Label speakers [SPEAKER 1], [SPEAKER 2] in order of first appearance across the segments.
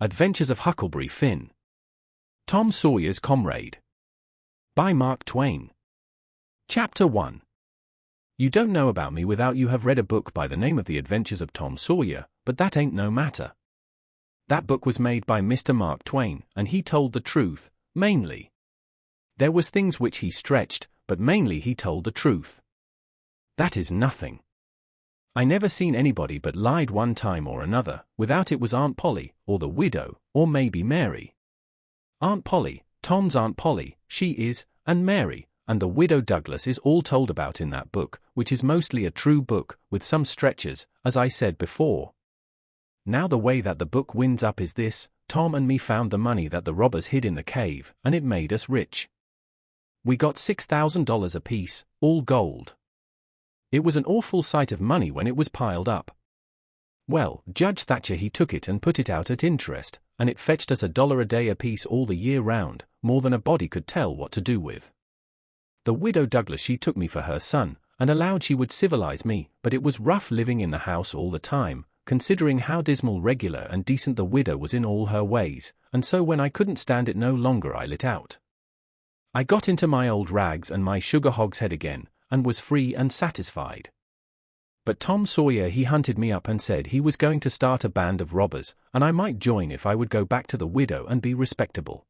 [SPEAKER 1] Adventures of Huckleberry Finn. Tom Sawyer's Comrade. By Mark Twain. Chapter 1. You don't know about me without you have read a book by the name of The Adventures of Tom Sawyer, but that ain't no matter. That book was made by Mr. Mark Twain, and he told the truth, mainly. There was things which he stretched, but mainly he told the truth. That is nothing. I never seen anybody but lied one time or another, without it was Aunt Polly, or the widow, or maybe Mary. Aunt Polly, Tom's Aunt Polly, she is, and Mary, and the widow Douglas is all told about in that book, which is mostly a true book, with some stretches, as I said before. Now the way that the book winds up is this: Tom and me found the money that the robbers hid in the cave, and it made us rich. We got $6,000 apiece, all gold. It was an awful sight of money when it was piled up. Well, Judge Thatcher he took it and put it out at interest, and it fetched us $1 a day apiece all the year round, more than a body could tell what to do with. The widow Douglas she took me for her son, and allowed she would civilize me, but it was rough living in the house all the time, considering how dismal, regular and decent the widow was in all her ways, and so when I couldn't stand it no longer I lit out. I got into my old rags and my sugar hogshead again, and was free and satisfied. But Tom Sawyer he hunted me up and said he was going to start a band of robbers, and I might join if I would go back to the widow and be respectable.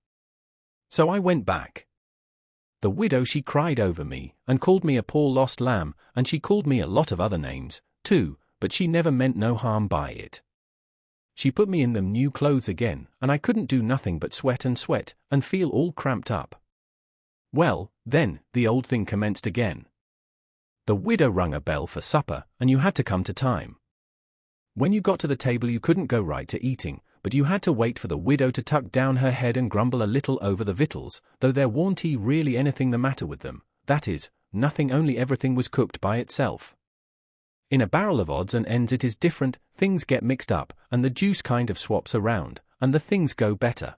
[SPEAKER 1] So I went back. The widow she cried over me, and called me a poor lost lamb, and she called me a lot of other names, too, but she never meant no harm by it. She put me in them new clothes again, and I couldn't do nothing but sweat, and feel all cramped up. Well, then, the old thing commenced again. The widow rung a bell for supper, and you had to come to time. When you got to the table you couldn't go right to eating, but you had to wait for the widow to tuck down her head and grumble a little over the victuals, though there warn't really anything the matter with them, that is, nothing, only everything was cooked by itself. In a barrel of odds and ends it is different, things get mixed up, and the juice kind of swaps around, and the things go better.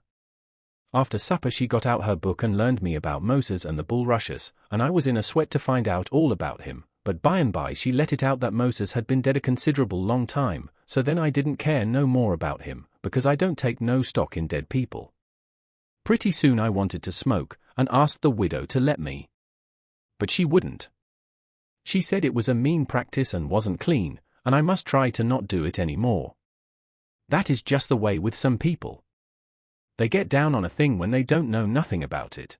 [SPEAKER 1] After supper she got out her book and learned me about Moses and the bulrushes, and I was in a sweat to find out all about him, but by and by she let it out that Moses had been dead a considerable long time, so then I didn't care no more about him, because I don't take no stock in dead people. Pretty soon I wanted to smoke, and asked the widow to let me. But she wouldn't. She said it was a mean practice and wasn't clean, and I must try to not do it any more. That is just the way with some people. They get down on a thing when they don't know nothing about it.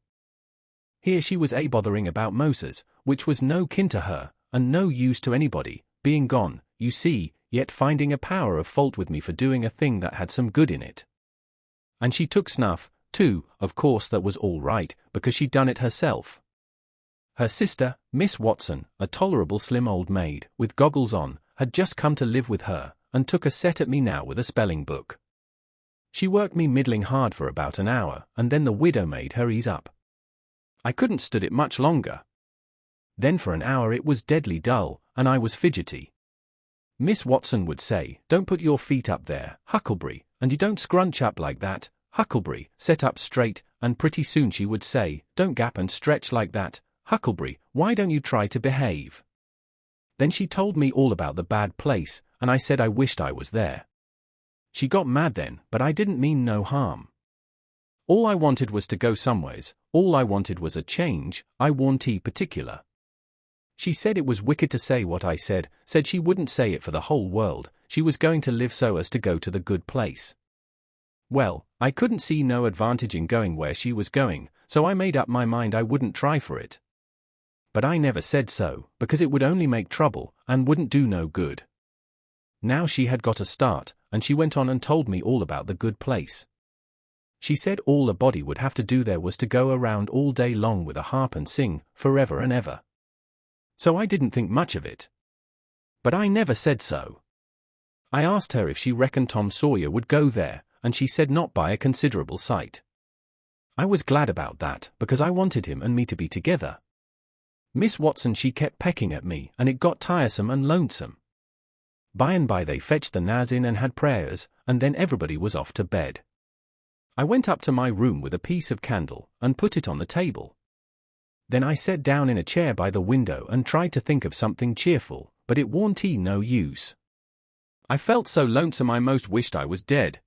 [SPEAKER 1] Here she was bothering about Moses, which was no kin to her, and no use to anybody, being gone, you see, yet finding a power of fault with me for doing a thing that had some good in it. And she took snuff, too, of course that was all right, because she'd done it herself. Her sister, Miss Watson, a tolerable slim old maid, with goggles on, had just come to live with her, and took a set at me now with a spelling book. She worked me middling hard for about an hour, and then the widow made her ease up. I couldn't stood it much longer. Then for an hour it was deadly dull, and I was fidgety. Miss Watson would say, "Don't put your feet up there, Huckleberry, and you don't scrunch up like that, Huckleberry, set up straight," and pretty soon she would say, "Don't gap and stretch like that, Huckleberry, why don't you try to behave?" Then she told me all about the bad place, and I said I wished I was there. She got mad then, but I didn't mean no harm. All I wanted was to go somewheres, all I wanted was a change, I warn't particular. She said it was wicked to say what I said she wouldn't say it for the whole world, she was going to live so as to go to the good place. Well, I couldn't see no advantage in going where she was going, so I made up my mind I wouldn't try for it. But I never said so, because it would only make trouble, and wouldn't do no good. Now she had got a start, and she went on and told me all about the good place. She said all a body would have to do there was to go around all day long with a harp and sing, forever and ever. So I didn't think much of it. But I never said so. I asked her if she reckoned Tom Sawyer would go there, and she said not by a considerable sight. I was glad about that, because I wanted him and me to be together. Miss Watson she kept pecking at me, and it got tiresome and lonesome. By and by they fetched the Naz in and had prayers, and then everybody was off to bed. I went up to my room with a piece of candle, and put it on the table. Then I sat down in a chair by the window and tried to think of something cheerful, but it warn't no use. I felt so lonesome I most wished I was dead.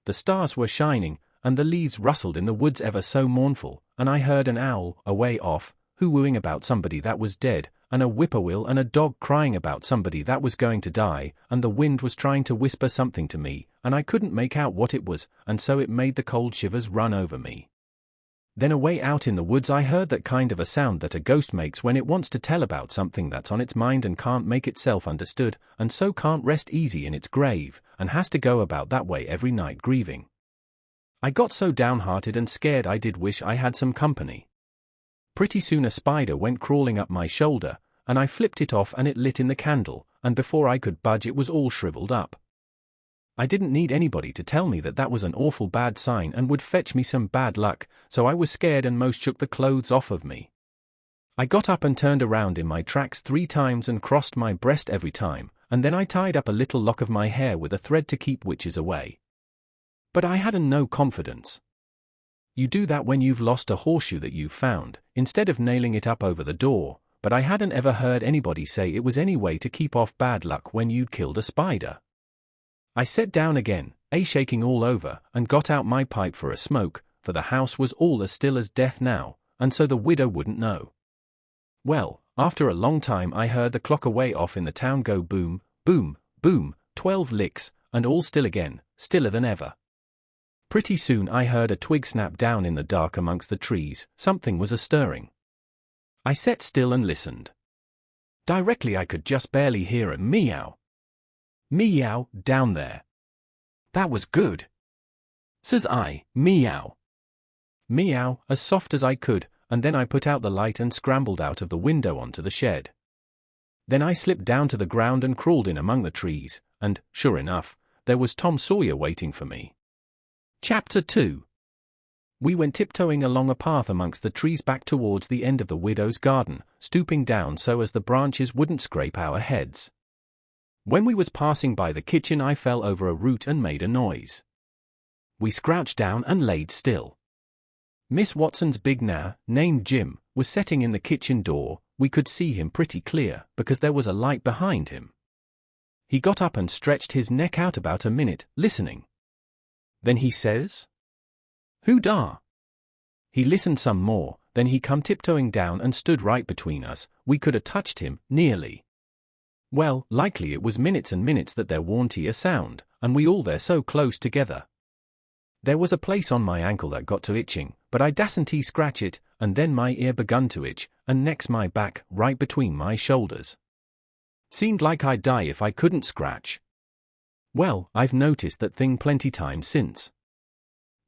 [SPEAKER 1] the stars were shining, and the leaves rustled in the woods ever so mournful, and I heard an owl, away off, hoo-wooing about somebody that was dead, and a whippoorwill and a dog crying about somebody that was going to die, and the wind was trying to whisper something to me, and I couldn't make out what it was, and so it made the cold shivers run over me. Then away out in the woods I heard that kind of a sound that a ghost makes when it wants to tell about something that's on its mind and can't make itself understood, and so can't rest easy in its grave, and has to go about that way every night grieving. I got so downhearted and scared I did wish I had some company. Pretty soon a spider went crawling up my shoulder, and I flipped it off and it lit in the candle, and before I could budge it was all shriveled up. I didn't need anybody to tell me that that was an awful bad sign and would fetch me some bad luck, so I was scared and most shook the clothes off of me. I got up and turned around in my tracks 3 times and crossed my breast every time, and then I tied up a little lock of my hair with a thread to keep witches away. But I hadn't no confidence. You do that when you've lost a horseshoe that you've found, instead of nailing it up over the door, but I hadn't ever heard anybody say it was any way to keep off bad luck when you'd killed a spider. I sat down again, shaking all over, and got out my pipe for a smoke, for the house was all as still as death now, and so the widow wouldn't know. Well, after a long time I heard the clock away off in the town go boom, boom, boom, 12 licks, and all still again, stiller than ever. Pretty soon I heard a twig snap down in the dark amongst the trees, something was a-stirring. I sat still and listened. Directly I could just barely hear a meow. Meow, down there. That was good. Says I, meow. Meow, as soft as I could, and then I put out the light and scrambled out of the window onto the shed. Then I slipped down to the ground and crawled in among the trees, and, sure enough, there was Tom Sawyer waiting for me. Chapter 2. We went tiptoeing along a path amongst the trees back towards the end of the widow's garden, stooping down so as the branches wouldn't scrape our heads. When we was passing by the kitchen I fell over a root and made a noise. We crouched down and laid still. Miss Watson's big named Jim, was sitting in the kitchen door. We could see him pretty clear, because there was a light behind him. He got up and stretched his neck out about a minute, listening. Then he says, "Who da?" He listened some more, then he come tiptoeing down and stood right between us. We could 'a touched him, nearly. Well, likely it was minutes and minutes that there warn't a sound, and we all there so close together. There was a place on my ankle that got to itching, but I dasn't scratch it, and then my ear begun to itch, and next my back, right between my shoulders. Seemed like I'd die if I couldn't scratch. Well, I've noticed that thing plenty times since.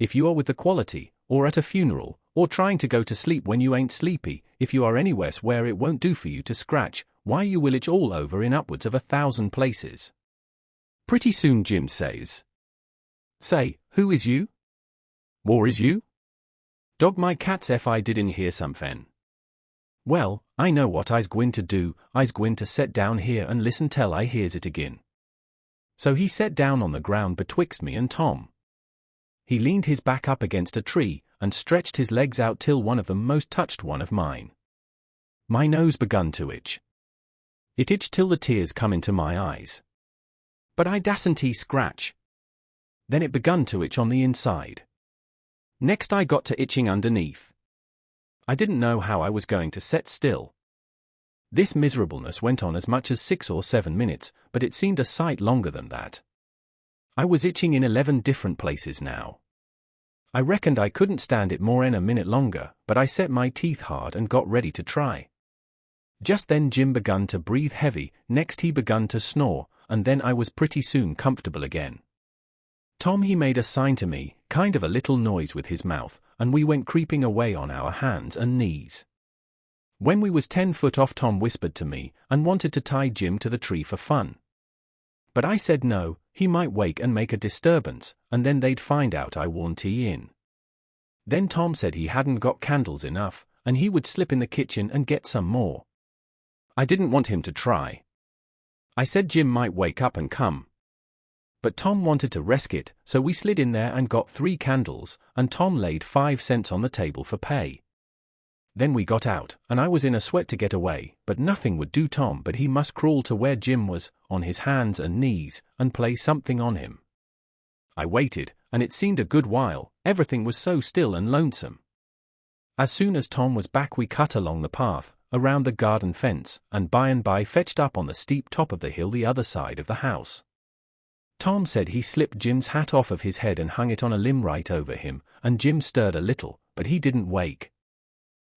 [SPEAKER 1] If you are with the quality, or at a funeral, or trying to go to sleep when you ain't sleepy, if you are anywhere where it won't do for you to scratch, why you will itch all over in upwards of 1,000 places. Pretty soon Jim says, "Say, who is you? War is you? Dog my cats if I didn't hear something." Well, I know what I's gwine to do. I's gwine to set down here and listen till I hears it again. So he sat down on the ground betwixt me and Tom. He leaned his back up against a tree, and stretched his legs out till one of them most touched one of mine. My nose begun to itch. It itched till the tears come into my eyes. But I dasn't scratch. Then it begun to itch on the inside. Next I got to itching underneath. I didn't know how I was going to set still. This miserableness went on as much as 6 or 7 minutes, but it seemed a sight longer than that. I was itching in 11 different places now. I reckoned I couldn't stand it more'n a minute longer, but I set my teeth hard and got ready to try. Just then Jim begun to breathe heavy, next he begun to snore, and then I was pretty soon comfortable again. Tom he made a sign to me, kind of a little noise with his mouth, and we went creeping away on our hands and knees. When we was 10 foot off Tom whispered to me, and wanted to tie Jim to the tree for fun. But I said no, he might wake and make a disturbance, and then they'd find out I warn't in. Then Tom said he hadn't got candles enough, and he would slip in the kitchen and get some more. I didn't want him to try. I said Jim might wake up and come. But Tom wanted to risk it, so we slid in there and got 3 candles, and Tom laid 5 cents on the table for pay. Then we got out, and I was in a sweat to get away, but nothing would do Tom but he must crawl to where Jim was, on his hands and knees, and play something on him. I waited, and it seemed a good while. Everything was so still and lonesome. As soon as Tom was back, we cut along the path, around the garden fence, and by fetched up on the steep top of the hill the other side of the house. Tom said he slipped Jim's hat off of his head and hung it on a limb right over him, and Jim stirred a little, but he didn't wake.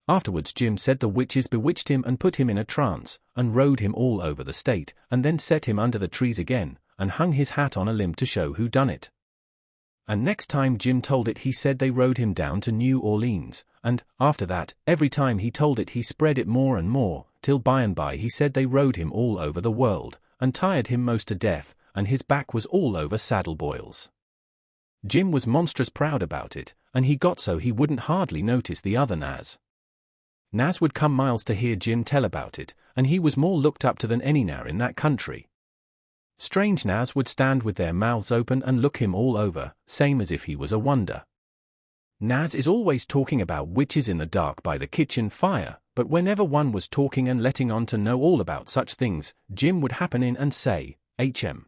[SPEAKER 1] Afterwards Jim said the witches bewitched him and put him in a trance, and rode him all over the state, and then set him under the trees again, and hung his hat on a limb to show who done it. And next time Jim told it, he said they rode him down to New Orleans, and, after that, every time he told it he spread it more and more, till by he said they rode him all over the world, and tired him most to death, and his back was all over saddle boils. Jim was monstrous proud about it, and he got so he wouldn't hardly notice the other Naz. Naz would come miles to hear Jim tell about it, and he was more looked up to than any Nar in that country. Strange Naz would stand with their mouths open and look him all over, same as if he was a wonder. Naz is always talking about witches in the dark by the kitchen fire, but whenever one was talking and letting on to know all about such things, Jim would happen in and say, "Hm.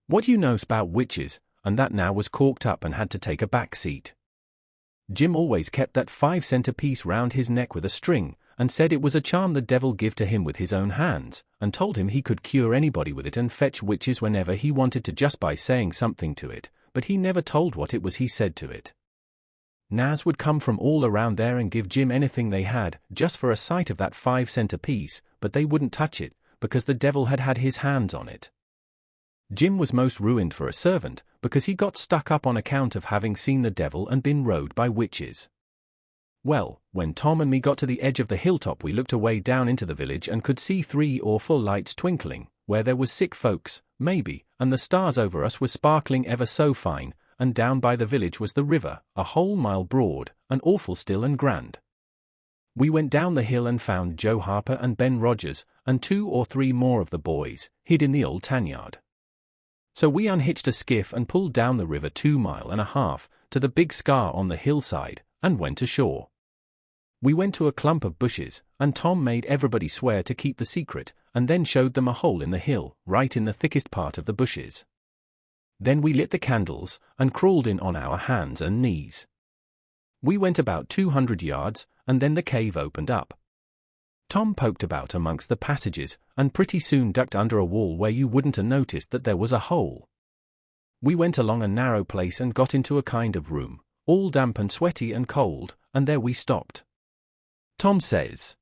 [SPEAKER 1] What you knows about witches?" and that now was corked up and had to take a back seat. Jim always kept that 5-cent piece round his neck with a string, and said it was a charm the devil give to him with his own hands, and told him he could cure anybody with it and fetch witches whenever he wanted to just by saying something to it, but he never told what it was he said to it. Naz would come from all around there and give Jim anything they had, just for a sight of that 5-cent piece, but they wouldn't touch it, because the devil had had his hands on it. Jim was most ruined for a servant, because he got stuck up on account of having seen the devil and been rode by witches. Well, when Tom and me got to the edge of the hilltop, we looked away down into the village and could see 3 or 4 lights twinkling, where there was sick folks, maybe, and the stars over us were sparkling ever so fine, and down by the village was the river, a whole mile broad, and awful still and grand. We went down the hill and found Joe Harper and Ben Rogers, and 2 or 3 more of the boys, hid in the old tanyard. So we unhitched a skiff and pulled down the river 2.5 miles, to the big scar on the hillside, and went ashore. We went to a clump of bushes, and Tom made everybody swear to keep the secret, and then showed them a hole in the hill, right in the thickest part of the bushes. Then we lit the candles, and crawled in on our hands and knees. We went about 200 yards, and then the cave opened up. Tom poked about amongst the passages, and pretty soon ducked under a wall where you wouldn't have noticed that there was a hole. We went along a narrow place and got into a kind of room, all damp and sweaty and cold, and there we stopped. Tom says,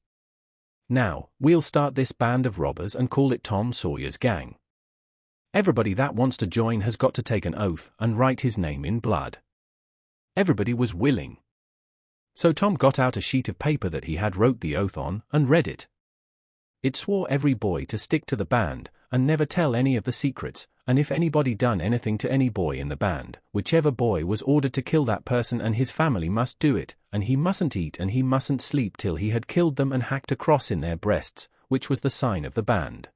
[SPEAKER 1] "Now, we'll start this band of robbers and call it Tom Sawyer's Gang. Everybody that wants to join has got to take an oath and write his name in blood." Everybody was willing. So Tom got out a sheet of paper that he had wrote the oath on, and read it. It swore every boy to stick to the band, and never tell any of the secrets, and if anybody done anything to any boy in the band, whichever boy was ordered to kill that person and his family must do it, and he mustn't eat and he mustn't sleep till he had killed them and hacked a cross in their breasts, which was the sign of the band.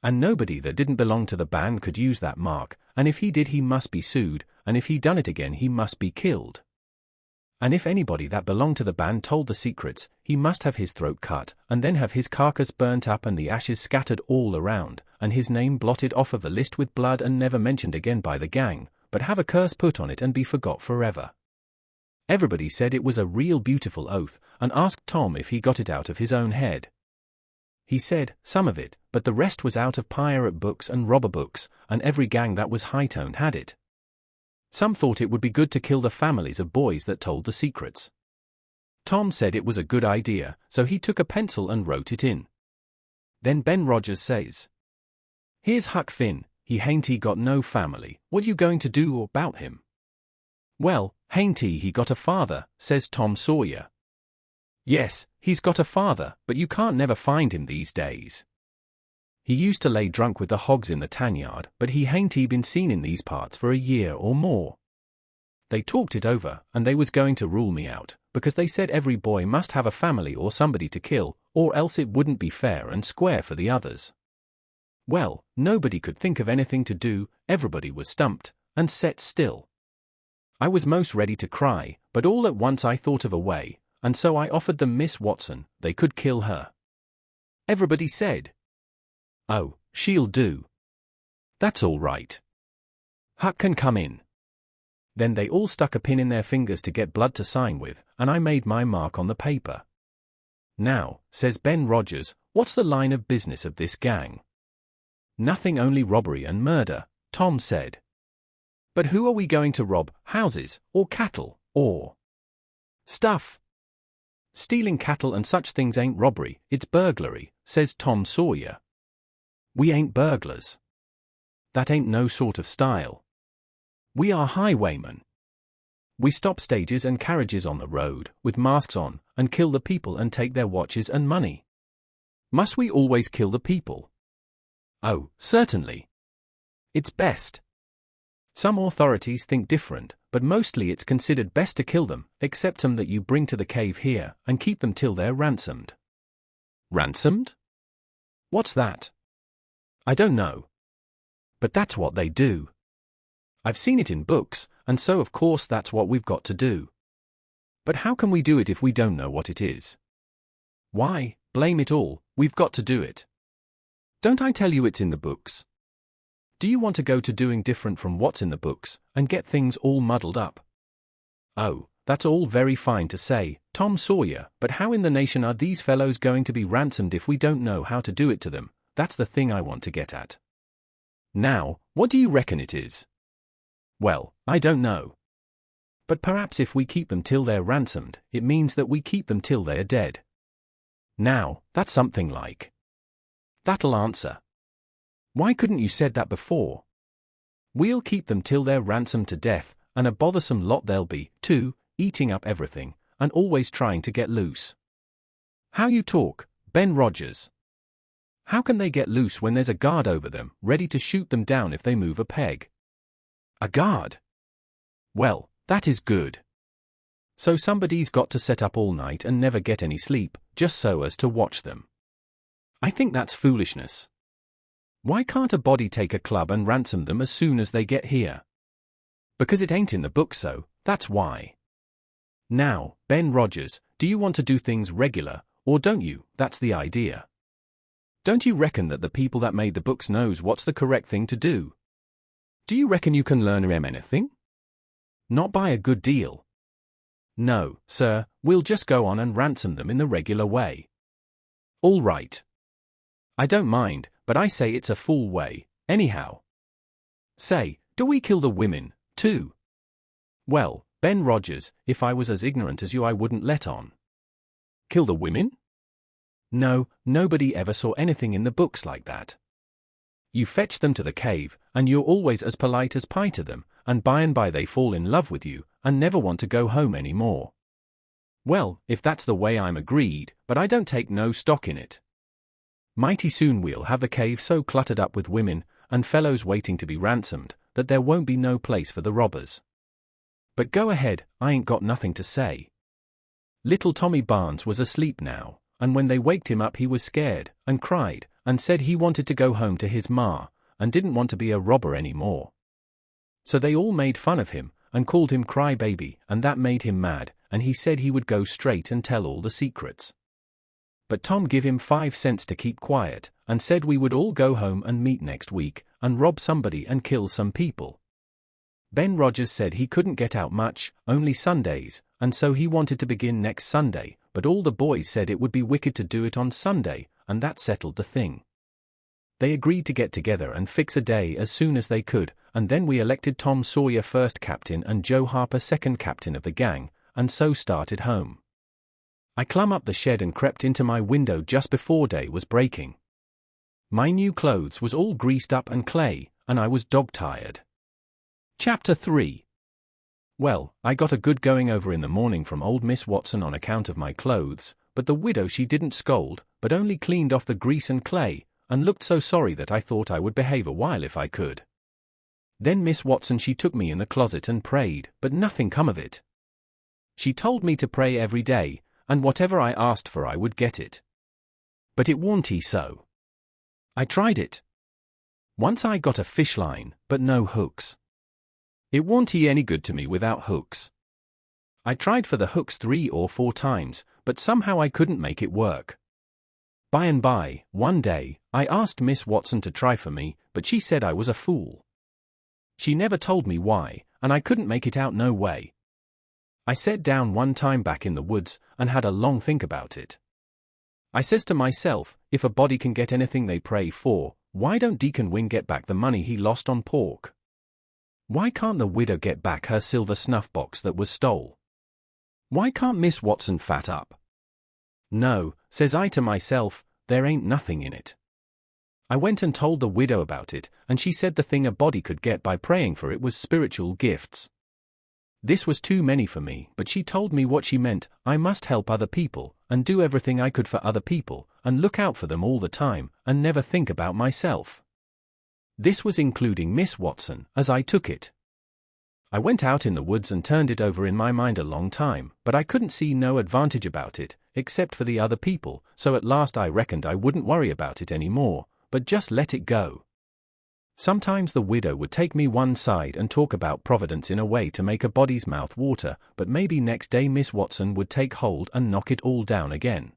[SPEAKER 1] And nobody that didn't belong to the band could use that mark, and if he did he must be sued, and if he done it again he must be killed. And if anybody that belonged to the band told the secrets, he must have his throat cut, and then have his carcass burnt up and the ashes scattered all around, and his name blotted off of the list with blood and never mentioned again by the gang, but have a curse put on it and be forgot forever. Everybody said it was a real beautiful oath, and asked Tom if he got it out of his own head. He said, some of it, but the rest was out of pirate books and robber books, and every gang that was high-toned had it. Some thought it would be good to kill the families of boys that told the secrets. Tom said it was a good idea, so he took a pencil and wrote it in. Then Ben Rogers says, "Here's Huck Finn, he hain't he got no family, what you going to do about him?" "Well, hain't he got a father," says Tom Sawyer. "Yes, he's got a father, but you can't never find him these days. He used to lay drunk with the hogs in the tanyard, but he hain't been seen in these parts for a year or more. They talked it over, and they was going to rule me out, because they said every boy must have a family or somebody to kill, or else it wouldn't be fair and square for the others. Well, nobody could think of anything to do, everybody was stumped, and set still. I was most ready to cry, but all at once I thought of a way, and so I offered them Miss Watson, they could kill her. Everybody said, "Oh, she'll do. That's all right." Huck can come in." Then they all stuck a pin in their fingers to get blood to sign with, and I made my mark on the paper. "Now," says Ben Rogers, "what's the line of business of this gang?" "Nothing, only robbery and murder," Tom said. "But who are we going to rob, houses, or cattle, or stuff?" "Stealing cattle and such things ain't robbery, it's burglary," says Tom Sawyer. "We ain't burglars. That ain't no sort of style. We are highwaymen. We stop stages and carriages on the road, with masks on, and kill the people and take their watches and money." "Must we always kill the people?" "Oh, certainly. It's best. Some authorities think different, but mostly it's considered best to kill them, except them that you bring to the cave here, and keep them till they're ransomed." "Ransomed? What's that?" "I don't know. But that's what they do. I've seen it in books, and so of course that's what we've got to do. But how can we do it if we don't know what it is?" "Why, blame it all, we've got to do it. Don't I tell you it's in the books? Do you want to go to doing different from what's in the books, and get things all muddled up?" "Oh, that's all very fine to say, Tom Sawyer, but how in the nation are these fellows going to be ransomed if we don't know how to do it to them? That's the thing I want to get at." "Now, what do you reckon it is?" "Well, I don't know. But perhaps if we keep them till they're ransomed, it means that we keep them till they are dead." "Now, that's something like. That'll answer. Why couldn't you said that before? We'll keep them till they're ransomed to death, and a bothersome lot they'll be, too, eating up everything, and always trying to get loose." "How you talk, Ben Rogers. How can they get loose when there's a guard over them, ready to shoot them down if they move a peg?" "A guard? Well, that is good. So somebody's got to set up all night and never get any sleep, just so as to watch them. I think that's foolishness. Why can't a body take a club and ransom them as soon as they get here?" "Because it ain't in the book, so that's why. Now, Ben Rogers, do you want to do things regular, or don't you? That's the idea. Don't you reckon that the people that made the books knows what's the correct thing to do? Do you reckon you can learn 'em anything? Not by a good deal. No, sir, we'll just go on and ransom them in the regular way." "All right. I don't mind, but I say it's a fool way, anyhow. Say, do we kill the women, too?" "Well, Ben Rogers, if I was as ignorant as you I wouldn't let on." "Kill the women?" "No, nobody ever saw anything in the books like that. You fetch them to the cave, and you're always as polite as pie to them, and by they fall in love with you, and never want to go home any more." "Well, if that's the way I'm agreed, but I don't take no stock in it. Mighty soon we'll have the cave so cluttered up with women, and fellows waiting to be ransomed, that there won't be no place for the robbers. But go ahead, I ain't got nothing to say." Little Tommy Barnes was asleep now, and when they waked him up he was scared, and cried, and said he wanted to go home to his ma, and didn't want to be a robber any more. So they all made fun of him, and called him Cry Baby, and that made him mad, and he said he would go straight and tell all the secrets. But Tom give him 5 cents to keep quiet, and said we would all go home and meet next week, and rob somebody and kill some people. Ben Rogers said he couldn't get out much, only Sundays, and so he wanted to begin next Sunday, but all the boys said it would be wicked to do it on Sunday, and that settled the thing. They agreed to get together and fix a day as soon as they could, and then we elected Tom Sawyer first captain and Joe Harper second captain of the gang, and so started home. I clumb up the shed and crept into my window just before day was breaking. My new clothes was all greased up and clay, and I was dog-tired. Chapter 3. Well, I got a good going over in the morning from old Miss Watson on account of my clothes, but the widow she didn't scold, but only cleaned off the grease and clay, and looked so sorry that I thought I would behave a while if I could. Then Miss Watson she took me in the closet and prayed, but nothing come of it. She told me to pray every day, and whatever I asked for I would get it. But it warn't so. I tried it. Once I got a fish line, but no hooks. It warn't any good to me without hooks. I tried for the hooks 3 or 4 times, but somehow I couldn't make it work. By and by, one day, I asked Miss Watson to try for me, but she said I was a fool. She never told me why, and I couldn't make it out no way. I sat down one time back in the woods and had a long think about it. I says to myself, if a body can get anything they pray for, why don't Deacon Wing get back the money he lost on pork? Why can't the widow get back her silver snuff box that was stole? Why can't Miss Watson fat up? No, says I to myself, there ain't nothing in it. I went and told the widow about it, and she said the thing a body could get by praying for it was spiritual gifts. This was too many for me, but she told me what she meant. I must help other people, and do everything I could for other people, and look out for them all the time, and never think about myself. This was including Miss Watson, as I took it. I went out in the woods and turned it over in my mind a long time, but I couldn't see no advantage about it, except for the other people, so at last I reckoned I wouldn't worry about it any more, but just let it go. Sometimes the widow would take me one side and talk about providence in a way to make a body's mouth water, but maybe next day Miss Watson would take hold and knock it all down again.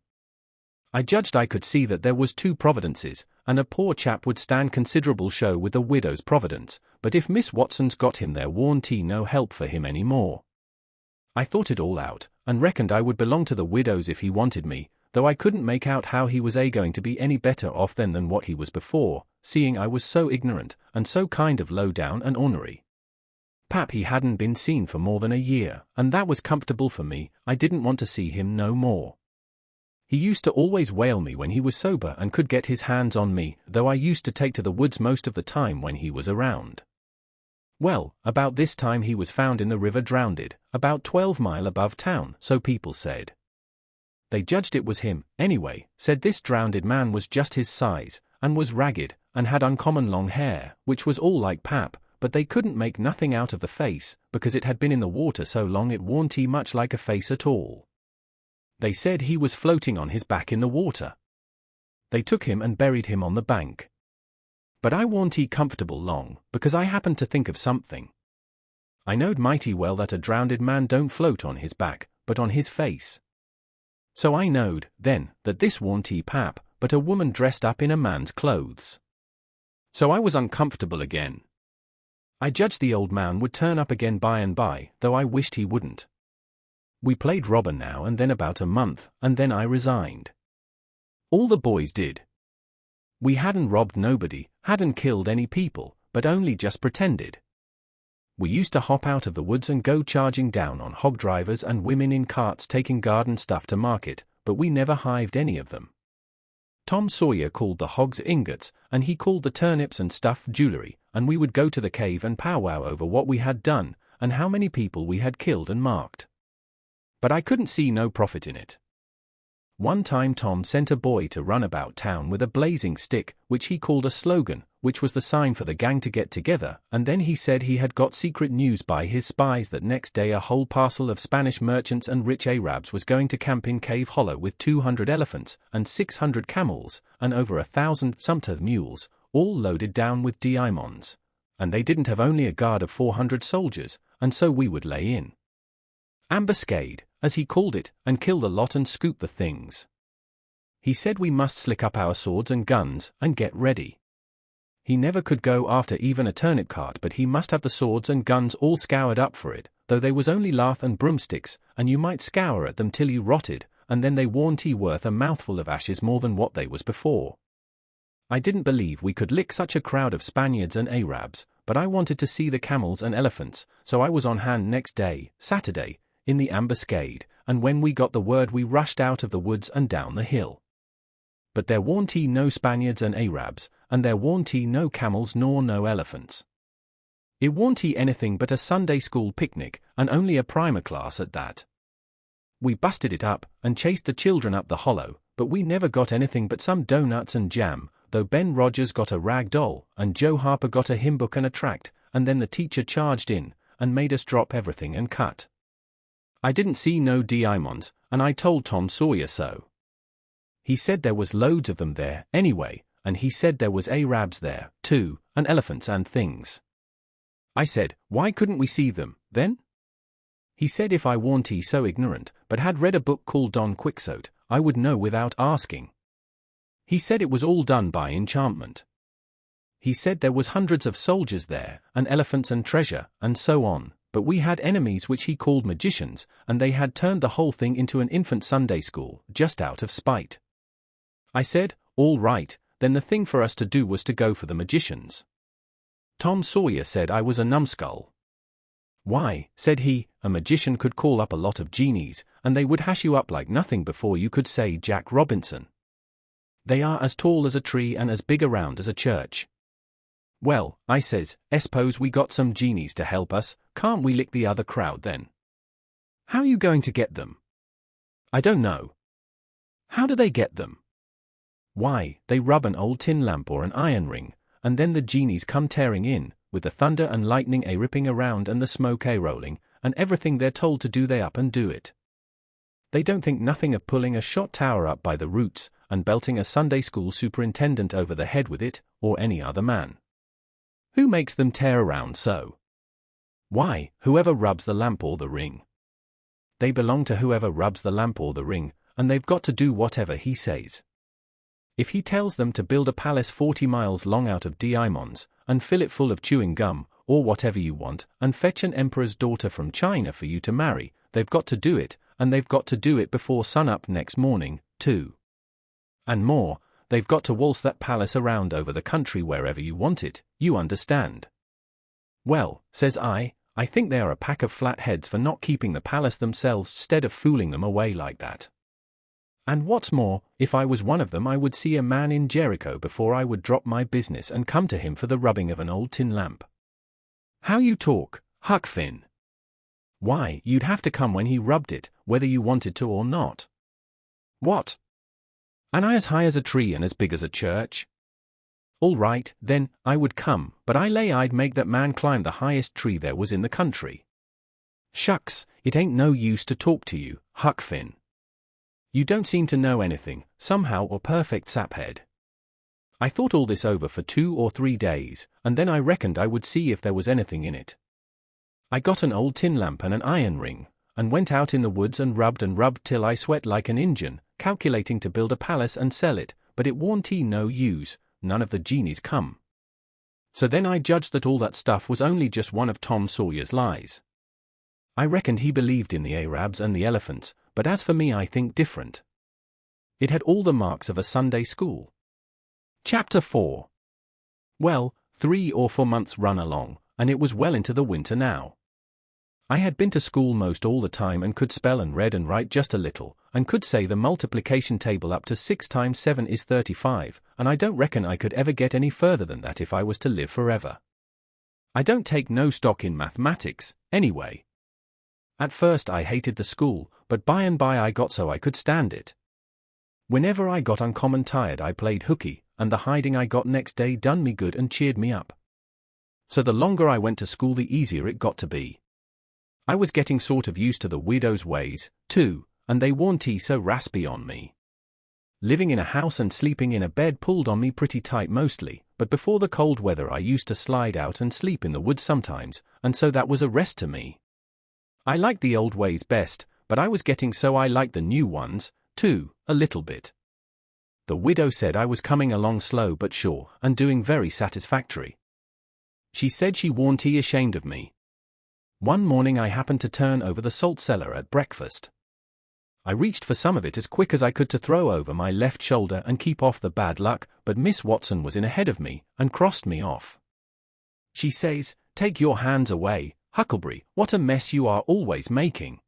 [SPEAKER 1] I judged I could see that there was two providences, and a poor chap would stand considerable show with the widow's providence, but if Miss Watson's got him there warn't he no help for him any more. I thought it all out, and reckoned I would belong to the widow's if he wanted me, though I couldn't make out how he was going to be any better off then than what he was before, seeing I was so ignorant, and so kind of low down and ornery. Pap he hadn't been seen for more than a year, and that was comfortable for me. I didn't want to see him no more. He used to always whale me when he was sober and could get his hands on me, though I used to take to the woods most of the time when he was around. Well, about this time he was found in the river drownded, about 12 mile above town, so people said. They judged it was him, anyway, said this drownded man was just his size, and was ragged, and had uncommon long hair, which was all like Pap, but they couldn't make nothing out of the face, because it had been in the water so long it warn't much like a face at all. They said he was floating on his back in the water. They took him and buried him on the bank. But I warn't comfortable long, because I happened to think of something. I knowed mighty well that a drownded man don't float on his back, but on his face. So I knowed, then, that this warn't Pap, but a woman dressed up in a man's clothes. So I was uncomfortable again. I judged the old man would turn up again by and by, though I wished he wouldn't. We played robber now and then about a month, and then I resigned. All the boys did. We hadn't robbed nobody, hadn't killed any people, but only just pretended. We used to hop out of the woods and go charging down on hog drivers and women in carts taking garden stuff to market, but we never hived any of them. Tom Sawyer called the hogs ingots, and he called the turnips and stuff jewelry, and we would go to the cave and powwow over what we had done, and how many people we had killed and marked. But I couldn't see no profit in it. One time Tom sent a boy to run about town with a blazing stick, which he called a slogan, which was the sign for the gang to get together, and then he said he had got secret news by his spies that next day a whole parcel of Spanish merchants and rich Arabs was going to camp in Cave Hollow with 200 elephants, and 600 camels, and over 1,000 sumpter mules, all loaded down with diamonds. And they didn't have only a guard of 400 soldiers, and so we would lay in ambuscade, as he called it, and kill the lot and scoop the things. He said we must slick up our swords and guns, and get ready. He never could go after even a turnip cart, but he must have the swords and guns all scoured up for it, though they was only lath and broomsticks, and you might scour at them till you rotted, and then they warn't worth a mouthful of ashes more than what they was before. I didn't believe we could lick such a crowd of Spaniards and Arabs, but I wanted to see the camels and elephants, so I was on hand next day, Saturday, in the ambuscade, and when we got the word we rushed out of the woods and down the hill. But there warn't no Spaniards and Arabs, and there warn't no camels nor no elephants. It warn't anything but a Sunday school picnic, and only a primer class at that. We busted it up, and chased the children up the hollow, but we never got anything but some doughnuts and jam, though Ben Rogers got a rag doll, and Joe Harper got a hymn book and a tract, and then the teacher charged in, and made us drop everything and cut. I didn't see no diamonds, and I told Tom Sawyer so. He said there was loads of them there, anyway, and he said there was Arabs there, too, and elephants and things. I said, why couldn't we see them, then? He said if I warn't so ignorant, but had read a book called Don Quixote, I would know without asking. He said it was all done by enchantment. he said there was hundreds of soldiers there, and elephants and treasure, and so on, but we had enemies which he called magicians, and they had turned the whole thing into an infant Sunday school, just out of spite. I said, all right, then the thing for us to do was to go for the magicians. Tom Sawyer said I was a numbskull. Why, said he, a magician could call up a lot of genies, and they would hash you up like nothing before you could say Jack Robinson. They are as tall as a tree and as big around as a church. Well, I says, suppose we got some genies to help us, can't we lick the other crowd then? How are you going to get them? I don't know. How do they get them? Why, they rub an old tin lamp or an iron ring, and then the genies come tearing in, with the thunder and lightning a-ripping around and the smoke a-rolling, and everything they're told to do they up and do it. They don't think nothing of pulling a shot tower up by the roots, and belting a Sunday school superintendent over the head with it, or any other man. Who makes them tear around so? Why, whoever rubs the lamp or the ring. They belong to whoever rubs the lamp or the ring, and they've got to do whatever he says. If he tells them to build a palace 40 miles long out of diamonds, and fill it full of chewing gum, or whatever you want, and fetch an emperor's daughter from China for you to marry, they've got to do it, and they've got to do it before sun-up next morning, too. And more, they've got to waltz that palace around over the country wherever you want it, you understand. Well, says I think they are a pack of flatheads for not keeping the palace themselves stead of fooling them away like that. And what's more, if I was one of them I would see a man in Jericho before I would drop my business and come to him for the rubbing of an old tin lamp. How you talk, Huck Finn. Why, you'd have to come when he rubbed it, whether you wanted to or not. What? And I as high as a tree and as big as a church? All right, then, I would come, but I lay I'd make that man climb the highest tree there was in the country. Shucks, it ain't no use to talk to you, Huck Finn. You don't seem to know anything, somehow, or perfect saphead. I thought all this over for 2 or 3 days, and then I reckoned I would see if there was anything in it. I got an old tin lamp and an iron ring, and went out in the woods and rubbed till I sweat like an Injun, calculating to build a palace and sell it, but it warn't no use, none of the genies come. So then I judged that all that stuff was only just one of Tom Sawyer's lies. I reckoned he believed in the Arabs and the elephants, but as for me I think different. It had all the marks of a Sunday school. Chapter 4. Well, 3 or 4 months run along, and it was well into the winter now. I had been to school most all the time and could spell and read and write just a little, and could say the multiplication table up to 6 times 7 is 35, and I don't reckon I could ever get any further than that if I was to live forever. I don't take no stock in mathematics, anyway. At first I hated the school, but by and by I got so I could stand it. Whenever I got uncommon tired I played hooky, and the hiding I got next day done me good and cheered me up. So the longer I went to school the easier it got to be. I was getting sort of used to the widow's ways, too, and they warn't so raspy on me. Living in a house and sleeping in a bed pulled on me pretty tight mostly, but before the cold weather I used to slide out and sleep in the woods sometimes, and so that was a rest to me. I liked the old ways best, but I was getting so I liked the new ones, too, a little bit. The widow said I was coming along slow but sure, and doing very satisfactory. She said she warn't ashamed of me. One morning I happened to turn over the salt cellar at breakfast. I reached for some of it as quick as I could to throw over my left shoulder and keep off the bad luck, but Miss Watson was in ahead of me, and crossed me off. She says, "Take your hands away, Huckleberry, what a mess you are always making."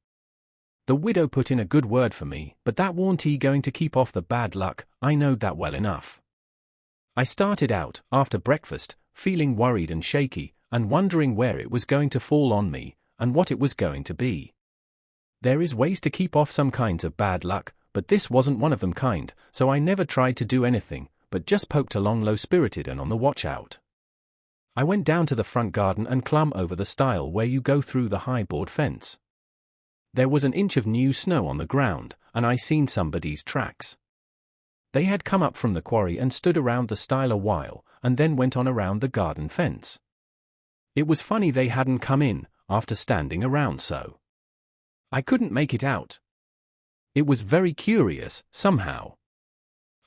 [SPEAKER 1] The widow put in a good word for me, but that warn't going to keep off the bad luck, I knowed that well enough. I started out, after breakfast, feeling worried and shaky, and wondering where it was going to fall on me, and what it was going to be. There is ways to keep off some kinds of bad luck, but this wasn't one of them kind, so I never tried to do anything, but just poked along low-spirited and on the watch out. I went down to the front garden and clumb over the stile where you go through the high board fence. There was an inch of new snow on the ground, and I seen somebody's tracks. They had come up from the quarry and stood around the stile a while, and then went on around the garden fence. It was funny they hadn't come in, after standing around so. I couldn't make it out. It was very curious, somehow.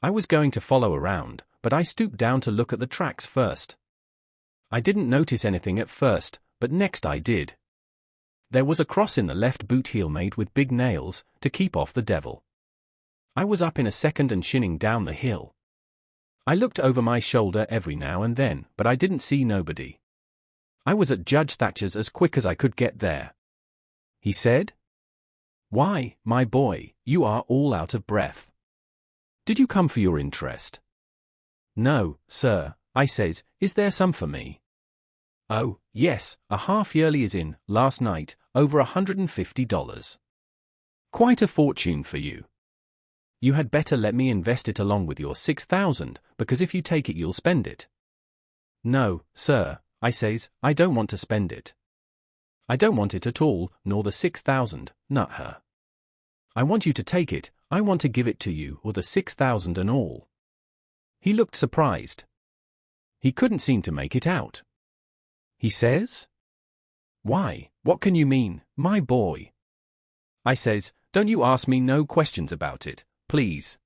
[SPEAKER 1] I was going to follow around, but I stooped down to look at the tracks first. I didn't notice anything at first, but next I did. There was a cross in the left boot heel made with big nails, to keep off the devil. I was up in a second and shinning down the hill. I looked over my shoulder every now and then, but I didn't see nobody. I was at Judge Thatcher's as quick as I could get there. He said, "Why, my boy, you are all out of breath. Did you come for your interest?" "No, sir," I says, "is there some for me?" "Oh, yes, a half-yearly is in, last night, over $150. Quite a fortune for you. You had better let me invest it along with your 6,000, because if you take it you'll spend it." "No, sir," I says, "I don't want to spend it. I don't want it at all, nor the 6,000, nut her. I want you to take it, I want to give it to you, or the 6,000 and all." He looked surprised. He couldn't seem to make it out. He says, "Why, what can you mean, my boy?" I says, "Don't you ask me no questions about it, please.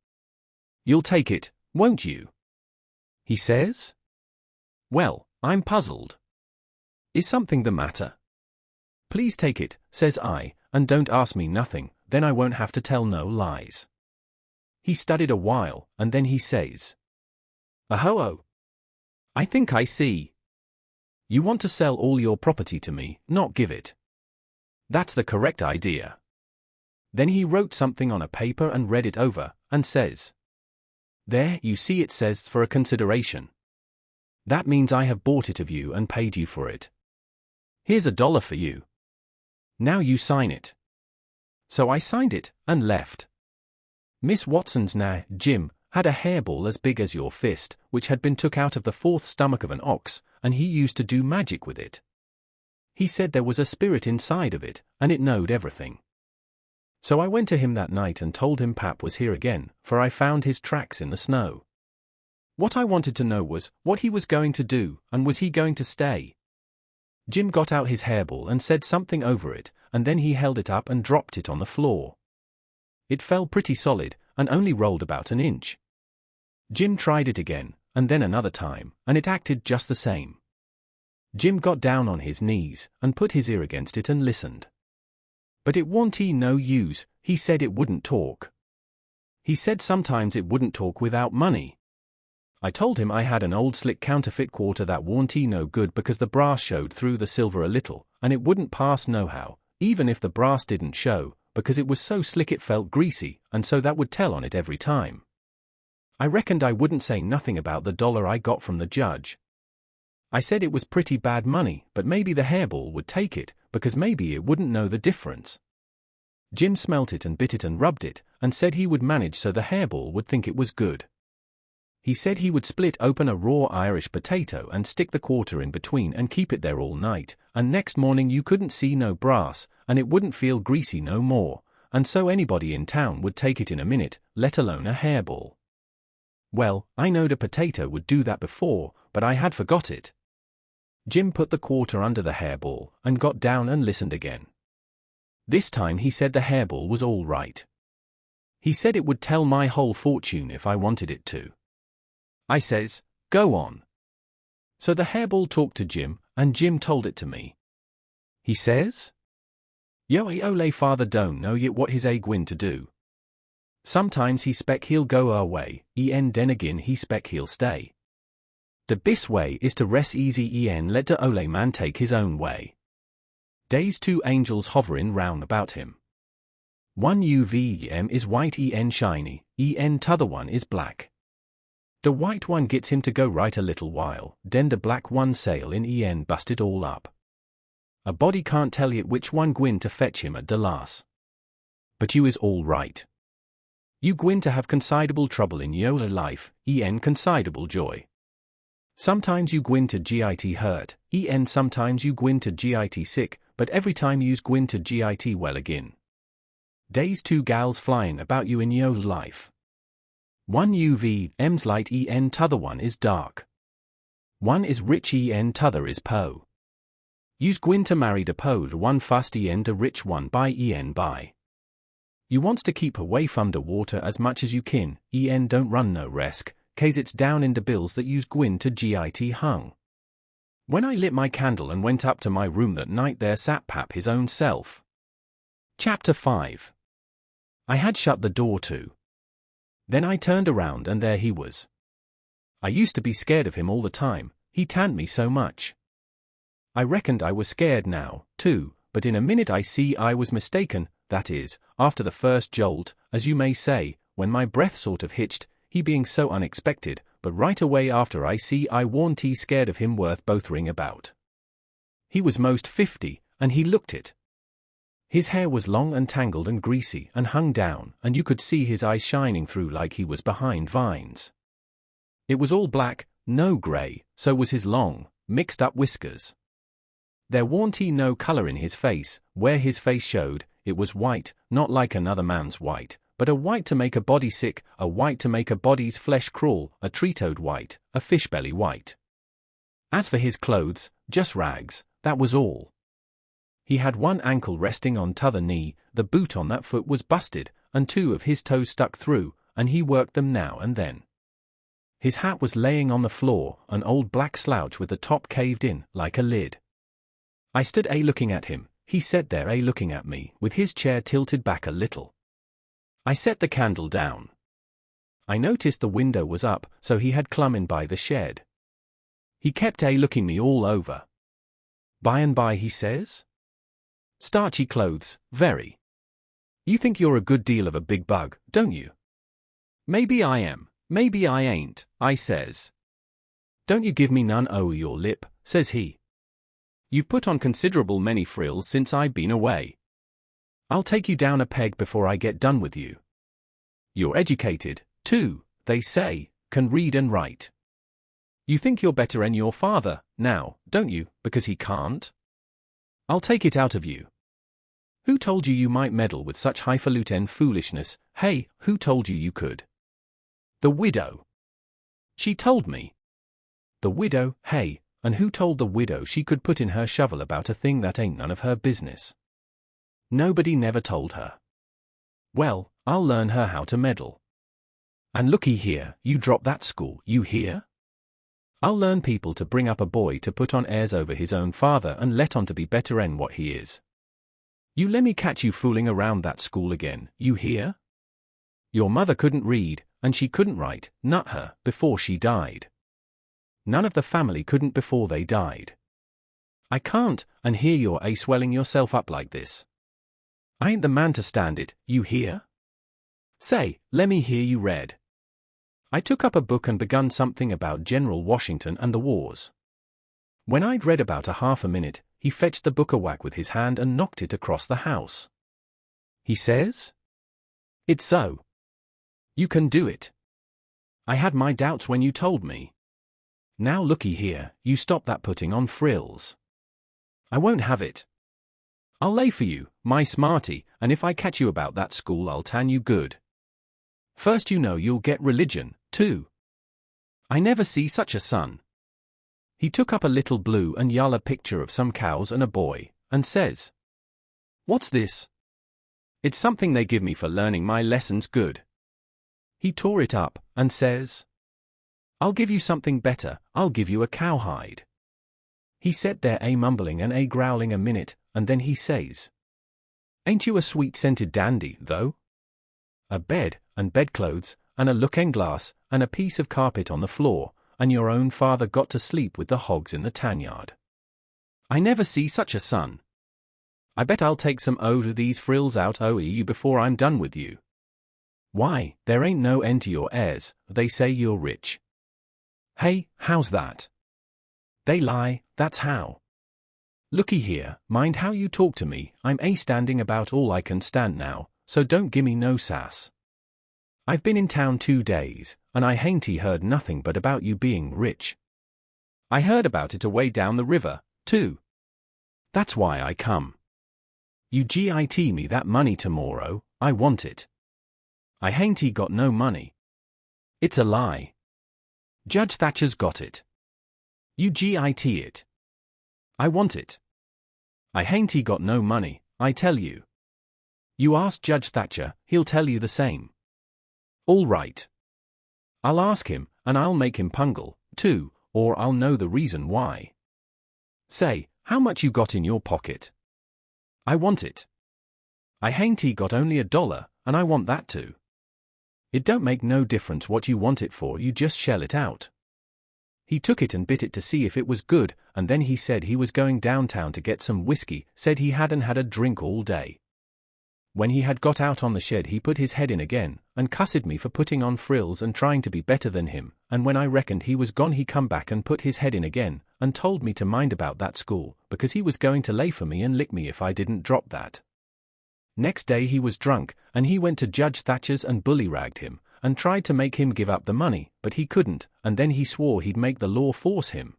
[SPEAKER 1] You'll take it, won't you?" He says, "Well, I'm puzzled. Is something the matter?" "Please take it," says I, "and don't ask me nothing, then I won't have to tell no lies." He studied a while, and then he says, "Oh, I think I see. You want to sell all your property to me, not give it. That's the correct idea." Then he wrote something on a paper and read it over, and says, "There, you see it says for a consideration. That means I have bought it of you and paid you for it. Here's $1 for you. Now you sign it." So I signed it, and left. Miss Watson's Jim, had a hairball as big as your fist, which had been took out of the fourth stomach of an ox, and he used to do magic with it. He said there was a spirit inside of it, and it knowed everything. So I went to him that night and told him Pap was here again, for I found his tracks in the snow. What I wanted to know was, what he was going to do, and was he going to stay? Jim got out his hairball and said something over it, and then he held it up and dropped it on the floor. It fell pretty solid, and only rolled about an inch. Jim tried it again, and then another time, and it acted just the same. Jim got down on his knees, and put his ear against it and listened. But it warn't no use, he said it wouldn't talk. He said sometimes it wouldn't talk without money. I told him I had an old slick counterfeit quarter that warn't no good because the brass showed through the silver a little, and it wouldn't pass nohow, even if the brass didn't show, because it was so slick it felt greasy, and so that would tell on it every time. I reckoned I wouldn't say nothing about the $1 I got from the judge. I said it was pretty bad money, but maybe the hairball would take it, because maybe it wouldn't know the difference. Jim smelt it and bit it and rubbed it, and said he would manage so the hairball would think it was good. He said he would split open a raw Irish potato and stick the quarter in between and keep it there all night, and next morning you couldn't see no brass, and it wouldn't feel greasy no more, and so anybody in town would take it in a minute, let alone a hairball. Well, I knowed a potato would do that before, but I had forgot it. Jim put the quarter under the hairball, and got down and listened again. This time he said the hairball was all right. He said it would tell my whole fortune if I wanted it to. I says, "Go on." So the hairball talked to Jim, and Jim told it to me. He says, "Yo, ole father don't know yet what his gwin to do. Sometimes he spec he'll go away, den again he spec he'll stay. The best way is to rest easy let the ole man take his own way. Days two angels hovering round about him. One UVM is white shiny, t'other one is black. The white one gets him to go right a little while, den the black one sail in busted all up. A body can't tell yet which one gwin to fetch him at the las. But you is all right. You gwin to have considerable trouble in your life, considerable joy. Sometimes you gwin to git hurt, sometimes you gwin to git sick, but every time you's gwin to git well again. Days two gals flying about you in your life. One UVM's light t'other one is dark. One is rich t'other is po. You's gwin to marry the po the one fast the rich one by by. You wants to keep away from the water as much as you kin, don't run no risk, 'cause it's down in the bills that use Gwyn to git hung. When I lit my candle and went up to my room that night, there sat Pap his own self. Chapter 5. I had shut the door too. Then I turned around and there he was. I used to be scared of him all the time, he tanned me so much. I reckoned I was scared now, too, but in a minute I see I was mistaken, that is, after the first jolt, as you may say, when my breath sort of hitched, he being so unexpected, but right away after I see I warn't scared of him worth bothering about. He was most 50, and he looked it. His hair was long and tangled and greasy and hung down, and you could see his eyes shining through like he was behind vines. It was all black, no grey, so was his long, mixed-up whiskers. There warn't no colour in his face, where his face showed, it was white, not like another man's white, but a white to make a body sick, a white to make a body's flesh crawl, a tree-toad white, a fish-belly white. As for his clothes, just rags, that was all. He had one ankle resting on t'other knee, the boot on that foot was busted, and two of his toes stuck through, and he worked them now and then. His hat was laying on the floor, an old black slouch with the top caved in, like a lid. I stood looking at him, he sat there looking at me, with his chair tilted back a little. I set the candle down. I noticed the window was up, so he had clum in by the shed. He kept looking me all over. By and by he says, "Starchy clothes, very. You think you're a good deal of a big bug, don't you?" "Maybe I am, maybe I ain't," I says. "Don't you give me none o' your lip," says he. "You've put on considerable many frills since I've been away. I'll take you down a peg before I get done with you. You're educated, too, they say, can read and write. You think you're better'n your father, now, don't you, because he can't? I'll take it out of you. Who told you might meddle with such highfalutin foolishness? Hey, who told you could?" "The widow. She told me." "The widow, hey, and who told the widow she could put in her shovel about a thing that ain't none of her business?" "Nobody never told her." "Well, I'll learn her how to meddle. And looky here, you drop that school, you hear? I'll learn people to bring up a boy to put on airs over his own father and let on to be better'n what he is. You lemme catch you fooling around that school again, you hear? Your mother couldn't read, and she couldn't write, nut her, before she died. None of the family couldn't before they died. I can't, and here you're swelling yourself up like this. I ain't the man to stand it, you hear? Say, lemme hear you read." I took up a book and begun something about General Washington and the wars. When I'd read about a half a minute, he fetched the book a whack with his hand and knocked it across the house. He says, "It's so. You can do it. I had my doubts when you told me. Now looky here, you stop that putting on frills. I won't have it. I'll lay for you, my smarty, and if I catch you about that school I'll tan you good. First you'll get religion, too. I never see such a son." He took up a little blue and yaller picture of some cows and a boy, and says, "What's this?" "It's something they give me for learning my lessons good." He tore it up, and says, "I'll give you something better, I'll give you a cowhide." He sat there mumbling and growling a minute, and then he says, "Ain't you a sweet-scented dandy, though? A bed, and bedclothes, and a looking-glass, and a piece of carpet on the floor, and your own father got to sleep with the hogs in the tanyard. I never see such a son. I bet I'll take some of these frills out o' you before I'm done with you. Why, there ain't no end to your heirs, they say you're rich. Hey, how's that? They lie, that's how. Looky here, mind how you talk to me, I'm standing about all I can stand now, so don't gimme no sass. I've been in town 2 days, and I hain't heard nothing but about you being rich. I heard about it away down the river, too. That's why I come. You git me that money tomorrow, I want it. I hain't got no money. It's a lie. Judge Thatcher's got it. You git it. I want it. I hain't got no money, I tell you. You ask Judge Thatcher, he'll tell you the same. All right. I'll ask him, and I'll make him pungle, too, or I'll know the reason why. Say, how much you got in your pocket? I want it. I hain't he got only $1, and I want that too. It don't make no difference what you want it for, you just shell it out. He took it and bit it to see if it was good, and then he said he was going downtown to get some whiskey, said he hadn't had a drink all day. When he had got out on the shed he put his head in again, and cussed me for putting on frills and trying to be better than him, and when I reckoned he was gone he come back and put his head in again, and told me to mind about that school, because he was going to lay for me and lick me if I didn't drop that. Next day he was drunk, and he went to Judge Thatcher's and bully-ragged him, and tried to make him give up the money, but he couldn't, and then he swore he'd make the law force him.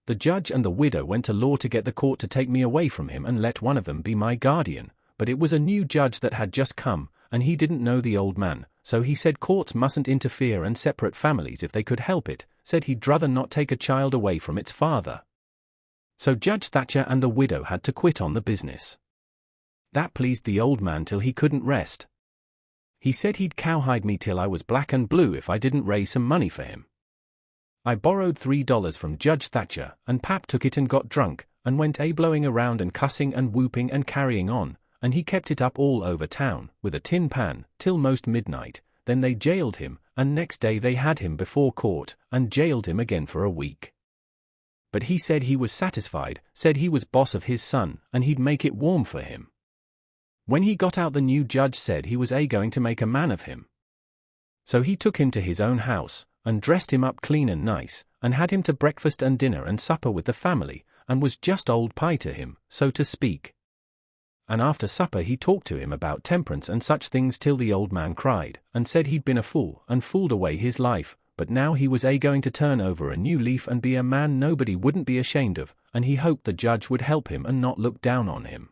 [SPEAKER 1] The judge and the widow went to law to get the court to take me away from him and let one of them be my guardian, but it was a new judge that had just come, and he didn't know the old man, so he said courts mustn't interfere and separate families if they could help it, said he'd rather not take a child away from its father. So Judge Thatcher and the widow had to quit on the business. That pleased the old man till he couldn't rest. He said he'd cowhide me till I was black and blue if I didn't raise some money for him. I borrowed $3 from Judge Thatcher, and Pap took it and got drunk, and went blowing around and cussing and whooping and carrying on, and he kept it up all over town, with a tin pan, till most midnight. Then they jailed him, and next day they had him before court, and jailed him again for a week. But he said he was satisfied, said he was boss of his son, and he'd make it warm for him. When he got out the new judge said he was going to make a man of him. So he took him to his own house, and dressed him up clean and nice, and had him to breakfast and dinner and supper with the family, and was just old pie to him, so to speak. And after supper he talked to him about temperance and such things till the old man cried, and said he'd been a fool, and fooled away his life, but now he was going to turn over a new leaf and be a man nobody wouldn't be ashamed of, and he hoped the judge would help him and not look down on him.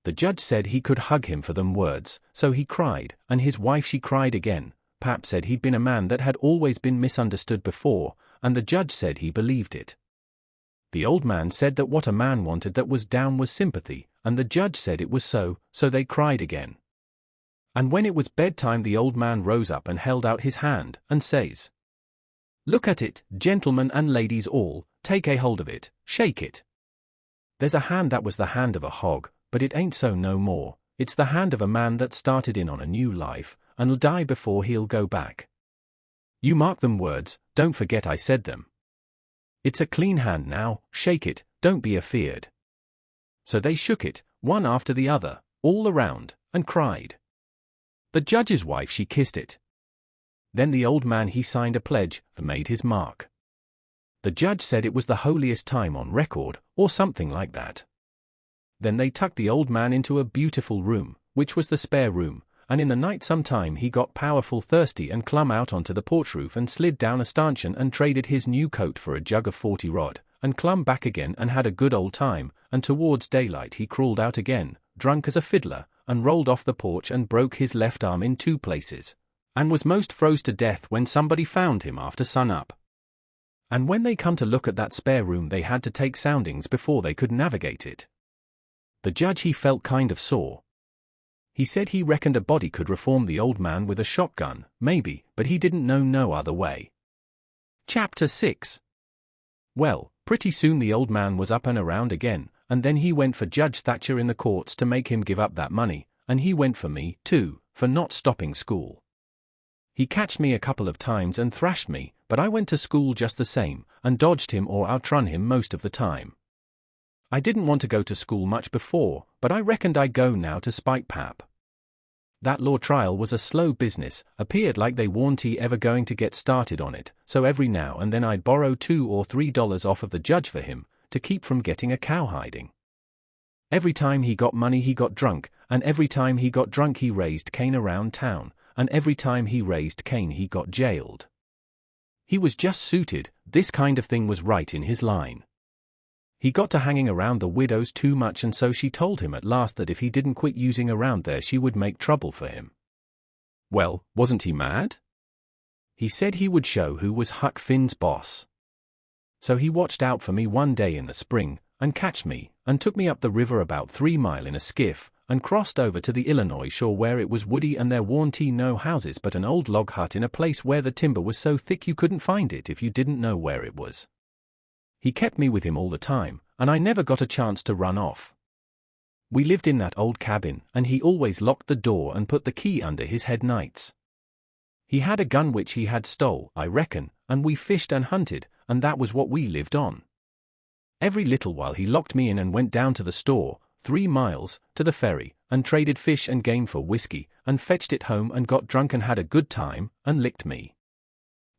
[SPEAKER 1] The judge said he could hug him for them words, so he cried, and his wife she cried again. Pap said he'd been a man that had always been misunderstood before, and the judge said he believed it. The old man said that what a man wanted that was down was sympathy, and the judge said it was so they cried again. And when it was bedtime the old man rose up and held out his hand, and says, "Look at it, gentlemen and ladies all, take a hold of it, shake it. There's a hand that was the hand of a hog, but it ain't so no more, it's the hand of a man that started in on a new life, and'll die before he'll go back. You mark them words, don't forget I said them. It's a clean hand now, shake it, don't be afeared." So they shook it, one after the other, all around, and cried. The judge's wife she kissed it. Then the old man he signed a pledge, made his mark. The judge said it was the holiest time on record, or something like that. Then they tucked the old man into a beautiful room, which was the spare room, and in the night sometime he got powerful thirsty and clumb out onto the porch roof and slid down a stanchion and traded his new coat for a jug of 40 rod, and clumb back again and had a good old time, and towards daylight he crawled out again, drunk as a fiddler, and rolled off the porch and broke his left arm in 2 places, and was most froze to death when somebody found him after sun-up. And when they come to look at that spare room they had to take soundings before they could navigate it. The judge he felt kind of sore. He said he reckoned a body could reform the old man with a shotgun, maybe, but he didn't know no other way. Chapter 6. Well, pretty soon the old man was up and around again, and then he went for Judge Thatcher in the courts to make him give up that money, and he went for me, too, for not stopping school. He catched me a couple of times and thrashed me, but I went to school just the same, and dodged him or outrun him most of the time. I didn't want to go to school much before, but I reckoned I'd go now to spite Pap. That law trial was a slow business, appeared like they weren't ever going to get started on it, so every now and then I'd borrow $2 or $3 off of the judge for him, to keep from getting a cowhiding. Every time he got money he got drunk, and every time he got drunk he raised Cain around town, and every time he raised Cain he got jailed. He was just suited, this kind of thing was right in his line. He got to hanging around the widows too much, and so she told him at last that if he didn't quit using around there she would make trouble for him. Well, wasn't he mad? He said he would show who was Huck Finn's boss. So he watched out for me one day in the spring, and catched me, and took me up the river about 3 mile in a skiff, and crossed over to the Illinois shore where it was woody and there weren't no houses but an old log hut in a place where the timber was so thick you couldn't find it if you didn't know where it was. He kept me with him all the time, and I never got a chance to run off. We lived in that old cabin, and he always locked the door and put the key under his head nights. He had a gun which he had stole, I reckon, and we fished and hunted, and that was what we lived on. Every little while he locked me in and went down to the store, 3 miles, to the ferry, and traded fish and game for whiskey, and fetched it home and got drunk and had a good time, and licked me.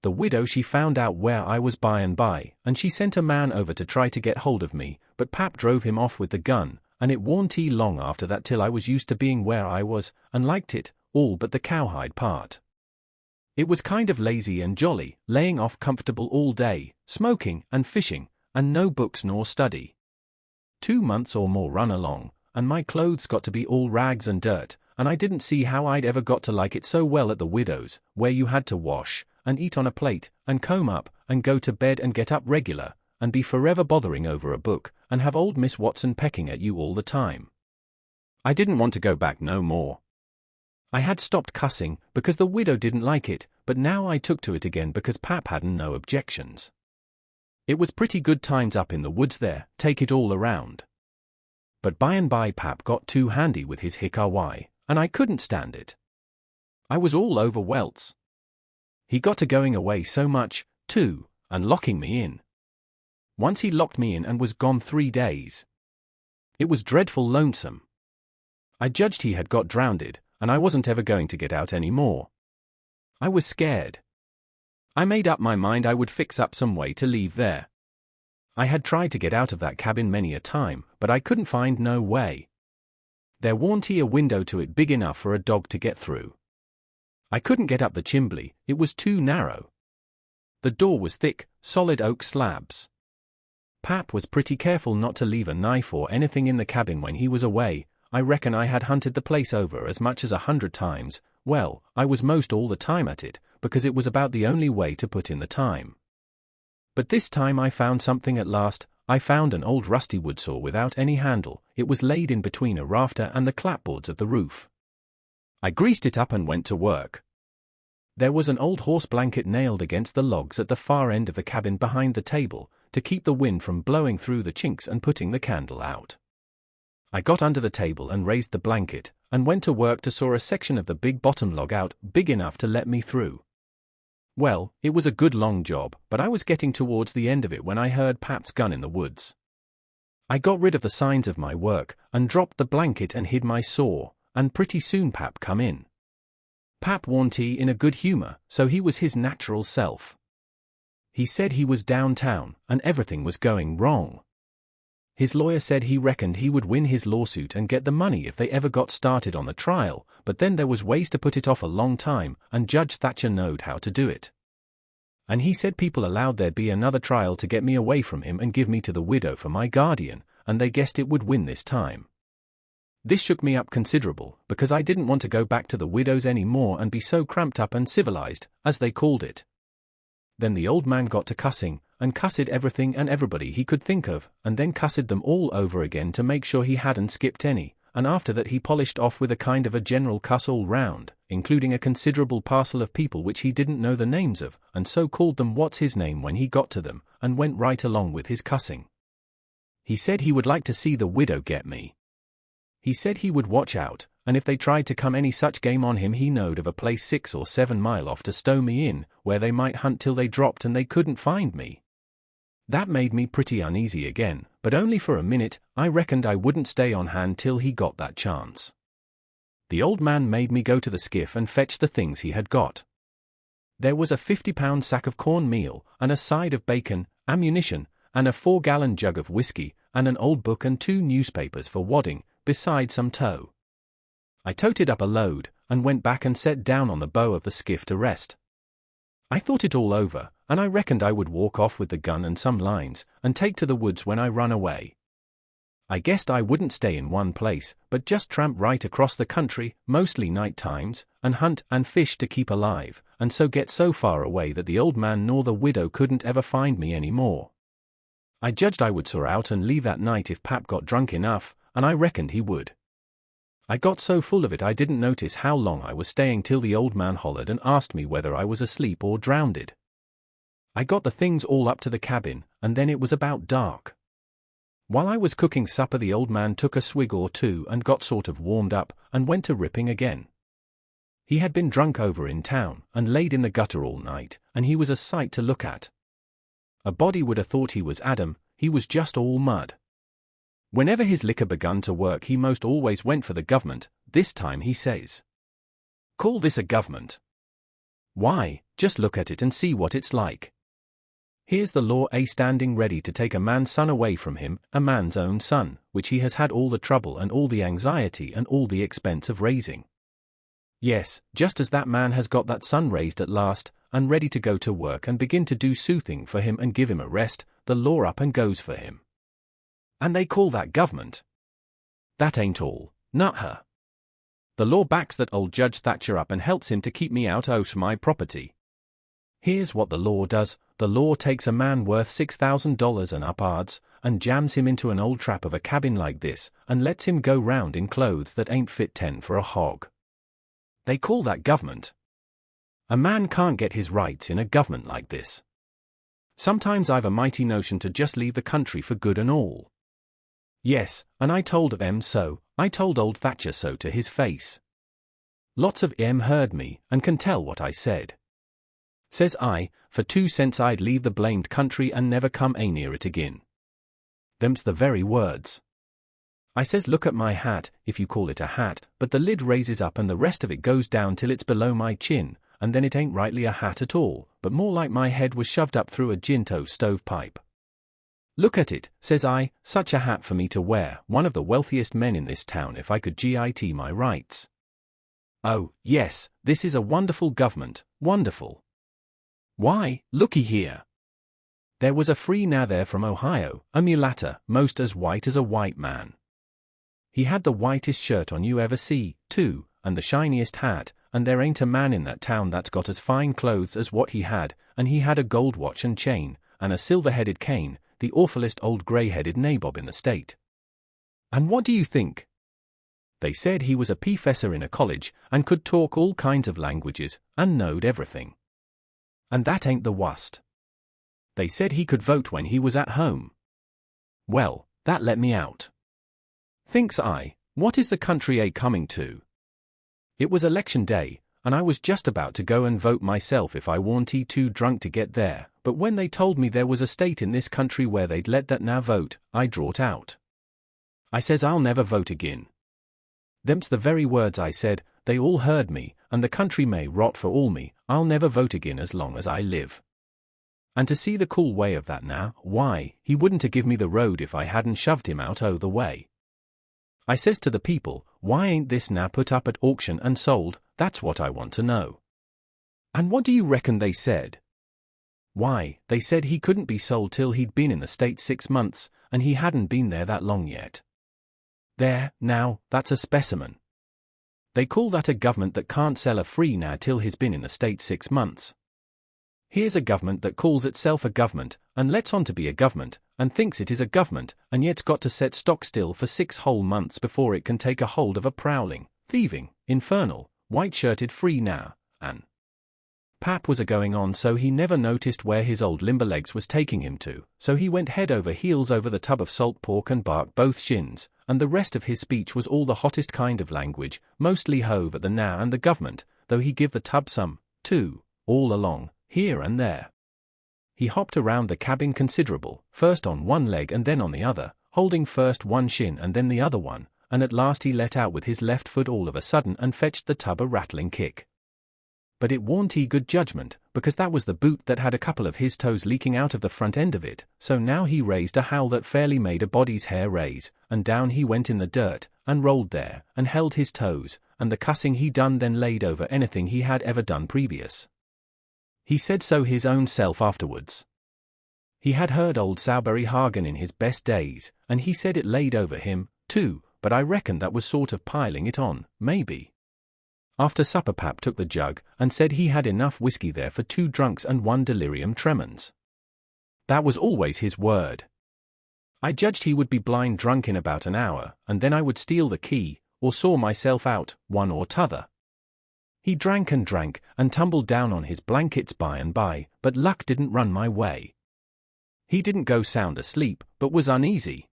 [SPEAKER 1] The widow she found out where I was by and by, and she sent a man over to try to get hold of me, but Pap drove him off with the gun, and it warn't long after that till I was used to being where I was, and liked it, all but the cowhide part. It was kind of lazy and jolly, laying off comfortable all day, smoking and fishing, and no books nor study. 2 months or more run along, and my clothes got to be all rags and dirt, and I didn't see how I'd ever got to like it so well at the widow's, where you had to wash, and eat on a plate, and comb up, and go to bed and get up regular, and be forever bothering over a book, and have old Miss Watson pecking at you all the time. I didn't want to go back no more. I had stopped cussing, because the widow didn't like it, but now I took to it again because Pap hadn't no objections. It was pretty good times up in the woods there, take it all around. But by and by Pap got too handy with his hickory, and I couldn't stand it. I was all over welts. He got to going away so much, too, and locking me in. Once he locked me in and was gone 3 days. It was dreadful lonesome. I judged he had got drowned, and I wasn't ever going to get out any more. I was scared. I made up my mind I would fix up some way to leave there. I had tried to get out of that cabin many a time, but I couldn't find no way. There warn't a window to it big enough for a dog to get through. I couldn't get up the chimbley, it was too narrow. The door was thick, solid oak slabs. Pap was pretty careful not to leave a knife or anything in the cabin when he was away. I reckon I had hunted the place over as much as 100 times. Well, I was most all the time at it, because it was about the only way to put in the time. But this time I found something at last. I found an old rusty wood saw without any handle. It was laid in between a rafter and the clapboards of the roof. I greased it up and went to work. There was an old horse blanket nailed against the logs at the far end of the cabin behind the table, to keep the wind from blowing through the chinks and putting the candle out. I got under the table and raised the blanket, and went to work to saw a section of the big bottom log out, big enough to let me through. Well, it was a good long job, but I was getting towards the end of it when I heard Pap's gun in the woods. I got rid of the signs of my work, and dropped the blanket and hid my saw, and pretty soon Pap come in. Pap warn't in a good humor, so he was his natural self. He said he was downtown, and everything was going wrong. His lawyer said he reckoned he would win his lawsuit and get the money if they ever got started on the trial, but then there was ways to put it off a long time, and Judge Thatcher knowed how to do it. And he said people allowed there be another trial to get me away from him and give me to the widow for my guardian, and they guessed it would win this time. This shook me up considerable, because I didn't want to go back to the widow's any more and be so cramped up and civilized, as they called it. Then the old man got to cussing, and cussed everything and everybody he could think of, and then cussed them all over again to make sure he hadn't skipped any, and after that he polished off with a kind of a general cuss all round, including a considerable parcel of people which he didn't know the names of, and so called them what's his name when he got to them, and went right along with his cussing. He said he would like to see the widow get me. He said he would watch out, and if they tried to come any such game on him he knowed of a place 6 or 7 mile off to stow me in, where they might hunt till they dropped and they couldn't find me. That made me pretty uneasy again, but only for a minute. I reckoned I wouldn't stay on hand till he got that chance. The old man made me go to the skiff and fetch the things he had got. There was a 50-pound sack of corn meal, and a side of bacon, ammunition, and a 4-gallon jug of whiskey, and an old book and 2 newspapers for wadding, besides some tow. I toted up a load, and went back and sat down on the bow of the skiff to rest. I thought it all over, and I reckoned I would walk off with the gun and some lines, and take to the woods when I run away. I guessed I wouldn't stay in one place, but just tramp right across the country, mostly night times, and hunt and fish to keep alive, and so get so far away that the old man nor the widow couldn't ever find me any more. I judged I would soar out and leave that night if Pap got drunk enough, and I reckoned he would. I got so full of it I didn't notice how long I was staying till the old man hollered and asked me whether I was asleep or drowned. I got the things all up to the cabin, and then it was about dark. While I was cooking supper the old man took a swig or two and got sort of warmed up, and went to ripping again. He had been drunk over in town, and laid in the gutter all night, and he was a sight to look at. A body would have thought he was Adam, he was just all mud. Whenever his liquor begun to work he most always went for the government. This time he says, "Call this a government? Why, just look at it and see what it's like. Here's the law standing ready to take a man's son away from him, a man's own son, which he has had all the trouble and all the anxiety and all the expense of raising. Yes, just as that man has got that son raised at last, and ready to go to work and begin to do soothing for him and give him a rest, the law up and goes for him. And they call that government. That ain't all, nut her. The law backs that old Judge Thatcher up and helps him to keep me out of my property. Here's what the law does. The law takes a man worth $6,000 and upwards, and jams him into an old trap of a cabin like this, and lets him go round in clothes that ain't fit 10 for a hog. They call that government. A man can't get his rights in a government like this. Sometimes I've a mighty notion to just leave the country for good and all. Yes, and I told em so, I told old Thatcher so to his face. Lots of em heard me, and can tell what I said. Says I, for 2 cents I'd leave the blamed country and never come near it again. Them's the very words. I says, look at my hat, if you call it a hat, but the lid raises up and the rest of it goes down till it's below my chin, and then it ain't rightly a hat at all, but more like my head was shoved up through a ginto stovepipe. Look at it, says I, such a hat for me to wear, one of the wealthiest men in this town if I could git my rights. Oh, yes, this is a wonderful government, wonderful. Why, looky here. There was a free now there from Ohio, a mulatter, most as white as a white man. He had the whitest shirt on you ever see, too, and the shiniest hat, and there ain't a man in that town that's got as fine clothes as what he had, and he had a gold watch and chain, and a silver-headed cane, the awfulest old grey-headed nabob in the state. And what do you think? They said he was a professor in a college, and could talk all kinds of languages, and knowed everything. And that ain't the worst. They said he could vote when he was at home. Well, that let me out. Thinks I, what is the country coming to? It was election day, and I was just about to go and vote myself if I warn't too drunk to get there, but when they told me there was a state in this country where they'd let that now vote, I drawed out. I says I'll never vote again. Them's the very words I said, they all heard me, and the country may rot for all me, I'll never vote again as long as I live. And to see the cool way of that now, why, he wouldn't have give me the road if I hadn't shoved him out o' the way. I says to the people, why ain't this now put up at auction and sold, that's what I want to know. And what do you reckon they said? Why, they said he couldn't be sold till he'd been in the state 6 months, and he hadn't been there that long yet. There, now, that's a specimen. They call that a government that can't sell a free now till he's been in the state 6 months. Here's a government that calls itself a government, and lets on to be a government, and thinks it is a government, and yet's got to set stock still for 6 whole months before it can take a hold of a prowling, thieving, infernal, white-shirted free now, and Pap was a-going on so he never noticed where his old limberlegs was taking him to, so he went head over heels over the tub of salt pork and barked both shins, and the rest of his speech was all the hottest kind of language, mostly hove at the now and the government, though he give the tub some, too, all along, here and there. He hopped around the cabin considerable, first on one leg and then on the other, holding first one shin and then the other one, and at last he let out with his left foot all of a sudden and fetched the tub a rattling kick. But it warn't good judgment, because that was the boot that had a couple of his toes leaking out of the front end of it, so now he raised a howl that fairly made a body's hair raise, and down he went in the dirt, and rolled there, and held his toes, and the cussing he done then laid over anything he had ever done previous. He said so his own self afterwards. He had heard old Sowberry Hagen in his best days, and he said it laid over him, too, but I reckon that was sort of piling it on, maybe. After supper Pap took the jug, and said he had enough whiskey there for 2 drunks and 1 delirium tremens. That was always his word. I judged he would be blind drunk in about an hour, and then I would steal the key, or saw myself out, one or t'other. He drank and tumbled down on his blankets by and by, but luck didn't run my way. He didn't go sound asleep, but was uneasy.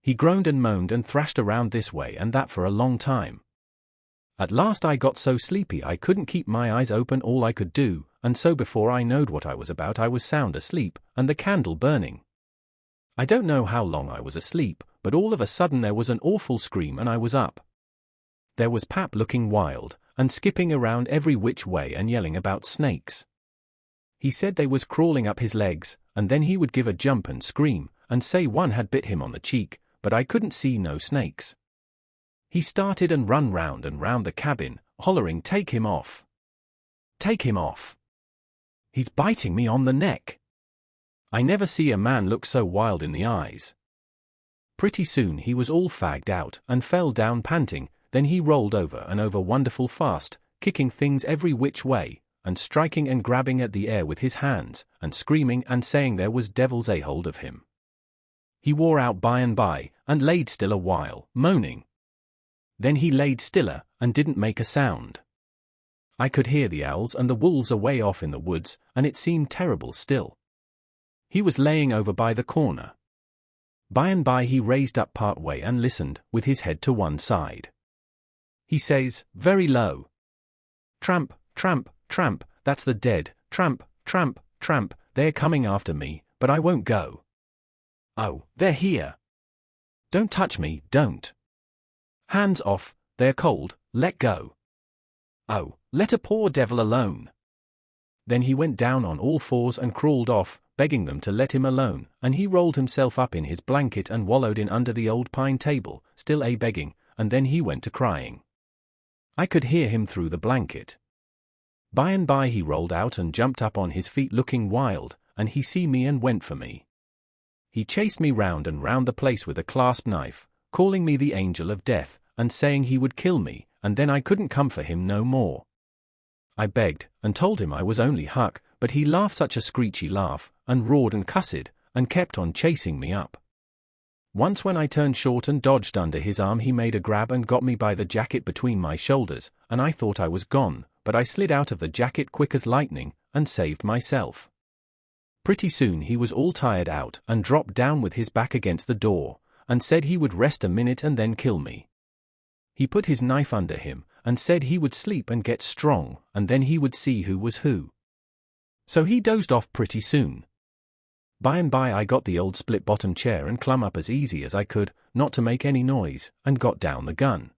[SPEAKER 1] He groaned and moaned and thrashed around this way and that for a long time. At last I got so sleepy I couldn't keep my eyes open all I could do, and so before I knowed what I was about I was sound asleep, and the candle burning. I don't know how long I was asleep, but all of a sudden there was an awful scream and I was up. There was Pap looking wild, and skipping around every which way and yelling about snakes. He said they was crawling up his legs, and then he would give a jump and scream, and say one had bit him on the cheek, but I couldn't see no snakes. He started and run round and round the cabin, hollering, "Take him off! Take him off! He's biting me on the neck!" I never see a man look so wild in the eyes. Pretty soon he was all fagged out and fell down panting, then he rolled over and over wonderful fast, kicking things every which way, and striking and grabbing at the air with his hands, and screaming and saying there was devils a hold of him. He wore out by and by, and laid still a while, moaning. Then he laid stiller, and didn't make a sound. I could hear the owls and the wolves away off in the woods, and it seemed terrible still. He was laying over by the corner. By and by he raised up part way and listened, with his head to one side. He says, very low, "Tramp, tramp, tramp, that's the dead, tramp, tramp, tramp, they're coming after me, but I won't go. Oh, they're here. Don't touch me, don't. Hands off, they're cold, let go. Oh, let a poor devil alone." Then he went down on all fours and crawled off, begging them to let him alone, and he rolled himself up in his blanket and wallowed in under the old pine table, still begging, and then he went to crying. I could hear him through the blanket. By and by he rolled out and jumped up on his feet looking wild, and he see me and went for me. He chased me round and round the place with a clasp knife, calling me the angel of death, and saying he would kill me, and then I couldn't come for him no more. I begged, and told him I was only Huck, but he laughed such a screechy laugh, and roared and cussed, and kept on chasing me up. Once when I turned short and dodged under his arm he made a grab and got me by the jacket between my shoulders, and I thought I was gone, but I slid out of the jacket quick as lightning, and saved myself. Pretty soon he was all tired out and dropped down with his back against the door, and said he would rest a minute and then kill me. He put his knife under him, and said he would sleep and get strong, and then he would see who was who. So he dozed off pretty soon. By and by I got the old split-bottom chair and clumb up as easy as I could, not to make any noise, and got down the gun.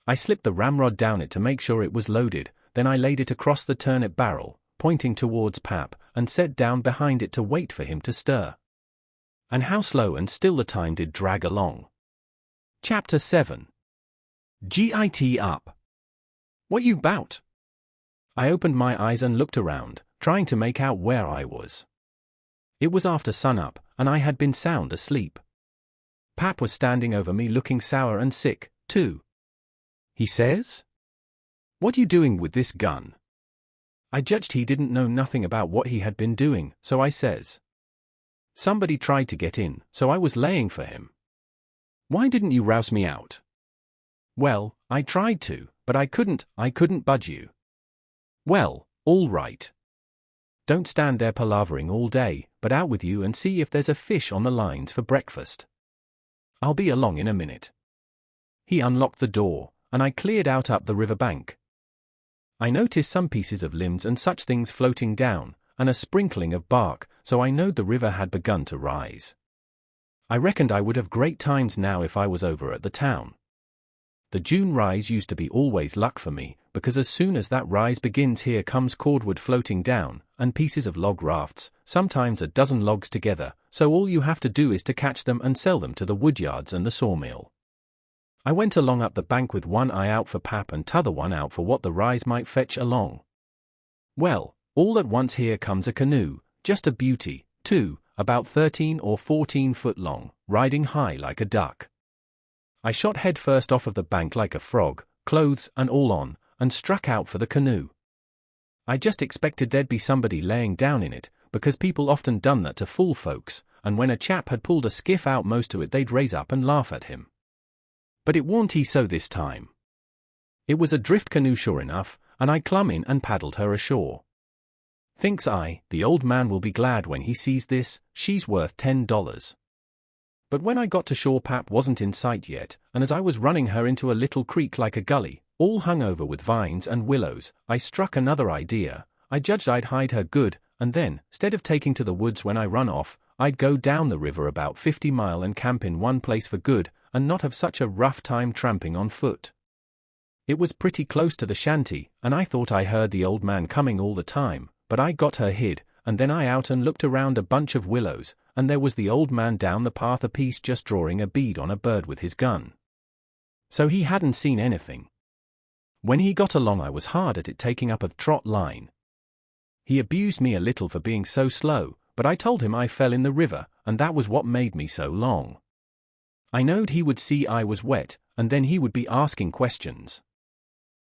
[SPEAKER 1] I slipped the ramrod down it to make sure it was loaded, then I laid it across the turnip barrel, pointing towards Pap, and sat down behind it to wait for him to stir. And how slow and still the time did drag along. Chapter 7. Git up. What you bout? I opened my eyes and looked around, trying to make out where I was. It was after sunup, and I had been sound asleep. Pap was standing over me looking sour and sick, too. He says, "What you doing with this gun?" I judged he didn't know nothing about what he had been doing, so I says, "Somebody tried to get in, so I was laying for him." "Why didn't you rouse me out?" "Well, I tried to, but I couldn't budge you." "Well, all right. Don't stand there palavering all day, but out with you and see if there's a fish on the lines for breakfast. I'll be along in a minute." He unlocked the door, and I cleared out up the river bank. I noticed some pieces of limbs and such things floating down, and a sprinkling of bark, so I knowed the river had begun to rise. I reckoned I would have great times now if I was over at the town. The June rise used to be always luck for me, because as soon as that rise begins here comes cordwood floating down, and pieces of log rafts, sometimes a dozen logs together, so all you have to do is to catch them and sell them to the woodyards and the sawmill. I went along up the bank with one eye out for Pap and t'other one out for what the rise might fetch along. Well, all at once here comes a canoe, just a beauty, too, about 13 or 14 foot long, riding high like a duck. I shot head first off of the bank like a frog, clothes and all on, and struck out for the canoe. I just expected there'd be somebody laying down in it, because people often done that to fool folks, and when a chap had pulled a skiff out most of it they'd raise up and laugh at him. But it warn't he so this time. It was a drift canoe sure enough, and I clumb in and paddled her ashore. Thinks I, the old man will be glad when he sees this, she's worth $10. But when I got to shore Pap wasn't in sight yet, and as I was running her into a little creek like a gully, all hung over with vines and willows, I struck another idea. I judged I'd hide her good, and then, stead of taking to the woods when I run off, I'd go down the river about 50 mile and camp in one place for good, and not have such a rough time tramping on foot. It was pretty close to the shanty, and I thought I heard the old man coming all the time, but I got her hid, and then I out and looked around a bunch of willows, and there was the old man down the path a piece just drawing a bead on a bird with his gun. So he hadn't seen anything. When he got along I was hard at it taking up a trot line. He abused me a little for being so slow, but I told him I fell in the river, and that was what made me so long. I knowed he would see I was wet, and then he would be asking questions.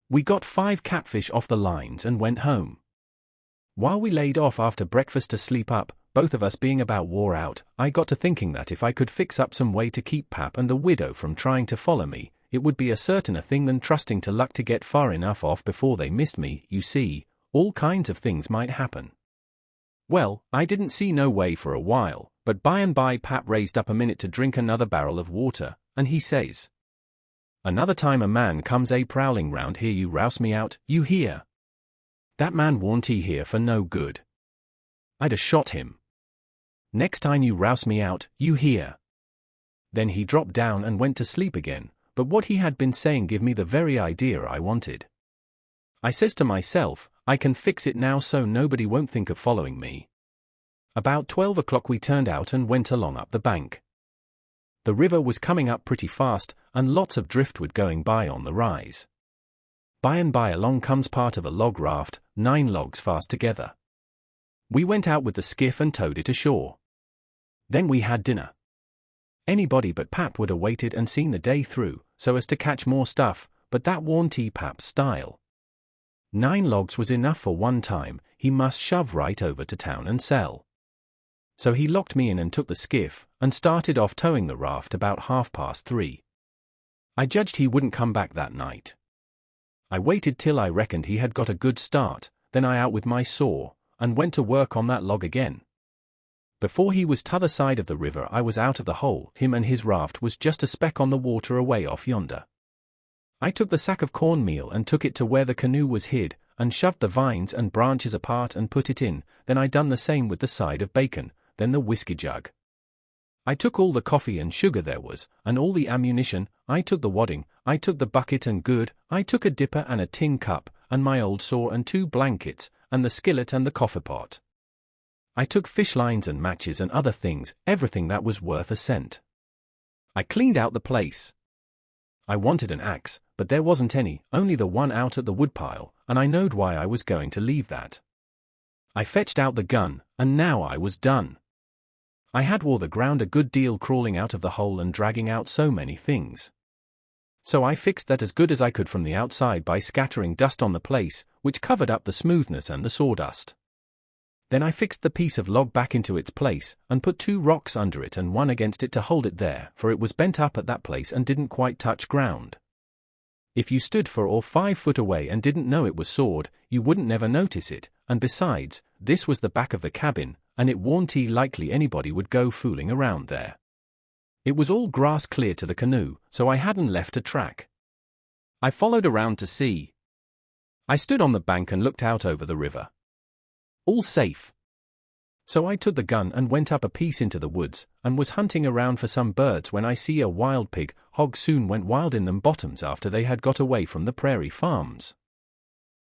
[SPEAKER 1] We got 5 catfish off the lines and went home. While we laid off after breakfast to sleep up, both of us being about wore out, I got to thinking that if I could fix up some way to keep Pap and the widow from trying to follow me, it would be a certainer thing than trusting to luck to get far enough off before they missed me. You see, all kinds of things might happen. Well, I didn't see no way for a while, but by and by Pap raised up a minute to drink another barrel of water, and he says, "Another time a man comes prowling round here you rouse me out, you hear? That man warn't he here for no good. I'd a shot him. Next time you rouse me out, you hear?" Then he dropped down and went to sleep again, but what he had been saying give me the very idea I wanted. I says to myself, I can fix it now so nobody won't think of following me. About 12 o'clock we turned out and went along up the bank. The river was coming up pretty fast, and lots of driftwood going by on the rise. By and by along comes part of a log raft, 9 logs fast together. We went out with the skiff and towed it ashore. Then we had dinner. Anybody but Pap would have waited and seen the day through, so as to catch more stuff, but that warn't Pap's style. 9 logs was enough for one time, he must shove right over to town and sell. So he locked me in and took the skiff, and started off towing the raft about 3:30. I judged he wouldn't come back that night. I waited till I reckoned he had got a good start, then I out with my saw, and went to work on that log again. Before he was t'other side of the river I was out of the hole, him and his raft was just a speck on the water away off yonder. I took the sack of cornmeal and took it to where the canoe was hid, and shoved the vines and branches apart and put it in, then I done the same with the side of bacon, then the whiskey jug. I took all the coffee and sugar there was, and all the ammunition, I took the wadding, I took the bucket and good, I took a dipper and a tin cup, and my old saw and 2 blankets, and the skillet and the coffee pot. I took fish lines and matches and other things, everything that was worth a cent. I cleaned out the place. I wanted an axe, but there wasn't any, only the one out at the woodpile, and I knowed why I was going to leave that. I fetched out the gun, and now I was done. I had wore the ground a good deal crawling out of the hole and dragging out so many things. So I fixed that as good as I could from the outside by scattering dust on the place, which covered up the smoothness and the sawdust. Then I fixed the piece of log back into its place, and put 2 rocks under it and one against it to hold it there, for it was bent up at that place and didn't quite touch ground. If you stood 4 or 5 foot away and didn't know it was sawed, you wouldn't never notice it, and besides, this was the back of the cabin, and it warn't likely anybody would go fooling around there. It was all grass clear to the canoe, so I hadn't left a track. I followed around to see. I stood on the bank and looked out over the river. All safe. So I took the gun and went up a piece into the woods, and was hunting around for some birds when I see a wild pig. Hogs soon went wild in them bottoms after they had got away from the prairie farms.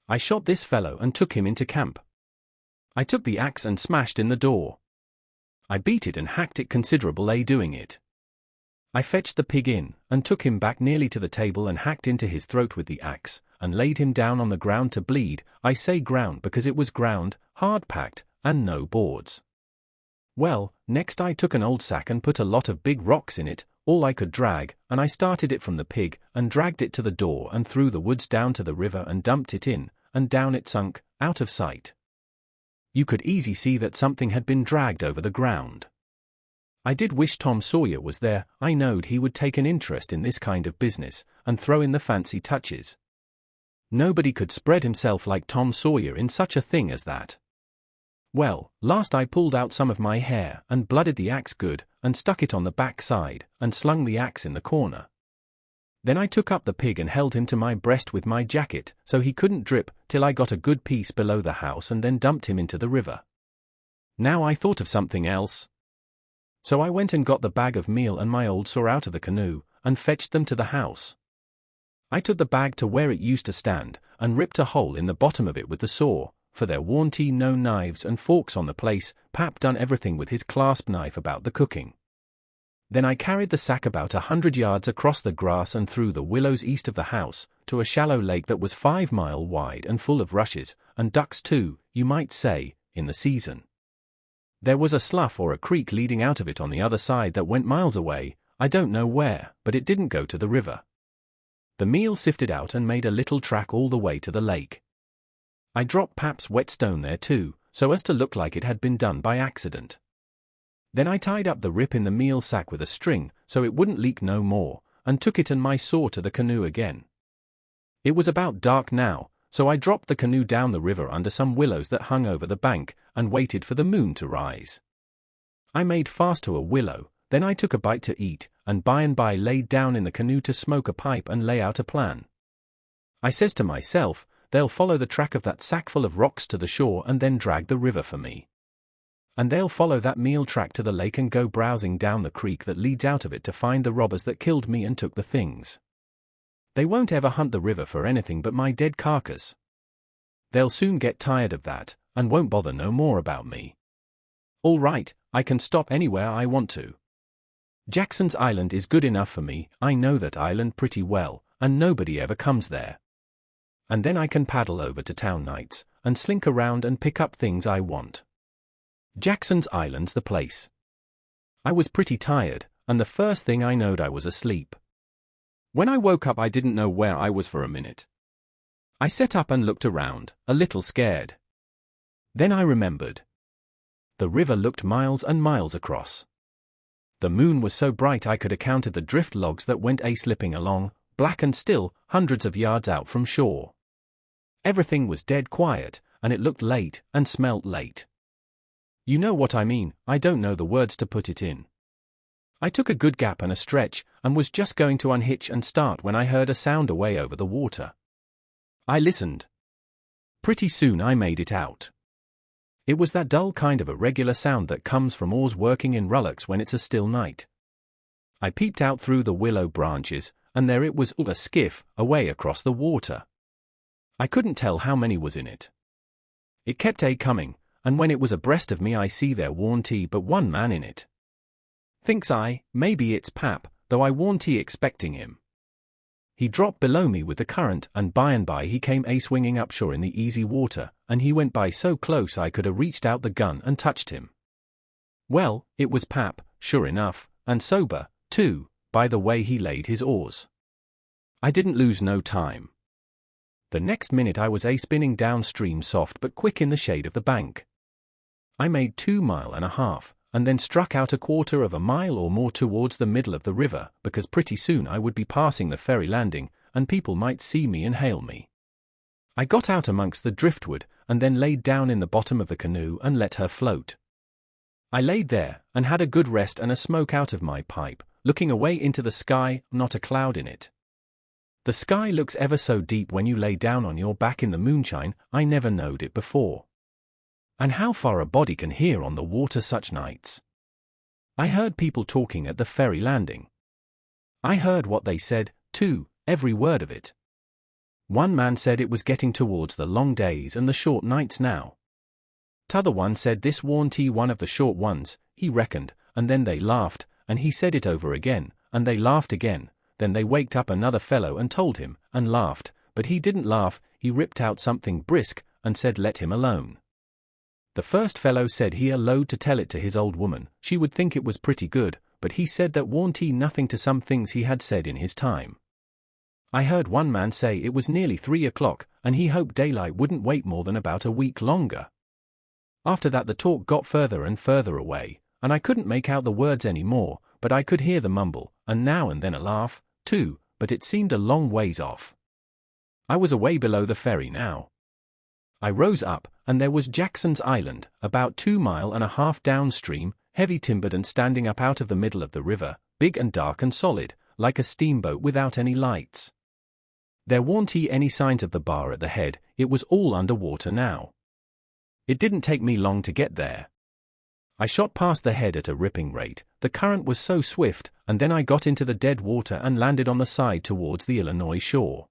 [SPEAKER 1] I shot this fellow and took him into camp. I took the axe and smashed in the door. I beat it and hacked it considerable doing it. I fetched the pig in, and took him back nearly to the table and hacked into his throat with the axe, and laid him down on the ground to bleed. I say ground because it was ground, hard-packed, and no boards. Well, next I took an old sack and put a lot of big rocks in it, all I could drag, and I started it from the pig, and dragged it to the door and through the woods down to the river and dumped it in, and down it sunk, out of sight. You could easy see that something had been dragged over the ground. I did wish Tom Sawyer was there. I knowed he would take an interest in this kind of business, and throw in the fancy touches. Nobody could spread himself like Tom Sawyer in such a thing as that. Well, last I pulled out some of my hair, and blooded the axe good, and stuck it on the back side, and slung the axe in the corner. Then I took up the pig and held him to my breast with my jacket, so he couldn't drip, till I got a good piece below the house and then dumped him into the river. Now I thought of something else. So I went and got the bag of meal and my old saw out of the canoe, and fetched them to the house. I took the bag to where it used to stand, and ripped a hole in the bottom of it with the saw, for there warn't no knives and forks on the place. Pap done everything with his clasp knife about the cooking. Then I carried the sack about 100 yards across the grass and through the willows east of the house, to a shallow lake that was 5 miles wide and full of rushes, and ducks too, you might say, in the season. There was a slough or a creek leading out of it on the other side that went miles away, I don't know where, but it didn't go to the river. The meal sifted out and made a little track all the way to the lake. I dropped Pap's whetstone there too, so as to look like it had been done by accident. Then I tied up the rip in the meal sack with a string, so it wouldn't leak no more, and took it and my saw to the canoe again. It was about dark now, so I dropped the canoe down the river under some willows that hung over the bank, and waited for the moon to rise. I made fast to a willow, then I took a bite to eat, and by laid down in the canoe to smoke a pipe and lay out a plan. I says to myself, they'll follow the track of that sackful of rocks to the shore and then drag the river for me. And they'll follow that meal track to the lake and go browsing down the creek that leads out of it to find the robbers that killed me and took the things. They won't ever hunt the river for anything but my dead carcass. They'll soon get tired of that, and won't bother no more about me. All right, I can stop anywhere I want to. Jackson's Island is good enough for me, I know that island pretty well, and nobody ever comes there. And then I can paddle over to town nights, and slink around and pick up things I want. Jackson's Island's the place. I was pretty tired, and the first thing I knowed I was asleep. When I woke up I didn't know where I was for a minute. I sat up and looked around, a little scared. Then I remembered. The river looked miles and miles across. The moon was so bright I could have counted the drift logs that went slipping along, black and still, hundreds of yards out from shore. Everything was dead quiet, and it looked late and smelt late. You know what I mean, I don't know the words to put it in. I took a good gap and a stretch, and was just going to unhitch and start when I heard a sound away over the water. I listened. Pretty soon I made it out. It was that dull kind of irregular sound that comes from oars working in rullocks when it's a still night. I peeped out through the willow branches, and there it was, a skiff, away across the water. I couldn't tell how many was in it. It kept coming, and when it was abreast of me I see there warn't but one man in it. Thinks I, maybe it's Pap, though I warn't expecting him. He dropped below me with the current, and by he came swinging upshore in the easy water, and he went by so close I could have reached out the gun and touched him. Well, it was Pap, sure enough, and sober, too, by the way he laid his oars. I didn't lose no time. The next minute I was spinning downstream soft but quick in the shade of the bank. I made 2.5 miles, and then struck out 1/4 mile or more towards the middle of the river, because pretty soon I would be passing the ferry landing, and people might see me and hail me. I got out amongst the driftwood, and then laid down in the bottom of the canoe and let her float. I laid there, and had a good rest and a smoke out of my pipe, looking away into the sky, not a cloud in it. The sky looks ever so deep when you lay down on your back in the moonshine, I never knowed it before. And how far a body can hear on the water such nights. I heard people talking at the ferry landing. I heard what they said, too, every word of it. One man said it was getting towards the long days and the short nights now. T'other one said this warn't one of the short ones, he reckoned, and then they laughed, and he said it over again, and they laughed again. Then they waked up another fellow and told him, and laughed, but he didn't laugh, he ripped out something brisk, and said let him alone. The first fellow said he allowed to tell it to his old woman, she would think it was pretty good, but he said that warn't nothing to some things he had said in his time. I heard one man say it was nearly 3 o'clock, and he hoped daylight wouldn't wait more than about a week longer. After that the talk got further and further away, and I couldn't make out the words anymore, but I could hear the mumble, and now and then a laugh, too, but it seemed a long ways off. I was away below the ferry now. I rose up, and there was Jackson's Island, about 2.5 miles downstream, heavy timbered and standing up out of the middle of the river, big and dark and solid, like a steamboat without any lights. There weren't any signs of the bar at the head, it was all under water now. It didn't take me long to get there. I shot past the head at a ripping rate, the current was so swift, and then I got into the dead water and landed on the side towards the Illinois shore.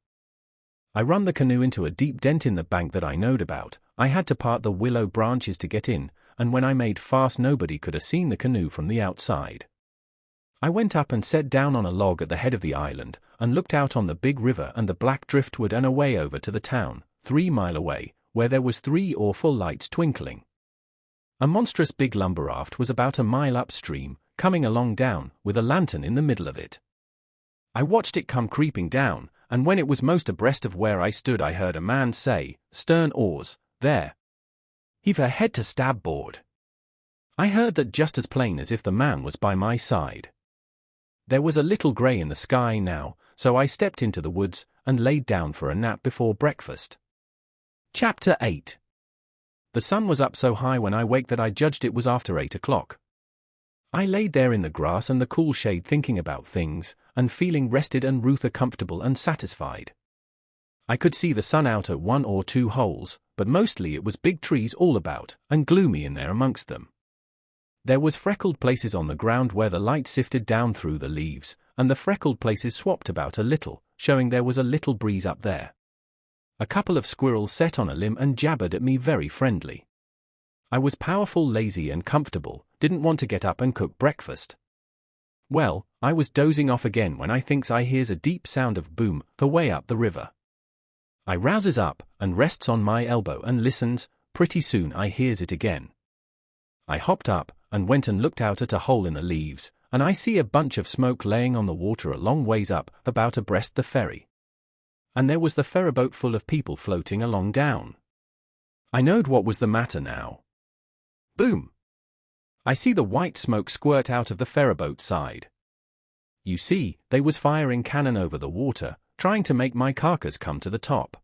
[SPEAKER 1] I run the canoe into a deep dent in the bank that I knowed about. I had to part the willow branches to get in, and when I made fast nobody could have seen the canoe from the outside. I went up and sat down on a log at the head of the island, and looked out on the big river and the black driftwood and away over to the town, 3 miles away, where there was 3 or 4 lights twinkling. A monstrous big lumber raft was about a mile upstream, coming along down, with a lantern in the middle of it. I watched it come creeping down, and when it was most abreast of where I stood I heard a man say, "Stern oars, there. Heave her head to starboard." I heard that just as plain as if the man was by my side. There was a little grey in the sky now, so I stepped into the woods, and laid down for a nap before breakfast. Chapter 8. The sun was up so high when I waked that I judged it was after 8 o'clock. I laid there in the grass and the cool shade thinking about things, and feeling rested and Ruther comfortable and satisfied. I could see the sun out at 1 or 2 holes, but mostly it was big trees all about, and gloomy in there amongst them. There was freckled places on the ground where the light sifted down through the leaves, and the freckled places swapped about a little, showing there was a little breeze up there. A couple of squirrels sat on a limb and jabbered at me very friendly. I was powerful lazy and comfortable, didn't want to get up and cook breakfast. Well, I was dozing off again when I thinks I hears a deep sound of boom, the way up the river. I rouses up, and rests on my elbow and listens. Pretty soon I hears it again. I hopped up, and went and looked out at a hole in the leaves, and I see a bunch of smoke laying on the water a long ways up, about abreast the ferry. And there was the ferryboat full of people floating along down. I knowed what was the matter now. Boom! I see the white smoke squirt out of the ferryboat side. You see, they was firing cannon over the water, trying to make my carcass come to the top.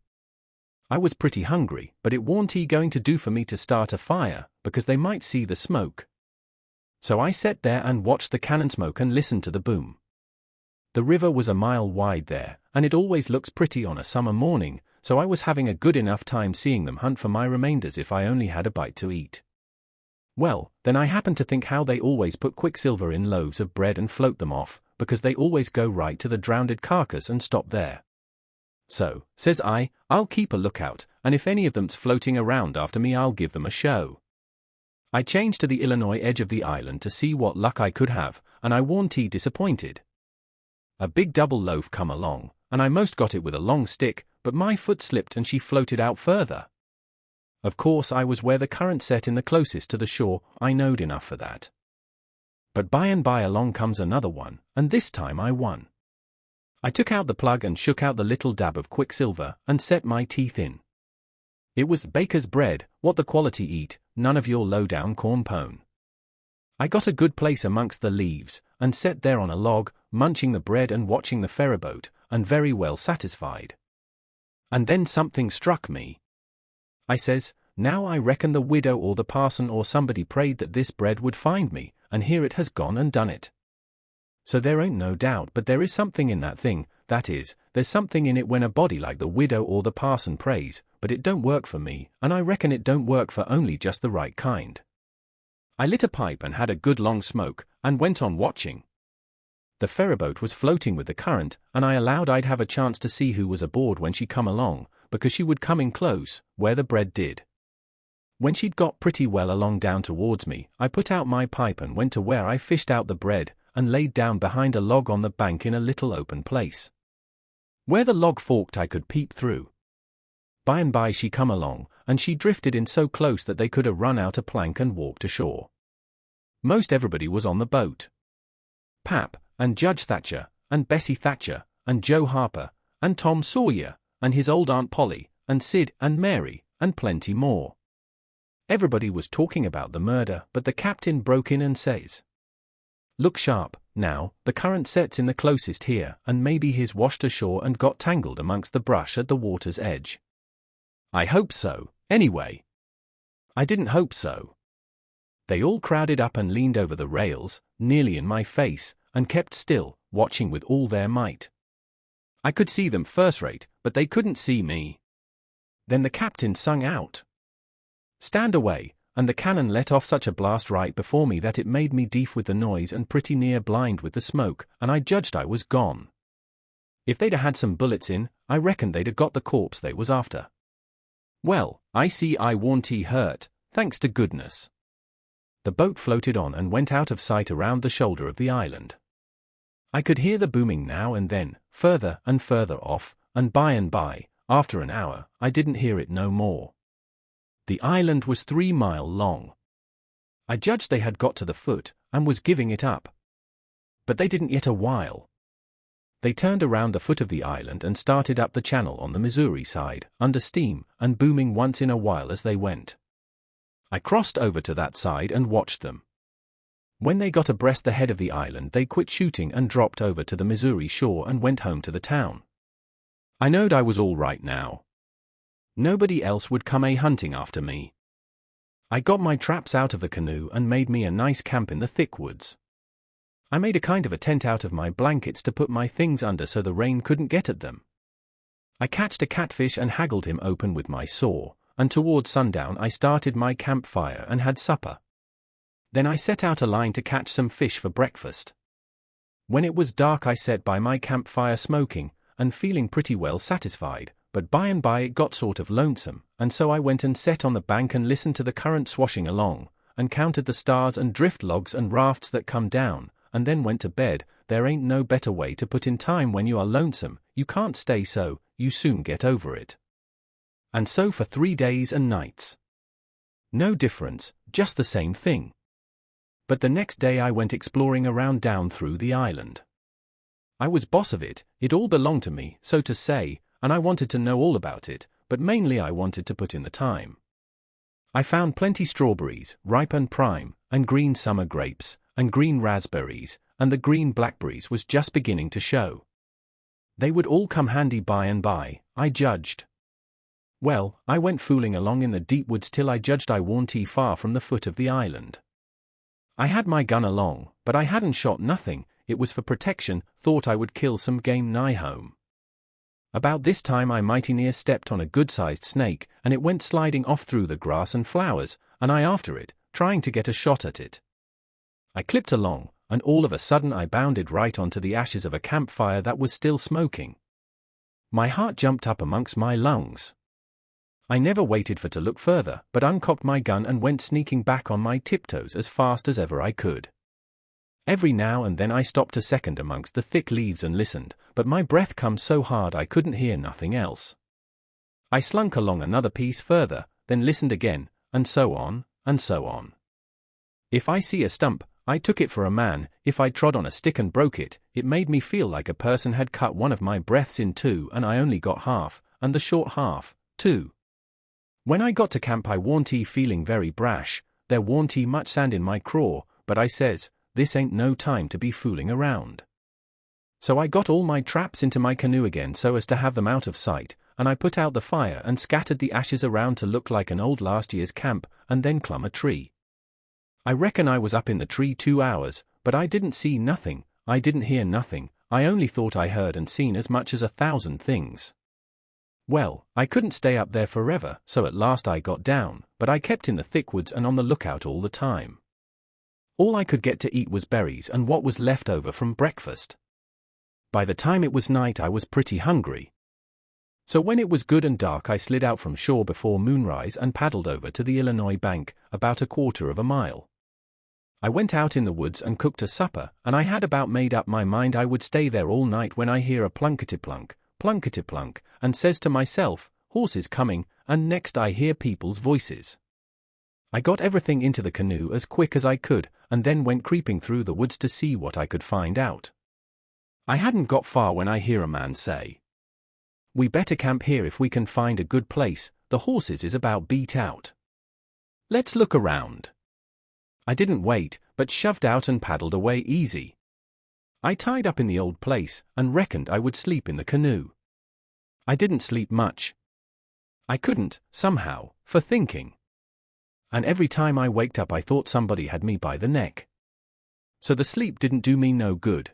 [SPEAKER 1] I was pretty hungry, but it warn't going to do for me to start a fire, because they might see the smoke. So I sat there and watched the cannon smoke and listened to the boom. The river was a mile wide there, and it always looks pretty on a summer morning, so I was having a good enough time seeing them hunt for my remainders if I only had a bite to eat. Well, then I happened to think how they always put quicksilver in loaves of bread and float them off, because they always go right to the drowned carcass and stop there. So, says I, I'll keep a lookout, and if any of them's floating around after me I'll give them a show. I changed to the Illinois edge of the island to see what luck I could have, and I warn't disappointed. A big double loaf come along, and I most got it with a long stick, but my foot slipped and she floated out further. Of course I was where the current set in the closest to the shore, I knowed enough for that. But by and by along comes another one, and this time I won. I took out the plug and shook out the little dab of quicksilver, and set my teeth in. It was baker's bread, what the quality eat, none of your low-down corn pone. I got a good place amongst the leaves, and sat there on a log, munching the bread and watching the ferryboat, and very well satisfied. And then something struck me. I says, now I reckon the widow or the parson or somebody prayed that this bread would find me, and here it has gone and done it. So there ain't no doubt but there is something in that thing, that is, there's something in it when a body like the widow or the parson prays, but it don't work for me, and I reckon it don't work for only just the right kind. I lit a pipe and had a good long smoke, and went on watching. The ferryboat was floating with the current, and I allowed I'd have a chance to see who was aboard when she come along, because she would come in close, where the bread did. When she'd got pretty well along down towards me, I put out my pipe and went to where I fished out the bread, and laid down behind a log on the bank in a little open place. Where the log forked I could peep through. By and by she come along, and she drifted in so close that they could have run out a plank and walked ashore. Most everybody was on the boat. Pap, and Judge Thatcher, and Bessie Thatcher, and Joe Harper, and Tom Sawyer, and his old Aunt Polly, and Sid and Mary, and plenty more. Everybody was talking about the murder, but the captain broke in and says, "Look sharp, now, the current sets in the closest here, and maybe he's washed ashore and got tangled amongst the brush at the water's edge." I hope so, anyway. I didn't hope so. They all crowded up and leaned over the rails, nearly in my face, and kept still, watching with all their might. I could see them first rate, but they couldn't see me. Then the captain sung out, "Stand away," and the cannon let off such a blast right before me that it made me deaf with the noise and pretty near blind with the smoke, and I judged I was gone. If they'd had some bullets in, I reckon they'd got the corpse they was after. Well, I see I warn't hurt, thanks to goodness. The boat floated on and went out of sight around the shoulder of the island. I could hear the booming now and then, further and further off, and by, after an hour, I didn't hear it no more. The island was 3 miles long. I judged they had got to the foot, and was giving it up. But they didn't yet a while. They turned around the foot of the island and started up the channel on the Missouri side, under steam, and booming once in a while as they went. I crossed over to that side and watched them. When they got abreast the head of the island, they quit shooting and dropped over to the Missouri shore and went home to the town. I knowed I was all right now. Nobody else would come hunting after me. I got my traps out of the canoe and made me a nice camp in the thick woods. I made a kind of a tent out of my blankets to put my things under so the rain couldn't get at them. I catched a catfish and haggled him open with my saw, and toward sundown I started my campfire and had supper. Then I set out a line to catch some fish for breakfast. When it was dark I sat by my campfire smoking, and feeling pretty well satisfied, but by and by it got sort of lonesome, and so I went and sat on the bank and listened to the current swashing along, and counted the stars and drift logs and rafts that come down, and then went to bed. There ain't no better way to put in time when you are lonesome. You can't stay so, you soon get over it. And so for 3 days and nights. No difference, just the same thing. But the next day I went exploring around down through the island. I was boss of it, it all belonged to me, so to say, and I wanted to know all about it, but mainly I wanted to put in the time. I found plenty strawberries, ripe and prime, and green summer grapes, and green raspberries, and the green blackberries was just beginning to show. They would all come handy by and by, I judged. Well, I went fooling along in the deep woods till I judged I warn't far from the foot of the island. I had my gun along, but I hadn't shot nothing, it was for protection, thought I would kill some game nigh home. About this time I mighty near stepped on a good-sized snake, and it went sliding off through the grass and flowers, and I after it, trying to get a shot at it. I clipped along, and all of a sudden I bounded right onto the ashes of a campfire that was still smoking. My heart jumped up amongst my lungs. I never waited for to look further, but uncocked my gun and went sneaking back on my tiptoes as fast as ever I could. Every now and then I stopped a second amongst the thick leaves and listened, but my breath come so hard I couldn't hear nothing else. I slunk along another piece further, then listened again, and so on, and so on. If I see a stump, I took it for a man. If I trod on a stick and broke it, it made me feel like a person had cut one of my breaths in two and I only got half, and the short half, too. When I got to camp I warn't feeling very brash, there warn't much sand in my craw, but I says, this ain't no time to be fooling around. So I got all my traps into my canoe again so as to have them out of sight, and I put out the fire and scattered the ashes around to look like an old last year's camp, and then clumb a tree. I reckon I was up in the tree 2 hours, but I didn't see nothing, I didn't hear nothing, I only thought I heard and seen as much as 1,000 things. Well, I couldn't stay up there forever, so at last I got down, but I kept in the thick woods and on the lookout all the time. All I could get to eat was berries and what was left over from breakfast. By the time it was night I was pretty hungry. So when it was good and dark I slid out from shore before moonrise and paddled over to the Illinois bank, about 1/4 mile. I went out in the woods and cooked a supper, and I had about made up my mind I would stay there all night when I hear a plunkety-plunk, plunkety-plunk, and says to myself, horses coming, and next I hear people's voices. I got everything into the canoe as quick as I could, and then went creeping through the woods to see what I could find out. I hadn't got far when I hear a man say, "We better camp here if we can find a good place, the horses is about beat out." Let's look around. I didn't wait, but shoved out and paddled away easy. I tied up in the old place and reckoned I would sleep in the canoe. I didn't sleep much. I couldn't, somehow, for thinking. And every time I waked up I thought somebody had me by the neck. So the sleep didn't do me no good.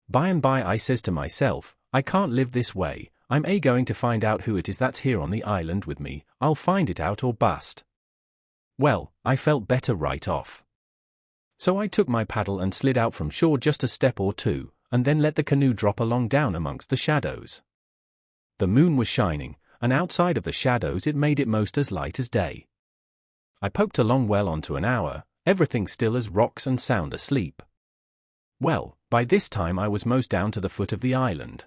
[SPEAKER 1] By and by I says to myself, I can't live this way, I'm going to find out who it is that's here on the island with me, I'll find it out or bust. Well, I felt better right off. So I took my paddle and slid out from shore just a step or two, and then let the canoe drop along down amongst the shadows. The moon was shining, and outside of the shadows it made it most as light as day. I poked along well onto an hour, everything still as rocks and sound asleep. Well, by this time I was most down to the foot of the island.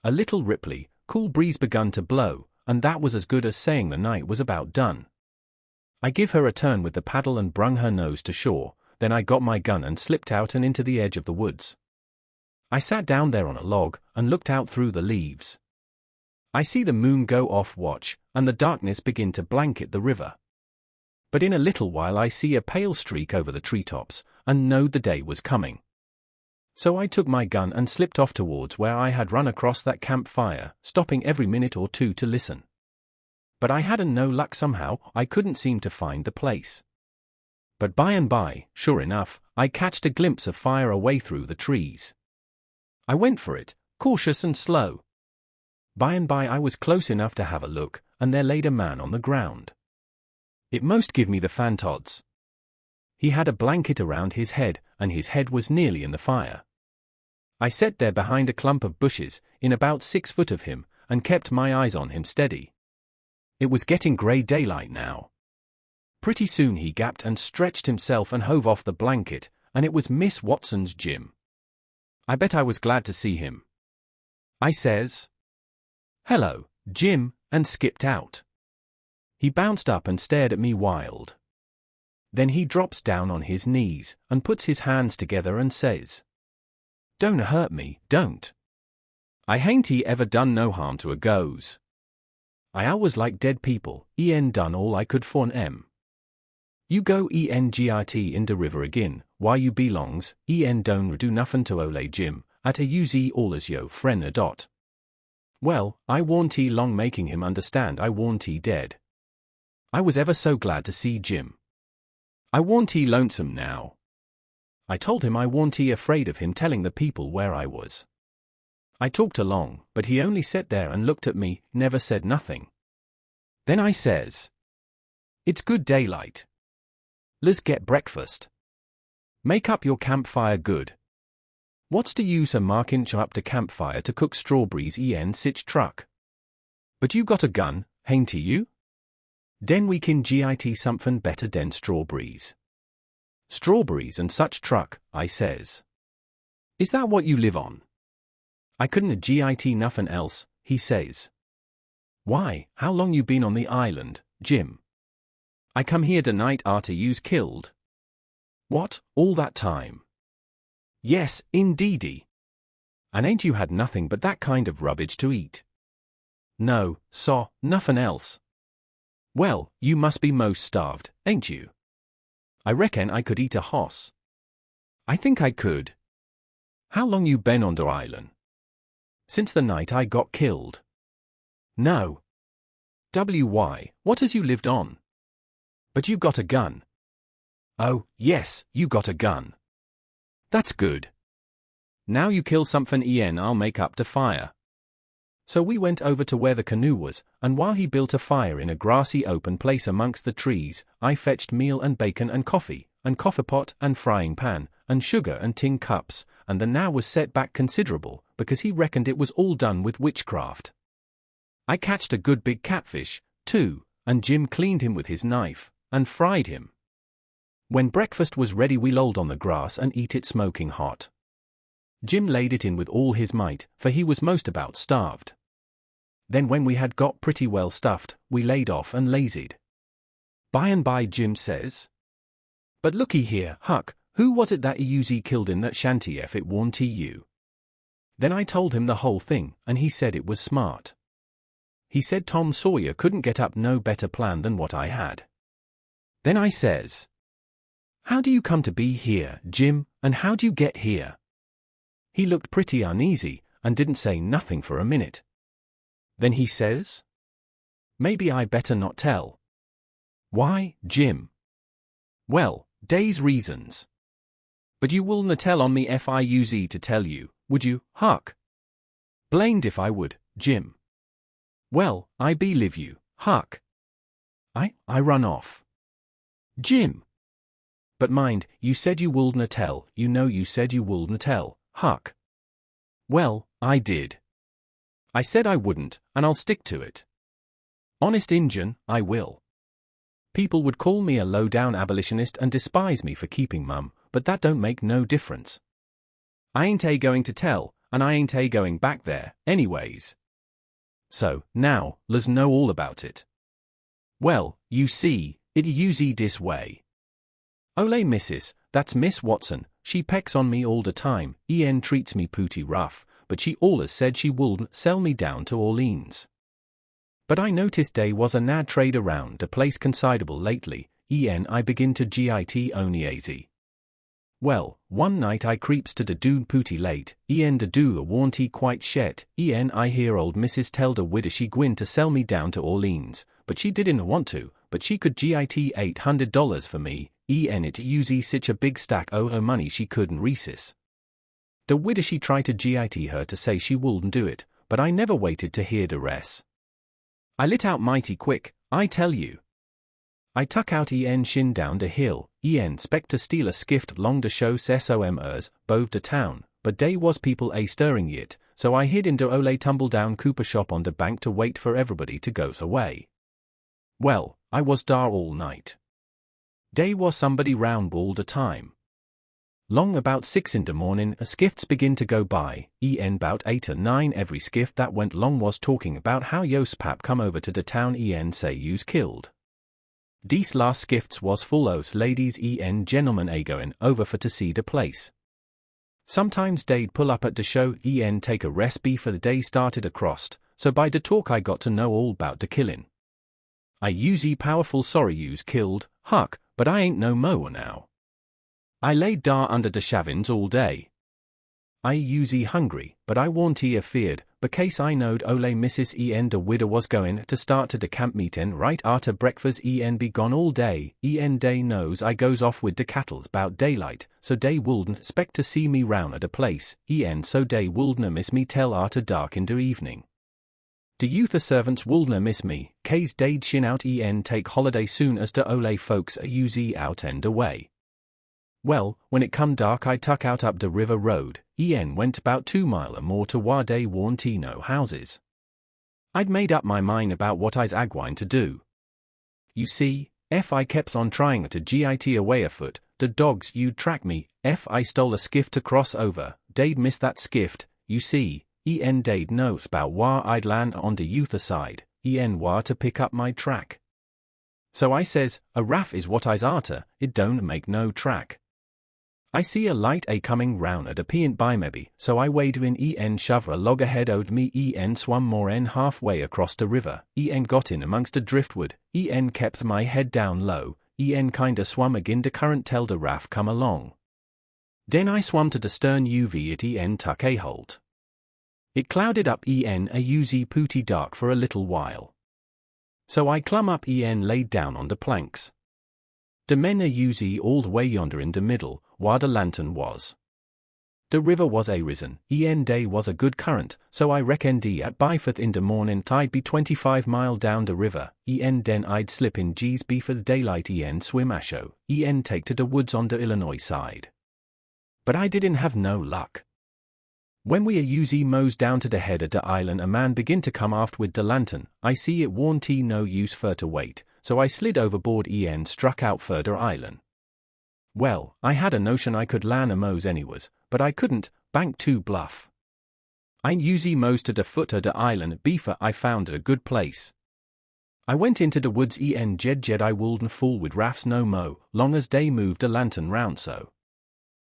[SPEAKER 1] A little ripply, cool breeze begun to blow, and that was as good as saying the night was about done. I give her a turn with the paddle and brung her nose to shore, then I got my gun and slipped out and into the edge of the woods. I sat down there on a log and looked out through the leaves. I see the moon go off watch, and the darkness begin to blanket the river. But in a little while I see a pale streak over the treetops, and knowed the day was coming. So I took my gun and slipped off towards where I had run across that campfire, stopping every minute or two to listen. But I hadn't no luck somehow, I couldn't seem to find the place. But by and by, sure enough, I catched a glimpse of fire away through the trees. I went for it, cautious and slow. By and by I was close enough to have a look, and there laid a man on the ground. It most give me the fantods. He had a blanket around his head, and his head was nearly in the fire. I sat there behind a clump of bushes, in about 6 foot of him, and kept my eyes on him steady. It was getting grey daylight now. Pretty soon he gapped and stretched himself and hove off the blanket, and it was Miss Watson's Jim. I bet I was glad to see him. I says, "Hello, Jim," and skipped out. He bounced up and stared at me wild. Then he drops down on his knees, and puts his hands together and says, "Don't hurt me, don't. I hain't ever done no harm to a goes. I always like dead people, done all I could for 'em. You go git in de river agin, why you belongs, don't do nuffin to ole Jim, at a uz allers yo friend a dot." Well, I warn't long making him understand I warn't dead. I was ever so glad to see Jim. I warn't lonesome now. I told him I warn't afraid of him telling the people where I was. I talked along, but he only sat there and looked at me, never said nothing. Then I says, "It's good daylight. Let's get breakfast. Make up your campfire good. What's to use a markin' up to campfire to cook strawberries in sich truck? But you got a gun, hain't you? Den we can git somethin' better den strawberries. Strawberries and such truck," I says. "Is that what you live on?" "I couldn't git nothing else," he says. "Why, how long you been on the island, Jim?" "I come here tonight arter you's killed." "What, all that time?" "Yes, indeedy." "And ain't you had nothing but that kind of rubbish to eat?" "No, saw, nothing else." "Well, you must be most starved, ain't you?" "I reckon I could eat a hoss." "I think I could." "How long you been on der island?" "Since the night I got killed." "No. Why, what has you lived on?" "But you got a gun." "Oh, yes, you got a gun." "That's good. Now you kill somethin' I'll make up to fire." So we went over to where the canoe was, and while he built a fire in a grassy open place amongst the trees, I fetched meal and bacon and coffee pot and frying pan, and sugar and tin cups, and the now was set back considerable, because he reckoned it was all done with witchcraft. I catched a good big catfish, too, and Jim cleaned him with his knife, and fried him. When breakfast was ready we lolled on the grass and eat it smoking hot. Jim laid it in with all his might, for he was most about starved. Then when we had got pretty well stuffed, we laid off and lazied. By and by Jim says, "But looky here, Huck, who was it that you killed in that shanty if it warn't you?" Then I told him the whole thing, and he said it was smart. He said Tom Sawyer couldn't get up no better plan than what I had. Then I says, "How do you come to be here, Jim, and how do you get here?" He looked pretty uneasy, and didn't say nothing for a minute. Then he says, "Maybe I better not tell." "Why, Jim?" "Well, day's reasons." "But you wouldna tell on me if I use to tell you, would you, Huck?" "Blamed if I would, Jim." "Well, I believe you, Huck." I run off. "Jim." "But mind, you said you wouldna tell, you said you wouldna tell, Huck." "Well, I did. I said I wouldn't, and I'll stick to it. Honest Injun, I will. People would call me a low-down abolitionist and despise me for keeping mum, but that don't make no difference. I ain't going to tell, and I ain't going back there, anyways. So, now, let's know all about it. Well, you see, it usie this way. Ole missus, that's Miss Watson, she pecks on me all the time, treats me pooty rough, but she allus said she wouldn't sell me down to Orleans. But I noticed they was a nad trade around the place considerable lately, I begin to git oniazy. Well, one night I creeps to the do pooty late, the do a warnty quite shet, I hear old missus tell the widder she gwin to sell me down to Orleans, but she didn't want to, but she could git $800 for me, it usie sich a big stack o' her money she couldn't resist. The widder she tried to git her to say she wouldn't do it, but I never waited to hear the rest. I lit out mighty quick, I tell you. I tuck out shin down the hill, spect to steal a skift long the show SOMers, bove the town, but they was people stirring yet, so I hid in the ole tumble down cooper shop on the bank to wait for everybody to go away. Well, I was dar all night. They was somebody round all the time. Long about 6 in the morning, a skifts begin to go by, bout 8 or 9 every skift that went long was talking about how yos pap come over to the town say you's killed. Dese last skifts was full os ladies gentlemen going over for to see the place. Sometimes they'd pull up at the show take a rest before the day started across, so by the talk I got to know all about the killing. I usie powerful sorry you's killed, Huck, but I ain't no mower now. I laid dar under the shavins all day. I usie hungry, but I warn't afeard, becase I knowed ole missus the widder was going to start to the camp meetin' right arter breakfast be gone all day, day knows I goes off with the cattle 'bout daylight, so they wouldn't expect to see me round at a place, so they wouldn't miss me tell arter dark in the evening. The youth servants wouldn't miss me, case they'd shin out take holiday soon as the ole folks usie out away. Well, when it come dark I tuck out up the river road, went about 2 mile or more to where they warn't no houses. I'd made up my mind about what I's agwine to do. You see, if I kept on trying to git away afoot, the dogs you'd track me, if I stole a skift to cross over, they'd miss that skift, you see, they'd know about where I'd land on the youth side, where to pick up my track. So I says, a raff is what I's arter, it don't make no track. I see a light coming round at a peant by maybe, so I wade in shove a log ahead od me swum more halfway across the river, got in amongst the driftwood, kept my head down low, kinda swum agin the current till the raft come along. Then I swum to the stern at tuck a halt. It clouded up a usie pooty dark for a little while. So I clum up laid down on the planks. The men usie all the way yonder in the middle, where the lantern was. The river was risen, day was a good current, so I reckoned at Byforth in the morning I'd be 25 mile down the river, then I'd slip in G's before the daylight swim asho, take to the woods on the Illinois side. But I didn't have no luck. When we usie mows down to the head of the island a man begin to come aft with the lantern, I see it warn't no use fur to wait, so I slid overboard struck out further island. Well, I had a notion I could land a mows anyways, but I couldn't, bank too bluff. I usie mows to the foot of the island before I found a good place. I went into the woods jed I wouldn't fool with rafts no mo, long as they moved the lantern round so.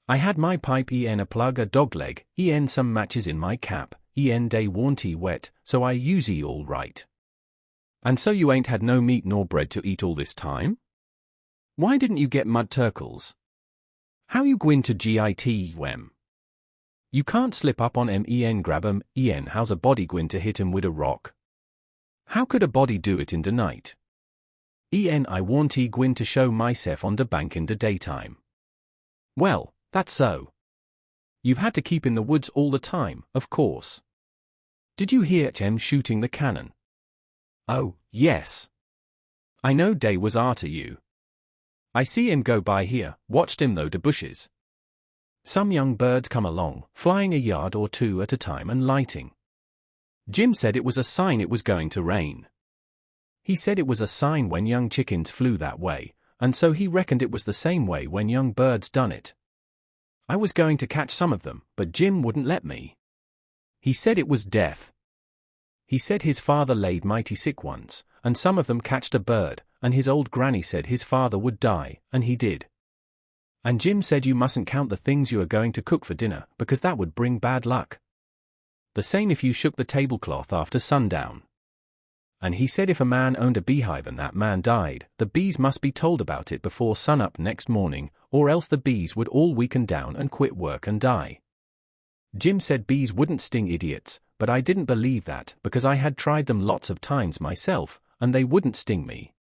[SPEAKER 1] I had my pipe a plug a dogleg, some matches in my cap, day warn't wet, so I usie all right. And so you ain't had no meat nor bread to eat all this time? Why didn't you get mud turkles? How you gwine to git wem? You can't slip up on men grab 'em, how's a body gwine to hit 'em with a rock? How could a body do it in the night? I want gwine to show myself on the bank in the daytime. Well, that's so. You've had to keep in the woods all the time, of course. Did you hear him shooting the cannon? Oh, yes. I know day was arter you. I see him go by here, watched him through the bushes. Some young birds come along, flying a yard or two at a time and lighting. Jim said it was a sign it was going to rain. He said it was a sign when young chickens flew that way, and so he reckoned it was the same way when young birds done it. I was going to catch some of them, but Jim wouldn't let me. He said it was death. He said his father laid mighty sick once, and some of them catched a bird, and his old granny said his father would die, and he did. And Jim said you mustn't count the things you are going to cook for dinner, because that would bring bad luck. The same if you shook the tablecloth after sundown. And he said if a man owned a beehive and that man died, the bees must be told about it before sunup next morning, or else the bees would all weaken down and quit work and die. Jim said bees wouldn't sting idiots, but I didn't believe that because I had tried them lots of times myself, and they wouldn't sting me.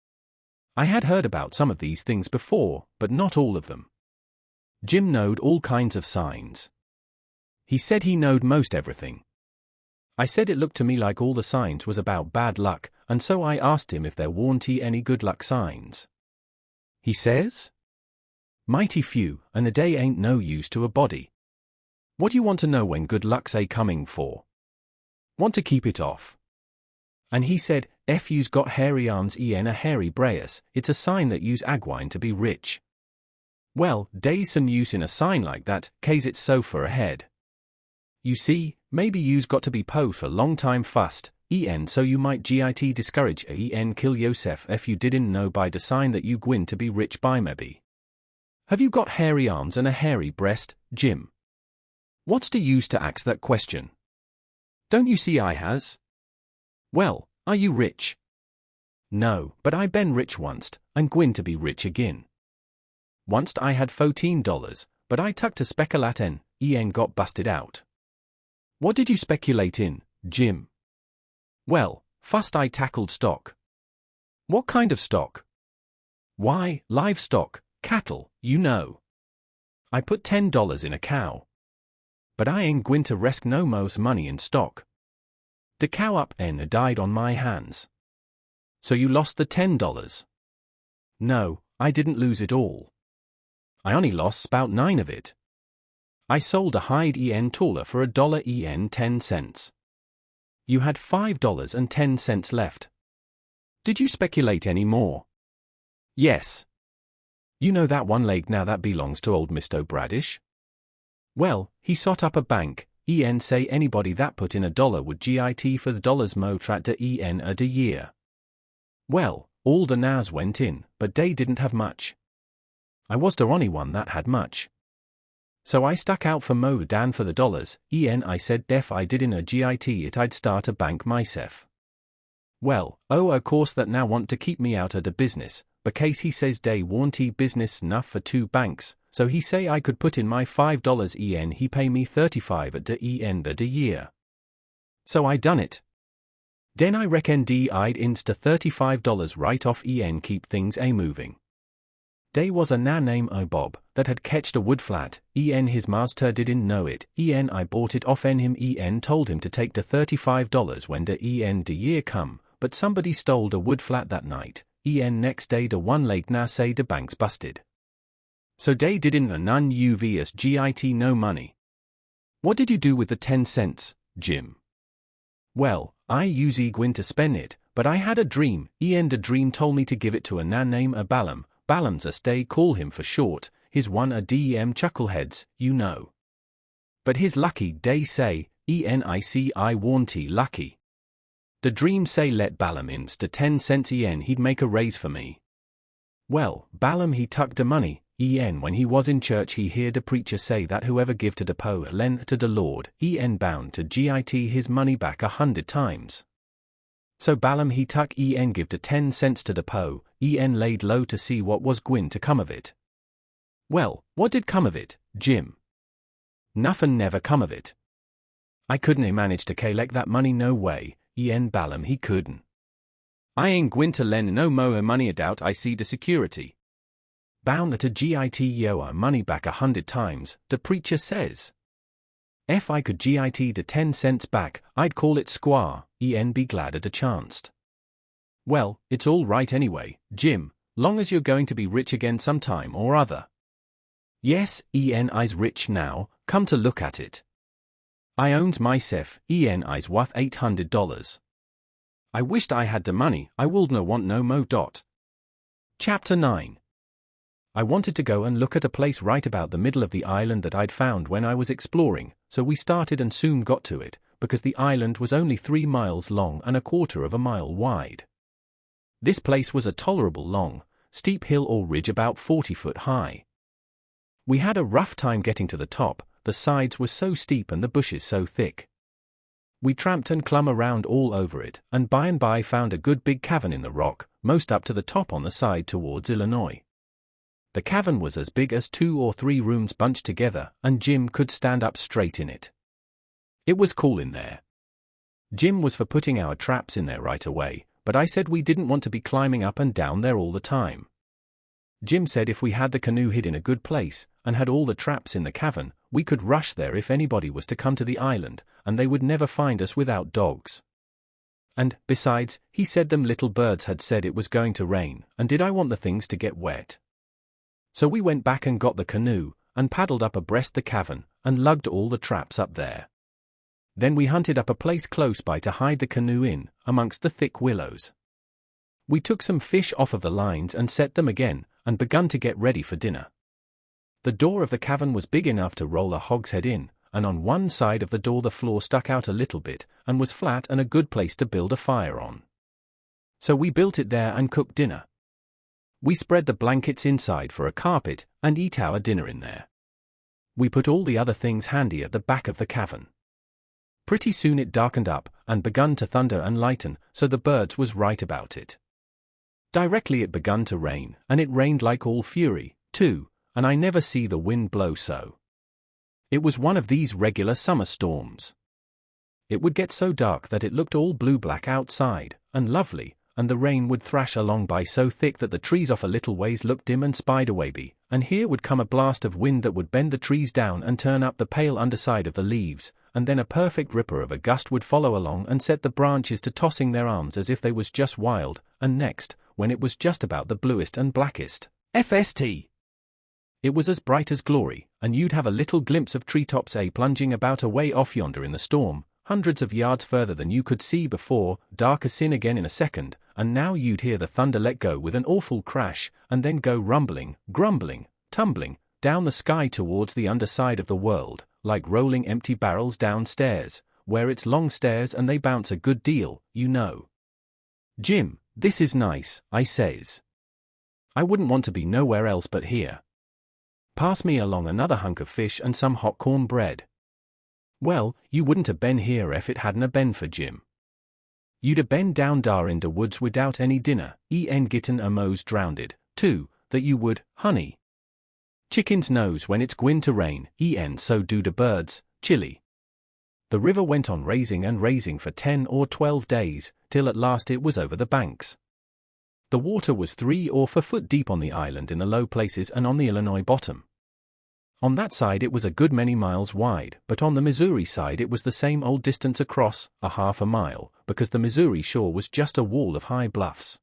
[SPEAKER 1] I had heard about some of these things before, but not all of them. Jim knowed all kinds of signs. He said he knowed most everything. I said it looked to me like all the signs was about bad luck, and so I asked him if there warn't any good luck signs. He says, mighty few, and a day ain't no use to a body. What do you want to know when good luck's coming for? Want to keep it off. And he said, if you's got hairy arms a hairy brayus, it's a sign that you's agwine to be rich. Well, day's some use in a sign like that, case it's so for ahead. You see, maybe you's got to be po for long time fust, so you might git discourage kill Yosef if you didn't know by the sign that you gwin to be rich by maybe. Have you got hairy arms and a hairy breast, Jim? What's the use to ask that question? Don't you see I has? Well, are you rich? No, but I been rich onct, and gwin to be rich again. Onct I had $14, but I tucked to speculate en got busted out. What did you speculate in, Jim? Well, fust I tackled stock. What kind of stock? Why, livestock, cattle, you know. I put $10 in a cow. But I ain't gwin to resk no most money in stock. The cow up died on my hands. So you lost the $10? No, I didn't lose it all. I only lost about 9 of it. I sold a hide taller for $1 10 cents. You had $5.10 left. Did you speculate any more? Yes. You know that one leg now that belongs to old Mr. Bradish? Well, he sot up a bank, say anybody that put in $1 would git for the dollars mo tractor a de year. Well, all the nows went in, but they didn't have much. I was the only one that had much. So I stuck out for mo dan for the dollars, I said if I didn't a git it I'd start a bank myself. Well, of course that now want to keep me out of the business, but case he says they warn't business enough for 2 banks, so he say I could put in my $5 he pay me 35 at the end of the year. So I done it. Den I reckon I'd insta $35 right off keep things moving. They was a na name Bob that had catched a wood flat, his master didn't know it, I bought it off him told him to take the $35 when the de year come, but somebody stole the wood flat that night, next day the one leg na say the bank's busted. So they didn't a none uvs git no money. What did you do with the 10 cents, Jim? Well, I usually gwin to spend it, but I had a dream, the dream told me to give it to a na name Balaam. Balaam's as they call him for short, his one a dem chuckleheads, you know. But his lucky they say, I warnty lucky. The dream say let Balaam insta 10 cents he'd make a raise for me. Well, Balaam he tucked the money, when he was in church he heard the preacher say that whoever give to the poor lend to the Lord, bound to git his money back 100 times. So Balaam he tuck give the 10 cents to the poe, laid low to see what was gwine to come of it. Well, what did come of it, Jim? Nuffin never come of it. I couldn't manage to collect that money no way, ballum he couldn't. I ain't gwine to lend no more money adout I see de security. Bound that a git yo money back 100 times, de preacher says. If I could git de 10 cents back, I'd call it squaw, be glad at a chanced. Well, it's all right anyway, Jim, long as you're going to be rich again sometime or other. Yes, I's rich now, come to look at it. I owns myself, I's worth $800. I wished I had the money, I would no want no mo. Chapter 9. I wanted to go and look at a place right about the middle of the island that I'd found when I was exploring, so we started and soon got to it, because the island was only 3 miles long and 1/4 of a mile wide. This place was a tolerable long, steep hill or ridge about 40 foot high. We had a rough time getting to the top, the sides were so steep and the bushes so thick. We tramped and clumb around all over it, and by found a good big cavern in the rock, most up to the top on the side towards Illinois. The cavern was as big as 2 or 3 rooms bunched together, and Jim could stand up straight in it. It was cool in there. Jim was for putting our traps in there right away, but I said we didn't want to be climbing up and down there all the time. Jim said if we had the canoe hid in a good place, and had all the traps in the cavern, we could rush there if anybody was to come to the island, and they would never find us without dogs. And, besides, he said them little birds had said it was going to rain, and did I want the things to get wet? So we went back and got the canoe, and paddled up abreast the cavern, and lugged all the traps up there. Then we hunted up a place close by to hide the canoe in, amongst the thick willows. We took some fish off of the lines and set them again, and begun to get ready for dinner. The door of the cavern was big enough to roll a hogshead in, and on one side of the door the floor stuck out a little bit, and was flat and a good place to build a fire on. So we built it there and cooked dinner. We spread the blankets inside for a carpet, and eat our dinner in there. We put all the other things handy at the back of the cavern. Pretty soon it darkened up, and begun to thunder and lighten, so the birds was right about it. Directly it begun to rain, and it rained like all fury, too, and I never see the wind blow so. It was one of these regular summer storms. It would get so dark that it looked all blue-black outside, and lovely, and the rain would thrash along by so thick that the trees off a little ways looked dim and spider-weby, and here would come a blast of wind that would bend the trees down and turn up the pale underside of the leaves, and then a perfect ripper of a gust would follow along and set the branches to tossing their arms as if they was just wild, and next, when it was just about the bluest and blackest, FST. It was as bright as glory, and you'd have a little glimpse of treetops plunging about away off yonder in the storm, hundreds of yards further than you could see before, dark as sin again in a second, and now you'd hear the thunder let go with an awful crash, and then go rumbling, grumbling, tumbling, down the sky towards the underside of the world, like rolling empty barrels downstairs, where it's long stairs and they bounce a good deal, you know. Jim, this is nice, I says. I wouldn't want to be nowhere else but here. Pass me along another hunk of fish and some hot corn bread. Well, you wouldn't have been here if it hadn't a been for Jim. You'd have been down dar in the woods without any dinner, gittin' amos drownded, too, that you would, honey. Chickens knows when it's gwine to rain, so do the birds, chilly. The river went on raising and raising for 10 or 12 days, till at last it was over the banks. The water was 3 or 4 foot deep on the island in the low places and on the Illinois bottom. On that side it was a good many miles wide, but on the Missouri side it was the same old distance across, a half a mile, because the Missouri shore was just a wall of high bluffs.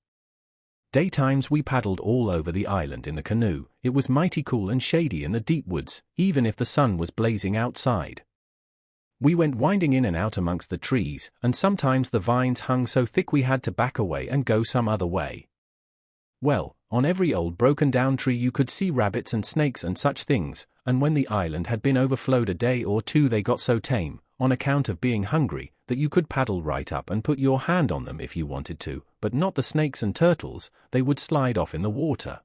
[SPEAKER 1] Daytimes we paddled all over the island in the canoe. It was mighty cool and shady in the deep woods, even if the sun was blazing outside. We went winding in and out amongst the trees, and sometimes the vines hung so thick we had to back away and go some other way. Well, on every old broken-down tree you could see rabbits and snakes and such things, and when the island had been overflowed a day or two they got so tame, on account of being hungry, that you could paddle right up and put your hand on them if you wanted to, but not the snakes and turtles, they would slide off in the water.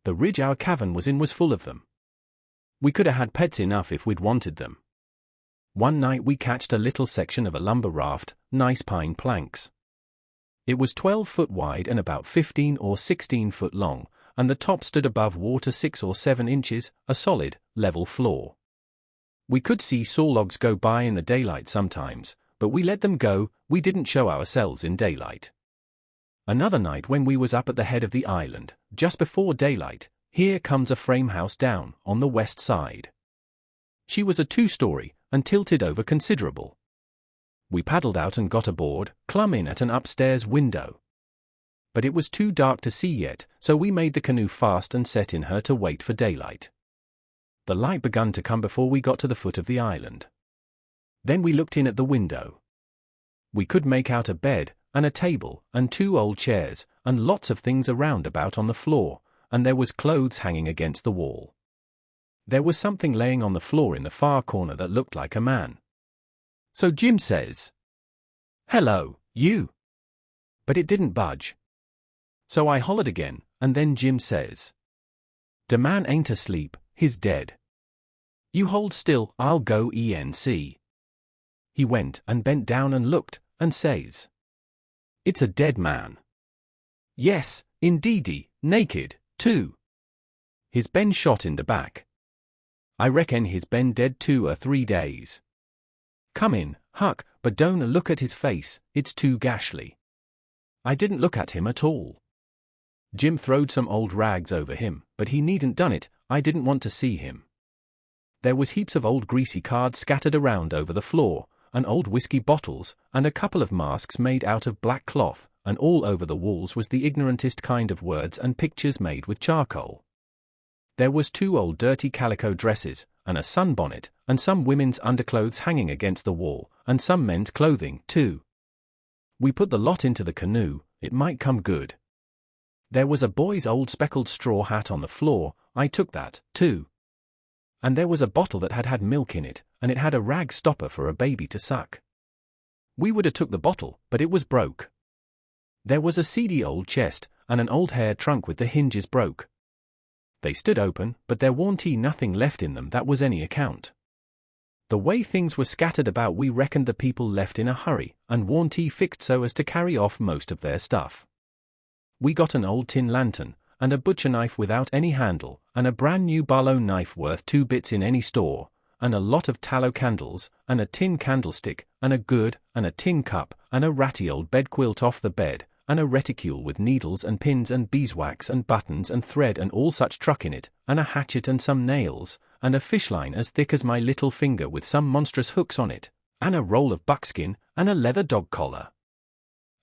[SPEAKER 1] The ridge our cavern was in was full of them. We could have had pets enough if we'd wanted them. One night we catched a little section of a lumber raft, nice pine planks. It was 12 foot wide and about 15 or 16 foot long, and the top stood above water 6 or 7 inches, a solid, level floor. We could see saw logs go by in the daylight sometimes, but we let them go. We didn't show ourselves in daylight. Another night when we was up at the head of the island, just before daylight, here comes a frame house down on the west side. She was a 2-story, and tilted over considerable. We paddled out and got aboard, clumb in at an upstairs window. But it was too dark to see yet, so we made the canoe fast and set in her to wait for daylight. The light begun to come before we got to the foot of the island. Then we looked in at the window. We could make out a bed, and a table, and 2 old chairs, and lots of things around about on the floor, and there was clothes hanging against the wall. There was something laying on the floor in the far corner that looked like a man. So Jim says, "Hello, you." But it didn't budge. So I hollered again, and then Jim says, "The man ain't asleep, he's dead. You hold still, I'll go ENC." He went and bent down and looked, and says, "It's a dead man. Yes, indeedy, naked, too. He's been shot in the back. I reckon he's been dead 2 or 3 days. Come in, Huck, but don't look at his face, it's too gashly." I didn't look at him at all. Jim throwed some old rags over him, but he needn't done it. I didn't want to see him. There was heaps of old greasy cards scattered around over the floor, and old whiskey bottles, and a couple of masks made out of black cloth, and all over the walls was the ignorantest kind of words and pictures made with charcoal. There was 2 old dirty calico dresses, and a sunbonnet, and some women's underclothes hanging against the wall, and some men's clothing, too. We put the lot into the canoe, it might come good. There was a boy's old speckled straw hat on the floor, I took that, too. And there was a bottle that had milk in it, and it had a rag stopper for a baby to suck. We would have took the bottle, but it was broke. There was a seedy old chest, and an old hair trunk with the hinges broke. They stood open, but there warn't nothing left in them that was any account. The way things were scattered about, we reckoned the people left in a hurry, and warn't fixed so as to carry off most of their stuff. We got an old tin lantern, and a butcher knife without any handle, and a brand new Barlow knife worth 2 bits in any store, and a lot of tallow candles, and a tin candlestick, and a gourd, and a tin cup, and a ratty old bed quilt off the bed, and a reticule with needles and pins and beeswax and buttons and thread and all such truck in it, and a hatchet and some nails, and a fishline as thick as my little finger with some monstrous hooks on it, and a roll of buckskin, and a leather dog collar,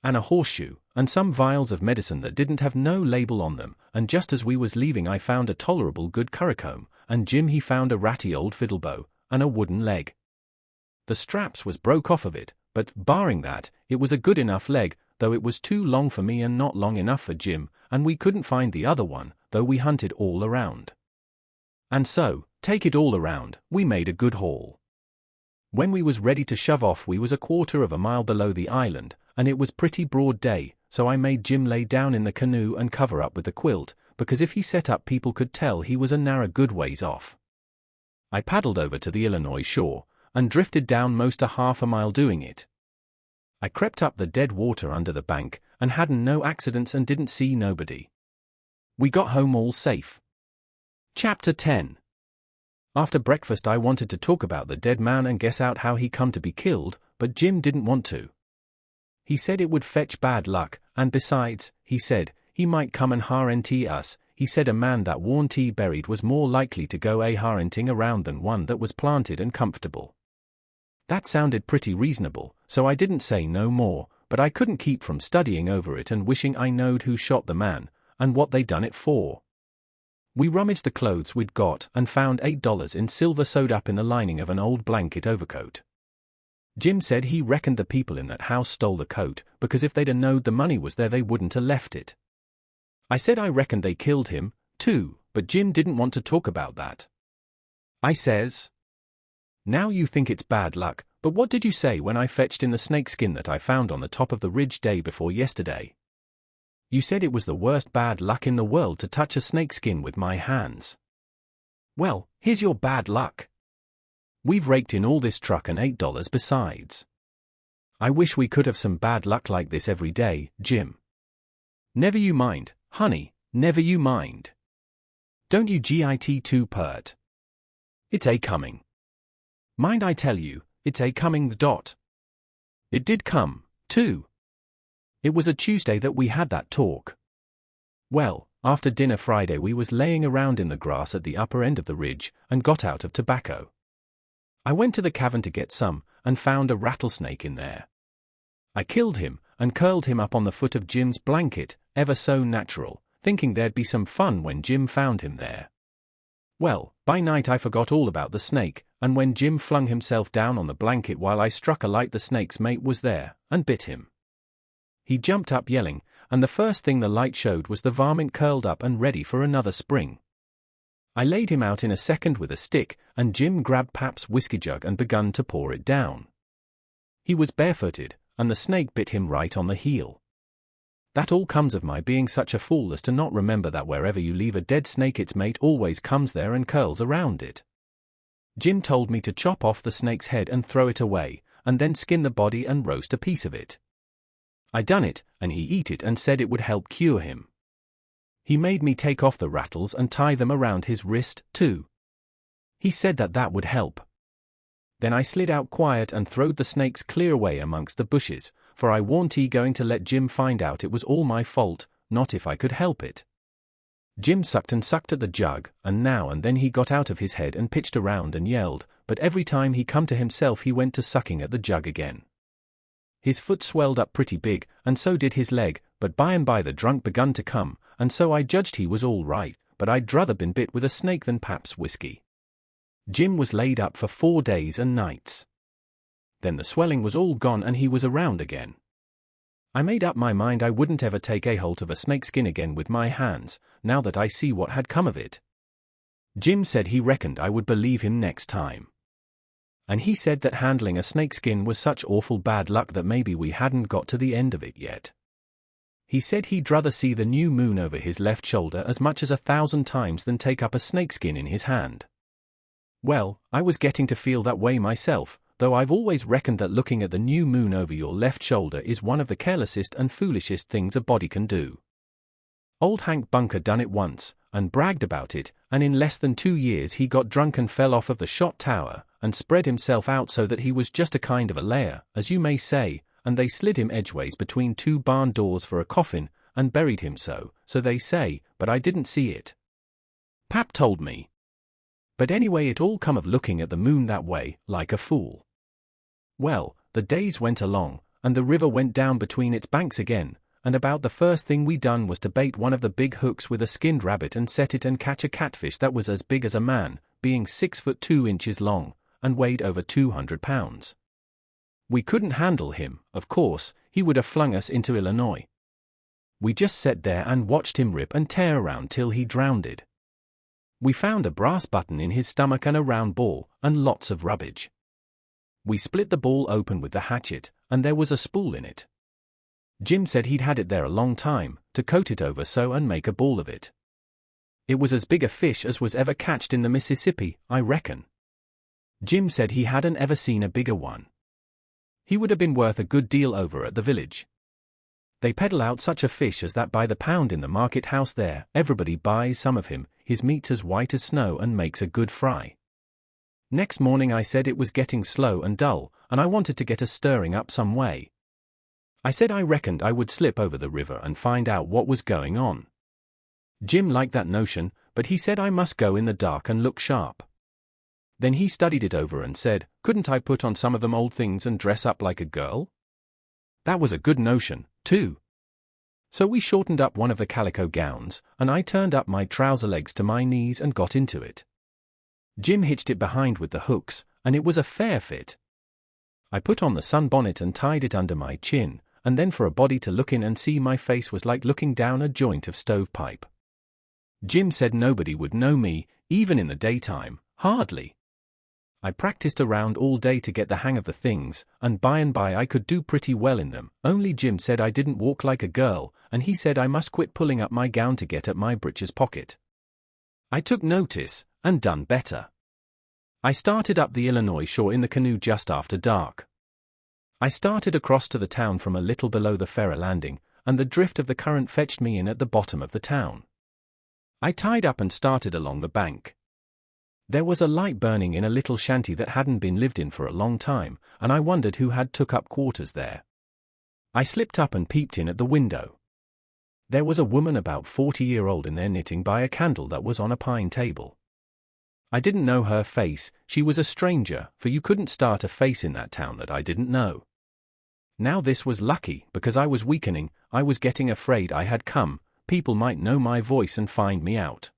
[SPEAKER 1] and a horseshoe, and some vials of medicine that didn't have no label on them, and just as we was leaving I found a tolerable good currycomb, and Jim he found a ratty old fiddlebow, and a wooden leg. The straps was broke off of it, but, barring that, it was a good enough leg, though it was too long for me and not long enough for Jim, and we couldn't find the other one, though we hunted all around. And so, take it all around, we made a good haul. When we was ready to shove off we was a 1/4 of a mile below the island, and it was pretty broad day, so I made Jim lay down in the canoe and cover up with the quilt, because if he set up people could tell he was a narrow good ways off. I paddled over to the Illinois shore, and drifted down most a 1/2 a mile doing it. I crept up the dead water under the bank, and hadn't no accidents and didn't see nobody. We got home all safe. Chapter 10. After breakfast I wanted to talk about the dead man and guess out how he come to be killed, but Jim didn't want to. He said it would fetch bad luck, and besides, he said, he might come and harn't us. He said a man that warn't buried was more likely to go harnting around than one that was planted and comfortable. That sounded pretty reasonable, so I didn't say no more, but I couldn't keep from studying over it and wishing I knowed who shot the man, and what they done it for. We rummaged the clothes we'd got and found $8 in silver sewed up in the lining of an old blanket overcoat. Jim said he reckoned the people in that house stole the coat, because if they'd knowed the money was there they wouldn't have left it. I said I reckoned they killed him, too, but Jim didn't want to talk about that. I says, "Now you think it's bad luck, but what did you say when I fetched in the snakeskin that I found on the top of the ridge day before yesterday? You said it was the worst bad luck in the world to touch a snakeskin with my hands. Well, here's your bad luck. We've raked in all this truck and $8 besides." I wish we could have some bad luck like this every day, Jim. Never you mind, honey, never you mind. Don't you git too pert. It's a coming. Mind I tell you, it's a coming. It did come, too. It was a Tuesday that we had that talk. Well, after dinner Friday we was laying around in the grass at the upper end of the ridge, and got out of tobacco. I went to the cavern to get some, and found a rattlesnake in there. I killed him, and curled him up on the foot of Jim's blanket, ever so natural, thinking there'd be some fun when Jim found him there. Well, by night I forgot all about the snake, and when Jim flung himself down on the blanket while I struck a light, the snake's mate was there, and bit him. He jumped up yelling, and the first thing the light showed was the varmint curled up and ready for another spring. I laid him out in a second with a stick, and Jim grabbed Pap's whiskey jug and begun to pour it down. He was barefooted, and the snake bit him right on the heel. That all comes of my being such a fool as to not remember that wherever you leave a dead snake its mate always comes there and curls around it. Jim told me to chop off the snake's head and throw it away, and then skin the body and roast a piece of it. I done it, and he eat it and said it would help cure him. He made me take off the rattles and tie them around his wrist, too. He said that would help. Then I slid out quiet and throwed the snakes clear away amongst the bushes, for I warn't going to let Jim find out it was all my fault, not if I could help it. Jim sucked and sucked at the jug, and now and then he got out of his head and pitched around and yelled, but every time he come to himself he went to sucking at the jug again. His foot swelled up pretty big, and so did his leg, but by and by the drunk begun to come, and so I judged he was all right, but I'd druther been bit with a snake than Pap's whiskey. Jim was laid up for 4 days and nights. Then the swelling was all gone and he was around again. I made up my mind I wouldn't ever take a holt of a snakeskin again with my hands, now that I see what had come of it. Jim said he reckoned I would believe him next time. And he said that handling a snakeskin was such awful bad luck that maybe we hadn't got to the end of it yet. He said he'd druther see the new moon over his left shoulder as much as 1,000 times than take up a snakeskin in his hand. Well, I was getting to feel that way myself, though I've always reckoned that looking at the new moon over your left shoulder is one of the carelessest and foolishest things a body can do. Old Hank Bunker done it once, and bragged about it, and in less than 2 years he got drunk and fell off of the shot tower, and spread himself out so that he was just a kind of a layer, as you may say, and they slid him edgeways between 2 barn doors for a coffin, and buried him so they say, but I didn't see it. Pap told me. But anyway it all come of looking at the moon that way, like a fool. Well, the days went along, and the river went down between its banks again, and about the first thing we done was to bait one of the big hooks with a skinned rabbit and set it and catch a catfish that was as big as a man, being 6 foot 2 inches long, and weighed over 200 pounds. We couldn't handle him, of course, he would have flung us into Illinois. We just sat there and watched him rip and tear around till he drowned. We found a brass button in his stomach and a round ball, and lots of rubbish. We split the ball open with the hatchet, and there was a spool in it. Jim said he'd had it there a long time, to coat it over so and make a ball of it. It was as big a fish as was ever catched in the Mississippi, I reckon. Jim said he hadn't ever seen a bigger one. He would have been worth a good deal over at the village. They peddle out such a fish as that by the pound in the market house there, everybody buys some of him, his meat's as white as snow and makes a good fry. Next morning I said it was getting slow and dull, and I wanted to get us stirring up some way. I said I reckoned I would slip over the river and find out what was going on. Jim liked that notion, but he said I must go in the dark and look sharp. Then he studied it over and said, couldn't I put on some of them old things and dress up like a girl? That was a good notion, too. So we shortened up one of the calico gowns, and I turned up my trouser legs to my knees and got into it. Jim hitched it behind with the hooks, and it was a fair fit. I put on the sunbonnet and tied it under my chin, and then for a body to look in and see my face was like looking down a joint of stovepipe. Jim said nobody would know me, even in the daytime, hardly. I practiced around all day to get the hang of the things, and by I could do pretty well in them, only Jim said I didn't walk like a girl, and he said I must quit pulling up my gown to get at my breeches pocket. I took notice, and done better. I started up the Illinois shore in the canoe just after dark. I started across to the town from a little below the ferry landing, and the drift of the current fetched me in at the bottom of the town. I tied up and started along the bank. There was a light burning in a little shanty that hadn't been lived in for a long time, and I wondered who had took up quarters there. I slipped up and peeped in at the window. There was a woman about 40-year-old in there knitting by a candle that was on a pine table. I didn't know her face. She was a stranger, for you couldn't start a face in that town that I didn't know. Now this was lucky, because I was weakening. I was getting afraid I had come. People might know my voice and find me out.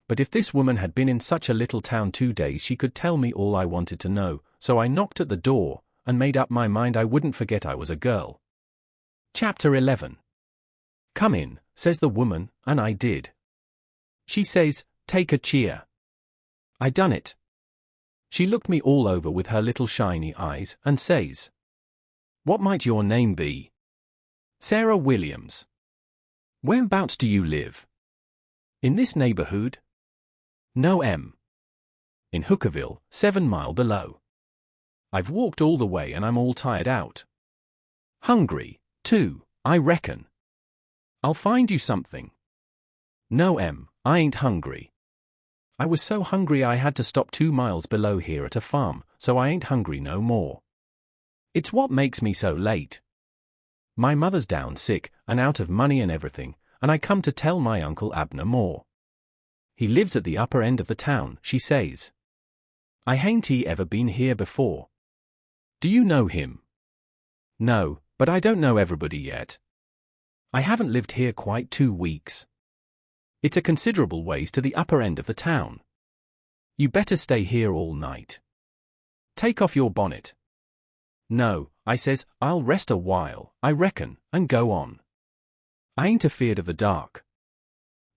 [SPEAKER 1] But if this woman had been in such a little town 2 days, she could tell me all I wanted to know, so I knocked at the door, and made up my mind I wouldn't forget I was a girl. Chapter 11. "Come in," says the woman, and I did. She says, "Take a cheer." I done it. She looked me all over with her little shiny eyes, and says, "What might your name be?" "Sarah Williams." "Whereabouts do you live?" "In this neighborhood." "No, in Huckerville, 7 miles below. I've walked all the way and I'm all tired out. Hungry, too, I reckon. I'll find you something." "No, I ain't hungry. I was so hungry I had to stop 2 miles below here at a farm, so I ain't hungry no more. It's what makes me so late. My mother's down sick and out of money and everything, and I come to tell my Uncle Abner more. He lives at the upper end of the town," she says. "I hain't he ever been here before." "Do you know him?" "No, but I don't know everybody yet. I haven't lived here quite 2 weeks. It's a considerable ways to the upper end of the town. You better stay here all night. Take off your bonnet." "No," I says, "I'll rest a while, I reckon, and go on. I ain't afeard of the dark."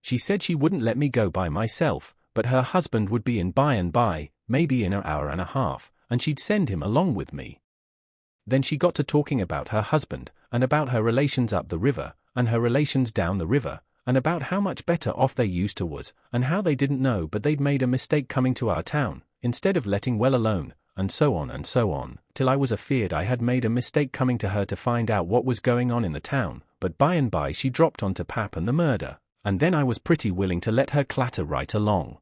[SPEAKER 1] She said she wouldn't let me go by myself, but her husband would be in by and by, maybe in an hour and a half, and she'd send him along with me. Then she got to talking about her husband, and about her relations up the river, and her relations down the river, and about how much better off they used to was, and how they didn't know but they'd made a mistake coming to our town, instead of letting well alone, and so on, till I was afeard I had made a mistake coming to her to find out what was going on in the town, but by and by she dropped onto Pap and the murder, and then I was pretty willing to let her clatter right along.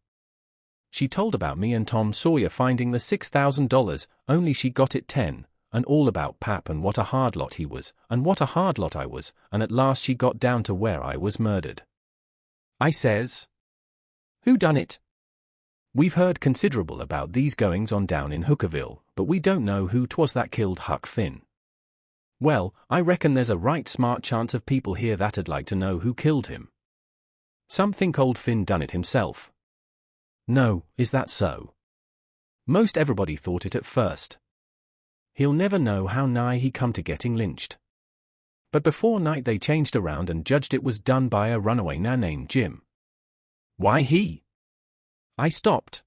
[SPEAKER 1] She told about me and Tom Sawyer finding the $6,000, only she got it 10, and all about Pap and what a hard lot he was, and what a hard lot I was, and at last she got down to where I was murdered. I says, "Who done it?" "We've heard considerable about these goings on down in Huckerville, but we don't know who 'twas that killed Huck Finn." "Well, I reckon there's a right smart chance of people here that'd like to know who killed him. Some think old Finn done it himself." "No, is that so?" "Most everybody thought it at first. He'll never know how nigh he come to getting lynched. But before night they changed around and judged it was done by a runaway now named Jim." "Why he?" I stopped.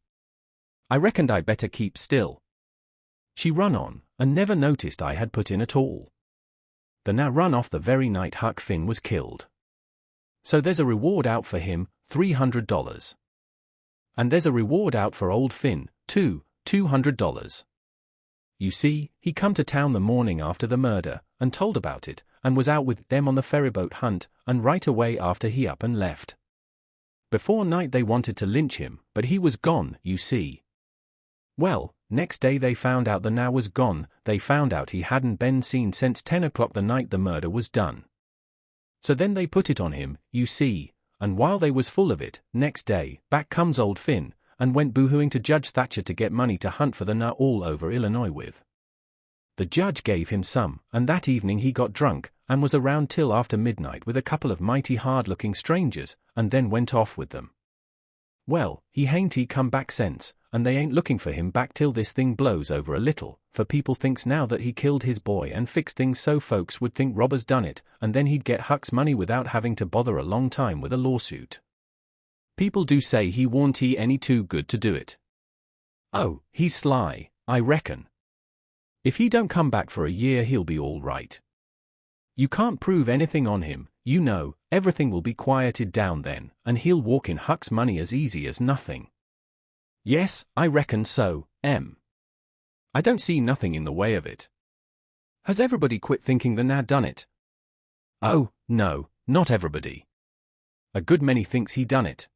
[SPEAKER 1] I reckoned I better keep still. She run on, and never noticed I had put in at all. The now run off the very night Huck Finn was killed. So there's a reward out for him, $300. And there's a reward out for old Finn, too, $200. You see, he come to town the morning after the murder, and told about it, and was out with them on the ferryboat hunt, and right away after he up and left. Before night they wanted to lynch him, but he was gone, you see. Well, next day they found out the now was gone. They found out he hadn't been seen since 10 o'clock the night the murder was done. So then they put it on him, you see, and while they was full of it, next day, back comes old Finn, and went boohooing to Judge Thatcher to get money to hunt for the now all over Illinois with. The judge gave him some, and that evening he got drunk, and was around till after midnight with a couple of mighty hard-looking strangers, and then went off with them. Well, he hain't come back since, and they ain't looking for him back till this thing blows over a little, for people thinks now that he killed his boy and fixed things so folks would think robbers done it, and then he'd get Huck's money without having to bother a long time with a lawsuit. People do say he warn't any too good to do it. Oh, he's sly, I reckon. If he don't come back for a year he'll be all right. You can't prove anything on him, you know, everything will be quieted down then, and he'll walk in Huck's money as easy as nothing. Yes, I reckon so, I don't see nothing in the way of it. Has everybody quit thinking the Nad done it? Oh, no, not everybody. A good many thinks he done it.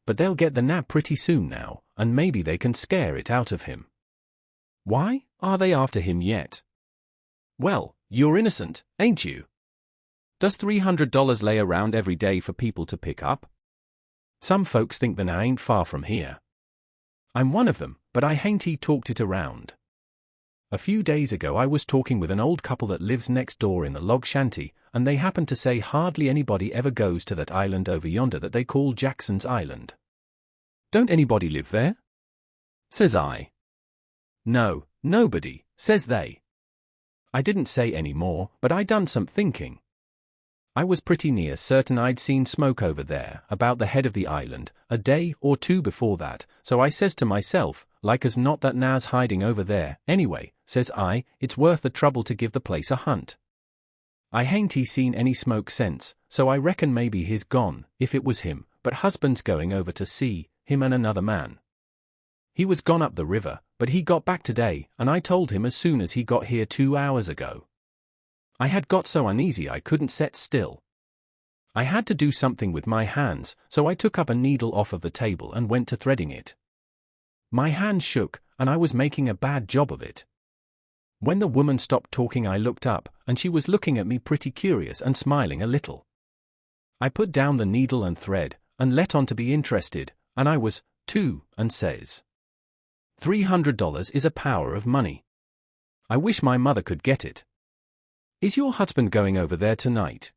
[SPEAKER 1] But they'll get the nab pretty soon now, and maybe they can scare it out of him. Why are they after him yet? Well, you're innocent, ain't you? Does $300 lay around every day for people to pick up? Some folks think the na ain't far from here. I'm one of them, but I hain't talked it around. A few days ago I was talking with an old couple that lives next door in the log shanty, and they happened to say hardly anybody ever goes to that island over yonder that they call Jackson's Island. Don't anybody live there? Says I. No, nobody, says they. I didn't say any more, but I done some thinking. I was pretty near certain I'd seen smoke over there, about the head of the island, a day or two before that, so I says to myself, like as not that na's hiding over there, anyway, says I, it's worth the trouble to give the place a hunt. I hain't seen any smoke since, so I reckon maybe he's gone, if it was him, but husband's going over to see him and another man. He was gone up the river, but he got back today, and I told him as soon as he got here 2 hours ago. I had got so uneasy I couldn't set still. I had to do something with my hands, so I took up a needle off of the table and went to threading it. My hands shook, and I was making a bad job of it. When the woman stopped talking I looked up, and she was looking at me pretty curious and smiling a little. I put down the needle and thread, and let on to be interested, and I was, too, and says, $300 is a power of money. I wish my mother could get it. Is your husband going over there tonight?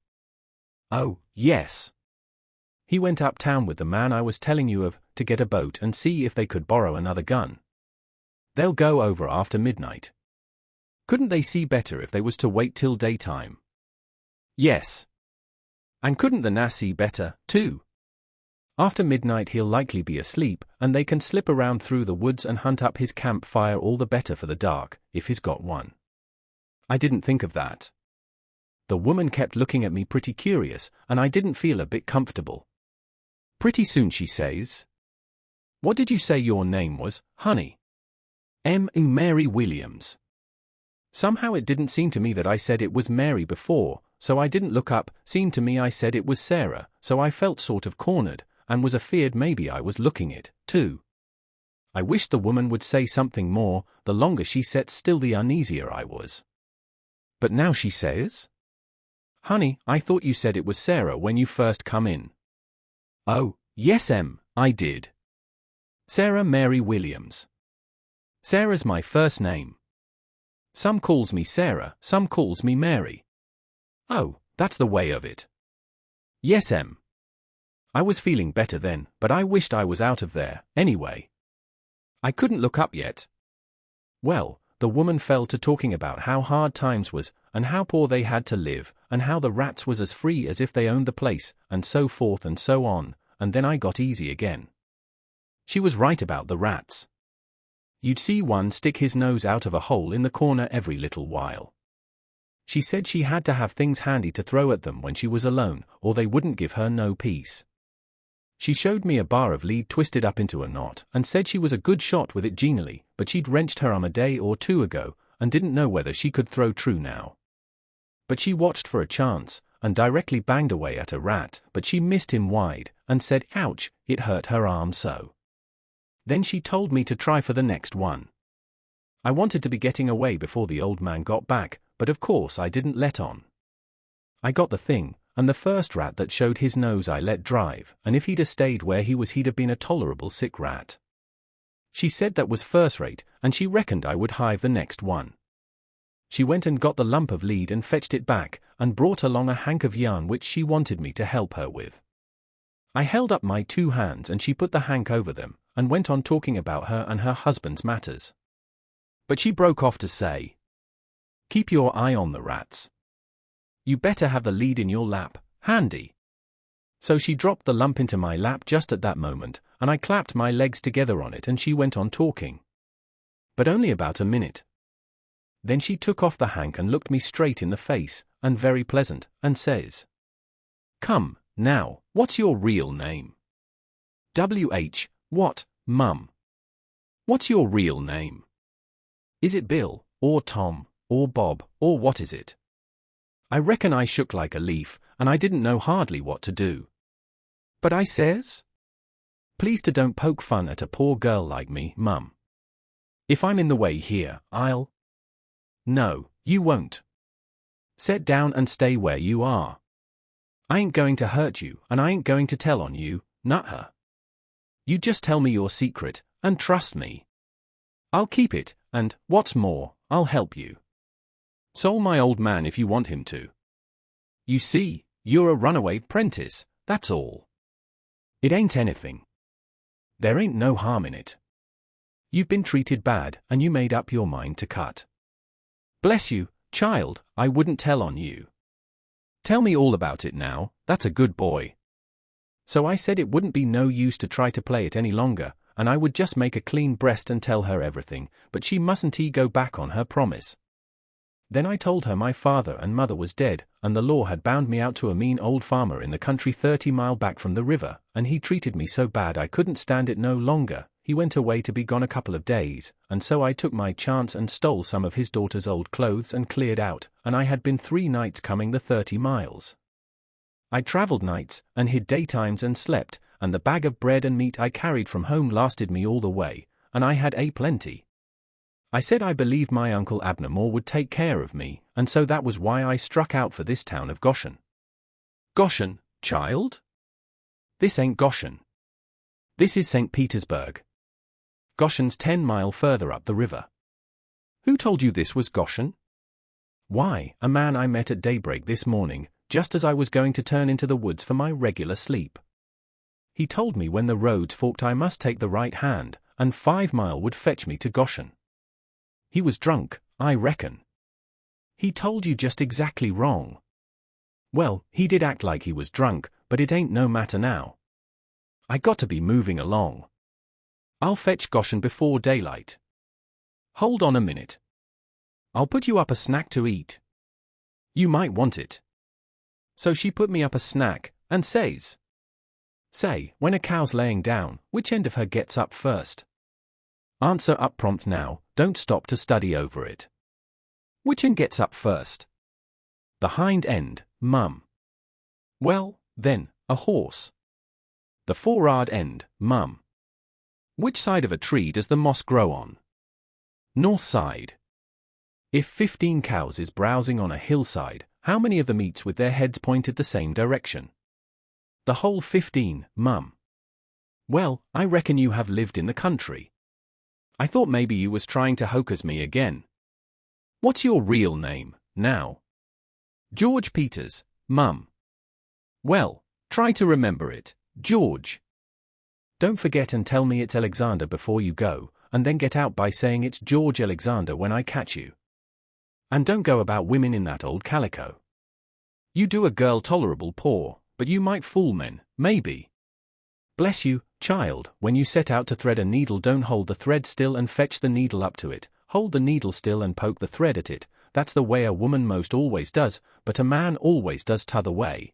[SPEAKER 1] Oh, yes. He went uptown with the man I was telling you of, to get a boat and see if they could borrow another gun. They'll go over after midnight. Couldn't they see better if they was to wait till daytime? Yes. And couldn't the na see better, too? After midnight he'll likely be asleep, and they can slip around through the woods and hunt up his campfire all the better for the dark, if he's got one. I didn't think of that. The woman kept looking at me pretty curious, and I didn't feel a bit comfortable. Pretty soon she says, "What did you say your name was, honey?" Mary Williams. Somehow it didn't seem to me that I said it was Mary before, so I didn't look up. Seemed to me I said it was Sarah, so I felt sort of cornered, and was afeared maybe I was looking it, too. I wished the woman would say something more. The longer she sat still the uneasier I was. But now she says, "Honey, I thought you said it was Sarah when you first come in." Oh, yes I did. Sarah Mary Williams. Sarah's my first name. Some calls me Sarah, some calls me Mary. Oh, that's the way of it. Yes I was feeling better then, but I wished I was out of there, anyway. I couldn't look up yet. Well, the woman fell to talking about how hard times was, and how poor they had to live, and how the rats was as free as if they owned the place, and so forth and so on, and then I got easy again. She was right about the rats. You'd see one stick his nose out of a hole in the corner every little while. She said she had to have things handy to throw at them when she was alone, or they wouldn't give her no peace. She showed me a bar of lead twisted up into a knot, and said she was a good shot with it genially, but she'd wrenched her arm a day or two ago, and didn't know whether she could throw true now. But she watched for a chance, and directly banged away at a rat, but she missed him wide, and said, "Ouch, it hurt her arm so." Then she told me to try for the next one. I wanted to be getting away before the old man got back, but of course I didn't let on. I got the thing, and the first rat that showed his nose I let drive, and if he'd a stayed where he was he'd have been a tolerable sick rat. She said that was first rate, and she reckoned I would hive the next one. She went and got the lump of lead and fetched it back, and brought along a hank of yarn which she wanted me to help her with. I held up my 2 hands and she put the hank over them, and went on talking about her and her husband's matters. But she broke off to say, "Keep your eye on the rats. You better have the lead in your lap, handy." So she dropped the lump into my lap just at that moment, and I clapped my legs together on it and she went on talking. But only about a minute. Then she took off the hank and looked me straight in the face, and very pleasant, and says, "Come, now, what's your real name?" "W.H. What, Mum?" "What's your real name? Is it Bill, or Tom, or Bob, or what is it? I reckon I shook like a leaf, and I didn't know hardly what to do. But I says, please to don't poke fun at a poor girl like me, Mum. If I'm in the way here, I'll... No, you won't. Sit down and stay where you are. I ain't going to hurt you, and I ain't going to tell on you, nut her. You just tell me your secret, and trust me. I'll keep it, and, what's more, I'll help you. So'll my old man if you want him to. You see, you're a runaway 'prentice, that's all. It ain't anything. There ain't no harm in it. You've been treated bad, and you made up your mind to cut. Bless you, child, I wouldn't tell on you. Tell me all about it now, that's a good boy. So I said it wouldn't be no use to try to play it any longer, and I would just make a clean breast and tell her everything, but she mustn't go back on her promise. Then I told her my father and mother was dead, and the law had bound me out to a mean old farmer in the country 30 mile back from the river, and he treated me so bad I couldn't stand it no longer. He went away to be gone a couple of days, and so I took my chance and stole some of his daughter's old clothes and cleared out, and I had been 3 nights coming the 30 miles. I travelled nights, and hid daytimes and slept, and the bag of bread and meat I carried from home lasted me all the way, and I had plenty. I said I believed my Uncle Abner Moore would take care of me, and so that was why I struck out for this town of Goshen. Goshen, child? This ain't Goshen. This is St. Petersburg. Goshen's 10 mile further up the river. Who told you this was Goshen? Why, a man I met at daybreak this morning, just as I was going to turn into the woods for my regular sleep. He told me when the roads forked I must take the right hand, and 5 mile would fetch me to Goshen. He was drunk, I reckon. He told you just exactly wrong. Well, he did act like he was drunk, but it ain't no matter now. I got to be moving along. I'll fetch Goshen before daylight. Hold on a minute. I'll put you up a snack to eat. You might want it. So she put me up a snack, and says, say, when a cow's laying down, which end of her gets up first? Answer up prompt now, don't stop to study over it. Which end gets up first? The hind end, Mum. Well, then, a horse. The forrard end, Mum. Which side of a tree does the moss grow on? North side. If 15 cows is browsing on a hillside, how many of them eats with their heads pointed the same direction? The whole 15, Mum. Well, I reckon you have lived in the country. I thought maybe you was trying to hocus me again. What's your real name, now? George Peters, Mum. Well, try to remember it, George. Don't forget and tell me it's Alexander before you go, and then get out by saying it's George Alexander when I catch you. And don't go about women in that old calico. You do a girl tolerable poor, but you might fool men, maybe. Bless you, child, when you set out to thread a needle don't hold the thread still and fetch the needle up to it, hold the needle still and poke the thread at it, that's the way a woman most always does, but a man always does t'other way.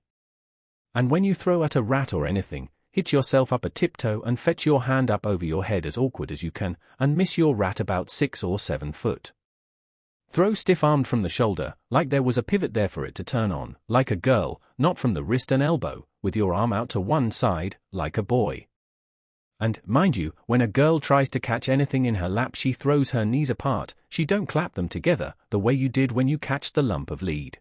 [SPEAKER 1] And when you throw at a rat or anything, hit yourself up a tiptoe and fetch your hand up over your head as awkward as you can, and miss your rat about 6 or 7 foot. Throw stiff-armed from the shoulder, like there was a pivot there for it to turn on, like a girl, not from the wrist and elbow, with your arm out to one side, like a boy. And, mind you, when a girl tries to catch anything in her lap she throws her knees apart, she don't clap them together, the way you did when you catched the lump of lead.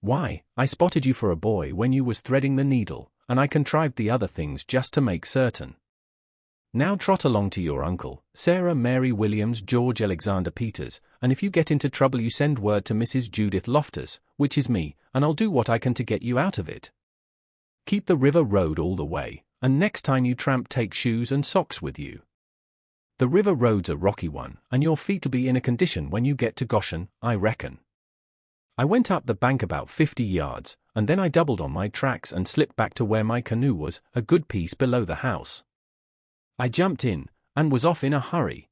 [SPEAKER 1] Why, I spotted you for a boy when you was threading the needle, and I contrived the other things just to make certain. Now trot along to your uncle, Sarah Mary Williams George Alexander Peters, and if you get into trouble you send word to Mrs. Judith Loftus, which is me, and I'll do what I can to get you out of it. Keep the river road all the way, and next time you tramp take shoes and socks with you. The river road's a rocky one, and your feet'll be in a condition when you get to Goshen, I reckon. I went up the bank about 50 yards, and then I doubled on my tracks and slipped back to where my canoe was, a good piece below the house. I jumped in, and was off in a hurry.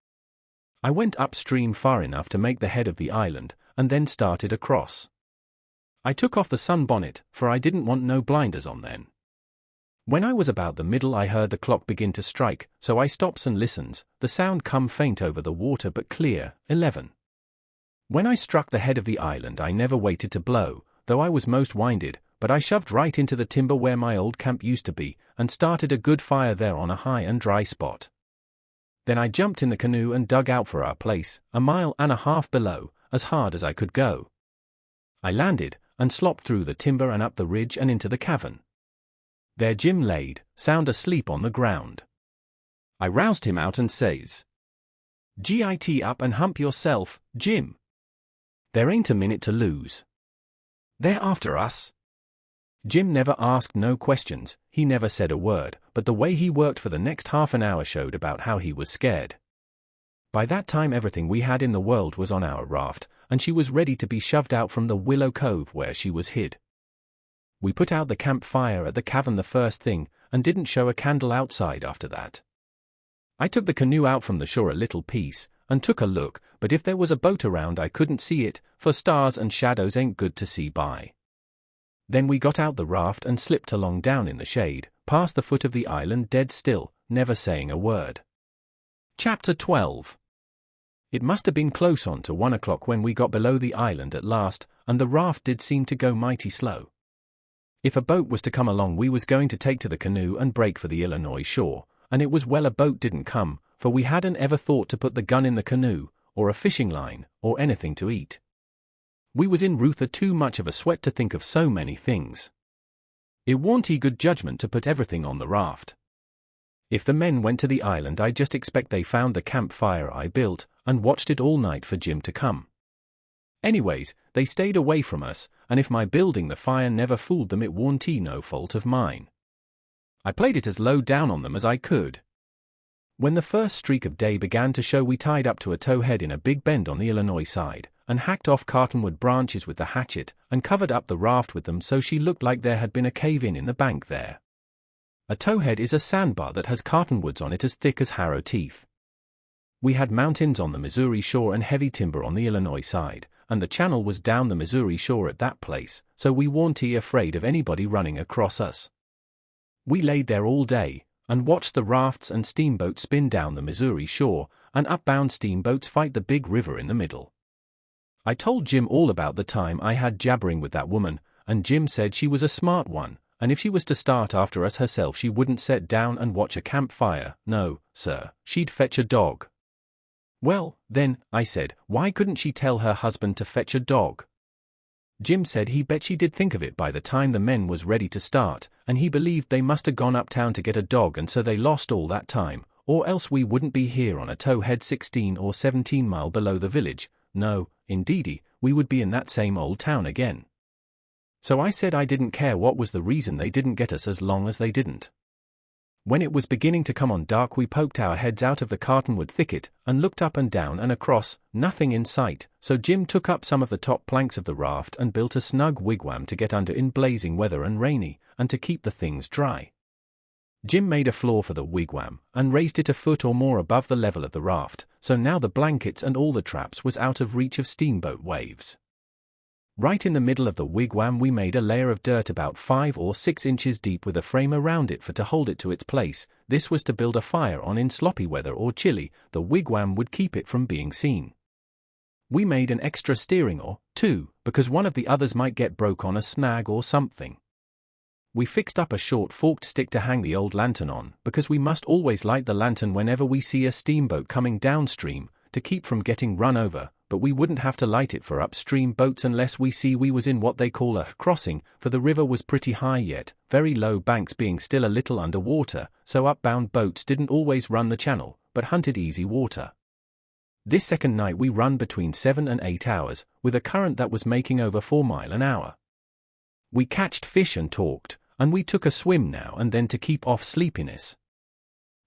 [SPEAKER 1] I went upstream far enough to make the head of the island, and then started across. I took off the sunbonnet, for I didn't want no blinders on then. When I was about the middle I heard the clock begin to strike, so I stops and listens, the sound come faint over the water but clear, 11. When I struck the head of the island I never waited to blow, though I was most winded, but I shoved right into the timber where my old camp used to be, and started a good fire there on a high and dry spot. Then I jumped in the canoe and dug out for our place, 1.5 miles below, as hard as I could go. I landed, and slopped through the timber and up the ridge and into the cavern. There Jim laid, sound asleep on the ground. I roused him out and says, "Git up and hump yourself, Jim. There ain't a minute to lose. They're after us." Jim never asked no questions, he never said a word, but the way he worked for the next half an hour showed about how he was scared. By that time everything we had in the world was on our raft, and she was ready to be shoved out from the willow cove where she was hid. We put out the campfire at the cavern the first thing, and didn't show a candle outside after that. I took the canoe out from the shore a little piece, and took a look, but if there was a boat around I couldn't see it, for stars and shadows ain't good to see by. Then we got out the raft and slipped along down in the shade, past the foot of the island dead still, never saying a word. Chapter 12. It must have been close on to 1 o'clock when we got below the island at last, and the raft did seem to go mighty slow. If a boat was to come along we was going to take to the canoe and break for the Illinois shore, and it was well a boat didn't come, for we hadn't ever thought to put the gun in the canoe, or a fishing line, or anything to eat. We was in Ruther too much of a sweat to think of so many things. It warn't good judgment to put everything on the raft. If the men went to the island I just expect they found the campfire I built, and watched it all night for Jim to come. Anyways, they stayed away from us, and if my building the fire never fooled them it warn't no fault of mine. I played it as low down on them as I could. When the first streak of day began to show we tied up to a towhead in a big bend on the Illinois side, and hacked off cottonwood branches with the hatchet, and covered up the raft with them so she looked like there had been a cave-in in the bank there. A towhead is a sandbar that has cottonwoods on it as thick as harrow teeth. We had mountains on the Missouri shore and heavy timber on the Illinois side, and the channel was down the Missouri shore at that place, so we warn't afraid of anybody running across us. We laid there all day, and watched the rafts and steamboats spin down the Missouri shore, and upbound steamboats fight the big river in the middle. I told Jim all about the time I had jabbering with that woman, and Jim said she was a smart one, and if she was to start after us herself she wouldn't sit down and watch a campfire, no, sir, she'd fetch a dog. Well, then, I said, why couldn't she tell her husband to fetch a dog? Jim said he bet she did think of it by the time the men was ready to start, and he believed they must have gone uptown to get a dog and so they lost all that time, or else we wouldn't be here on a towhead 16 or 17 mile below the village. No, indeedy, we would be in that same old town again. So I said I didn't care what was the reason they didn't get us as long as they didn't. When it was beginning to come on dark we poked our heads out of the cottonwood thicket, and looked up and down and across, nothing in sight, so Jim took up some of the top planks of the raft and built a snug wigwam to get under in blazing weather and rainy, and to keep the things dry. Jim made a floor for the wigwam, and raised it a foot or more above the level of the raft, so now the blankets and all the traps was out of reach of steamboat waves. Right in the middle of the wigwam we made a layer of dirt about 5 or 6 inches deep with a frame around it for to hold it to its place. This was to build a fire on in sloppy weather or chilly, the wigwam would keep it from being seen. We made an extra steering oar, too, because one of the others might get broke on a snag or something. We fixed up a short forked stick to hang the old lantern on, because we must always light the lantern whenever we see a steamboat coming downstream, to keep from getting run over, but we wouldn't have to light it for upstream boats unless we see we was in what they call a crossing, for the river was pretty high yet, very low banks being still a little under water, so upbound boats didn't always run the channel, but hunted easy water. This second night we run between 7 and 8 hours, with a current that was making over 4 miles an hour. We catched fish and talked, and we took a swim now and then to keep off sleepiness.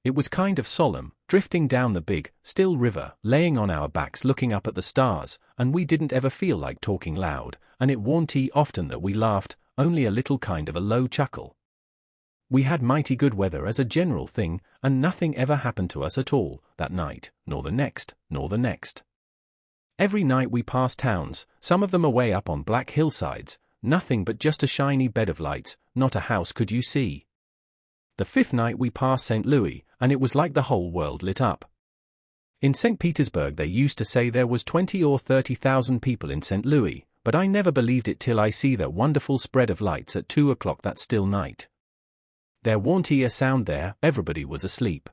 [SPEAKER 1] It was kind of solemn, drifting down the big, still river, laying on our backs looking up at the stars, and we didn't ever feel like talking loud, and it warn't often that we laughed, only a little kind of a low chuckle. We had mighty good weather as a general thing, and nothing ever happened to us at all, that night, nor the next, nor the next. Every night we passed towns, some of them away up on black hillsides, nothing but just a shiny bed of lights, not a house could you see. The 5th night we passed St. Louis, and it was like the whole world lit up. In St. Petersburg they used to say there was 20 or 30,000 people in St. Louis, but I never believed it till I see that wonderful spread of lights at 2 o'clock that still night. There warn't a sound there, everybody was asleep.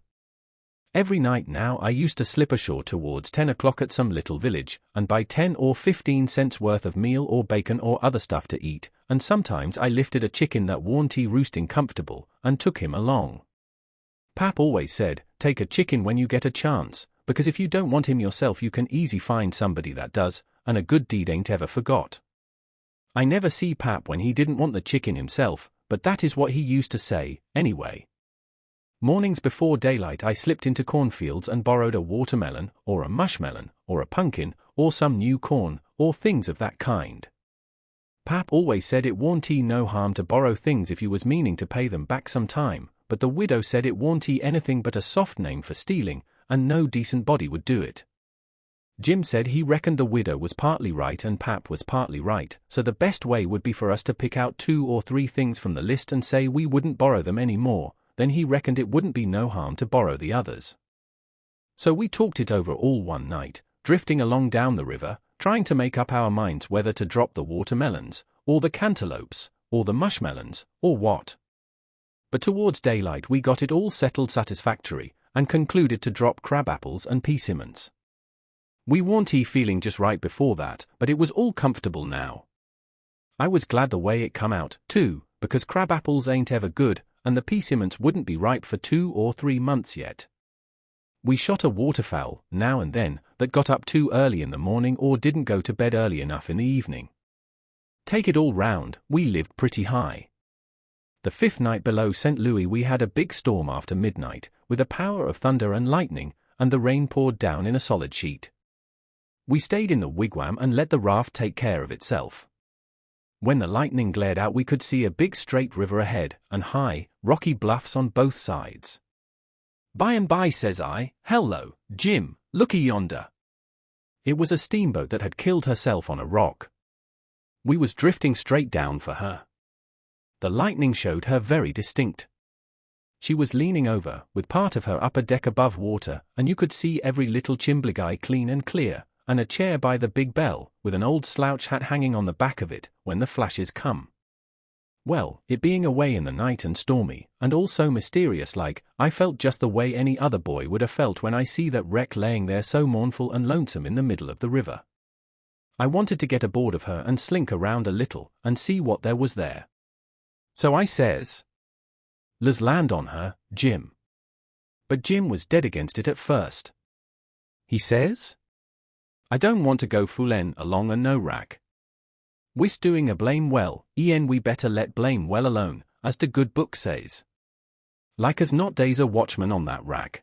[SPEAKER 1] Every night now I used to slip ashore towards 10 o'clock at some little village, and buy 10 or 15 cents worth of meal or bacon or other stuff to eat, and sometimes I lifted a chicken that warn't roosting comfortable, and took him along. Pap always said, take a chicken when you get a chance, because if you don't want him yourself you can easy find somebody that does, and a good deed ain't ever forgot. I never see Pap when he didn't want the chicken himself, but that is what he used to say, anyway. Mornings before daylight I slipped into cornfields and borrowed a watermelon, or a mushmelon, or a pumpkin, or some new corn, or things of that kind. Pap always said it warn't no harm to borrow things if you was meaning to pay them back some time, but the widow said it warn't anything but a soft name for stealing, and no decent body would do it. Jim said he reckoned the widow was partly right and Pap was partly right, so the best way would be for us to pick out 2 or 3 things from the list and say we wouldn't borrow them any more. Then he reckoned it wouldn't be no harm to borrow the others. So we talked it over all one night, drifting along down the river, trying to make up our minds whether to drop the watermelons, or the cantaloupes, or the mushmelons, or what. But towards daylight we got it all settled satisfactory, and concluded to drop crabapples and persimmons. We warn't feeling just right before that, but it was all comfortable now. I was glad the way it come out, too, because crabapples ain't ever good, and the persimmons wouldn't be ripe for 2 or 3 months yet. We shot a waterfowl, now and then, that got up too early in the morning or didn't go to bed early enough in the evening. Take it all round, we lived pretty high. The 5th night below St. Louis we had a big storm after midnight, with a power of thunder and lightning, and the rain poured down in a solid sheet. We stayed in the wigwam and let the raft take care of itself. When the lightning glared out we could see a big straight river ahead, and high, rocky bluffs on both sides. By and by says I, "Hello, Jim, looky yonder." It was a steamboat that had killed herself on a rock. We was drifting straight down for her. The lightning showed her very distinct. She was leaning over, with part of her upper deck above water, and you could see every little chimbligeye clean and clear, and a chair by the big bell, with an old slouch hat hanging on the back of it, when the flashes come. Well, it being away in the night and stormy, and all so mysterious-like, I felt just the way any other boy would have felt when I see that wreck laying there so mournful and lonesome in the middle of the river. I wanted to get aboard of her and slink around a little, and see what there was there. So I says, "Let's land on her, Jim." But Jim was dead against it at first. He says, "I don't want to go foolen along a no rack. We's doing a blame well, we better let blame well alone, as the good book says. Like as not days a watchman on that rack."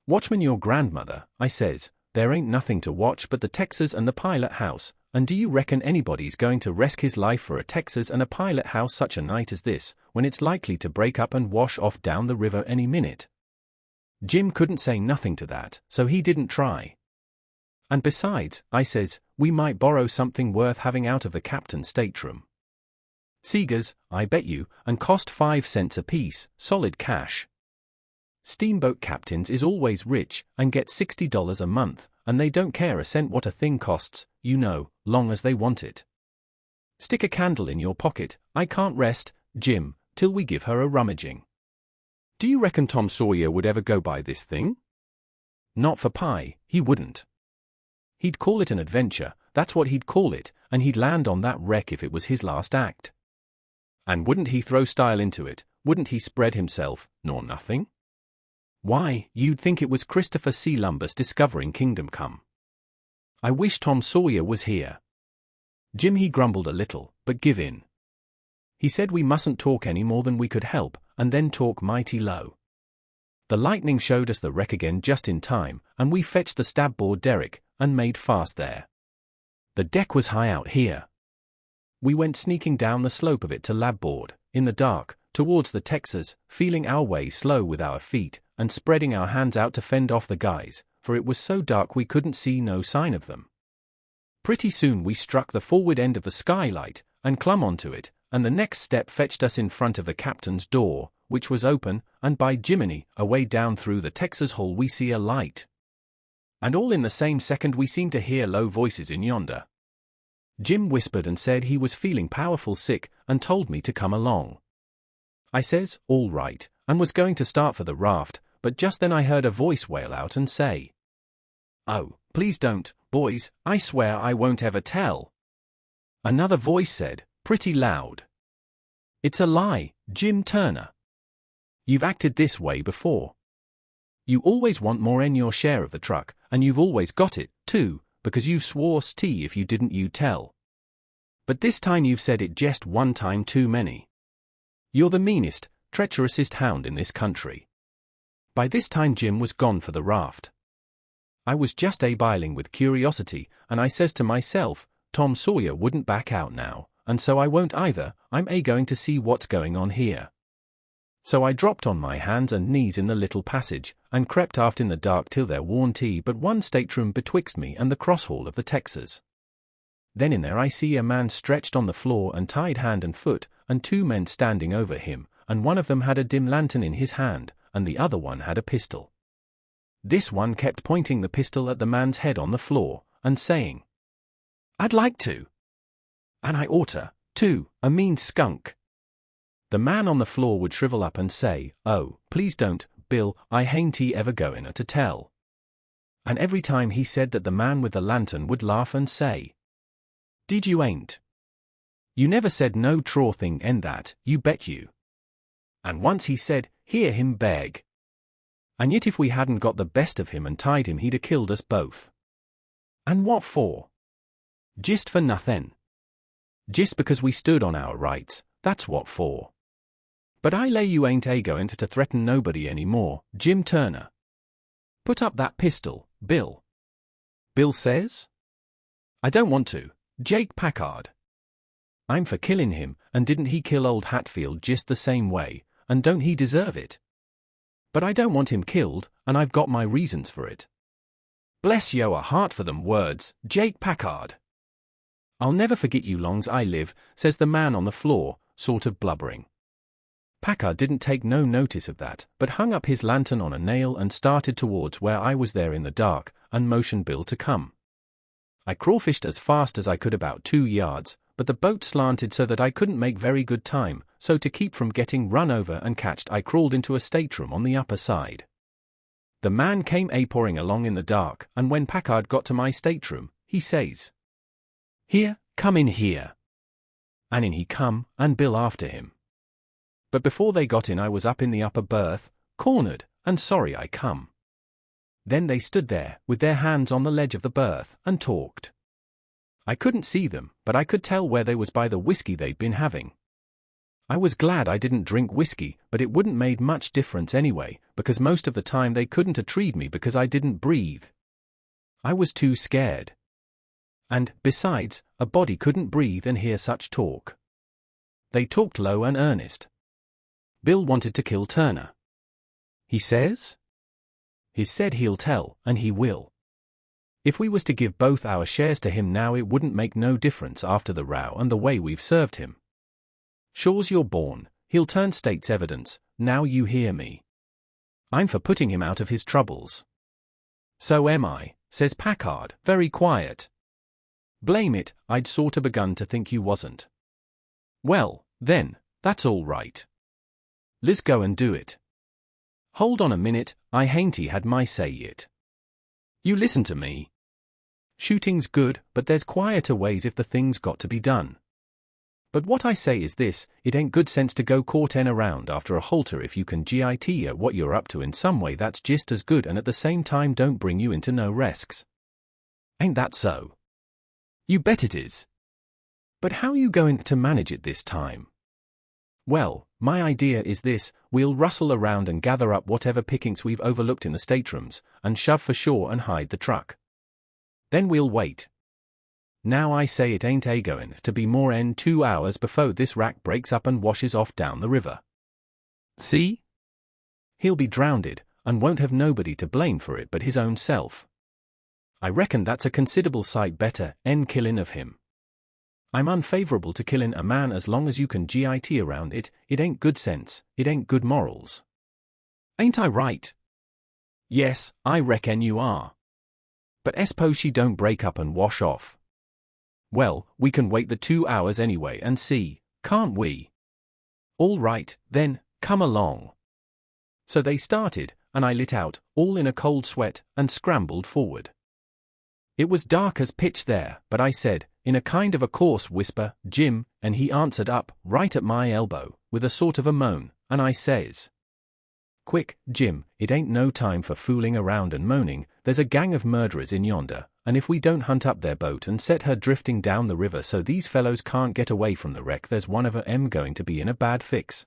[SPEAKER 1] "Watchman your grandmother," I says, "there ain't nothing to watch but the Texas and the pilot house, and do you reckon anybody's going to risk his life for a Texas and a pilot house such a night as this, when it's likely to break up and wash off down the river any minute?" Jim couldn't say nothing to that, so he didn't try. "And besides," I says, "we might borrow something worth having out of the captain's stateroom. Seegers, I bet you, and cost 5 cents apiece, solid cash. Steamboat captains is always rich, and get $60 a month, and they don't care a cent what a thing costs, you know, long as they want it. Stick a candle in your pocket, I can't rest, Jim, till we give her a rummaging. Do you reckon Tom Sawyer would ever go by this thing?" "Not for pie, he wouldn't. He'd call it an adventure, that's what he'd call it, and he'd land on that wreck if it was his last act. And wouldn't he throw style into it, wouldn't he spread himself, nor nothing? Why, you'd think it was Christopher C. Columbus discovering Kingdom Come. I wish Tom Sawyer was here." Jim he grumbled a little, but give in. He said we mustn't talk any more than we could help, and then talk mighty low. The lightning showed us the wreck again just in time, and we fetched the stabboard derrick, and made fast there. The deck was high out here. We went sneaking down the slope of it to labboard, in the dark, towards the Texas, feeling our way slow with our feet, and spreading our hands out to fend off the guys, for it was so dark we couldn't see no sign of them. Pretty soon we struck the forward end of the skylight, and clumb onto it, and the next step fetched us in front of the captain's door, which was open, and by Jiminy, away down through the Texas hull we see a light. And all in the same second we seemed to hear low voices in yonder. Jim whispered and said he was feeling powerful sick and told me to come along. I says, all right, and was going to start for the raft, but just then I heard a voice wail out and say, "Oh, please don't, boys, I swear I won't ever tell." Another voice said, pretty loud, "It's a lie, Jim Turner. You've acted this way before. You always want more in your share of the truck, and you've always got it, too, because you swore st if you didn't you tell. But this time you've said it just one time too many. You're the meanest, treacherousest hound in this country." By this time Jim was gone for the raft. I was just a-biling with curiosity, and I says to myself, Tom Sawyer wouldn't back out now, and so I won't either. I'm going to see what's going on here. So I dropped on my hands and knees in the little passage, and crept aft in the dark till there warn't but one stateroom betwixt me and the cross-hall of the Texas. Then in there I see a man stretched on the floor and tied hand and foot, and two men standing over him, and one of them had a dim lantern in his hand, and the other one had a pistol. This one kept pointing the pistol at the man's head on the floor, and saying, "I'd like to. And I oughta, too, a mean skunk." The man on the floor would shrivel up and say, "Oh, please don't, Bill, I hain't ever goin' to tell." And every time he said that the man with the lantern would laugh and say, "Did you ain't? You never said no traw thing en that, you bet you." And once he said, "Hear him beg." And yet if we hadn't got the best of him and tied him he'd a killed us both. And what for? Just for nothin'. Just because we stood on our rights, that's what for. But I lay you ain't a-goin' to threaten nobody any more, Jim Turner. Put up that pistol, Bill. Bill says, "I don't want to, Jake Packard. I'm for killing him, and didn't he kill old Hatfield just the same way, and don't he deserve it? But I don't want him killed, and I've got my reasons for it. Bless yo' a heart for them words, Jake Packard." "I'll never forget you long's I live," says the man on the floor, sort of blubbering. Packard didn't take no notice of that, but hung up his lantern on a nail and started towards where I was there in the dark, and motioned Bill to come. I crawfished as fast as I could about 2 yards, but the boat slanted so that I couldn't make very good time, so to keep from getting run over and catched I crawled into a stateroom on the upper side. The man came a-pouring along in the dark, and when Packard got to my stateroom, he says, "Here, come in here." And in he come, and Bill after him. But before they got in I was up in the upper berth, cornered, and sorry I come. Then they stood there, with their hands on the ledge of the berth, and talked. I couldn't see them, but I could tell where they was by the whiskey they'd been having. I was glad I didn't drink whiskey, but it wouldn't made much difference anyway, because most of the time they couldn't a-treat me because I didn't breathe. I was too scared. And, besides, a body couldn't breathe and hear such talk. They talked low and earnest. Bill wanted to kill Turner. He says? He said he'll tell, and he will. If we was to give both our shares to him now it wouldn't make no difference after the row and the way we've served him. Sure's you're born, he'll turn state's evidence, now you hear me. I'm for putting him out of his troubles. So am I, says Packard, very quiet. Blame it, I'd sorta begun to think you wasn't. Well, then, that's all right. Let's go and do it. Hold on a minute, I hain't had my say yet. You listen to me. Shooting's good, but there's quieter ways if the thing's got to be done. But what I say is this, it ain't good sense to go courtin' around after a halter if you can git what you're up to in some way that's just as good and at the same time don't bring you into no risks. Ain't that so? You bet it is. But how you going to manage it this time? Well, my idea is this, we'll rustle around and gather up whatever pickings we've overlooked in the staterooms, and shove for shore and hide the truck. Then we'll wait. Now I say it ain't a-goin' to be more 'en 2 hours before this wrack breaks up and washes off down the river. See? He'll be drownded, and won't have nobody to blame for it but his own self. I reckon that's a considerable sight better 'en killin' of him. I'm unfavorable to killin' a man as long as you can git around it, it ain't good sense, it ain't good morals. Ain't I right? Yes, I reckon you are. But suppose she don't break up and wash off. Well, we can wait the 2 hours anyway and see, can't we? All right, then, come along. So they started, and I lit out, all in a cold sweat, and scrambled forward. It was dark as pitch there, but I said, in a kind of a coarse whisper, "Jim," and he answered up, right at my elbow, with a sort of a moan, and I says, "Quick, Jim, it ain't no time for fooling around and moaning. There's a gang of murderers in yonder, and if we don't hunt up their boat and set her drifting down the river so these fellows can't get away from the wreck, there's one of 'em going to be in a bad fix.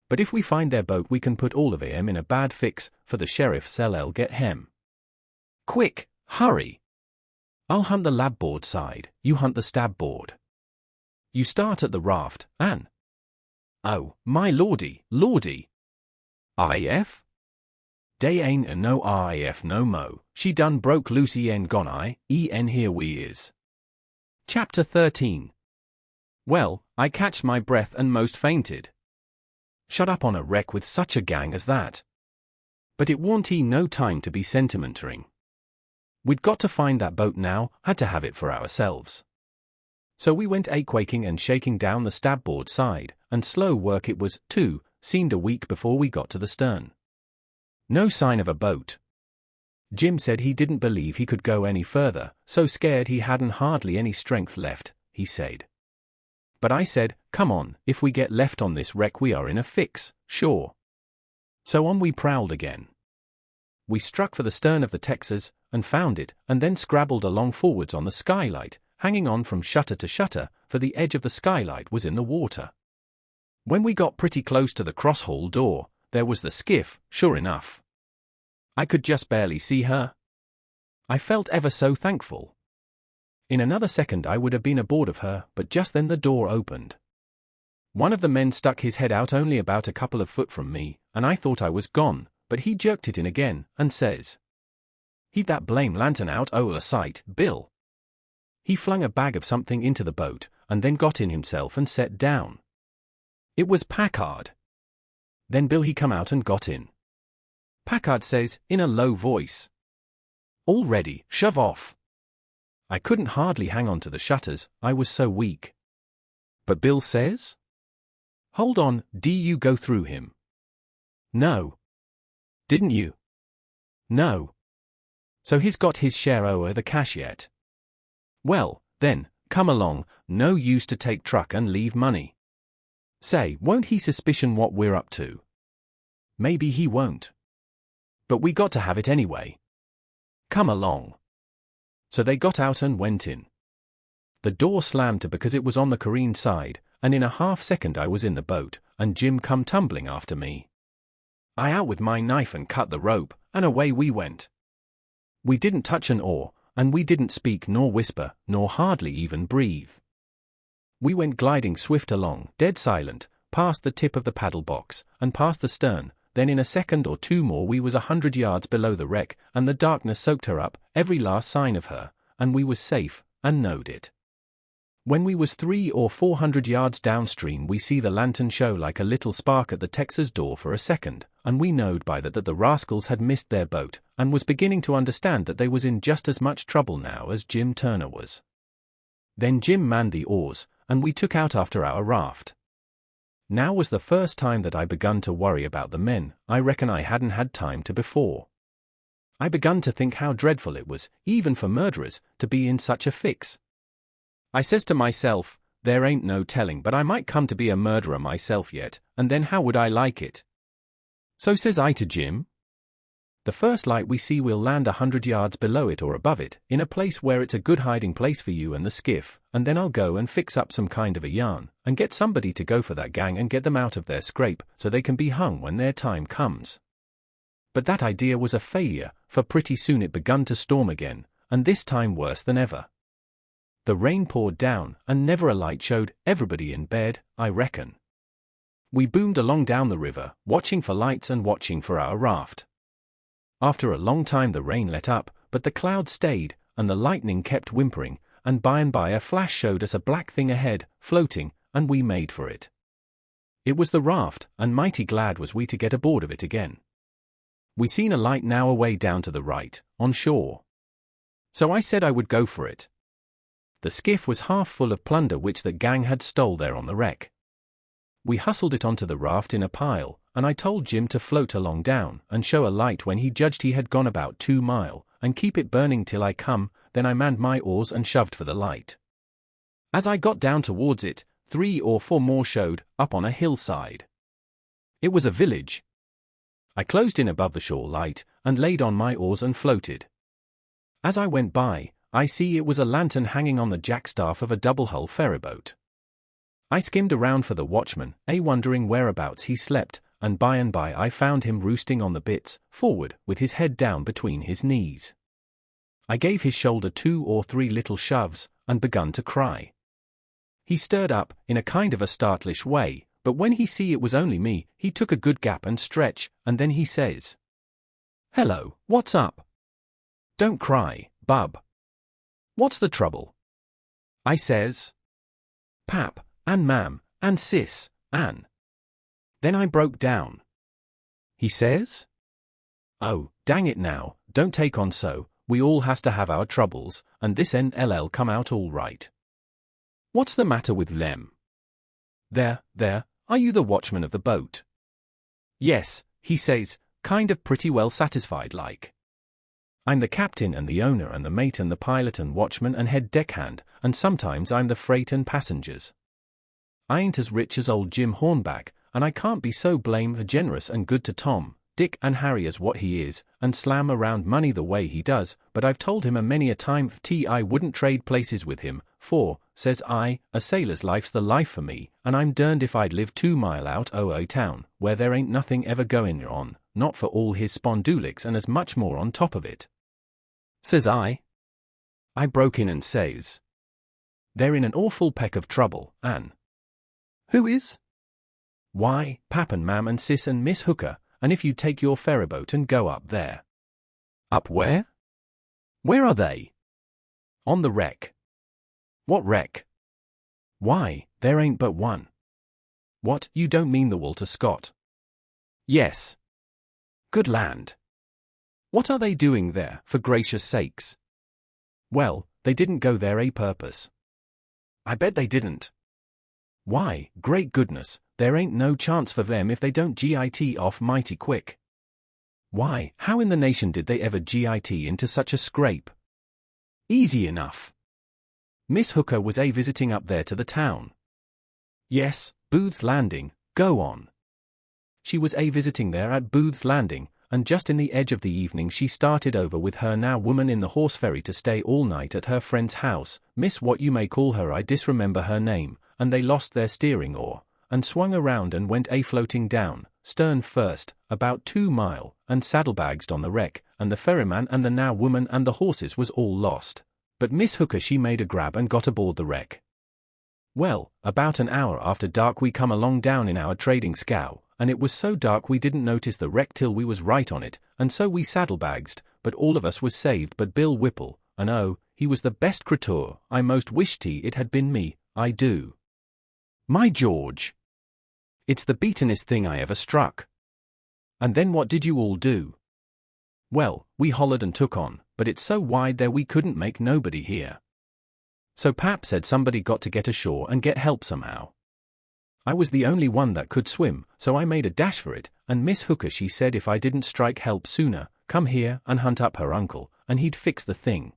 [SPEAKER 1] But if we find their boat we can put all of 'em in a bad fix, for the sheriff's LL get hem. Quick, hurry! I'll hunt the labboard side, you hunt the stabboard. You start at the raft, and... Oh, my lordy, lordy! IF? Dey ain't a no IF no mo, she done broke loose en gone en here we is. Chapter 13. Well, I catched my breath and most fainted. Shut up on a wreck with such a gang as that. But it warn't no time to be sentimentering. We'd got to find that boat now, had to have it for ourselves. So we went quaking and shaking down the stabboard side, and slow work it was, too, seemed a week before we got to the stern. No sign of a boat. Jim said he didn't believe he could go any further, so scared he hadn't hardly any strength left, he said. But I said, come on, if we get left on this wreck we are in a fix, sure. So on we prowled again. We struck for the stern of the Texas, and found it, and then scrabbled along forwards on the skylight, hanging on from shutter to shutter, for the edge of the skylight was in the water. When we got pretty close to the cross-hole door, there was the skiff, sure enough. I could just barely see her. I felt ever so thankful. In another second I would have been aboard of her, but just then the door opened. One of the men stuck his head out only about a couple of foot from me, and I thought I was gone, but he jerked it in again, and says, "Heave that blame lantern out o' the sight, Bill." He flung a bag of something into the boat, and then got in himself and sat down. It was Packard. Then Bill he come out and got in. Packard says, in a low voice, "All ready, shove off." I couldn't hardly hang on to the shutters, I was so weak. But Bill says, "Hold on, do you go through him?" "No." "Didn't you?" "No." "So he's got his share o' the cash yet?" "Well, then, come along, no use to take truck and leave money. Say, won't he suspicion what we're up to?" "Maybe he won't. But we got to have it anyway. Come along." So they got out and went in. The door slammed to because it was on the careen side, and in a half-second I was in the boat, and Jim come tumbling after me. I out with my knife and cut the rope, and away we went. We didn't touch an oar, and we didn't speak nor whisper, nor hardly even breathe. We went gliding swift along, dead silent, past the tip of the paddle box, and past the stern. Then in a second or two more we was 100 yards below the wreck, and the darkness soaked her up, every last sign of her, and we was safe, and knowed it. When we was 300 or 400 yards downstream we see the lantern show like a little spark at the Texas door for a second, and we knowed by that the rascals had missed their boat, and was beginning to understand that they was in just as much trouble now as Jim Turner was. Then Jim manned the oars, and we took out after our raft. Now was the first time that I begun to worry about the men. I reckon I hadn't had time to before. I begun to think how dreadful it was, even for murderers, to be in such a fix. I says to myself, there ain't no telling but I might come to be a murderer myself yet, and then how would I like it? So says I to Jim, "The first light we see we'll land 100 yards below it or above it, in a place where it's a good hiding place for you and the skiff, and then I'll go and fix up some kind of a yarn, and get somebody to go for that gang and get them out of their scrape, so they can be hung when their time comes." But that idea was a failure, for pretty soon it begun to storm again, and this time worse than ever. The rain poured down, and never a light showed, everybody in bed, I reckon. We boomed along down the river, watching for lights and watching for our raft. After a long time the rain let up, but the clouds stayed, and the lightning kept whimpering, and by a flash showed us a black thing ahead, floating, and we made for it. It was the raft, and mighty glad was we to get aboard of it again. We seen a light now away down to the right, on shore. So I said I would go for it. The skiff was half full of plunder which the gang had stole there on the wreck. We hustled it onto the raft in a pile, and I told Jim to float along down and show a light when he judged he had gone about 2 mile, and keep it burning till I come. Then I manned my oars and shoved for the light. As I got down towards it, 3 or 4 more showed up on a hillside. It was a village. I closed in above the shore light and laid on my oars and floated. As I went by, I see it was a lantern hanging on the jackstaff of a double-hull ferryboat. I skimmed around for the watchman, wondering whereabouts he slept, and by I found him roosting on the bitts, forward, with his head down between his knees. I gave his shoulder 2 or 3 little shoves, and begun to cry. He stirred up, in a kind of a startlish way, but when he see it was only me, he took a good gap and stretch, and then he says, "Hello, what's up? Don't cry, bub. What's the trouble?" I says, "Pap, and ma'am, and sis, and..." Then I broke down. He says, "Oh, dang it now, don't take on so, we all has to have our troubles, and this NLL come out all right. What's the matter with them? There, are you the watchman of the boat?" "Yes," he says, kind of pretty well satisfied like. "I'm the captain and the owner and the mate and the pilot and watchman and head deckhand, and sometimes I'm the freight and passengers. I ain't as rich as old Jim Hornback, and I can't be so blame generous and good to Tom, Dick and Harry as what he is, and slam around money the way he does, but I've told him a many a time I wouldn't trade places with him, for, says I, a sailor's life's the life for me, and I'm derned if I'd live 2 mile out o' town, where there ain't nothing ever going on, not for all his spondulics and as much more on top of it." Says I broke in and says, "They're in an awful peck of trouble, and..." "Who is?" "Why, Pap and Mam and Sis and Miss Hooker, and if you take your ferryboat and go up there." "Up where?" "Where are they?" "On the wreck." "What wreck?" "Why, there ain't but one." "What, you don't mean the Walter Scott?" "Yes." "Good land. What are they doing there, for gracious sakes?" "Well, they didn't go there a purpose." "I bet they didn't." "Why, great goodness, there ain't no chance for them if they don't git off mighty quick." "Why, how in the nation did they ever git into such a scrape?" "Easy enough. Miss Hooker was visiting up there to the town." "Yes, Booth's Landing, go on." "She was visiting there at Booth's Landing, and just in the edge of the evening she started over with her now woman in the horse ferry to stay all night at her friend's house, Miss what you may call her, I disremember her name, and they lost their steering oar, and swung around and went floating down, stern first, about 2 mile, and saddlebagsed on the wreck, and the ferryman and the now woman and the horses was all lost. But Miss Hooker she made a grab and got aboard the wreck. Well, about an hour after dark we come along down in our trading scow, and it was so dark we didn't notice the wreck till we was right on it, and so we saddlebagsed, but all of us was saved but Bill Whipple, and oh, he was the best creature. I most wished it had been me, I do. My George! It's the beatenest thing I ever struck." "And then what did you all do?" "Well, we hollered and took on, but it's so wide there we couldn't make nobody hear. So Pap said somebody got to get ashore and get help somehow. I was the only one that could swim, so I made a dash for it, and Miss Hooker she said if I didn't strike help sooner, come here and hunt up her uncle, and he'd fix the thing.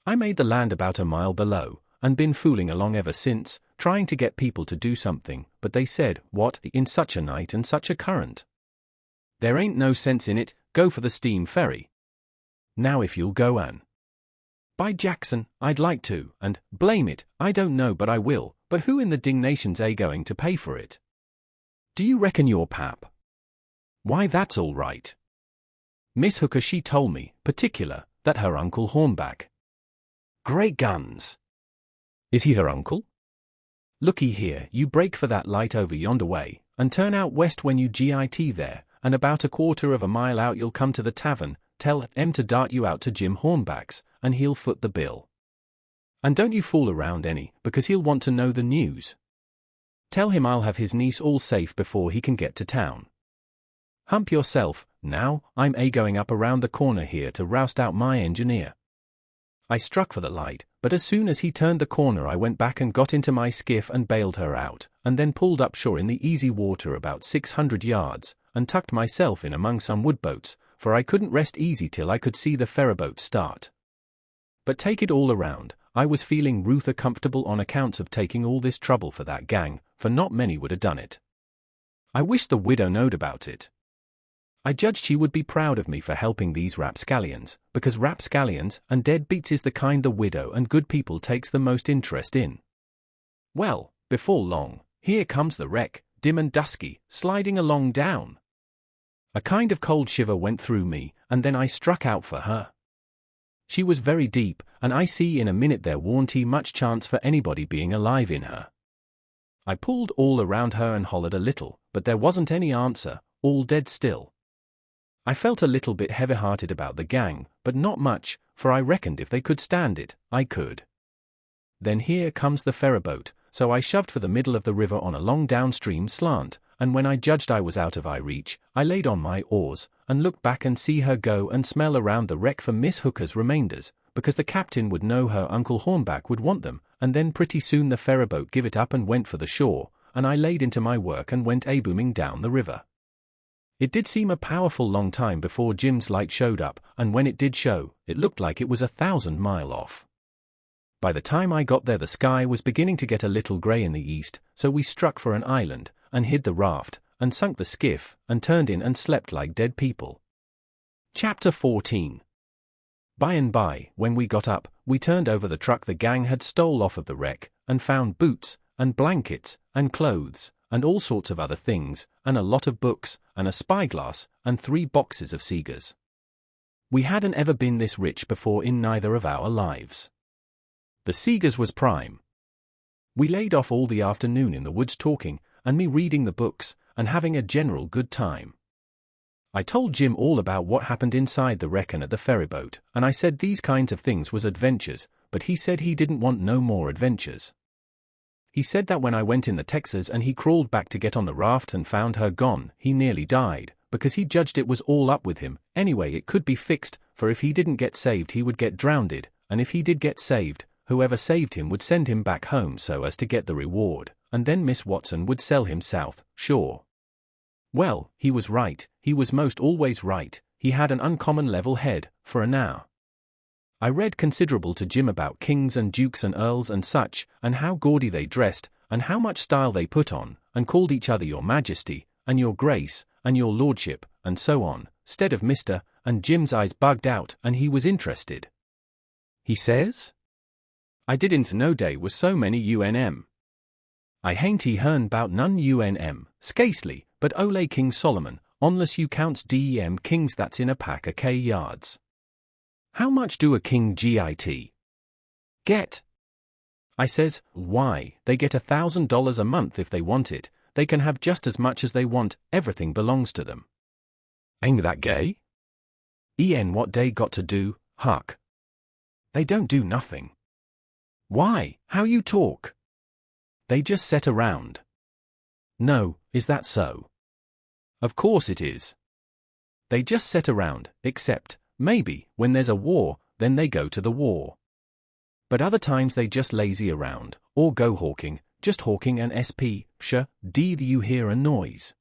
[SPEAKER 1] I made the land about a mile below, and been fooling along ever since, trying to get people to do something, but they said, what, in such a night and such a current? There ain't no sense in it, go for the steam ferry. Now if you'll go an. By Jackson, I'd like to, and, blame it, I don't know but I will, but who in the dingnation's going to pay for it? Do you reckon you're Pap? Why that's all right. Miss Hooker she told me, particular, that her uncle Hornback. Great guns! Is he her uncle? Looky here, you break for that light over yonder way, and turn out west when you git there, and about 1/4 mile out you'll come to the tavern, tell them to dart you out to Jim Hornback's, and he'll foot the bill. And don't you fool around any, because he'll want to know the news. Tell him I'll have his niece all safe before he can get to town. Hump yourself, now, I'm going up around the corner here to roust out my engineer. I struck for the light, but as soon as he turned the corner I went back and got into my skiff and bailed her out, and then pulled up shore in the easy water about 600 yards, and tucked myself in among some woodboats, for I couldn't rest easy till I could see the ferryboat start. But take it all around, I was feeling ruther comfortable on account of taking all this trouble for that gang, for not many would have done it. I wish the widow knowed about it. I judged she would be proud of me for helping these rapscallions, because rapscallions and deadbeats is the kind the widow and good people takes the most interest in. Well, before long, here comes the wreck, dim and dusky, sliding along down. A kind of cold shiver went through me, and then I struck out for her. She was very deep, and I see in a minute there warn't much chance for anybody being alive in her. I pulled all around her and hollered a little, but there wasn't any answer, all dead still. I felt a little bit heavy-hearted about the gang, but not much, for I reckoned if they could stand it, I could. Then here comes the ferryboat, so I shoved for the middle of the river on a long downstream slant, and when I judged I was out of eye reach, I laid on my oars, and looked back and see her go and smell around the wreck for Miss Hooker's remainders, because the captain would know her Uncle Hornback would want them, and then pretty soon the ferryboat give it up and went for the shore, and I laid into my work and went a-booming down the river. It did seem a powerful long time before Jim's light showed up, and when it did show, it looked like it was 1,000 miles off. By the time I got there the sky was beginning to get a little grey in the east, so we struck for an island, and hid the raft, and sunk the skiff, and turned in and slept like dead people. Chapter 14. By and by, when we got up, we turned over the truck the gang had stole off of the wreck, and found boots, and blankets, and clothes, and all sorts of other things, and a lot of books, and a spyglass, and 3 boxes of cigars. We hadn't ever been this rich before in neither of our lives. The cigars was prime. We laid off all the afternoon in the woods talking, and me reading the books, and having a general good time. I told Jim all about what happened inside the wreck and at the ferryboat, and I said these kinds of things was adventures, but he said he didn't want no more adventures. He said that when I went in the Texas and he crawled back to get on the raft and found her gone, he nearly died, because he judged it was all up with him. Anyway, it could be fixed, for if he didn't get saved he would get drowned, and if he did get saved, whoever saved him would send him back home so as to get the reward, and then Miss Watson would sell him south, sure. Well, he was right, he was most always right, he had an uncommon level head, for an hour. I read considerable to Jim about kings and dukes and earls and such, and how gaudy they dressed, and how much style they put on, and called each other your majesty, and your grace, and your lordship, and so on, stead of Mr., and Jim's eyes bugged out and he was interested. He says, I didn't know day was so many UNM. I hain't hearn bout none UNM, scasely, but ole King Solomon, onless you counts DEM kings that's in a pack o' K yards. How much do a king git get? I says, why, they get $1,000 a month if they want it, they can have just as much as they want, everything belongs to them. Ain't that gay? What they got to do, Huck? They don't do nothing. Why, how you talk? They just sit around. No, is that so? Of course it is. They just sit around, except, maybe, when there's a war, then they go to the war. But other times they just lazy around, or go hawking, just hawking an did you hear a noise?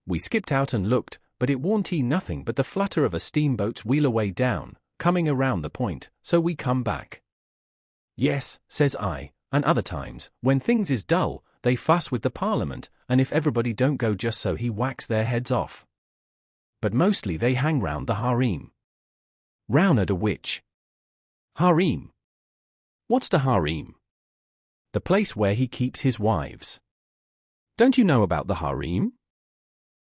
[SPEAKER 1] We skipped out and looked, but it warn't nothing but the flutter of a steamboat's wheel away down, coming around the point, so we come back. Yes, says I, and other times, when things is dull, they fuss with the Parliament, and if everybody don't go just so he whacks their heads off. But mostly they hang round the harem. Round a witch. Harem. What's the harem? The place where he keeps his wives. Don't you know about the harem?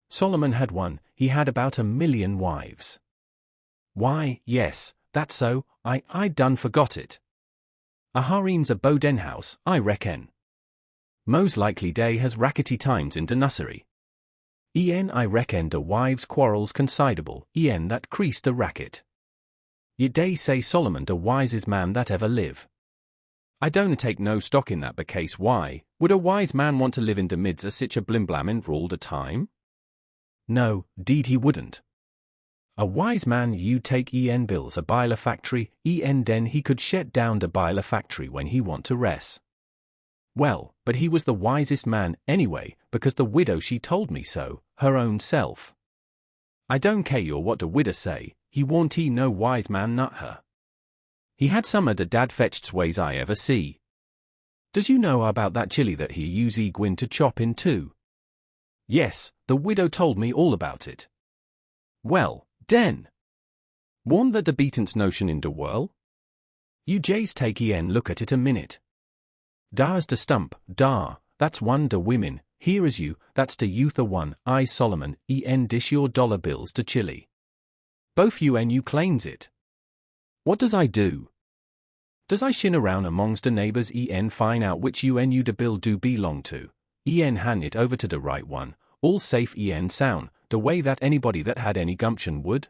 [SPEAKER 1] Solomon had one, he had about 1 million wives. Why, yes, that's so, I done forgot it. A harem's a Boden house, I reckon. Mos likely dey has rackety times in de nussery. I reckon de wives quarrels considerable, that crease de racket. Yet dey say Solomon de wisest man that ever live. I don't take no stock in that becase why, would a wise man want to live in de midst of sich a blimblamin for all de time? No, deed he wouldn't. A wise man you take builds a biler factory, then he could shet down the biler factory when he want to rest. Well, but he was the wisest man anyway, because the widow she told me so, her own self. I don't care what the widow say, he warn't no wise man not her. He had some of the dad fetched ways I ever see. Does you know about that chili that he use gwin to chop in too? Yes, the widow told me all about it. Well, den. Warn't that the beaten's notion in the whirl? You jays take look at it a minute. Da's the stump, da, that's one the women, here is you, that's the youth a one, I Solomon, dish your dollar bills to chili. Both you claims it. What does I do? Does I shin around amongst the neighbors find out which you the bill do belong to, hand it over to the right one, all safe sound, the way that anybody that had any gumption would?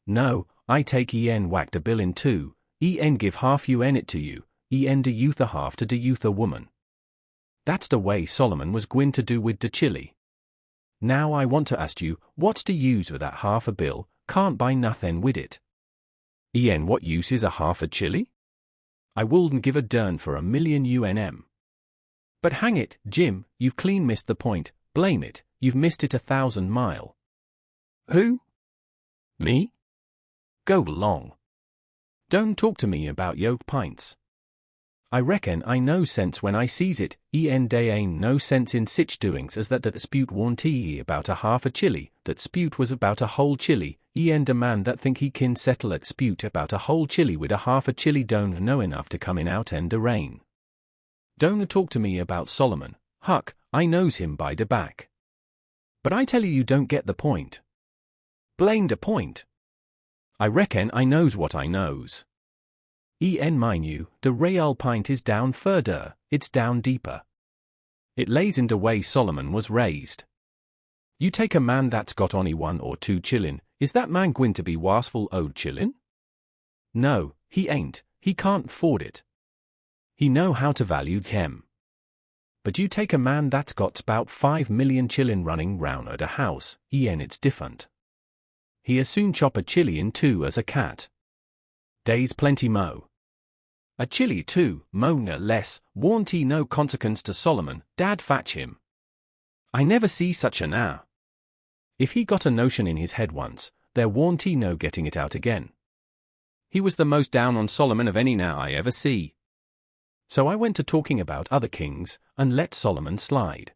[SPEAKER 1] No, I take whack the bill in two, give half it to you, the youth a half to the youth a woman. That's the way Solomon was gwin to do with the chili. Now I want to ask you, what's the use with that half a bill, can't buy nothing with it. What use is a half a chili? I wouldn't give a dern for $1,000,000. But hang it, Jim, you've clean missed the point, blame it, you've missed it 1,000 mile. Who? Me? Go along. Don't talk to me about yoke pints. I reckon I know sense when I sees it, they ain't no sense in sich doings as that dispute warn't about a half a chili, that dispute was about a whole chili, a man that think he kin settle a dispute about a whole chili with a half a chili don't know enough to come in out and the rain. Don't talk to me about Solomon, Huck, I knows him by the back. But I tell you don't get the point. Blame the point. I reckon I knows what I knows. Mind you, the real pint is down further, it's down deeper. It lays in the way Solomon was raised. You take a man that's got only 1 or 2 chillin, is that man gwin to be wastful owed chillin? No, he ain't, he can't afford it. He know how to value them. But you take a man that's got about 5 million chillin running round at a house, it's different. He as soon chop a chili in two as a cat. Days plenty mo. A chili too, mo no less, warn't he no consequence to Solomon, dad fatch him. I never see such an hour. If he got a notion in his head once, there warn't he no getting it out again. He was the most down on Solomon of any now I ever see. So I went to talking about other kings, and let Solomon slide.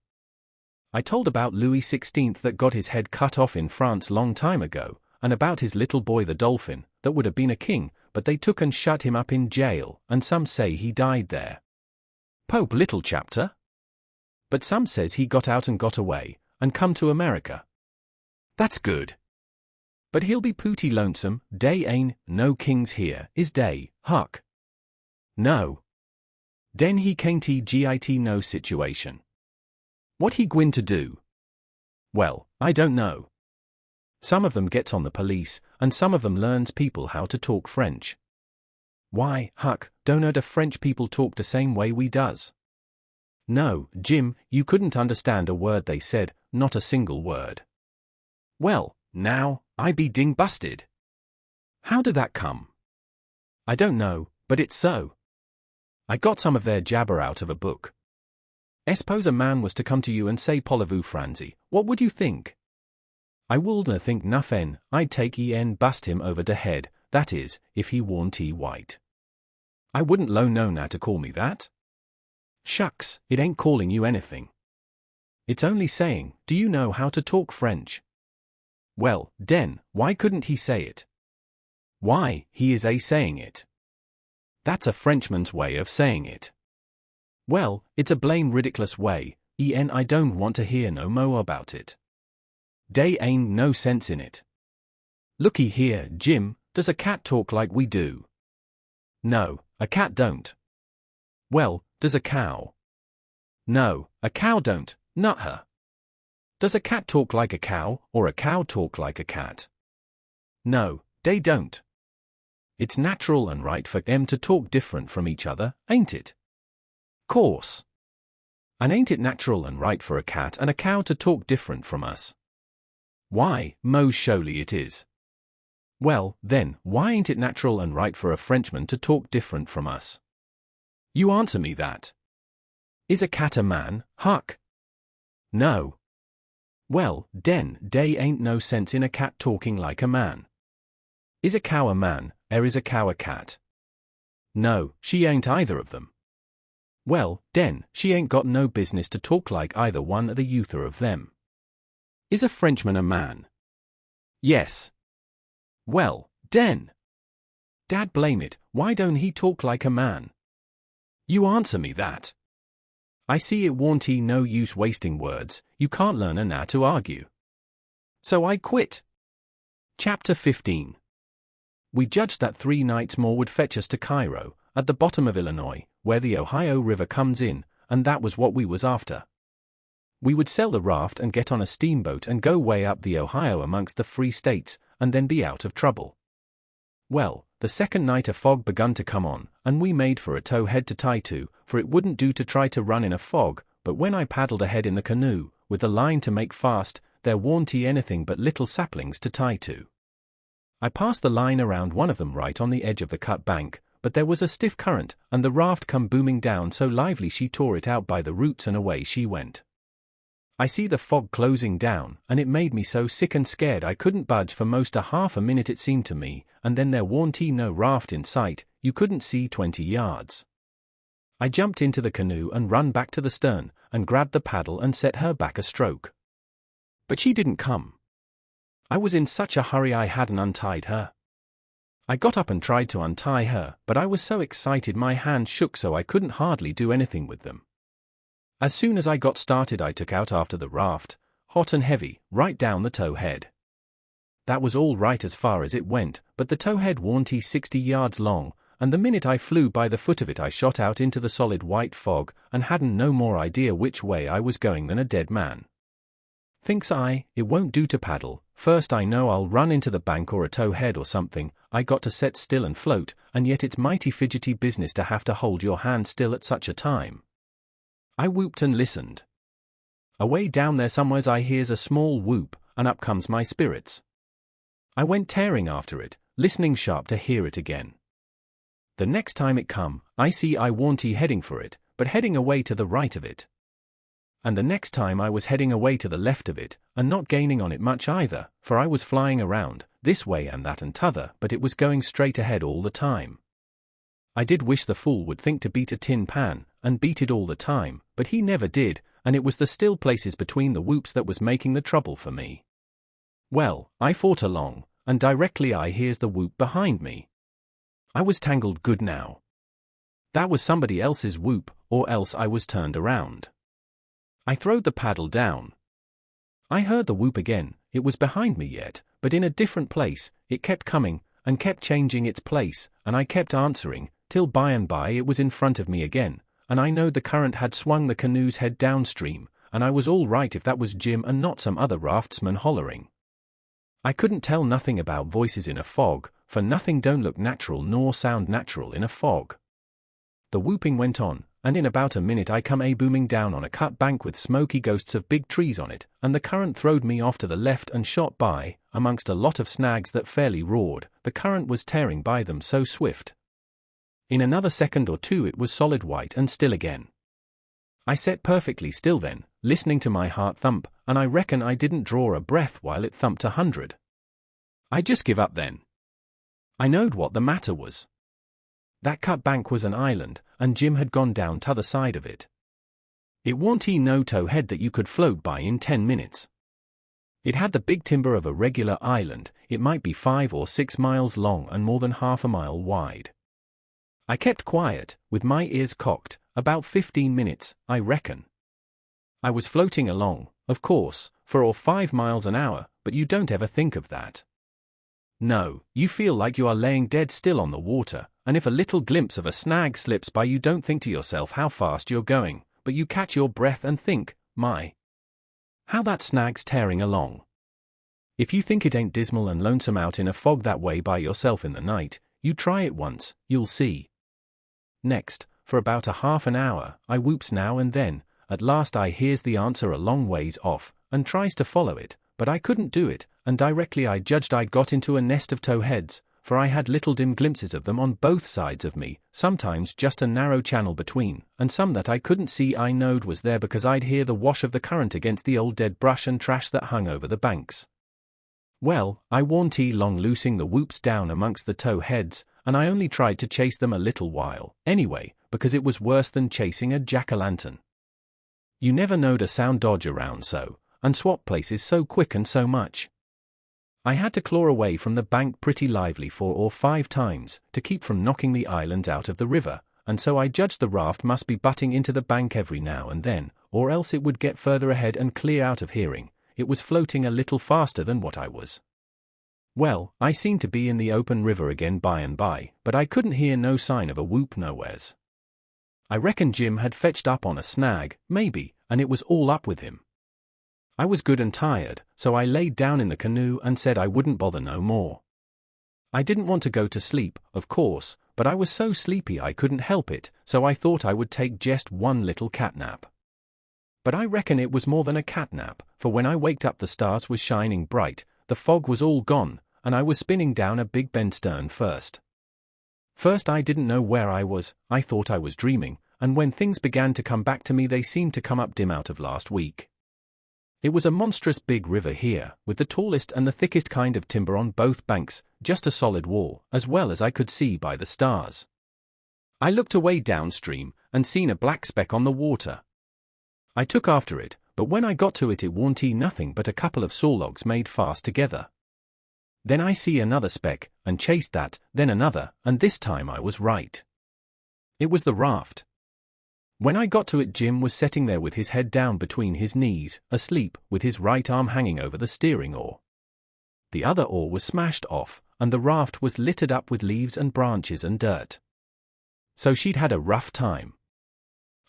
[SPEAKER 1] I told about Louis XVI that got his head cut off in France long time ago, and about his little boy the Dolphin, that would have been a king, but they took and shut him up in jail, and some say he died there. Pope little chapter. But some says he got out and got away, and come to America. That's good. But he'll be pooty lonesome, dey ain't no kings here, is dey, Huck? No. Den he can't git no situation. What he gwin to do? Well, I don't know. Some of them gets on the police, and some of them learns people how to talk French. Why, Huck, don't know the French people talk the same way we does. No, Jim, you couldn't understand a word they said, not a single word. Well, now, I be ding busted. How did that come? I don't know, but it's so. I got some of their jabber out of a book. Suppose a man was to come to you and say Pollevu Franzi, what would you think? I wouldn't think nothin', I'd take bust him over the head, that is, if he warn't white. I wouldn't know now to call me that. Shucks, it ain't calling you anything. It's only saying, do you know how to talk French? Well, den, why couldn't he say it? Why, he is saying it. That's a Frenchman's way of saying it. Well, it's a blame ridiculous way, I don't want to hear no mo about it. Dey ain't no sense in it. Looky here, Jim, does a cat talk like we do? No, a cat don't. Well, does a cow? No, a cow don't, not her. Does a cat talk like a cow, or a cow talk like a cat? No, they don't. It's natural and right for them to talk different from each other, ain't it? Course. And ain't it natural and right for a cat and a cow to talk different from us? Why, most surely it is. Well, then, why ain't it natural and right for a Frenchman to talk different from us? You answer me that. Is a cat a man, Huck? No. Well, den, dey ain't no sense in a cat talking like a man. Is a cow a man, is a cow a cat? No, she ain't either of them. Well, den, she ain't got no business to talk like either one of the either of them. Is a Frenchman a man? Yes. Well, den. Dad blame it, why don't he talk like a man? You answer me that. I see it warn't no use wasting words, you can't learn a now to argue. So I quit. Chapter 15. We judged that 3 nights more would fetch us to Cairo, at the bottom of Illinois, where the Ohio River comes in, and that was what we was after. We would sell the raft and get on a steamboat and go way up the Ohio amongst the free states, and then be out of trouble. Well, the second night a fog begun to come on, and we made for a towhead to tie to, for it wouldn't do to try to run in a fog, but when I paddled ahead in the canoe, with the line to make fast, there warn't anything but little saplings to tie to. I passed the line around one of them right on the edge of the cut bank, but there was a stiff current, and the raft come booming down so lively she tore it out by the roots and away she went. I see the fog closing down, and it made me so sick and scared I couldn't budge for most a half a minute it seemed to me, and then there warn't no raft in sight, you couldn't see 20 yards. I jumped into the canoe and run back to the stern, and grabbed the paddle and set her back a stroke. But she didn't come. I was in such a hurry I hadn't untied her. I got up and tried to untie her, but I was so excited my hands shook so I couldn't hardly do anything with them. As soon as I got started I took out after the raft, hot and heavy, right down the towhead. That was all right as far as it went, but the towhead warn't 60 yards long, and the minute I flew by the foot of it I shot out into the solid white fog, and hadn't no more idea which way I was going than a dead man. Thinks I, it won't do to paddle, first I know I'll run into the bank or a towhead or something, I got to set still and float, and yet it's mighty fidgety business to have to hold your hand still at such a time. I whooped and listened. Away down there somewheres I hears a small whoop, and up comes my spirits. I went tearing after it, listening sharp to hear it again. The next time it come, I see I warn't heading for it, but heading away to the right of it. And the next time I was heading away to the left of it, and not gaining on it much either, for I was flying around, this way and that and t'other, but it was going straight ahead all the time. I did wish the fool would think to beat a tin pan, and beat it all the time, but he never did, and it was the still places between the whoops that was making the trouble for me. Well, I fought along, and directly I hears the whoop behind me. I was tangled good now. That was somebody else's whoop, or else I was turned around. I throwed the paddle down. I heard the whoop again, it was behind me yet, but in a different place, it kept coming, and kept changing its place, and I kept answering, till by and by it was in front of me again, and I knowed the current had swung the canoe's head downstream, and I was all right if that was Jim and not some other raftsman hollering. I couldn't tell nothing about voices in a fog, for nothing don't look natural nor sound natural in a fog. The whooping went on, and in about a minute I come booming down on a cut bank with smoky ghosts of big trees on it, and the current throwed me off to the left and shot by, amongst a lot of snags that fairly roared, the current was tearing by them so swift. In another second or two it was solid white and still again. I sat perfectly still then, listening to my heart thump, and I reckon I didn't draw a breath while it thumped 100. I just give up then. I knowed what the matter was. That cut bank was an island, and Jim had gone down t'other side of it. It warn't no towhead that you could float by in 10 minutes. It had the big timber of a regular island, it might be 5 or 6 miles long and more than half a mile wide. I kept quiet, with my ears cocked, about 15 minutes, I reckon. I was floating along, of course, for 5 miles an hour, but you don't ever think of that. No, you feel like you are laying dead still on the water, and if a little glimpse of a snag slips by you don't think to yourself how fast you're going, but you catch your breath and think, my, how that snag's tearing along. If you think it ain't dismal and lonesome out in a fog that way by yourself in the night, you try it once, you'll see. Next, for about a half an hour, I whoops now and then, at last I hears the answer a long ways off, and tries to follow it, but I couldn't do it, and directly I judged I'd got into a nest of towheads, for I had little dim glimpses of them on both sides of me, sometimes just a narrow channel between, and some that I couldn't see. I knowed was there because I'd hear the wash of the current against the old dead brush and trash that hung over the banks. Well, I warn't long loosing the whoops down amongst the towheads, and I only tried to chase them a little while, anyway, because it was worse than chasing a jack-o'-lantern. You never knowed a sound dodge around so, and swap places so quick and so much. I had to claw away from the bank pretty lively 4 or 5 times, to keep from knocking the island out of the river, and so I judged the raft must be butting into the bank every now and then, or else it would get further ahead and clear out of hearing. It was floating a little faster than what I was. Well, I seemed to be in the open river again by and by, but I couldn't hear no sign of a whoop nowheres. I reckon Jim had fetched up on a snag, maybe, and it was all up with him. I was good and tired, so I laid down in the canoe and said I wouldn't bother no more. I didn't want to go to sleep, of course, but I was so sleepy I couldn't help it, so I thought I would take just one little catnap. But I reckon it was more than a catnap, for when I waked up the stars was shining bright, the fog was all gone, and I was spinning down a big bend stern first. First I didn't know where I was, I thought I was dreaming, and when things began to come back to me they seemed to come up dim out of last week. It was a monstrous big river here, with the tallest and the thickest kind of timber on both banks, just a solid wall, as well as I could see by the stars. I looked away downstream, and seen a black speck on the water. I took after it, but when I got to it warn't nothing but a couple of saw logs made fast together. Then I see another speck, and chased that, then another, and this time I was right. It was the raft. When I got to it Jim was sitting there with his head down between his knees, asleep, with his right arm hanging over the steering oar. The other oar was smashed off, and the raft was littered up with leaves and branches and dirt. So she'd had a rough time.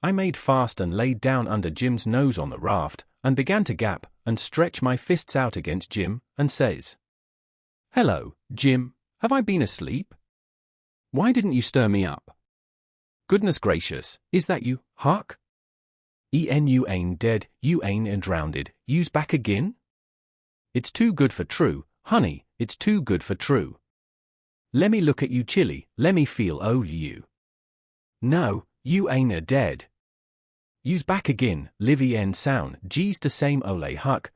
[SPEAKER 1] I made fast and laid down under Jim's nose on the raft, and began to gap, and stretch my fists out against Jim, and says, "Hello, Jim, have I been asleep? Why didn't you stir me up? Goodness gracious, is that you, Huck? You ain't dead, you ain't drownded, you's back again? It's too good for true, honey, it's too good for true. Lemme look at you chilly, lemme feel you. No, you ain't dead. You's back again, livey and sound, geez de same ole Huck,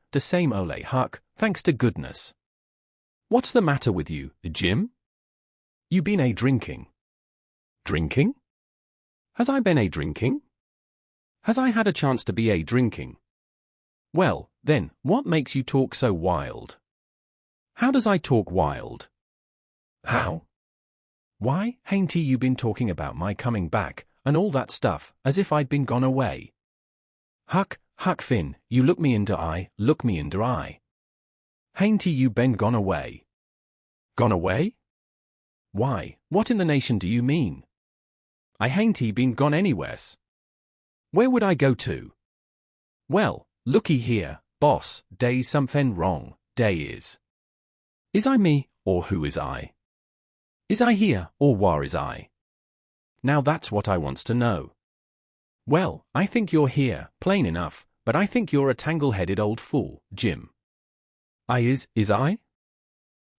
[SPEAKER 1] thanks to goodness. What's the matter with you, Jim? You been drinking? Drinking? Has I been drinking? Has I had a chance to be drinking? Well, then, what makes you talk so wild? How does I talk wild? How? Why, hain't you been talking about my coming back, and all that stuff, as if I'd been gone away? Huck Finn, you look me in de eye. Hain't you been gone away? Gone away? Why, what in the nation do you mean? I hain't been gone anywheres. Where would I go to? Well, looky here, boss, day's somethin' wrong, day is. Is I me, or who is I? Is I here, or whar is I? Now that's what I wants to know. Well, I think you're here, plain enough, but I think you're a tangle-headed old fool, Jim. I is I?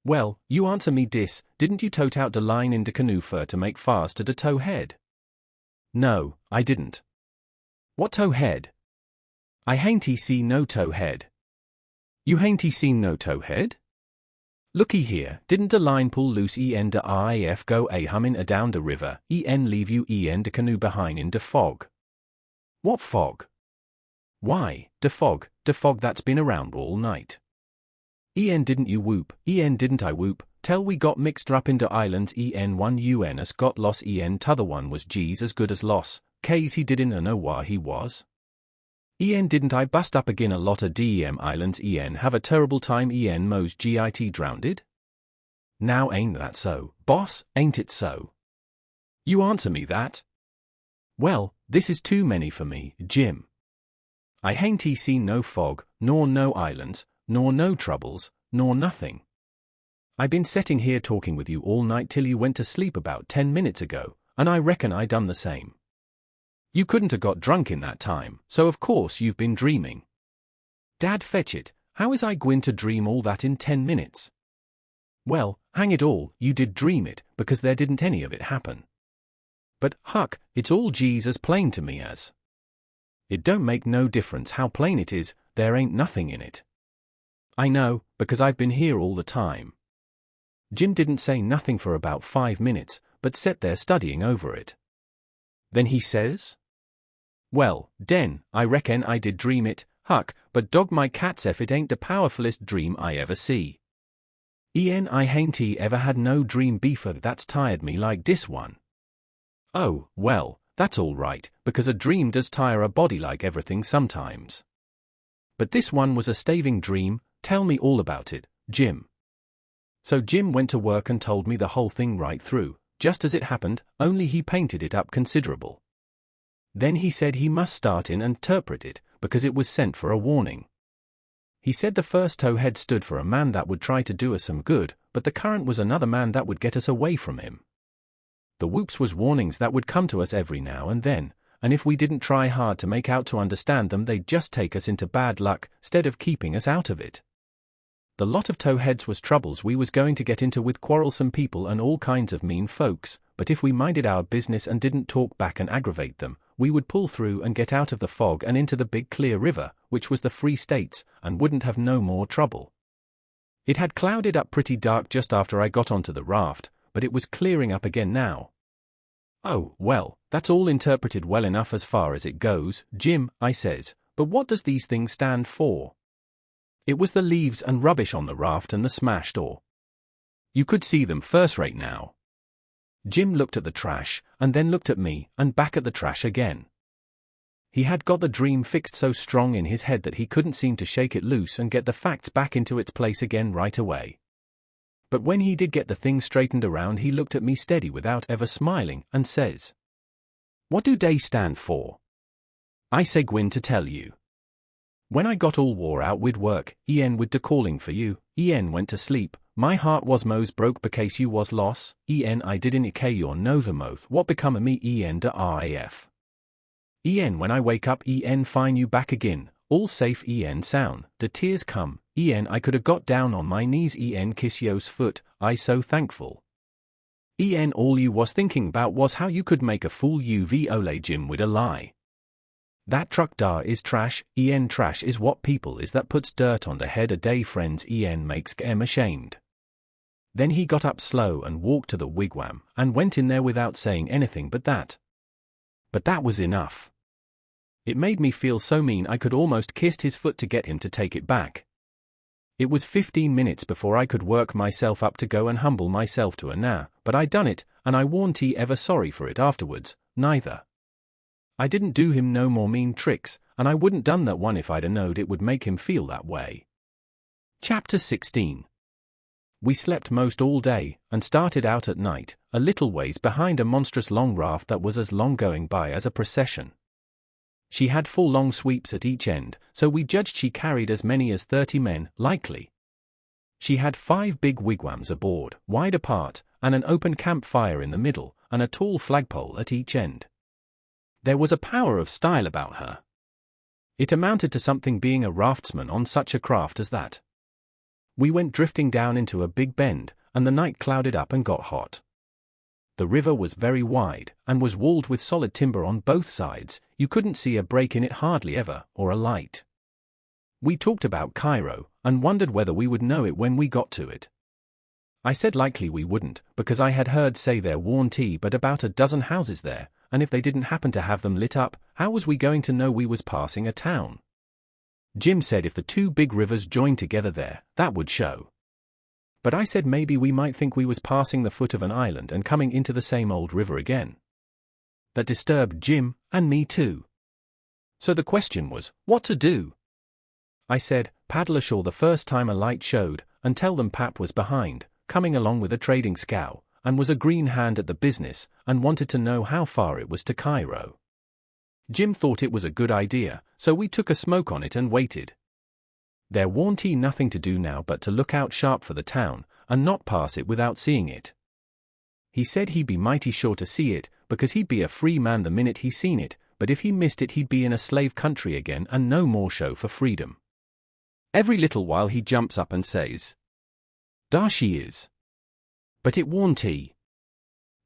[SPEAKER 1] Well, you answer me dis, didn't you tote out de line in de canoe fur to make fast to de tow head? No, I didn't. What tow head? I hain't see no tow head. You hain't seen no tow head? Looky here, didn't de line pull loose de IF go hummin' down de river, leave you de canoe behind in de fog? What fog? Why, de fog that's been around all night. Didn't you whoop, didn't I whoop, tell we got mixed up into islands one us got lost t'other one was G's as good as loss, K's he didn't know where he was. Didn't I bust up agin a lot of dem islands have a terrible time mo's git drowned? Now ain't that so, boss, ain't it so? You answer me that. Well, this is too many for me, Jim. I hain't seen no fog, nor no islands, nor no troubles, nor nothing. I been setting here talking with you all night till you went to sleep about 10 minutes ago, and I reckon I done the same. You couldn't have got drunk in that time, so of course you've been dreaming. Dad fetch it, how is I gwine to dream all that in 10 minutes? Well, hang it all, you did dream it, because there didn't any of it happen. But, Huck, it's all G's as plain to me as. It don't make no difference how plain it is, there ain't nothing in it. I know, because I've been here all the time. Jim didn't say nothing for about 5 minutes, but sat there studying over it. Then he says, "Well, den, I reckon I did dream it, Huck, but dog my cats if it ain't the powerfulest dream I ever see. I hain't ever had no dream beefer that's tired me like this one." "Oh, well, that's all right, because a dream does tire a body like everything sometimes. But this one was a staving dream, tell me all about it, Jim." So Jim went to work and told me the whole thing right through, just as it happened, only he painted it up considerable. Then he said he must start in and interpret it, because it was sent for a warning. He said the first towhead stood for a man that would try to do us some good, but the current was another man that would get us away from him. The whoops was warnings that would come to us every now and then, and if we didn't try hard to make out to understand them they'd just take us into bad luck, stead of keeping us out of it. The lot of towheads was troubles we was going to get into with quarrelsome people and all kinds of mean folks, but if we minded our business and didn't talk back and aggravate them, we would pull through and get out of the fog and into the big clear river, which was the Free States, and wouldn't have no more trouble. It had clouded up pretty dark just after I got onto the raft, but it was clearing up again now. "Oh, well, that's all interpreted well enough as far as it goes, Jim," I says, "but what does these things stand for?" It was the leaves and rubbish on the raft and the smashed oar. You could see them first rate now. Jim looked at the trash, and then looked at me, and back at the trash again. He had got the dream fixed so strong in his head that he couldn't seem to shake it loose and get the facts back into its place again right away. But when he did get the thing straightened around he looked at me steady without ever smiling, and says, "What do they stand for?" I say gwine to tell you. When I got all wore out with work, with the calling for you, went to sleep, my heart was mos broke because you was lost, I didn't care your know the moth what become of me de RAF. When I wake up find you back again, all safe sound, the tears come, I could have got down on my knees kiss yo's foot, I so thankful. All you was thinking about was how you could make a fool you ole Jim with a lie. That truck dar is trash, trash is what people is that puts dirt on the head a day friends makes em ashamed. Then he got up slow and walked to the wigwam, and went in there without saying anything but that. But that was enough. It made me feel so mean I could almost kissed his foot to get him to take it back. It was 15 minutes before I could work myself up to go and humble myself to a nah, but I done it, and I warn't ever sorry for it afterwards, neither. I didn't do him no more mean tricks, and I wouldn't done that one if I'd a knowed it would make him feel that way. Chapter 16. We slept most all day, and started out at night, a little ways behind a monstrous long raft that was as long going by as a procession. She had 4 long sweeps at each end, so we judged she carried as many as 30 men, likely. She had 5 big wigwams aboard, wide apart, and an open campfire in the middle, and a tall flagpole at each end. There was a power of style about her. It amounted to something being a raftsman on such a craft as that. We went drifting down into a big bend, and the night clouded up and got hot. The river was very wide, and was walled with solid timber on both sides, you couldn't see a break in it hardly ever, or a light. We talked about Cairo, and wondered whether we would know it when we got to it. I said likely we wouldn't, because I had heard say there warn't but about a dozen houses there, and if they didn't happen to have them lit up, how was we going to know we was passing a town? Jim said if the 2 big rivers joined together there, that would show. But I said maybe we might think we was passing the foot of an island and coming into the same old river again. That disturbed Jim, and me too. So the question was, what to do? I said, paddle ashore the first time a light showed, and tell them Pap was behind, coming along with a trading scow, and was a green hand at the business, and wanted to know how far it was to Cairo. Jim thought it was a good idea, so we took a smoke on it and waited. There warn't nothing to do now but to look out sharp for the town, and not pass it without seeing it. He said he'd be mighty sure to see it, because he'd be a free man the minute he seen it, but if he missed it he'd be in a slave country again and no more show for freedom. Every little while he jumps up and says, "Dar she is." But it warn't he.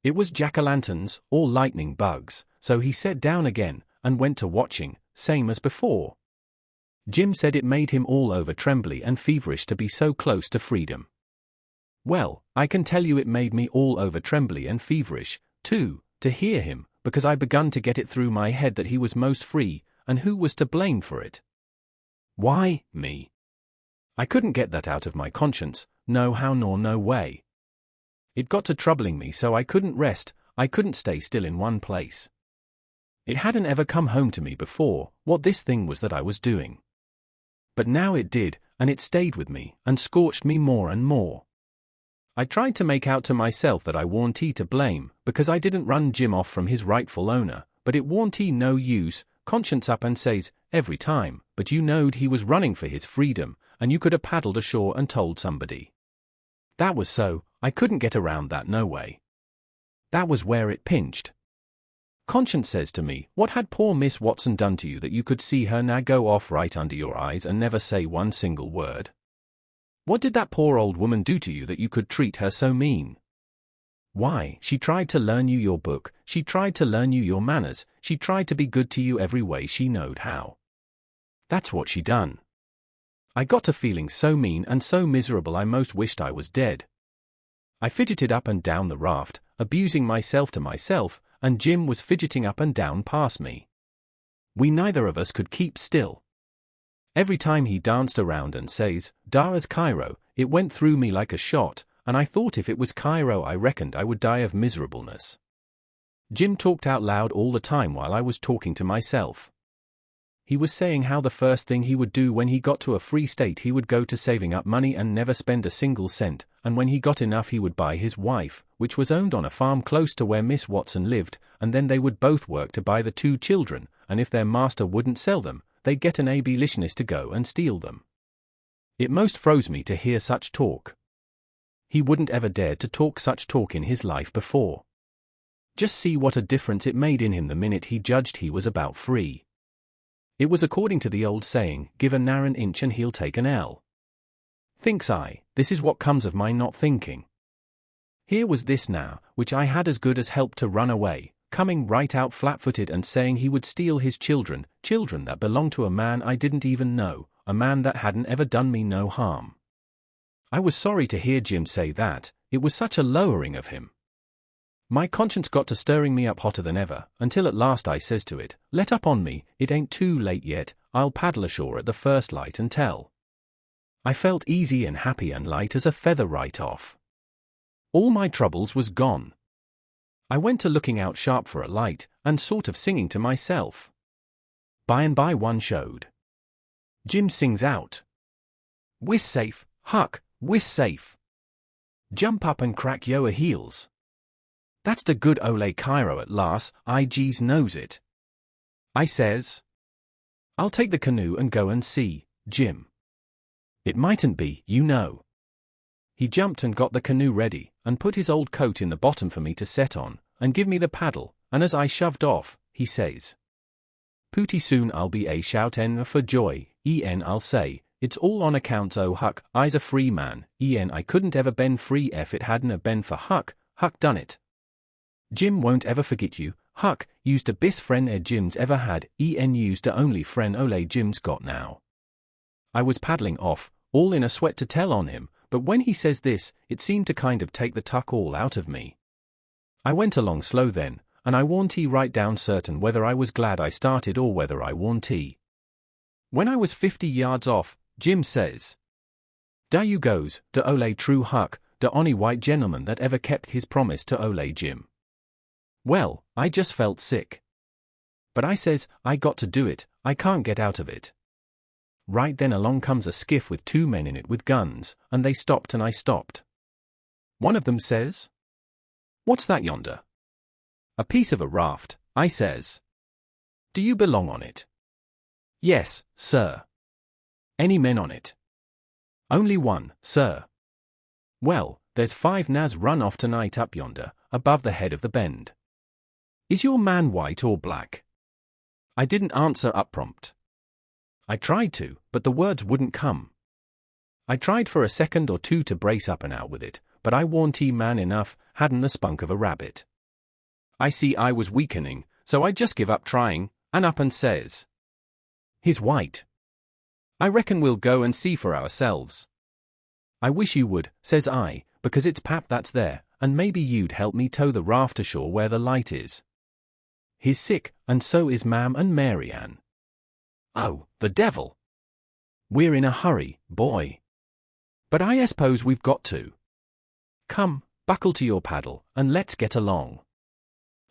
[SPEAKER 1] It was jack-o'-lanterns, or lightning bugs, so he sat down again, and went to watching, same as before. Jim said it made him all over trembly and feverish to be so close to freedom. Well, I can tell you it made me all over trembly and feverish, too, to hear him, because I begun to get it through my head that he was most free, and who was to blame for it? Why, me. I couldn't get that out of my conscience, no how nor no way. It got to troubling me so I couldn't rest, I couldn't stay still in one place. It hadn't ever come home to me before, what this thing was that I was doing. But now it did, and it stayed with me, and scorched me more and more. I tried to make out to myself that I warn't he to blame, because I didn't run Jim off from his rightful owner, but it warn't he no use, conscience up and says, every time, but you knowed he was running for his freedom, and you could have paddled ashore and told somebody. That was so, I couldn't get around that no way. That was where it pinched. Conscience says to me, what had poor Miss Watson done to you that you could see her now go off right under your eyes and never say one single word? What did that poor old woman do to you that you could treat her so mean? Why, she tried to learn you your book, she tried to learn you your manners, she tried to be good to you every way she knowed how. That's what she done. I got to feeling so mean and so miserable I most wished I was dead. I fidgeted up and down the raft, abusing myself to myself, and Jim was fidgeting up and down past me. We neither of us could keep still. Every time he danced around and says, "Dara's Cairo," it went through me like a shot, and I thought if it was Cairo I reckoned I would die of miserableness. Jim talked out loud all the time while I was talking to myself. He was saying how the first thing he would do when he got to a free state he would go to saving up money and never spend a single cent, and when he got enough he would buy his wife, which was owned on a farm close to where Miss Watson lived, and then they would both work to buy the 2 children, and if their master wouldn't sell them, they'd get an abolitionist to go and steal them. It most froze me to hear such talk. He wouldn't ever dared to talk such talk in his life before. Just see what a difference it made in him the minute he judged he was about free. It was according to the old saying, give a nar an inch and he'll take an ell. Thinks I, this is what comes of my not thinking. Here was this now, which I had as good as helped to run away, coming right out flat-footed and saying he would steal his children, children that belonged to a man I didn't even know, a man that hadn't ever done me no harm. I was sorry to hear Jim say that, it was such a lowering of him. My conscience got to stirring me up hotter than ever, until at last I says to it, let up on me, it ain't too late yet, I'll paddle ashore at the first light and tell. I felt easy and happy and light as a feather right off. All my troubles was gone. I went to looking out sharp for a light, and sort of singing to myself. By and by one showed. Jim sings out. "We're safe, Huck, we're safe. Jump up and crack your heels. That's the good ole Cairo at last, I geez knows it." I says, "I'll take the canoe and go and see, Jim. It mightn't be, you know." He jumped and got the canoe ready, and put his old coat in the bottom for me to set on, and give me the paddle, and as I shoved off, he says, "Pooty soon I'll be a shoutin' for joy, I'll say, it's all on account o' Huck, I's a free man, I couldn't ever been free ef it hadn't a been for Huck, Huck done it. Jim won't ever forget you, Huck, you's the best friend Jim's ever had, you's the only friend ole Jim's got now." I was paddling off, all in a sweat to tell on him, but when he says this, it seemed to kind of take the tuck all out of me. I went along slow then, and I warn't right down certain whether I was glad I started or whether I warn't. When I was 50 yards off, Jim says, "Dar you goes, the ole true Huck, the only white gentleman that ever kept his promise to ole Jim." Well, I just felt sick. But I says, I got to do it, I can't get out of it. Right then along comes a skiff with 2 men in it with guns, and they stopped and I stopped. One of them says, "What's that yonder?" "A piece of a raft," I says. "Do you belong on it?" "Yes, sir." "Any men on it?" "Only one, sir." "Well, there's 5 nas run off tonight up yonder, above the head of the bend." "Is your man white or black?" I didn't answer up prompt. I tried to, but the words wouldn't come. I tried for a second or two to brace up and out with it, but I warn't man enough, hadn't the spunk of a rabbit. I see I was weakening, so I just give up trying, and up and says, "He's white. I reckon we'll go and see for ourselves." "I wish you would," says I, "because it's pap that's there, and maybe you'd help me tow the raft ashore where the light is. He's sick, and so is Mam and Mary Ann." "Oh, the devil! We're in a hurry, boy." "But I suppose we've got to. Come, buckle to your paddle, and let's get along."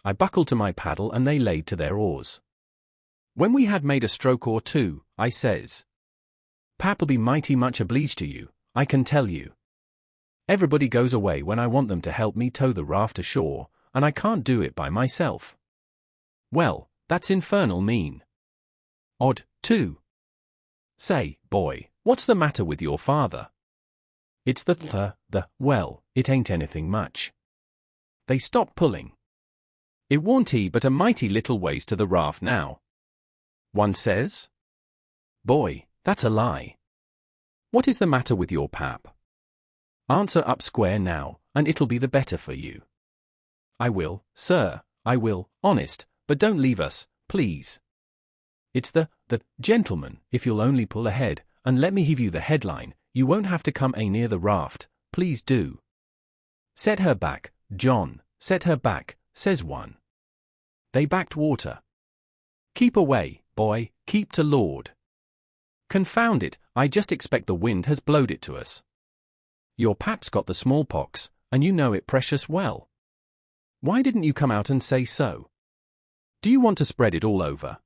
[SPEAKER 1] I buckled to my paddle and they laid to their oars. When we had made a stroke or two, I says, "Pap'll be mighty much obliged to you, I can tell you. Everybody goes away when I want them to help me tow the raft ashore, and I can't do it by myself." "Well, that's infernal mean. Odd, too. Say, boy, what's the matter with your father?" "It's well, it ain't anything much." They stopped pulling. It warn't he but a mighty little ways to the raft now. One says, "Boy, that's a lie. What is the matter with your pap? Answer up square now, and it'll be the better for you." "I will, sir, I will, honest, but don't leave us, please." "It's the gentleman, if you'll only pull ahead, and let me give you the headline, you won't have to come near the raft, please do." "Set her back, John, set her back," says one. They backed water. "Keep away, boy, keep to Lord." "Confound it, I just expect the wind has blowed it to us. Your pap's got the smallpox, and you know it precious well. Why didn't you come out and say so? Do you want to spread it all over?"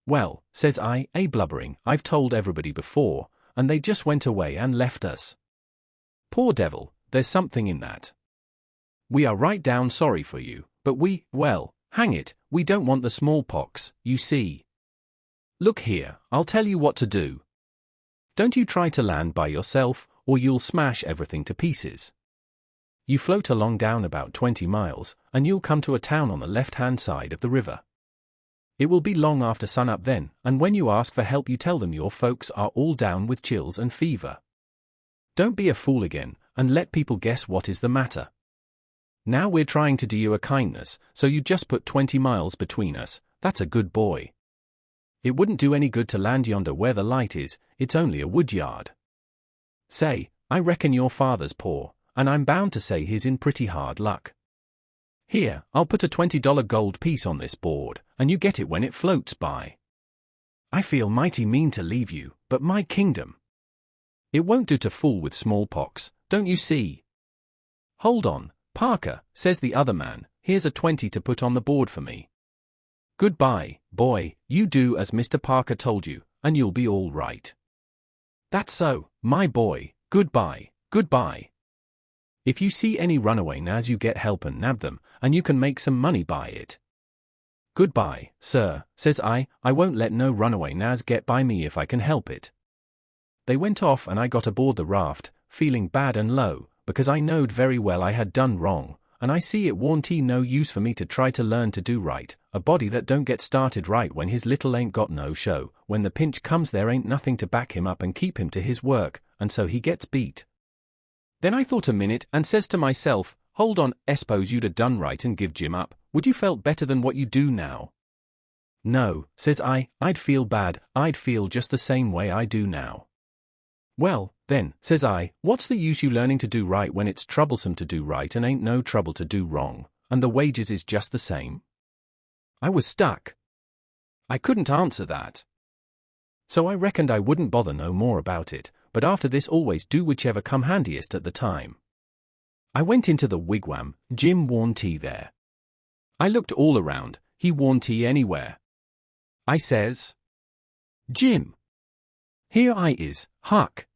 [SPEAKER 1] "Well," says I, blubbering, "I've told everybody before, and they just went away and left us. Poor devil, there's something in that. We are right down sorry for you, but well, hang it, we don't want the smallpox, you see. Look here, I'll tell you what to do. Don't you try to land by yourself, or you'll smash everything to pieces. You float along down about 20 miles, and you'll come to a town on the left-hand side of the river. It will be long after sunup then, and when you ask for help you tell them your folks are all down with chills and fever. Don't be a fool again, and let people guess what is the matter. Now we're trying to do you a kindness, so you just put 20 miles between us, that's a good boy. It wouldn't do any good to land yonder where the light is, it's only a woodyard. Say, I reckon your father's poor, and I'm bound to say he's in pretty hard luck. Here, I'll put a $20 gold piece on this board, and you get it when it floats by. I feel mighty mean to leave you, but my kingdom. It won't do to fool with smallpox, don't you see?" "Hold on, Parker," says the other man, "here's a 20 to put on the board for me. Goodbye, boy, you do as Mr. Parker told you, and you'll be all right." "That's so, my boy, goodbye, goodbye. If you see any runaway nags you get help and nab them, and you can make some money by it." "Goodbye, sir," says I won't let no runaway nags get by me if I can help it." They went off and I got aboard the raft, feeling bad and low, because I knowed very well I had done wrong, and I see it warn't no use for me to try to learn to do right. A body that don't get started right when his little ain't got no show, when the pinch comes there ain't nothing to back him up and keep him to his work, and so he gets beat. Then I thought a minute and says to myself, hold on, s'pose you'd a done right and give Jim up, would you felt better than what you do now? No, says I'd feel bad, I'd feel just the same way I do now. Well, then, says I, what's the use you learning to do right when it's troublesome to do right and ain't no trouble to do wrong, and the wages is just the same? I was stuck. I couldn't answer that. So I reckoned I wouldn't bother no more about it, but after this always do whichever come handiest at the time. I went into the wigwam, Jim warn't he there. I looked all around, he warn't he anywhere. I says, Jim. Here I is, Huck.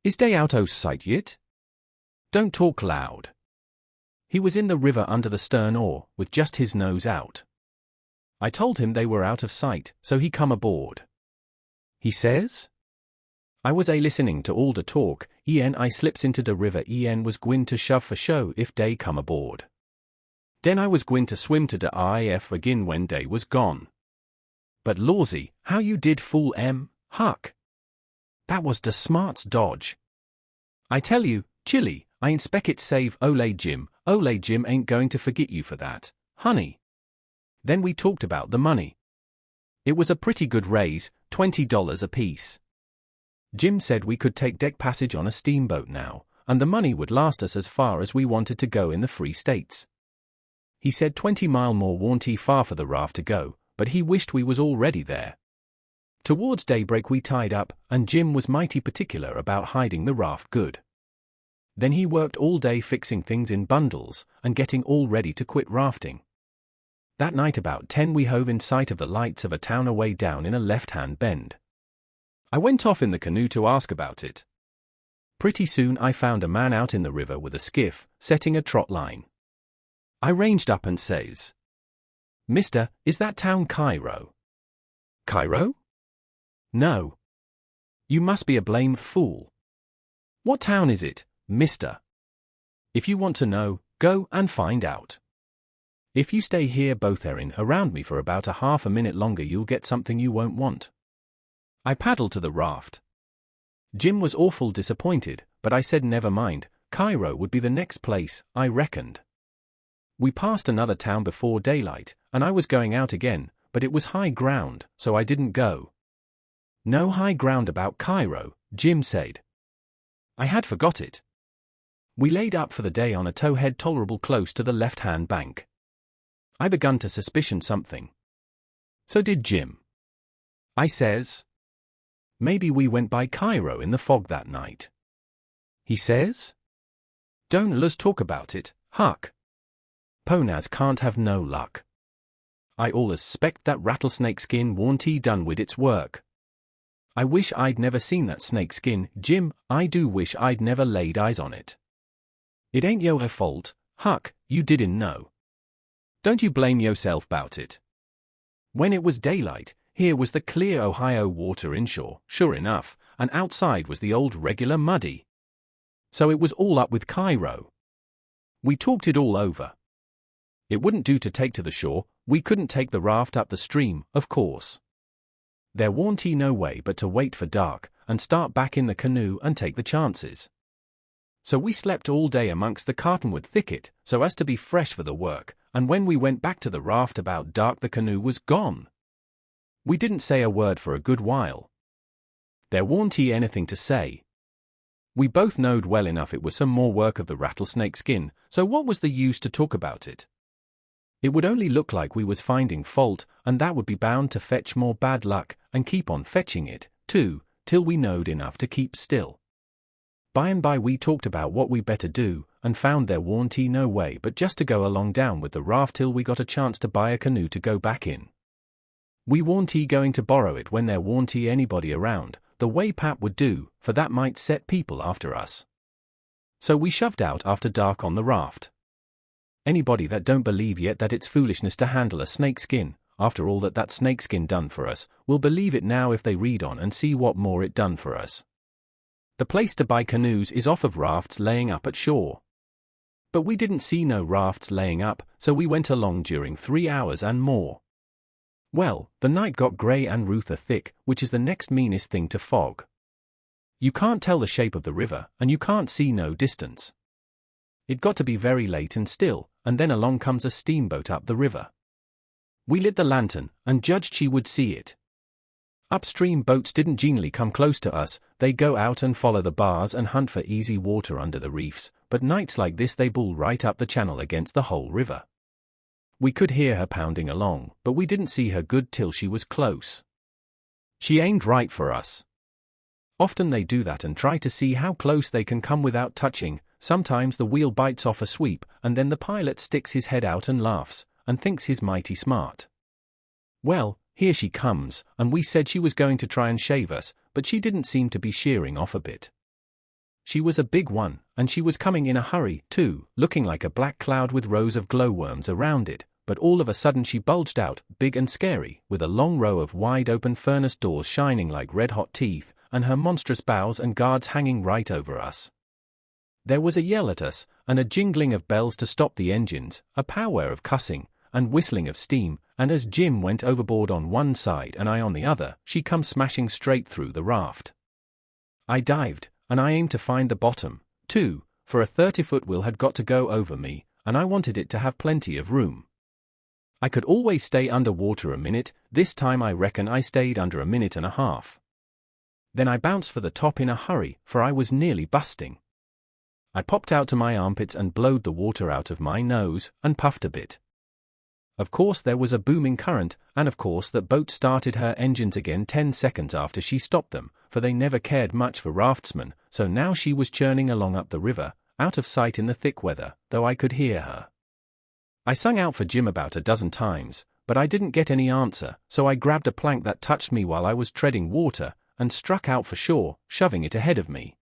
[SPEAKER 1] Is dey out o' sight yit? Don't talk loud. He was in the river under the stern oar, with just his nose out. I told him they were out of sight, so he come aboard. He says? I was listening to all the talk, I slips into the river was gwine to shove for show if dey come aboard. Den I was gwine to swim to the IF again when dey was gone. But lawsy, how you did fool Huck. That was the smart's dodge. I tell you, Chili, I inspect it save Ole Jim ain't going to forget you for that, honey. Then we talked about the money. It was a pretty good raise, $20 apiece. Jim said we could take deck passage on a steamboat now, and the money would last us as far as we wanted to go in the Free States. He said 20 mile more warn't far for the raft to go, but he wished we was already there. Towards daybreak we tied up, and Jim was mighty particular about hiding the raft good. Then he worked all day fixing things in bundles, and getting all ready to quit rafting. That night about 10 we hove in sight of the lights of a town away down in a left-hand bend. I went off in the canoe to ask about it. Pretty soon I found a man out in the river with a skiff, setting a trot line. I ranged up and says, "Mister, is that town Cairo?" "Cairo? No. You must be a blamed fool. What town is it, mister? If you want to know, go and find out. If you stay here bothering around me for about a half a minute longer you'll get something you won't want." I paddled to the raft. Jim was awful disappointed, but I said never mind, Cairo would be the next place, I reckoned. We passed another town before daylight, and I was going out again, but it was high ground, so I didn't go. "No high ground about Cairo," Jim said. I had forgot it. We laid up for the day on a towhead tolerable close to the left-hand bank. I begun to suspicion something. So did Jim. I says, "Maybe we went by Cairo in the fog that night." He says, "Don't let's talk about it, Huck. Ponaz can't have no luck. I allus spect that rattlesnake skin warn't done with its work. I wish I'd never seen that snake skin, Jim, I do wish I'd never laid eyes on it. It ain't your fault, Huck, you didn't know. Don't you blame yourself 'bout it. When it was daylight, here was the clear Ohio water inshore, sure enough, and outside was the old regular muddy. So it was all up with Cairo. We talked it all over. It wouldn't do to take to the shore, we couldn't take the raft up the stream, of course. There warn't no way but to wait for dark, and start back in the canoe and take the chances. So we slept all day amongst the cottonwood thicket, so as to be fresh for the work, and when we went back to the raft about dark the canoe was gone. We didn't say a word for a good while. There warn't anything to say. We both knowed well enough it was some more work of the rattlesnake skin, so what was the use to talk about it? It would only look like we was finding fault, and that would be bound to fetch more bad luck, and keep on fetching it, too, till we knowed enough to keep still. By and by we talked about what we better do, and found there warn't no way but just to go along down with the raft till we got a chance to buy a canoe to go back in. We warn't going to borrow it when there warn't anybody around, the way Pap would do, for that might set people after us. So we shoved out after dark on the raft. Anybody that don't believe yet that it's foolishness to handle a snakeskin, after all that snakeskin done for us, will believe it now if they read on and see what more it done for us. The place to buy canoes is off of rafts laying up at shore. But we didn't see no rafts laying up, so we went along during 3 hours and more. Well, the night got grey and ruther thick, which is the next meanest thing to fog. You can't tell the shape of the river, and you can't see no distance. It got to be very late and still, and then along comes a steamboat up the river. We lit the lantern, and judged she would see it. Upstream boats didn't generally come close to us, they go out and follow the bars and hunt for easy water under the reefs, but nights like this they bull right up the channel against the whole river. We could hear her pounding along, but we didn't see her good till she was close. She aimed right for us. Often they do that and try to see how close they can come without touching. Sometimes the wheel bites off a sweep, and then the pilot sticks his head out and laughs, and thinks he's mighty smart. Well, here she comes, and we said she was going to try and shave us, but she didn't seem to be shearing off a bit. She was a big one, and she was coming in a hurry, too, looking like a black cloud with rows of glowworms around it, but all of a sudden she bulged out, big and scary, with a long row of wide-open furnace doors shining like red-hot teeth, and her monstrous bows and guards hanging right over us. There was a yell at us, and a jingling of bells to stop the engines, a powwow of cussing, and whistling of steam, and as Jim went overboard on one side and I on the other, she come smashing straight through the raft. I dived, and I aimed to find the bottom, too, for a 30-foot wheel had got to go over me, and I wanted it to have plenty of room. I could always stay underwater a minute. This time I reckon I stayed under a minute and a half. Then I bounced for the top in a hurry, for I was nearly busting. I popped out to my armpits and blowed the water out of my nose, and puffed a bit. Of course there was a booming current, and of course that boat started her engines again 10 seconds after she stopped them, for they never cared much for raftsmen, so now she was churning along up the river, out of sight in the thick weather, though I could hear her. I sung out for Jim about a dozen times, but I didn't get any answer, so I grabbed a plank that touched me while I was treading water, and struck out for shore, shoving it ahead of me.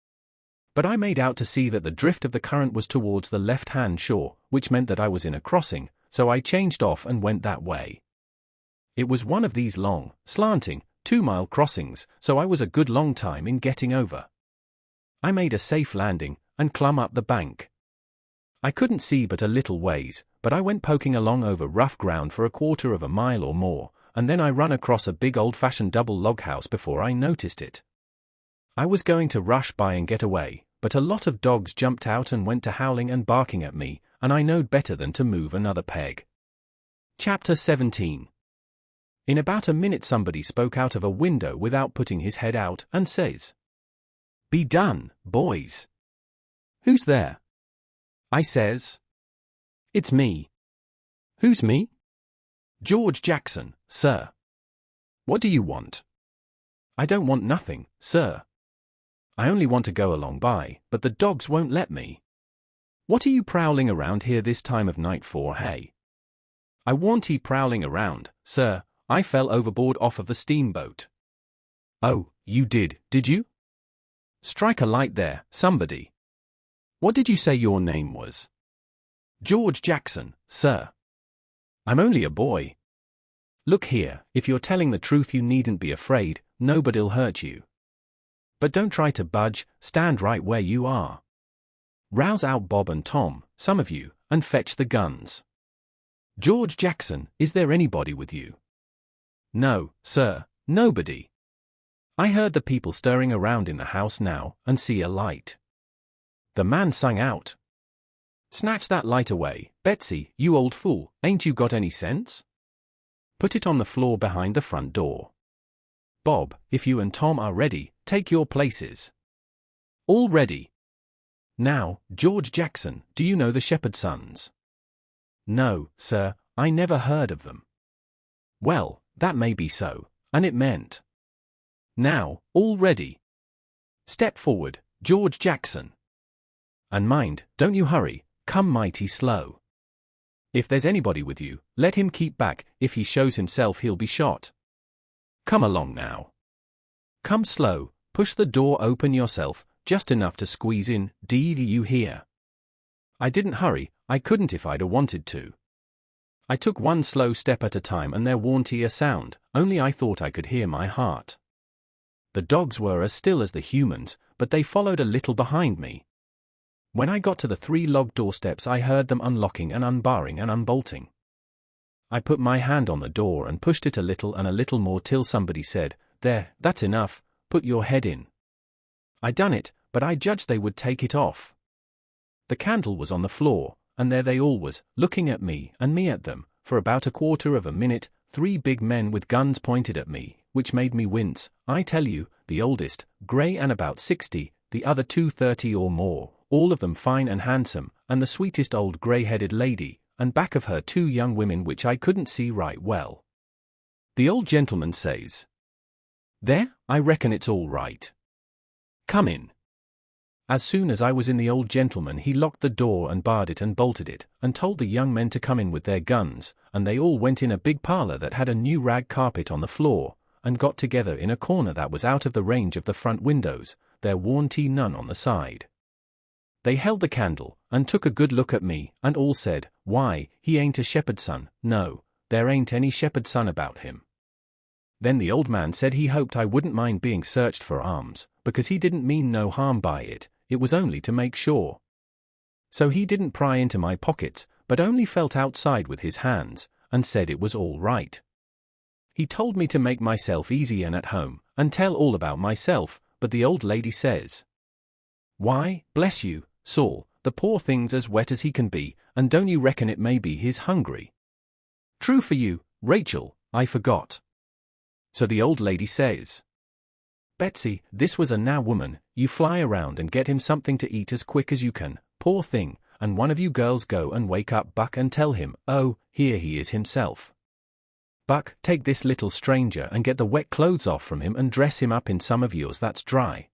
[SPEAKER 1] But I made out to see that the drift of the current was towards the left-hand shore, which meant that I was in a crossing, so I changed off and went that way. It was one of these long, slanting, 2-mile crossings, so I was a good long time in getting over. I made a safe landing, and clumb up the bank. I couldn't see but a little ways, but I went poking along over rough ground for a 1/4 of a mile or more, and then I run across a big old-fashioned double log house before I noticed it. I was going to rush by and get away, but a lot of dogs jumped out and went to howling and barking at me, and I knowed better than to move another peg. Chapter 17. In about a minute somebody spoke out of a window without putting his head out and says, "Be done, boys." "Who's there?" I says. "It's me." "Who's me?" "George Jackson, sir." "What do you want?" "I don't want nothing, sir. I only want to go along by, but the dogs won't let me." "What are you prowling around here this time of night for, hey?" "I warn't prowling around, sir. I fell overboard off of the steamboat." "Oh, you did you? Strike a light there, somebody. What did you say your name was?" "George Jackson, sir." "I'm only a boy." "Look here, if you're telling the truth you needn't be afraid, nobody'll hurt you. But don't try to budge, stand right where you are. Rouse out Bob and Tom, some of you, and fetch the guns." "George Jackson, is there anybody with you?" "No, sir, nobody. I heard the people stirring around in the house now, and see a light." The man sung out, "Snatch that light away, Betsy, you old fool, ain't you got any sense? Put it on the floor behind the front door. Bob, if you and Tom are ready, take your places." "All ready." "Now, George Jackson, do you know the Shepherd Sons?" "No, sir, I never heard of them." "Well, that may be so, and it meant. Now, all ready. Step forward, George Jackson. And mind, don't you hurry, come mighty slow. If there's anybody with you, let him keep back, if he shows himself he'll be shot. Come along now. Come slow, push the door open yourself, just enough to squeeze in, do you hear?" I didn't hurry, I couldn't if I'd a wanted to. I took one slow step at a time and there warn't a sound, only I thought I could hear my heart. The dogs were as still as the humans, but they followed a little behind me. When I got to the 3 log doorsteps I heard them unlocking and unbarring and unbolting. I put my hand on the door and pushed it a little more till somebody said, "There, that's enough, put your head in." I done it, but I judged they would take it off. The candle was on the floor, and there they all was, looking at me and me at them, for about a 1/4 of a minute, 3 big men with guns pointed at me, which made me wince, I tell you, the oldest, grey and about 60, the other 2 30 or more, all of them fine and handsome, and the sweetest old grey-headed lady, and back of her 2 young women which I couldn't see right well. The old gentleman says, "There, I reckon it's all right. Come in." As soon as I was in, the old gentleman he locked the door and barred it and bolted it, and told the young men to come in with their guns, and they all went in a big parlour that had a new rag carpet on the floor, and got together in a corner that was out of the range of the front windows, there warn't none on the side. They held the candle, and took a good look at me, and all said, "Why, he ain't a shepherd's son, no, there ain't any shepherd's son about him." Then the old man said he hoped I wouldn't mind being searched for arms, because he didn't mean no harm by it, it was only to make sure. So he didn't pry into my pockets, but only felt outside with his hands, and said it was all right. He told me to make myself easy and at home, and tell all about myself, but the old lady says, "Why, bless you, Saul, the poor thing's as wet as he can be, and don't you reckon it may be he's hungry?" "True for you, Rachel, I forgot." So the old lady says, "Betsy, this was a now woman, you fly around and get him something to eat as quick as you can, poor thing, and one of you girls go and wake up Buck and tell him, oh, here he is himself. Buck, take this little stranger and get the wet clothes off from him and dress him up in some of yours that's dry."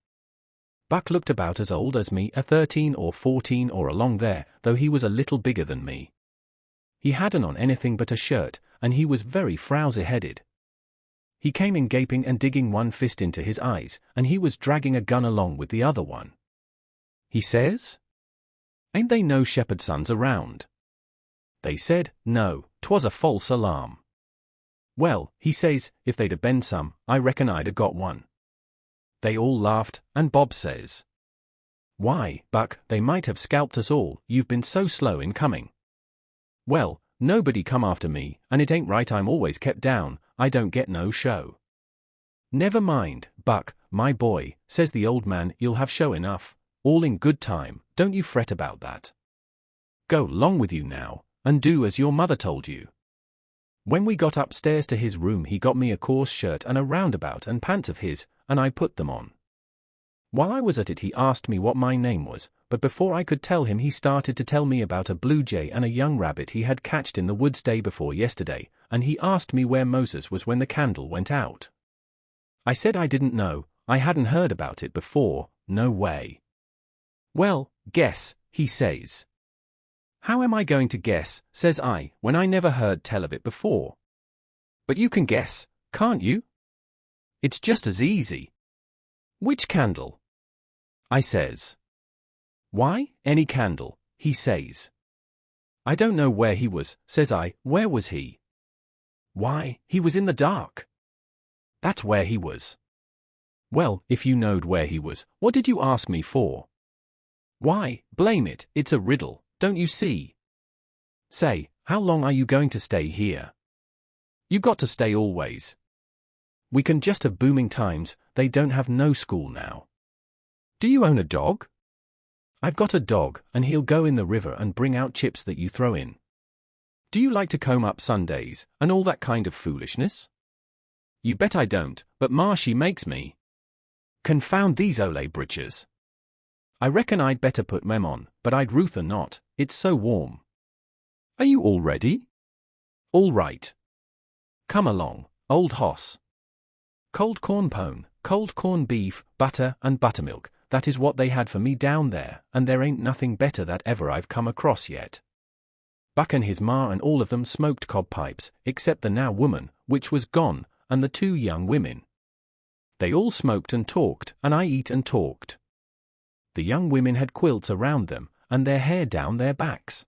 [SPEAKER 1] Buck looked about as old as me, a 13 or 14 or along there, though he was a little bigger than me. He hadn't on anything but a shirt, and he was very frowsy-headed. He came in gaping and digging one fist into his eyes, and he was dragging a gun along with the other one. He says, "Ain't they no shepherd sons around?" They said, "No, 'twas a false alarm." "Well," he says, "if they'd have been some, I reckon I'd have got one." They all laughed, and Bob says, "Why, Buck, they might have scalped us all, you've been so slow in coming." "Well, nobody come after me, and it ain't right I'm always kept down, I don't get no show." "Never mind, Buck, my boy," says the old man, "you'll have show enough, all in good time, don't you fret about that. Go 'long with you now, and do as your mother told you." When we got upstairs to his room he got me a coarse shirt and a roundabout and pants of his, and I put them on. While I was at it he asked me what my name was, but before I could tell him he started to tell me about a blue jay and a young rabbit he had catched in the woods day before yesterday, and he asked me where Moses was when the candle went out. I said I didn't know, I hadn't heard about it before, no way. "Well, guess," he says. "How am I going to guess," says I, "when I never heard tell of it before?" "But you can guess, can't you? It's just as easy." "Which candle?" I says. "Why, any candle," he says. "I don't know where he was," says I. "Where was he?" "Why, he was in the dark." "That's where he was." "Well, if you knowed where he was, what did you ask me for?" "Why, blame it, it's a riddle, don't you see?" "Say, how long are you going to stay here?" "You got to stay always. We can just have booming times, they don't have no school now." "Do you own a dog?" "I've got a dog, and he'll go in the river and bring out chips that you throw in." "Do you like to comb up Sundays, and all that kind of foolishness?" "You bet I don't, but Ma she makes me." "Confound these ole britches. I reckon I'd better put mem on, but I'd ruther not, it's so warm." "Are you all ready?" "All right. Come along, old hoss. Cold corn pone, cold corn beef, butter and buttermilk, that is what they had for me down there, and there ain't nothing better that ever I've come across yet." Buck and his ma and all of them smoked cob pipes, except the now woman, which was gone, and the 2 young women. They all smoked and talked, and I eat and talked. The young women had quilts around them, and their hair down their backs.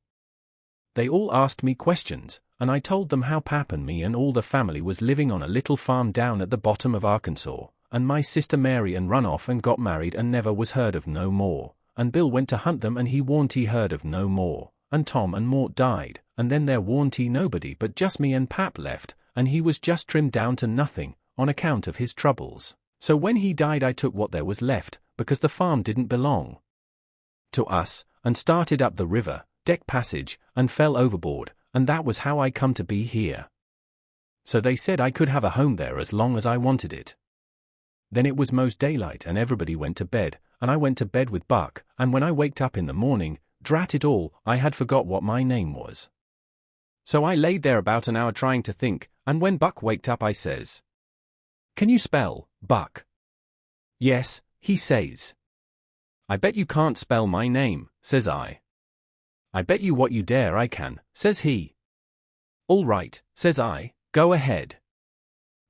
[SPEAKER 1] They all asked me questions, and I told them how Pap and me and all the family was living on a little farm down at the bottom of Arkansas, and my sister Mary and run off and got married and never was heard of no more, and Bill went to hunt them and he warn't he heard of no more, and Tom and Mort died, and then there warn't he nobody but just me and Pap left, and he was just trimmed down to nothing, on account of his troubles. So when he died I took what there was left, because the farm didn't belong to us, and started up the river, deck passage, and fell overboard, and that was how I come to be here. So they said I could have a home there as long as I wanted it. Then it was most daylight and everybody went to bed, and I went to bed with Buck, and when I waked up in the morning, drat it all, I had forgot what my name was. So I laid there about an hour trying to think, and when Buck waked up I says, "Can you spell, Buck?" "Yes," he says. "I bet you can't spell my name," says I. "I bet you what you dare I can," says he. "All right," says I, "go ahead."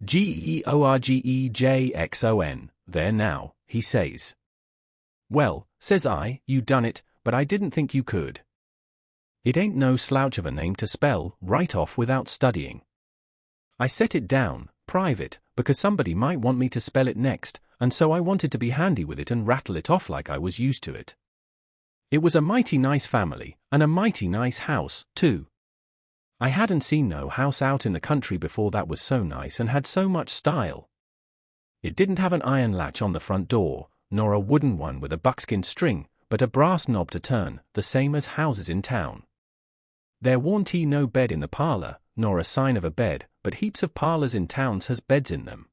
[SPEAKER 1] "Georgejxon, there now," he says. "Well," says I, "you done it, but I didn't think you could. It ain't no slouch of a name to spell right off without studying. I set it down, private, because somebody might want me to spell it next, and so I wanted to be handy with it and rattle it off like I was used to it. It was a mighty nice family, and a mighty nice house, too. I hadn't seen no house out in the country before that was so nice and had so much style. It didn't have an iron latch on the front door, nor a wooden one with a buckskin string, but a brass knob to turn, the same as houses in town. There warn't no bed in the parlor, nor a sign of a bed, but heaps of parlors in towns has beds in them.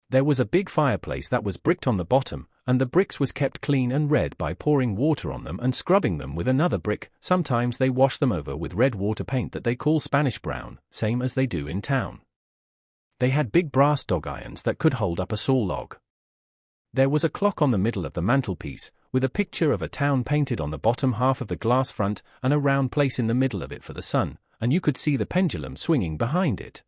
[SPEAKER 1] There was a big fireplace that was bricked on the bottom, and the bricks was kept clean and red by pouring water on them and scrubbing them with another brick. Sometimes they wash them over with red water paint that they call Spanish brown, same as they do in town. They had big brass dog irons that could hold up a saw log. There was a clock on the middle of the mantelpiece, with a picture of a town painted on the bottom half of the glass front and a round place in the middle of it for the sun, and you could see the pendulum swinging behind it.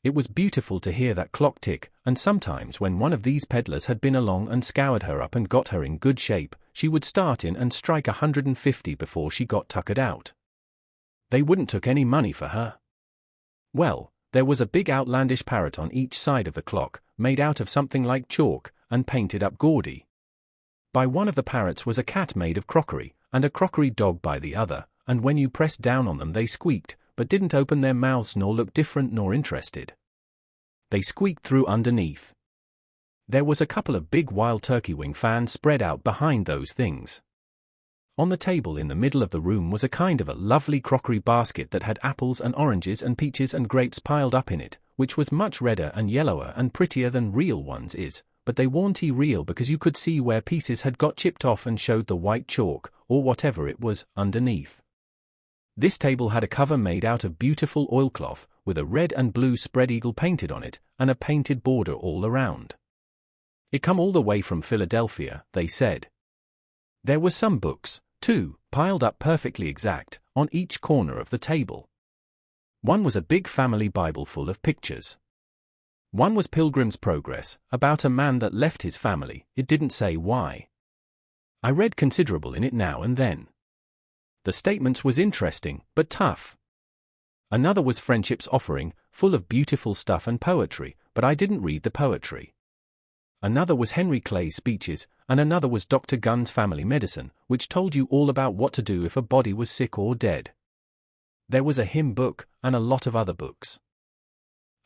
[SPEAKER 1] It was beautiful to hear that clock tick, and sometimes when one of these peddlers had been along and scoured her up and got her in good shape, she would start in and strike 150 before she got tuckered out. They wouldn't took any money for her. Well, there was a big outlandish parrot on each side of the clock, made out of something like chalk, and painted up gaudy. By one of the parrots was a cat made of crockery, and a crockery dog by the other, and when you pressed down on them they squeaked, but didn't open their mouths nor look different nor interested. They squeaked through underneath. There was a couple of big wild turkey wing fans spread out behind those things. On the table in the middle of the room was a kind of a lovely crockery basket that had apples and oranges and peaches and grapes piled up in it, which was much redder and yellower and prettier than real ones is, but they weren't real because you could see where pieces had got chipped off and showed the white chalk, or whatever it was, underneath. This table had a cover made out of beautiful oilcloth, with a red and blue spread eagle painted on it, and a painted border all around. It come all the way from Philadelphia, they said. There were some books, too, piled up perfectly exact, on each corner of the table. One was a big family Bible full of pictures. One was Pilgrim's Progress, about a man that left his family, it didn't say why. I read considerable in it now and then. The statements was interesting, but tough. Another was Friendship's Offering, full of beautiful stuff and poetry, but I didn't read the poetry. Another was Henry Clay's speeches, and another was Dr. Gunn's Family Medicine, which told you all about what to do if a body was sick or dead. There was a hymn book, and a lot of other books.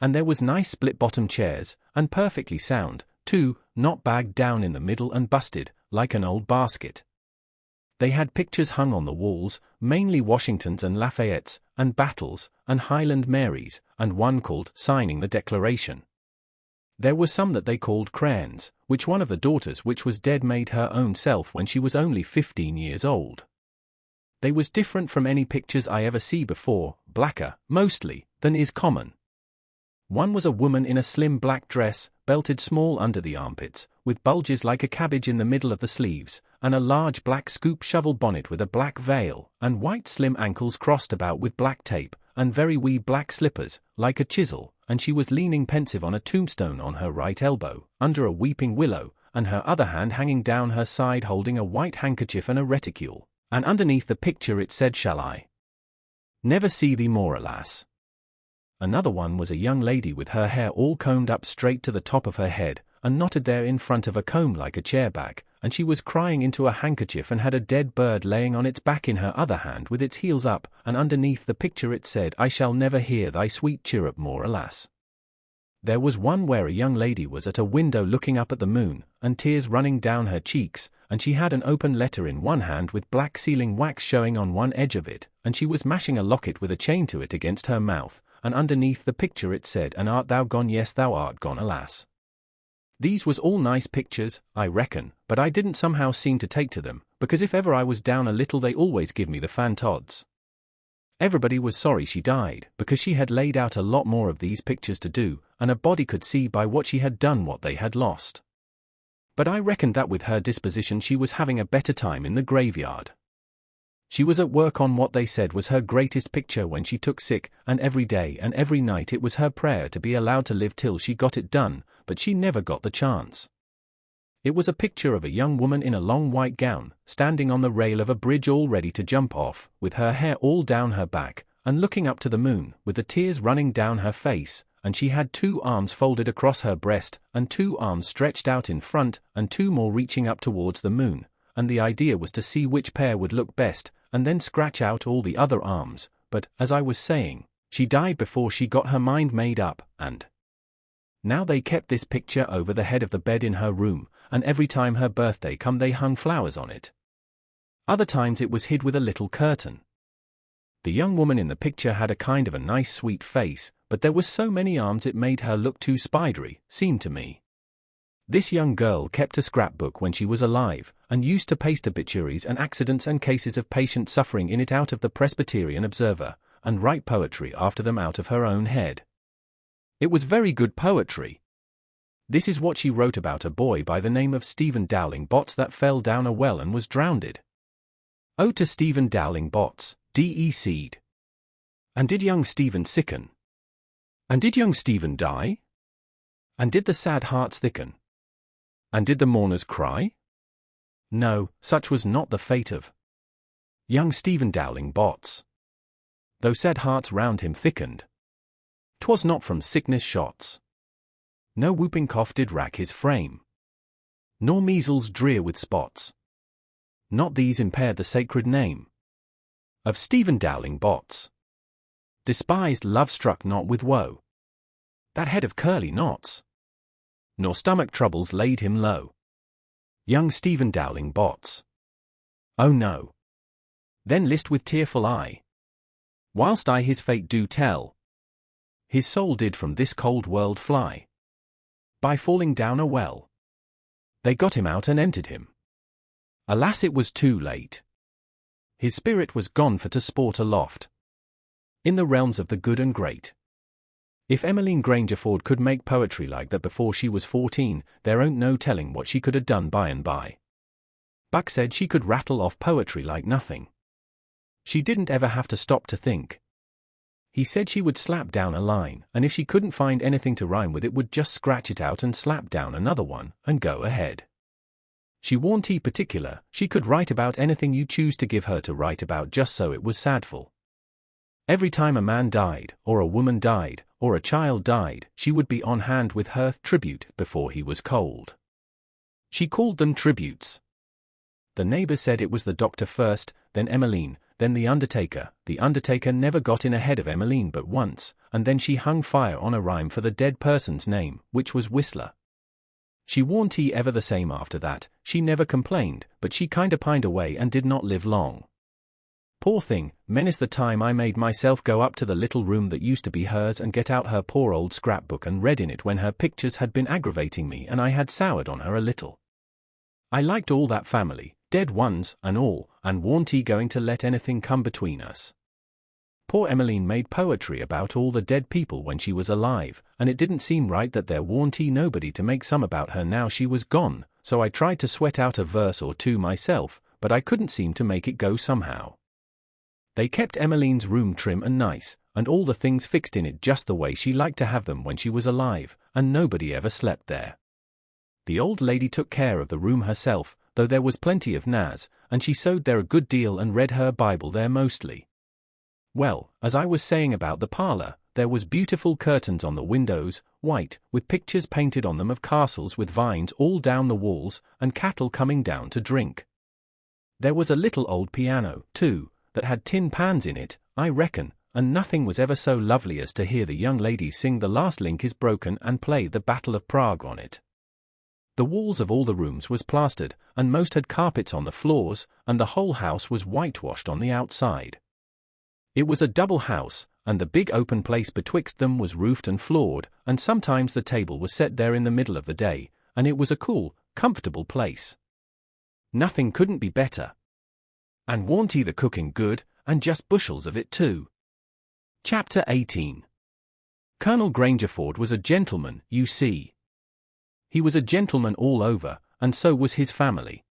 [SPEAKER 1] And there was nice split-bottom chairs, and perfectly sound, too, not bagged down in the middle and busted, like an old basket. They had pictures hung on the walls, mainly Washingtons and Lafayettes, and Battles, and Highland Marys, and one called Signing the Declaration. There were some that they called crayons, which one of the daughters which was dead made her own self when she was only 15 years old. They was different from any pictures I ever see before, blacker, mostly, than is common. One was a woman in a slim black dress, belted small under the armpits, with bulges like a cabbage in the middle of the sleeves, and a large black scoop shovel bonnet with a black veil, and white slim ankles crossed about with black tape, and very wee black slippers, like a chisel, and she was leaning pensive on a tombstone on her right elbow, under a weeping willow, and her other hand hanging down her side holding a white handkerchief and a reticule, and underneath the picture it said, "Shall I never see thee more, alas?" Another one was a young lady with her hair all combed up straight to the top of her head, and knotted there in front of a comb like a chair back, and she was crying into a handkerchief and had a dead bird laying on its back in her other hand with its heels up, and underneath the picture it said, "I shall never hear thy sweet chirrup more, alas." There was one where a young lady was at a window looking up at the moon, and tears running down her cheeks, and she had an open letter in one hand with black sealing wax showing on one edge of it, and she was mashing a locket with a chain to it against her mouth, and underneath the picture it said, "And art thou gone? Yes, thou art gone, alas." These was all nice pictures, I reckon, but I didn't somehow seem to take to them, because if ever I was down a little they always give me the fantods. Everybody was sorry she died, because she had laid out a lot more of these pictures to do, and a body could see by what she had done what they had lost. But I reckoned that with her disposition she was having a better time in the graveyard. She was at work on what they said was her greatest picture when she took sick, and every day and every night it was her prayer to be allowed to live till she got it done, but she never got the chance. It was a picture of a young woman in a long white gown, standing on the rail of a bridge all ready to jump off, with her hair all down her back, and looking up to the moon, with the tears running down her face, and she had 2 arms folded across her breast, and 2 arms stretched out in front, and 2 more reaching up towards the moon, and the idea was to see which pair would look best, and then scratch out all the other arms, but, as I was saying, she died before she got her mind made up, and Now they kept this picture over the head of the bed in her room, and every time her birthday come they hung flowers on it. Other times it was hid with a little curtain. The young woman in the picture had a kind of a nice sweet face, but there was so many arms it made her look too spidery, seemed to me. This young girl kept a scrapbook when she was alive, and used to paste obituaries and accidents and cases of patient suffering in it out of the Presbyterian Observer, and write poetry after them out of her own head. It was very good poetry. This is what she wrote about a boy by the name of Stephen Dowling Bots that fell down a well and was drowned. Oh, to Stephen Dowling Bots, D.E.C'd. And did young Stephen sicken? And did young Stephen die? And did the sad hearts thicken? And did the mourners cry? No, such was not the fate of young Stephen Dowling Bots. Though sad hearts round him thickened, 'twas not from sickness shots. No whooping cough did rack his frame, nor measles drear with spots. Not these impaired the sacred name of Stephen Dowling Bots. Despised love struck not with woe that head of curly knots, nor stomach troubles laid him low. Young Stephen Dowling Bots. Oh no. Then list with tearful eye, whilst I his fate do tell, his soul did from this cold world fly, by falling down a well. They got him out and emptied him. Alas, it was too late. His spirit was gone for to sport aloft in the realms of the good and great. If Emmeline Grangerford could make poetry like that before she was 14, there ain't no telling what she could have done by and by. Buck said she could rattle off poetry like nothing. She didn't ever have to stop to think. He said she would slap down a line, and if she couldn't find anything to rhyme with it would just scratch it out and slap down another one, and go ahead. She warn't he particular, she could write about anything you choose to give her to write about just so it was sadful. Every time a man died, or a woman died, or a child died, she would be on hand with her tribute before he was cold. She called them tributes. The neighbors said it was the doctor first, then Emmeline, then the undertaker. The undertaker never got in ahead of Emmeline but once, and then she hung fire on a rhyme for the dead person's name, which was Whistler. She warn't he ever the same after that. She never complained, but she kinda pined away and did not live long. Poor thing, menace the time I made myself go up to the little room that used to be hers and get out her poor old scrapbook and read in it when her pictures had been aggravating me and I had soured on her a little. I liked all that family, dead ones and all, and warn't he going to let anything come between us. Poor Emmeline made poetry about all the dead people when she was alive, and it didn't seem right that there warn't he nobody to make some about her now she was gone, so I tried to sweat out a verse or two myself, but I couldn't seem to make it go somehow. They kept Emmeline's room trim and nice, and all the things fixed in it just the way she liked to have them when she was alive, and nobody ever slept there. The old lady took care of the room herself, though there was plenty of Naz, and she sewed there a good deal and read her Bible there mostly. Well, as I was saying about the parlour, there was beautiful curtains on the windows, white, with pictures painted on them of castles with vines all down the walls, and cattle coming down to drink. There was a little old piano, too, that had tin pans in it, I reckon, and nothing was ever so lovely as to hear the young ladies sing The Last Link is Broken and play the Battle of Prague on it. The walls of all the rooms was plastered, and most had carpets on the floors, and the whole house was whitewashed on the outside. It was a double house, and the big open place betwixt them was roofed and floored, and sometimes the table was set there in the middle of the day, and it was a cool, comfortable place. Nothing couldn't be better. And warn't he the cooking good, and just bushels of it too. Chapter 18. Colonel Grangerford was a gentleman, you see. He was a gentleman all over, and so was his family.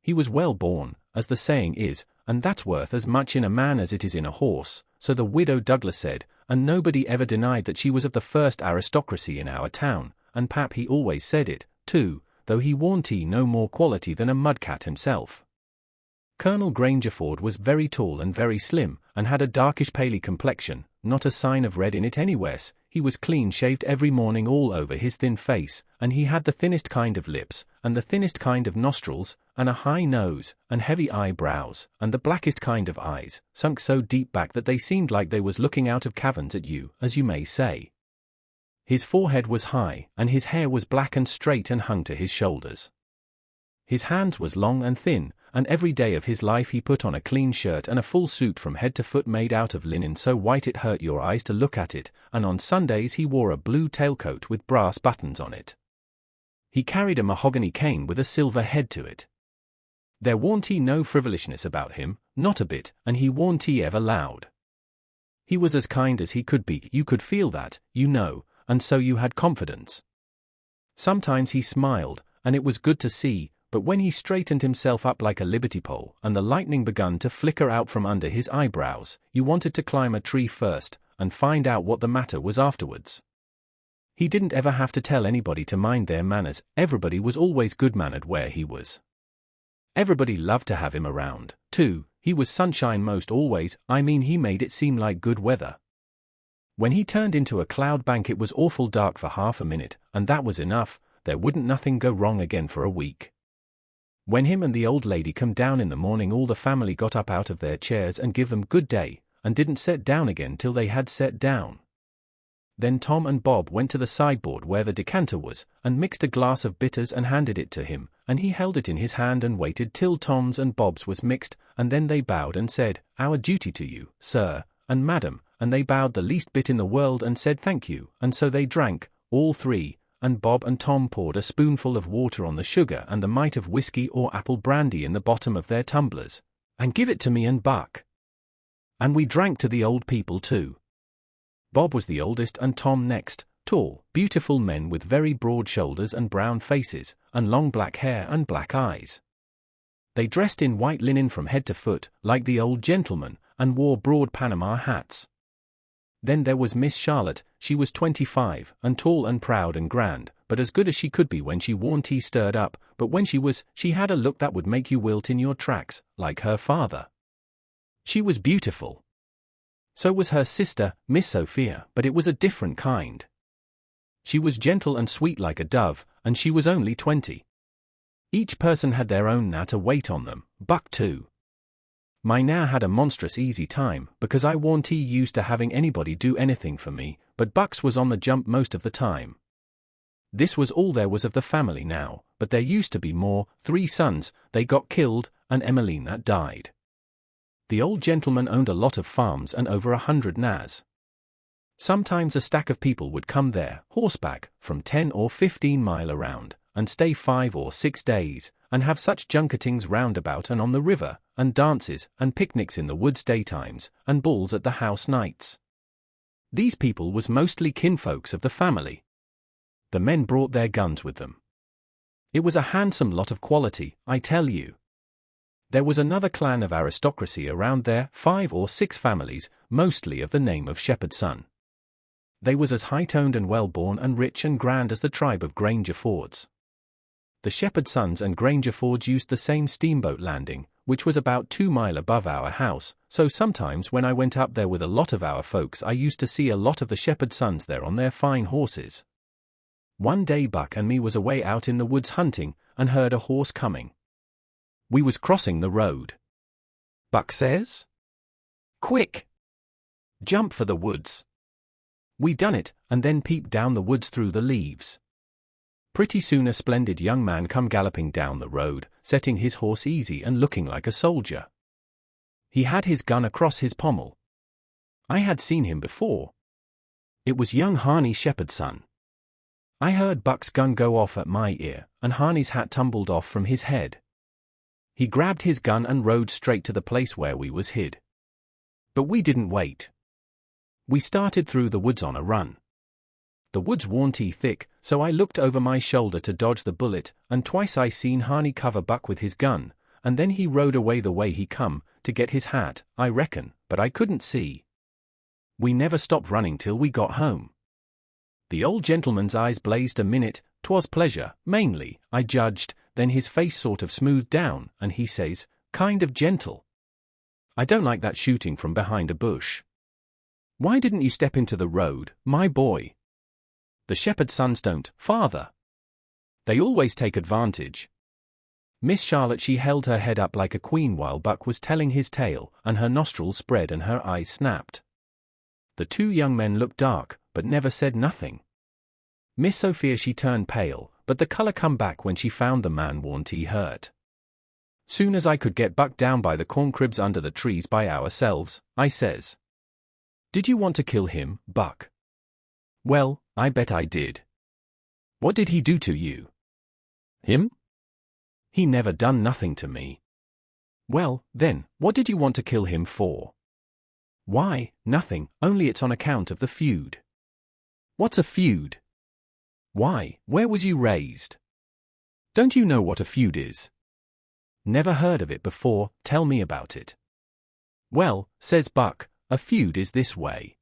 [SPEAKER 1] He was well born, as the saying is, and that's worth as much in a man as it is in a horse, so the widow Douglas said, and nobody ever denied that she was of the first aristocracy in our town, and pap he always said it, too, though he warn't he no more quality than a mudcat himself. Colonel Grangerford was very tall and very slim, and had a darkish paly complexion, not a sign of red in it anywheres. He was clean-shaved every morning all over his thin face, and he had the thinnest kind of lips, and the thinnest kind of nostrils, and a high nose, and heavy eyebrows, and the blackest kind of eyes, sunk so deep back that they seemed like they was looking out of caverns at you, as you may say. His forehead was high, and his hair was black and straight and hung to his shoulders. His hands was long and thin, and every day of his life he put on a clean shirt and a full suit from head to foot made out of linen so white it hurt your eyes to look at it, and on Sundays he wore a blue tailcoat with brass buttons on it. He carried a mahogany cane with a silver head to it. There warn't no frivolousness about him, not a bit, and he warn't ever loud. He was as kind as he could be, you could feel that, you know, and so you had confidence. Sometimes he smiled, and it was good to see, but when he straightened himself up like a liberty pole and the lightning begun to flicker out from under his eyebrows, you wanted to climb a tree first and find out what the matter was afterwards. He didn't ever have to tell anybody to mind their manners, everybody was always good-mannered where he was. Everybody loved to have him around, too. He was sunshine most always, I mean he made it seem like good weather. When he turned into a cloud bank it was awful dark for half a minute, and that was enough, there wouldn't nothing go wrong again for a week. When him and the old lady come down in the morning all the family got up out of their chairs and give them good day, and didn't set down again till they had set down. Then Tom and Bob went to the sideboard where the decanter was, and mixed a glass of bitters and handed it to him, and he held it in his hand and waited till Tom's and Bob's was mixed, and then they bowed and said, "Our duty to you, sir, and madam," and they bowed the least bit in the world and said thank you, and so they drank, all three, and Bob and Tom poured a spoonful of water on the sugar and the mite of whiskey or apple brandy in the bottom of their tumblers, and give it to me and Buck. And we drank to the old people too. Bob was the oldest and Tom next, tall, beautiful men with very broad shoulders and brown faces, and long black hair and black eyes. They dressed in white linen from head to foot, like the old gentleman, and wore broad Panama hats. Then there was Miss Charlotte, she was 25, and tall and proud and grand, but as good as she could be when she warn't stirred up, but when she had a look that would make you wilt in your tracks, like her father. She was beautiful. So was her sister, Miss Sophia, but it was a different kind. She was gentle and sweet like a dove, and she was only 20. Each person had their own na to wait on them, Buck too. My na had a monstrous easy time, because I warn't used to having anybody do anything for me, but Buck's was on the jump most of the time. This was all there was of the family now, but there used to be more, 3 sons, they got killed, and Emmeline that died. The old gentleman owned a lot of farms and over 100 nas. Sometimes a stack of people would come there, horseback, from 10 or 15 mile around, and stay 5 or 6 days, and have such junketings round about and on the river, and dances, and picnics in the woods daytimes, and balls at the house nights. These people was mostly kinfolks of the family. The men brought their guns with them. It was a handsome lot of quality, I tell you. There was another clan of aristocracy around there, 5 or 6 families, mostly of the name of Shepherd's son. They was as high-toned and well-born and rich and grand as the tribe of Grangerfords. The Shepherd's sons and Grangerfords used the same steamboat landing, which was about 2 mile above our house, so sometimes when I went up there with a lot of our folks I used to see a lot of the Shepherd's sons there on their fine horses. One day Buck and me was away out in the woods hunting, and heard a horse coming. We was crossing the road. Buck says, "Quick! Jump for the woods." We done it, and then peeped down the woods through the leaves. Pretty soon a splendid young man come galloping down the road, setting his horse easy and looking like a soldier. He had his gun across his pommel. I had seen him before. It was young Harney Shepherd's son. I heard Buck's gun go off at my ear, and Harney's hat tumbled off from his head. He grabbed his gun and rode straight to the place where we was hid. But we didn't wait. We started through the woods on a run. The woods warn't thick, so I looked over my shoulder to dodge the bullet, and twice I seen Harney cover Buck with his gun, and then he rode away the way he come, to get his hat, I reckon, but I couldn't see. We never stopped running till we got home. The old gentleman's eyes blazed a minute, 'twas pleasure, mainly, I judged, then his face sort of smoothed down, and he says, kind of gentle, "I don't like that shooting from behind a bush. Why didn't you step into the road, my boy? The Shepherd's sons don't, father. They always take advantage." Miss Charlotte she held her head up like a queen while Buck was telling his tale, and her nostrils spread and her eyes snapped. The 2 young men looked dark, but never said nothing. Miss Sophia she turned pale, but the colour come back when she found the man warn't hurt. Soon as I could get Buck down by the corn cribs under the trees by ourselves, I says, "Did you want to kill him, Buck?" "Well, I bet I did." "What did he do to you?" "Him? He never done nothing to me." "Well, then, what did you want to kill him for?" "Why, nothing, only it's on account of the feud." "What's a feud?" "Why, where was you raised? Don't you know what a feud is?" "Never heard of it before, tell me about it." "Well," says Buck, "a feud is this way.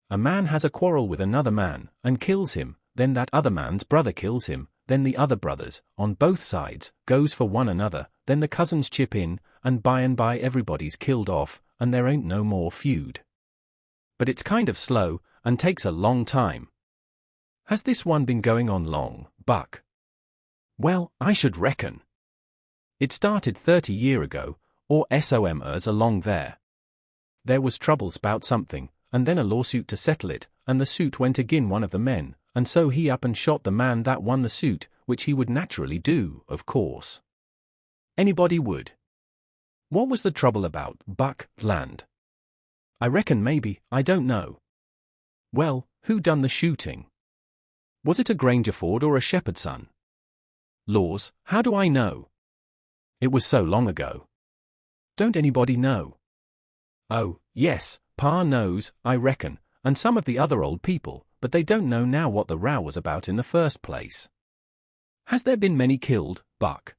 [SPEAKER 1] A man has a quarrel with another man, and kills him, then that other man's brother kills him, then the other brothers, on both sides, goes for one another, then the cousins chip in, and by everybody's killed off, and there ain't no more feud. But it's kind of slow, and takes a long time." "Has this one been going on long, Buck?" "Well, I should reckon. It started 30 year ago, or somers along there. There was troubles about something, and then a lawsuit to settle it, and the suit went agin one of the men, and so he up and shot the man that won the suit, which he would naturally do, of course. Anybody would." "What was the trouble about, Buck, land?" "I reckon maybe, I don't know." "Well, who done the shooting? Was it a Grangerford or a shepherd's son?" "Laws, how do I know? It was so long ago." "Don't anybody know?" "Oh, yes, Pa knows, I reckon, and some of the other old people, but they don't know now what the row was about in the first place." "Has there been many killed, Buck?"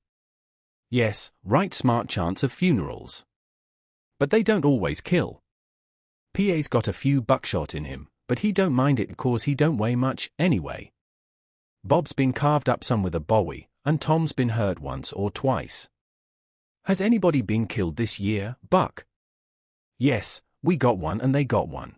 [SPEAKER 1] "Yes, right smart chance of funerals. But they don't always kill. PA's got a few buckshot in him, but he don't mind it 'cause he don't weigh much, anyway. Bob's been carved up some with a bowie, and Tom's been hurt once or twice." "Has anybody been killed this year, Buck?" "Yes, we got one and they got one.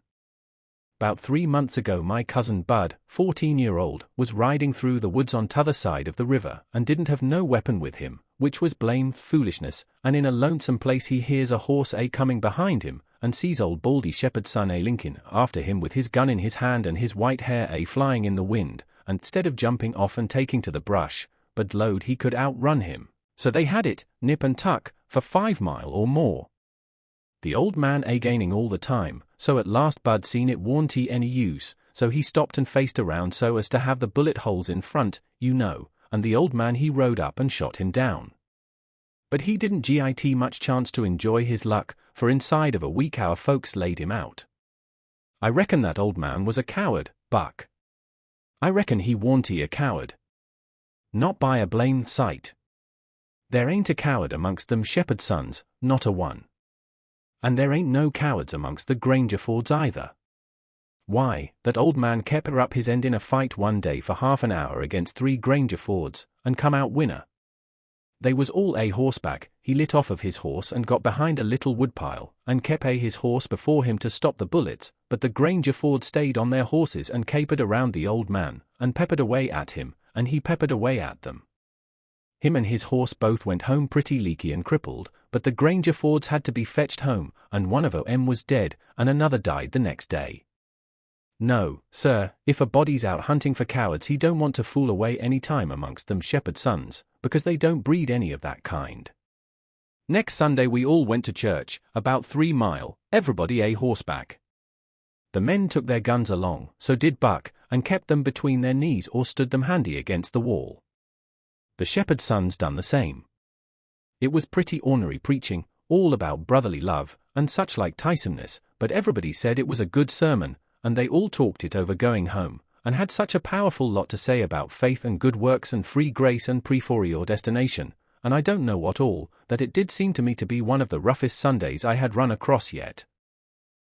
[SPEAKER 1] 'Bout 3 months ago my cousin Bud, 14-year-old, was riding through the woods on t'other side of the river, and didn't have no weapon with him, which was blamed foolishness, and in a lonesome place he hears a horse coming behind him, and sees old Baldy Shepherd's son Lincoln after him with his gun in his hand and his white hair flying in the wind, and instead of jumping off and taking to the brush, Bud lowed he could outrun him, so they had it, nip and tuck, for 5 mile or more. The old man gaining all the time, so at last Bud seen it warn't any use, so he stopped and faced around so as to have the bullet holes in front, you know, and the old man he rode up and shot him down. But he didn't get much chance to enjoy his luck, for inside of a week our folks laid him out. I reckon that old man was a coward, Buck." "I reckon he warn't a coward." "Not by a blamed sight. There ain't a coward amongst them shepherd's sons, not a one. And there ain't no cowards amongst the Grangerfords either. Why, that old man kept her up his end in a fight one day for half an hour against 3 Grangerfords, and come out winner. They was all horseback, he lit off of his horse and got behind a little woodpile, and kept his horse before him to stop the bullets, but the Grangerfords stayed on their horses and capered around the old man, and peppered away at him, and he peppered away at them. Him and his horse both went home pretty leaky and crippled, but the Grangerfords had to be fetched home, and one of 'em was dead, and another died the next day. No, sir, if a body's out hunting for cowards he don't want to fool away any time amongst them shepherd's sons, because they don't breed any of that kind." Next Sunday we all went to church, about 3 mile, everybody horseback. The men took their guns along, so did Buck, and kept them between their knees or stood them handy against the wall. The shepherd's sons done the same. It was pretty ornery preaching, all about brotherly love, and such like tisomeness, but everybody said it was a good sermon, and they all talked it over going home, and had such a powerful lot to say about faith and good works and free grace and predestination, and I don't know what all, that it did seem to me to be one of the roughest Sundays I had run across yet.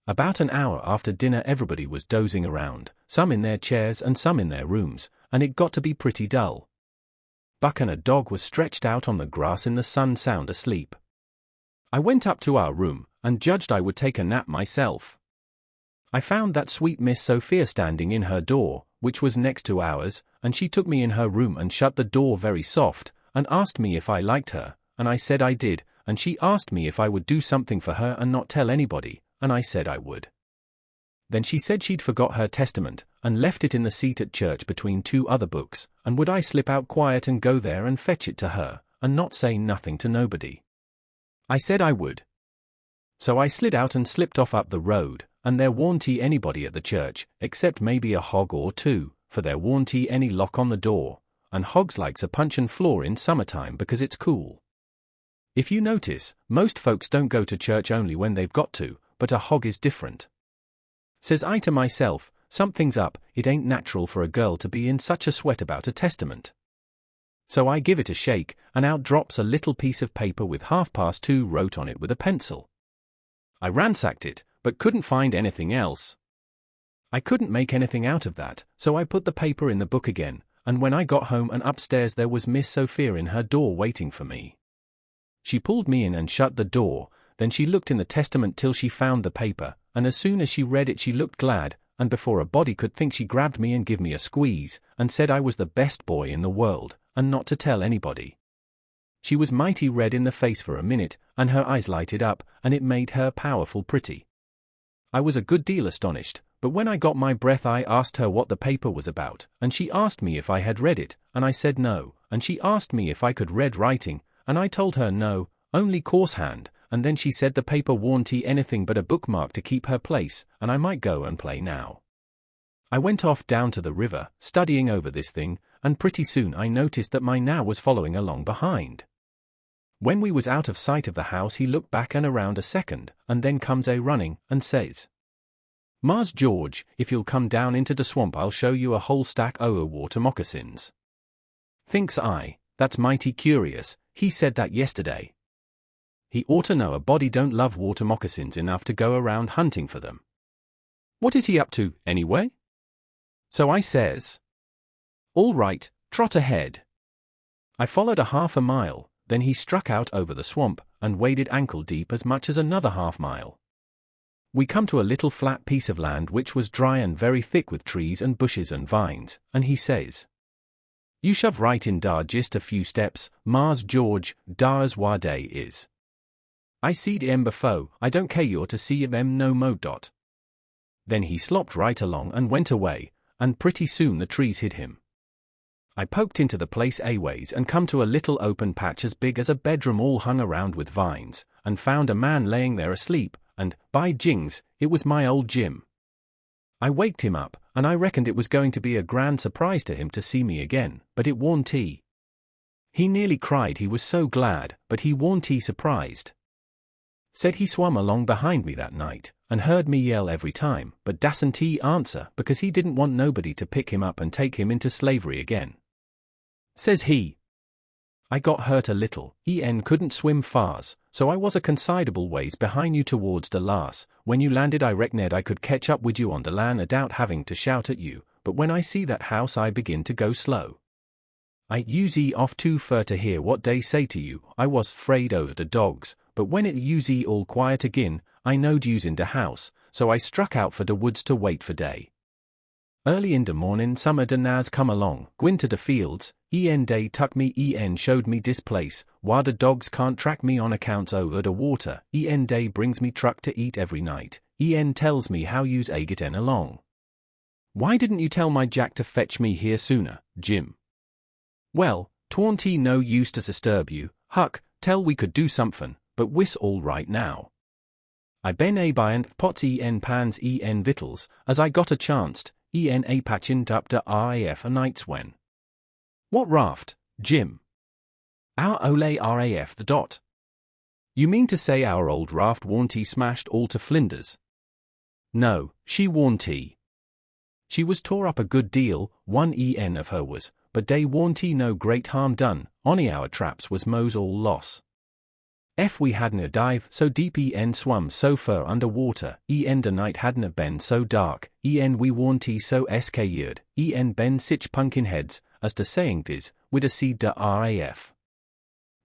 [SPEAKER 1] About an hour after dinner everybody was dozing around, some in their chairs and some in their rooms, and it got to be pretty dull. Buck and a dog was stretched out on the grass in the sun sound asleep. I went up to our room, and judged I would take a nap myself. I found that sweet Miss Sophia standing in her door, which was next to ours, and she took me in her room and shut the door very soft, and asked me if I liked her, and I said I did, and she asked me if I would do something for her and not tell anybody, and I said I would. Then she said she'd forgot her testament, and left it in the seat at church between two other books, and would I slip out quiet and go there and fetch it to her, and not say nothing to nobody. I said I would. So I slid out and slipped off up the road, and there warn't anybody at the church, except maybe a hog or two, for there warn't any lock on the door, and hogs likes a punchin' floor in summertime because it's cool. If you notice, most folks don't go to church only when they've got to, but a hog is different. Says I to myself, something's up, it ain't natural for a girl to be in such a sweat about a testament. So I give it a shake, and out drops a little piece of paper with 2:30 wrote on it with a pencil. I ransacked it, but couldn't find anything else. I couldn't make anything out of that, so I put the paper in the book again, and when I got home and upstairs there was Miss Sophia in her door waiting for me. She pulled me in and shut the door, then she looked in the testament till she found the paper, and as soon as she read it she looked glad, and before a body could think she grabbed me and give me a squeeze, and said I was the best boy in the world, and not to tell anybody. She was mighty red in the face for a minute, and her eyes lighted up, and it made her powerful pretty. I was a good deal astonished, but when I got my breath I asked her what the paper was about, and she asked me if I had read it, and I said no, and she asked me if I could read writing, and I told her no, only coarse-hand, and then she said the paper warn't anything but a bookmark to keep her place, and I might go and play now. I went off down to the river, studying over this thing, and pretty soon I noticed that my now was following along behind. When we was out of sight of the house he looked back and around a second, and then comes running, and says, "Mars George, if you'll come down into the swamp I'll show you a whole stack o' water moccasins." Thinks I, that's mighty curious, he said that yesterday. He oughter know a body don't love water moccasins enough to go around hunting for them. What is he up to, anyway? So I says, "All right, trot ahead." I followed a 1/2 mile, then he struck out over the swamp, and waded ankle deep as much as another 1/2 mile. We come to a little flat piece of land which was dry and very thick with trees and bushes and vines, and he says, "You shove right in dar just a few steps, Mars George, dar as war day is. I seed em befo', I don't care you're to see em no mo dot." Then he slopped right along and went away, and pretty soon the trees hid him. I poked into the place a ways and come to a little open patch as big as a bedroom all hung around with vines, and found a man laying there asleep, and, by jings, it was my old Jim. I waked him up, and I reckoned it was going to be a grand surprise to him to see me again, but it warn't he. He nearly cried he was so glad, but he warn't he surprised. Said he swum along behind me that night, and heard me yell every time, but dasn't he answer because he didn't want nobody to pick him up and take him into slavery again. Says he, "I got hurt a little, couldn't swim fars, so I was a considerable ways behind you towards the lass. When you landed I reckoned I could catch up with you on the land without having to shout at you, but when I see that house I begin to go slow. I use off too fur to hear what they say to you, I was 'fraid over the dogs, but when it use all quiet agin, I knowed you's in the house, so I struck out for the woods to wait for day. Early in the morning some of the nas come along, gwin to the fields, day tuck me showed me dis place, why the dogs can't track me on accounts over the water, day brings me truck to eat every night, tells me how you's getting along. Why didn't you tell my Jack to fetch me here sooner, Jim? Well, 'twant no use to disturb you, Huck, tell we could do somethin', but wiss all right now. I been buyin' pots pans victuals, as I got a chanced, patchin' up the RAF a nights when. What raft, Jim? Our ole RAF the dot. You mean to say our old raft warn't smashed all to flinders? No, she warn't She was tore up a good deal, one of her was, but they warn't no great harm done, only our traps was mos all loss. We hadn't a dive so deep swum so fur under water, the night hadn't a been so dark, we warn't so scared, ben sich punkin heads, as to saying this, with a seed da RAF.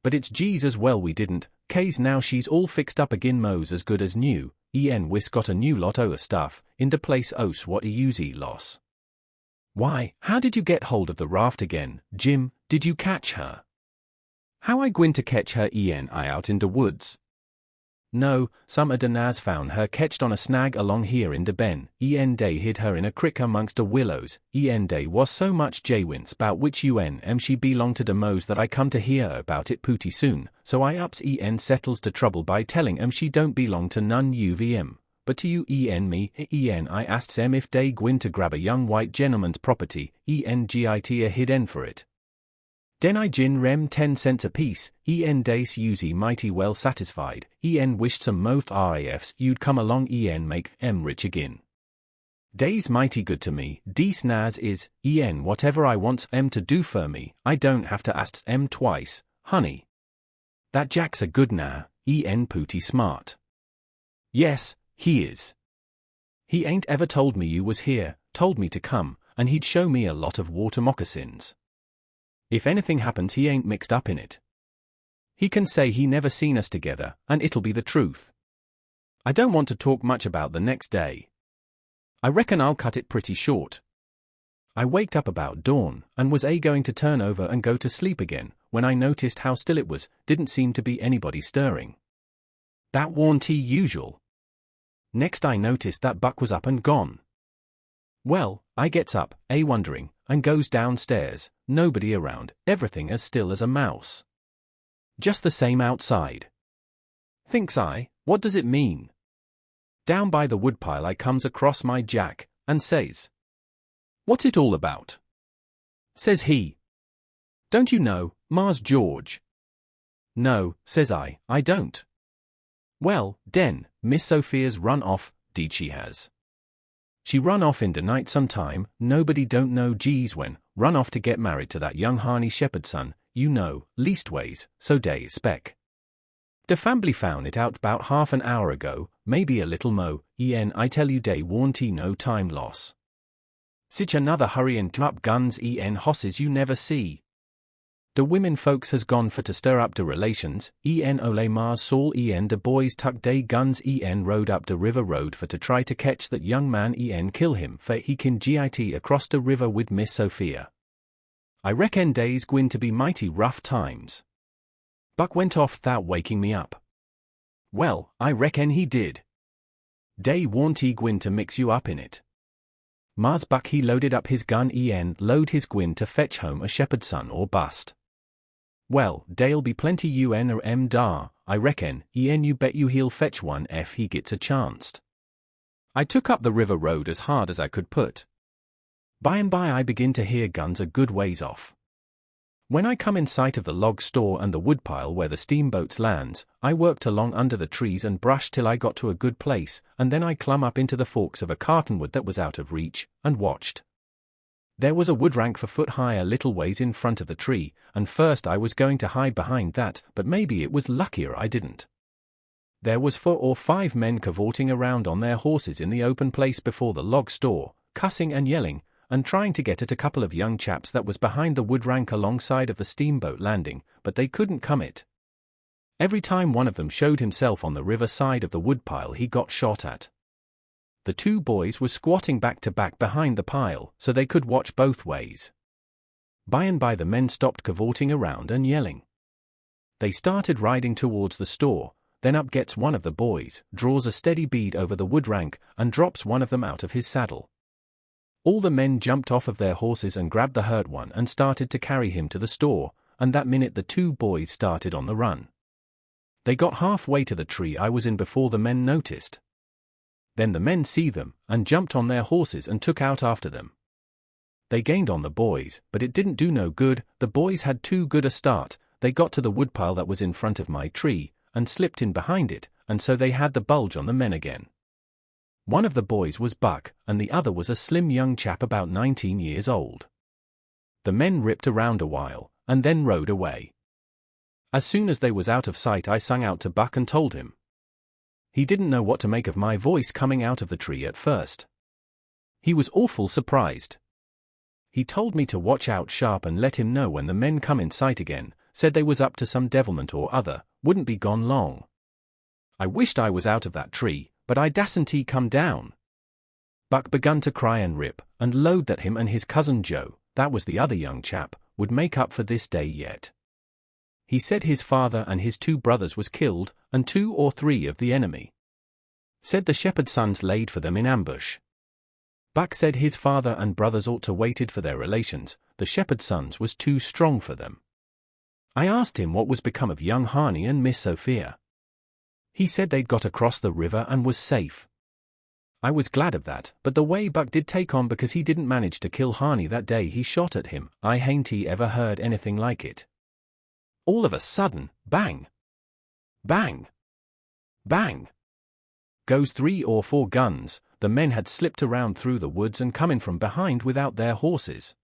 [SPEAKER 1] But it's geez as well we didn't, case now she's all fixed up agin mos as good as new, wis got a new lot o' stuff, in the place os what use loss. Why, how did you get hold of the raft again, Jim, did you catch her? How I gwin to catch her I out in the woods? No, some a de nas found her ketched on a snag along here in de ben, day hid her in a crick amongst de willows, day was so much jaywince bout which she belong to de mows that I come to hear about it pooty soon, so I ups settles de trouble by telling she don't belong to none uvm. But to you me, I asts if dey gwin to grab a young white gentleman's property, git a hid for it. Den I gin rem 10 cents apiece, days usi mighty well satisfied, wished some most RAFs you'd come along make rich again. Dey's mighty good to me, dece nas is, whatever I wants to do for me, I don't have to ask twice, honey. That Jack's a good na, pooty smart. Yes, he is. He ain't ever told me you was here, told me to come, and he'd show me a lot of water moccasins. If anything happens he ain't mixed up in it. He can say he never seen us together, and it'll be the truth. I don't want to talk much about the next day. I reckon I'll cut it pretty short. I waked up about dawn, and was going to turn over and go to sleep again, when I noticed how still it was, didn't seem to be anybody stirring. That warn't usual. Next I noticed that Buck was up and gone. Well, I gets up, wondering, and goes downstairs, nobody around, everything as still as a mouse. Just the same outside. Thinks I, what does it mean? Down by the woodpile I comes across my Jack, and says, "What's it all about?" Says he, "Don't you know, Mars George?" "No," says I don't. "Well, den, Miss Sophia's run off, deed she has. She run off in de night sometime, nobody don't know geez when, run off to get married to that young Harney shepherd's son, you know, leastways, so dey spec. De fambly found it out 'bout half an hour ago, maybe a little mo, I tell you dey warn't no time loss. Sich another hurryin' up guns hosses you never see. De women folks has gone for to stir up de relations, ole Mars Saul de boys tuck dey guns rode up de river road for to try to catch that young man kill him for he can git across de river with Miss Sophia. I reckon dey's gwin to be mighty rough times. Buck went off 'thout waking me up. Well, I reckon he did. Dey warn't gwin to mix you up in it. Mars Buck he loaded up his gun load his gwin to fetch home a shepherd's son or bust. Well, dey'll be plenty or dar, I reckon, you bet you he'll fetch one if he gets a chanced. I took up the river road as hard as I could put. By and by I begin to hear guns a good ways off. When I come in sight of the log store and the woodpile where the steamboats lands, I worked along under the trees and brushed till I got to a good place, and then I clumb up into the forks of a cottonwood that was out of reach, and watched. There was a wood rank 4 foot high a little ways in front of the tree, and first I was going to hide behind that, but maybe it was luckier I didn't. There was 4 or 5 men cavorting around on their horses in the open place before the log store, cussing and yelling, and trying to get at a couple of young chaps that was behind the wood rank alongside of the steamboat landing, but they couldn't come it. Every time one of them showed himself on the river side of the woodpile he got shot at. The 2 boys were squatting back to back behind the pile, so they could watch both ways. By and by the men stopped cavorting around and yelling. They started riding towards the store, then up gets one of the boys, draws a steady bead over the wood rank, and drops one of them out of his saddle. All the men jumped off of their horses and grabbed the hurt one and started to carry him to the store, and that minute the 2 boys started on the run. They got halfway to the tree I was in before the men noticed. Then the men see them, and jumped on their horses and took out after them. They gained on the boys, but it didn't do no good, the boys had too good a start, they got to the woodpile that was in front of my tree, and slipped in behind it, and so they had the bulge on the men again. One of the boys was Buck, and the other was a slim young chap about 19 years old. The men ripped around a while, and then rode away. As soon as they was out of sight I sung out to Buck and told him. He didn't know what to make of my voice coming out of the tree at first. He was awful surprised. He told me to watch out sharp and let him know when the men come in sight again, said they was up to some devilment or other, wouldn't be gone long. I wished I was out of that tree, but I dasn't come down. Buck begun to cry and rip, and lowed that him and his cousin Joe, that was the other young chap, would make up for this day yet. He said his father and his 2 brothers was killed, and 2 or 3 of the enemy. Said the shepherd's sons laid for them in ambush. Buck said his father and brothers ought to waited for their relations, the shepherd's sons was too strong for them. I asked him what was become of young Harney and Miss Sophia. He said they'd got across the river and was safe. I was glad of that, but the way Buck did take on because he didn't manage to kill Harney that day he shot at him, I hain't ever heard anything like it. All of a sudden, bang! Bang! Bang! Goes 3 or 4 guns. The men had slipped around through the woods and come in from behind without their horses.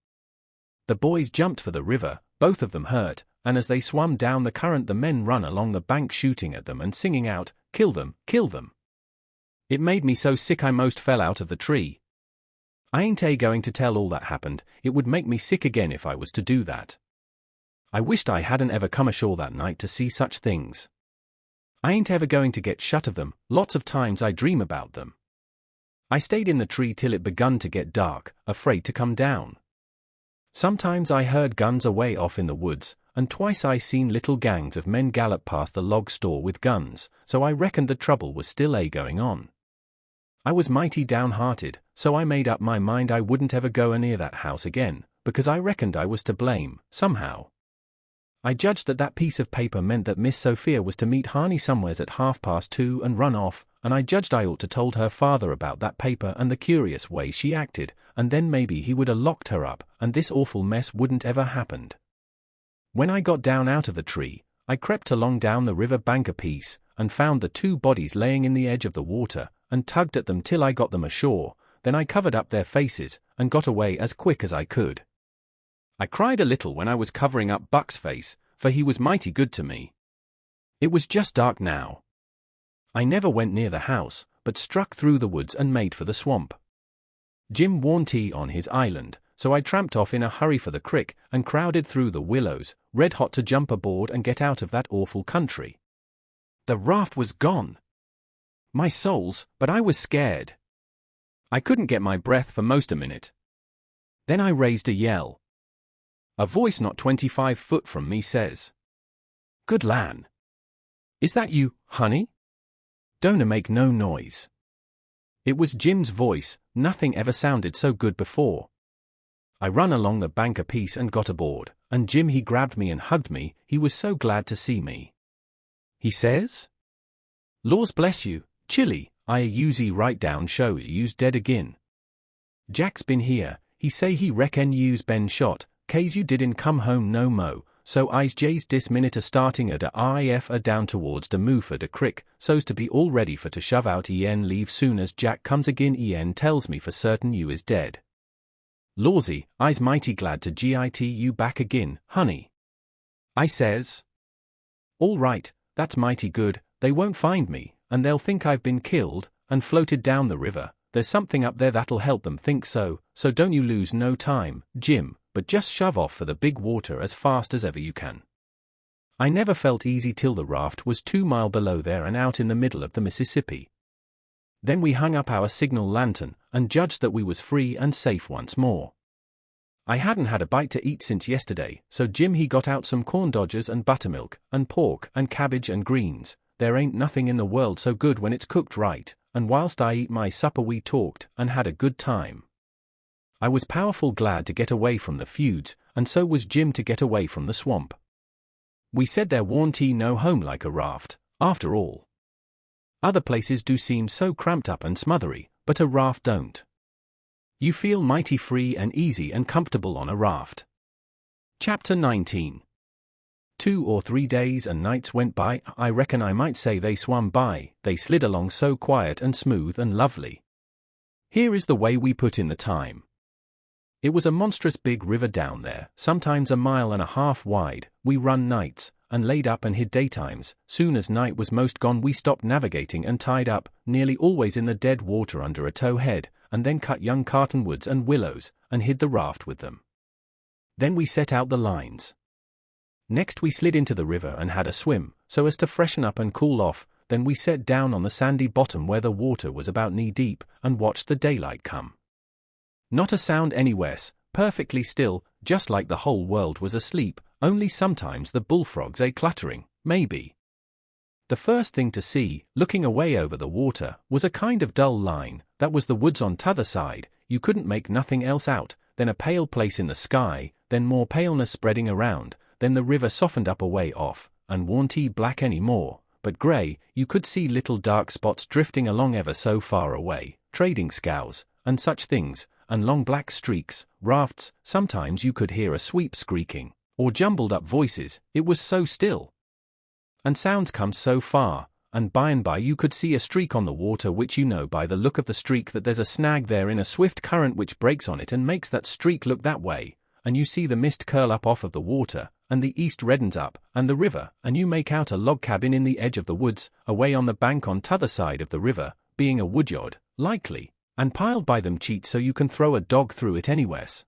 [SPEAKER 1] The boys jumped for the river, both of them hurt, and as they swam down the current the men run along the bank shooting at them and singing out, "Kill them, kill them." It made me so sick I most fell out of the tree. I ain't going to tell all that happened, it would make me sick again if I was to do that. I wished I hadn't ever come ashore that night to see such things. I ain't ever going to get shut of them, lots of times I dream about them. I stayed in the tree till it begun to get dark, afraid to come down. Sometimes I heard guns away off in the woods, and twice I seen little gangs of men gallop past the log store with guns, so I reckoned the trouble was still going on. I was mighty downhearted, so I made up my mind I wouldn't ever go near that house again, because I reckoned I was to blame, somehow. I judged that that piece of paper meant that Miss Sophia was to meet Harney somewheres at 2:30 and run off, and I judged I ought to told her father about that paper and the curious way she acted, and then maybe he would a locked her up, and this awful mess wouldn't ever happened. When I got down out of the tree, I crept along down the river bank a piece, and found the 2 bodies laying in the edge of the water, and tugged at them till I got them ashore, then I covered up their faces, and got away as quick as I could. I cried a little when I was covering up Buck's face, for he was mighty good to me. It was just dark now. I never went near the house, but struck through the woods and made for the swamp. Jim warned tea on his island, so I tramped off in a hurry for the crick, and crowded through the willows, red hot to jump aboard and get out of that awful country. The raft was gone. My souls, but I was scared. I couldn't get my breath for most a minute. Then I raised a yell. A voice not 25 foot from me says, "Good lan! Is that you, honey? Don't make no noise." It was Jim's voice, nothing ever sounded so good before. I run along the bank a piece and got aboard, and Jim he grabbed me and hugged me, he was so glad to see me. He says, "Laws bless you, Chilly, I usie right down shows you's dead agin. Jack's been here, he say he reckon you's been shot, case you didn't come home no mo, so I's jays dis minute a starting a da RAF a down towards de Moofa de crick, so's to be all ready for to shove out leave soon as Jack comes agin tells me for certain you is dead. Lawsy, I's mighty glad to git you back agin, honey." I says, "All right, that's mighty good, they won't find me, and they'll think I've been killed, and floated down the river, there's something up there that'll help them think so don't you lose no time, Jim, but just shove off for the big water as fast as ever you can." I never felt easy till the raft was 2 miles below there and out in the middle of the Mississippi. Then we hung up our signal lantern, and judged that we was free and safe once more. I hadn't had a bite to eat since yesterday, so Jim he got out some corn dodgers and buttermilk, and pork and cabbage and greens. There ain't nothing in the world so good when it's cooked right, and whilst I eat my supper we talked, and had a good time. I was powerful glad to get away from the feuds, and so was Jim to get away from the swamp. We said there warn't no home like a raft, after all. Other places do seem so cramped up and smothery, but a raft don't. You feel mighty free and easy and comfortable on a raft. Chapter 19. 2 or 3 days and nights went by, I reckon I might say they swam by, they slid along so quiet and smooth and lovely. Here is the way we put in the time. It was a monstrous big river down there, sometimes 1.5 miles wide, we run nights, and laid up and hid daytimes, soon as night was most gone we stopped navigating and tied up, nearly always in the dead water under a towhead, and then cut young cottonwoods and willows, and hid the raft with them. Then we set out the lines. Next we slid into the river and had a swim, so as to freshen up and cool off, then we sat down on the sandy bottom where the water was about knee-deep, and watched the daylight come. Not a sound anywheres, perfectly still, just like the whole world was asleep, only sometimes the bullfrogs a cluttering, maybe. The first thing to see, looking away over the water, was a kind of dull line. That was the woods on t'other side. You couldn't make nothing else out, then a pale place in the sky, then more paleness spreading around, then the river softened up away off, and warn't black any more, but grey. You could see little dark spots drifting along ever so far away, trading scows, and such things, and long black streaks, rafts. Sometimes you could hear a sweep squeaking, or jumbled up voices, it was so still. And sounds come so far, and by you could see a streak on the water, which you know by the look of the streak that there's a snag there in a swift current which breaks on it and makes that streak look that way, and you see the mist curl up off of the water, and the east reddens up, and the river, and you make out a log cabin in the edge of the woods, away on the bank on t'other side of the river, being a woodyard, likely, and piled by them cheat so you can throw a dog through it anywheres.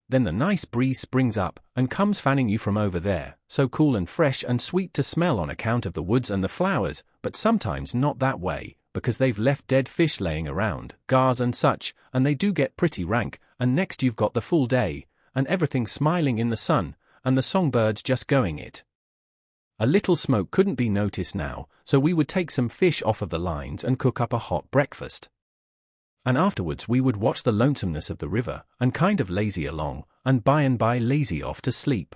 [SPEAKER 1] Then the nice breeze springs up, and comes fanning you from over there, so cool and fresh and sweet to smell on account of the woods and the flowers, but sometimes not that way, because they've left dead fish laying around, gars and such, and they do get pretty rank, and next you've got the full day, and everything smiling in the sun, and the songbirds just going it. A little smoke couldn't be noticed now, so we would take some fish off of the lines and cook up a hot breakfast. And afterwards we would watch the lonesomeness of the river, and kind of lazy along, and by lazy off to sleep.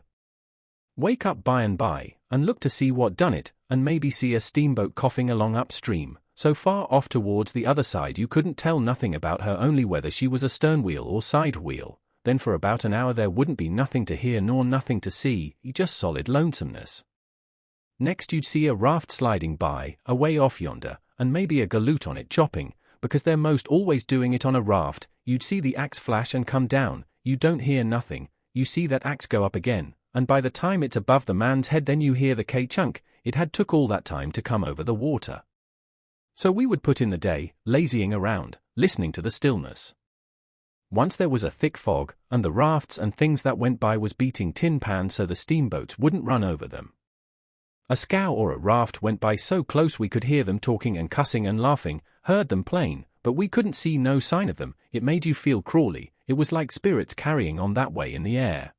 [SPEAKER 1] Wake up by, and look to see what done it, and maybe see a steamboat coughing along upstream, so far off towards the other side you couldn't tell nothing about her, only whether she was a stern wheel or side wheel. Then for about an hour there wouldn't be nothing to hear nor nothing to see, just solid lonesomeness. Next you'd see a raft sliding by, away off yonder, and maybe a galoot on it chopping, because they're most always doing it on a raft. You'd see the axe flash and come down, you don't hear nothing, you see that axe go up again, and by the time it's above the man's head then you hear the k-chunk. It had took all that time to come over the water. So we would put in the day, lazying around, listening to the stillness. Once there was a thick fog, and the rafts and things that went by was beating tin pans so the steamboats wouldn't run over them. A scow or a raft went by so close we could hear them talking and cussing and laughing, heard them plain, but we couldn't see no sign of them. It made you feel crawly, it was like spirits carrying on that way in the air.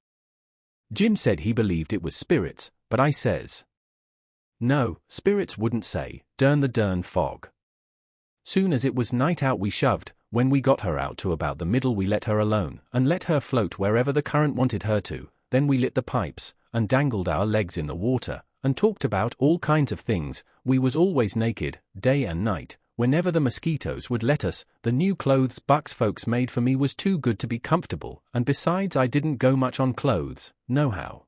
[SPEAKER 1] Jim said he believed it was spirits, but I says, no, spirits wouldn't say, dern the dern fog. Soon as it was night out we shoved. When we got her out to about the middle we let her alone, and let her float wherever the current wanted her to. Then we lit the pipes, and dangled our legs in the water, and talked about all kinds of things. We was always naked, day and night, whenever the mosquitoes would let us. The new clothes Buck's folks made for me was too good to be comfortable, and besides I didn't go much on clothes, nohow.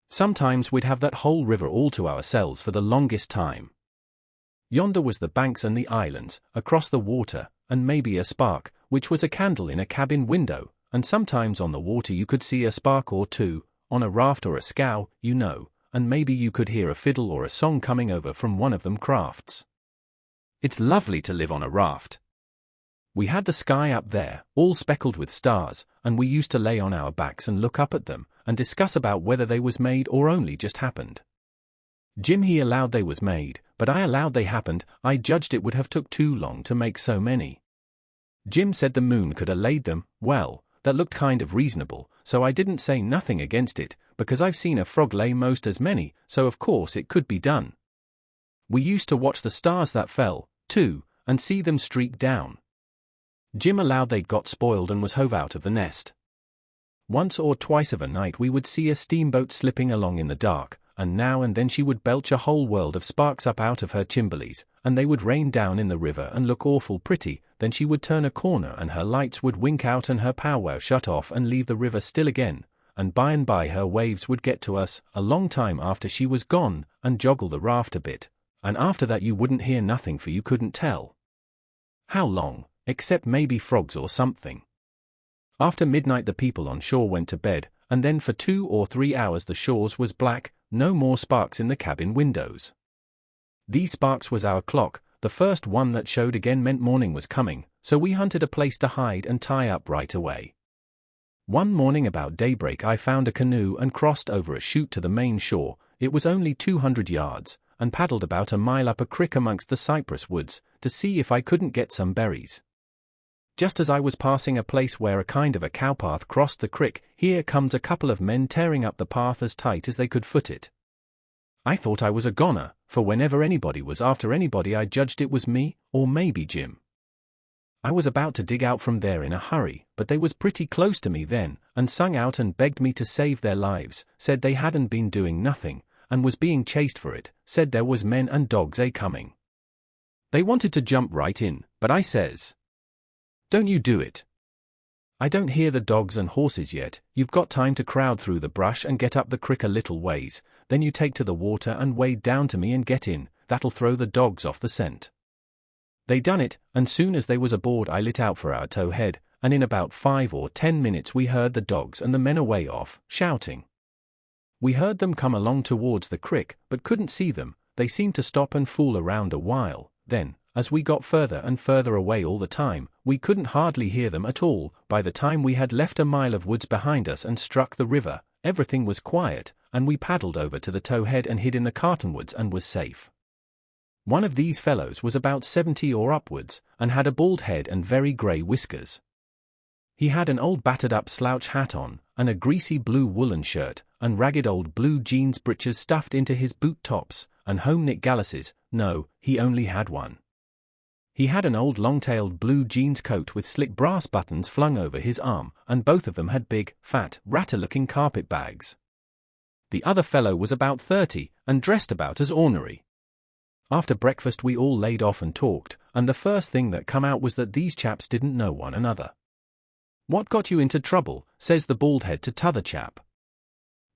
[SPEAKER 1] Sometimes we'd have that whole river all to ourselves for the longest time. Yonder was the banks and the islands, across the water, and maybe a spark, which was a candle in a cabin window, and sometimes on the water you could see a spark or two, on a raft or a scow, you know, and maybe you could hear a fiddle or a song coming over from one of them crafts. It's lovely to live on a raft. We had the sky up there, all speckled with stars, and we used to lay on our backs and look up at them, and discuss about whether they was made or only just happened. Jim he allowed they was made, but I allowed they happened. I judged it would have took too long to make so many. Jim said the moon could 'a' laid them. Well, that looked kind of reasonable, so I didn't say nothing against it, because I've seen a frog lay most as many, so of course it could be done. We used to watch the stars that fell, too, and see them streak down. Jim allowed they'd got spoiled and was hove out of the nest. Once or twice of a night we would see a steamboat slipping along in the dark, and now and then she would belch a whole world of sparks up out of her chimblies, and they would rain down in the river and look awful pretty. Then she would turn a corner and her lights would wink out and her powwow shut off and leave the river still again, and by her waves would get to us, a long time after she was gone, and joggle the raft a bit, and after that you wouldn't hear nothing, for you couldn't tell how long, except maybe frogs or something. After midnight the people on shore went to bed, and then for 2 or 3 hours the shores was black, no more sparks in the cabin windows. These sparks was our clock. The first one that showed again meant morning was coming, so we hunted a place to hide and tie up right away. One morning about daybreak I found a canoe and crossed over a chute to the main shore. It was only 200 yards, and paddled about a mile up a creek amongst the cypress woods, to see if I couldn't get some berries. just as I was passing a place where a kind of a cowpath crossed the crick, here comes a couple of men tearing up the path as tight as they could foot it. I thought I was a goner, for whenever anybody was after anybody I judged it was me, or maybe Jim. I was about to dig out from there in a hurry, but they was pretty close to me then, and sung out and begged me to save their lives, said they hadn't been doing nothing, and was being chased for it, said there was men and dogs coming. They wanted to jump right in, but I says, "Don't you do it. I don't hear the dogs and horses yet, you've got time to crowd through the brush and get up the crick a little ways, then you take to the water and wade down to me and get in, that'll throw the dogs off the scent." They done it, and soon as they was aboard I lit out for our towhead, and in about 5 or 10 minutes we heard the dogs and the men away off, shouting. We heard them come along towards the crick, but couldn't see them. They seemed to stop and fool around a while, then, as we got further and further away all the time, we couldn't hardly hear them at all. By the time we had left a mile of woods behind us and struck the river, everything was quiet, and we paddled over to the towhead and hid in the cottonwoods and was safe. One of these fellows was about 70 or upwards, and had a bald head and very grey whiskers. He had an old battered-up slouch hat on, and a greasy blue woolen shirt, and ragged old blue jeans breeches stuffed into his boot tops, and home-knit galluses. No, he only had one. He had an old long-tailed blue jeans coat with slick brass buttons flung over his arm, and both of them had big, fat, ratter-looking carpet bags. The other fellow was about 30, and dressed about as ornery. After breakfast we all laid off and talked, and the first thing that come out was that these chaps didn't know one another. "What got you into trouble?" says the bald head to t'other chap.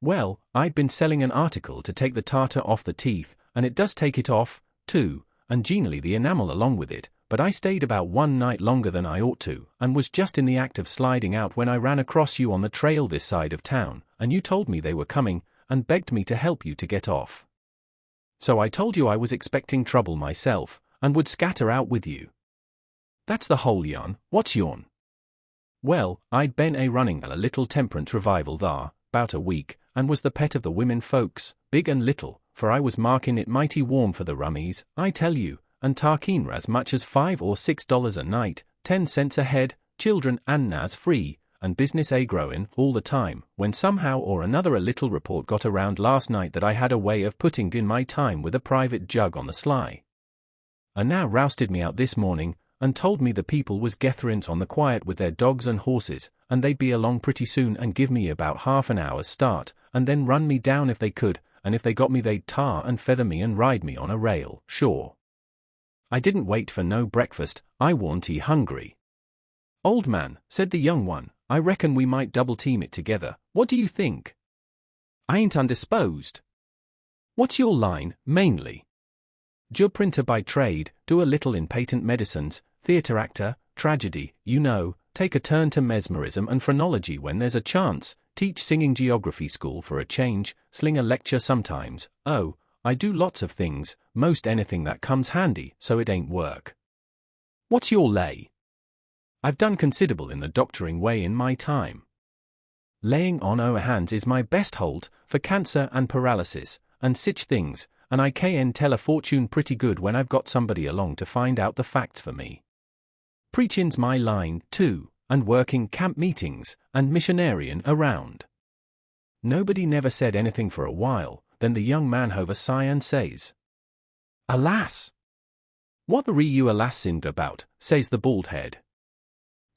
[SPEAKER 1] "Well, I'd been selling an article to take the tartar off the teeth, and it does take it off, too, and generally the enamel along with it, but I stayed about 1 night longer than I ought to, and was just in the act of sliding out when I ran across you on the trail this side of town, and you told me they were coming, and begged me to help you to get off. So I told you I was expecting trouble myself, and would scatter out with you. That's the whole yarn. What's yourn?" Well, I'd been running a little temperance revival thar, 'bout a week, and was the pet of the women folks, big and little, for I was marking it mighty warm for the rummies, I tell you, and tarkeen as much as $5 or $6 a night, 10 cents a head, children and nas free, and business growing all the time, when somehow or another a little report got around last night that I had a way of putting in my time with a private jug on the sly. And now rousted me out this morning, and told me the people was getherins on the quiet with their dogs and horses, and they'd be along pretty soon and give me about half an hour's start, and then run me down if they could, and if they got me they'd tar and feather me and ride me on a rail, sure. I didn't wait for no breakfast, I warn't hungry. "Old man," said the young one, "I reckon we might double-team it together. What do you think?" "I ain't undisposed." "What's your line, mainly?" "Job printer by trade, do a little in patent medicines, theatre actor, tragedy, you know, take a turn to mesmerism and phrenology when there's a chance, teach singing geography school for a change, sling a lecture sometimes. Oh, I do lots of things, most anything that comes handy, so it ain't work." "What's your lay?" "I've done considerable in the doctoring way in my time. Laying on o' hands is my best holt, for cancer and paralysis, and sich things, and I can tell a fortune pretty good when I've got somebody along to find out the facts for me. Preachin's my line, too, and working camp meetings, and missionarian around." Nobody never said anything for a while, then the young man hove a sigh and says, "Alas!" "What are you alassined about?" says the bald head.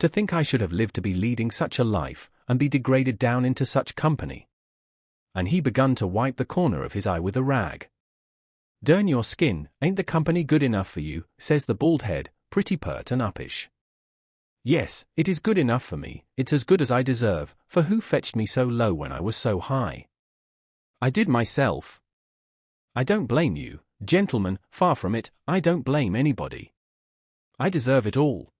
[SPEAKER 1] "To think I should have lived to be leading such a life, and be degraded down into such company." And he begun to wipe the corner of his eye with a rag. "Durn your skin, ain't the company good enough for you?" says the bald head, pretty pert and uppish. "Yes, it is good enough for me, it's as good as I deserve, for who fetched me so low when I was so high? I did myself. I don't blame you, gentlemen, far from it, I don't blame anybody. I deserve it all.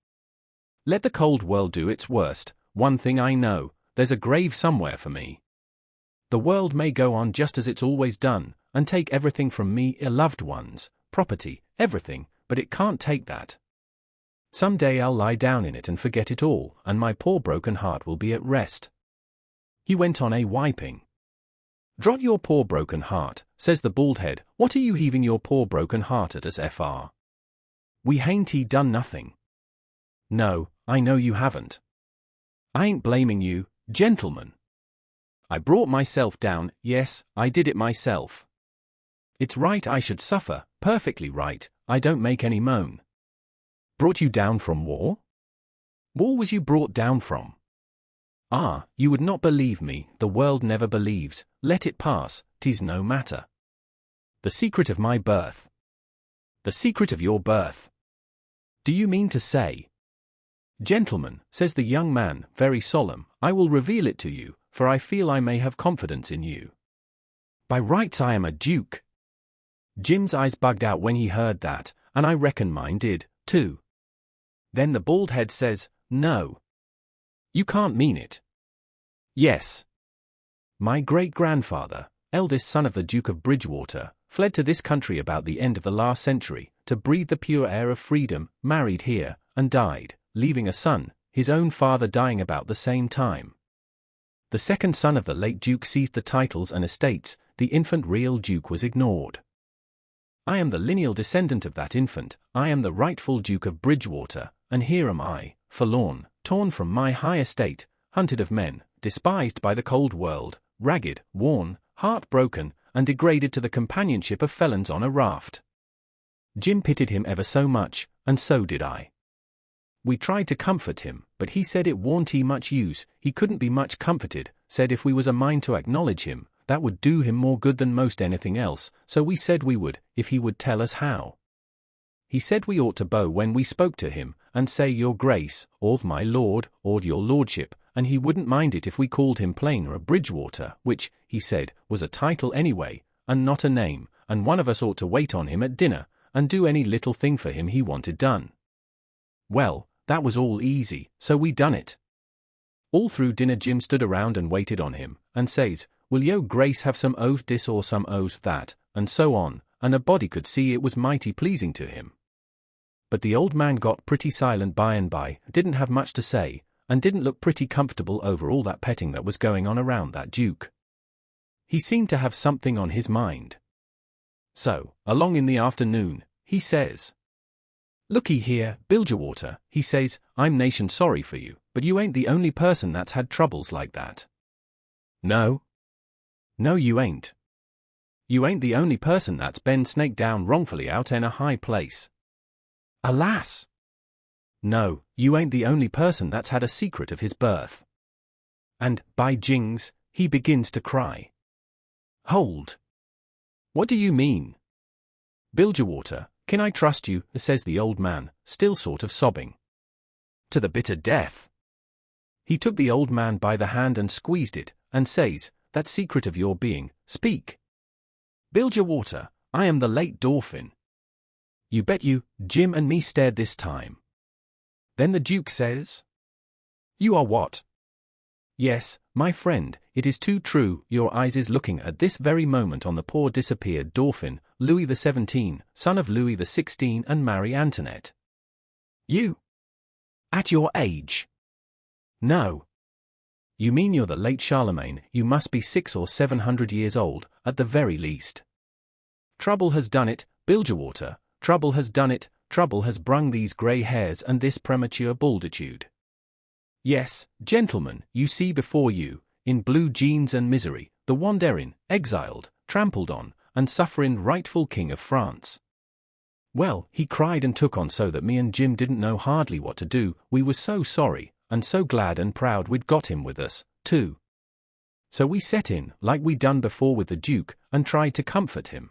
[SPEAKER 1] Let the cold world do its worst, one thing I know, there's a grave somewhere for me. The world may go on just as it's always done, and take everything from me, loved ones, property, everything, but it can't take that. Some day I'll lie down in it and forget it all, and my poor broken heart will be at rest." He went on wiping. "Drot your poor broken heart," says the bald head, "what are you heaving your poor broken heart at us, fr? We hain't done nothing. No, I know you haven't. I ain't blaming you, gentlemen. I brought myself down, yes, I did it myself. It's right I should suffer, perfectly right, I don't make any moan. Brought you down from war? War was you brought down from? Ah, you would not believe me, the world never believes, let it pass, 'tis no matter. The secret of my birth. The secret of your birth. Do you mean to say? Gentlemen, says the young man, very solemn, I will reveal it to you, for I feel I may have confidence in you. By rights I am a duke. Jim's eyes bugged out when he heard that, and I reckon mine did, too. Then the bald head says, no. You can't mean it. Yes. My great-grandfather, eldest son of the Duke of Bridgewater, fled to this country about the end of the last century, to breathe the pure air of freedom, married here, and died, leaving a son, his own father dying about the same time. The second son of the late Duke seized the titles and estates, the infant real Duke was ignored. I am the lineal descendant of that infant, I am the rightful Duke of Bridgewater, and here am I, forlorn, torn from my high estate, hunted of men, despised by the cold world, ragged, worn, heartbroken, and degraded to the companionship of felons on a raft. Jim pitied him ever so much, and so did I. We tried to comfort him, but he said it warn't he much use, he couldn't be much comforted, said if we was a mind to acknowledge him, that would do him more good than most anything else, so we said we would, if he would tell us how. He said we ought to bow when we spoke to him, and say your grace, or my lord, or your lordship, and he wouldn't mind it if we called him plain or a Bridgewater, which, he said, was a title anyway, and not a name, and one of us ought to wait on him at dinner, and do any little thing for him he wanted done. Well, that was all easy, so we done it. All through dinner Jim stood around and waited on him, and says, will yo grace have some oath dis or some oath that, and so on, and a body could see it was mighty pleasing to him. But the old man got pretty silent by and by, didn't have much to say, and didn't look pretty comfortable over all that petting that was going on around that Duke. He seemed to have something on his mind. So, along in the afternoon, he says, looky here, Bilgewater, he says, I'm nation sorry for you, but you ain't the only person that's had troubles like that. No? No you ain't. You ain't the only person that's been snaked down wrongfully out in a high place. Alas! No, you ain't the only person that's had a secret of his birth. And, by jings, he begins to cry. Hold! What do you mean? Bilgewater, can I trust you, says the old man, still sort of sobbing. To the bitter death. He took the old man by the hand and squeezed it, and says, that secret of your being, speak. Bilgewater, I am the late Dauphin. You bet you, Jim and me stared this time. Then the Duke says, you are what? Yes, my friend, it is too true, your eyes is looking at this very moment on the poor disappeared Dauphin, Louis XVII, son of Louis XVI and Marie Antoinette. You? At your age? No. You mean you're the late Charlemagne, you must be 600 or 700 years old, at the very least. Trouble has done it, Bilgewater, trouble has done it, trouble has brung these grey hairs and this premature balditude. Yes, gentlemen, you see before you, in blue jeans and misery, the wanderin', exiled, trampled on, and sufferin' rightful King of France. Well, he cried and took on so that me and Jim didn't know hardly what to do, we was so sorry, and so glad and proud we'd got him with us, too. So we set in, like we done before with the Duke, and tried to comfort him.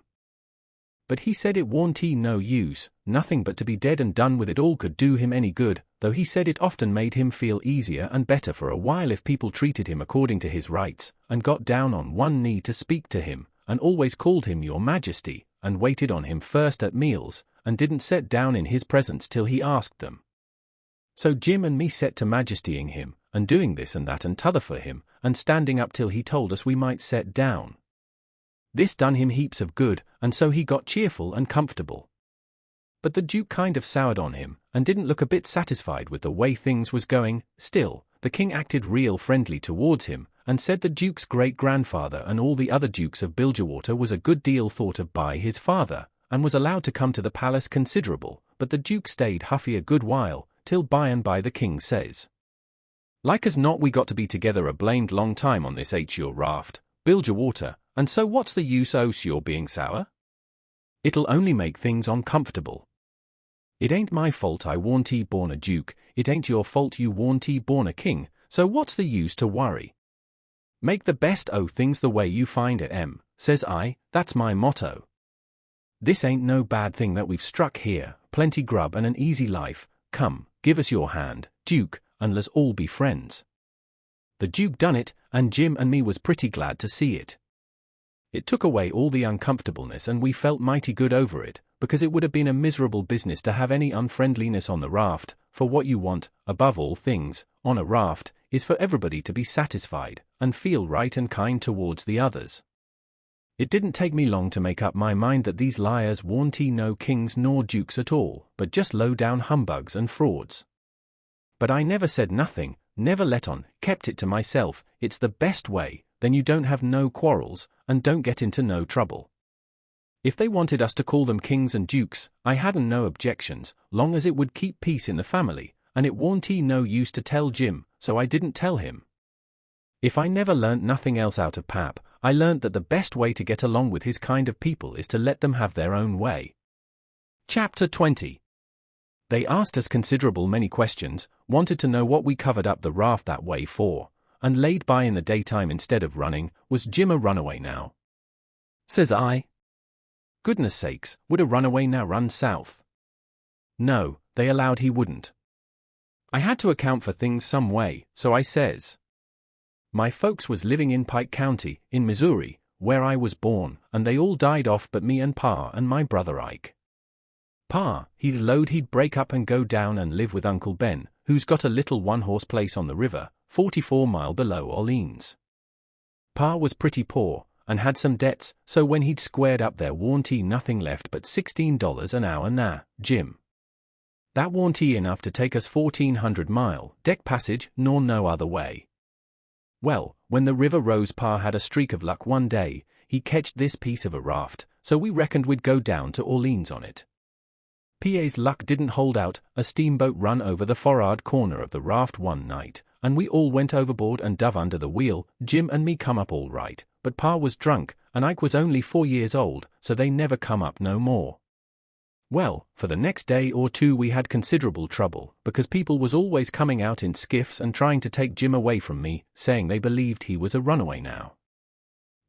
[SPEAKER 1] But he said it warn't no use, nothing but to be dead and done with it all could do him any good, though he said it often made him feel easier and better for a while if people treated him according to his rights, and got down on one knee to speak to him, and always called him your majesty, and waited on him first at meals, and didn't set down in his presence till he asked them. So Jim and me set to majestying him, and doing this and that and t'other for him, and standing up till he told us we might set down. This done him heaps of good, and so he got cheerful and comfortable. But the Duke kind of soured on him, and didn't look a bit satisfied with the way things was going. Still, the king acted real friendly towards him, and said the Duke's great-grandfather and all the other Dukes of Bilgewater was a good deal thought of by his father, and was allowed to come to the palace considerable, but the Duke stayed huffy a good while, till by and by the king says, "Like as not we got to be together a blamed long time on this your raft, build your water, and so what's the use your being sour? It'll only make things uncomfortable. It ain't my fault I warn't born a duke, it ain't your fault you warn't born a king, so what's the use to worry? Make the best o' things the way you find it, says I, that's my motto. This ain't no bad thing that we've struck here, plenty grub and an easy life, come, give us your hand, Duke, and let's all be friends." The Duke done it, and Jim and me was pretty glad to see it. It took away all the uncomfortableness and we felt mighty good over it, because it would have been a miserable business to have any unfriendliness on the raft, for what you want, above all things, on a raft, is for everybody to be satisfied, and feel right and kind towards the others. It didn't take me long to make up my mind that these liars warn't no kings nor dukes at all, but just low-down humbugs and frauds. But I never said nothing, never let on, kept it to myself. It's the best way, then you don't have no quarrels, and don't get into no trouble. If they wanted us to call them kings and dukes, I hadn't no objections, long as it would keep peace in the family, and it warn't no use to tell Jim, so I didn't tell him. If I never learnt nothing else out of Pap, I learnt that the best way to get along with his kind of people is to let them have their own way. Chapter 20. They asked us considerable many questions, wanted to know what we covered up the raft that way for, and laid by in the daytime instead of running. Was Jim a runaway now? Says I. Goodness sakes, would a runaway now run south? No, they allowed he wouldn't. I had to account for things some way, so I says, my folks was living in Pike County, in Missouri, where I was born, and they all died off but me and Pa and my brother Ike. Pa, he'd load he'd break up and go down and live with Uncle Ben, who's got a little one-horse place on the river, 44 mile below Orleans. Pa was pretty poor, and had some debts, so when he'd squared up there warn't nothing left but $16 an hour nah, Jim. That warn't enough to take us 1,400 mile, deck passage, nor no other way. Well, when the river rose Pa had a streak of luck one day, he catched this piece of a raft, so we reckoned we'd go down to Orleans on it. PA's luck didn't hold out, a steamboat run over the for'ard corner of the raft one night, and we all went overboard and dove under the wheel. Jim and me come up all right, but Pa was drunk, and Ike was only 4 years old, so they never come up no more. Well, for the next day or two we had considerable trouble, because people was always coming out in skiffs and trying to take Jim away from me, saying they believed he was a runaway now.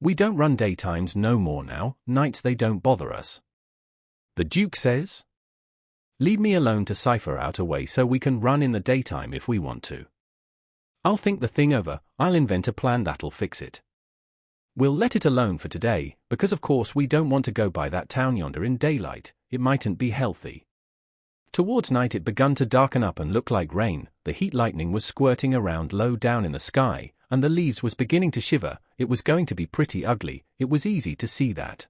[SPEAKER 1] We don't run daytimes no more now, nights they don't bother us. The Duke says, leave me alone to cipher out a way so we can run in the daytime if we want to. I'll think the thing over, I'll invent a plan that'll fix it. We'll let it alone for today, because of course we don't want to go by that town yonder in daylight, it mightn't be healthy. Towards night it begun to darken up and look like rain, the heat lightning was squirting around low down in the sky, and the leaves was beginning to shiver. It was going to be pretty ugly, it was easy to see that.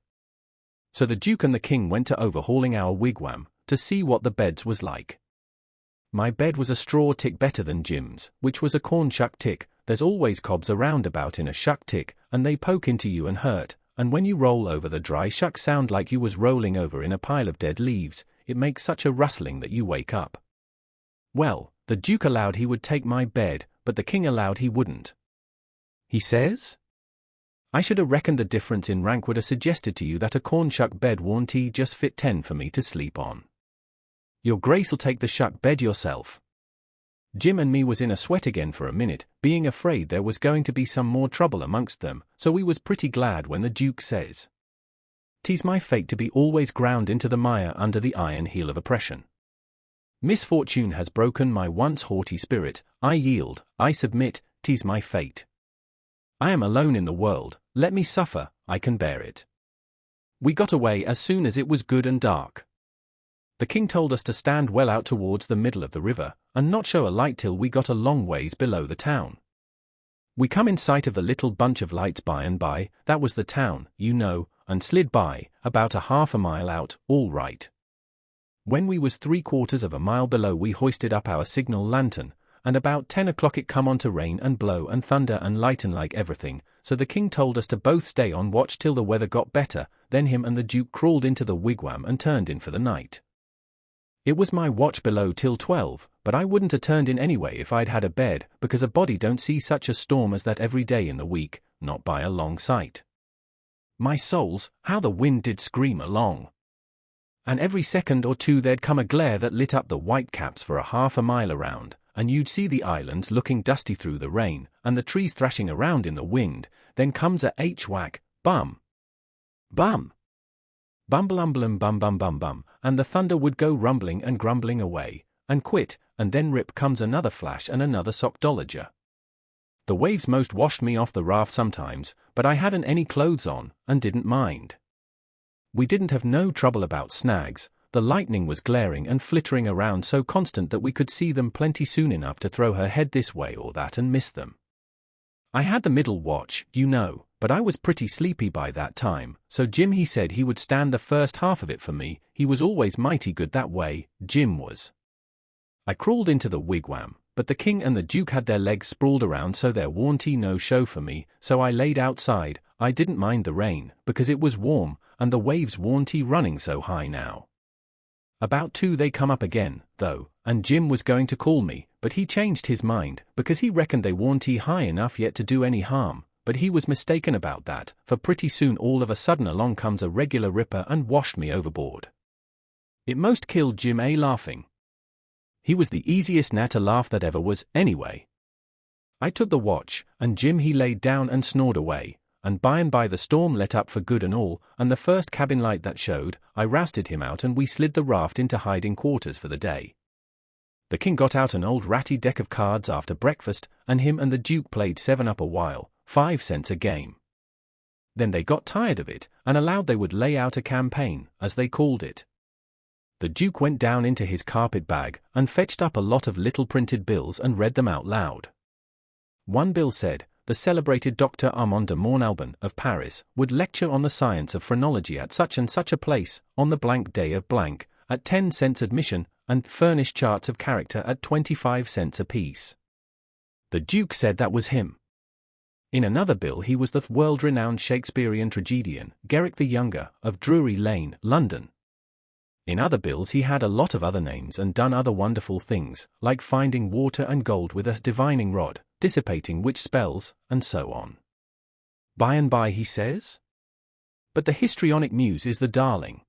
[SPEAKER 1] So the Duke and the King went to overhauling our wigwam, to see what the beds was like. My bed was a straw tick better than Jim's, which was a corn shuck tick. There's always cobs around about in a shuck tick, and they poke into you and hurt, and when you roll over the dry shuck sound like you was rolling over in a pile of dead leaves, it makes such a rustling that you wake up. Well, the Duke allowed he would take my bed, but the King allowed he wouldn't. He says, I should 'a reckoned the difference in rank would 'a suggested to you that a corn shuck bed warn't just fit 10 for me to sleep on. Your Grace'll take the shuck bed yourself. Jim and me was in a sweat again for a minute, being afraid there was going to be some more trouble amongst them, so we was pretty glad when the Duke says, 'Tis my fate to be always ground into the mire under the iron heel of oppression. Misfortune has broken my once haughty spirit, I yield, I submit, 'tis my fate. I am alone in the world, let me suffer, I can bear it. We got away as soon as it was good and dark. The King told us to stand well out towards the middle of the river, and not show a light till we got a long ways below the town. We come in sight of the little bunch of lights by and by, that was the town, you know, and slid by, about a half a mile out, all right. When we was 3/4 of a mile below we hoisted up our signal lantern, and about 10 o'clock it come on to rain and blow and thunder and lighten like everything, so the King told us to both stay on watch till the weather got better. Then him and the Duke crawled into the wigwam and turned in for the night. It was my watch below till 12, but I wouldn't have turned in anyway if I'd had a bed, because a body don't see such a storm as that every day in the week, not by a long sight. My souls, how the wind did scream along! And every second or two there'd come a glare that lit up the white caps for a half a mile around, and you'd see the islands looking dusty through the rain, and the trees thrashing around in the wind. Then comes a h-whack, bum! Bum! Bumblumblum bum bum bum bum, and the thunder would go rumbling and grumbling away, and quit, and then rip comes another flash and another sockdolager. The waves most washed me off the raft sometimes, but I hadn't any clothes on, and didn't mind. We didn't have no trouble about snags. The lightning was glaring and flittering around so constant that we could see them plenty soon enough to throw her head this way or that and miss them. I had the middle watch, you know, but I was pretty sleepy by that time, so Jim he said he would stand the first half of it for me. He was always mighty good that way, Jim was. I crawled into the wigwam, but the king and the duke had their legs sprawled around, so there warn't no show for me, so I laid outside. I didn't mind the rain, because it was warm, and the waves warn't running so high now. About 2 they come up again, though, and Jim was going to call me, but he changed his mind, because he reckoned they warn't high enough yet to do any harm, but he was mistaken about that, for pretty soon all of a sudden along comes a regular ripper and washed me overboard. It most killed Jim laughing. He was the easiest nat to laugh that ever was, anyway. I took the watch, and Jim he laid down and snored away, and by the storm let up for good and all, and the first cabin light that showed, I rousted him out and we slid the raft into hiding quarters for the day. The king got out an old ratty deck of cards after breakfast, and him and the duke played 7-up a while, 5 cents a game. Then they got tired of it, and allowed they would lay out a campaign, as they called it. The duke went down into his carpet bag, and fetched up a lot of little printed bills and read them out loud. One bill said, the celebrated Dr. Armand de Mornalban of Paris would lecture on the science of phrenology at such and such a place, on the blank day of blank, at 10 cents admission, and furnish charts of character at 25 cents apiece. The duke said that was him. In another bill he was the world-renowned Shakespearean tragedian, Garrick the Younger, of Drury Lane, London. In other bills he had a lot of other names and done other wonderful things, like finding water and gold with a divining rod, dissipating witch spells, and so on. By and by he says, but the histrionic muse is the darling.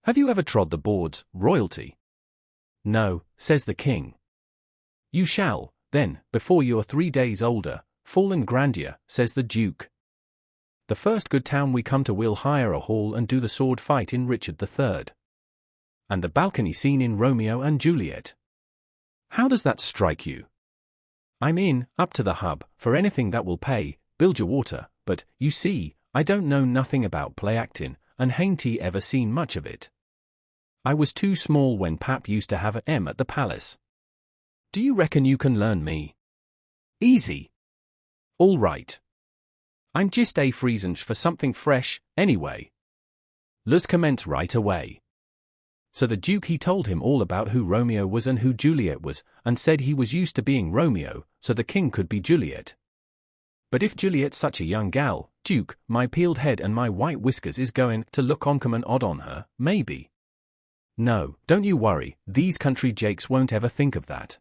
[SPEAKER 1] Have you ever trod the boards, royalty? No, says the king. You shall, then, before you're 3 days older, fall in grandeur, says the duke. The first good town we come to we'll hire a hall and do the sword fight in Richard III. And the balcony scene in Romeo and Juliet. How does that strike you? I'm in, up to the hub, for anything that will pay, build your water, but, you see, I don't know nothing about play actin', and hain't ever seen much of it. I was too small when Pap used to have a M at the palace. Do you reckon you can learn me? Easy. All right. I'm just a freezing for something fresh, anyway. Let's commence right away. So the duke he told him all about who Romeo was and who Juliet was, and said he was used to being Romeo, so the king could be Juliet. But if Juliet's such a young gal, Duke, my peeled head and my white whiskers is going to look uncommon odd on her, maybe. No, don't you worry, these country jakes won't ever think of that.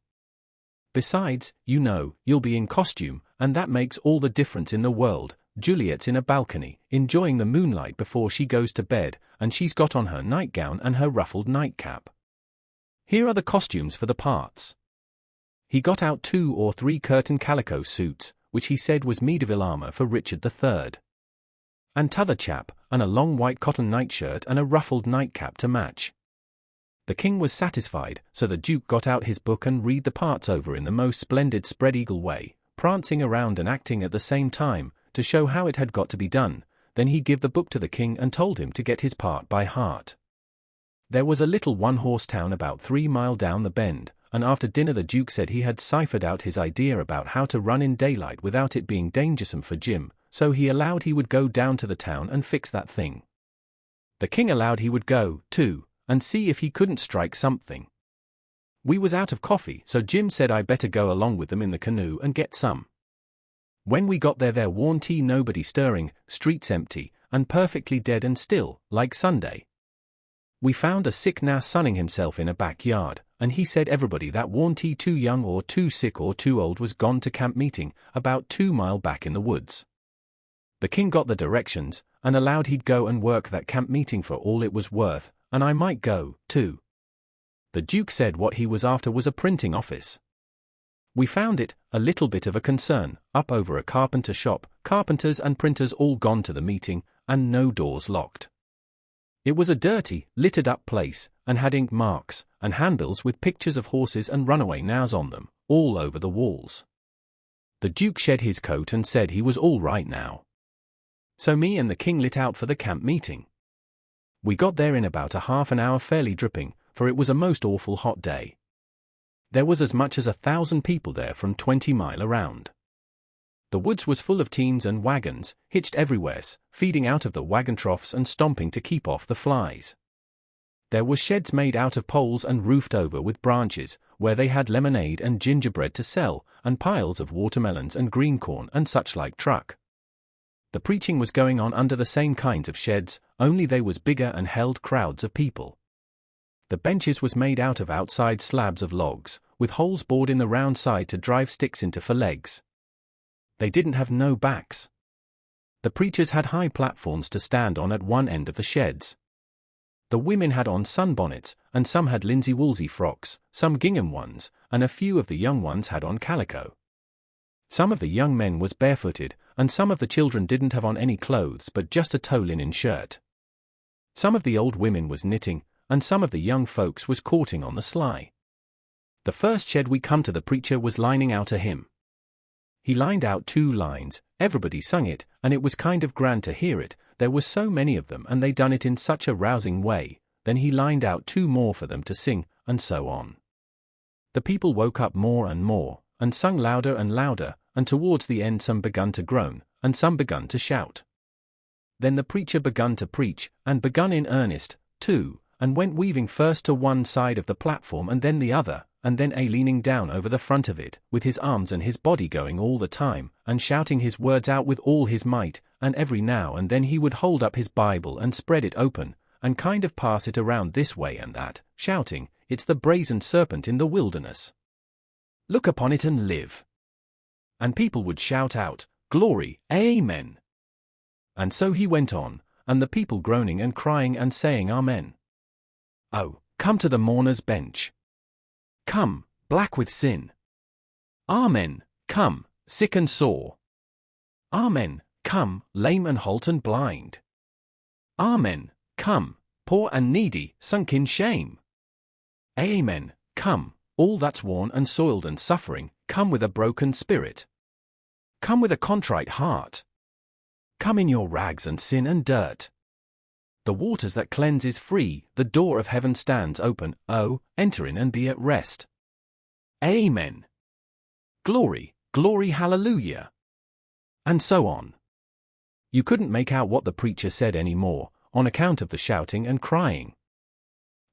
[SPEAKER 1] Besides, you know, you'll be in costume, and that makes all the difference in the world. Juliet's in a balcony, enjoying the moonlight before she goes to bed, and she's got on her nightgown and her ruffled nightcap. Here are the costumes for the parts. He got out 2 or 3 curtain calico suits, which he said was medieval armor for Richard III. And t'other chap, and a long white cotton nightshirt and a ruffled nightcap to match. The king was satisfied, so the duke got out his book and read the parts over in the most splendid spread-eagle way, prancing around and acting at the same time, to show how it had got to be done. Then he gave the book to the king and told him to get his part by heart. There was a little one-horse town about 3 miles down the bend, and after dinner the duke said he had ciphered out his idea about how to run in daylight without it being dangersome for Jim, so he allowed he would go down to the town and fix that thing. The king allowed he would go, too, and see if he couldn't strike something. We was out of coffee, so Jim said I better go along with them in the canoe and get some. When we got there warn't nobody stirring, streets empty, and perfectly dead and still, like Sunday. We found a sick now sunning himself in a backyard, and he said everybody that warn't he too young or too sick or too old was gone to camp meeting, about 2 mile back in the woods. The king got the directions, and allowed he'd go and work that camp meeting for all it was worth, and I might go, too. The duke said what he was after was a printing office. We found it, a little bit of a concern, up over a carpenter shop, carpenters and printers all gone to the meeting, and no doors locked. It was a dirty, littered-up place, and had ink marks, and handbills with pictures of horses and runaway nows on them, all over the walls. The duke shed his coat and said he was all right now. So me and the king lit out for the camp meeting. We got there in about a half an hour fairly dripping, for it was a most awful hot day. There was as much as 1,000 people there from 20 mile around. The woods was full of teams and wagons, hitched everywheres, feeding out of the wagon troughs and stomping to keep off the flies. There was sheds made out of poles and roofed over with branches, where they had lemonade and gingerbread to sell, and piles of watermelons and green corn and such like truck. The preaching was going on under the same kinds of sheds, only they was bigger and held crowds of people. The benches was made out of outside slabs of logs, with holes bored in the round side to drive sticks into for legs. They didn't have no backs. The preachers had high platforms to stand on at one end of the sheds. The women had on sunbonnets, and some had linsey-woolsey frocks, some gingham ones, and a few of the young ones had on calico. Some of the young men was barefooted, and some of the children didn't have on any clothes but just a tow linen shirt. Some of the old women was knitting, and some of the young folks was courting on the sly. The first shed we come to the preacher was lining out a hymn. He lined out 2 lines, everybody sung it, and it was kind of grand to hear it, there was so many of them and they done it in such a rousing way, then he lined out 2 more for them to sing, and so on. The people woke up more and more, and sung louder and louder, and towards the end some begun to groan, and some begun to shout. Then the preacher begun to preach, and begun in earnest, too, and went weaving first to one side of the platform and then the other, and then leaning down over the front of it, with his arms and his body going all the time, and shouting his words out with all his might, and every now and then he would hold up his Bible and spread it open, and kind of pass it around this way and that, shouting, "It's the brazen serpent in the wilderness. Look upon it and live." And people would shout out, "Glory, Amen." And so he went on, and the people groaning and crying and saying Amen. Oh, come to the mourner's bench. Come, black with sin. Amen, come, sick and sore. Amen, come, lame and halt and blind. Amen, come, poor and needy, sunk in shame. Amen, come, all that's worn and soiled and suffering, come with a broken spirit. Come with a contrite heart. Come in your rags and sin and dirt. The waters that cleanse is free, the door of heaven stands open, oh, enter in and be at rest. Amen. Glory, glory, hallelujah. And so on. You couldn't make out what the preacher said any more, on account of the shouting and crying.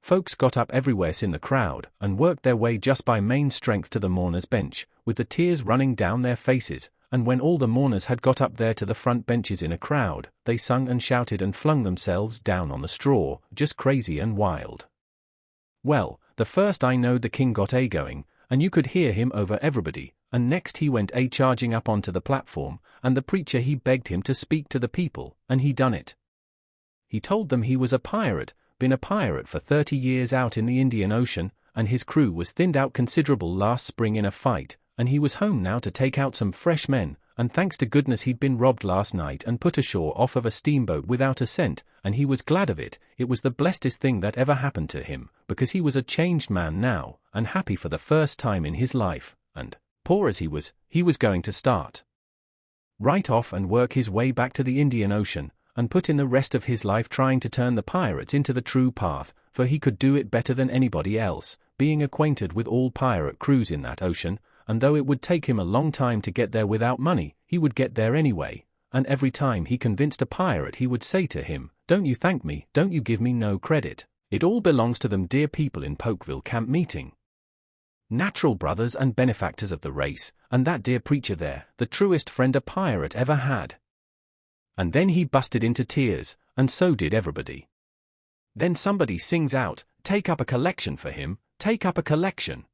[SPEAKER 1] Folks got up everywheres in the crowd, and worked their way just by main strength to the mourner's bench, with the tears running down their faces, and when all the mourners had got up there to the front benches in a crowd, they sung and shouted and flung themselves down on the straw, just crazy and wild. Well, the first I knowed the king got going, and you could hear him over everybody, and next he went charging up onto the platform, and the preacher he begged him to speak to the people, and he done it. He told them he was a pirate, been a pirate for 30 years out in the Indian Ocean, and his crew was thinned out considerable last spring in a fight, and he was home now to take out some fresh men, and thanks to goodness he'd been robbed last night and put ashore off of a steamboat without a cent, and he was glad of it. It was the blessedest thing that ever happened to him, because he was a changed man now, and happy for the first time in his life, and, poor as he was going to start right off and work his way back to the Indian Ocean, and put in the rest of his life trying to turn the pirates into the true path, for he could do it better than anybody else, being acquainted with all pirate crews in that ocean, and though it would take him a long time to get there without money, he would get there anyway, and every time he convinced a pirate he would say to him, "Don't you thank me, don't you give me no credit, it all belongs to them dear people in Pokeville camp meeting. Natural brothers and benefactors of the race, and that dear preacher there, the truest friend a pirate ever had." And then he busted into tears, and so did everybody. Then somebody sings out, "Take up a collection for him, take up a collection."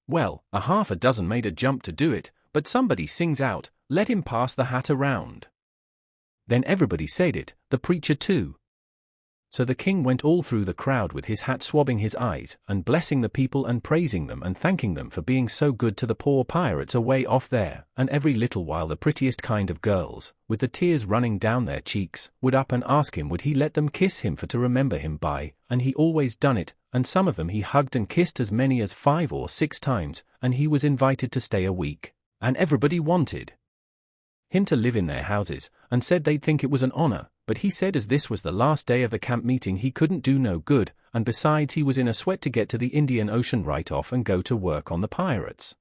[SPEAKER 1] Well, a half a dozen made a jump to do it, but somebody sings out, "Let him pass the hat around." Then everybody said it, the preacher too. So the king went all through the crowd with his hat swabbing his eyes, and blessing the people and praising them and thanking them for being so good to the poor pirates away off there, and every little while the prettiest kind of girls, with the tears running down their cheeks, would up and ask him would he let them kiss him for to remember him by, and he always done it, and some of them he hugged and kissed as many as 5 or 6 times, and he was invited to stay a week, and everybody wanted him to live in their houses, and said they'd think it was an honor, but he said as this was the last day of the camp meeting he couldn't do no good, and besides he was in a sweat to get to the Indian Ocean right off and go to work on the pirates.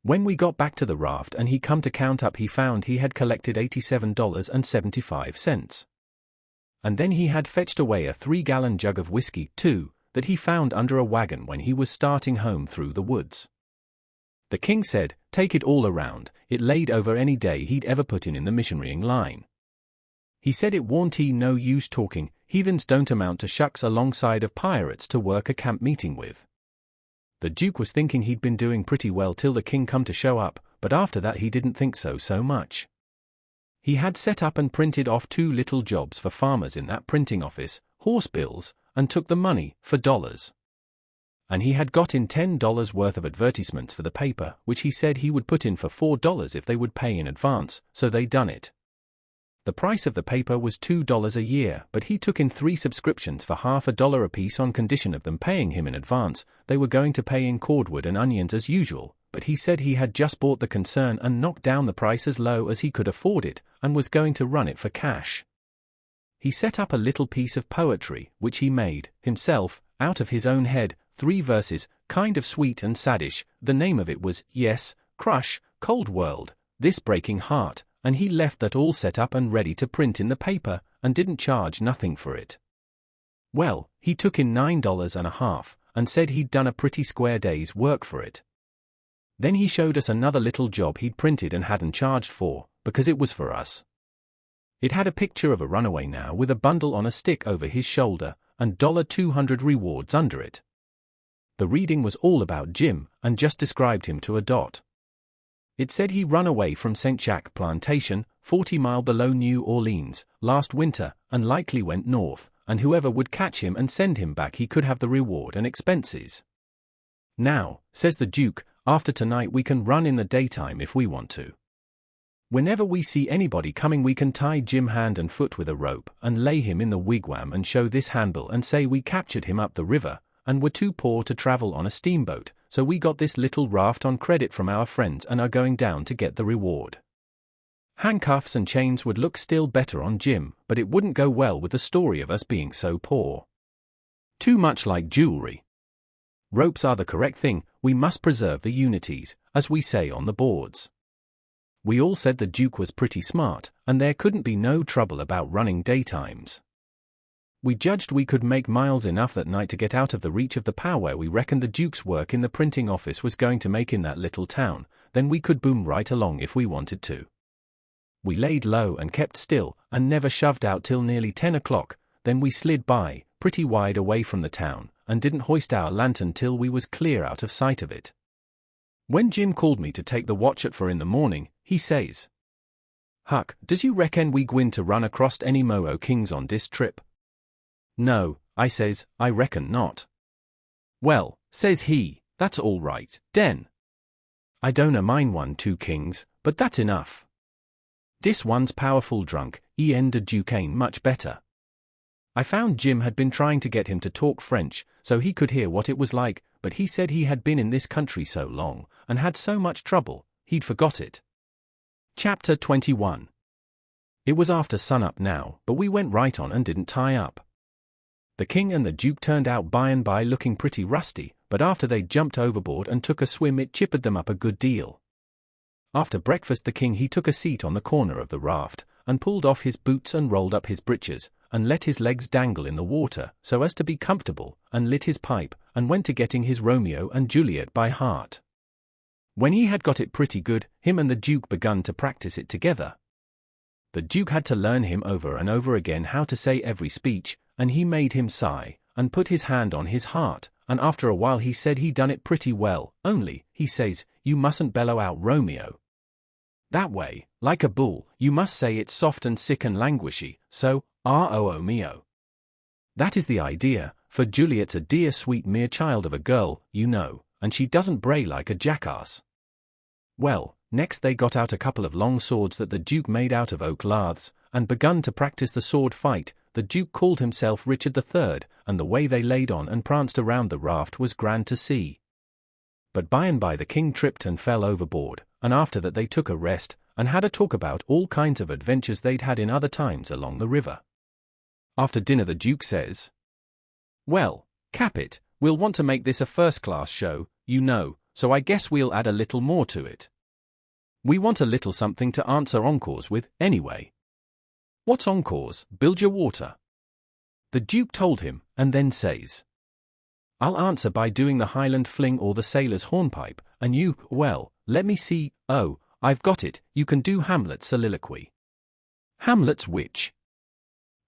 [SPEAKER 1] When we got back to the raft and he come to count up, he found he had collected $87.75. And then he had fetched away a 3-gallon jug of whiskey, too, that he found under a wagon when he was starting home through the woods. The king said, take it all around, it laid over any day he'd ever put in the missionarying line. He said it warn't no use talking, heathens don't amount to shucks alongside of pirates to work a camp meeting with. The Duke was thinking he'd been doing pretty well till the king come to show up, but after that he didn't think so much. He had set up and printed off 2 little jobs for farmers in that printing office, horse bills, and took the money for dollars. And he had got in $10 worth of advertisements for the paper, which he said he would put in for $4 if they would pay in advance, so they done it. The price of the paper was $2 a year, but he took in 3 subscriptions for $half apiece on condition of them paying him in advance. They were going to pay in cordwood and onions as usual, but he said he had just bought the concern and knocked down the price as low as he could afford it, and was going to run it for cash. He set up a little piece of poetry, which he made, himself, out of his own head, 3 verses, kind of sweet and saddish. The name of it was, Yes, Crush, Cold World, This Breaking Heart, and he left that all set up and ready to print in the paper, and didn't charge nothing for it. Well, he took in $9.50, and said he'd done a pretty square day's work for it. Then he showed us another little job he'd printed and hadn't charged for, because it was for us. It had a picture of a runaway now with a bundle on a stick over his shoulder, and $200 rewards under it. The reading was all about Jim, and just described him to a dot. It said he run away from St. Jacques Plantation, 40 miles below New Orleans, last winter, and likely went north, and whoever would catch him and send him back he could have the reward and expenses. Now, says the Duke, after tonight we can run in the daytime if we want to. Whenever we see anybody coming we can tie Jim hand and foot with a rope and lay him in the wigwam and show this handbill and say we captured him up the river, and were too poor to travel on a steamboat, so we got this little raft on credit from our friends and are going down to get the reward. Handcuffs and chains would look still better on Jim, but it wouldn't go well with the story of us being so poor. Too much like jewelry. Ropes are the correct thing, we must preserve the unities, as we say on the boards. We all said the Duke was pretty smart, and there couldn't be no trouble about running daytimes. We judged we could make miles enough that night to get out of the reach of the power we reckoned the Duke's work in the printing office was going to make in that little town, then we could boom right along if we wanted to. We laid low and kept still, and never shoved out till nearly 10 o'clock, then we slid by, pretty wide away from the town, and didn't hoist our lantern till we was clear out of sight of it. When Jim called me to take the watch at 4 in the morning, he says, "Huck, does you reckon we gwine to run across any Moo Kings on dis trip?" "No," I says, "I reckon not." "Well," says he, "that's all right, den. I don't mind 1-2 kings, but that's enough. Dis one's powerful drunk, and the Duke ain't much better." I found Jim had been trying to get him to talk French, so he could hear what it was like, but he said he had been in this country so long, and had so much trouble, he'd forgot it. Chapter 21. It was after sunup now, but we went right on and didn't tie up. The king and the Duke turned out by and by looking pretty rusty, but after they jumped overboard and took a swim it chippered them up a good deal. After breakfast the king he took a seat on the corner of the raft, and pulled off his boots and rolled up his breeches, and let his legs dangle in the water so as to be comfortable, and lit his pipe, and went to getting his Romeo and Juliet by heart. When he had got it pretty good, him and the Duke begun to practice it together. The Duke had to learn him over and over again how to say every speech, and he made him sigh, and put his hand on his heart, and after a while he said he done it pretty well, only, he says, you mustn't bellow out Romeo. That way, like a bull, you must say it soft and sick and languishy, so, Romeo. That is the idea, for Juliet's a dear sweet mere child of a girl, you know, and she doesn't bray like a jackass. Well, next they got out a couple of long swords that the Duke made out of oak laths, and begun to practice the sword fight. The Duke called himself Richard III, and the way they laid on and pranced around the raft was grand to see. But by and by the king tripped and fell overboard, and after that they took a rest, and had a talk about all kinds of adventures they'd had in other times along the river. After dinner the Duke says, "Well, Capet, we'll want to make this a first-class show, you know, so I guess we'll add a little more to it. We want a little something to answer encores with, anyway." "What's encores, Bilgewater?" The Duke told him, and then says, "I'll answer by doing the Highland fling or the sailor's hornpipe, and you, well, let me see, oh, I've got it, you can do Hamlet's soliloquy." "Hamlet's which?"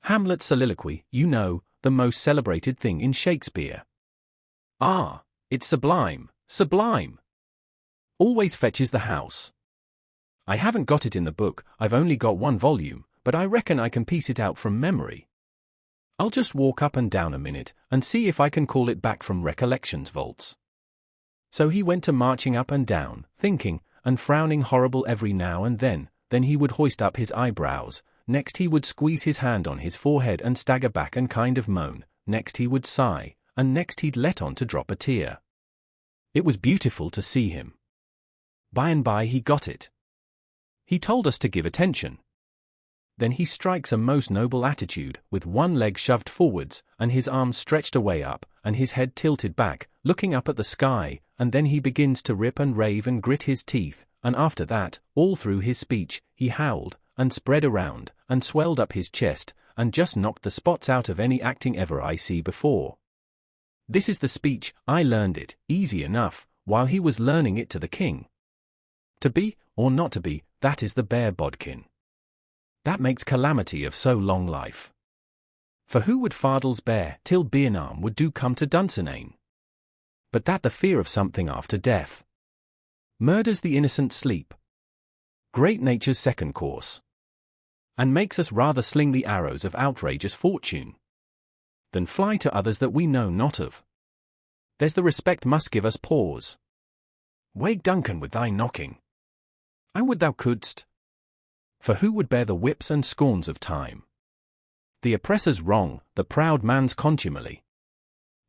[SPEAKER 1] "Hamlet's soliloquy, you know, the most celebrated thing in Shakespeare." "Ah, it's sublime, sublime. Always fetches the house. I haven't got it in the book, I've only got one volume, but I reckon I can piece it out from memory. I'll just walk up and down a minute, and see if I can call it back from recollection's vaults." So he went to marching up and down, thinking, and frowning horrible every now and then he would hoist up his eyebrows, next he would squeeze his hand on his forehead and stagger back and kind of moan, next he would sigh, and next he'd let on to drop a tear. It was beautiful to see him. By and by he got it. He told us to give attention. Then he strikes a most noble attitude, with one leg shoved forwards, and his arms stretched away up, and his head tilted back, looking up at the sky, and then he begins to rip and rave and grit his teeth, and after that, all through his speech, he howled, and spread around, and swelled up his chest, and just knocked the spots out of any acting ever I see before. This is the speech, I learned it, easy enough, while he was learning it to the king. To be, or not to be, that is the bare bodkin. That makes calamity of so long life. For who would fardels bear till Bearnarm would do come to Dunsinane? But that the fear of something after death murders the innocent sleep. Great nature's second course. And makes us rather sling the arrows of outrageous fortune than fly to others that we know not of. There's the respect must give us pause. Wake Duncan with thy knocking. I would thou couldst. For who would bear the whips and scorns of time? The oppressor's wrong, the proud man's contumely,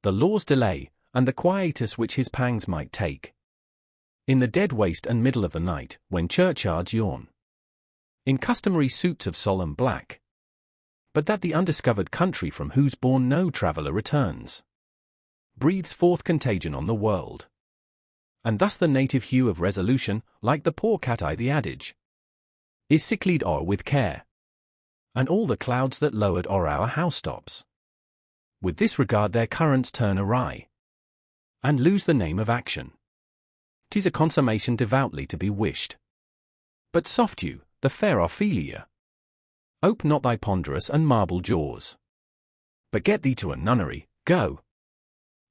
[SPEAKER 1] the law's delay, and the quietus which his pangs might take. In the dead waste and middle of the night, when churchyards yawn, in customary suits of solemn black, but that the undiscovered country from whose bourne no traveller returns, breathes forth contagion on the world. And thus the native hue of resolution, like the poor cat-eye the adage, is sicklied o'er with care, and all the clouds that lowered o'er our housetops, with this regard their currents turn awry, and lose the name of action. 'Tis a consummation devoutly to be wished. But soft you, the fair Ophelia, ope not thy ponderous and marble jaws, but get thee to a nunnery, go.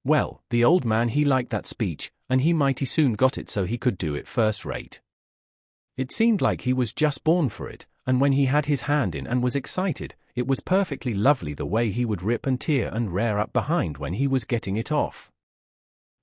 [SPEAKER 1] Well, the old man he liked that speech, and he mighty soon got it so he could do it first rate. It seemed like he was just born for it, and when he had his hand in and was excited, it was perfectly lovely the way he would rip and tear and rear up behind when he was getting it off.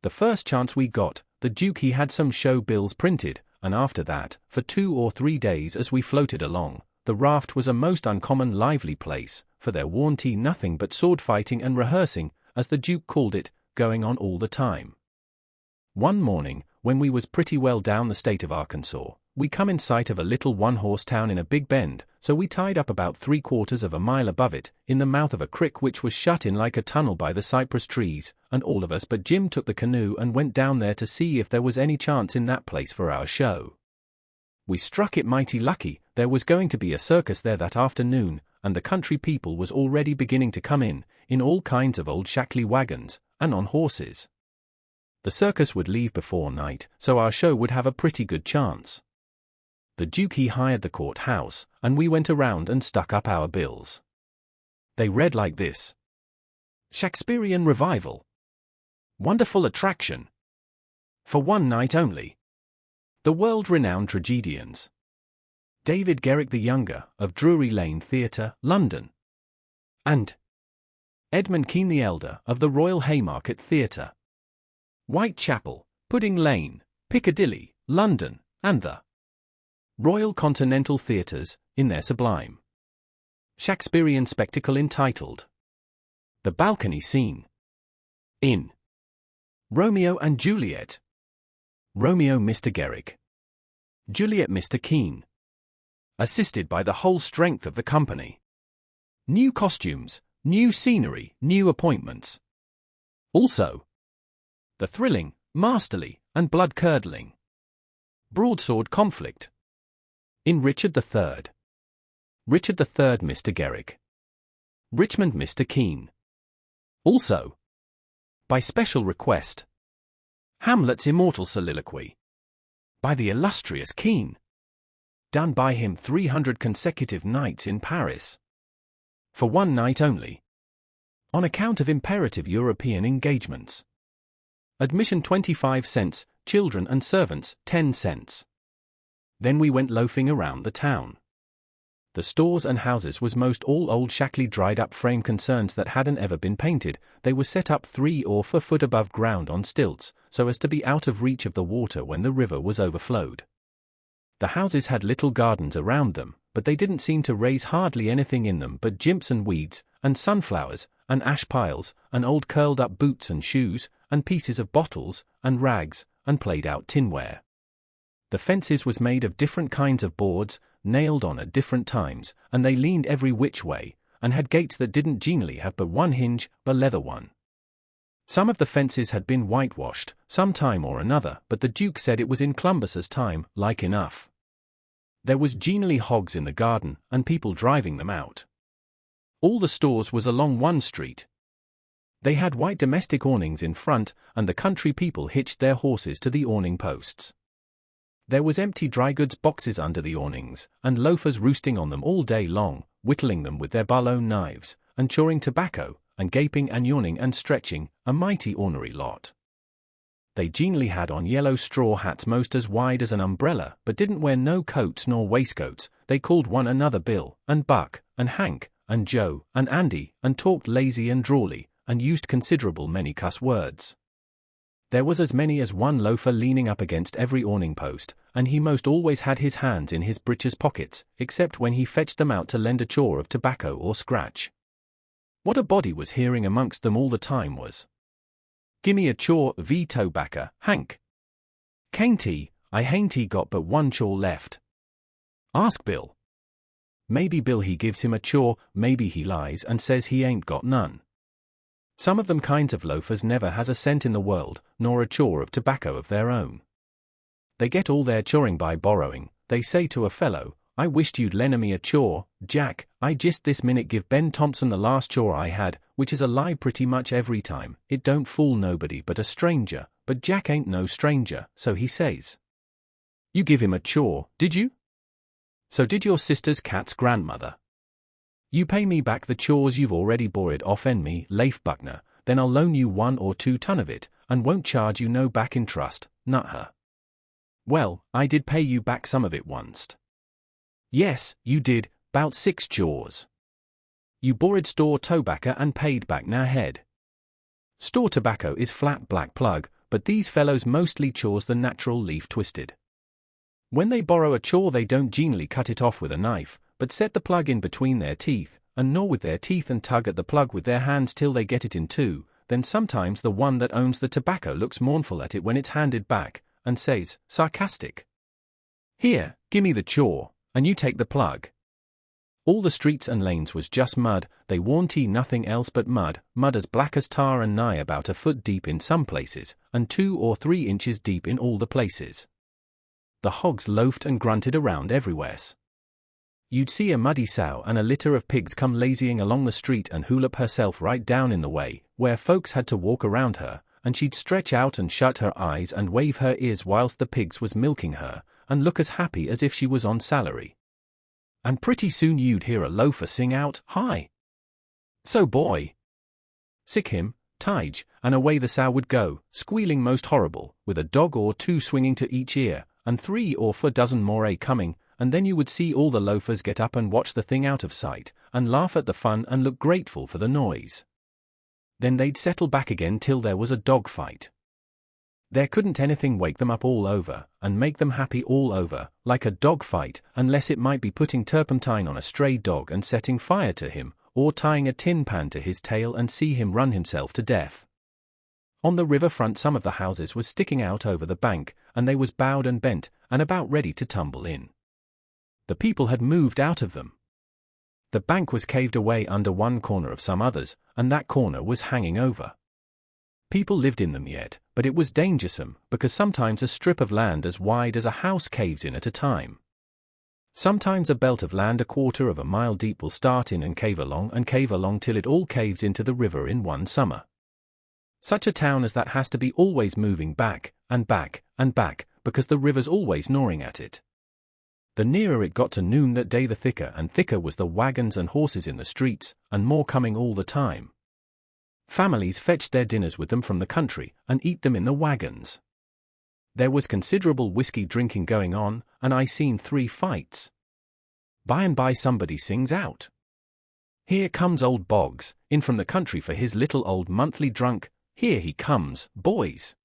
[SPEAKER 1] The first chance we got, the Duke he had some show bills printed, and after that, for 2 or 3 days as we floated along, the raft was a most uncommon lively place, for there warn't nothing but sword fighting and rehearsing, as the Duke called it, going on all the time. One morning, when we was pretty well down the state of Arkansas, we come in sight of a little one-horse town in a big bend, so we tied up about 3/4 of a mile above it, in the mouth of a crick which was shut in like a tunnel by the cypress trees, and all of us but Jim took the canoe and went down there to see if there was any chance in that place for our show. We struck it mighty lucky, there was going to be a circus there that afternoon, and the country people was already beginning to come in all kinds of old shackly wagons, and on horses. The circus would leave before night, so our show would have a pretty good chance. The Duke he hired the courthouse, and we went around and stuck up our bills. They read like this: Shakespearean revival. Wonderful attraction. For one night only. The world-renowned tragedians. David Garrick the Younger, of Drury Lane Theatre, London. And Edmund Kean the Elder, of the Royal Haymarket Theatre, Whitechapel, Pudding Lane, Piccadilly, London, and the Royal Continental Theatres, in their sublime Shakespearean spectacle entitled The Balcony Scene. In Romeo and Juliet. Romeo Mr. Garrick. Juliet Mr. Kean. Assisted by the whole strength of the company. New costumes, new scenery, new appointments. Also, the thrilling, masterly, and blood-curdling broadsword conflict. In Richard III. Richard III Mr. Garrick. Richmond Mr. Kean. Also, by special request, Hamlet's immortal soliloquy. By the illustrious Kean. Done by him 300 consecutive nights in Paris. For one night only. On account of imperative European engagements. Admission 25 cents, children and servants 10 cents. Then we went loafing around the town. The stores and houses was most all old shackly dried up frame concerns that hadn't ever been painted. They were set up 3 or 4 foot above ground on stilts, so as to be out of reach of the water when the river was overflowed. The houses had little gardens around them, but they didn't seem to raise hardly anything in them but jimps and weeds, and sunflowers, and ash piles, and old curled-up boots and shoes, and pieces of bottles, and rags, and played-out tinware. The fences was made of different kinds of boards, nailed on at different times, and they leaned every which way, and had gates that didn't generally have but one hinge, but leather one. Some of the fences had been whitewashed, some time or another, but the Duke said it was in Columbus's time, like enough. There was generally hogs in the garden, and people driving them out. All the stores was along one street. They had white domestic awnings in front, and the country people hitched their horses to the awning posts. There was empty dry goods boxes under the awnings, and loafers roosting on them all day long, whittling them with their Barlow knives, and chawing tobacco, and gaping and yawning and stretching, a mighty ornery lot. They generally had on yellow straw hats most as wide as an umbrella, but didn't wear no coats nor waistcoats. They called one another Bill, and Buck, and Hank, and Joe, and Andy, and talked lazy and drawly, and used considerable many cuss words. There was as many as one loafer leaning up against every awning post, and he most always had his hands in his breeches pockets, except when he fetched them out to lend a chaw of tobacco or scratch. What a body was hearing amongst them all the time was, "Gimme a chaw v tobacco, Hank. Cain't I hain't he got but one chaw left? Ask Bill." Maybe Bill he gives him a chaw, maybe he lies and says he ain't got none. Some of them kinds of loafers never has a cent in the world, nor a chaw of tobacco of their own. They get all their chawing by borrowing. They say to a fellow, "I wished you'd lend me a chaw, Jack. I just this minute give Ben Thompson the last chaw I had," which is a lie pretty much every time. It don't fool nobody but a stranger, but Jack ain't no stranger, so he says, "You give him a chaw, did you? So did your sister's cat's grandmother. You pay me back the chaws you've already borrowed offen me, Leif Buckner, then I'll loan you 1 or 2 ton of it, and won't charge you no back interest, nut her." Well, I did pay you back some of it once. Yes, you did, 'bout 6 chaws. You borrowed store tobacco and paid back na head. Store tobacco is flat black plug, but these fellows mostly chaws the natural leaf twisted. When they borrow a chaw they don't generally cut it off with a knife, but set the plug in between their teeth, and gnaw with their teeth and tug at the plug with their hands till they get it in two. Then sometimes the one that owns the tobacco looks mournful at it when it's handed back, and says, sarcastic, "Here, gimme the chaw, and you take the plug." All the streets and lanes was just mud. They warn't nothing else but mud, mud as black as tar and nigh about a foot deep in some places, and 2 or 3 inches deep in all the places. The hogs loafed and grunted around everywheres. You'd see a muddy sow and a litter of pigs come lazying along the street and hoolop herself right down in the way, where folks had to walk around her, and she'd stretch out and shut her eyes and wave her ears whilst the pigs was milking her, and look as happy as if she was on salary. And pretty soon you'd hear a loafer sing out, "Hi! So boy, sick him, tige, and away the sow would go, squealing most horrible, with a dog or two swinging to each ear, and 3 or 4 dozen more coming, and then you would see all the loafers get up and watch the thing out of sight, and laugh at the fun and look grateful for the noise. Then they'd settle back again till there was a dog fight. There couldn't anything wake them up all over, and make them happy all over, like a dog fight, unless it might be putting turpentine on a stray dog and setting fire to him, or tying a tin pan to his tail and see him run himself to death. On the river front some of the houses was sticking out over the bank, and they was bowed and bent, and about ready to tumble in. The people had moved out of them. The bank was caved away under one corner of some others, and that corner was hanging over. People lived in them yet, but it was dangersome, because sometimes a strip of land as wide as a house caves in at a time. Sometimes a belt of land 1/4 of a mile deep will start in and cave along till it all caves into the river in one summer. Such a town as that has to be always moving back, and back, and back, because the river's always gnawing at it. The nearer it got to noon that day the thicker and thicker was the wagons and horses in the streets, and more coming all the time. Families fetched their dinners with them from the country, and eat them in the wagons. There was considerable whiskey drinking going on, and I seen 3 fights. By and by somebody sings out, "Here comes old Boggs, in from the country for his little old monthly drunk, here he comes, boys."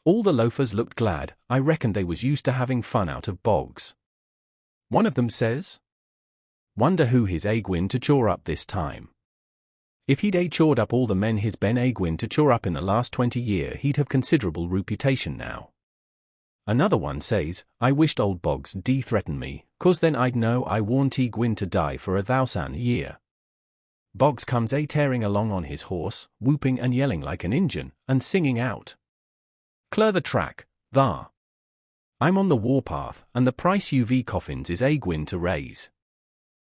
[SPEAKER 1] All the loafers looked glad, I reckoned they was used to having fun out of Boggs. One of them says, "Wonder who his gwin to chaw up this time. If he'd chawed up all the men his ben gwin to chaw up in the last 20 year he'd have considerable reputation now." Another one says, "I wished old Boggs threaten me, 'cause then I'd know I warn't gwin to die for 1,000 a year." Boggs comes tearing along on his horse, whooping and yelling like an Injun, and singing out, "Clear the track, thar. I'm on the warpath, and the price UV coffins is gwin to raise."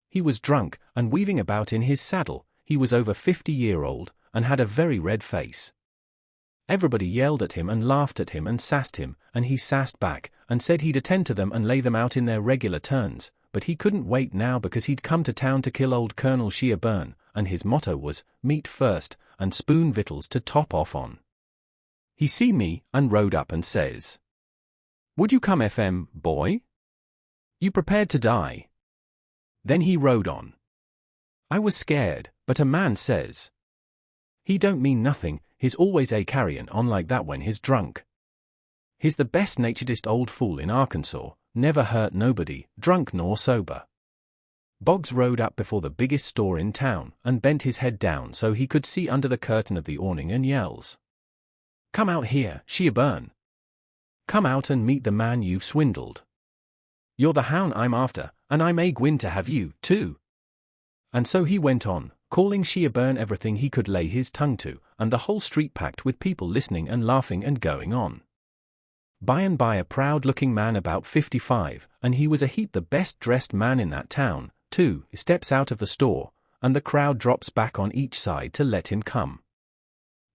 [SPEAKER 1] He was drunk, and weaving about in his saddle. He was over 50-year-old, and had a very red face. Everybody yelled at him and laughed at him and sassed him, and he sassed back, and said he'd attend to them and lay them out in their regular turns, but he couldn't wait now because he'd come to town to kill old Colonel Shearburn, and his motto was, "Meat first, and spoon victuals to top off on." He see me, and rode up and says, "Would you come FM, boy? You prepared to die?" Then he rode on. I was scared, but a man says, "He don't mean nothing, he's always carryin' on like that when he's drunk. He's the best-naturedest old fool in Arkansas, never hurt nobody, drunk nor sober." Boggs rode up before the biggest store in town, and bent his head down so he could see under the curtain of the awning and yells, "Come out here, Shearburn. Come out and meet the man you've swindled. You're the hound I'm after, and I'm gwin to have you, too." And so he went on, calling Shearburn everything he could lay his tongue to, and the whole street packed with people listening and laughing and going on. By and by a proud-looking man about 55, and he was a heap the best-dressed man in that town, too, steps out of the store, and the crowd drops back on each side to let him come.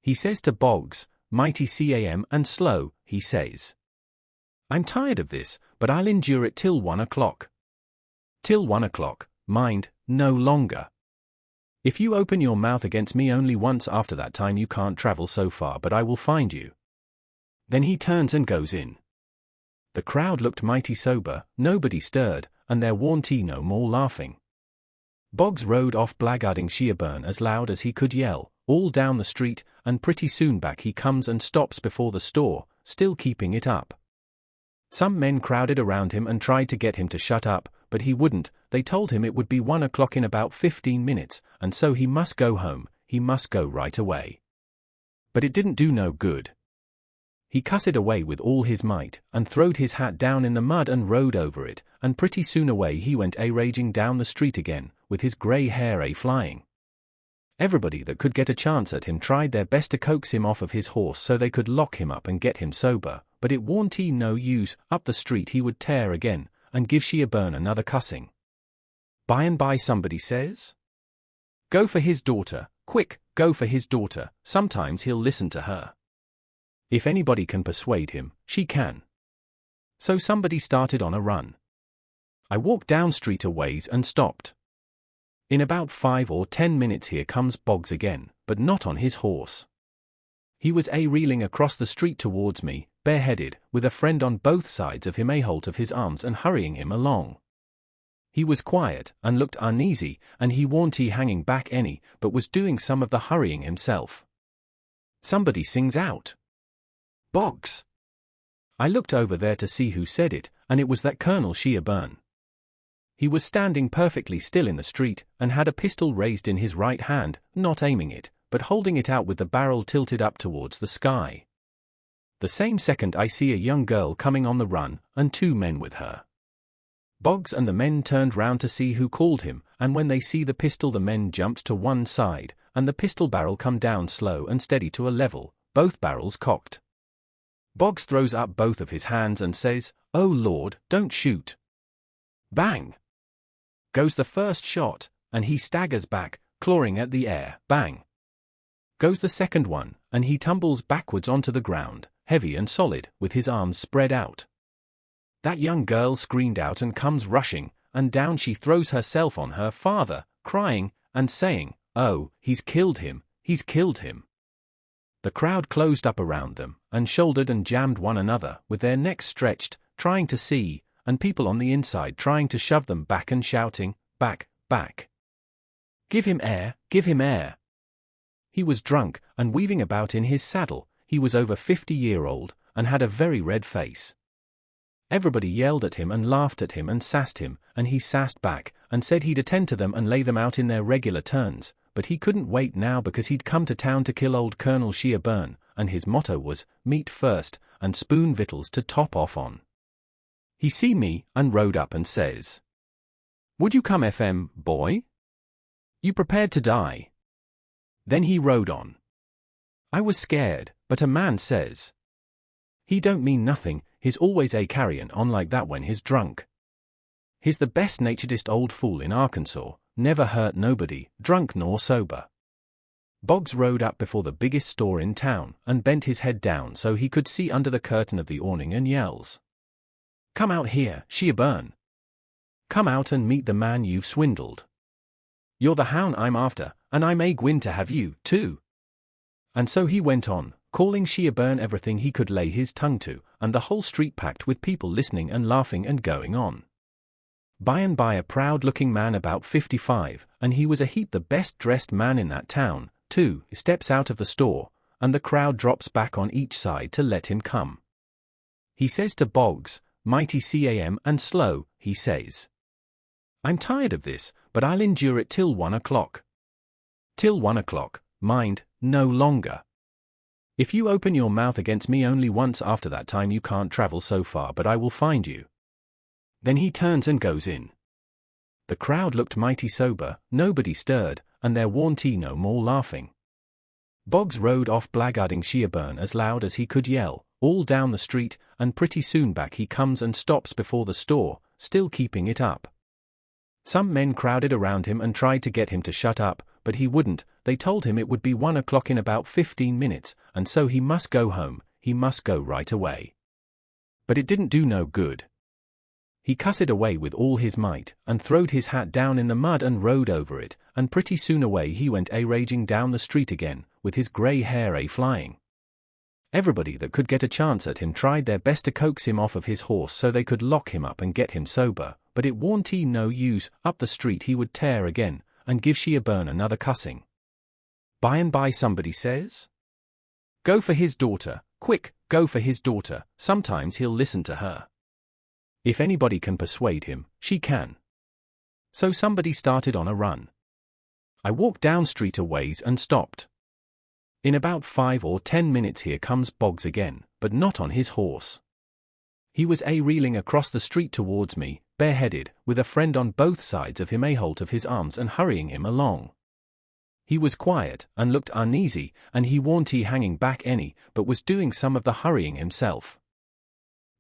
[SPEAKER 1] He says to Boggs, mighty calm and slow, he says, "I'm tired of this, but I'll endure it till 1 o'clock. Till 1 o'clock, mind, no longer. If you open your mouth against me only once after that time you can't travel so far but I will find you." Then he turns and goes in. The crowd looked mighty sober, nobody stirred, and there warn't no more laughing. Boggs rode off blackguarding Shearburn as loud as he could yell, all down the street, and pretty soon back he comes and stops before the store, still keeping it up. Some men crowded around him and tried to get him to shut up, but he wouldn't. They told him it would be 1 o'clock in about 15 minutes, and so he must go home, he must go right away. But it didn't do no good. He cussed away with all his might, and throwed his hat down in the mud and rode over it, and pretty soon away he went raging down the street again, with his grey hair flying. Everybody that could get a chance at him tried their best to coax him off of his horse so they could lock him up and get him sober, but it warn't no use. Up the street he would tear again, and give Shearburn another cussing. By and by somebody says, "Go for his daughter, quick, go for his daughter, sometimes he'll listen to her. If anybody can persuade him, she can." So somebody started on a run. I walked down street a ways and stopped. In about 5 or 10 minutes here comes Boggs again, but not on his horse. He was reeling across the street towards me, bareheaded, with a friend on both sides of him hold of his arms and hurrying him along. He was quiet, and looked uneasy, and he warn't hanging back any, but was doing some of the hurrying himself. Somebody sings out, "Boggs!" I looked over there to see who said it, and it was that Colonel Shearburn. He was standing perfectly still in the street, and had a pistol raised in his right hand, not aiming it, but holding it out with the barrel tilted up towards the sky. The same second I see a young girl coming on the run, and 2 men with her. Boggs and the men turned round to see who called him, and when they see the pistol the men jumped to one side, and the pistol barrel come down slow and steady to a level, both barrels cocked. Boggs throws up both of his hands and says, "Oh Lord, don't shoot." Bang! Goes the first shot, and he staggers back, clawing at the air. Bang! Goes the second one, and he tumbles backwards onto the ground, heavy and solid, with his arms spread out. That young girl screamed out and comes rushing, and down she throws herself on her father, crying, and saying, "Oh, he's killed him, he's killed him." The crowd closed up around them, and shouldered and jammed one another, with their necks stretched, trying to see, and people on the inside trying to shove them back and shouting, "Back, back. Give him air, give him air." He was drunk, and weaving about in his saddle. He was over 50-year-old, and had a very red face. Everybody yelled at him and laughed at him and sassed him, and he sassed back, and said he'd attend to them and lay them out in their regular turns, but he couldn't wait now because he'd come to town to kill old Colonel Shearburn, and his motto was, "Meat first, and spoon victuals to top off on." He see me, and rode up and says, "Would you come FM, boy? You prepared to die?" Then he rode on. I was scared, but a man says, "He don't mean nothing, he's always carryin' on like that when he's drunk. He's the best-naturedest old fool in Arkansas, never hurt nobody, drunk nor sober." Boggs rode up before the biggest store in town, and bent his head down so he could see under the curtain of the awning and yells, "Come out here, Shearburn. Come out and meet the man you've swindled. You're the hound I'm after, and I'm gwin to have you, too." And so he went on, calling Shearburn everything he could lay his tongue to, and the whole street packed with people listening and laughing and going on. By and by a proud-looking man about 55, and he was a heap the best-dressed man in that town, too, steps out of the store, and the crowd drops back on each side to let him come. He says to Boggs, mighty calm and slow, he says, "I'm tired of this, but I'll endure it till 1 o'clock. Till 1 o'clock, mind, no longer. If you open your mouth against me only once after that time you can't travel so far but I will find you." Then he turns and goes in. The crowd looked mighty sober, nobody stirred, and there warn't no more laughing. Boggs rode off blackguarding Shearburn as loud as he could yell, all down the street, and pretty soon back he comes and stops before the store, still keeping it up. Some men crowded around him and tried to get him to shut up, but he wouldn't. They told him it would be 1 o'clock in about 15 minutes, and so he must go home, he must go right away. But it didn't do no good. He cussed away with all his might, and throwed his hat down in the mud and rode over it, and pretty soon away he went raging down the street again, with his grey hair flying. Everybody that could get a chance at him tried their best to coax him off of his horse so they could lock him up and get him sober, but it warn't no use. Up the street he would tear again, and give Shearburn another cussing. By and by somebody says, "Go for his daughter, quick, go for his daughter, sometimes he'll listen to her. If anybody can persuade him, she can." So somebody started on a run. I walked down street a ways and stopped. In about 5 or 10 minutes here comes Boggs again, but not on his horse. He was reeling across the street towards me, bareheaded, with a friend on both sides of him hold of his arms and hurrying him along. He was quiet, and looked uneasy, and he warn't hanging back any, but was doing some of the hurrying himself.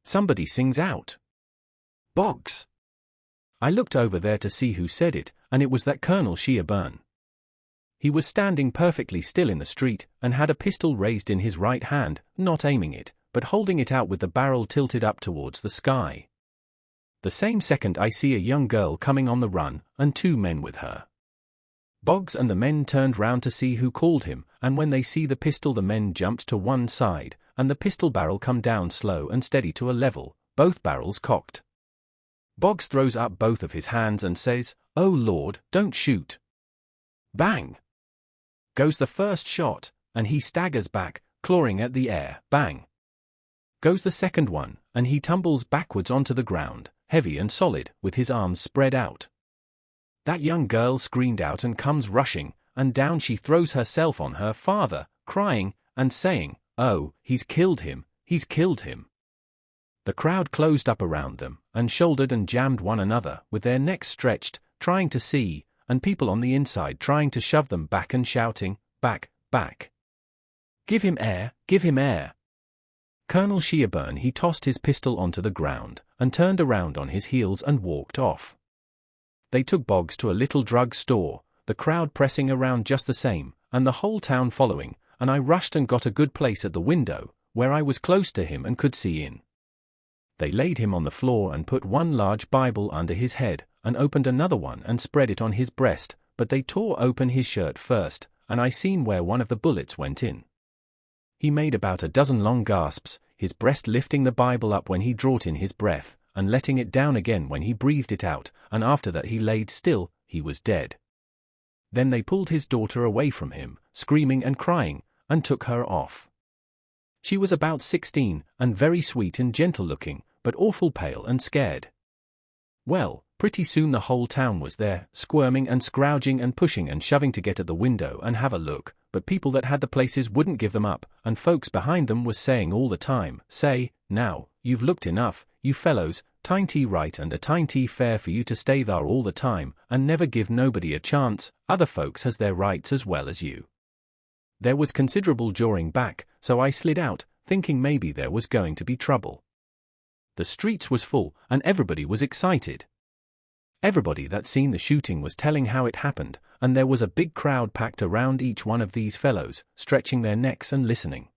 [SPEAKER 1] Somebody sings out, "Boggs!" I looked over there to see who said it, and it was that Colonel Shearburn. He was standing perfectly still in the street, and had a pistol raised in his right hand, not aiming it, but holding it out with the barrel tilted up towards the sky. The same second I see a young girl coming on the run, and 2 men with her. Boggs and the men turned round to see who called him, and when they see the pistol the men jumped to one side, and the pistol barrel come down slow and steady to a level, both barrels cocked. Boggs throws up both of his hands and says, "Oh Lord, don't shoot." Bang! Goes the first shot, and he staggers back, clawing at the air. Bang! Goes the second one, and he tumbles backwards onto the ground, heavy and solid, with his arms spread out. That young girl screamed out and comes rushing, and down she throws herself on her father, crying, and saying, "Oh, he's killed him, he's killed him." The crowd closed up around them, and shouldered and jammed one another, with their necks stretched, trying to see, and people on the inside trying to shove them back and shouting, "Back, back. Give him air, give him air." Colonel Shearburn he tossed his pistol onto the ground, and turned around on his heels and walked off. They took Boggs to a little drug store, the crowd pressing around just the same, and the whole town following, and I rushed and got a good place at the window, where I was close to him and could see in. They laid him on the floor and put one large Bible under his head, and opened another one and spread it on his breast, but they tore open his shirt first, and I seen where one of the bullets went in. He made about a dozen long gasps, his breast lifting the Bible up when he drawed in his breath, and letting it down again when he breathed it out, and after that he laid still, he was dead. Then they pulled his daughter away from him, screaming and crying, and took her off. She was about 16, and very sweet and gentle-looking, but awful pale and scared. Well, pretty soon the whole town was there, squirming and scrouging and pushing and shoving to get at the window and have a look, but people that had the places wouldn't give them up, and folks behind them was saying all the time, "Say, now, you've looked enough, you fellows, tinety right and a tinety fair for you to stay there all the time, and never give nobody a chance, other folks has their rights as well as you." There was considerable jawing back, so I slid out, thinking maybe there was going to be trouble. The streets was full, and everybody was excited. Everybody that seen the shooting was telling how it happened, and there was a big crowd packed around each one of these fellows, stretching their necks and listening.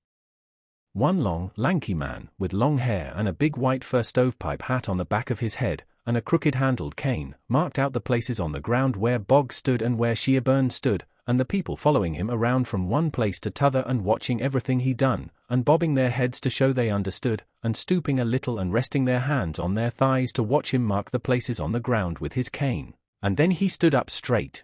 [SPEAKER 1] One long, lanky man, with long hair and a big white fur stovepipe hat on the back of his head, and a crooked-handled cane, marked out the places on the ground where Boggs stood and where Shearburn stood, and the people following him around from one place to t'other and watching everything he done, and bobbing their heads to show they understood, and stooping a little and resting their hands on their thighs to watch him mark the places on the ground with his cane, and then he stood up straight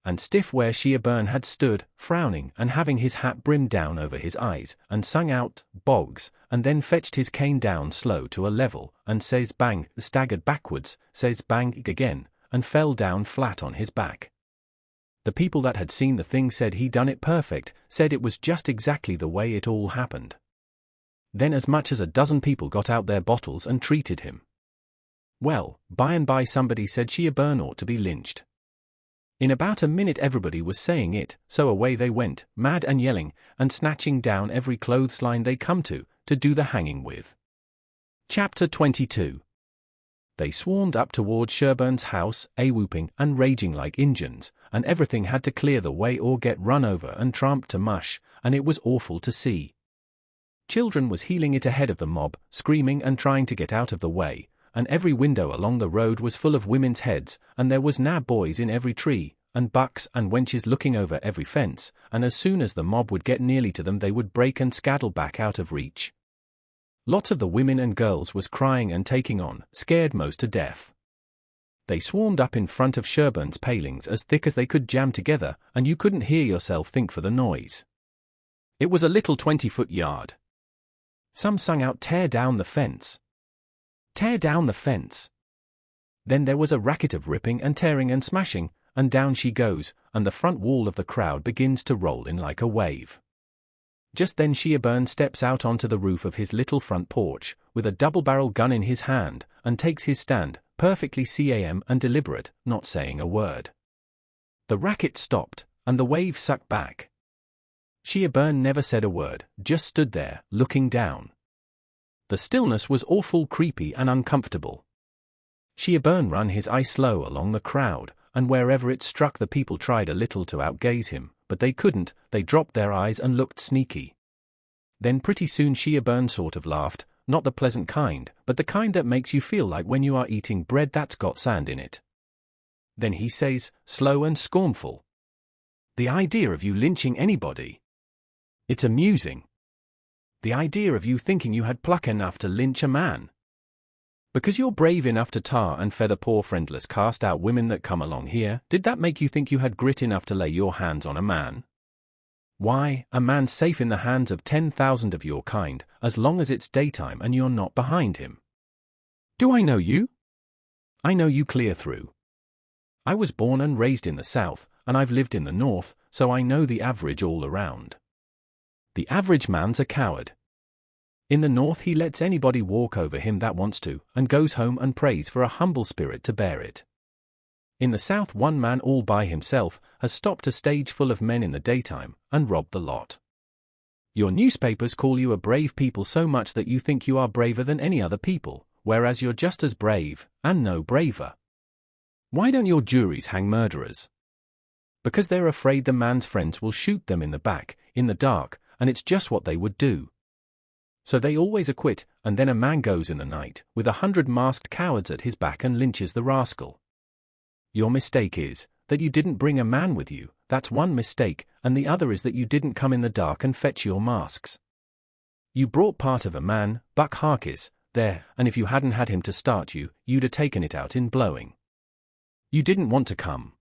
[SPEAKER 1] and stiff where Shearburn had stood, frowning and having his hat brimmed down over his eyes, and sung out, "Boggs," and then fetched his cane down slow to a level, and says bang, staggered backwards, says bang again, and fell down flat on his back. The people that had seen the thing said he done it perfect, said it was just exactly the way it all happened. Then as much as a dozen people got out their bottles and treated him. Well, by and by somebody said Shearburn ought to be lynched. In about a minute everybody was saying it, so away they went, mad and yelling, and snatching down every clothesline they come to do the hanging with. Chapter 22. They swarmed up toward Sherburn's house, a-whooping and raging like Injuns, and everything had to clear the way or get run over and tramped to mush, and it was awful to see. Children was heeling it ahead of the mob, screaming and trying to get out of the way, and every window along the road was full of women's heads, and there was nab boys in every tree, and bucks and wenches looking over every fence, and as soon as the mob would get nearly to them they would break and scaddle back out of reach. Lots of the women and girls was crying and taking on, scared most to death. They swarmed up in front of Sherburn's palings as thick as they could jam together, and you couldn't hear yourself think for the noise. It was a little 20-foot yard. Some sung out, "Tear down the fence! Tear down the fence!" Then there was a racket of ripping and tearing and smashing, and down she goes, and the front wall of the crowd begins to roll in like a wave. Just then Shearburn steps out onto the roof of his little front porch, with a double-barrel gun in his hand, and takes his stand, perfectly calm and deliberate, not saying a word. The racket stopped, and the wave sucked back. Shearburn never said a word, just stood there, looking down. The stillness was awful creepy and uncomfortable. Shearburn run his eye slow along the crowd, and wherever it struck the people tried a little to outgaze him, but they couldn't, they dropped their eyes and looked sneaky. Then pretty soon Shearburn sort of laughed, not the pleasant kind, but the kind that makes you feel like when you are eating bread that's got sand in it. Then he says, slow and scornful, "The idea of you lynching anybody. It's amusing. The idea of you thinking you had pluck enough to lynch a man. Because you're brave enough to tar and feather poor friendless cast out women that come along here, did that make you think you had grit enough to lay your hands on a man? Why, a man's safe in the hands of 10,000 of your kind, as long as it's daytime and you're not behind him. Do I know you? I know you clear through. I was born and raised in the South, and I've lived in the North, so I know the average all around. The average man's a coward. In the North he lets anybody walk over him that wants to, and goes home and prays for a humble spirit to bear it. In the South one man all by himself has stopped a stage full of men in the daytime, and robbed the lot. Your newspapers call you a brave people so much that you think you are braver than any other people, whereas you're just as brave, and no braver. Why don't your juries hang murderers? Because they're afraid the man's friends will shoot them in the back, in the dark, and it's just what they would do. So they always acquit, and then a man goes in the night, with 100 masked cowards at his back and lynches the rascal. Your mistake is that you didn't bring a man with you. That's one mistake, and the other is that you didn't come in the dark and fetch your masks. You brought part of a man, Buck Harkis, there, and if you hadn't had him to start you, you'd have taken it out in blowing. You didn't want to come.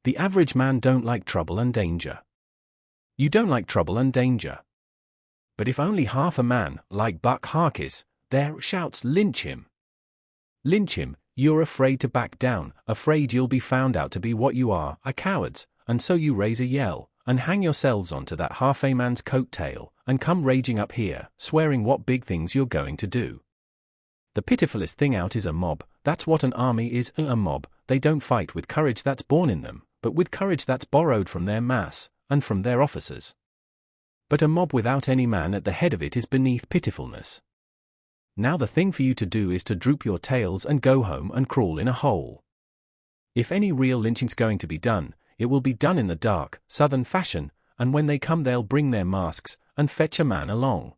[SPEAKER 1] The average man don't like trouble and danger. You don't like trouble and danger. But if only half a man, like Buck Harkis, there shouts lynch him. Lynch him, you're afraid to back down, afraid you'll be found out to be what you are, a cowards, and so you raise a yell, and hang yourselves onto that half a man's coat tail, and come raging up here, swearing what big things you're going to do. The pitifulest thing out is a mob. That's what an army is, a mob. They don't fight with courage that's born in them, but with courage that's borrowed from their mass, and from their officers. But a mob without any man at the head of it is beneath pitifulness. Now the thing for you to do is to droop your tails and go home and crawl in a hole. If any real lynching's going to be done, it will be done in the dark, Southern fashion, and when they come they'll bring their masks, and fetch a man along.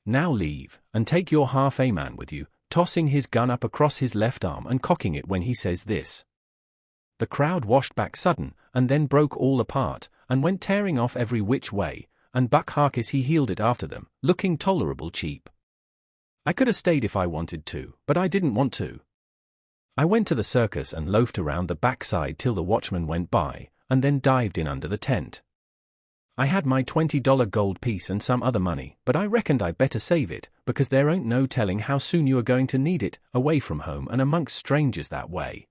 [SPEAKER 1] Now leave, and take your half a man with you, tossing his gun up across his left arm and cocking it when he says this. The crowd washed back sudden, and then broke all apart, and went tearing off every which way, and Buck Harkis he heeled it after them, looking tolerable cheap. I could have stayed if I wanted to, but I didn't want to. I went to the circus and loafed around the backside till the watchman went by, and then dived in under the tent. I had my $20 gold piece and some other money, but I reckoned I better save it, because there ain't no telling how soon you are going to need it, away from home and amongst strangers that way.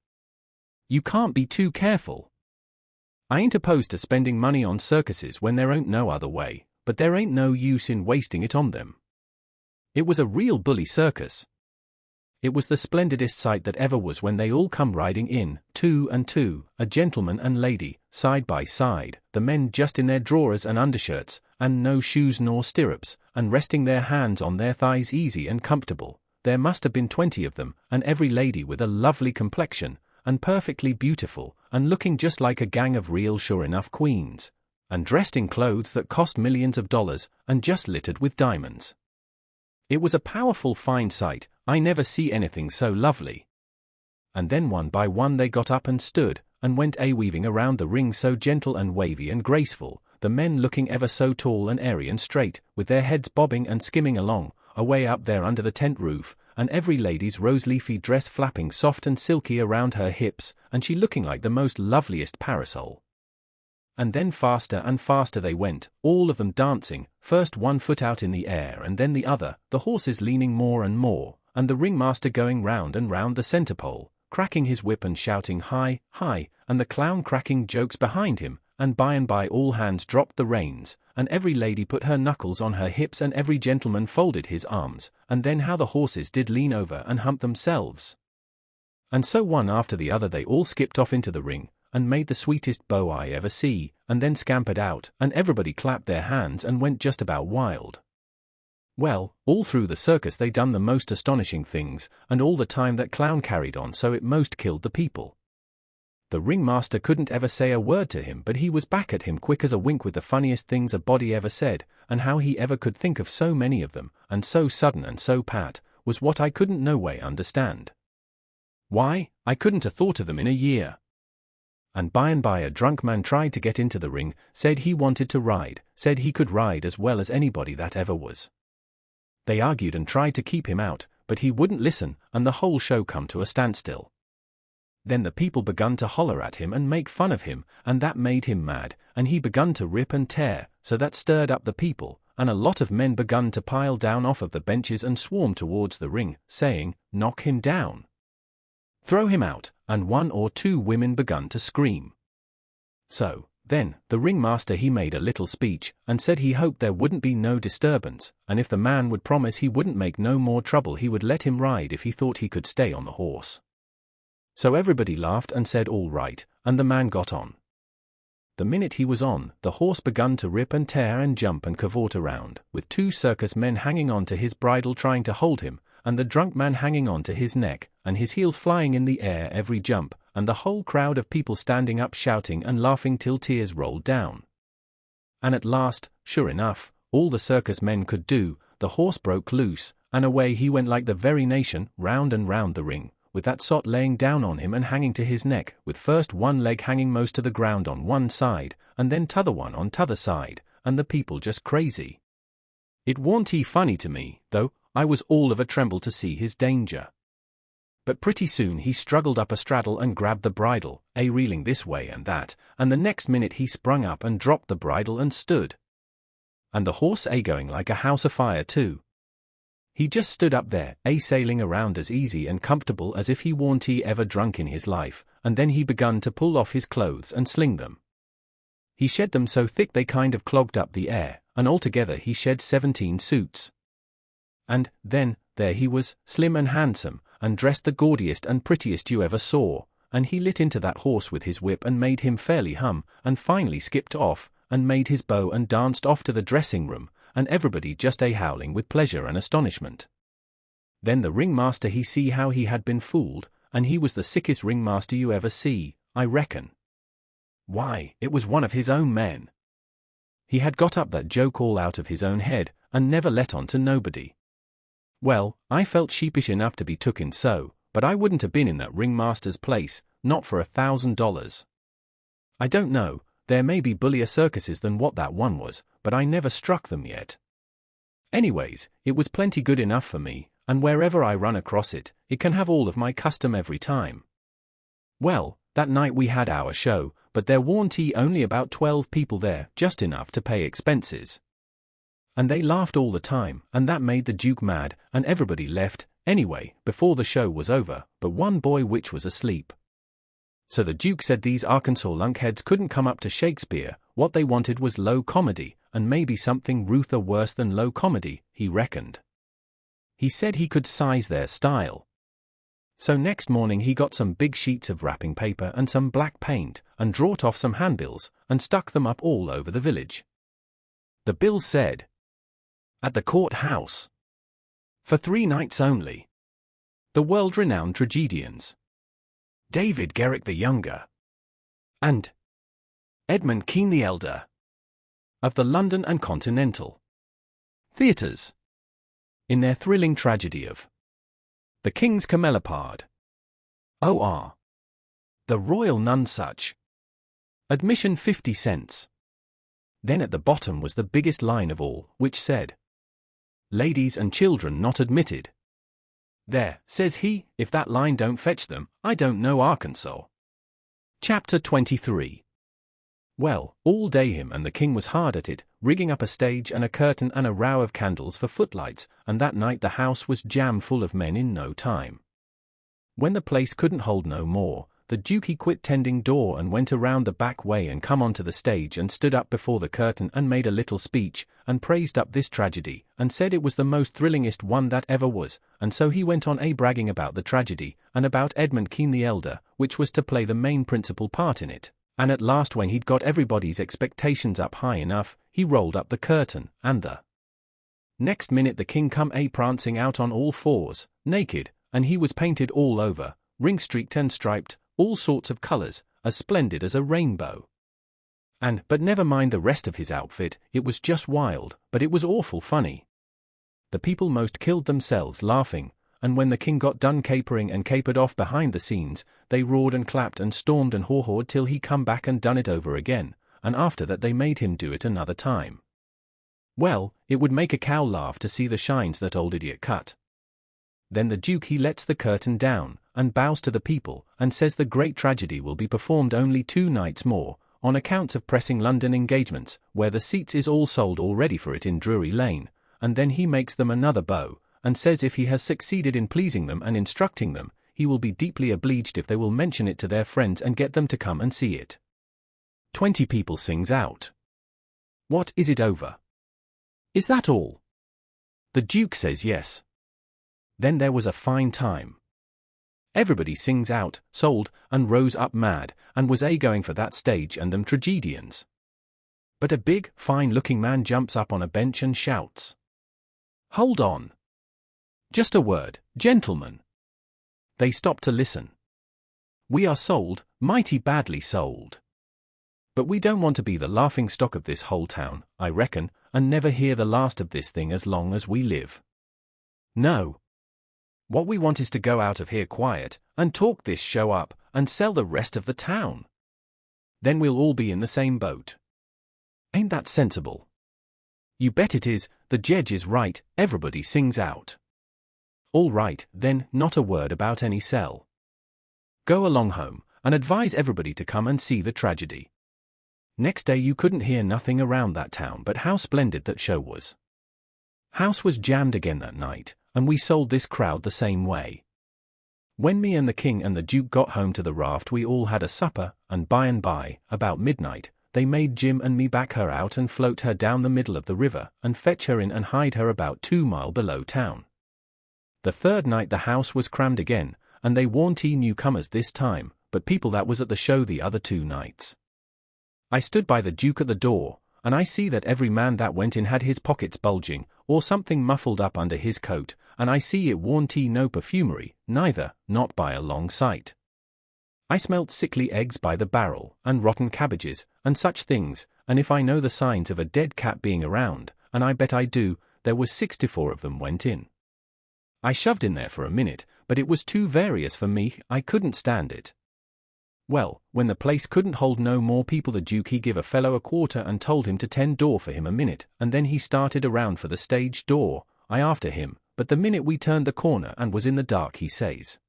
[SPEAKER 1] You can't be too careful. I ain't opposed to spending money on circuses when there ain't no other way, but there ain't no use in wasting it on them. It was a real bully circus. It was the splendidest sight that ever was when they all come riding in, two and two, a gentleman and lady, side by side, the men just in their drawers and undershirts, and no shoes nor stirrups, and resting their hands on their thighs easy and comfortable. There must have been 20 of them, and every lady with a lovely complexion, and perfectly beautiful, and looking just like a gang of real sure-enough queens, and dressed in clothes that cost millions of dollars, and just littered with diamonds. It was a powerful fine sight. I never see anything so lovely. And then one by one they got up and stood, and went a-weaving around the ring so gentle and wavy and graceful, the men looking ever so tall and airy and straight, with their heads bobbing and skimming along, away up there under the tent roof, and every lady's rose-leafy dress flapping soft and silky around her hips, and she looking like the most loveliest parasol. And then faster and faster they went, all of them dancing, first one foot out in the air and then the other, the horses leaning more and more, and the ringmaster going round and round the centre pole, cracking his whip and shouting hi, hi, and the clown cracking jokes behind him, and by all hands dropped the reins, and every lady put her knuckles on her hips and every gentleman folded his arms, and then how the horses did lean over and hump themselves. And so one after the other they all skipped off into the ring, and made the sweetest bow I ever see, and then scampered out, and everybody clapped their hands and went just about wild. Well, all through the circus they done the most astonishing things, and all the time that clown carried on so it most killed the people. The ringmaster couldn't ever say a word to him, but he was back at him quick as a wink with the funniest things a body ever said, and how he ever could think of so many of them, and so sudden and so pat, was what I couldn't no way understand. Why, I couldn't have thought of them in a year. And by a drunk man tried to get into the ring, said he wanted to ride, said he could ride as well as anybody that ever was. They argued and tried to keep him out, but he wouldn't listen, and the whole show come to a standstill. Then the people begun to holler at him and make fun of him, and that made him mad, and he begun to rip and tear, so that stirred up the people, and a lot of men begun to pile down off of the benches and swarm towards the ring, saying, "Knock him down. Throw him out," and 1 or 2 women begun to scream. So, then, the ringmaster he made a little speech, and said he hoped there wouldn't be no disturbance, and if the man would promise he wouldn't make no more trouble he would let him ride if he thought he could stay on the horse. So everybody laughed and said all right, and the man got on. The minute he was on, the horse begun to rip and tear and jump and cavort around, with 2 circus men hanging on to his bridle trying to hold him, and the drunk man hanging on to his neck, and his heels flying in the air every jump, and the whole crowd of people standing up shouting and laughing till tears rolled down. And at last, sure enough, all the circus men could do, the horse broke loose, and away he went like the very nation, round and round the ring, with that sot laying down on him and hanging to his neck, with first one leg hanging most to the ground on one side, and then t'other one on t'other side, and the people just crazy. It warn't he funny to me, though, I was all of a tremble to see his danger. But pretty soon he struggled up a straddle and grabbed the bridle, reeling this way and that, and the next minute he sprung up and dropped the bridle and stood. And the horse going like a house afire too. He just stood up there, sailing around as easy and comfortable as if he warn't he ever drunk in his life, and then he begun to pull off his clothes and sling them. He shed them so thick they kind of clogged up the air, and altogether he shed 17 suits. And, then, there he was, slim and handsome, and dressed the gaudiest and prettiest you ever saw, and he lit into that horse with his whip and made him fairly hum, and finally skipped off, and made his bow and danced off to the dressing room, and everybody just howling with pleasure and astonishment. Then the ringmaster he see how he had been fooled, and he was the sickest ringmaster you ever see, I reckon. Why, it was one of his own men. He had got up that joke all out of his own head, and never let on to nobody. Well, I felt sheepish enough to be took in so, but I wouldn't have been in that ringmaster's place, not for $1,000. I don't know, there may be bullier circuses than what that one was, but I never struck them yet. Anyways, it was plenty good enough for me, and wherever I run across it, it can have all of my custom every time. Well, that night we had our show, but there warn't only about 12 people there, just enough to pay expenses. And they laughed all the time, and that made the Duke mad, and everybody left, anyway, before the show was over, but one boy which was asleep. So the Duke said these Arkansas lunkheads couldn't come up to Shakespeare, what they wanted was low comedy, and maybe something ruther worse than low comedy, he reckoned. He said he could size their style. So next morning he got some big sheets of wrapping paper and some black paint, and drawed off some handbills, and stuck them up all over the village. The bill said, "At the courthouse. For 3 nights only. The world-renowned tragedians. David Garrick the Younger. And Edmund Kean the Elder. Of the London and Continental Theatres. In their thrilling tragedy of The King's Camelopard. O.R. The Royal Nonsuch. Admission 50 cents. Then at the bottom was the biggest line of all, which said, Ladies and children not admitted. There, says he, if that line don't fetch them, I don't know Arkansas. Chapter 23. Well, all day him and the king was hard at it, rigging up a stage and a curtain and a row of candles for footlights, and that night the house was jam full of men in no time. When the place couldn't hold no more, the Duke he quit tending door and went around the back way and come onto the stage and stood up before the curtain and made a little speech, and praised up this tragedy, and said it was the most thrillingest one that ever was, and so he went on bragging about the tragedy, and about Edmund Kean the Elder, which was to play the main principal part in it, and at last when he'd got everybody's expectations up high enough, he rolled up the curtain, and the next minute the king come prancing out on all fours, naked, and he was painted all over, ring-streaked and striped, all sorts of colors, as splendid as a rainbow. But never mind the rest of his outfit, it was just wild, but it was awful funny. The people most killed themselves laughing, and when the king got done capering and capered off behind the scenes, they roared and clapped and stormed and haw-hawed till he come back and done it over again, and after that they made him do it another time. Well, it would make a cow laugh to see the shines that old idiot cut. Then the Duke he lets the curtain down, and bows to the people, and says the great tragedy will be performed only 2 nights more, on account of pressing London engagements, where the seats is all sold already for it in Drury Lane, and then he makes them another bow, and says if he has succeeded in pleasing them and instructing them, he will be deeply obliged if they will mention it to their friends and get them to come and see it. 20 people sings out. What, is it over? Is that all? The Duke says yes. Then there was a fine time. Everybody sings out, sold, and rose up mad, and was going for that stage and them tragedians. But a big, fine-looking man jumps up on a bench and shouts, "Hold on! Just a word, gentlemen." They stop to listen. "We are sold, mighty badly sold. But we don't want to be the laughing stock of this whole town, I reckon, and never hear the last of this thing as long as we live. No. What we want is to go out of here quiet, and talk this show up, and sell the rest of the town. Then we'll all be in the same boat. Ain't that sensible?" "You bet it is, the jedge is right," everybody sings out. "All right, then, not a word about any sell. Go along home, and advise everybody to come and see the tragedy." Next day you couldn't hear nothing around that town but how splendid that show was. House was jammed again that night, and we sold this crowd the same way. When me and the king and the Duke got home to the raft we all had a supper, and by, about midnight, they made Jim and me back her out and float her down the middle of the river, and fetch her in and hide her about 2 mile below town. The 3rd night the house was crammed again, and they warn't newcomers this time, but people that was at the show the other 2 nights. I stood by the Duke at the door, and I see that every man that went in had his pockets bulging, or something muffled up under his coat, and I see it warn't no perfumery, neither, not by a long sight. I smelt sickly eggs by the barrel, and rotten cabbages, and such things, and if I know the signs of a dead cat being around, and I bet I do, there was 64 of them went in. I shoved in there for a minute, but it was too various for me, I couldn't stand it. Well, when the place couldn't hold no more people the Duke he give a fellow a quarter and told him to tend door for him a minute, and then he started around for the stage door, I after him, but the minute we turned the corner and was in the dark he says,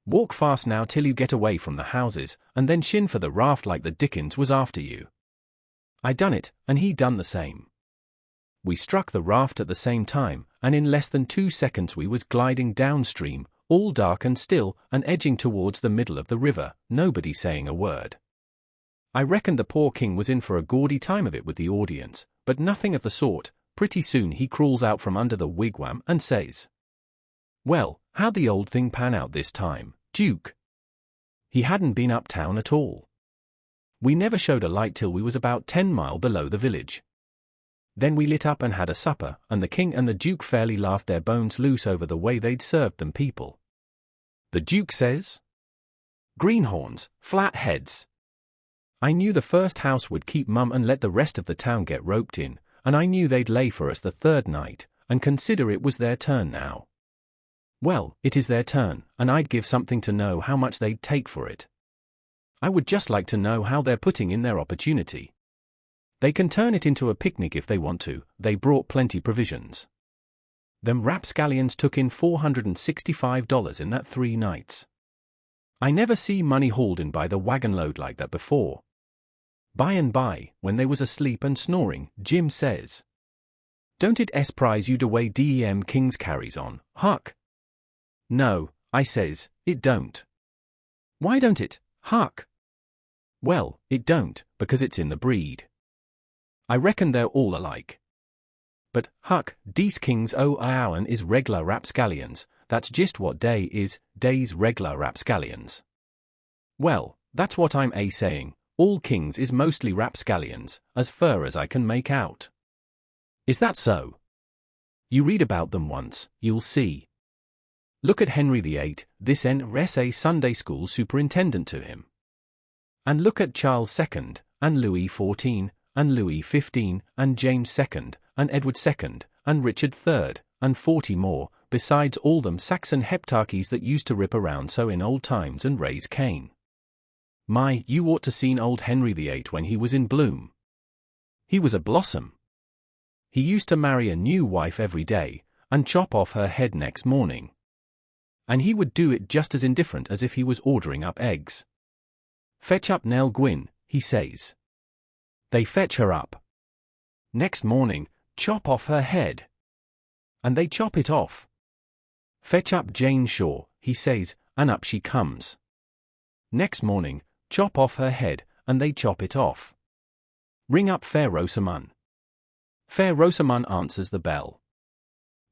[SPEAKER 1] "Walk fast now till you get away from the houses, and then shin for the raft like the Dickens was after you." I done it, and he done the same. We struck the raft at the same time, and in less than 2 seconds we was gliding downstream, all dark and still, and edging towards the middle of the river, nobody saying a word. I reckoned the poor king was in for a gaudy time of it with the audience, but nothing of the sort. Pretty soon he crawls out from under the wigwam and says, "Well, how'd the old thing pan out this time, Duke?" He hadn't been uptown at all. We never showed a light till we was about 10 mile below the village. Then we lit up and had a supper, and the king and the Duke fairly laughed their bones loose over the way they'd served them people. The Duke says, "Greenhorns, flat heads." I knew the first house would keep mum and let the rest of the town get roped in, and I knew they'd lay for us the 3rd night, and consider it was their turn now. Well, it is their turn, and I'd give something to know how much they'd take for it. I would just like to know how they're putting in their opportunity. They can turn it into a picnic if they want to, they brought plenty provisions. Them rapscallions took in $465 in that 3 nights. I never see money hauled in by the wagon load like that before. By, when they was asleep and snoring, Jim says, "Don't it surprise you the way dem Kings carries on, Huck?" "No," I says, "it don't." "Why don't it, Huck?" "Well, it don't, because it's in the breed. I reckon they're all alike." "But, Huck, dese Kings o' our'n is reg'lar rapscallions, that's just what they is, dey's reg'lar rapscallions." "Well, that's what I'm saying, all Kings is mostly rapscallions, as fur as I can make out." "Is that so? You read about them once, you'll see. Look at Henry VIII, this NRSA Sunday school superintendent to him. And look at Charles II, and Louis XIV, and Louis XV, and James II, and Edward II, and Richard III, and 40 more, besides all them Saxon heptarchies that used to rip around so in old times and raise Cain. My, you ought to seen old Henry VIII when he was in bloom. He was a blossom. He used to marry a new wife every day, and chop off her head next morning. And he would do it just as indifferent as if he was ordering up eggs. Fetch up Nell Gwyn, he says. They fetch her up. Next morning, chop off her head. And they chop it off. Fetch up Jane Shaw, he says, and up she comes. Next morning, chop off her head, and they chop it off. Ring up Fair Rosamund. Fair Rosamund answers the bell.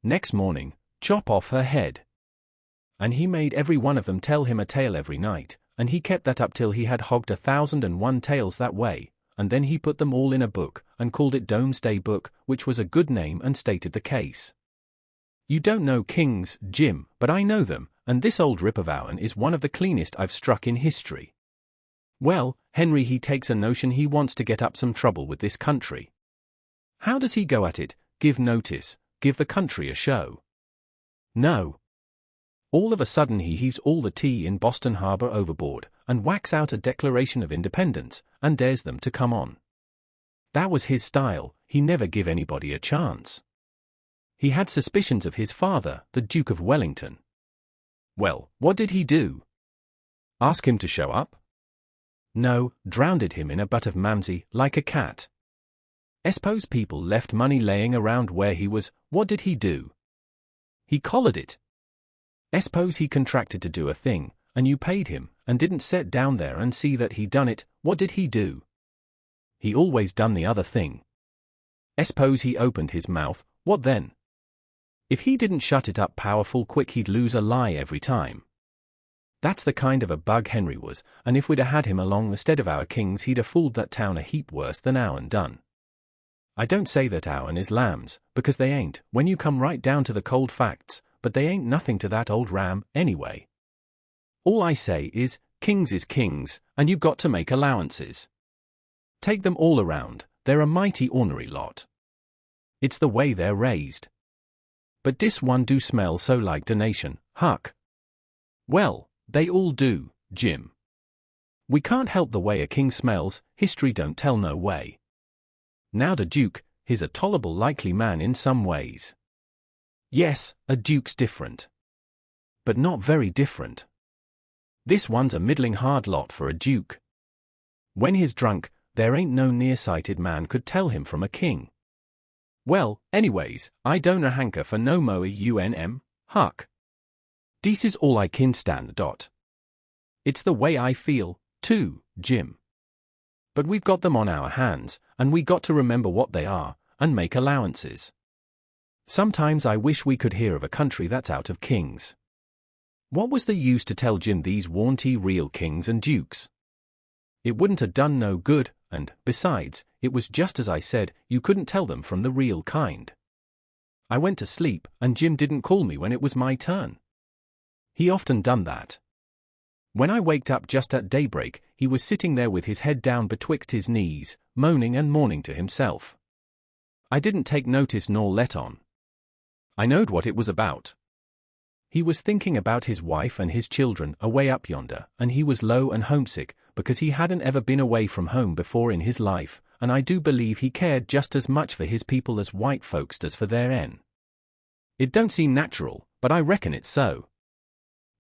[SPEAKER 1] Next morning, chop off her head. And he made every one of them tell him a tale every night, and he kept that up till he had hogged 1,001 tales that way, and then he put them all in a book, and called it Domesday Book, which was a good name and stated the case. You don't know kings, Jim, but I know them, and this old rip of ourn is one of the cleanest I've struck in history. Well, Henry he takes a notion he wants to get up some trouble with this country. How does he go at it? Give notice, give the country a show. No. All of a sudden he heaves all the tea in Boston Harbor overboard, and whacks out a Declaration of Independence, and dares them to come on. That was his style, he never give anybody a chance. He had suspicions of his father, the Duke of Wellington. Well, what did he do? Ask him to show up? No, drowned him in a butt of Mamsie, like a cat. Suppose people left money laying around where he was, what did he do? He collared it. Suppose he contracted to do a thing, and you paid him, and didn't set down there and see that he done it, what did he do? He always done the other thing. Suppose he opened his mouth, what then? If he didn't shut it up powerful quick he'd lose a lie every time. That's the kind of a bug Henry was, and if we'd had him along instead of our kings he'd a fooled that town a heap worse than ourn done. I don't say that ourn is lambs, because they ain't, when you come right down to the cold facts, but they ain't nothing to that old ram, anyway. All I say is, kings is kings, and you got to make allowances. Take them all around, they're a mighty ornery lot. It's the way they're raised. But dis one do smell so like the nation, Huck. Well, they all do, Jim. We can't help the way a king smells, history don't tell no way. Now the Duke, he's a tolerable likely man in some ways. Yes, a duke's different. But not very different. This one's a middling hard lot for a duke. When he's drunk, there ain't no nearsighted man could tell him from a king. Well, anyways, I don't hanker for no moe unm, Huck. Dis is all I kin stand. It's the way I feel, too, Jim. But we've got them on our hands, and we got to remember what they are, and make allowances. Sometimes I wish we could hear of a country that's out of kings. What was the use to tell Jim these warn't real kings and dukes? It wouldn't have done no good, and, besides, it was just as I said, you couldn't tell them from the real kind. I went to sleep, and Jim didn't call me when it was my turn. He often done that. When I waked up just at daybreak, he was sitting there with his head down betwixt his knees, moaning and mourning to himself. I didn't take notice nor let on. I knowed what it was about. He was thinking about his wife and his children away up yonder, and he was low and homesick, because he hadn't ever been away from home before in his life, and I do believe he cared just as much for his people as white folks does for their en. It don't seem natural, but I reckon it's so.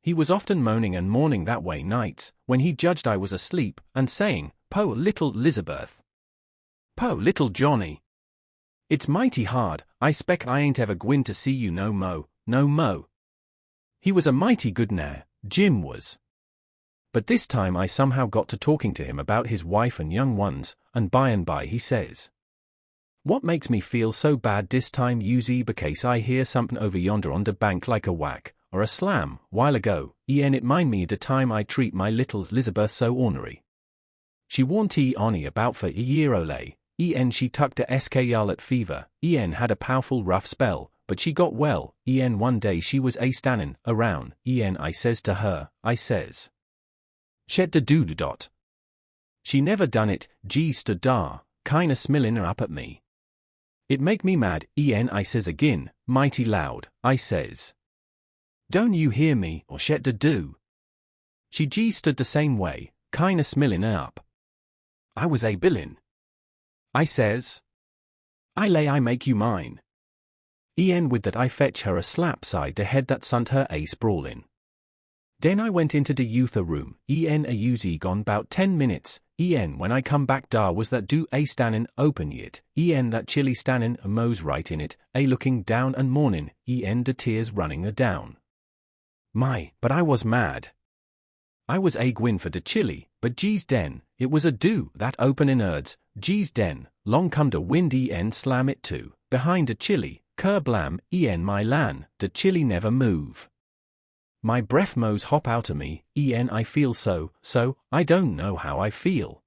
[SPEAKER 1] He was often moaning and mourning that way nights, when he judged I was asleep, and saying, "Po little Lizabeth. Po little Johnny. It's mighty hard, I spec I ain't ever gwine to see you no mo, no mo." He was a mighty good nare, Jim was. But this time I somehow got to talking to him about his wife and young ones, and by he says, "What makes me feel so bad dis time usie because I hear somethin' over yonder on de bank like a whack, or a slam, while ago, it mind me de time I treat my little Elizabeth so ornery. She warn't onny about for a year ole, she tucked a scarlet fever, had a powerful rough spell, but she got well, one day she was stannin' around, I says to her, I says, "Shet de doo dot." She never done it, stood dar, kinda smillin' her up at me. "It make me mad, I says agin, mighty loud, I says, Don't you hear me, or shet to do? She just stood the same way, kinda smilin' up. I was a billin'. I says, I lay I make you mine. With that I fetch her a slap side the head that sunt her a sprawlin'. Den I went into the youther room, a uzy gone 'bout 10 minutes, when I come back dar was that do a stannin' open yit, that chilly stannin' a mose right in it, a looking down and mournin', the tears running a down. My, but I was mad. I was a gwin for de chilly, but geez den, it was a do that open in erds, geez den, long come de wind slam it too, behind de chilly, kerblam, my lan, de chilly never move. My breath mose hop out of me, I feel so, I don't know how I feel.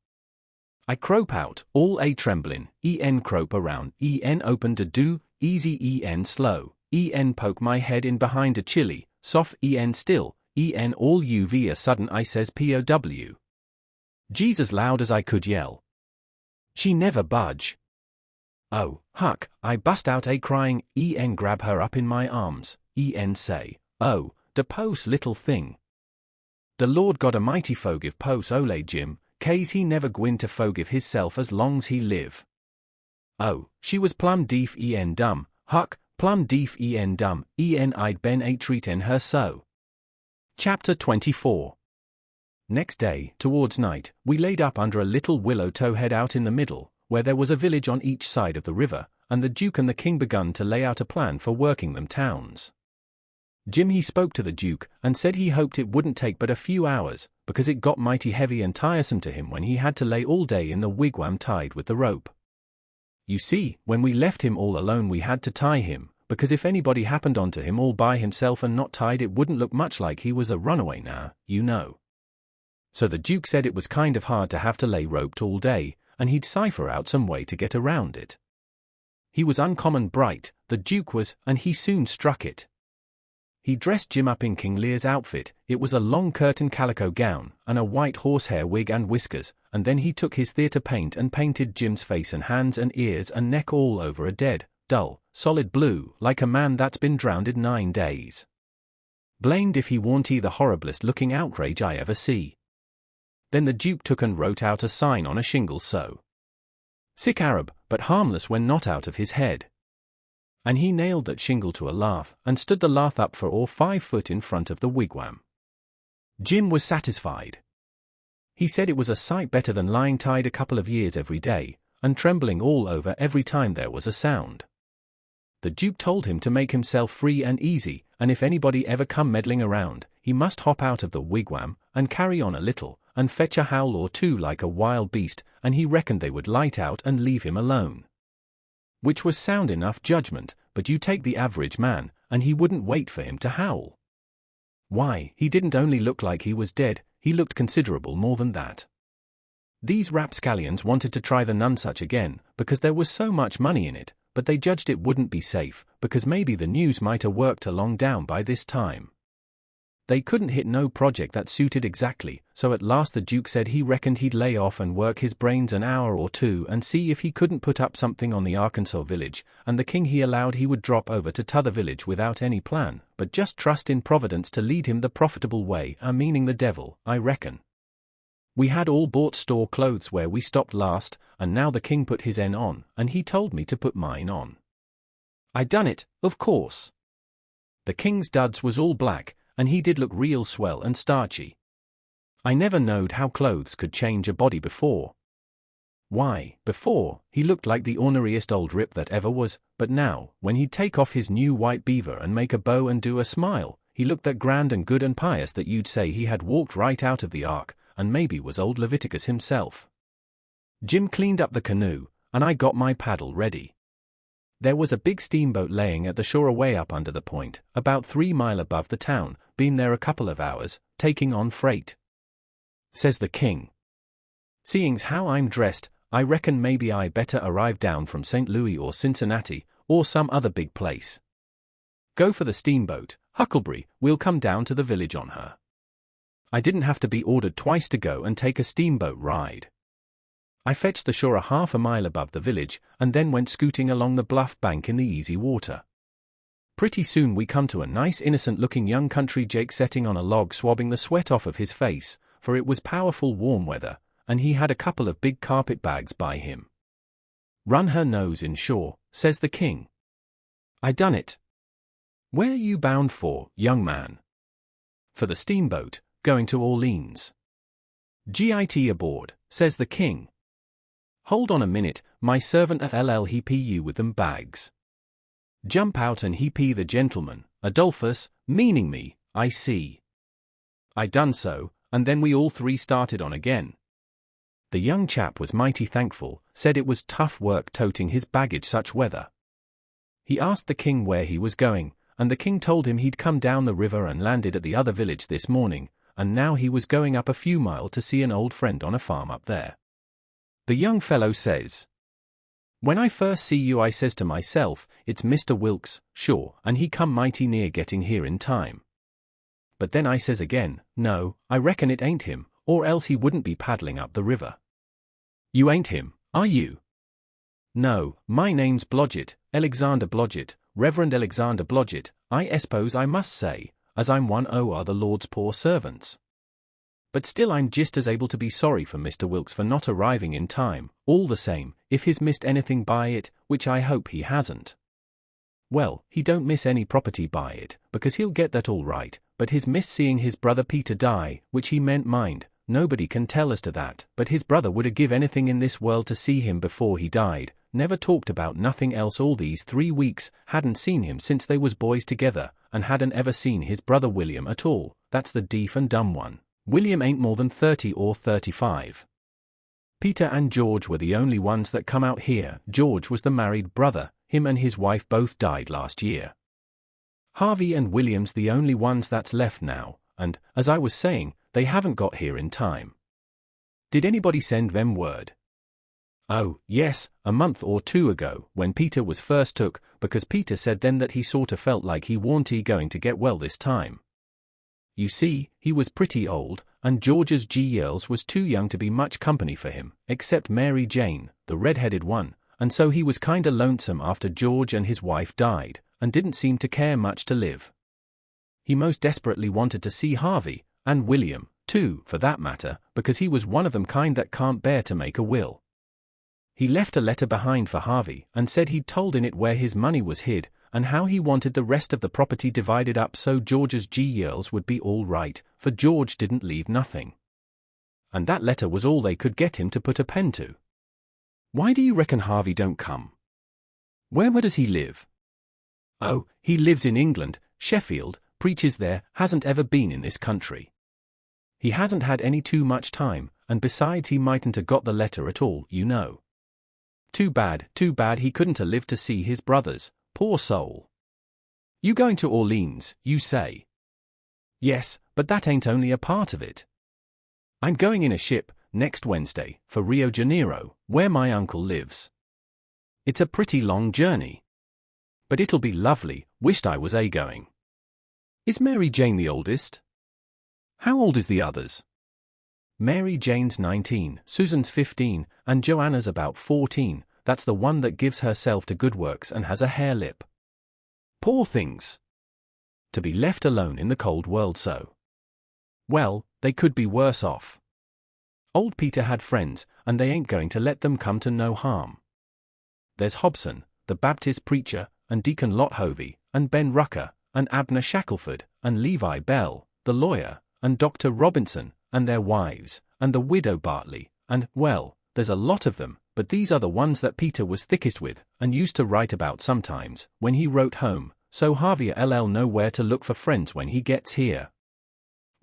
[SPEAKER 1] I crope out, all a tremblin', crope around, open to do, easy slow, poke my head in behind a chilly, soft still, all uv a sudden I says POW. Jesus loud as I could yell. She never budge. Oh, Huck, I bust out a crying, grab her up in my arms, say, oh, the pose little thing. The Lord God Almighty forgive pose ole Jim, case he never gwin to forgive hisself as long's he live. Oh, she was plumb deef dumb, Huck, plumb deef dumb, I'd been a treatin' her so. Chapter 24. Next day, towards night, we laid up under a little willow towhead out in the middle, where there was a village on each side of the river, and the Duke and the King begun to lay out a plan for working them towns. Jim he spoke to the Duke, and said he hoped it wouldn't take but a few hours, because it got mighty heavy and tiresome to him when he had to lay all day in the wigwam tied with the rope. You see, when we left him all alone we had to tie him, because if anybody happened onto him all by himself and not tied it wouldn't look much like he was a runaway now, you know. So the Duke said it was kind of hard to have to lay roped all day, and he'd cipher out some way to get around it. He was uncommon bright, the Duke was, and he soon struck it. He dressed Jim up in King Lear's outfit. It was a long curtain calico gown, and a white horsehair wig and whiskers, and then he took his theatre paint and painted Jim's face and hands and ears and neck all over a dead, dull, solid blue, like a man that's been drowned 9 days. Blamed if he warn't the horriblest looking outrage I ever see. Then the Duke took and wrote out a sign on a shingle so. Sick Arab, but harmless when not out of his head. And he nailed that shingle to a lath, and stood the lath up for all 5 foot in front of the wigwam. Jim was satisfied. He said it was a sight better than lying tied a couple of years every day, and trembling all over every time there was a sound. The Duke told him to make himself free and easy, and if anybody ever come meddling around, he must hop out of the wigwam, and carry on a little, and fetch a howl or two like a wild beast, and he reckoned they would light out and leave him alone. Which was sound enough judgment, but you take the average man, and he wouldn't wait for him to howl. Why, he didn't only look like he was dead, he looked considerable more than that. These rapscallions wanted to try the Nonsuch again, because there was so much money in it, but they judged it wouldn't be safe, because maybe the news might have worked along down by this time. They couldn't hit no project that suited exactly, so at last the Duke said he reckoned he'd lay off and work his brains an hour or two and see if he couldn't put up something on the Arkansas village, and the King he allowed he would drop over to t'other village without any plan, but just trust in Providence to lead him the profitable way, meaning the devil, I reckon. We had all bought store clothes where we stopped last, and now the King put his on, and he told me to put mine on. I done it, of course. The King's duds was all black, and he did look real swell and starchy. I never knowed how clothes could change a body before. Why, before, he looked like the orneriest old rip that ever was, but now, when he'd take off his new white beaver and make a bow and do a smile, he looked that grand and good and pious that you'd say he had walked right out of the ark, and maybe was old Leviticus himself. Jim cleaned up the canoe, and I got my paddle ready. There was a big steamboat laying at the shore away up under the point, about 3 miles above the town, been there a couple of hours, taking on freight. Says the King, seeing's how I'm dressed, I reckon maybe I better arrive down from St. Louis or Cincinnati, or some other big place. Go for the steamboat, Huckleberry, we'll come down to the village on her. I didn't have to be ordered twice to go and take a steamboat ride. I fetched the shore a half a mile above the village, and then went scooting along the bluff bank in the easy water. Pretty soon we come to a nice innocent-looking young country Jake sitting on a log swabbing the sweat off of his face, for it was powerful warm weather, and he had a couple of big carpet bags by him. "Run her nose in shore," says the king. "I done it." "Where are you bound for, young man?" "For the steamboat, going to Orleans." "Git aboard," says the king. "Hold on a minute, my servant he pee you with them bags." "Jump out and he pee the gentleman, Adolphus, meaning me, I see." I done so, and then we all three started on again. The young chap was mighty thankful, said it was tough work toting his baggage such weather. He asked the king where he was going, and the king told him he'd come down the river and landed at the other village this morning, and now he was going up a few miles to see an old friend on a farm up there. The young fellow says, "When I first see you I says to myself, it's Mr. Wilkes, sure, and he come mighty near getting here in time. But then I says again, no, I reckon it ain't him, or else he wouldn't be paddling up the river." "You ain't him, are you?" "No, my name's Blodgett, Alexander Blodgett, Reverend Alexander Blodgett, I suppose I must say, as I'm one o' the Lord's poor servants. But still I'm just as able to be sorry for Mr. Wilkes for not arriving in time, all the same, if he's missed anything by it, which I hope he hasn't." "Well, he don't miss any property by it, because he'll get that all right, but he's missed seeing his brother Peter die, which he meant mind, nobody can tell as to that, but his brother would 'a give anything in this world to see him before he died, never talked about nothing else all these 3 weeks, hadn't seen him since they was boys together, and hadn't ever seen his brother William at all, that's the deaf and dumb one. William ain't more than 30 or 35. Peter and George were the only ones that come out here. George was the married brother, him and his wife both died last year. Harvey and William's the only ones that's left now, and, as I was saying, they haven't got here in time." "Did anybody send them word?" "Oh, yes, a month or 2 ago, when Peter was first took, because Peter said then that he sorta felt like he warn't going to get well this time. You see, he was pretty old, and George's girls was too young to be much company for him, except Mary Jane, the red-headed one, and so he was kinda lonesome after George and his wife died, and didn't seem to care much to live. He most desperately wanted to see Harvey, and William, too, for that matter, because he was one of them kind that can't bear to make a will. He left a letter behind for Harvey, and said he'd told in it where his money was hid, and how he wanted the rest of the property divided up so George's girls would be all right, for George didn't leave nothing. And that letter was all they could get him to put a pen to." "Why do you reckon Harvey don't come? Where does he live?" "Oh, he lives in England, Sheffield, preaches there, hasn't ever been in this country. He hasn't had any too much time, and besides he mightn't have got the letter at all, you know. Too bad he couldn't have lived to see his brothers, poor soul." "You going to Orleans, you say?" "Yes, but that ain't only a part of it. I'm going in a ship, next Wednesday, for Rio de Janeiro, where my uncle lives. It's a pretty long journey. But it'll be lovely, wished I was going." "Is Mary Jane the oldest? How old is the others?" "Mary Jane's 19, Susan's 15, and Joanna's about 14, that's the one that gives herself to good works and has a hare lip. Poor things! To be left alone in the cold world so. Well, they could be worse off. Old Peter had friends, and they ain't going to let them come to no harm. There's Hobson, the Baptist preacher, and Deacon Lothovey, and Ben Rucker, and Abner Shackelford, and Levi Bell, the lawyer, and Dr. Robinson, and their wives, and the widow Bartley, and, well, there's a lot of them, but these are the ones that Peter was thickest with, and used to write about sometimes, when he wrote home, so Harvey'll know where to look for friends when he gets here."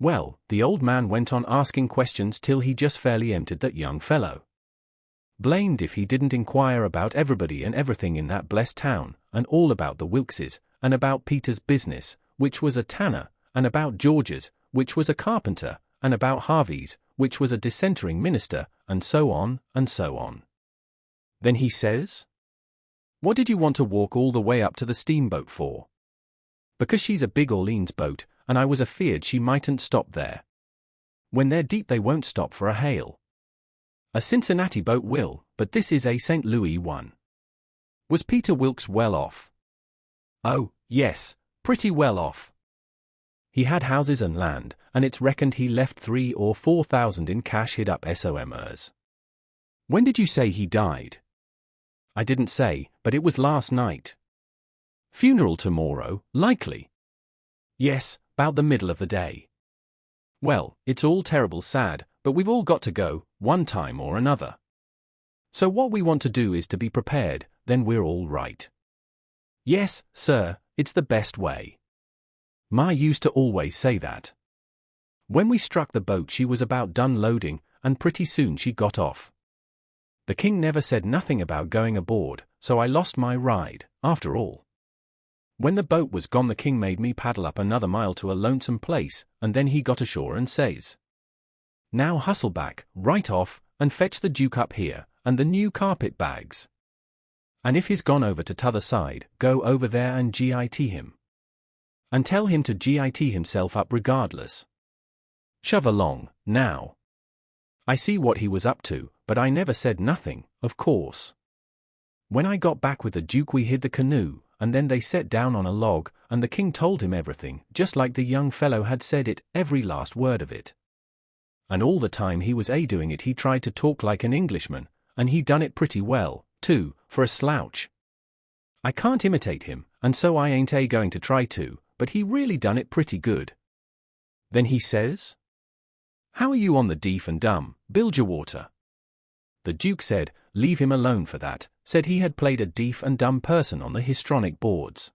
[SPEAKER 1] Well, the old man went on asking questions till he just fairly emptied that young fellow. Blamed if he didn't inquire about everybody and everything in that blessed town, and all about the Wilkses, and about Peter's business, which was a tanner, and about George's, which was a carpenter, and about Harvey's, which was a dissentering minister, and so on, and so on. Then he says, "What did you want to walk all the way up to the steamboat for?" "Because she's a big Orleans boat, and I was afeared she mightn't stop there. When they're deep they won't stop for a hail. A Cincinnati boat will, but this is a St. Louis one." "Was Peter Wilkes well off?" "Oh, Yes, pretty well off. He had houses and land, and it's reckoned he left 3,000 or 4,000 in cash hid up somers. When did you say he died? I didn't say, but it was last night. Funeral tomorrow, likely. Yes, 'bout the middle of the day. Well, it's all terrible sad, but we've all got to go, one time or another. So what we want to do is to be prepared, then we're all right. Yes, sir, it's the best way. Ma used to always say that. When we struck the boat she was about done loading, and pretty soon she got off. The king never said nothing about going aboard, so I lost my ride, after all. When the boat was gone the king made me paddle up another mile to a lonesome place, and then he got ashore and says, "Now hustle back, right off, and fetch the Duke up here, and the new carpet bags. And if he's gone over to t'other side, go over there and git him. And tell him to git himself up regardless. Shove along, now." I see what he was up to, but I never said nothing, of course. When I got back with the Duke we hid the canoe, and then they sat down on a log, and the king told him everything, just like the young fellow had said it, every last word of it. And all the time he was doing it he tried to talk like an Englishman, and he done it pretty well, too, for a slouch. I can't imitate him, and so I ain't going to try to, but he really done it pretty good. Then he says, "How are you on the deaf and dumb, Bilgewater?" The Duke said, leave him alone for that, said he had played a deaf and dumb person on the histrionic boards.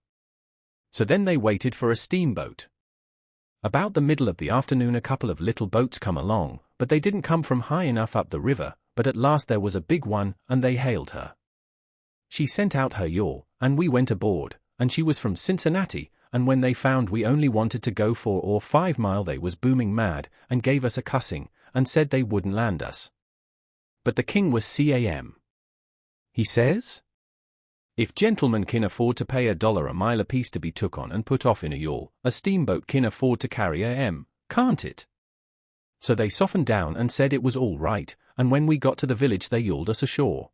[SPEAKER 1] So then they waited for a steamboat. About the middle of the afternoon a couple of little boats come along, but they didn't come from high enough up the river, but at last there was a big one, and they hailed her. She sent out her yawl, and we went aboard, and she was from Cincinnati, and when they found we only wanted to go 4 or 5 miles they was booming mad, and gave us a cussing, and said they wouldn't land us. But the king was calm. He says, "If gentlemen can afford to pay $1 a mile apiece to be took on and put off in a yawl, a steamboat can afford to carry can't it?" So they softened down and said it was all right, and when we got to the village they yawled us ashore.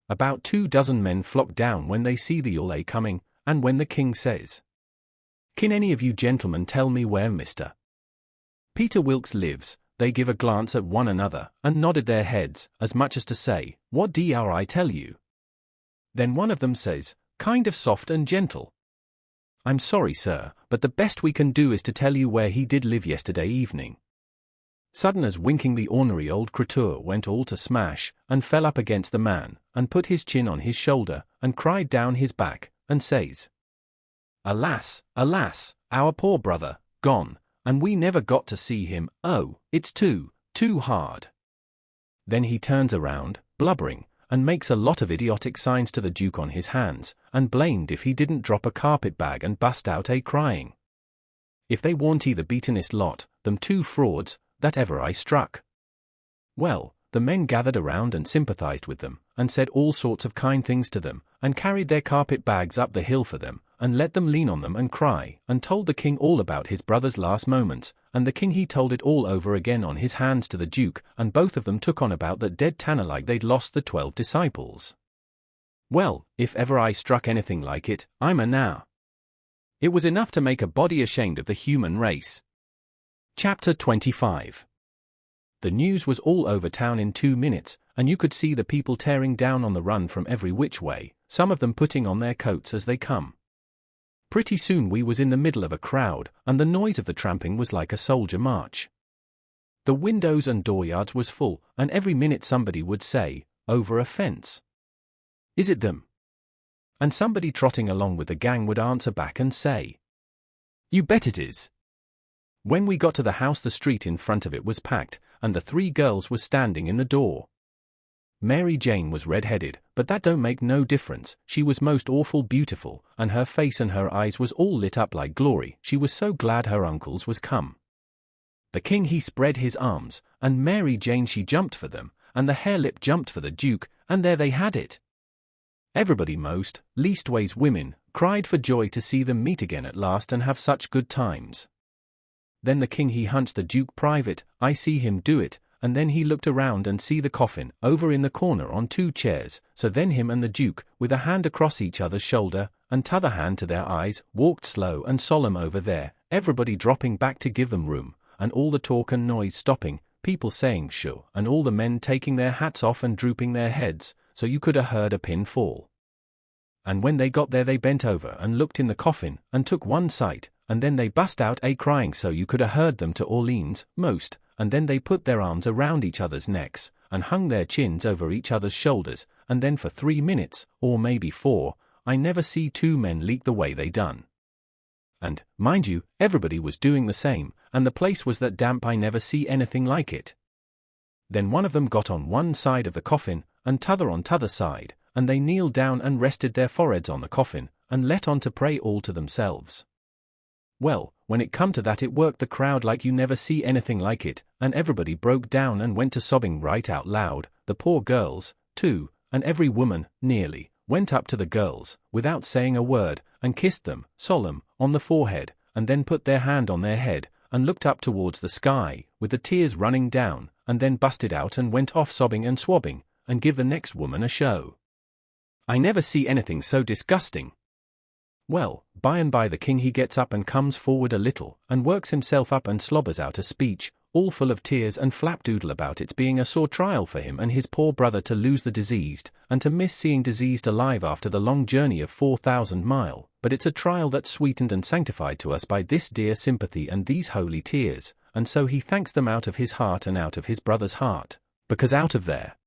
[SPEAKER 1] About 24 men flocked down when they see the yawl coming, and when the king says, "Can any of you gentlemen tell me where Mr. Peter Wilkes lives?" they give a glance at one another, and nodded their heads, as much as to say, "What dr I tell you?" Then one of them says, kind of soft and gentle, "I'm sorry, sir, but the best we can do is to tell you where he did live yesterday evening." Sudden as winking the ornery old creature went all to smash, and fell up against the man, and put his chin on his shoulder, and cried down his back, and says, "Alas, alas, our poor brother, gone, and we never got to see him, oh, it's too hard." Then he turns around, blubbering, and makes a lot of idiotic signs to the Duke on his hands, and blamed if he didn't drop a carpet bag and bust out crying. If they warn't the beatenest lot, them 2 frauds, that ever I struck. Well, the men gathered around and sympathized with them, and said all sorts of kind things to them, and carried their carpet bags up the hill for them, and let them lean on them and cry, and told the king all about his brother's last moments, and the king he told it all over again on his hands to the Duke, and both of them took on about that dead tanner like they'd lost the 12 disciples. Well, if ever I struck anything like it, I'm a now. It was enough to make a body ashamed of the human race. Chapter 25. The news was all over town in 2 minutes, and you could see the people tearing down on the run from every which way, some of them putting on their coats as they come. Pretty soon we was in the middle of a crowd, and the noise of the tramping was like a soldier march. The windows and dooryards was full, and every minute somebody would say, "Over a fence." "Is it them?" And somebody trotting along with the gang would answer back and say, "You bet it is." When we got to the house the street in front of it was packed, and the 3 girls was standing in the door. Mary Jane was red-headed, but that don't make no difference, she was most awful beautiful, and her face and her eyes was all lit up like glory, she was so glad her uncles was come. The king he spread his arms, and Mary Jane she jumped for them, and the hare-lip jumped for the Duke, and there they had it. Everybody most, leastways women, cried for joy to see them meet again at last and have such good times. Then the king he hunched the Duke private, I see him do it, and then he looked around and see the coffin, over in the corner on 2 chairs, so then him and the Duke, with a hand across each other's shoulder, and t'other hand to their eyes, walked slow and solemn over there, everybody dropping back to give them room, and all the talk and noise stopping, people saying sure, and all the men taking their hats off and drooping their heads, so you could 'a heard a pin fall. And when they got there they bent over and looked in the coffin, and took one sight, and then they bust out a crying so you could 'a heard them to Orleans, most, and then they put their arms around each other's necks, and hung their chins over each other's shoulders, and then for 3 minutes, or maybe 4, I never see 2 men leak the way they done. And, mind you, everybody was doing the same, and the place was that damp I never see anything like it. Then one of them got on one side of the coffin, and t'other on t'other side, and they kneeled down and rested their foreheads on the coffin, and let on to pray all to themselves. Well, when it come to that it worked the crowd like you never see anything like it, and everybody broke down and went to sobbing right out loud, the poor girls, too, and every woman, nearly, went up to the girls, without saying a word, and kissed them, solemn, on the forehead, and then put their hand on their head, and looked up towards the sky, with the tears running down, and then busted out and went off sobbing and swabbing, and give the next woman a show. I never see anything so disgusting. Well, by and by the king he gets up and comes forward a little, and works himself up and slobbers out a speech, all full of tears and flapdoodle about its being a sore trial for him and his poor brother to lose the diseased, and to miss seeing diseased alive after the long journey of 4,000 mile, but it's a trial that's sweetened and sanctified to us by this dear sympathy and these holy tears, and so he thanks them out of his heart and out of his brother's heart, because out of their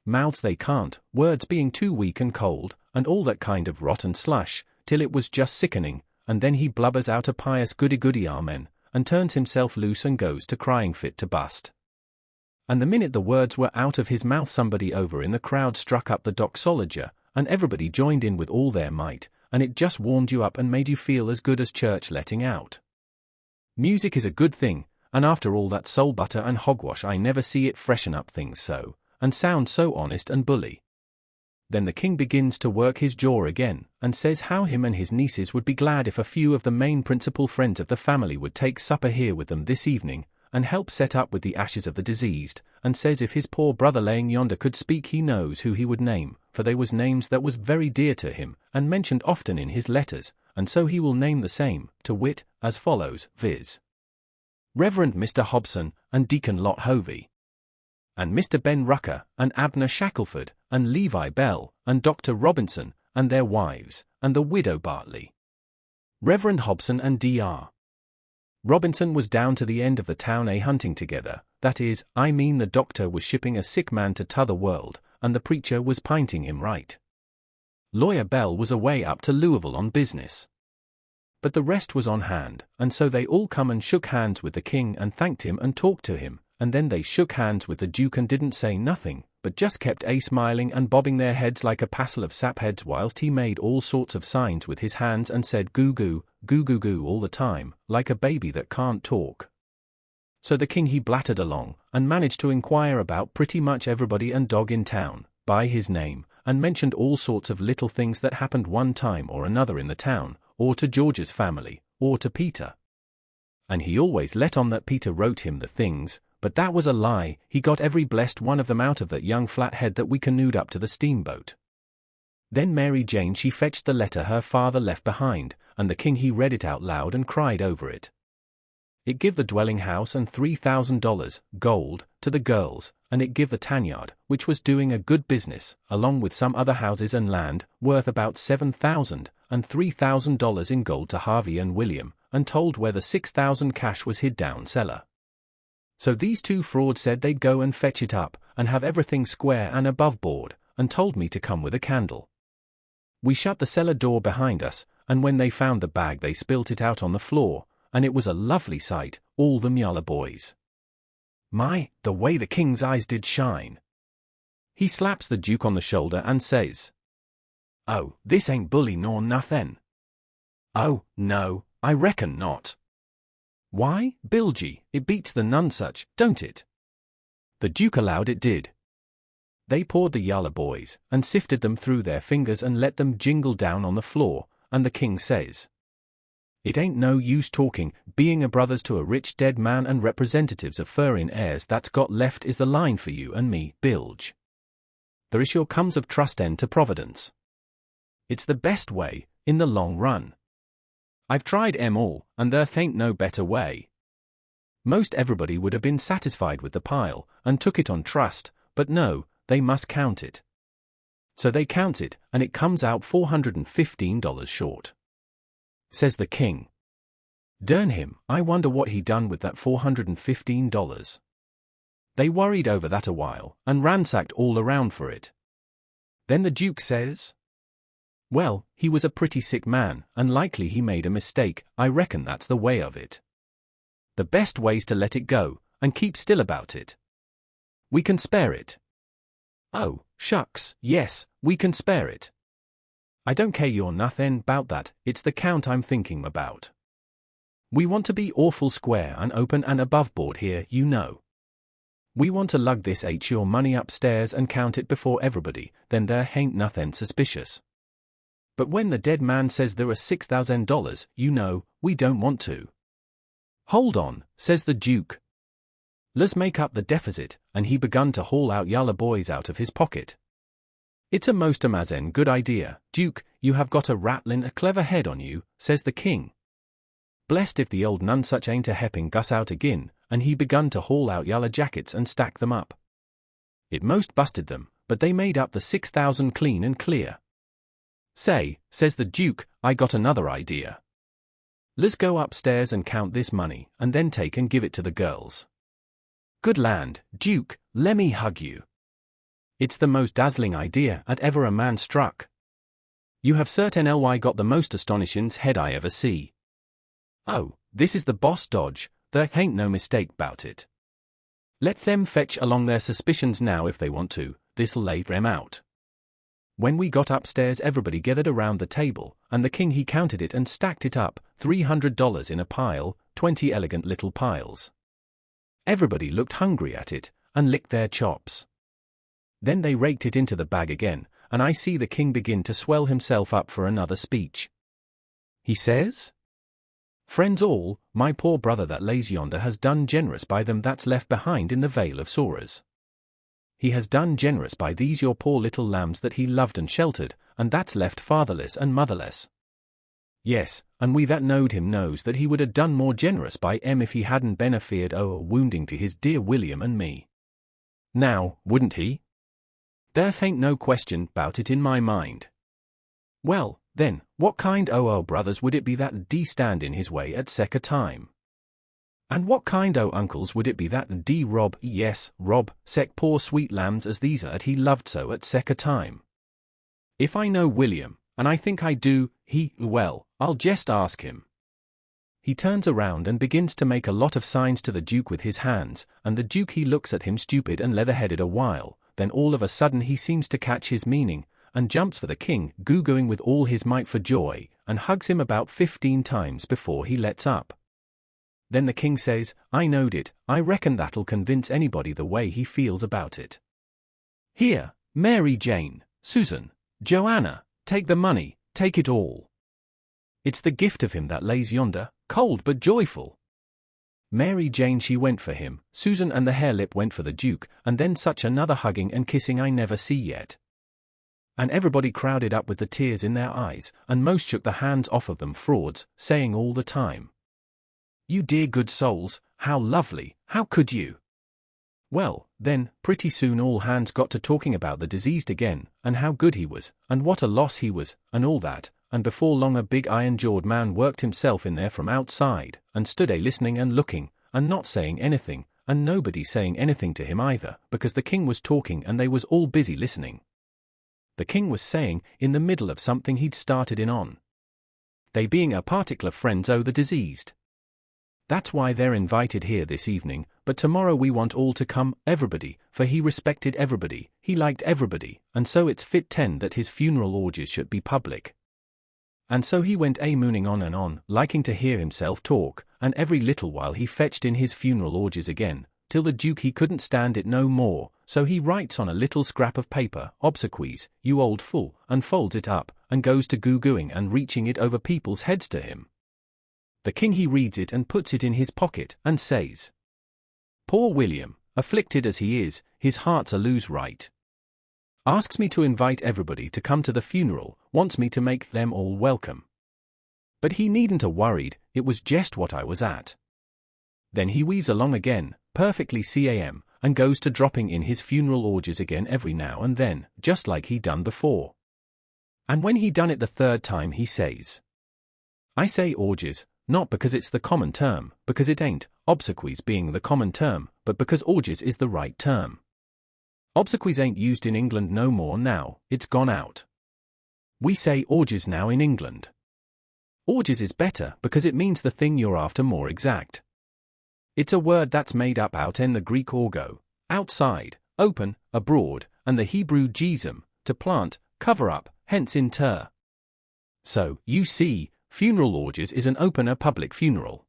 [SPEAKER 1] mouths they can't, words being too weak and cold, and all that kind of rotten slush, till it was just sickening, and then he blubbers out a pious goody-goody amen, and turns himself loose and goes to crying fit to bust. And the minute the words were out of his mouth somebody over in the crowd struck up the doxology, and everybody joined in with all their might, and it just warmed you up and made you feel as good as church letting out. Music is a good thing, and after all that soul butter and hogwash I never see it freshen up things so, and sound so honest and bully. Then the king begins to work his jaw again, and says how him and his nieces would be glad if a few of the main principal friends of the family would take supper here with them this evening, and help set up with the ashes of the diseased, and says if his poor brother laying yonder could speak he knows who he would name, for they was names that was very dear to him, and mentioned often in his letters, and so he will name the same, to wit, as follows, viz. Reverend Mr. Hobson, and Deacon Lot Hovey, and Mr. Ben Rucker, and Abner Shackelford, and Levi Bell, and Dr. Robinson, and their wives, and the widow Bartley. Reverend Hobson and Dr. Robinson was down to the end of the town hunting together, that is, I mean the doctor was shipping a sick man to t'other world, and the preacher was pinting him right. Lawyer Bell was away up to Louisville on business. But the rest was on hand, and so they all come and shook hands with the king and thanked him and talked to him, and then they shook hands with the duke and didn't say nothing, but just kept smiling and bobbing their heads like a passel of sapheads whilst he made all sorts of signs with his hands and said goo goo, goo goo goo all the time, like a baby that can't talk. So the king he blattered along, and managed to inquire about pretty much everybody and dog in town, by his name, and mentioned all sorts of little things that happened one time or another in the town, or to George's family, or to Peter. And he always let on that Peter wrote him the things, but that was a lie, he got every blessed one of them out of that young flathead that we canoed up to the steamboat. Then Mary Jane she fetched the letter her father left behind, and the king he read it out loud and cried over it. It give the dwelling house and $3,000, gold, to the girls, and it give the tanyard, which was doing a good business, along with some other houses and land, worth about $7,000, and $3,000 in gold to Harvey and William, and told where the $6,000 cash was hid down cellar. So these two frauds said they'd go and fetch it up, and have everything square and above board, and told me to come with a candle. We shut the cellar door behind us, and when they found the bag they spilt it out on the floor, and it was a lovely sight, all them yaller boys. My, the way the king's eyes did shine. He slaps the duke on the shoulder and says, "Oh, this ain't bully nor nothin'." "Oh, no, I reckon not." "Why, Bilgy, it beats the nonsuch, don't it?" The duke allowed it did. They poured the yaller boys, and sifted them through their fingers and let them jingle down on the floor, and the king says, "It ain't no use talking, being a brothers to a rich dead man and representatives of furrin heirs that's got left is the line for you and me, Bilge. There is your comes of trust end to Providence. It's the best way, in the long run. I've tried 'em all, and there ain't no better way. Most everybody would have been satisfied with the pile, and took it on trust, but no, they must count it. So they count it, and it comes out $415 short. Says the king. Darn him, I wonder what he done with that $415. They worried over that a while, and ransacked all around for it. Then the Duke says, well, he was a pretty sick man, and likely he made a mistake. I reckon that's the way of it. The best way's to let it go, and keep still about it. We can spare it. Oh, shucks, yes, we can spare it. I don't care you're nothing 'bout that, it's the count I'm thinking about. We want to be awful square and open and above board here, you know. We want to lug this your money upstairs and count it before everybody, then there ain't nothing suspicious. But when the dead man says there are $6,000, you know, we don't want to. Hold on, says the Duke. Let's make up the deficit, and he begun to haul out yalla boys out of his pocket. It's a most amazin' good idea, Duke, you have got a clever head on you, says the king. Blessed if the old nunsuch ain't a hepping Gus out agin, and he begun to haul out yalla jackets and stack them up. It most busted them, but they made up the 6,000 clean and clear. Say, says the Duke, I got another idea. Let's go upstairs and count this money, and then take and give it to the girls. Good land, Duke, lemme hug you. It's the most dazzling idea 'at ever a man struck. You have certainly got the most astonishing head I ever see. Oh, this is the boss dodge, there ain't no mistake 'bout it. Let them fetch along their suspicions now if they want to, this'll lay them out. When we got upstairs everybody gathered around the table, and the king he counted it and stacked it up, $300 in a pile, 20 elegant little piles. Everybody looked hungry at it, and licked their chops. Then they raked it into the bag again, and I see the king begin to swell himself up for another speech. He says, friends all, my poor brother that lays yonder has done generous by them that's left behind in the Vale of Sorrows. He has done generous by these your poor little lambs that he loved and sheltered, and that's left fatherless and motherless. Yes, and we that knowed him knows that he would have done more generous by 'em if he hadn't been afeard o' a wounding to his dear William and me. Now, wouldn't he? There ain't no question 'bout it in my mind. Well, then, what kind o' brothers would it be that stand in his way at sec a time? And what kind o' uncles would it be that rob sec poor sweet lambs as these are 'at he loved so at sec a time? If I know William, and I think I do, well, I'll just ask him. He turns around and begins to make a lot of signs to the Duke with his hands, and the Duke he looks at him stupid and leather-headed a while, then all of a sudden he seems to catch his meaning, and jumps for the king, goo-gooing with all his might for joy, and hugs him about 15 times before he lets up. Then the king says, I knowed it, I reckon that'll convince anybody the way he feels about it. Here, Mary Jane, Susan, Joanna, take the money, take it all. It's the gift of him that lays yonder, cold but joyful. Mary Jane she went for him, Susan and the hare-lip went for the Duke, and then such another hugging and kissing I never see yet. And everybody crowded up with the tears in their eyes, and most shook the hands off of them frauds, saying all the time, you dear good souls, how lovely, how could you? Well, then, pretty soon all hands got to talking about the diseased again, and how good he was, and what a loss he was, and all that, and before long a big iron-jawed man worked himself in there from outside, and stood listening and looking, and not saying anything, and nobody saying anything to him either, because the king was talking and they was all busy listening. The king was saying, in the middle of something he'd started in on. They being a particular friends o' the diseased. That's why they're invited here this evening, but tomorrow we want all to come, everybody, for he respected everybody, he liked everybody, and so it's fit that his funeral orgies should be public. And so he went mooning on and on, liking to hear himself talk, and every little while he fetched in his funeral orgies again, till the Duke he couldn't stand it no more, so he writes on a little scrap of paper, obsequies, you old fool, and folds it up, and goes to goo-gooing and reaching it over people's heads to him. The king he reads it and puts it in his pocket, and says, poor William, afflicted as he is, his heart's a lose right. Asks me to invite everybody to come to the funeral, wants me to make them all welcome. But he needn't a worried, it was just what I was at. Then he weaves along again, perfectly calm, and goes to dropping in his funeral orgies again every now and then, just like he done before. And when he done it the third time he says, I say orgies, not because it's the common term, because it ain't, obsequies being the common term, but because orgies is the right term. Obsequies ain't used in England no more now, it's gone out. We say orgies now in England. Orgies is better because it means the thing you're after more exact. It's a word that's made up out in the Greek orgo, outside, open, abroad, and the Hebrew jesum, to plant, cover up, hence inter. So, you see, funeral orgies is an open public funeral.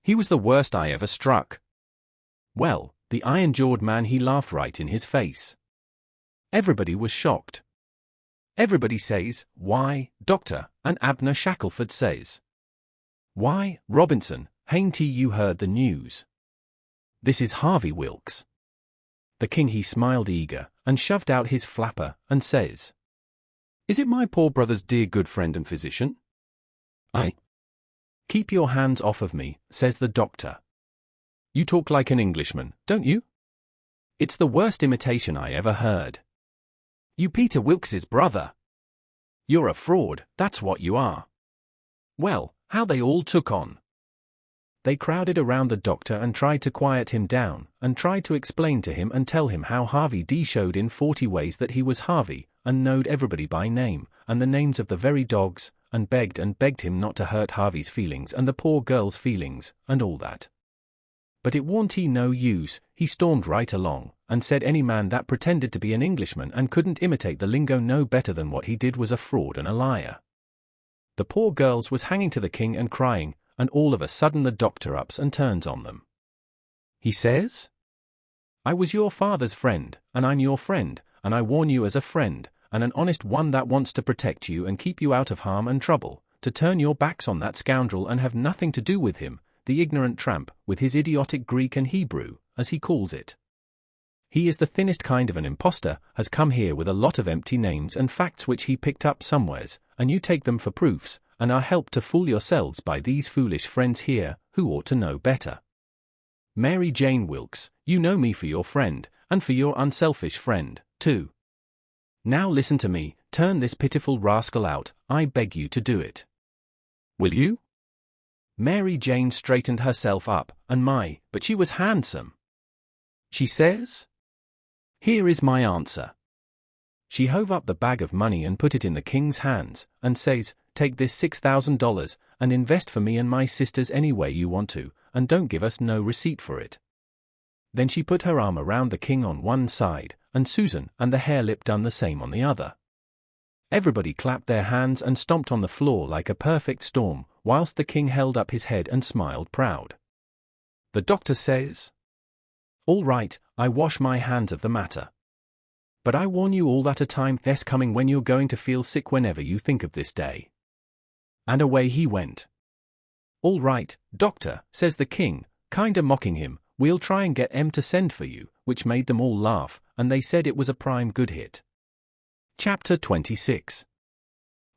[SPEAKER 1] He was the worst I ever struck. Well, the iron-jawed man, he laughed right in his face. Everybody was shocked. Everybody says, why, doctor, and Abner Shackelford says, why, Robinson, hain't you heard the news? This is Harvey Wilkes. The king he smiled eager, and shoved out his flapper, and says, is it my poor brother's dear good friend and physician? I. Keep your hands off of me, says the doctor. You talk like an Englishman, don't you? It's the worst imitation I ever heard. You Peter Wilkes's brother. You're a fraud, that's what you are. Well, how they all took on. They crowded around the doctor and tried to quiet him down, and tried to explain to him and tell him how Harvey D showed in 40 ways that he was Harvey, and knowed everybody by name, and the names of the very dogs, and begged him not to hurt Harvey's feelings and the poor girl's feelings, and all that. But it warn't he no use, he stormed right along, and said any man that pretended to be an Englishman and couldn't imitate the lingo no better than what he did was a fraud and a liar. The poor girls was hanging to the king and crying, and all of a sudden the doctor ups and turns on them. He says, I was your father's friend, and I'm your friend, and I warn you as a friend, and an honest one that wants to protect you and keep you out of harm and trouble, to turn your backs on that scoundrel and have nothing to do with him, the ignorant tramp, with his idiotic Greek and Hebrew, as he calls it. He is the thinnest kind of an impostor, has come here with a lot of empty names and facts which he picked up somewheres, and you take them for proofs, and are helped to fool yourselves by these foolish friends here, who ought to know better. Mary Jane Wilkes, you know me for your friend, and for your unselfish friend, too. Now listen to me, turn this pitiful rascal out, I beg you to do it. Will you? Mary Jane straightened herself up, and but she was handsome. She says, here is my answer. She hove up the bag of money and put it in the king's hands, and says, take this $6,000, and invest for me and my sisters any way you want to, and don't give us no receipt for it. Then she put her arm around the king on one side, and Susan and the hare-lip done the same on the other. Everybody clapped their hands and stomped on the floor like a perfect storm, whilst the king held up his head and smiled proud. The doctor says, all right, I wash my hands of the matter. But I warn you all that a time there's coming when you're going to feel sick whenever you think of this day. And away he went. All right, doctor, says the king, kinda mocking him, we'll try and get em to send for you, which made them all laugh, and they said it was a prime good hit. Chapter 26.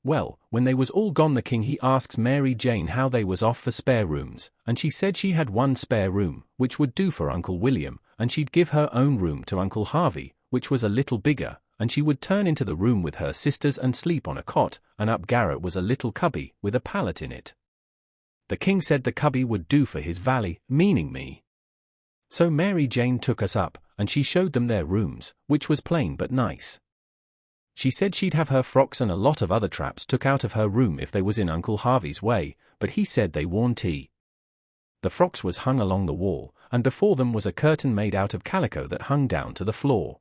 [SPEAKER 1] Well, when they was all gone the king he asks Mary Jane how they was off for spare rooms, and she said she had one spare room, which would do for Uncle William, and she'd give her own room to Uncle Harvey, which was a little bigger, and she would turn into the room with her sisters and sleep on a cot, and up garret was a little cubby with a pallet in it. The king said the cubby would do for his valley, meaning me. So Mary Jane took us up, and she showed them their rooms, which was plain but nice. She said she'd have her frocks and a lot of other traps took out of her room if they was in Uncle Harvey's way, but he said they warn't he. The frocks was hung along the wall, and before them was a curtain made out of calico that hung down to the floor.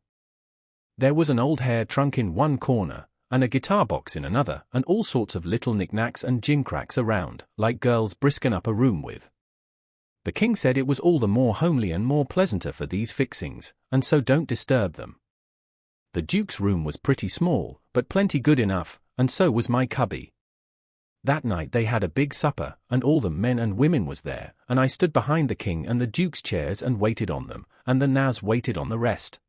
[SPEAKER 1] There was an old hair trunk in one corner, and a guitar box in another, and all sorts of little knickknacks and gimcracks around, like girls brisken up a room with. The king said it was all the more homely and more pleasanter for these fixings, and so don't disturb them. The Duke's room was pretty small, but plenty good enough, and so was my cubby. That night they had a big supper, and all the men and women was there, and I stood behind the king and the Duke's chairs and waited on them, and the Naz waited on the rest.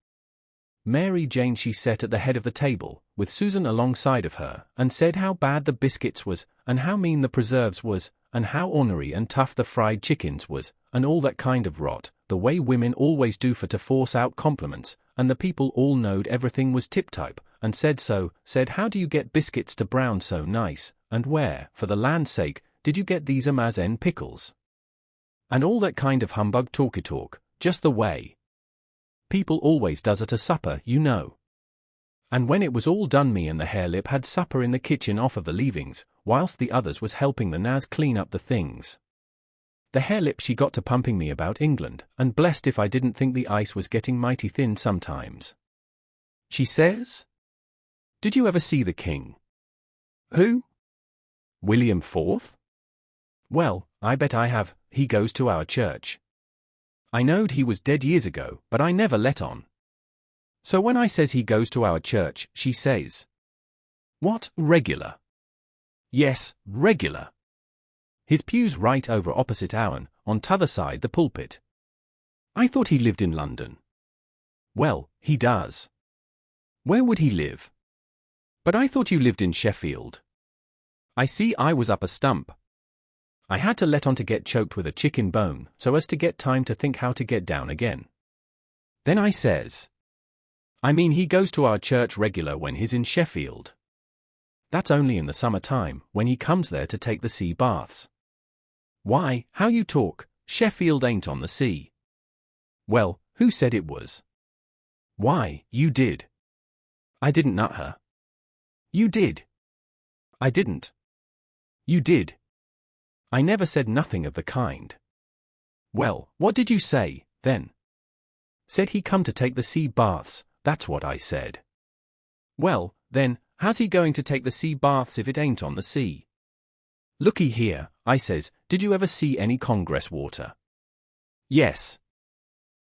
[SPEAKER 1] Mary Jane she sat at the head of the table, with Susan alongside of her, and said how bad the biscuits was, and how mean the preserves was, and how ornery and tough the fried chickens was, and all that kind of rot, the way women always do for to force out compliments, and the people all knowed everything was tip-top, and said how do you get biscuits to brown so nice, and where, for the land's sake, did you get these Amazen pickles? And all that kind of humbug talky-talk, just the way people always does at a supper, you know. And when it was all done, me and the hare-lip had supper in the kitchen off of the leavings, whilst the others was helping the Naz clean up the things. The hare-lip she got to pumping me about England, and blessed if I didn't think the ice was getting mighty thin sometimes. She says, "Did you ever see the king?" "Who?" "William IV?" "Well, I bet I have. He goes to our church." I knowed he was dead years ago, but I never let on. So when I says he goes to our church, she says, "What, regular?" "Yes, regular. His pew's right over opposite our'n, on t'other side the pulpit." "I thought he lived in London." "Well, he does." "Where would he live?" "But I thought you lived in Sheffield." I see I was up a stump. I had to let on to get choked with a chicken bone, so as to get time to think how to get down again. Then I says, "I mean he goes to our church regular when he's in Sheffield. That's only in the summer time, when he comes there to take the sea baths." "Why, how you talk, Sheffield ain't on the sea." "Well, who said it was?" "Why, you did." "I didn't nut her." "You did." "I didn't." "You did." "I never said nothing of the kind." "Well, what did you say, then?" "Said he come to take the sea baths, that's what I said." "Well, then, how's he going to take the sea baths if it ain't on the sea?" "Looky here," I says, "did you ever see any Congress water?" "Yes."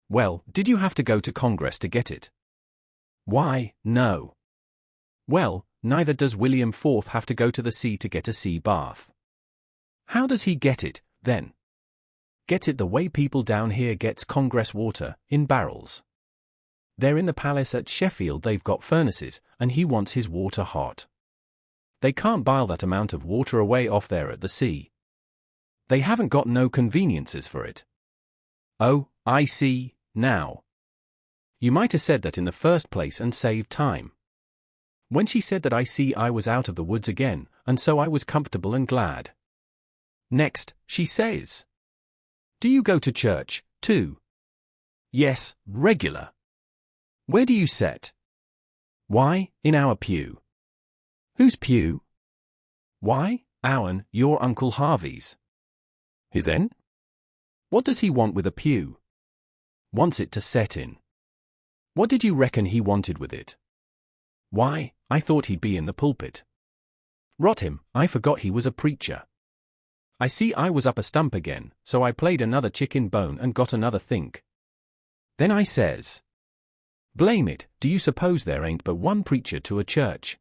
[SPEAKER 1] "Well, did you have to go to Congress to get it?" "Why, no." "Well, neither does William IV have to go to the sea to get a sea bath." "How does he get it, then?" "Gets it the way people down here gets Congress water, in barrels. They're in the palace at Sheffield, they've got furnaces, and he wants his water hot. They can't bile that amount of water away off there at the sea. They haven't got no conveniences for it." "Oh, I see, now. You might have said that in the first place and saved time." When she said that, I see I was out of the woods again, and so I was comfortable and glad. Next, she says, "Do you go to church, too?" "Yes, regular." "Where do you set?" "Why, in our pew." "Whose pew?" "Why, our'n, your Uncle Harvey's." "His en?" "What does he want with a pew?" "Wants it to set in." "What did you reckon he wanted with it?" "Why, I thought he'd be in the pulpit." "Rot him, I forgot he was a preacher." I see I was up a stump again, so I played another chicken bone and got another think. Then I says, "Blame it, do you suppose there ain't but one preacher to a church?"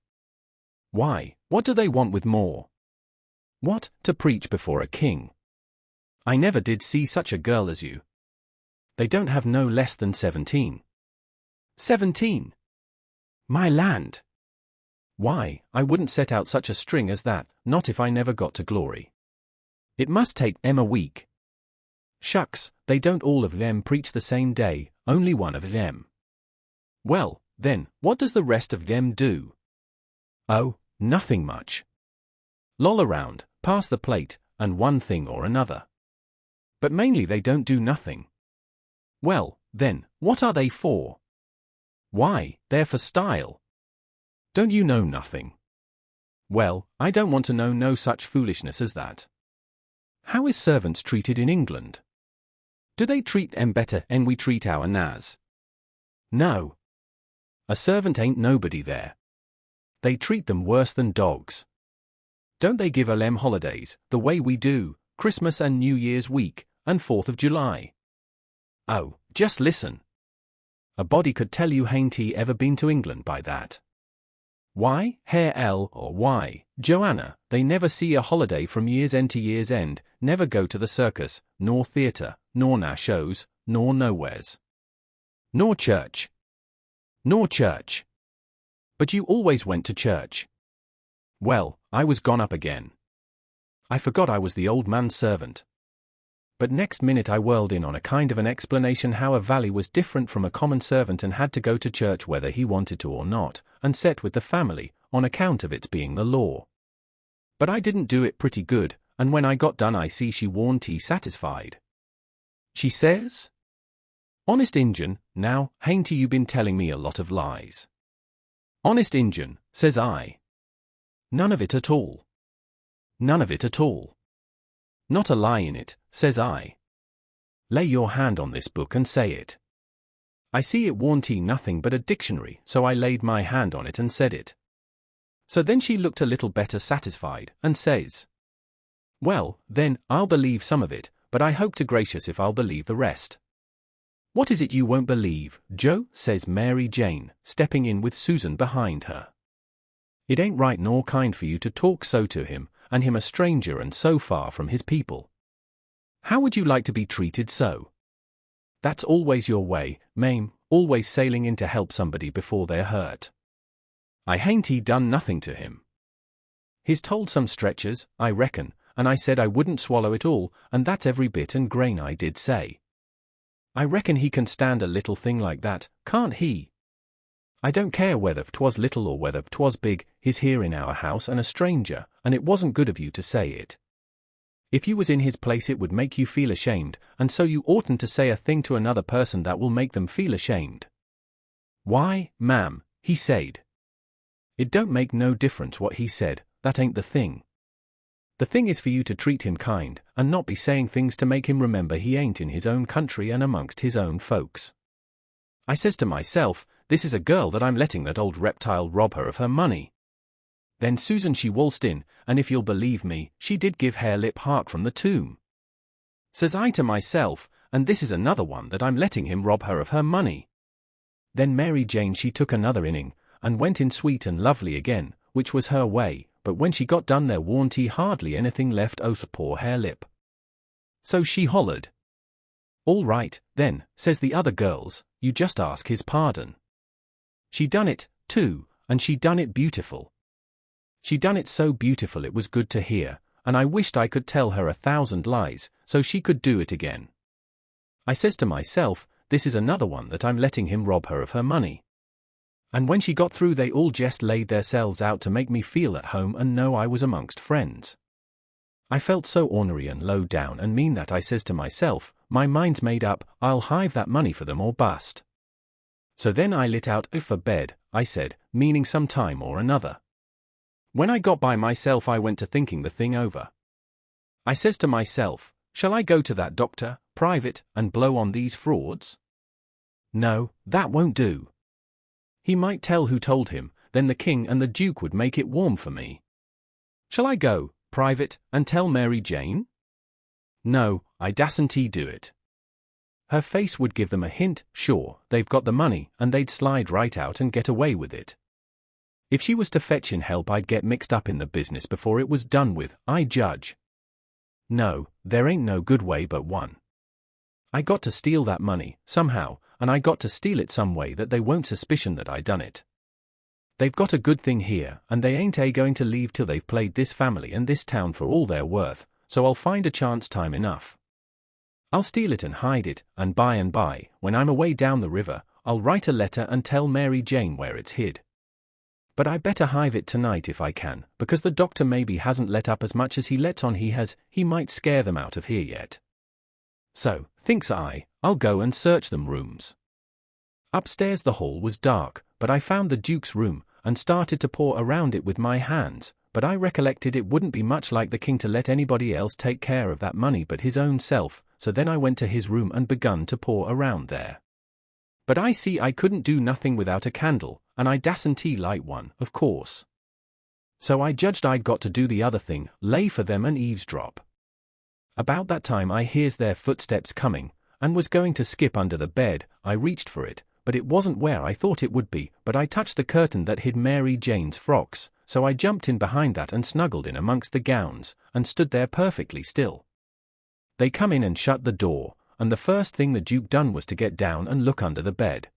[SPEAKER 1] "Why, what do they want with more?" "What, to preach before a king? I never did see such a girl as you. They don't have no less than 17. 17? My land! Why, I wouldn't set out such a string as that, not if I never got to glory. It must take them a week." "Shucks, they don't all of them preach the same day, only one of them." "Well, then, what does the rest of them do?" "Oh, nothing much. Loll around, pass the plate, and one thing or another. But mainly they don't do nothing." "Well, then, what are they for?" "Why, they're for style." "Don't you know nothing?" "Well, I don't want to know no such foolishness as that. How is servants treated in England? Do they treat them better than we treat our Naz?" "No. A servant ain't nobody there. They treat them worse than dogs." "Don't they give 'em holidays, the way we do, Christmas and New Year's week, and 4th of July?" "Oh, just listen. A body could tell you hain't he ever been to England by that. Why, Herr L. or why, Joanna, they never see a holiday from year's end to year's end, never go to the circus, nor theatre, nor na shows, nor nowheres. Nor church. Nor church. But you always went to church. Well, I was gone up again. I forgot I was the old man's servant. But next minute I whirled in on a kind of an explanation how a valley was different from a common servant and had to go to church whether he wanted to or not, and set with the family, on account of its being the law. But I didn't do it pretty good, and when I got done I see she warn't satisfied. She says, "Honest Injun, now, hain't you been telling me a lot of lies?" "Honest Injun," says I. "None of it at all. None of it at all. Not a lie in it," says I. "Lay your hand on this book and say it." I see it warn't nothing but a dictionary, so I laid my hand on it and said it. So then she looked a little better satisfied, and says, "Well, then, I'll believe some of it, but I hope to gracious if I'll believe the rest." "What is it you won't believe, Joe?" says Mary Jane, stepping in with Susan behind her. "It ain't right nor kind for you to talk so to him, and him a stranger and so far from his people. How would you like to be treated so? That's always your way, Mame, always sailing in to help somebody before they're hurt. I hain't done nothing to him. He's told some stretchers, I reckon, and I said I wouldn't swallow it all, and that's every bit and grain I did say. I reckon he can stand a little thing like that, can't he? I don't care whether 'twas little or whether 'twas big, he's here in our house and a stranger, and it wasn't good of you to say it. If you was in his place it would make you feel ashamed, and so you oughtn't to say a thing to another person that will make them feel ashamed." "Why, ma'am," he said. "It don't make no difference what he said, that ain't the thing. The thing is for you to treat him kind, and not be saying things to make him remember he ain't in his own country and amongst his own folks. I says to myself, this is a girl that I'm letting that old reptile rob her of her money. Then Susan she waltzed in, and if you'll believe me, she did give Harelip Hark from the tomb. Says I to myself, and this is another one that I'm letting him rob her of her money. Then Mary Jane she took another inning, and went in sweet and lovely again, which was her way, but when she got done there warn't hardly anything left o' poor Harelip. So she hollered. "All right, then," says the other girls, "you just ask his pardon." She done it, too, and she done it beautiful. She done it so beautiful it was good to hear, and I wished I could tell her 1,000 lies, so she could do it again. I says to myself, this is another one that I'm letting him rob her of her money. And when she got through they all just laid theirselves out to make me feel at home and know I was amongst friends. I felt so ornery and low down and mean that I says to myself, my mind's made up, I'll hive that money for them or bust. So then I lit out for bed, I said, meaning some time or another. When I got by myself I went to thinking the thing over. I says to myself, shall I go to that doctor, private, and blow on these frauds? No, that won't do. He might tell who told him, then the king and the duke would make it warm for me. Shall I go, private, and tell Mary Jane? No, I dasn't do it. Her face would give them a hint, sure, they've got the money, and they'd slide right out and get away with it. If she was to fetch in help I'd get mixed up in the business before it was done with, I judge. No, there ain't no good way but one. I got to steal that money, somehow, and I got to steal it some way that they won't suspicion that I done it. They've got a good thing here, and they ain't going to leave till they've played this family and this town for all they're worth, so I'll find a chance time enough. I'll steal it and hide it, and by, when I'm away down the river, I'll write a letter and tell Mary Jane where it's hid. But I better hive it tonight if I can, because the doctor maybe hasn't let up as much as he lets on he might scare them out of here yet. So, thinks I'll go and search them rooms. Upstairs the hall was dark, but I found the Duke's room, and started to paw around it with my hands, but I recollected it wouldn't be much like the king to let anybody else take care of that money but his own self, so then I went to his room and begun to paw around there. But I see I couldn't do nothing without a candle, and I dasn't light one, of course. So I judged I'd got to do the other thing, lay for them and eavesdrop. About that time I hears their footsteps coming, and was going to skip under the bed. I reached for it, but it wasn't where I thought it would be, but I touched the curtain that hid Mary Jane's frocks, so I jumped in behind that and snuggled in amongst the gowns, and stood there perfectly still. They come in and shut the door, and the first thing the Duke done was to get down and look under the bed.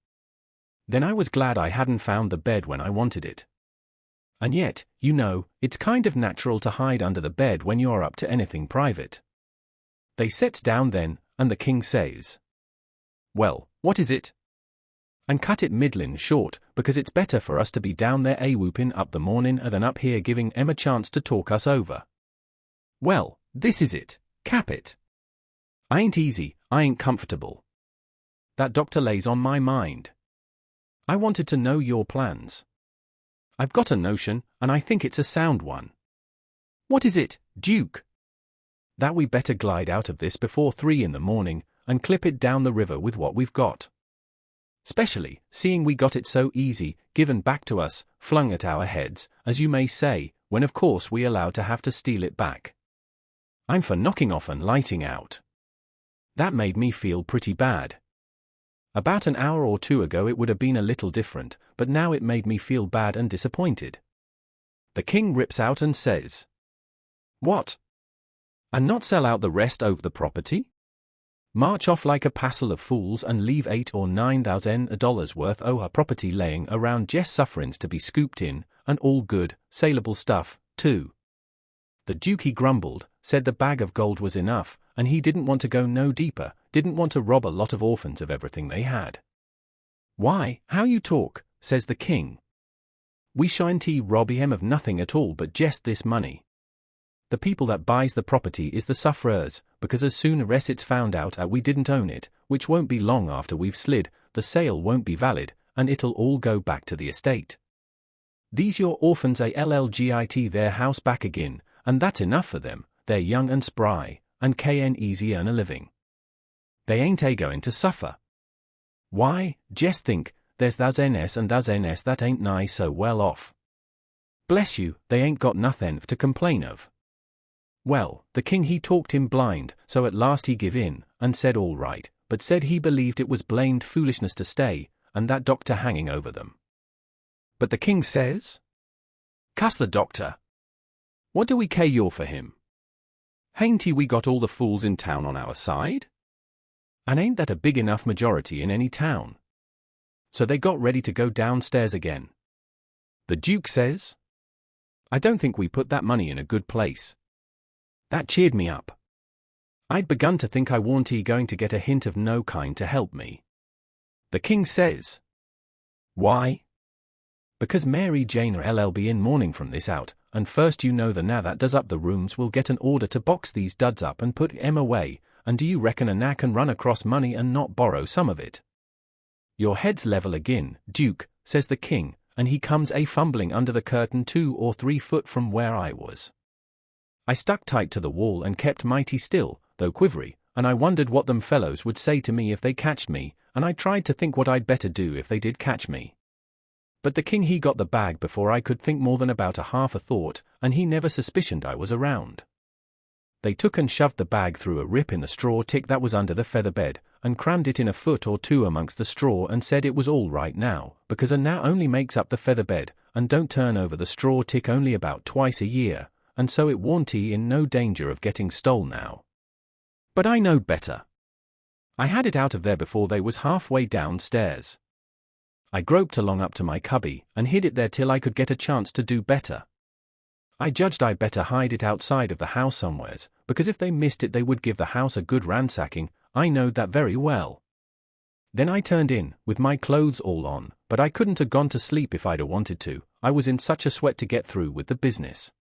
[SPEAKER 1] Then I was glad I hadn't found the bed when I wanted it. And yet, you know, it's kind of natural to hide under the bed when you're up to anything private. They sets down then, and the king says, "Well, what is it?" And cut it middlin' short, because it's better for us to be down there a-whoopin' up the mornin' than up here giving em a chance to talk us over. "Well, this is it, cap it. I ain't easy, I ain't comfortable. That doctor lays on my mind. I wanted to know your plans. I've got a notion, and I think it's a sound one." "What is it, Duke?" "That we better glide out of this before 3 in the morning, and clip it down the river with what we've got. Specially, seeing we got it so easy, given back to us, flung at our heads, as you may say, when of course we allowed to have to steal it back. I'm for knocking off and lighting out." That made me feel pretty bad. About an hour or two ago it would have been a little different, but now it made me feel bad and disappointed. The king rips out and says, "What? And not sell out the rest of the property? March off like a passel of fools and leave $8,000 or $9,000 worth o' her property laying around just sufferings to be scooped in, and all good, saleable stuff, too." The duke he grumbled, said the bag of gold was enough, and he didn't want to go no deeper, didn't want to rob a lot of orphans of everything they had. "Why, how you talk," says the king. "We shan't rob him of nothing at all but jest this money. The people that buys the property is the sufferers, because as soon as it's found out we didn't own it, which won't be long after we've slid, the sale won't be valid, and it'll all go back to the estate. These your orphans allgit their house back again, and that's enough for them. They're young and spry, and can easy earn a living. They ain't going to suffer. Why, just think, there's those NS and those NS that ain't nigh so well off. Bless you, they ain't got nothing to complain of." Well, the king he talked him blind, so at last he give in, and said all right, but said he believed it was blamed foolishness to stay, and that doctor hanging over them. But the king says, "Cuss the doctor. What do we care you for him? Hain't we got all the fools in town on our side? And ain't that a big enough majority in any town?" So they got ready to go downstairs again. The duke says, "I don't think we put that money in a good place." That cheered me up. I'd begun to think I warn't going to get a hint of no kind to help me. The king says, "Why?" "Because Mary Jane or be in mourning from this out, and first you know the na that does up the rooms will get an order to box these duds up and put em away, and do you reckon a na can run across money and not borrow some of it?" "Your head's level again, Duke," says the king, and he comes fumbling under the curtain 2 or 3 foot from where I was. I stuck tight to the wall and kept mighty still, though quivery, and I wondered what them fellows would say to me if they catched me, and I tried to think what I'd better do if they did catch me. But the king he got the bag before I could think more than about a half a thought, and he never suspicioned I was around. They took and shoved the bag through a rip in the straw tick that was under the feather bed, and crammed it in a foot or two amongst the straw and said it was all right now, because a now only makes up the feather bed, and don't turn over the straw tick only about twice a year, and so it warn't in no danger of getting stole now. But I knowed better. I had it out of there before they was halfway downstairs. I groped along up to my cubby, and hid it there till I could get a chance to do better. I judged I better hide it outside of the house somewheres, because if they missed it they would give the house a good ransacking, I knowed that very well. Then I turned in, with my clothes all on, but I couldn't have gone to sleep if I'd a wanted to, I was in such a sweat to get through with the business.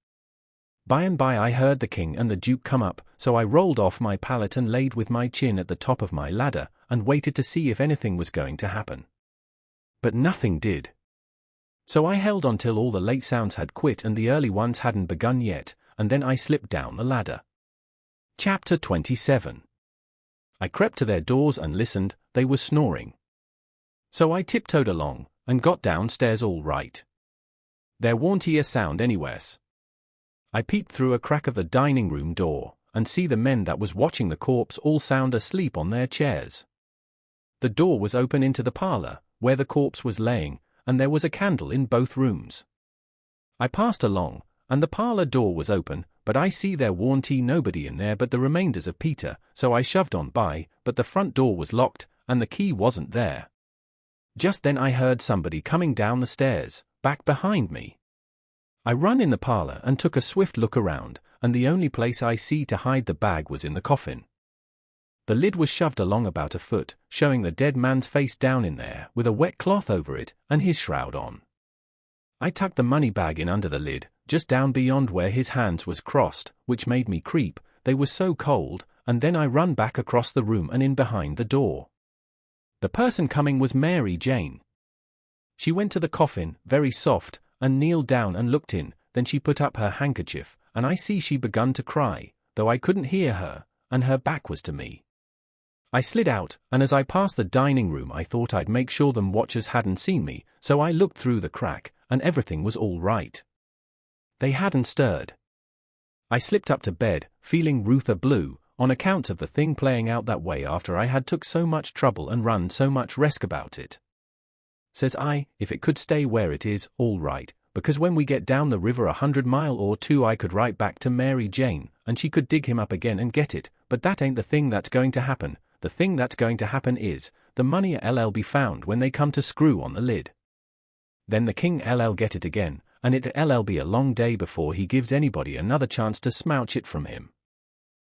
[SPEAKER 1] By and by I heard the king and the duke come up, so I rolled off my pallet and laid with my chin at the top of my ladder, and waited to see if anything was going to happen. But nothing did. So I held on till all the late sounds had quit and the early ones hadn't begun yet, and then I slipped down the ladder. Chapter 27. I crept to their doors and listened, they were snoring. So I tiptoed along, and got downstairs all right. There warn't a sound anywheres. I peeped through a crack of the dining room door, and see the men that was watching the corpse all sound asleep on their chairs. The door was open into the parlor, where the corpse was laying, and there was a candle in both rooms. I passed along, and the parlor door was open, but I see there warn't nobody in there but the remainders of Peter, so I shoved on by, but the front door was locked, and the key wasn't there. Just then I heard somebody coming down the stairs, back behind me. I run in the parlor and took a swift look around, and the only place I see to hide the bag was in the coffin. The lid was shoved along about a foot, showing the dead man's face down in there, with a wet cloth over it, and his shroud on. I tucked the money bag in under the lid, just down beyond where his hands was crossed, which made me creep, they were so cold, and then I run back across the room and in behind the door. The person coming was Mary Jane. She went to the coffin, very soft, and kneeled down and looked in, then she put up her handkerchief, and I see she begun to cry, though I couldn't hear her, and her back was to me. I slid out, and as I passed the dining room I thought I'd make sure them watchers hadn't seen me, so I looked through the crack, and everything was all right. They hadn't stirred. I slipped up to bed, feeling Ruther blue, on account of the thing playing out that way after I had took so much trouble and run so much risk about it. Says I, if it could stay where it is, all right, because when we get down the river 100 mile or two I could write back to Mary Jane, and she could dig him up again and get it, but that ain't the thing that's going to happen. The thing that's going to happen is, the money LL be found when they come to screw on the lid. Then the king LL get it again, and it LL be a long day before he gives anybody another chance to smouch it from him.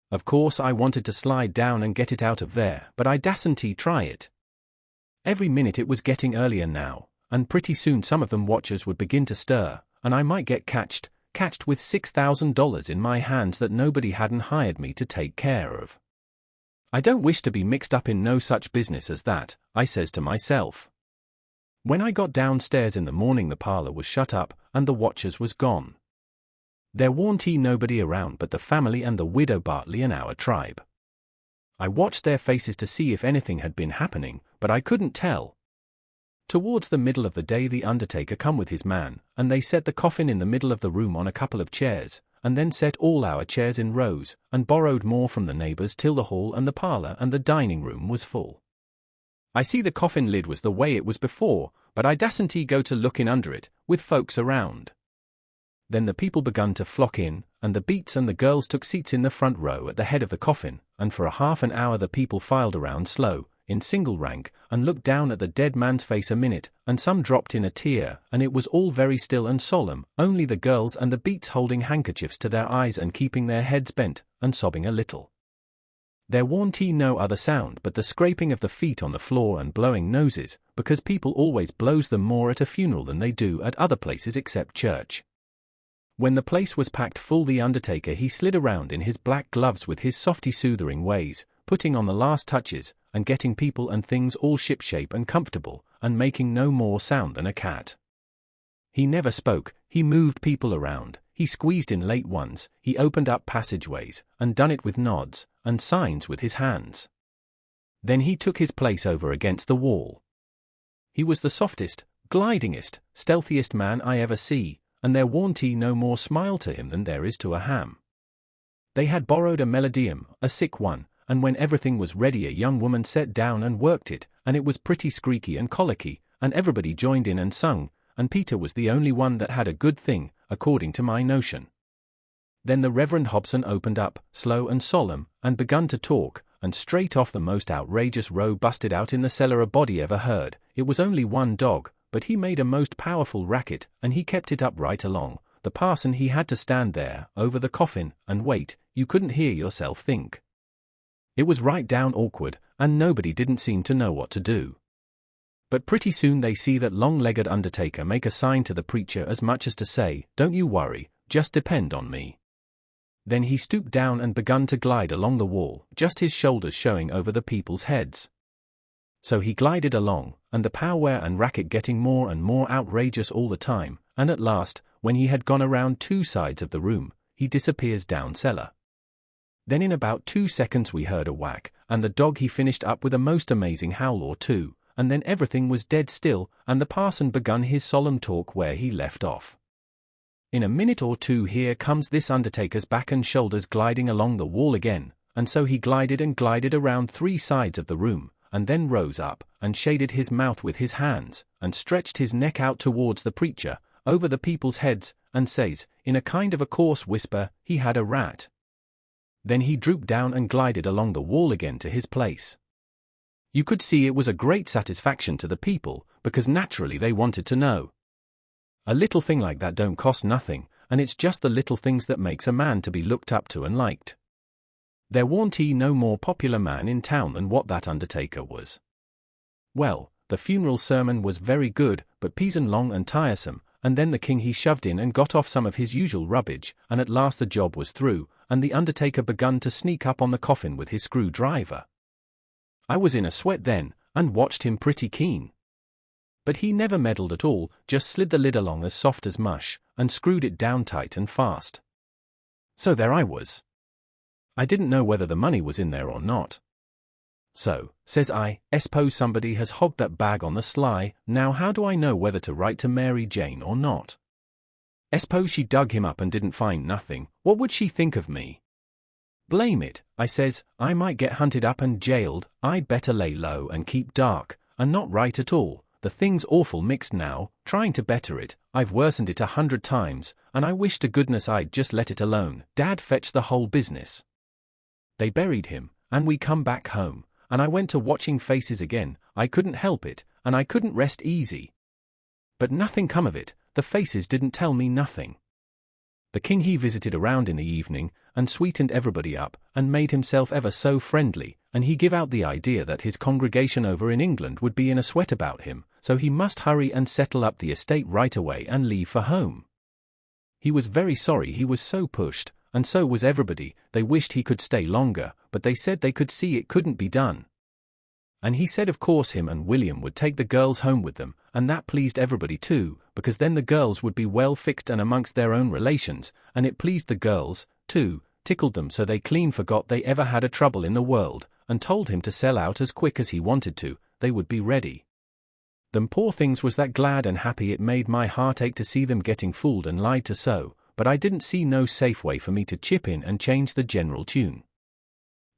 [SPEAKER 1] Of course I wanted to slide down and get it out of there, but I dasn't try it. Every minute it was getting earlier now, and pretty soon some of them watchers would begin to stir, and I might get catched with $6,000 in my hands that nobody hadn't hired me to take care of. I don't wish to be mixed up in no such business as that, I says to myself. When I got downstairs in the morning the parlor was shut up, and the watchers was gone. There warn't nobody around but the family and the widow Bartley and our tribe. I watched their faces to see if anything had been happening, but I couldn't tell. Towards the middle of the day the undertaker come with his man, and they set the coffin in the middle of the room on a couple of chairs, and then set all our chairs in rows, and borrowed more from the neighbors till the hall and the parlor and the dining room was full. I see the coffin lid was the way it was before, but I dasn't go to look in under it, with folks around. Then the people begun to flock in, and the beats and the girls took seats in the front row at the head of the coffin, and for a half an hour the people filed around slow, in single rank, and looked down at the dead man's face a minute, and some dropped in a tear, and it was all very still and solemn, only the girls and the beats holding handkerchiefs to their eyes and keeping their heads bent, and sobbing a little. There warn't no other sound but the scraping of the feet on the floor and blowing noses, because people always blows them more at a funeral than they do at other places except church. When the place was packed full the undertaker he slid around in his black gloves with his softy soothing ways, putting on the last touches, and getting people and things all shipshape and comfortable, and making no more sound than a cat. He never spoke, he moved people around, he squeezed in late ones, he opened up passageways, and done it with nods, and signs with his hands. Then he took his place over against the wall. He was the softest, glidingest, stealthiest man I ever see, and there warn't no more smile to him than there is to a ham. They had borrowed a melodeum, a sick one, and when everything was ready a young woman sat down and worked it, and it was pretty squeaky and colicky, and everybody joined in and sung, and Peter was the only one that had a good thing, according to my notion. Then the Reverend Hobson opened up, slow and solemn, and begun to talk, and straight off the most outrageous row busted out in the cellar a body ever heard. It was only one dog, but he made a most powerful racket, and he kept it up right along. The parson he had to stand there, over the coffin, and wait, you couldn't hear yourself think. It was right down awkward, and nobody didn't seem to know what to do. But pretty soon they see that long-legged undertaker make a sign to the preacher as much as to say, "Don't you worry, just depend on me." Then he stooped down and begun to glide along the wall, just his shoulders showing over the people's heads. So he glided along, and the powwow and racket getting more and more outrageous all the time, and at last, when he had gone around two sides of the room, he disappears down cellar. Then in about 2 seconds we heard a whack, and the dog he finished up with a most amazing howl or two, and then everything was dead still, and the parson begun his solemn talk where he left off. In a minute or two here comes this undertaker's back and shoulders gliding along the wall again, and so he glided and glided around 3 sides of the room, and then rose up, and shaded his mouth with his hands, and stretched his neck out towards the preacher, over the people's heads, and says, in a kind of a coarse whisper, he had a rat. Then he drooped down and glided along the wall again to his place. You could see it was a great satisfaction to the people, because naturally they wanted to know. A little thing like that don't cost nothing, and it's just the little things that makes a man to be looked up to and liked. There warn't no more popular man in town than what that undertaker was. Well, the funeral sermon was very good, but peasin' long and tiresome, and then the king he shoved in and got off some of his usual rubbish, and at last the job was through, and the undertaker begun to sneak up on the coffin with his screwdriver. I was in a sweat then, and watched him pretty keen. But he never meddled at all, just slid the lid along as soft as mush, and screwed it down tight and fast. So there I was. I didn't know whether the money was in there or not. So, says I, "S'pose somebody has hogged that bag on the sly, now how do I know whether to write to Mary Jane or not? S'pose she dug him up and didn't find nothing, what would she think of me? Blame it, I says, I might get hunted up and jailed, I'd better lay low and keep dark, and not write at all. The thing's awful mixed now, trying to better it, I've worsened it 100 times, and I wish to goodness I'd just let it alone. Dad fetched the whole business." They buried him, and we come back home, and I went to watching faces again. I couldn't help it, and I couldn't rest easy. But nothing come of it, the faces didn't tell me nothing. The king he visited around in the evening, and sweetened everybody up, and made himself ever so friendly, and he give out the idea that his congregation over in England would be in a sweat about him, so he must hurry and settle up the estate right away and leave for home. He was very sorry he was so pushed, and so was everybody. They wished he could stay longer, but they said they could see it couldn't be done. And he said of course him and William would take the girls home with them, and that pleased everybody too, because then the girls would be well fixed and amongst their own relations, and it pleased the girls, too, tickled them so they clean forgot they ever had a trouble in the world, and told him to sell out as quick as he wanted to, they would be ready. Them poor things was that glad and happy it made my heart ache to see them getting fooled and lied to so, but I didn't see no safe way for me to chip in and change the general tune.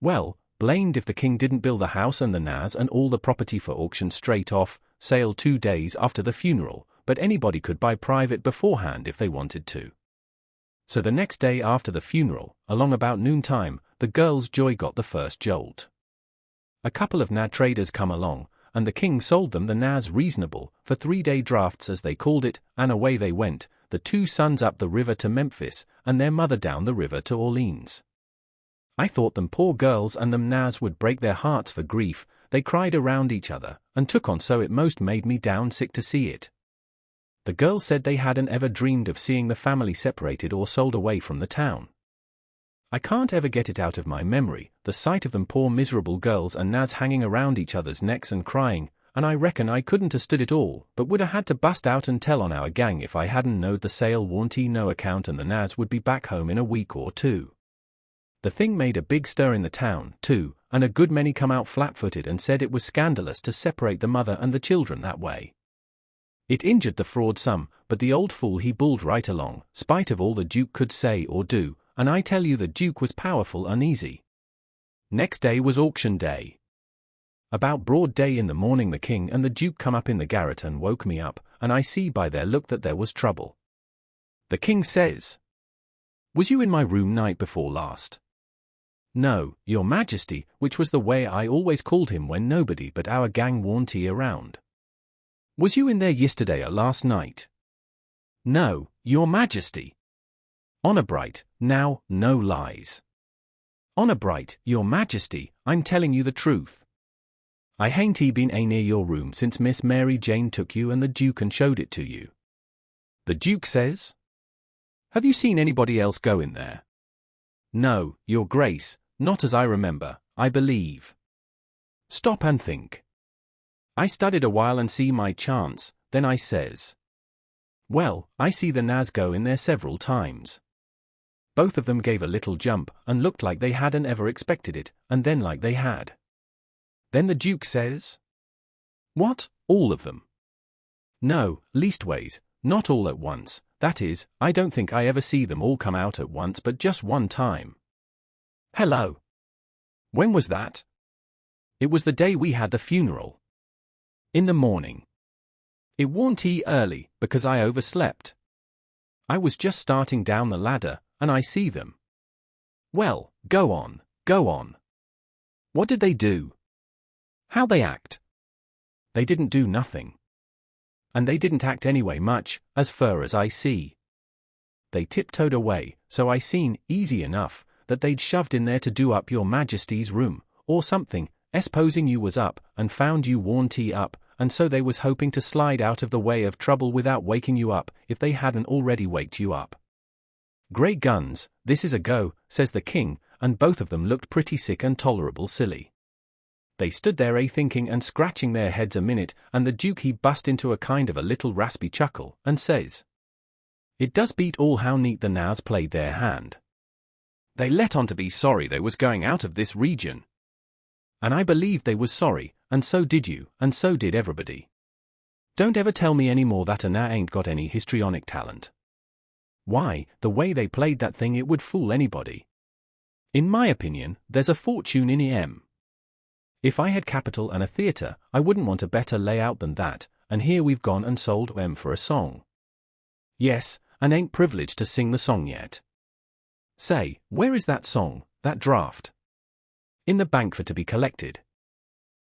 [SPEAKER 1] Well, blamed if the king didn't bill the house and the naz and all the property for auction straight off, sale 2 days after the funeral, but anybody could buy private beforehand if they wanted to. So the next day after the funeral, along about noontime, the girls' joy got the first jolt. A couple of nad traders come along, and the king sold them the naz reasonable, for 3-day drafts as they called it, and away they went, the 2 sons up the river to Memphis, and their mother down the river to Orleans. I thought them poor girls and them naz would break their hearts for grief. They cried around each other, and took on so it most made me down sick to see it. The girls said they hadn't ever dreamed of seeing the family separated or sold away from the town. I can't ever get it out of my memory, the sight of them poor miserable girls and naz hanging around each other's necks and crying, and I reckon I couldn't have stood it all, but would have had to bust out and tell on our gang if I hadn't knowed the sale warn't no account and the naz would be back home in a week or 2. The thing made a big stir in the town, too, and a good many come out flat-footed and said it was scandalous to separate the mother and the children that way. It injured the fraud some, but the old fool he bulled right along, spite of all the Duke could say or do, and I tell you the Duke was powerful uneasy. Next day was auction day. About broad day in the morning the king and the Duke come up in the garret and woke me up, and I see by their look that there was trouble. The king says, "Was you in my room night before last?" "No, your majesty," which was the way I always called him when nobody but our gang warn't around. "Was you in there yesterday or last night?" "No, your majesty." "Honour bright, now, no lies." "Honour bright, your majesty, I'm telling you the truth. I hain't been near your room since Miss Mary Jane took you and the Duke and showed it to you." The Duke says, "Have you seen anybody else go in there?" "No, your grace, not as I remember, I believe." Stop and think. I studied a while and see my chance, then I says, "Well, I see the naz go in there several times." Both of them gave a little jump, and looked like they hadn't ever expected it, and then like they had. Then the Duke says, "What, all of them?" "No, leastways, not all at once, that is, I don't think I ever see them all come out at once but just one time." "Hello! When was that?" "It was the day we had the funeral. In the morning. It warn't early, because I overslept. I was just starting down the ladder, and I see them." "Well, go on, go on. What did they do?" How they act? They didn't do nothing. And they didn't act anyway much, as fur as I see. They tiptoed away, so I seen, easy enough, that they'd shoved in there to do up your majesty's room, or something, esposing you was up, and found you worn tea up, and so they was hoping to slide out of the way of trouble without waking you up, if they hadn't already waked you up. Great guns, this is a go, says the king, and both of them looked pretty sick and tolerable silly. They stood there a-thinking and scratching their heads a minute, and the Duke he bust into a kind of a little raspy chuckle, and says, "It does beat all how neat the Naz played their hand. They let on to be sorry they was going out of this region. And I believe they was sorry, and so did you, and so did everybody. Don't ever tell me any more that a Na ain't got any histrionic talent. Why, the way they played that thing it would fool anybody. In my opinion, there's a fortune in em. If I had capital and a theatre, I wouldn't want a better layout than that, and here we've gone and sold em for a song. Yes, and ain't privileged to sing the song yet. Say, where is that song, that draft? In the bank for to be collected.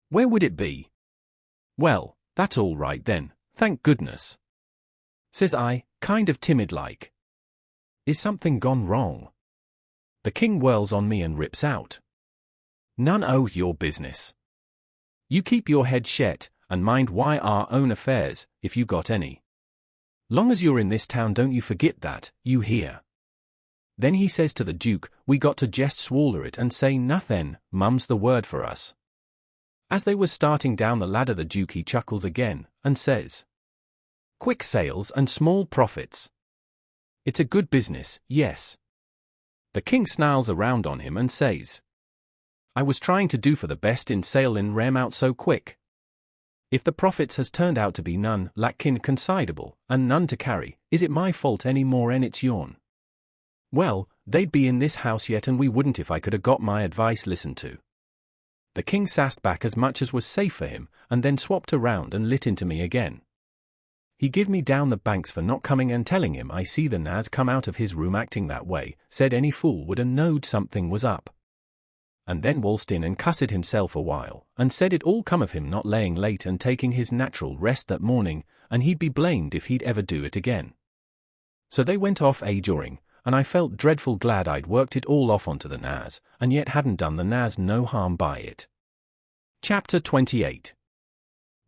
[SPEAKER 1] Where would it be? Well, that's all right then, thank goodness. Says I, kind of timid-like. Is something gone wrong? The king whirls on me and rips out. None o' your business. You keep your head shet, and mind why our own affairs, if you got any. Long as you're in this town don't you forget that, you hear. Then he says to the Duke, we got to jest swaller it and say nothin', mum's the word for us. As they was starting down the ladder the Duke he chuckles again, and says, quick sales and small profits. It's a good business, yes. The king snarls around on him and says, I was trying to do for the best in sale in rem out so quick. If the profits has turned out to be none lackin considerable, and none to carry, is it my fault any more en it's yourn? Well, they'd be in this house yet and we wouldn't if I could have got my advice listened to. The king sassed back as much as was safe for him, and then swapped around and lit into me again. He give me down the banks for not coming and telling him I see the Naz come out of his room acting that way, said any fool would have knowed something was up. And then waltzed in and cussed himself a while, and said it all come of him not laying late and taking his natural rest that morning, and he'd be blamed if he'd ever do it again. So they went off a-jawing, and I felt dreadful glad I'd worked it all off onto the Naz, and yet hadn't done the Naz no harm by it. Chapter 28.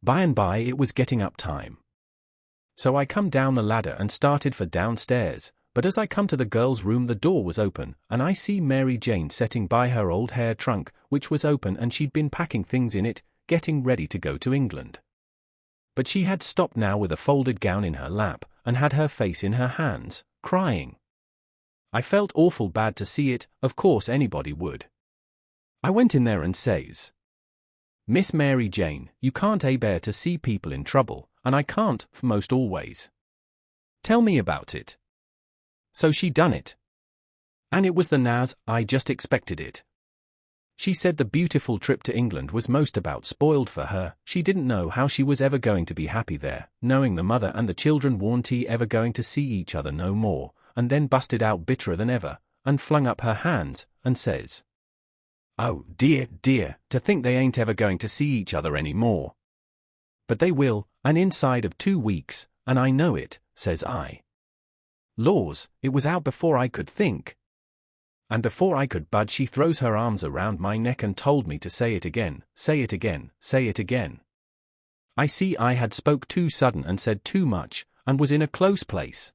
[SPEAKER 1] By and by it was getting up time. So I come down the ladder and started for downstairs, but as I come to the girl's room the door was open, and I see Mary Jane setting by her old hair trunk, which was open and she'd been packing things in it, getting ready to go to England. But she had stopped now with a folded gown in her lap, and had her face in her hands, crying. I felt awful bad to see it, of course anybody would. I went in there and says, Miss Mary Jane, you can't a-bear to see people in trouble, and I can't, for most always. Tell me about it. So she done it. And it was the Naz, I just expected it. She said the beautiful trip to England was most about spoiled for her, she didn't know how she was ever going to be happy there, knowing the mother and the children warn't ever going to see each other no more, and then busted out bitterer than ever, and flung up her hands, and says, Oh dear, dear, to think they ain't ever going to see each other any more. But they will, and inside of 2 weeks, and I know it, says I. Laws, it was out before I could think. And before I could budge she throws her arms around my neck and told me to say it again, say it again, say it again. I see I had spoke too sudden and said too much, and was in a close place.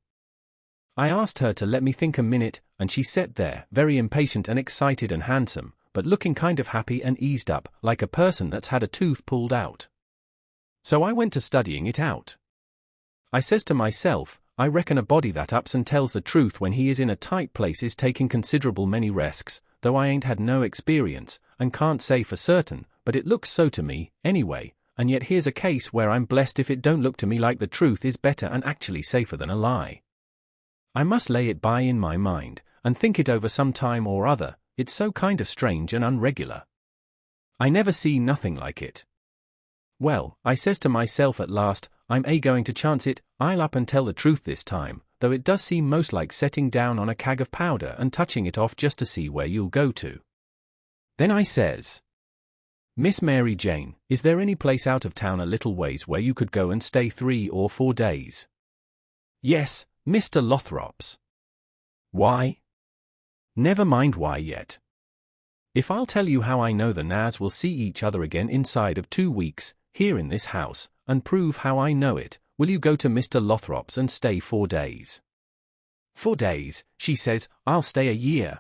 [SPEAKER 1] I asked her to let me think a minute, and she sat there, very impatient and excited and handsome, but looking kind of happy and eased up, like a person that's had a tooth pulled out. So I went to studying it out. I says to myself, I reckon a body that ups and tells the truth when he is in a tight place is taking considerable many risks, though I ain't had no experience, and can't say for certain, but it looks so to me, anyway, and yet here's a case where I'm blessed if it don't look to me like the truth is better and actually safer than a lie. I must lay it by in my mind, and think it over some time or other, it's so kind of strange and unregular. I never see nothing like it. Well, I says to myself at last, I'm going to chance it, I'll up and tell the truth this time, though it does seem most like setting down on a kag of powder and touching it off just to see where you'll go to. Then I says, Miss Mary Jane, is there any place out of town a little ways where you could go and stay 3 or 4 days? Yes, Mr. Lothrop's. Why? Never mind why yet. If I'll tell you how I know the Nas will see each other again inside of 2 weeks, here in this house, and prove how I know it, will you go to Mr. Lothrop's and stay 4 days? 4 days, she says, I'll stay a year.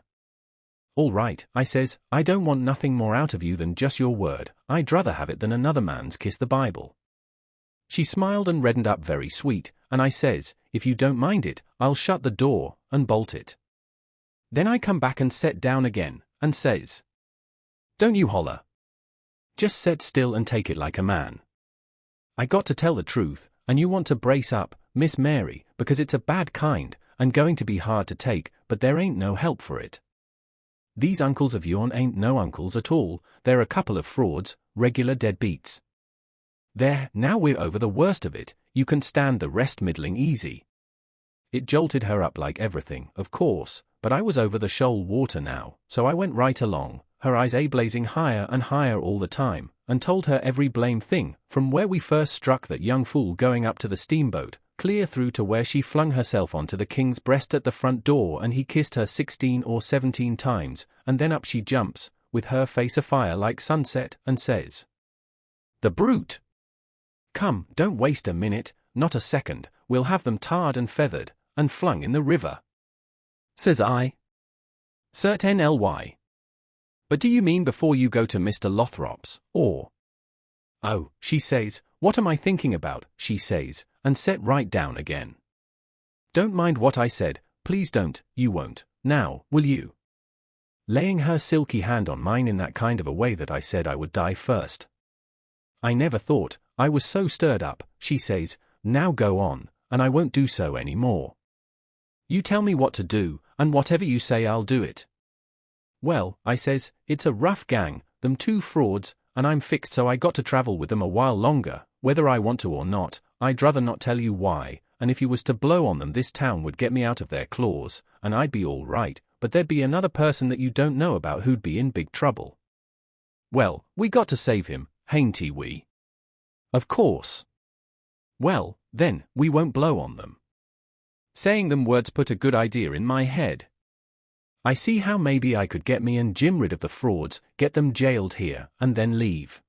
[SPEAKER 1] All right, I says, I don't want nothing more out of you than just your word, I'd rather have it than another man's kiss the Bible. She smiled and reddened up very sweet, and I says, if you don't mind it, I'll shut the door, and bolt it. Then I come back and set down again, and says, don't you holler. Just set still and take it like a man. I got to tell the truth, and you want to brace up, Miss Mary, because it's a bad kind, and going to be hard to take, but there ain't no help for it. These uncles of yourn ain't no uncles at all, they're a couple of frauds, regular deadbeats. There, now we're over the worst of it, you can stand the rest middling easy. It jolted her up like everything, of course, but I was over the shoal water now, so I went right along, her eyes blazing higher and higher all the time, and told her every blame thing, from where we first struck that young fool going up to the steamboat, clear through to where she flung herself onto the king's breast at the front door and he kissed her 16 or 17 times, and then up she jumps, with her face afire like sunset, and says, the brute! Come, don't waste a minute, not a second, we'll have them tarred and feathered, and flung in the river. Says I. Certainly. But do you mean before you go to Mr. Lothrop's, or? Oh, she says, what am I thinking about, she says, and set right down again. Don't mind what I said, please don't, you won't, now, will you? Laying her silky hand on mine in that kind of a way that I said I would die first. I never thought, I was so stirred up, she says, now go on, and I won't do so any more. You tell me what to do, and whatever you say I'll do it. Well, I says, it's a rough gang, them 2 frauds, and I'm fixed so I got to travel with them a while longer, whether I want to or not, I'd rather not tell you why, and if you was to blow on them this town would get me out of their claws, and I'd be all right, but there'd be another person that you don't know about who'd be in big trouble. Well, we got to save him, hain't we? Of course. Well, then, we won't blow on them. Saying them words put a good idea in my head. I see how maybe I could get me and Jim rid of the frauds, get them jailed here, and then leave.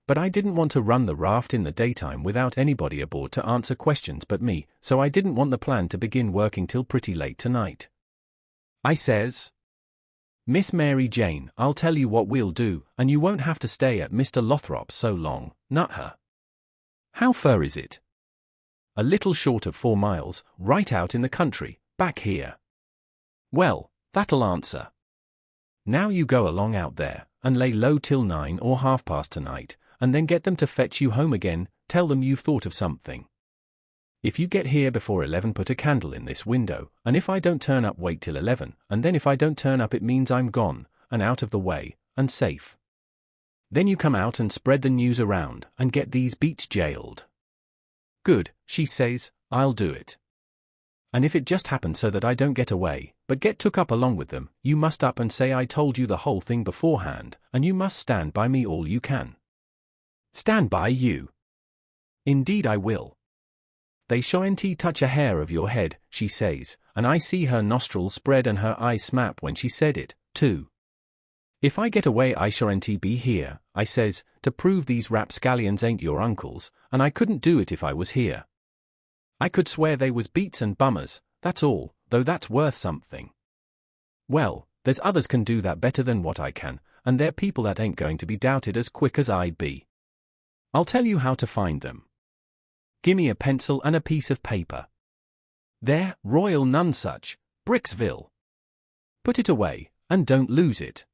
[SPEAKER 1] But I didn't want to run the raft in the daytime without anybody aboard to answer questions but me, so I didn't want the plan to begin working till pretty late tonight. I says, Miss Mary Jane, I'll tell you what we'll do, and you won't have to stay at Mr. Lothrop so long, nut her. How far is it? A little short of 4 miles, right out in the country, back here. Well, that'll answer. Now you go along out there, and lay low till 9 or past tonight, and then get them to fetch you home again, tell them you've thought of something. If you get here before 11 put a candle in this window, and if I don't turn up wait till 11, and then if I don't turn up it means I'm gone, and out of the way, and safe. Then you come out and spread the news around, and get these beats jailed. Good, she says, I'll do it. And if it just happens so that I don't get away, but get took up along with them, you must up and say I told you the whole thing beforehand, and you must stand by me all you can. Stand by you? Indeed I will. They shan't touch a hair of your head, she says, and I see her nostrils spread and her eyes smap when she said it, too. If I get away I shan't be here, I says, to prove these rapscallions ain't your uncles, and I couldn't do it if I was here. I could swear they was beats and bummers, that's all, though that's worth something. Well, there's others can do that better than what I can, and they're people that ain't going to be doubted as quick as I'd be. I'll tell you how to find them. Gimme a pencil and a piece of paper. There, Royal Nonsuch, Bricksville. Put it away, and don't lose it.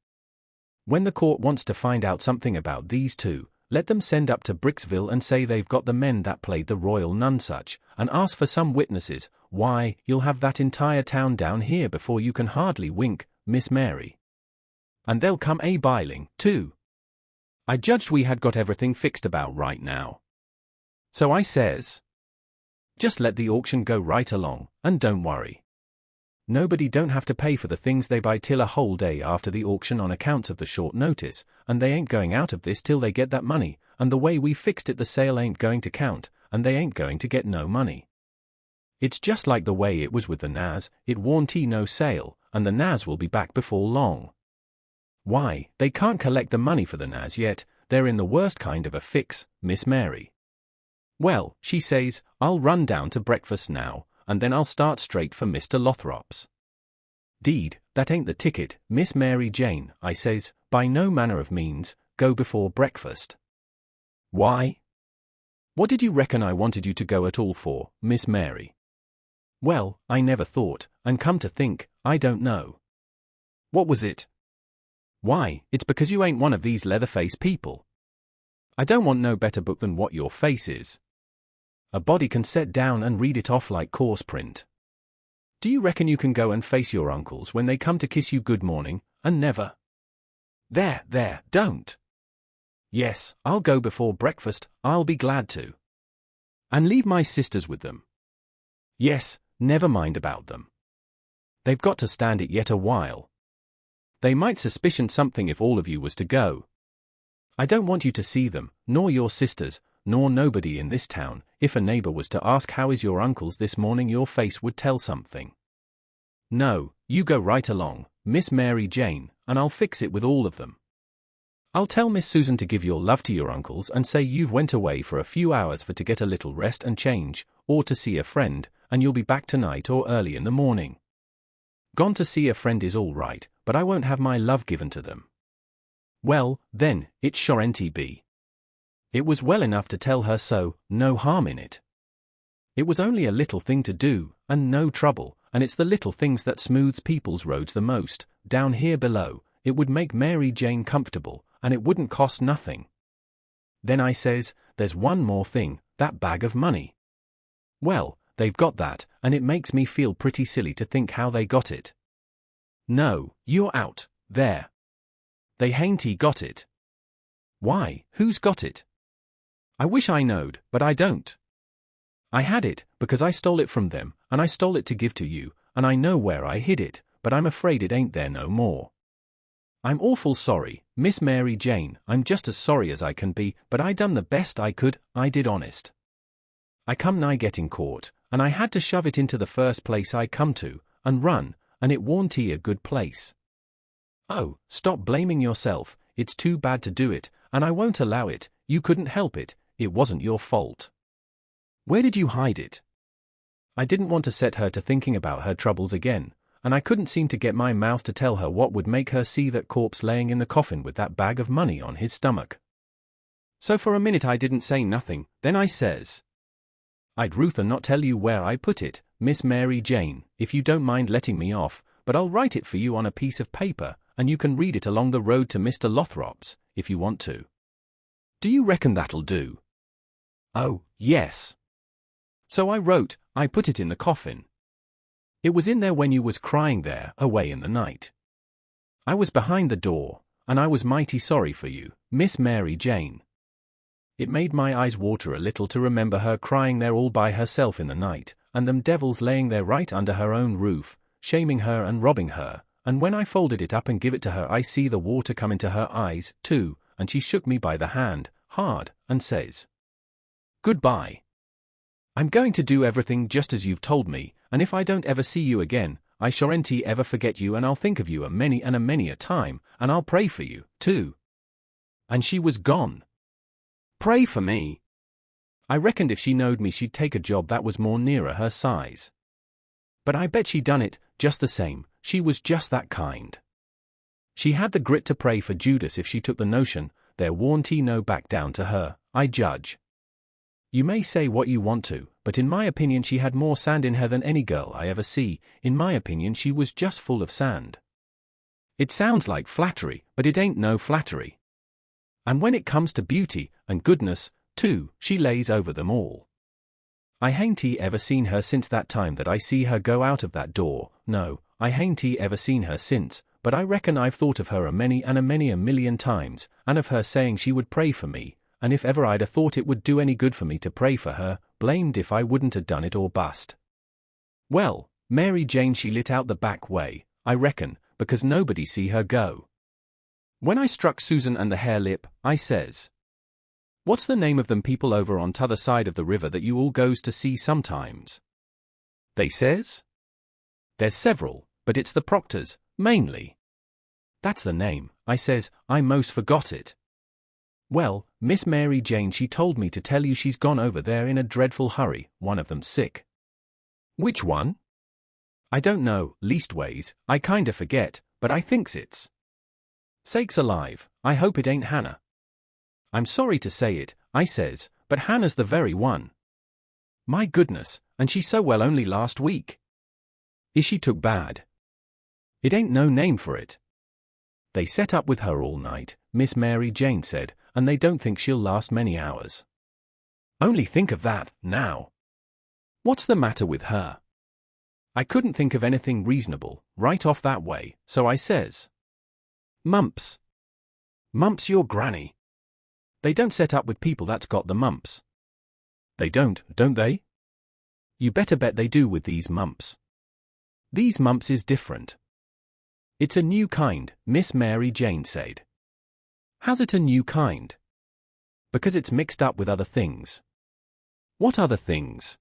[SPEAKER 1] When the court wants to find out something about these 2, let them send up to Bricksville and say they've got the men that played the Royal Nonsuch, and ask for some witnesses. Why, you'll have that entire town down here before you can hardly wink, Miss Mary. And they'll come a-biling, too. I judged we had got everything fixed about right now. So I says, just let the auction go right along, and don't worry. nobody don't have to pay for the things they buy till a whole day after the auction on account of the short notice, and they ain't going out of this till they get that money, and the way we fixed it the sale ain't going to count, and they ain't going to get no money. It's just like the way it was with the NAS, it warn't no sale, and the NAS will be back before long. Why, they can't collect the money for the NAS yet, they're in the worst kind of a fix, Miss Mary. Well, she says, I'll run down to breakfast now, and then I'll start straight for Mr. Lothrop's. Deed, that ain't the ticket, Miss Mary Jane, I says, by no manner of means, go before breakfast. Why? What did you reckon I wanted you to go at all for, Miss Mary? Well, I never thought, and come to think, I don't know. What was it? Why, it's because you ain't one of these Leatherface people. I don't want no better book than what your face is. A body can set down and read it off like coarse print. Do you reckon you can go and face your uncles when they come to kiss you good morning, and never? There, don't. Yes, I'll go before breakfast, I'll be glad to. And leave my sisters with them. Yes, never mind about them. They've got to stand it yet a while. They might suspicion something if all of you was to go. I don't want you to see them, nor your sisters, nor nobody in this town. If a neighbor was to ask how is your uncles this morning, your face would tell something. No, you go right along, Miss Mary Jane, and I'll fix it with all of them. I'll tell Miss Susan to give your love to your uncles and say you've went away for a few hours for to get a little rest and change, or to see a friend, and you'll be back tonight or early in the morning. Gone to see a friend is all right, but I won't have my love given to them. Well, then, it suren't be. It was well enough to tell her so, no harm in it. It was only a little thing to do, and no trouble, and it's the little things that smooths people's roads the most. Down here below, it would make Mary Jane comfortable, and it wouldn't cost nothing. Then I says, there's one more thing, that bag of money. Well, they've got that, and it makes me feel pretty silly to think how they got it. No, you're out, there. They hain't got it. Why, who's got it? I wish I knowed, but I don't. I had it, because I stole it from them, and I stole it to give to you, and I know where I hid it, but I'm afraid it ain't there no more. I'm awful sorry, Miss Mary Jane, I'm just as sorry as I can be, but I done the best I could, I did honest. I come nigh getting caught, and I had to shove it into the first place I come to, and run, and it warn't a good place. Oh, stop blaming yourself, it's too bad to do it, and I won't allow it, you couldn't help it, it wasn't your fault. Where did you hide it? I didn't want to set her to thinking about her troubles again, and I couldn't seem to get my mouth to tell her what would make her see that corpse laying in the coffin with that bag of money on his stomach. So for a minute I didn't say nothing, then I says, I'd ruther not tell you where I put it, Miss Mary Jane, if you don't mind letting me off, but I'll write it for you on a piece of paper, and you can read it along the road to Mr. Lothrop's, if you want to. Do you reckon that'll do? Oh, yes. So I wrote, I put it in the coffin. It was in there when you was crying there, away in the night. I was behind the door, and I was mighty sorry for you, Miss Mary Jane. It made my eyes water a little to remember her crying there all by herself in the night, and them devils laying there right under her own roof, shaming her and robbing her, and when I folded it up and give it to her I see the water come into her eyes, too, and she shook me by the hand, hard, and says, Goodbye. I'm going to do everything just as you've told me, and if I don't ever see you again, I suren't ever forget you, and I'll think of you a many a time, and I'll pray for you, too. And she was gone. Pray for me. I reckoned if she knowed me she'd take a job that was more nearer her size. But I bet she done it, just the same, she was just that kind. She had the grit to pray for Judas if she took the notion, there warn't no back down to her, I judge. You may say what you want to, but in my opinion she had more sand in her than any girl I ever see, in my opinion she was just full of sand. It sounds like flattery, but it ain't no flattery. And when it comes to beauty, and goodness, too, she lays over them all. I hain't ever seen her since that time that I see her go out of that door, no, I hain't ever seen her since, but I reckon I've thought of her a many a million times, and of her saying she would pray for me, and if ever I'd a thought it would do any good for me to pray for her, blamed if I wouldn't a done it or bust. Well, Mary Jane she lit out the back way, I reckon, because nobody see her go. When I struck Susan and the hare lip, I says, "What's the name of them people over on t'other side of the river that you all goes to see sometimes?" They says, "There's several, but it's the Proctors, mainly." "That's the name," I says, "I most forgot it." "Well, Miss Mary Jane she told me to tell you she's gone over there in a dreadful hurry, one of them's sick." "Which one?" "I don't know, leastways, I kinda forget, but I thinks it's—" "Sakes alive, I hope it ain't Hannah." "I'm sorry to say it," I says, "but Hannah's the very one." "My goodness, and she so well only last week." "Is she took bad?" "It ain't no name for it." "They set up with her all night," Miss Mary Jane said, "and they don't think she'll last many hours." Only think of that, now. What's the matter with her? I couldn't think of anything reasonable, right off that way, so I says, "Mumps." "Mumps your granny." "They don't set up with people that's got the mumps." "They don't they?" "You better bet they do with these mumps." "These mumps is different." "It's a new kind," Miss Mary Jane said. "How's it a new kind?" "Because it's mixed up with other things." "What other things?"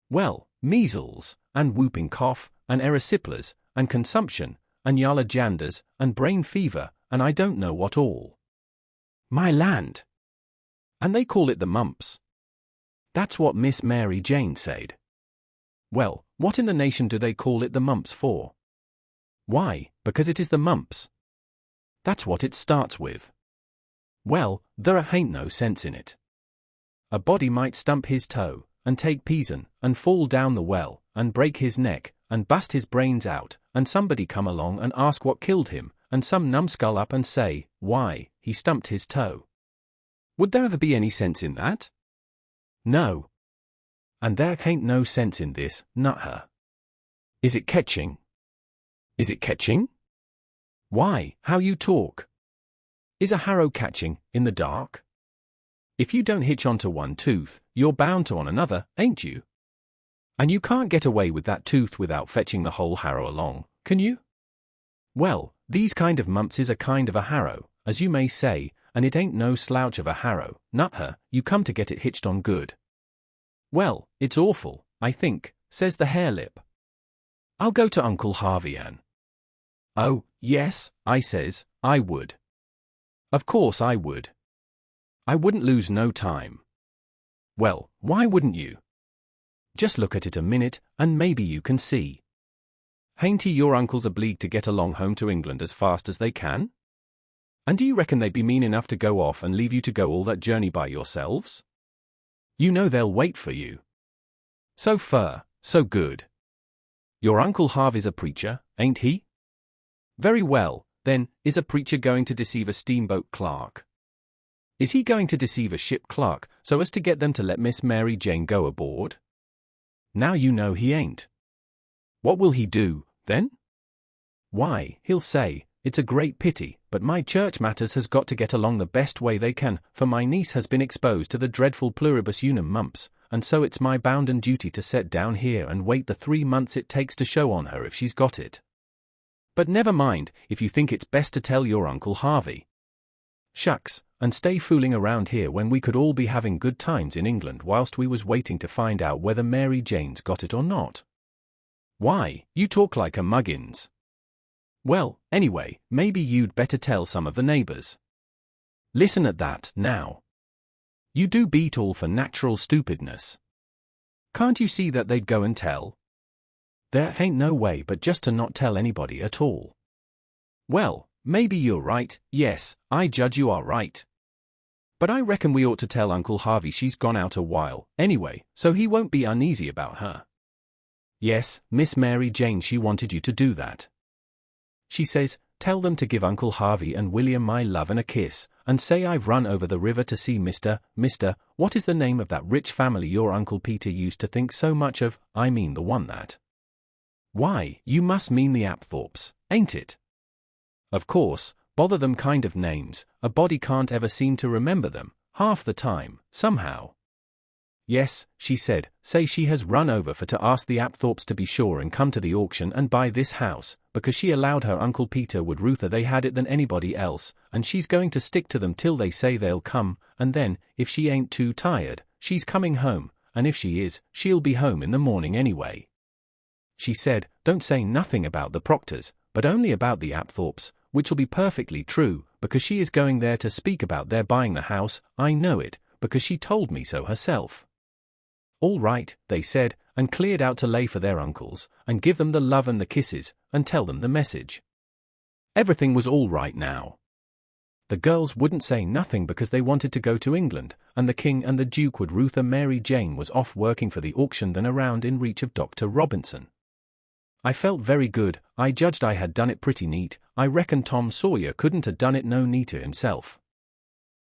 [SPEAKER 1] "Well, measles, and whooping cough, and erysipelas, and consumption, and yalla janders, and brain fever, and I don't know what all." "My land!" "And they call it the mumps." That's what Miss Mary Jane said. "Well, what in the nation do they call it the mumps for?" "Why, because it is the mumps. That's what it starts with." "Well, there ain't no sense in it. A body might stump his toe, and take p'ison, and fall down the well, and break his neck, and bust his brains out, and somebody come along and ask what killed him, and some numbskull up and say, 'Why, he stumped his toe.' Would there ever be any sense in that? No. And there ain't no sense in this, nut-her. Is it catching? Is it catching? Why, how you talk. Is a harrow catching, in the dark? If you don't hitch onto one tooth, you're bound to on another, ain't you? And you can't get away with that tooth without fetching the whole harrow along, can you? Well, these kind of mumps is a kind of a harrow, as you may say, and it ain't no slouch of a harrow, nut-her, you come to get it hitched on good. Well, it's awful, I think, says the hare-lip. I'll go to Uncle Harvey, Ann. Oh, yes, I says, I would. Of course I would. I wouldn't lose no time. Well, why wouldn't you? Just look at it a minute, and maybe you can see. Hain't he your uncles obliged to get along home to England as fast as they can? And do you reckon they'd be mean enough to go off and leave you to go all that journey by yourselves? You know they'll wait for you. So fur, so good. Your Uncle Harvey's a preacher, ain't he? Very well, then, is a preacher going to deceive a steamboat clerk? Is he going to deceive a ship clerk so as to get them to let Miss Mary Jane go aboard? Now you know he ain't. What will he do, then? Why, he'll say, "It's a great pity, but my church matters has got to get along the best way they can, for my niece has been exposed to the dreadful pluribus unum mumps, and so it's my bounden duty to set down here and wait the 3 months it takes to show on her if she's got it. But never mind, if you think it's best to tell your Uncle Harvey. Shucks, and stay fooling around here when we could all be having good times in England whilst we was waiting to find out whether Mary Jane's got it or not. Why, you talk like a muggins. Well, anyway, maybe you'd better tell some of the neighbours. Listen at that, now. You do beat all for natural stupidness. Can't you see that they'd go and tell? There ain't no way but just to not tell anybody at all. Well, maybe you're right, yes, I judge you are right. But I reckon we ought to tell Uncle Harvey she's gone out a while, anyway, so he won't be uneasy about her. Yes, Miss Mary Jane she wanted you to do that. She says, tell them to give Uncle Harvey and William my love and a kiss, and say I've run over the river to see Mr. What is the name of that rich family your Uncle Peter used to think so much of, I mean the one that. Why, you must mean the Apthorpes, ain't it? Of course, bother them kind of names, a body can't ever seem to remember them, half the time, somehow. "Yes," she said, "say she has run over for to ask the Apthorps to be sure and come to the auction and buy this house, because she allowed her Uncle Peter would ruther they had it than anybody else, and she's going to stick to them till they say they'll come, and then, if she ain't too tired, she's coming home, and if she is, she'll be home in the morning anyway." She said, "Don't say nothing about the Proctors, but only about the Apthorps, which'll be perfectly true, because she is going there to speak about their buying the house. I know it, because she told me so herself." "All right," they said, and cleared out to lay for their uncles, and give them the love and the kisses, and tell them the message. Everything was all right now. The girls wouldn't say nothing because they wanted to go to England, and the King and the Duke would ruther Mary Jane was off working for the auction than around in reach of Dr. Robinson. I felt very good. I judged I had done it pretty neat. I reckon Tom Sawyer couldn't have done it no neater himself.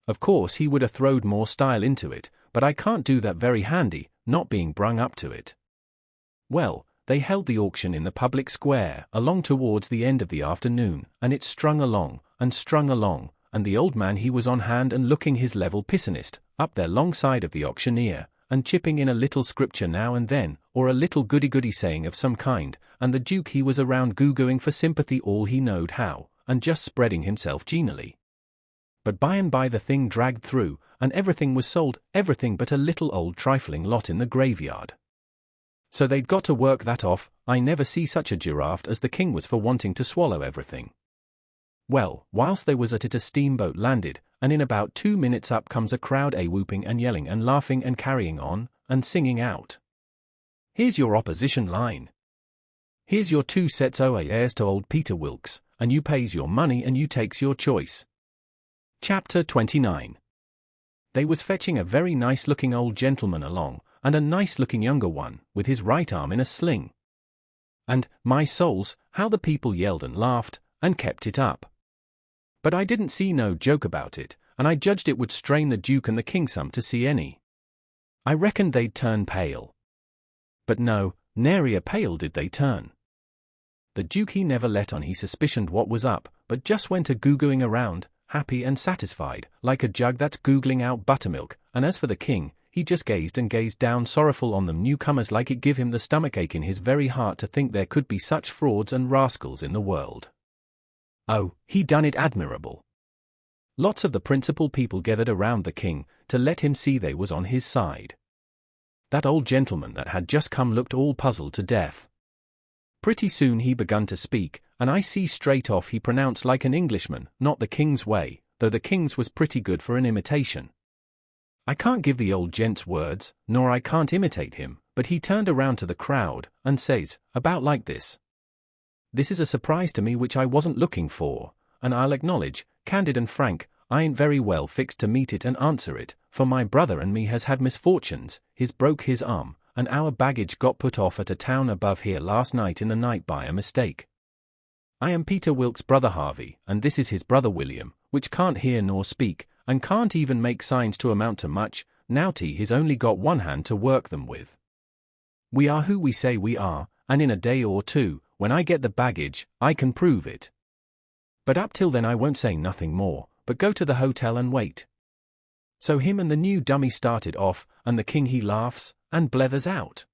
[SPEAKER 1] Of course he would have throwed more style into it, but I can't do that very handy, not being brung up to it. Well, they held the auction in the public square along towards the end of the afternoon, and it strung along, and the old man he was on hand and looking his level pissinist, up there long side of the auctioneer, and chipping in a little scripture now and then, or a little goody-goody saying of some kind, and the Duke he was around goo-gooing for sympathy all he knowed how, and just spreading himself genially. But by and by the thing dragged through, and everything was sold, everything but a little old trifling lot in the graveyard. So they'd got to work that off. I never see such a giraffe as the King was for wanting to swallow everything. Well, whilst they was at it a steamboat landed, and in about 2 minutes up comes a crowd whooping and yelling and laughing and carrying on, and singing out, "Here's your opposition line. Here's your 2 sets o' heirs to old Peter Wilkes, and you pays your money and you takes your choice." Chapter 29. They was fetching a very nice-looking old gentleman along, and a nice-looking younger one, with his right arm in a sling. And, my souls, how the people yelled and laughed, and kept it up. But I didn't see no joke about it, and I judged it would strain the Duke and the King some to see any. I reckoned they'd turn pale. But no, nary a pale did they turn. The Duke he never let on he suspicioned what was up, but just went a-goo-gooing around, happy and satisfied, like a jug that's googling out buttermilk, and as for the King, he just gazed and gazed down sorrowful on them newcomers like it give him the stomachache in his very heart to think there could be such frauds and rascals in the world. Oh, he done it admirable. Lots of the principal people gathered around the King, to let him see they was on his side. That old gentleman that had just come looked all puzzled to death. Pretty soon he begun to speak, and I see straight off he pronounced like an Englishman, not the King's way, though the King's was pretty good for an imitation. I can't give the old gent's words, nor I can't imitate him, but he turned around to the crowd, and says, about like this. "This is a surprise to me which I wasn't looking for, and I'll acknowledge, candid and frank, I ain't very well fixed to meet it and answer it, for my brother and me has had misfortunes, his broke his arm, and our baggage got put off at a town above here last night in the night by a mistake. I am Peter Wilkes' brother Harvey, and this is his brother William, which can't hear nor speak, and can't even make signs to amount to much, nowty he's only got one hand to work them with. We are who we say we are, and in a day or two, when I get the baggage, I can prove it. But up till then I won't say nothing more, but go to the hotel and wait." So him and the new dummy started off, and the King he laughs, and blethers out.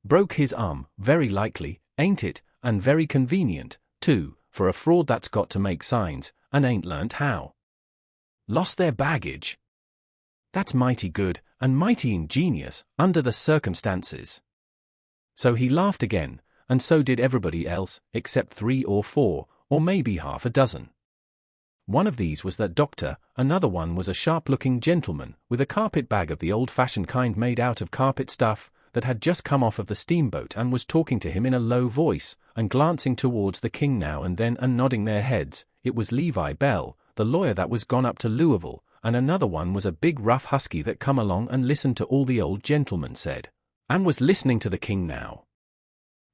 [SPEAKER 1] Broke his arm, very likely, ain't it, and very convenient, too, for a fraud that's got to make signs, and ain't learnt how. Lost their baggage. That's mighty good, and mighty ingenious, under the circumstances. So he laughed again, and so did everybody else, except 3 or 4, or maybe half a dozen. One of these was that doctor, another one was a sharp-looking gentleman, with a carpet bag of the old-fashioned kind made out of carpet stuff, that had just come off of the steamboat and was talking to him in a low voice, and glancing towards the King now and then and nodding their heads. It was Levi Bell, the lawyer that was gone up to Louisville, and another one was a big rough husky that come along and listened to all the old gentleman said, and was listening to the King now.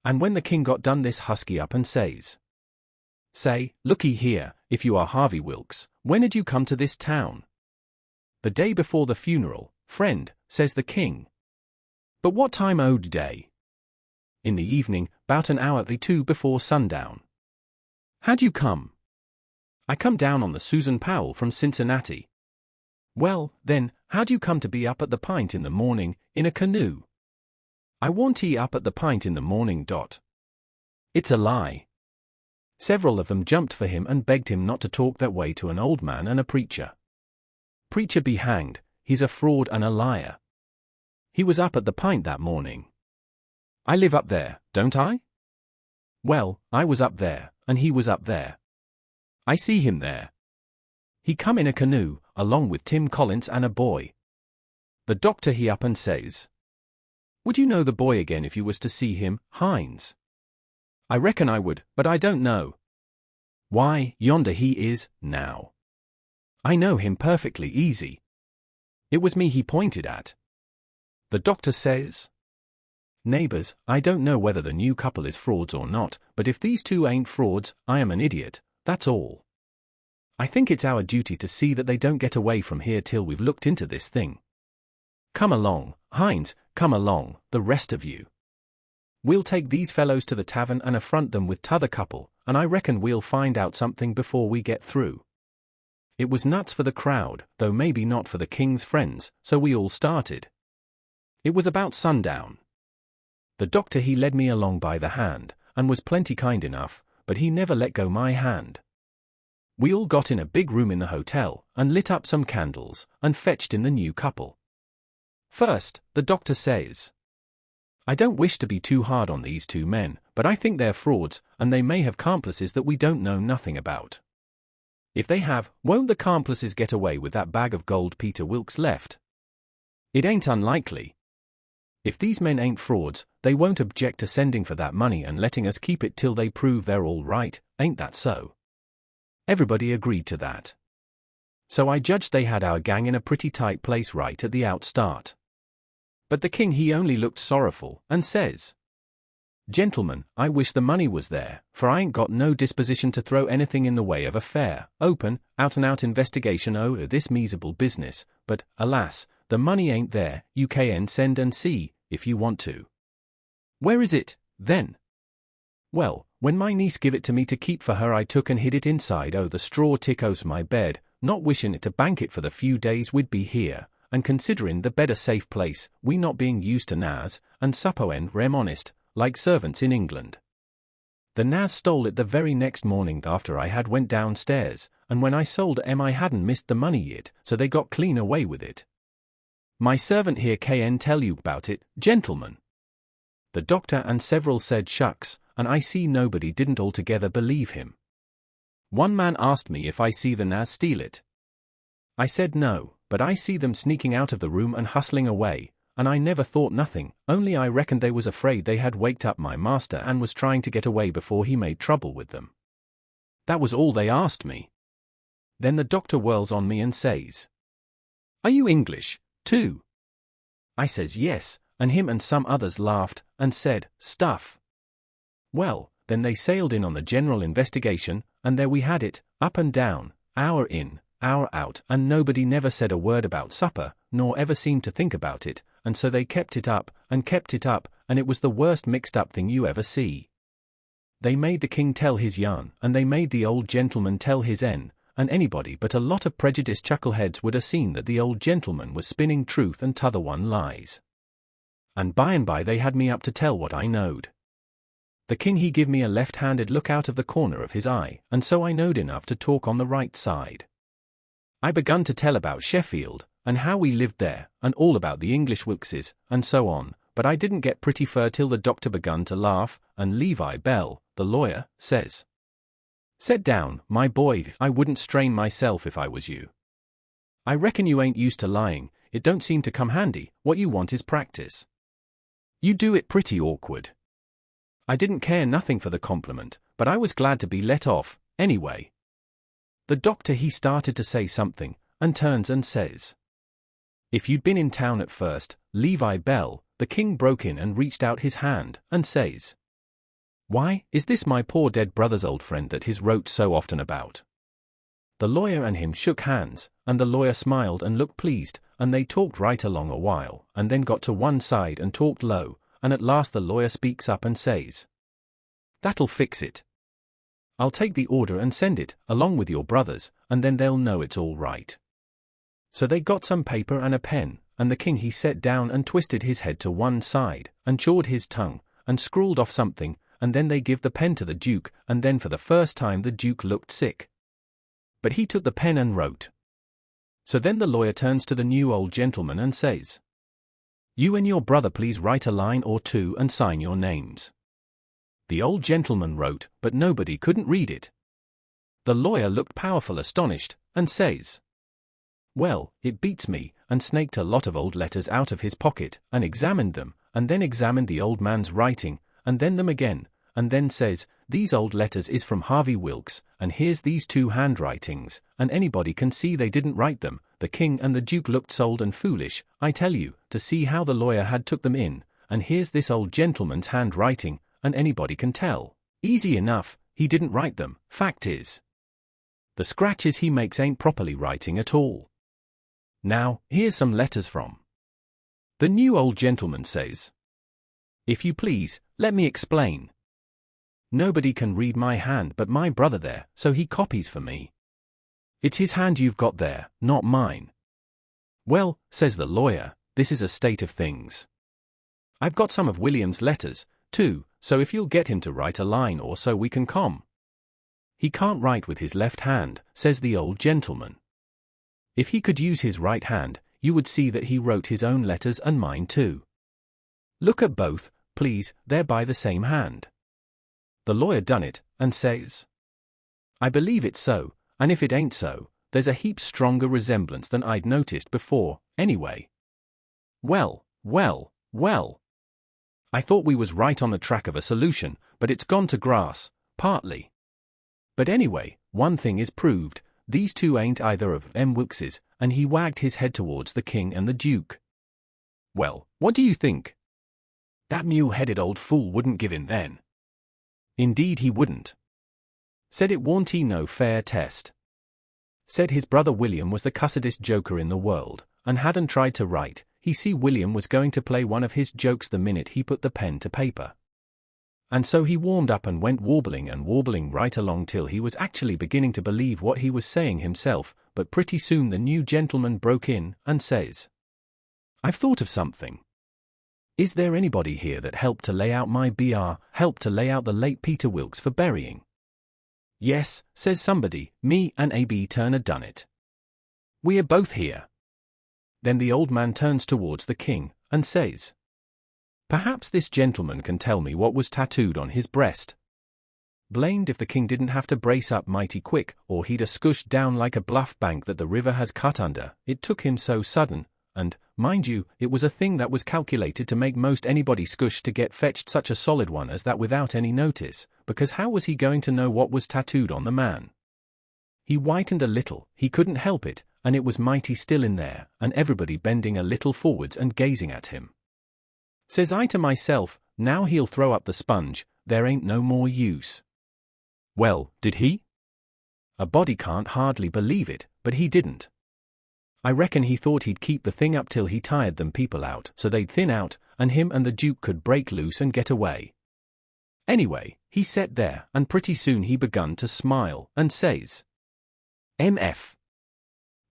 [SPEAKER 1] And when the King got done this husky up and says, "Say, looky here, if you are Harvey Wilkes, when did you come to this town?" "The day before the funeral, friend," says the King. "But what time o'd day?" "In the evening, 'bout an hour the 2 before sundown." "How'd you come?" "I come down on the Susan Powell from Cincinnati." Well, then, how'd you come to be up at the pint in the morning, in a canoe? I warn't up at the pint in the morning. It's a lie. Several of them jumped for him and begged him not to talk that way to an old man and a preacher. Preacher be hanged, he's a fraud and a liar. He was up at the pint that morning. I live up there, don't I? Well, I was up there, and he was up there. I see him there. He come in a canoe, along with Tim Collins and a boy. The doctor he up and says, "Would you know the boy again if you was to see him, Hines?" I reckon I would, but I don't know. Why, yonder he is, now. I know him perfectly easy. It was me he pointed at. The doctor says, "Neighbors, I don't know whether the new couple is frauds or not, but if these two ain't frauds, I am an idiot, that's all. I think it's our duty to see that they don't get away from here till we've looked into this thing. Come along, Hines, come along, the rest of you. We'll take these fellows to the tavern and affront them with t'other couple, and I reckon we'll find out something before we get through." It was nuts for the crowd, though maybe not for the king's friends, so we all started. It was about sundown. The doctor he led me along by the hand, and was plenty kind enough, but he never let go my hand. We all got in a big room in the hotel, and lit up some candles, and fetched in the new couple. First, the doctor says, "I don't wish to be too hard on these two men, but I think they're frauds, and they may have accomplices that we don't know nothing about. If they have, won't the accomplices get away with that bag of gold Peter Wilkes left? It ain't unlikely. If these men ain't frauds, they won't object to sending for that money and letting us keep it till they prove they're all right, ain't that so?" Everybody agreed to that. So I judged they had our gang in a pretty tight place right at the outstart. But the king he only looked sorrowful, and says, "Gentlemen, I wish the money was there, for I ain't got no disposition to throw anything in the way of a fair, open, out-and-out investigation o' this miserable business, but, alas, the money ain't there. You can send and see, if you want to." "Where is it, then?" "Well, when my niece give it to me to keep for her I took and hid it inside o' the straw tick o's my bed, not wishing it to bank it for the few days we'd be here, and considering the bed a safe place, we not being used to Naz, and suppoen rem honest, like servants in England. The Naz stole it the very next morning after I had went downstairs, and when I sold I hadn't missed the money yet, so they got clean away with it. My servant here can tell you about it, gentlemen." The doctor and several said shucks, and I see nobody didn't altogether believe him. One man asked me if I see the Naz steal it. I said no, but I see them sneaking out of the room and hustling away, and I never thought nothing, only I reckoned they was afraid they had waked up my master and was trying to get away before he made trouble with them. That was all they asked me. Then the doctor whirls on me and says, "Are you English, too?" I says yes, and him and some others laughed, and said, "Stuff." Well, then they sailed in on the general investigation, and there we had it, up and down, hour in, hour out, and nobody never said a word about supper, nor ever seemed to think about it, and so they kept it up, and it was the worst mixed-up thing you ever see. They made the king tell his yarn, and they made the old gentleman tell his en, and anybody but a lot of prejudiced chuckleheads would have seen that the old gentleman was spinning truth and t'other one lies. And by they had me up to tell what I knowed. The king he give me a left-handed look out of the corner of his eye, and so I knowed enough to talk on the right side. I begun to tell about Sheffield, and how we lived there, and all about the English Wilkses, and so on, but I didn't get pretty fur till the doctor begun to laugh, and Levi Bell, the lawyer, says, "Set down, my boy, I wouldn't strain myself if I was you. I reckon you ain't used to lying, it don't seem to come handy, what you want is practice. You do it pretty awkward." I didn't care nothing for the compliment, but I was glad to be let off, anyway. The doctor he started to say something, and turns and says, "If you'd been in town at first, Levi Bell," the king broke in and reached out his hand, and says, "Why, is this my poor dead brother's old friend that he's wrote so often about?" The lawyer and him shook hands, and the lawyer smiled and looked pleased, and they talked right along a while, and then got to one side and talked low, and at last the lawyer speaks up and says, "That'll fix it. I'll take the order and send it, along with your brothers, and then they'll know it's all right." So they got some paper and a pen, and the king he sat down and twisted his head to one side, and chawed his tongue, and scrawled off something, and then they give the pen to the duke, and then for the first time the duke looked sick. But he took the pen and wrote. So then the lawyer turns to the new old gentleman and says, "You and your brother please write a line or two and sign your names." The old gentleman wrote, but nobody couldn't read it. The lawyer looked powerful astonished, and says, "Well, it beats me," and snaked a lot of old letters out of his pocket, and examined them, and then examined the old man's writing, and then them again, and then says, "These old letters is from Harvey Wilkes, and here's these two handwritings, and anybody can see they didn't write them." The king and the duke looked sold and foolish, I tell you, to see how the lawyer had took them in, and here's this old gentleman's handwriting, and anybody can tell. Easy enough, he didn't write them. Fact is, the scratches he makes ain't properly writing at all. Now, here's some letters from. The new old gentleman says, "If you please, let me explain. Nobody can read my hand but my brother there, so he copies for me. It's his hand you've got there, not mine." "Well," says the lawyer, "this is a state of things. I've got some of William's letters, too, so if you'll get him to write a line or so we can come." "He can't write with his left hand," says the old gentleman. "If he could use his right hand, you would see that he wrote his own letters and mine too. Look at both, please, they're by the same hand." The lawyer done it, and says, "I believe it's so, and if it ain't so, there's a heap stronger resemblance than I'd noticed before, anyway. Well, well, well. I thought we was right on the track of a solution, but it's gone to grass, partly. But anyway, one thing is proved, these two ain't either of them Wilkes's," and he wagged his head towards the king and the duke. "Well, what do you think? That mule-headed old fool wouldn't give in then." "Indeed he wouldn't. Said it warn't no fair test. Said his brother William was the cussedest joker in the world, and hadn't tried to write. He see William was going to play one of his jokes the minute he put the pen to paper. And so he warmed up and went warbling and warbling right along till he was actually beginning to believe what he was saying himself, but pretty soon the new gentleman broke in and says, "I've thought of something. Is there anybody here that helped to lay out helped to lay out the late Peter Wilkes for burying?" "Yes," says somebody, "me and A.B. Turner done it. We are both here." Then the old man turns towards the king, and says, "Perhaps this gentleman can tell me what was tattooed on his breast." Blamed if the king didn't have to brace up mighty quick, or he'd a scooshed down like a bluff bank that the river has cut under. It took him so sudden, and, mind you, it was a thing that was calculated to make most anybody scoosh to get fetched such a solid one as that without any notice, because how was he going to know what was tattooed on the man? He whitened a little, he couldn't help it, and it was mighty still in there, and everybody bending a little forwards and gazing at him. Says I to myself, now he'll throw up the sponge, there ain't no more use. Well, did he? A body can't hardly believe it, but he didn't. I reckon he thought he'd keep the thing up till he tired them people out, so they'd thin out, and him and the Duke could break loose and get away. Anyway, he sat there, and pretty soon he begun to smile, and says, "MF.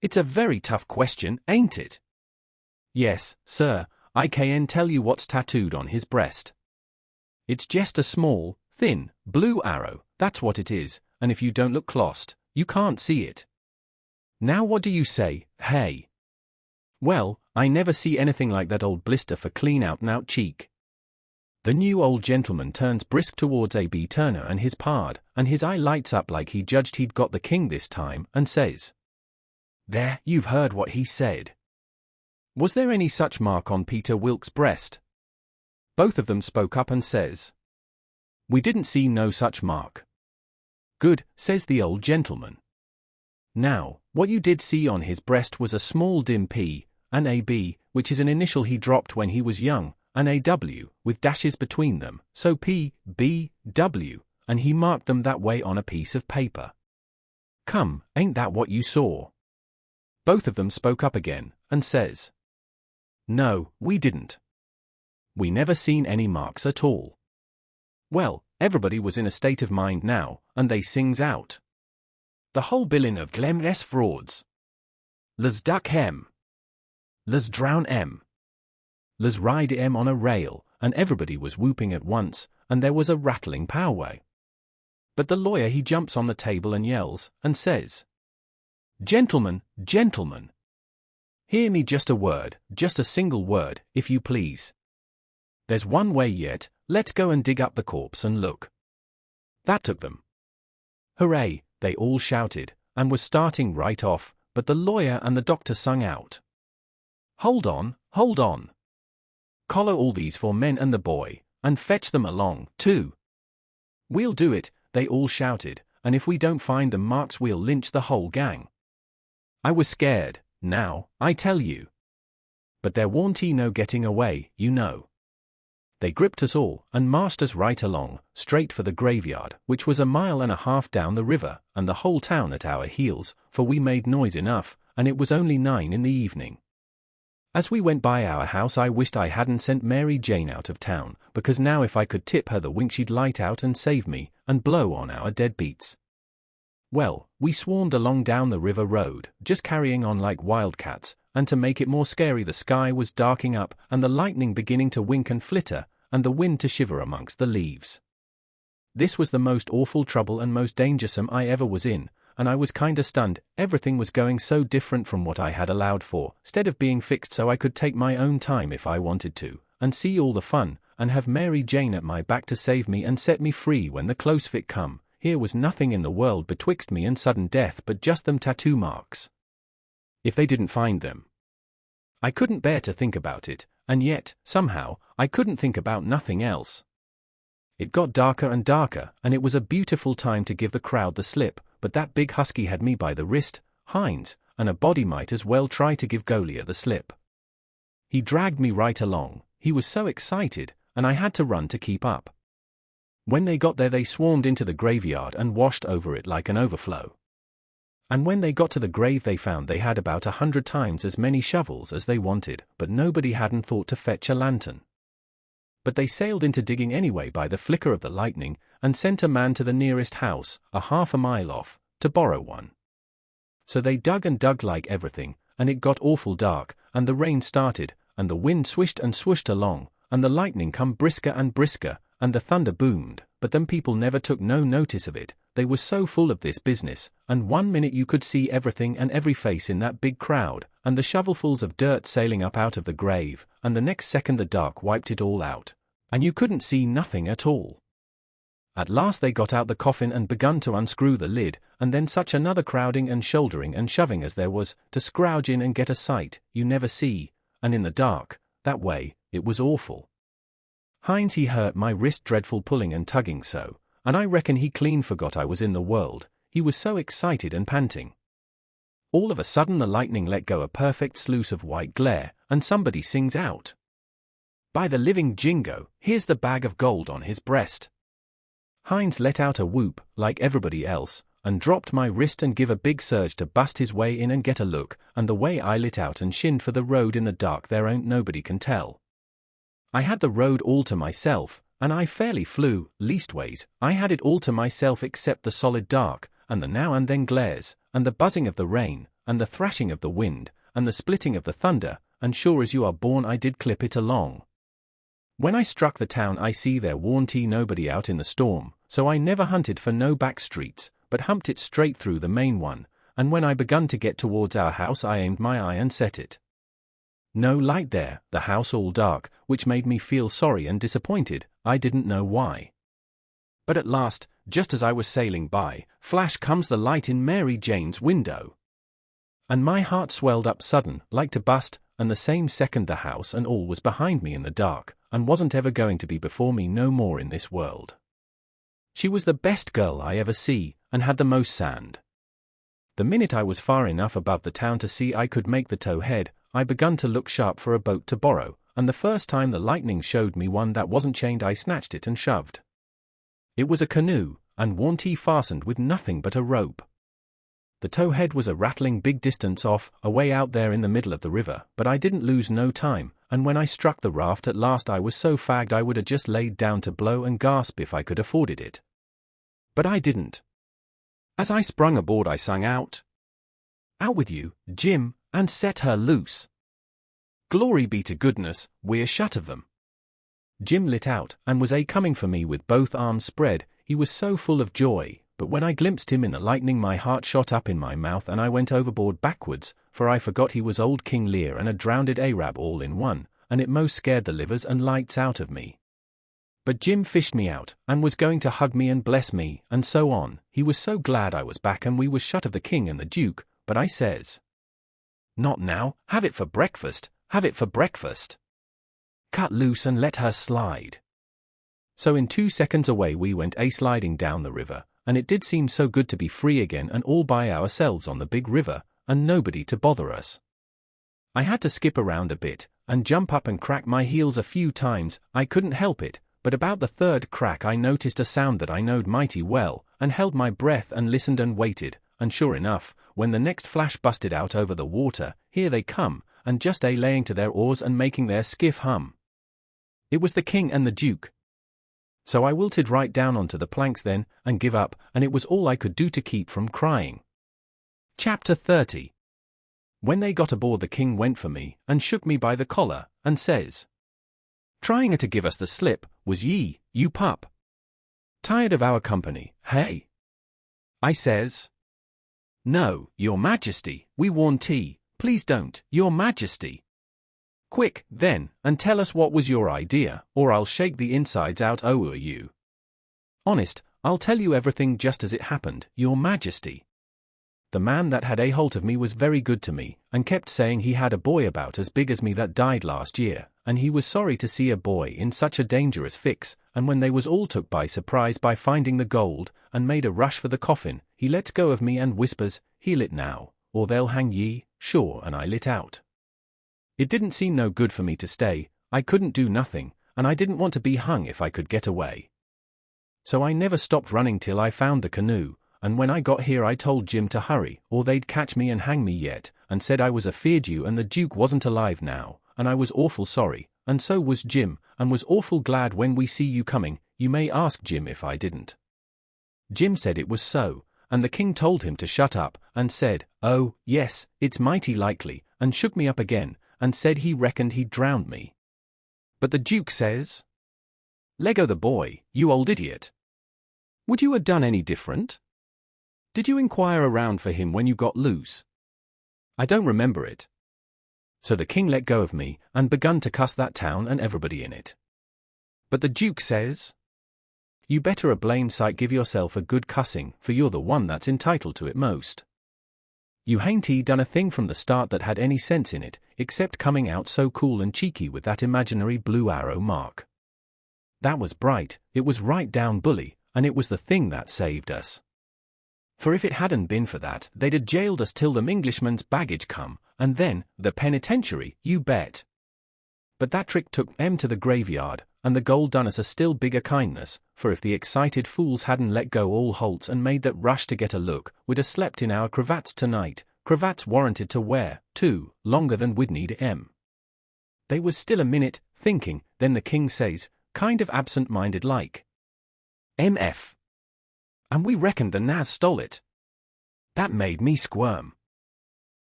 [SPEAKER 1] It's a very tough question, ain't it?" "Yes, sir, I can tell you what's tattooed on his breast. It's just a small, thin, blue arrow, that's what it is, and if you don't look clost, you can't see it. Now what do you say, hey?" "Well, I never see anything like that old blister for clean out-and-out cheek." The new old gentleman turns brisk towards A.B. Turner and his pard, and his eye lights up like he judged he'd got the king this time, and says, "There, you've heard what he said. Was there any such mark on Peter Wilkes' breast?" Both of them spoke up and says, "We didn't see no such mark." "Good," says the old gentleman. "Now, what you did see on his breast was a small dim P, an A.B., which is an initial he dropped when he was young, an A.W., with dashes between them, so P, B, W, and he marked them that way on a piece of paper. Come, ain't that what you saw?" Both of them spoke up again, and says, "No, we didn't. We never seen any marks at all." Well, everybody was in a state of mind now, and they sings out, "The whole billin' of Glem's frauds. Let's duck hem. Let's drown em. Let's ride em on a rail, and everybody was whooping at once, and there was a rattling powwow. But the lawyer he jumps on the table and yells, and says, "Gentlemen, gentlemen! Hear me just a word, just a single word, if you please. There's one way yet, let's go and dig up the corpse and look." That took them. "Hooray," they all shouted, and was starting right off, but the lawyer and the doctor sung out, hold on, hold on. Collar all these 4 men and the boy, and fetch them along, too." "We'll do it," they all shouted, "and if we don't find them marks we'll lynch the whole gang." I was scared, now, I tell you. But there warn't no getting away, you know. They gripped us all, and marched us right along, straight for the graveyard, which was 1.5 miles down the river, and the whole town at our heels, for we made noise enough, and it was only 9 in the evening. As we went by our house I wished I hadn't sent Mary Jane out of town, because now if I could tip her the wink she'd light out and save me, and blow on our deadbeats. Well, we swarmed along down the river road, just carrying on like wildcats, and to make it more scary the sky was darking up, and the lightning beginning to wink and flitter, and the wind to shiver amongst the leaves. This was the most awful trouble and most dangersome I ever was in, and I was kinda stunned. Everything was going so different from what I had allowed for, stead of being fixed so I could take my own time if I wanted to, and see all the fun, and have Mary Jane at my back to save me and set me free when the close fit come. Here was nothing in the world betwixt me and sudden death but just them tattoo marks. If they didn't find them. I couldn't bear to think about it, and yet, somehow, I couldn't think about nothing else. It got darker and darker, and it was a beautiful time to give the crowd the slip, but that big husky had me by the wrist, Hines, and a body might as well try to give Goliath the slip. He dragged me right along, he was so excited, and I had to run to keep up. When they got there they swarmed into the graveyard and washed over it like an overflow. And when they got to the grave they found they had about 100 times as many shovels as they wanted, but nobody hadn't thought to fetch a lantern. But they sailed into digging anyway by the flicker of the lightning, and sent a man to the nearest house, 1/2 mile off, to borrow one. So they dug and dug like everything, and it got awful dark, and the rain started, and the wind swished and swooshed along, and the lightning come brisker and brisker, and the thunder boomed, but them people never took no notice of it. They were so full of this business, and 1 minute you could see everything and every face in that big crowd, and the shovelfuls of dirt sailing up out of the grave, and the next second the dark wiped it all out, and you couldn't see nothing at all. At last they got out the coffin and begun to unscrew the lid, and then such another crowding and shouldering and shoving as there was, to scrouge in and get a sight you never see, and in the dark, that way, it was awful. Hines he hurt my wrist dreadful pulling and tugging so, and I reckon he clean forgot I was in the world, he was so excited and panting. All of a sudden the lightning let go a perfect sluice of white glare, and somebody sings out, "By the living jingo, here's the bag of gold on his breast." Hines let out a whoop, like everybody else, and dropped my wrist and give a big surge to bust his way in and get a look, and the way I lit out and shinned for the road in the dark there ain't nobody can tell. I had the road all to myself, and I fairly flew, leastways, I had it all to myself except the solid dark, and the now and then glares, and the buzzing of the rain, and the thrashing of the wind, and the splitting of the thunder, and sure as you are born I did clip it along. When I struck the town I see there warn't nobody out in the storm, so I never hunted for no back streets, but humped it straight through the main one, and when I begun to get towards our house I aimed my eye and set it. No light there, the house all dark, which made me feel sorry and disappointed, I didn't know why. But at last, just as I was sailing by, flash comes the light in Mary Jane's window. And my heart swelled up sudden, like to bust, and the same second the house and all was behind me in the dark, and wasn't ever going to be before me no more in this world. She was the best girl I ever see, and had the most sand. The minute I was far enough above the town to see I could make the tow head, I begun to look sharp for a boat to borrow, and the first time the lightning showed me one that wasn't chained I snatched it and shoved. It was a canoe, and warn't fastened with nothing but a rope. The towhead was a rattling big distance off, away out there in the middle of the river, but I didn't lose no time, and when I struck the raft at last I was so fagged I would have just laid down to blow and gasp if I could afforded it. But I didn't. As I sprung aboard I sung out, "Out with you, Jim, and set her loose. Glory be to goodness, we're shut of them. Jim lit out, and was coming for me with both arms spread. He was so full of joy, but when I glimpsed him in the lightning my heart shot up in my mouth and I went overboard backwards, for I forgot he was old King Lear and a drowned Arab all in one, and it most scared the livers and lights out of me. But Jim fished me out, and was going to hug me and bless me, and so on. He was so glad I was back and we was shut of the king and the duke, but I says, "Not now, have it for breakfast, have it for breakfast. Cut loose and let her slide." So in 2 seconds away we went sliding down the river, and it did seem so good to be free again and all by ourselves on the big river, and nobody to bother us. I had to skip around a bit, and jump up and crack my heels a few times. I couldn't help it, but about the third crack I noticed a sound that I knowed mighty well, and held my breath and listened and waited, and sure enough, when the next flash busted out over the water, here they come, and just laying to their oars and making their skiff hum. It was the king and the duke. So I wilted right down onto the planks then, and give up, and it was all I could do to keep from crying. Chapter 30. When they got aboard the king went for me, and shook me by the collar, and says, "Trying to give us the slip, was ye, you pup? Tired of our company, hey?" I says, "No, your majesty, we want tea, please don't, your majesty." "Quick, then, and tell us what was your idea, or I'll shake the insides out o'er you." "Honest, I'll tell you everything just as it happened, your majesty. The man that had a holt of me was very good to me, and kept saying he had a boy about as big as me that died last year, and he was sorry to see a boy in such a dangerous fix, and when they was all took by surprise by finding the gold, and made a rush for the coffin, he lets go of me and whispers, 'Heal it now, or they'll hang ye,' sure, and I lit out. It didn't seem no good for me to stay, I couldn't do nothing, and I didn't want to be hung if I could get away. So I never stopped running till I found the canoe, and when I got here I told Jim to hurry, or they'd catch me and hang me yet, and said I was afeard you and the duke wasn't alive now, and I was awful sorry, and so was Jim, and was awful glad when we see you coming. You may ask Jim if I didn't." Jim said it was so, and the king told him to shut up, and said, "Oh, yes, it's mighty likely," and shook me up again, and said he reckoned he'd drowned me. But the duke says, "Leggo the boy, you old idiot. Would you have done any different? Did you inquire around for him when you got loose?" "I don't remember it." So the king let go of me, and begun to cuss that town and everybody in it. But the duke says, "You better a blame sight give yourself a good cussing, for you're the one that's entitled to it most. You hain't done a thing from the start that had any sense in it, except coming out so cool and cheeky with that imaginary blue arrow mark. That was bright, it was right down bully, and it was the thing that saved us. For if it hadn't been for that, they'd have jailed us till the Englishman's baggage come, and then, the penitentiary, you bet. But that trick took em to the graveyard, and the gold done us a still bigger kindness, for if the excited fools hadn't let go all holts and made that rush to get a look, we'd have slept in our cravats tonight, cravats warranted to wear, too, longer than we'd need em." They was still a minute, thinking, then the king says, kind of absent-minded like, "MF. And we reckoned the Naz stole it." That made me squirm.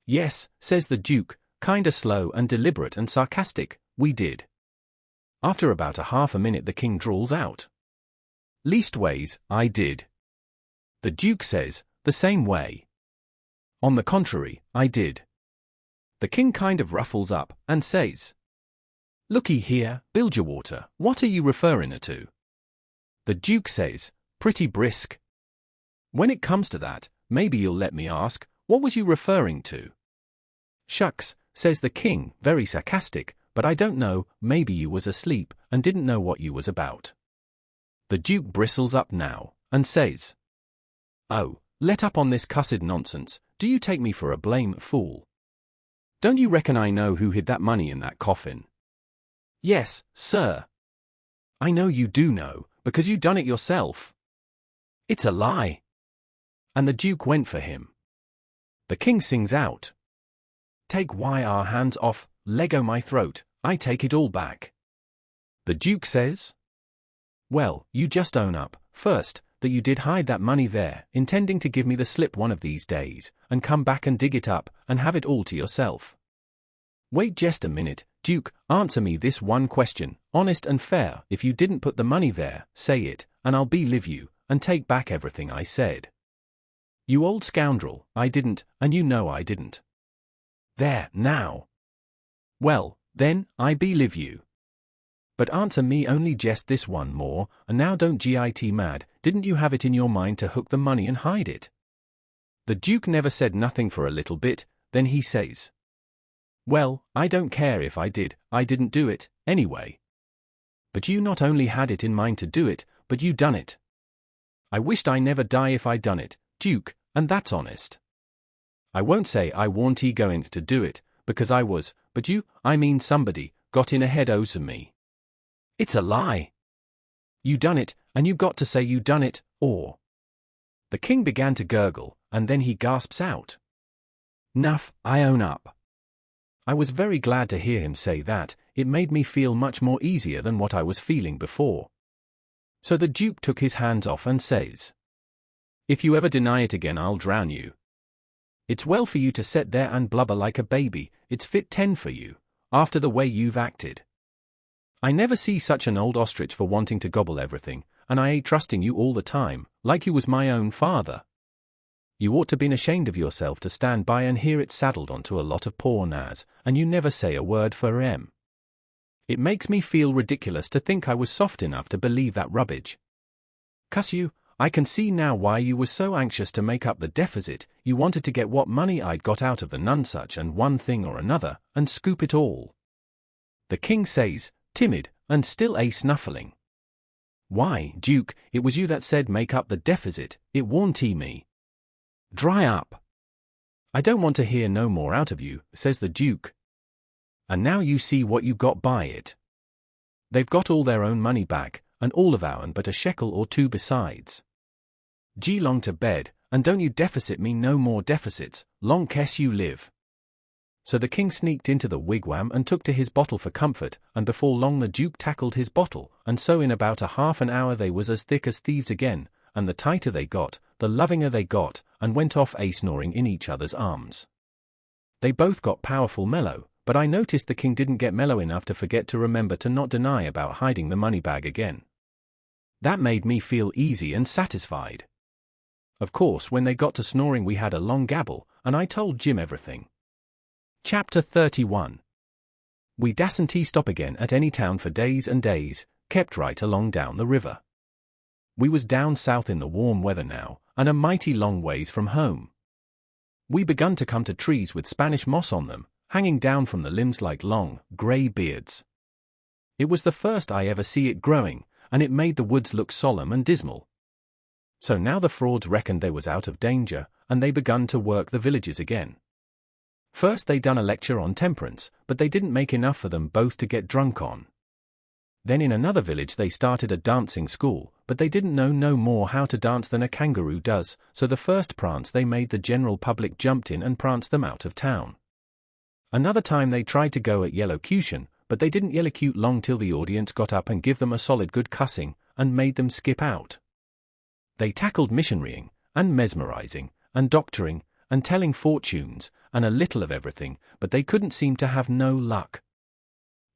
[SPEAKER 1] "Yes," says the duke, kinda slow and deliberate and sarcastic, "we did." After about a half a minute the king drawls out, "Leastways, I did." The duke says, "The same way." "On the contrary, I did." The king kind of ruffles up, and says, "Looky here, Bilgewater, what are you referring to?" The duke says, "Pretty brisk." "When it comes to that, maybe you'll let me ask, what was you referring to?" "Shucks," says the king, very sarcastic, "but I don't know, maybe you was asleep, and didn't know what you was about." The duke bristles up now, and says, "Oh, let up on this cussed nonsense, do you take me for a blame fool? Don't you reckon I know who hid that money in that coffin?" "Yes, sir." "I know you do know, because you done it yourself." "It's a lie." And the duke went for him. The king sings out, "Take our hands off, leggo my throat, I take it all back." The duke says, "Well, you just own up, first, that you did hide that money there, intending to give me the slip one of these days, and come back and dig it up, and have it all to yourself. Wait just a minute, Duke, answer me this one question, honest and fair. If you didn't put the money there, say it, and I'll believe you, and take back everything I said. You old scoundrel, I didn't, and you know I didn't. There, now. Well, then, I believe you. But answer me only just this one more, and now don't get mad, didn't you have it in your mind to hook the money and hide it? The Duke never said nothing for a little bit, then he says, well, I don't care if I didn't do it, anyway. But you not only had it in mind to do it, but you done it. I wished I never die if I done it, Duke, and that's honest. I won't say I warn't going to do it, because I was, but you, I mean somebody, got in ahead of me. It's a lie. You done it, and you got to say you done it, or. The king began to gurgle, and then he gasps out. Nuff, I own up. I was very glad to hear him say that, it made me feel much more easier than what I was feeling before. So the Duke took his hands off and says, if you ever deny it again I'll drown you. It's well for you to sit there and blubber like a baby, it's fit 10 for you, after the way you've acted. I never see such an old ostrich for wanting to gobble everything, and I ain't trusting you all the time, like you was my own father. You ought to been ashamed of yourself to stand by and hear it saddled onto a lot of poor nas, and you never say a word for 'em. It makes me feel ridiculous to think I was soft enough to believe that rubbish. Cuss you, I can see now why you was so anxious to make up the deficit. You wanted to get what money I'd got out of the nonsuch and one thing or another, and scoop it all. The king says, timid, and still snuffling. Why, Duke, it was you that said make up the deficit, it warn't me. Dry up. I don't want to hear no more out of you, says the Duke. And now you see what you got by it. They've got all their own money back, and all of our'n but a shekel or two besides. Gee long to bed, and don't you deficit me no more deficits, long kess you live. So the king sneaked into the wigwam and took to his bottle for comfort, and before long the Duke tackled his bottle, and so in about a half an hour they was as thick as thieves again, and the tighter they got, the lovinger they got, and went off snoring in each other's arms. They both got powerful mellow, but I noticed the king didn't get mellow enough to forget to remember to not deny about hiding the money bag again. That made me feel easy and satisfied. Of course, when they got to snoring we had a long gabble, and I told Jim everything. Chapter 31. We dasn't stop again at any town for days and days, kept right along down the river. We was down south in the warm weather now, and a mighty long ways from home. We begun to come to trees with Spanish moss on them, hanging down from the limbs like long, grey beards. It was the first I ever see it growing, and it made the woods look solemn and dismal. So now the frauds reckoned they was out of danger, and they begun to work the villages again. First they done a lecture on temperance, but they didn't make enough for them both to get drunk on. Then in another village they started a dancing school, but they didn't know no more how to dance than a kangaroo does, so the first prance they made the general public jumped in and pranced them out of town. Another time they tried to go at yellowcution, but they didn't yellowcute long till the audience got up and give them a solid good cussing, and made them skip out. They tackled missionarying, and mesmerizing, and doctoring, and telling fortunes, and a little of everything, but they couldn't seem to have no luck.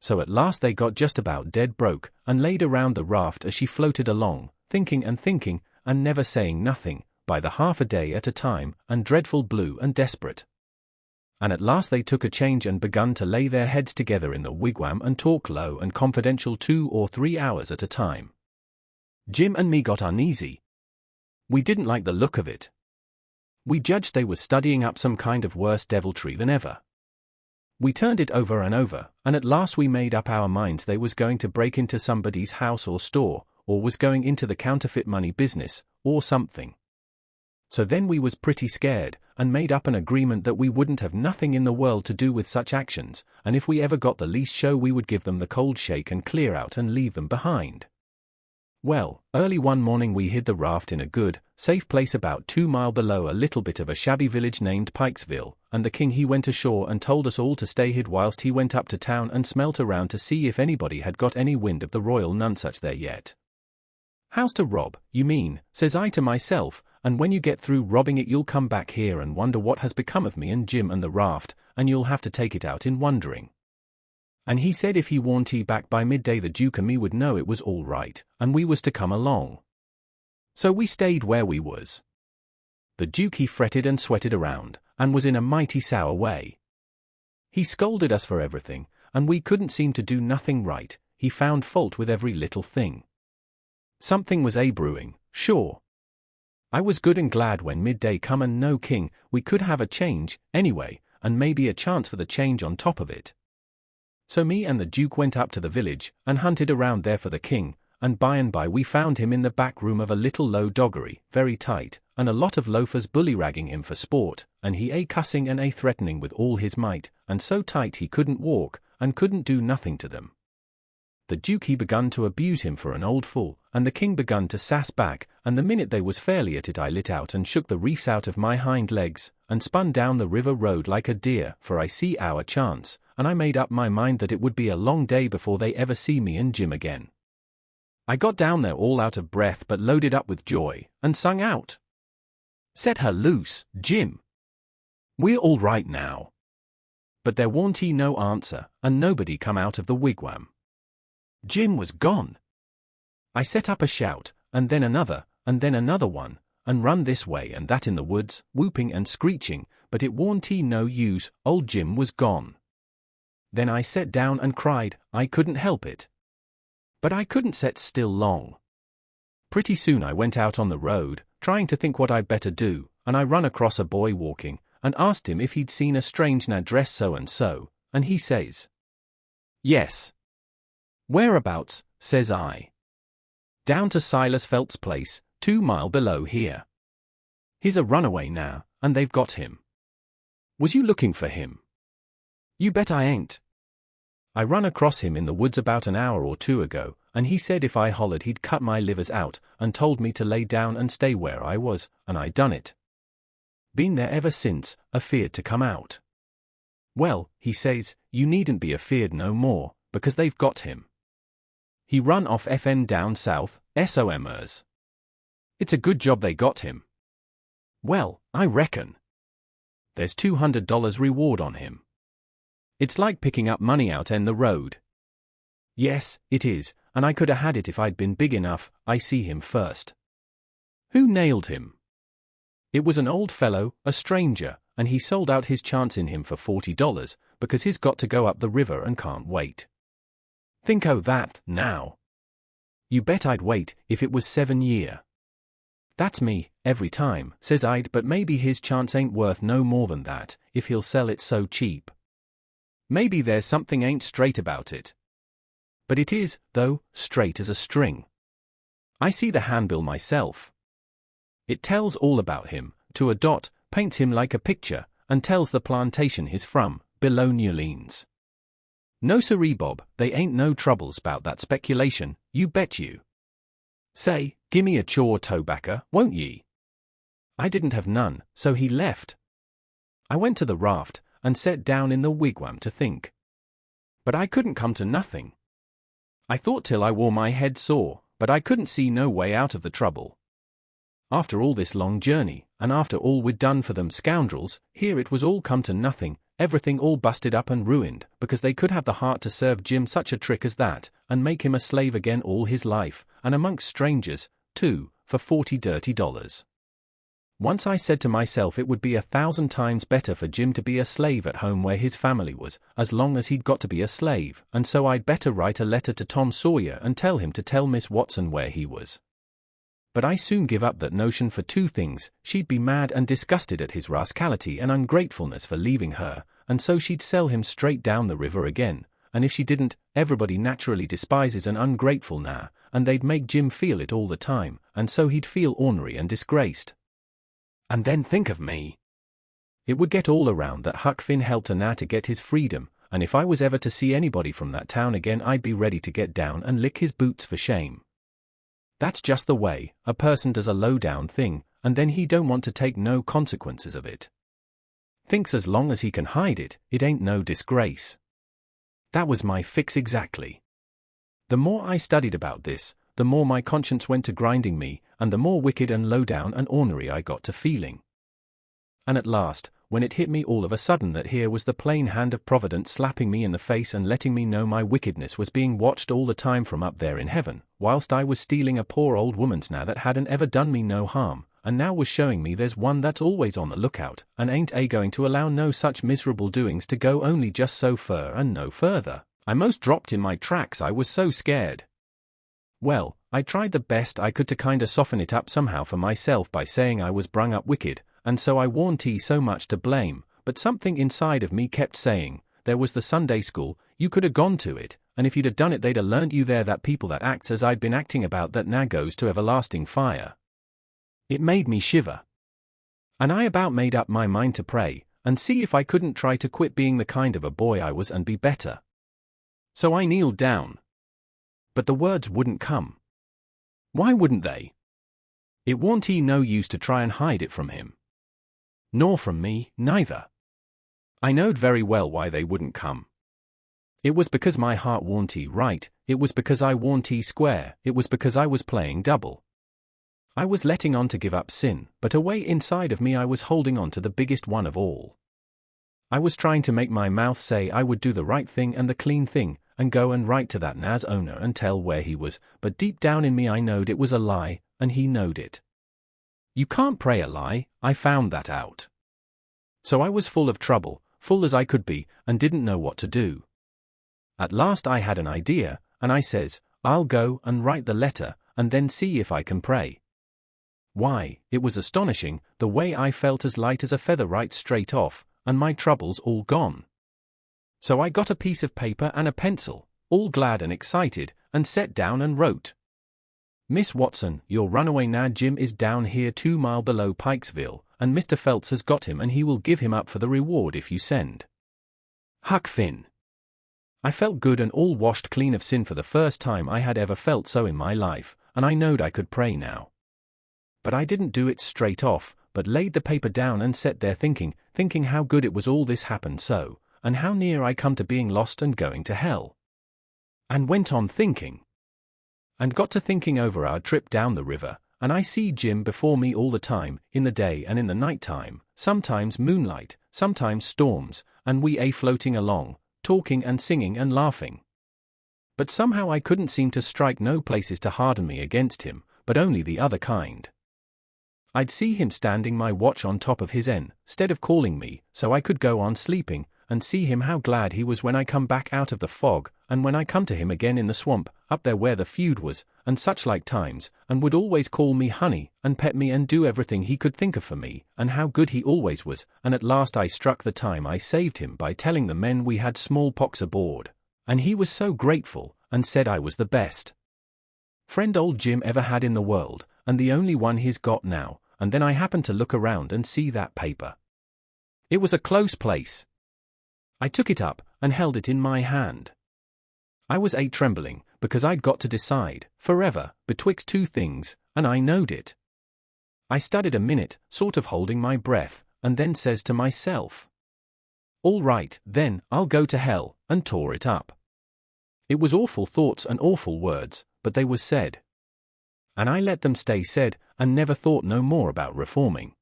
[SPEAKER 1] So at last they got just about dead broke, and laid around the raft as she floated along, thinking, and never saying nothing, by the half a day at a time, and dreadful blue and desperate. And at last they took a change and begun to lay their heads together in the wigwam and talk low and confidential 2 or 3 hours at a time. Jim and me got uneasy. We didn't like the look of it. We judged they was studying up some kind of worse deviltry than ever. We turned it over and over, and at last we made up our minds they was going to break into somebody's house or store, or was going into the counterfeit money business, or something. So then we was pretty scared, and made up an agreement that we wouldn't have nothing in the world to do with such actions, and if we ever got the least show we would give them the cold shake and clear out and leave them behind. Well, early one morning we hid the raft in a good, safe place about 2 miles below a little bit of a shabby village named Pikesville, and the king he went ashore and told us all to stay hid whilst he went up to town and smelt around to see if anybody had got any wind of the royal nonsuch there yet. House to rob, you mean, says I to myself, and when you get through robbing it you'll come back here and wonder what has become of me and Jim and the raft, and you'll have to take it out in wondering. And he said if he warn't he back by midday the Duke and me would know it was all right, and we was to come along. So we stayed where we was. The Duke he fretted and sweated around, and was in a mighty sour way. He scolded us for everything, and we couldn't seem to do nothing right, he found fault with every little thing. Something was brewing, sure. I was good and glad when midday come and no king, we could have a change, anyway, and maybe a chance for the change on top of it. So me and the Duke went up to the village, and hunted around there for the king, and by we found him in the back room of a little low doggery, very tight, and a lot of loafers bully-ragging him for sport, and he cussing and threatening with all his might, and so tight he couldn't walk, and couldn't do nothing to them. The Duke he begun to abuse him for an old fool, and the king begun to sass back, and the minute they was fairly at it I lit out and shook the reefs out of my hind legs, and spun down the river road like a deer, for I see our chance, and I made up my mind that it would be a long day before they ever see me and Jim again. I got down there all out of breath but loaded up with joy, and sung out, "Set her loose, Jim! We're all right now." But there warn't no answer, and nobody come out of the wigwam. Jim was gone. I set up a shout, and then another one, and run this way and that in the woods, whooping and screeching, but it warn't no use, old Jim was gone. Then I set down and cried, I couldn't help it. But I couldn't set still long. Pretty soon I went out on the road, trying to think what I'd better do, and I run across a boy walking, and asked him if he'd seen a strange na dress so, and he says, "Yes." "Whereabouts?" says I. "Down to Silas Phelps' place, 2 mile below here. He's a runaway now, and they've got him." "Was you looking for him?" "You bet I ain't. I run across him in the woods about an hour or 2 ago, and he said if I hollered he'd cut my livers out, and told me to lay down and stay where I was, and I done it. Been there ever since, afeard to come out. Well, he says, you needn't be afeard no more, because they've got him. He run off FN down south, SOMers. It's a good job they got him. Well, I reckon. There's $200 reward on him. It's like picking up money out in the road. Yes, it is, and I could 'a' had it if I'd been big enough. I see him first. Who nailed him? It was an old fellow, a stranger, and he sold out his chance in him for $40, because he's got to go up the river and can't wait. Think o' that, now. You bet I'd wait, if it was 7 year. That's me, every time, says I'd, but maybe his chance ain't worth no more than that, if he'll sell it so cheap. Maybe there's something ain't straight about it. But it is, though, straight as a string. I see the handbill myself. It tells all about him, to a dot, paints him like a picture, and tells the plantation he's from, below New Orleans. No siree, Bob, they ain't no troubles about that speculation, you bet you. Say, gimme a chaw tobacco, won't ye? I didn't have none, so he left. I went to the raft, and sat down in the wigwam to think. But I couldn't come to nothing. I thought till I wore my head sore, but I couldn't see no way out of the trouble. After all this long journey, and after all we'd done for them scoundrels, here it was all come to nothing, everything all busted up and ruined, because they could have the heart to serve Jim such a trick as that, and make him a slave again all his life, and amongst strangers, too, for $40 dirty. Once I said to myself it would be 1,000 times better for Jim to be a slave at home where his family was, as long as he'd got to be a slave, and so I'd better write a letter to Tom Sawyer and tell him to tell Miss Watson where he was. But I soon give up that notion for 2 things. She'd be mad and disgusted at his rascality and ungratefulness for leaving her, and so she'd sell him straight down the river again, and if she didn't, everybody naturally despises an ungrateful now, and they'd make Jim feel it all the time, and so he'd feel ornery and disgraced. And then think of me. It would get all around that Huck Finn helped Anna to get his freedom, and if I was ever to see anybody from that town again I'd be ready to get down and lick his boots for shame. That's just the way a person does a low-down thing, and then he don't want to take no consequences of it. Thinks as long as he can hide it, it ain't no disgrace. That was my fix exactly. The more I studied about this, the more my conscience went to grinding me, and the more wicked and low down and ornery I got to feeling. And at last, when it hit me all of a sudden that here was the plain hand of Providence slapping me in the face and letting me know my wickedness was being watched all the time from up there in heaven, whilst I was stealing a poor old woman's now that hadn't ever done me no harm, and now was showing me there's one that's always on the lookout, and ain't going to allow no such miserable doings to go only just so fur and no further, I most dropped in my tracks. I was so scared. Well, I tried the best I could to kinda soften it up somehow for myself by saying I was brung up wicked, and so I warn't so much to blame, but something inside of me kept saying, there was the Sunday school, you could have gone to it, and if you'd have done it they'd have learnt you there that people that acts as I'd been acting about that now goes to everlasting fire. It made me shiver. And I about made up my mind to pray, and see if I couldn't try to quit being the kind of a boy I was and be better. So I kneeled down. But the words wouldn't come. Why wouldn't they? It warn't no use to try and hide it from him. Nor from me, neither. I knowed very well why they wouldn't come. It was because my heart warn't right, it was because I warn't square, it was because I was playing double. I was letting on to give up sin, but away inside of me I was holding on to the biggest one of all. I was trying to make my mouth say I would do the right thing and the clean thing, and go and write to that Naz owner and tell where he was, but deep down in me I knowed it was a lie, and he knowed it. You can't pray a lie, I found that out. So I was full of trouble, full as I could be, and didn't know what to do. At last I had an idea, and I says, I'll go and write the letter, and then see if I can pray. Why, it was astonishing, the way I felt as light as a feather right straight off, and my troubles all gone. So I got a piece of paper and a pencil, all glad and excited, and sat down and wrote. Miss Watson, your runaway now Jim is down here 2 miles below Pikesville, and Mr. Phelps has got him and he will give him up for the reward if you send. Huck Finn. I felt good and all washed clean of sin for the first time I had ever felt so in my life, and I knowed I could pray now. But I didn't do it straight off, but laid the paper down and sat there thinking how good it was all this happened so, and how near I come to being lost and going to hell. And went on thinking. And got to thinking over our trip down the river, and I see Jim before me all the time, in the day and in the night time, sometimes moonlight, sometimes storms, and we floating along, talking and singing and laughing. But somehow I couldn't seem to strike no places to harden me against him, but only the other kind. I'd see him standing my watch on top of his N, 'stead of calling me, so I could go on sleeping, and see him how glad he was when I come back out of the fog, and when I come to him again in the swamp, up there where the feud was, and such like times, and would always call me honey, and pet me and do everything he could think of for me, and how good he always was, and at last I struck the time I saved him by telling the men we had smallpox aboard, and he was so grateful, and said I was the best friend old Jim ever had in the world, and the only one he's got now, and then I happened to look around and see that paper. It was a close place. I took it up, and held it in my hand. I was trembling, because I'd got to decide, forever, betwixt 2 things, and I knowed it. I studied a minute, sort of holding my breath, and then says to myself, all right, then, I'll go to hell, and tore it up. It was awful thoughts and awful words, but they was said. And I let them stay said, and never thought no more about reforming.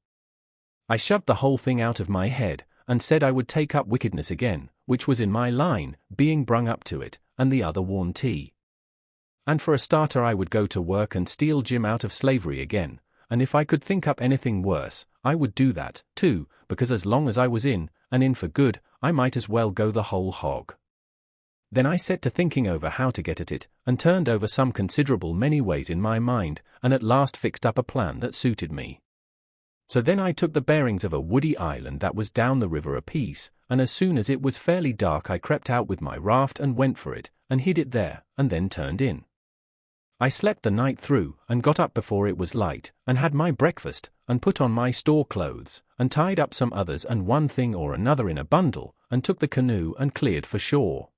[SPEAKER 1] I shoved the whole thing out of my head, and said I would take up wickedness again, which was in my line, being brung up to it, and the other warranty. And for a starter I would go to work and steal Jim out of slavery again, and if I could think up anything worse, I would do that, too, because as long as I was in, and in for good, I might as well go the whole hog. Then I set to thinking over how to get at it, and turned over some considerable many ways in my mind, and at last fixed up a plan that suited me. So then I took the bearings of a woody island that was down the river a piece, and as soon as it was fairly dark I crept out with my raft and went for it, and hid it there, and then turned in. I slept the night through, and got up before it was light, and had my breakfast, and put on my store clothes, and tied up some others and one thing or another in a bundle, and took the canoe and cleared for shore.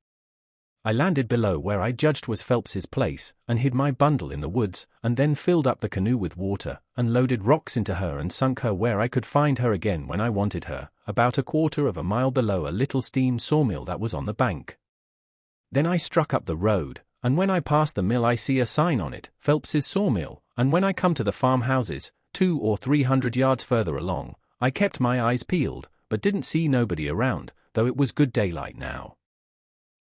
[SPEAKER 1] I landed below where I judged was Phelps's place, and hid my bundle in the woods, and then filled up the canoe with water, and loaded rocks into her and sunk her where I could find her again when I wanted her, about 1/4 of a mile below a little steam sawmill that was on the bank. Then I struck up the road, and when I pass the mill I see a sign on it, Phelps's sawmill, and when I come to the farmhouses, 200 or 300 yards further along, I kept my eyes peeled, but didn't see nobody around, though it was good daylight now.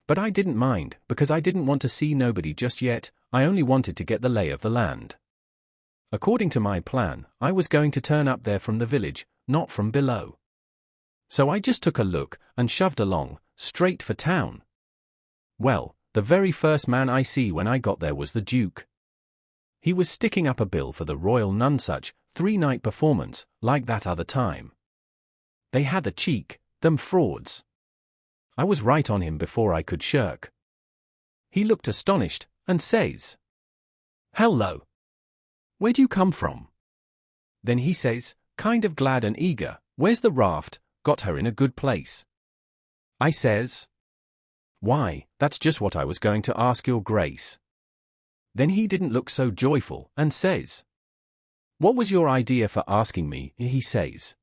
[SPEAKER 1] But I didn't mind, because I didn't want to see nobody just yet, I only wanted to get the lay of the land. According to my plan, I was going to turn up there from the village, not from below. So I just took a look, and shoved along, straight for town. Well, the very first man I see when I got there was the Duke. He was sticking up a bill for the Royal Nonsuch, 3-night performance, like that other time. They had the cheek, them frauds. I was right on him before I could shirk. He looked astonished, and says, "Hello. Where'd you come from?" Then he says, kind of glad and eager, "Where's the raft? Got her in a good place." I says, "Why, that's just what I was going to ask your grace." Then he didn't look so joyful, and says, "What was your idea for asking me?" he says.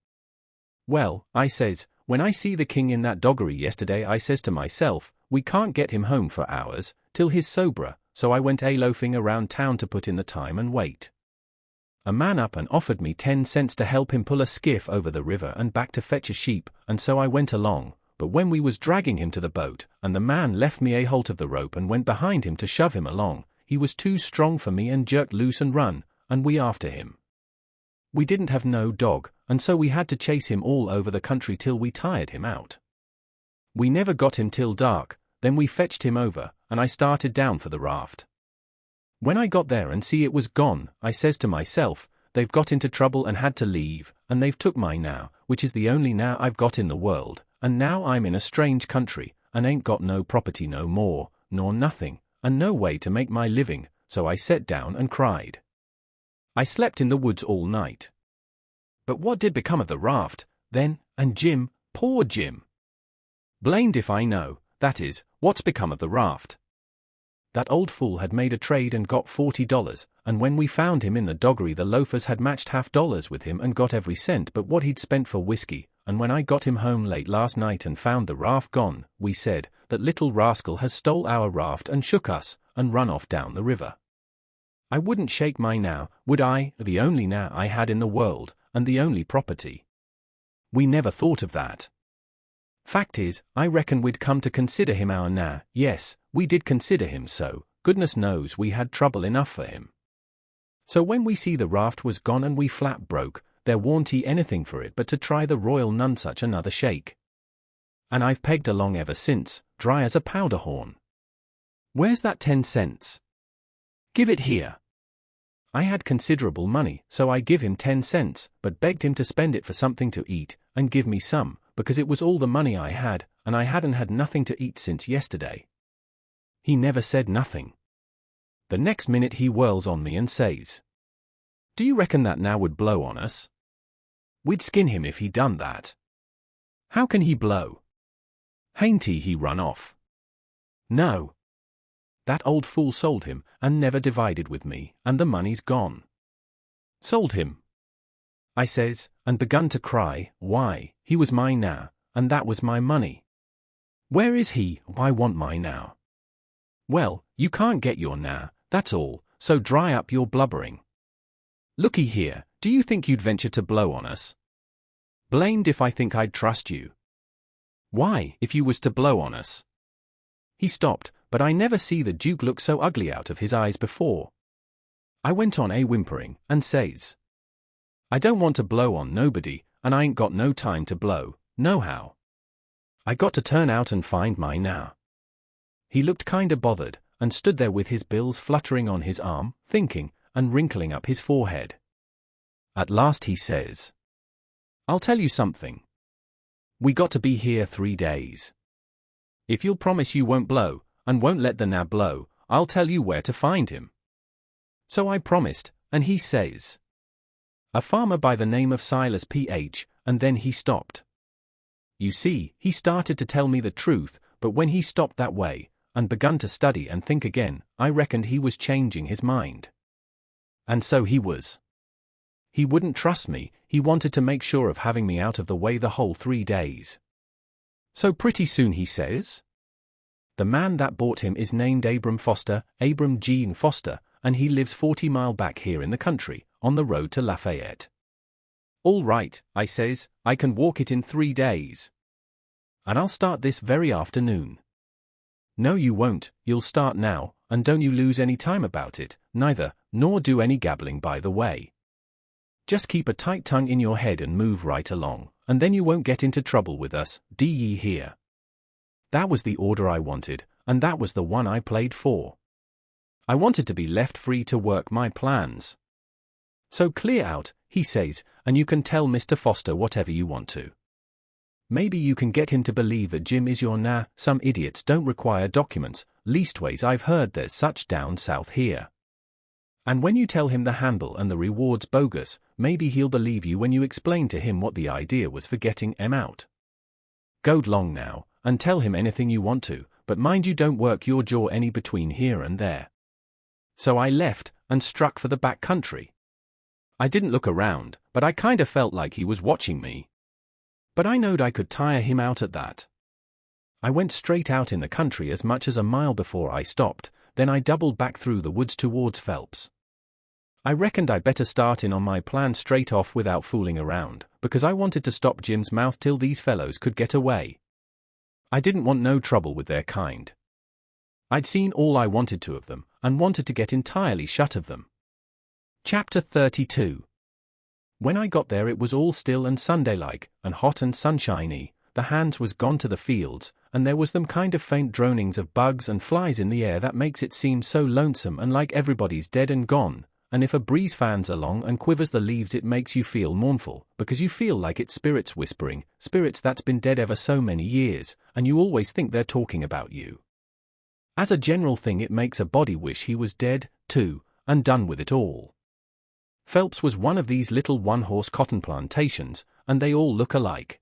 [SPEAKER 1] "Well," I says, "when I see the king in that doggery yesterday I says to myself, we can't get him home for hours, till he's soberer, so I went a-loafing around town to put in the time and wait. A man up and offered me 10 cents to help him pull a skiff over the river and back to fetch a sheep, and so I went along, but when we was dragging him to the boat, and the man left me a holt of the rope and went behind him to shove him along, he was too strong for me and jerked loose and run, and we after him. We didn't have no dog, and so we had to chase him all over the country till we tired him out. We never got him till dark, then we fetched him over, and I started down for the raft. When I got there and see it was gone, I says to myself, they've got into trouble and had to leave, and they've took my now, which is the only now I've got in the world, and now I'm in a strange country, and ain't got no property no more, nor nothing, and no way to make my living, so I set down and cried. I slept in the woods all night. But what did become of the raft, then, and Jim, poor Jim? Blamed if I know, that is, what's become of the raft. That old fool had made a trade and got $40, and when we found him in the doggery the loafers had matched $50 with him and got every cent but what he'd spent for whiskey, and when I got him home late last night and found the raft gone, we said, that little rascal has stole our raft and shook us, and run off down the river. I wouldn't shake my now, would I, the only now I had in the world, and the only property. We never thought of that. Fact is, I reckon we'd come to consider him our now, yes, we did consider him so, goodness knows we had trouble enough for him. So when we see the raft was gone and we flat broke, there warn't he anything for it but to try the Royal Nonsuch another shake. And I've pegged along ever since, dry as a powder horn. Where's that 10 cents? Give it here. I had considerable money, so I give him 10 cents, but begged him to spend it for something to eat, and give me some, because it was all the money I had, and I hadn't had nothing to eat since yesterday. He never said nothing. The next minute he whirls on me and says, "Do you reckon that now would blow on us? We'd skin him if he done that." "How can he blow? Hain't he run off?" "No. That old fool sold him, and never divided with me, and the money's gone." "Sold him?" I says, and begun to cry. Why, he was mine now, and that was my money. "Where is he? I want my now." "Well, you can't get your now, that's all, so dry up your blubbering. Looky here, do you think you'd venture to blow on us?" "Blamed if I think I'd trust you." "Why, if you was to blow on us?" He stopped, but I never see the Duke look so ugly out of his eyes before. I went on whimpering, and says, "I don't want to blow on nobody, and I ain't got no time to blow, nohow. I got to turn out and find my now." He looked kinda bothered, and stood there with his bills fluttering on his arm, thinking, and wrinkling up his forehead. At last he says, "I'll tell you something. We got to be here 3 days. If you'll promise you won't blow, and won't let the nab blow, I'll tell you where to find him." So I promised, and he says, "A farmer by the name of Silas P.H., and then he stopped. You see, he started to tell me the truth, but when he stopped that way, and begun to study and think again, I reckoned he was changing his mind. And so he was. He wouldn't trust me, he wanted to make sure of having me out of the way the whole 3 days. So pretty soon he says, The man that bought him is named Abram Foster, Abram Gene Foster, and he lives 40 mile back here in the country, on the road to Lafayette. All right, I says, I can walk it in 3 days. And I'll start this very afternoon. No you won't, you'll start now, and don't you lose any time about it, neither, nor do any gabbling by the way. Just keep a tight tongue in your head and move right along, and then you won't get into trouble with us, do ye hear? That was the order I wanted, and that was the one I played for. I wanted to be left free to work my plans. So clear out, he says, and you can tell Mr. Foster whatever you want to. Maybe you can get him to believe that Jim is your some idiots don't require documents, leastways I've heard there's such down south here. And when you tell him the handle and the reward's bogus, maybe he'll believe you when you explain to him what the idea was for getting em out. Go long now, and tell him anything you want to, but mind you don't work your jaw any between here and there. So I left, and struck for the back country. I didn't look around, but I kinda felt like he was watching me. But I knowed I could tire him out at that. I went straight out in the country as much as a mile before I stopped, then I doubled back through the woods towards Phelps. I reckoned I'd better start in on my plan straight off without fooling around, because I wanted to stop Jim's mouth till these fellows could get away. I didn't want no trouble with their kind. I'd seen all I wanted to of them, and wanted to get entirely shut of them. Chapter 32. When I got there it was all still and Sunday-like, and hot and sunshiny. The hands was gone to the fields, and there was them kind of faint dronings of bugs and flies in the air that makes it seem so lonesome and like everybody's dead and gone, and if a breeze fans along and quivers the leaves it makes you feel mournful, because you feel like it's spirits whispering, spirits that's been dead ever so many years, and you always think they're talking about you. As a general thing it makes a body wish he was dead, too, and done with it all. Phelps was one of these little one-horse cotton plantations, and they all look alike.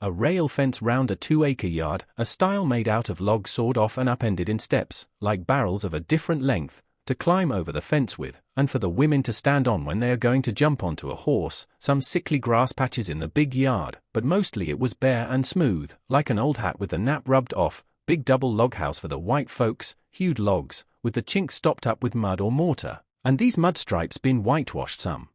[SPEAKER 1] A rail fence round a 2-acre yard, a stile made out of logs sawed off and upended in steps, like barrels of a different length, to climb over the fence with, and for the women to stand on when they are going to jump onto a horse, some sickly grass patches in the big yard, but mostly it was bare and smooth, like an old hat with the nap rubbed off, big double log house for the white folks, hewed logs, with the chinks stopped up with mud or mortar, and these mud stripes been whitewashed some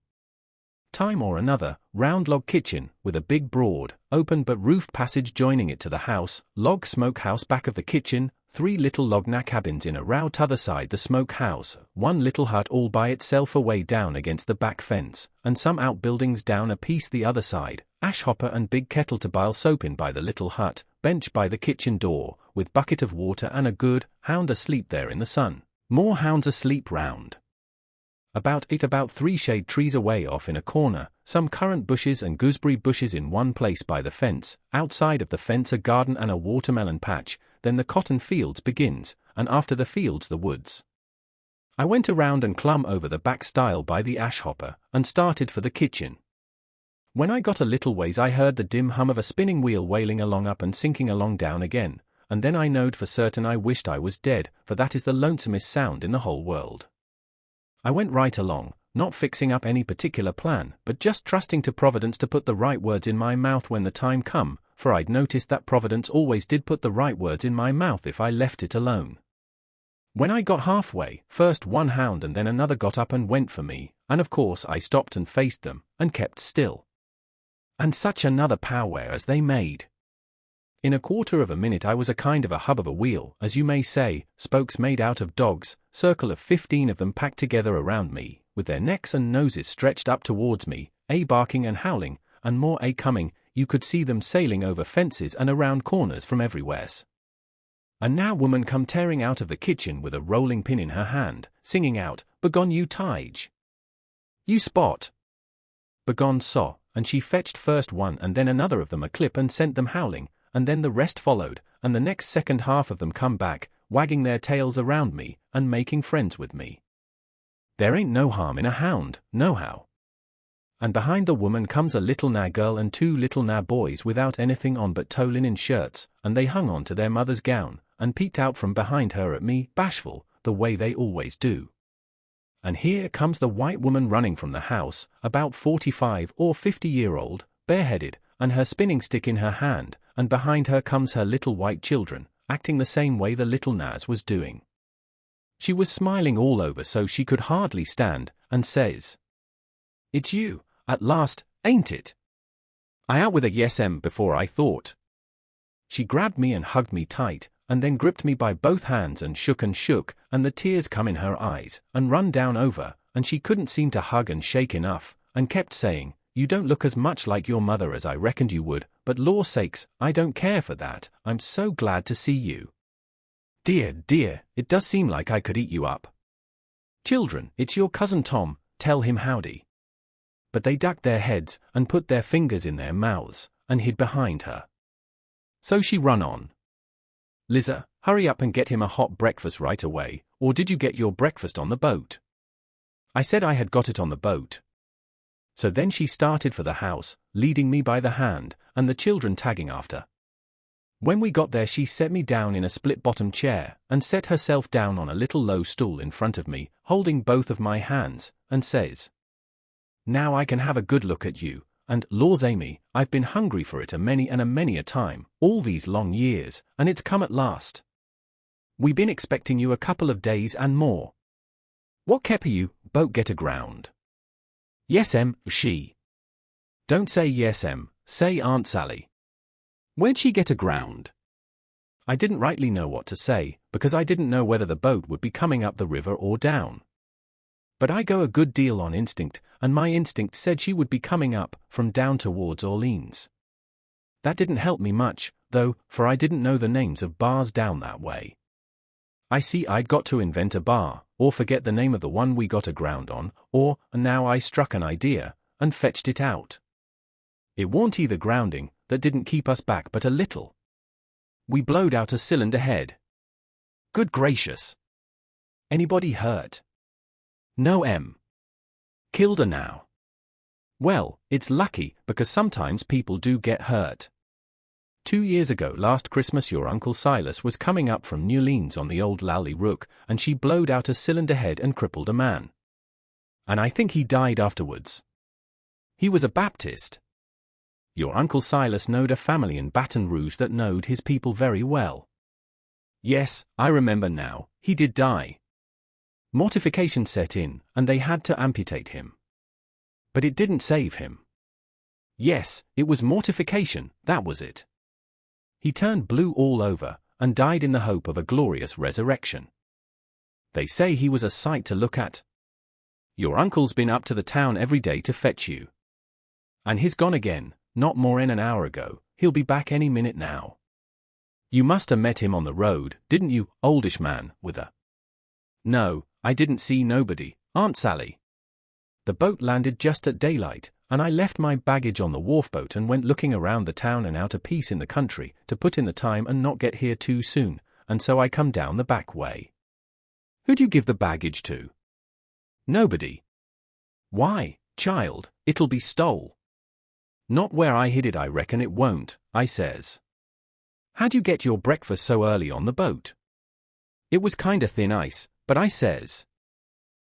[SPEAKER 1] time or another, round log kitchen, with a big broad, open but roofed passage joining it to the house, log smokehouse back of the kitchen, 3 little log cabins in a row t'other side the smokehouse, 1 little hut all by itself away down against the back fence, and some outbuildings down a piece the other side, ash hopper and big kettle to boil soap in by the little hut, bench by the kitchen door, with bucket of water and a good hound asleep there in the sun, more hounds asleep round. About 3 shade trees away off in a corner, some currant bushes and gooseberry bushes in one place by the fence, outside of the fence a garden and a watermelon patch, then the cotton fields begins, and after the fields the woods. I went around and clumb over the back stile by the ash hopper, and started for the kitchen. When I got a little ways I heard the dim hum of a spinning wheel wailing along up and sinking along down again, and then I knowed for certain I wished I was dead, for that is the lonesomest sound in the whole world. I went right along, not fixing up any particular plan, but just trusting to Providence to put the right words in my mouth when the time come, for I'd noticed that Providence always did put the right words in my mouth if I left it alone. When I got halfway, first one hound and then another got up and went for me, and of course I stopped and faced them, and kept still. And such another powwow as they made. In a quarter of a minute I was a kind of a hub of a wheel, as you may say, spokes made out of dogs, circle of 15 of them packed together around me, with their necks and noses stretched up towards me, barking and howling, and more coming. You could see them sailing over fences and around corners from everywheres. And now woman come tearing out of the kitchen with a rolling pin in her hand, singing out, "Begone you Tige! You Spot!" Begone saw, and she fetched first one and then another of them a clip and sent them howling, and then the rest followed, and the next second half of them come back, wagging their tails around me, and making friends with me. There ain't no harm in a hound, nohow. And behind the woman comes a little girl and 2 little boys without anything on but tow-linen shirts, and they hung on to their mother's gown, and peeked out from behind her at me, bashful, the way they always do. And here comes the white woman running from the house, about 45 or 50-year-old, bareheaded, and her spinning stick in her hand, and behind her comes her little white children, acting the same way the little Naz was doing. She was smiling all over so she could hardly stand, and says, "It's you, at last, ain't it?" I out with a yes before I thought. She grabbed me and hugged me tight, and then gripped me by both hands and shook, and the tears come in her eyes, and run down over, and she couldn't seem to hug and shake enough, and kept saying, "You don't look as much like your mother as I reckoned you would, but law sakes, I don't care for that, I'm so glad to see you. Dear, dear, it does seem like I could eat you up. Children, it's your cousin Tom, tell him howdy." But they ducked their heads, and put their fingers in their mouths, and hid behind her. So she run on. "Liza, hurry up and get him a hot breakfast right away, or did you get your breakfast on the boat?" I said I had got it on the boat. So then she started for the house, leading me by the hand, and the children tagging after. When we got there she set me down in a split-bottom chair, and set herself down on a little low stool in front of me, holding both of my hands, and says, "Now I can have a good look at you, and, laws Amy, I've been hungry for it a many a time, all these long years, and it's come at last. We been expecting you a couple of days and more. What kept you, boat get aground?" "Yes, she." "Don't say yes, say Aunt Sally." "Where'd she get aground?" I didn't rightly know what to say, because I didn't know whether the boat would be coming up the river or down. But I go a good deal on instinct, and my instinct said she would be coming up, from down towards Orleans. That didn't help me much, though, for I didn't know the names of bars down that way. I see I'd got to invent a bar, or forget the name of the one we got aground on, or, now I struck an idea, and fetched it out. It warn't either grounding, that didn't keep us back but a little. We blowed out a cylinder head. Good gracious! Anybody hurt? No, Killed her now. Well, it's lucky, because sometimes people do get hurt. 2 years ago last Christmas your Uncle Silas was coming up from New Orleans on the old Lally Rook, and she blowed out a cylinder head and crippled a man. And I think he died afterwards. He was a Baptist. Your Uncle Silas knowed a family in Baton Rouge that knowed his people very well. Yes, I remember now, he did die. Mortification set in, and they had to amputate him. But it didn't save him. Yes, it was mortification, that was it. He turned blue all over, and died in the hope of a glorious resurrection. They say he was a sight to look at. Your uncle's been up to the town every day to fetch you. And he's gone again, not more'n an hour ago, he'll be back any minute now. You must have met him on the road, didn't you, oldish man, with her? No, I didn't see nobody, Aunt Sally. The boat landed just at daylight, and I left my baggage on the wharf boat and went looking around the town and out a piece in the country, to put in the time and not get here too soon, and so I come down the back way. Who'd you give the baggage to? Nobody. Why, child, it'll be stole. Not where I hid it, I reckon it won't, I says. How'd you get your breakfast so early on the boat? It was kinda thin ice, but I says.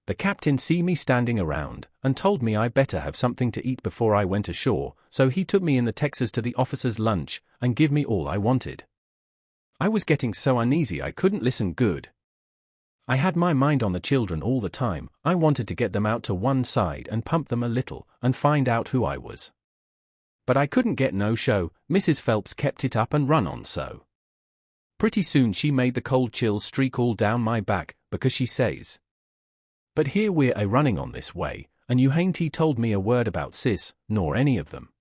[SPEAKER 1] The captain see me standing around, and told me I better have something to eat before I went ashore, so he took me in the Texas to the officer's lunch, and give me all I wanted. I was getting so uneasy I couldn't listen good. I had my mind on the children all the time, I wanted to get them out to one side and pump them a little, and find out who I was. But I couldn't get no show, Mrs. Phelps kept it up and run on so. Pretty soon she made the cold chills streak all down my back, because she says, "But here we're a-running on this way, and you hain't told me a word about Sis, nor any of them.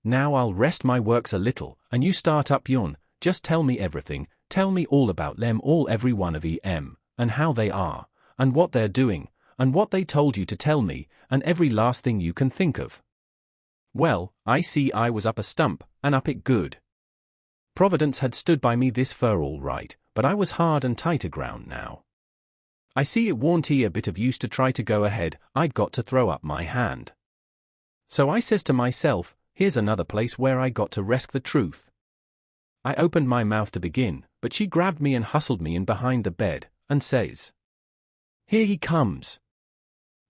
[SPEAKER 1] Now I'll rest my works a little, and you start up yon, just tell me everything, tell me all about them all every one of em, and how they are, and what they're doing, and what they told you to tell me, and every last thing you can think of." Well, I see I was up a stump, and up it good. Providence had stood by me this fur all right, but I was hard and tight aground now. I see it warn't a bit of use to try to go ahead, I'd got to throw up my hand. So I says to myself, here's another place where I got to resk the truth. I opened my mouth to begin, but she grabbed me and hustled me in behind the bed, and says, "Here he comes.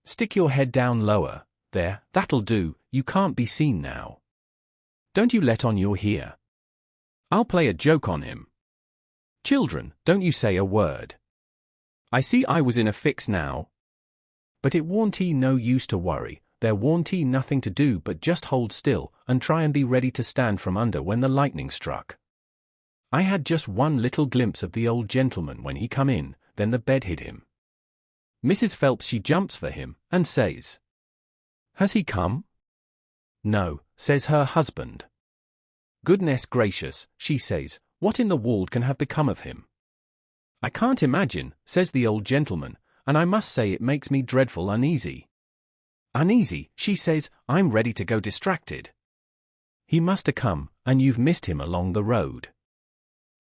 [SPEAKER 1] Stick your head down lower, there, that'll do, you can't be seen now. Don't you let on you're here. I'll play a joke on him." Children, don't you say a word. I see I was in a fix now. But it warn't no use to worry, there warn't nothing to do but just hold still, and try and be ready to stand from under when the lightning struck. I had just one little glimpse of the old gentleman when he come in, then the bed hid him. Mrs. Phelps she jumps for him, and says, "Has he come?" "No," says her husband. "Goodness gracious," she says, "what in the world can have become of him?" "I can't imagine," says the old gentleman, "and I must say it makes me dreadful uneasy." "Uneasy," she says, "I'm ready to go distracted. He must have come, and you've missed him along the road."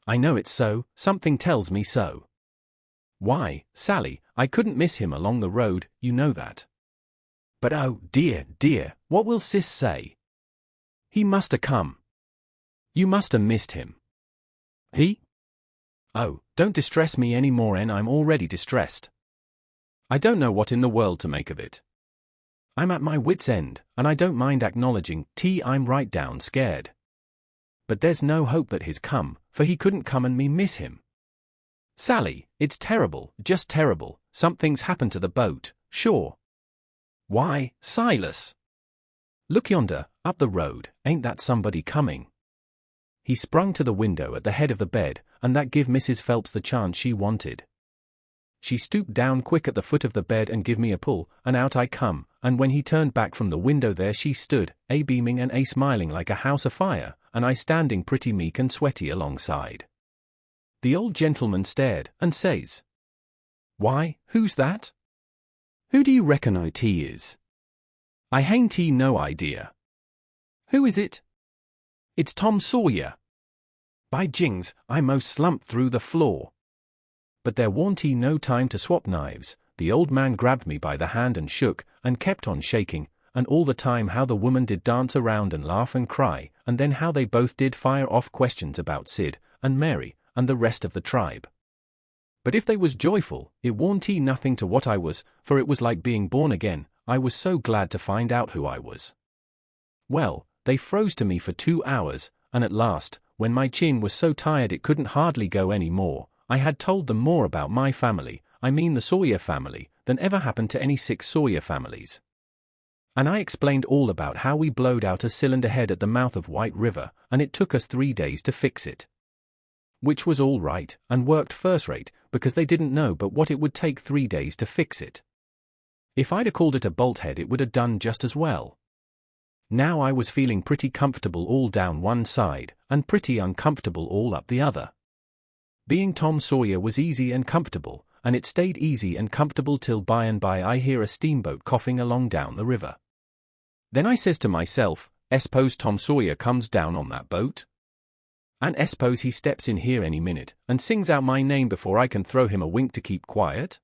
[SPEAKER 1] "I know it's so, something tells me so." "Why, Sally, I couldn't miss him along the road, you know that." "But oh, dear, dear, what will Sis say?" "He must have come. You must have missed him." "He? Oh, don't distress me any more, I'm already distressed. I don't know what in the world to make of it. I'm at my wit's end, and I don't mind acknowledging, I'm right down scared. But there's no hope that he's come, for he couldn't come and me miss him. Sally, it's terrible, just terrible, something's happened to the boat, sure." "Why, Silas! Look yonder, up the road, ain't that somebody coming?" He sprung to the window at the head of the bed, and that give Mrs. Phelps the chance she wanted. She stooped down quick at the foot of the bed and give me a pull, and out I come, and when he turned back from the window there she stood, beaming and smiling like a house afire, and I standing pretty meek and sweaty alongside. The old gentleman stared, and says, "Why, who's that? Who do you reckon it is?" "I hain't no idea." "Who is it?" "It's Tom Sawyer." By jings, I most slumped through the floor. But there warn't no time to swap knives. The old man grabbed me by the hand and shook, and kept on shaking, and all the time how the woman did dance around and laugh and cry, and then how they both did fire off questions about Sid, and Mary, and the rest of the tribe. But if they was joyful, it warn't nothing to what I was, for it was like being born again. I was so glad to find out who I was. Well, they froze to me for 2 hours, and at last, when my chin was so tired it couldn't hardly go any more, I had told them more about my family, I mean the Sawyer family, than ever happened to any 6 Sawyer families. And I explained all about how we blowed out a cylinder head at the mouth of White River, and it took us 3 days to fix it. Which was all right, and worked first rate, because they didn't know but what it would take 3 days to fix it. If I'd called it a bolt head it would have done just as well. Now I was feeling pretty comfortable all down one side, and pretty uncomfortable all up the other. Being Tom Sawyer was easy and comfortable, and it stayed easy and comfortable till by and by I hear a steamboat coughing along down the river. Then I says to myself, "S'pose Tom Sawyer comes down on that boat? And s'pose he steps in here any minute, and sings out my name before I can throw him a wink to keep quiet?"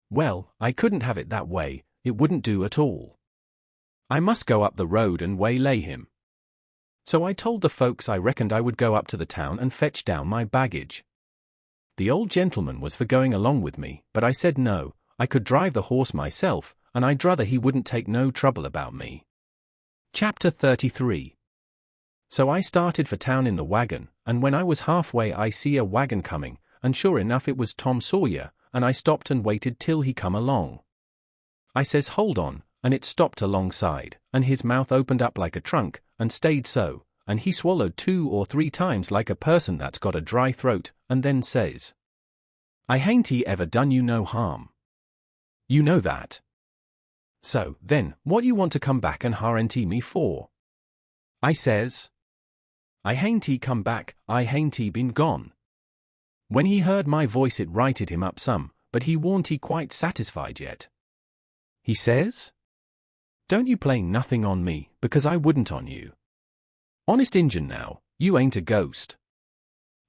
[SPEAKER 1] Well, I couldn't have it that way, it wouldn't do at all. I must go up the road and waylay him. So I told the folks I reckoned I would go up to the town and fetch down my baggage. The old gentleman was for going along with me, but I said no, I could drive the horse myself, and I'd rather he wouldn't take no trouble about me. Chapter 33. So I started for town in the wagon, and when I was halfway I see a wagon coming, and sure enough it was Tom Sawyer, and I stopped and waited till he come along. I says, "Hold on," and it stopped alongside, and his mouth opened up like a trunk, and stayed so, and he swallowed 2 or 3 times like a person that's got a dry throat, and then says, "I hain't ever done you no harm. You know that. So, then, what you want to come back and harrent me for?" I says, "I hain't come back, I hain't been gone." When he heard my voice it righted him up some, but he warn't quite satisfied yet. He says, "Don't you play nothing on me, because I wouldn't on you. Honest Injun now, you ain't a ghost."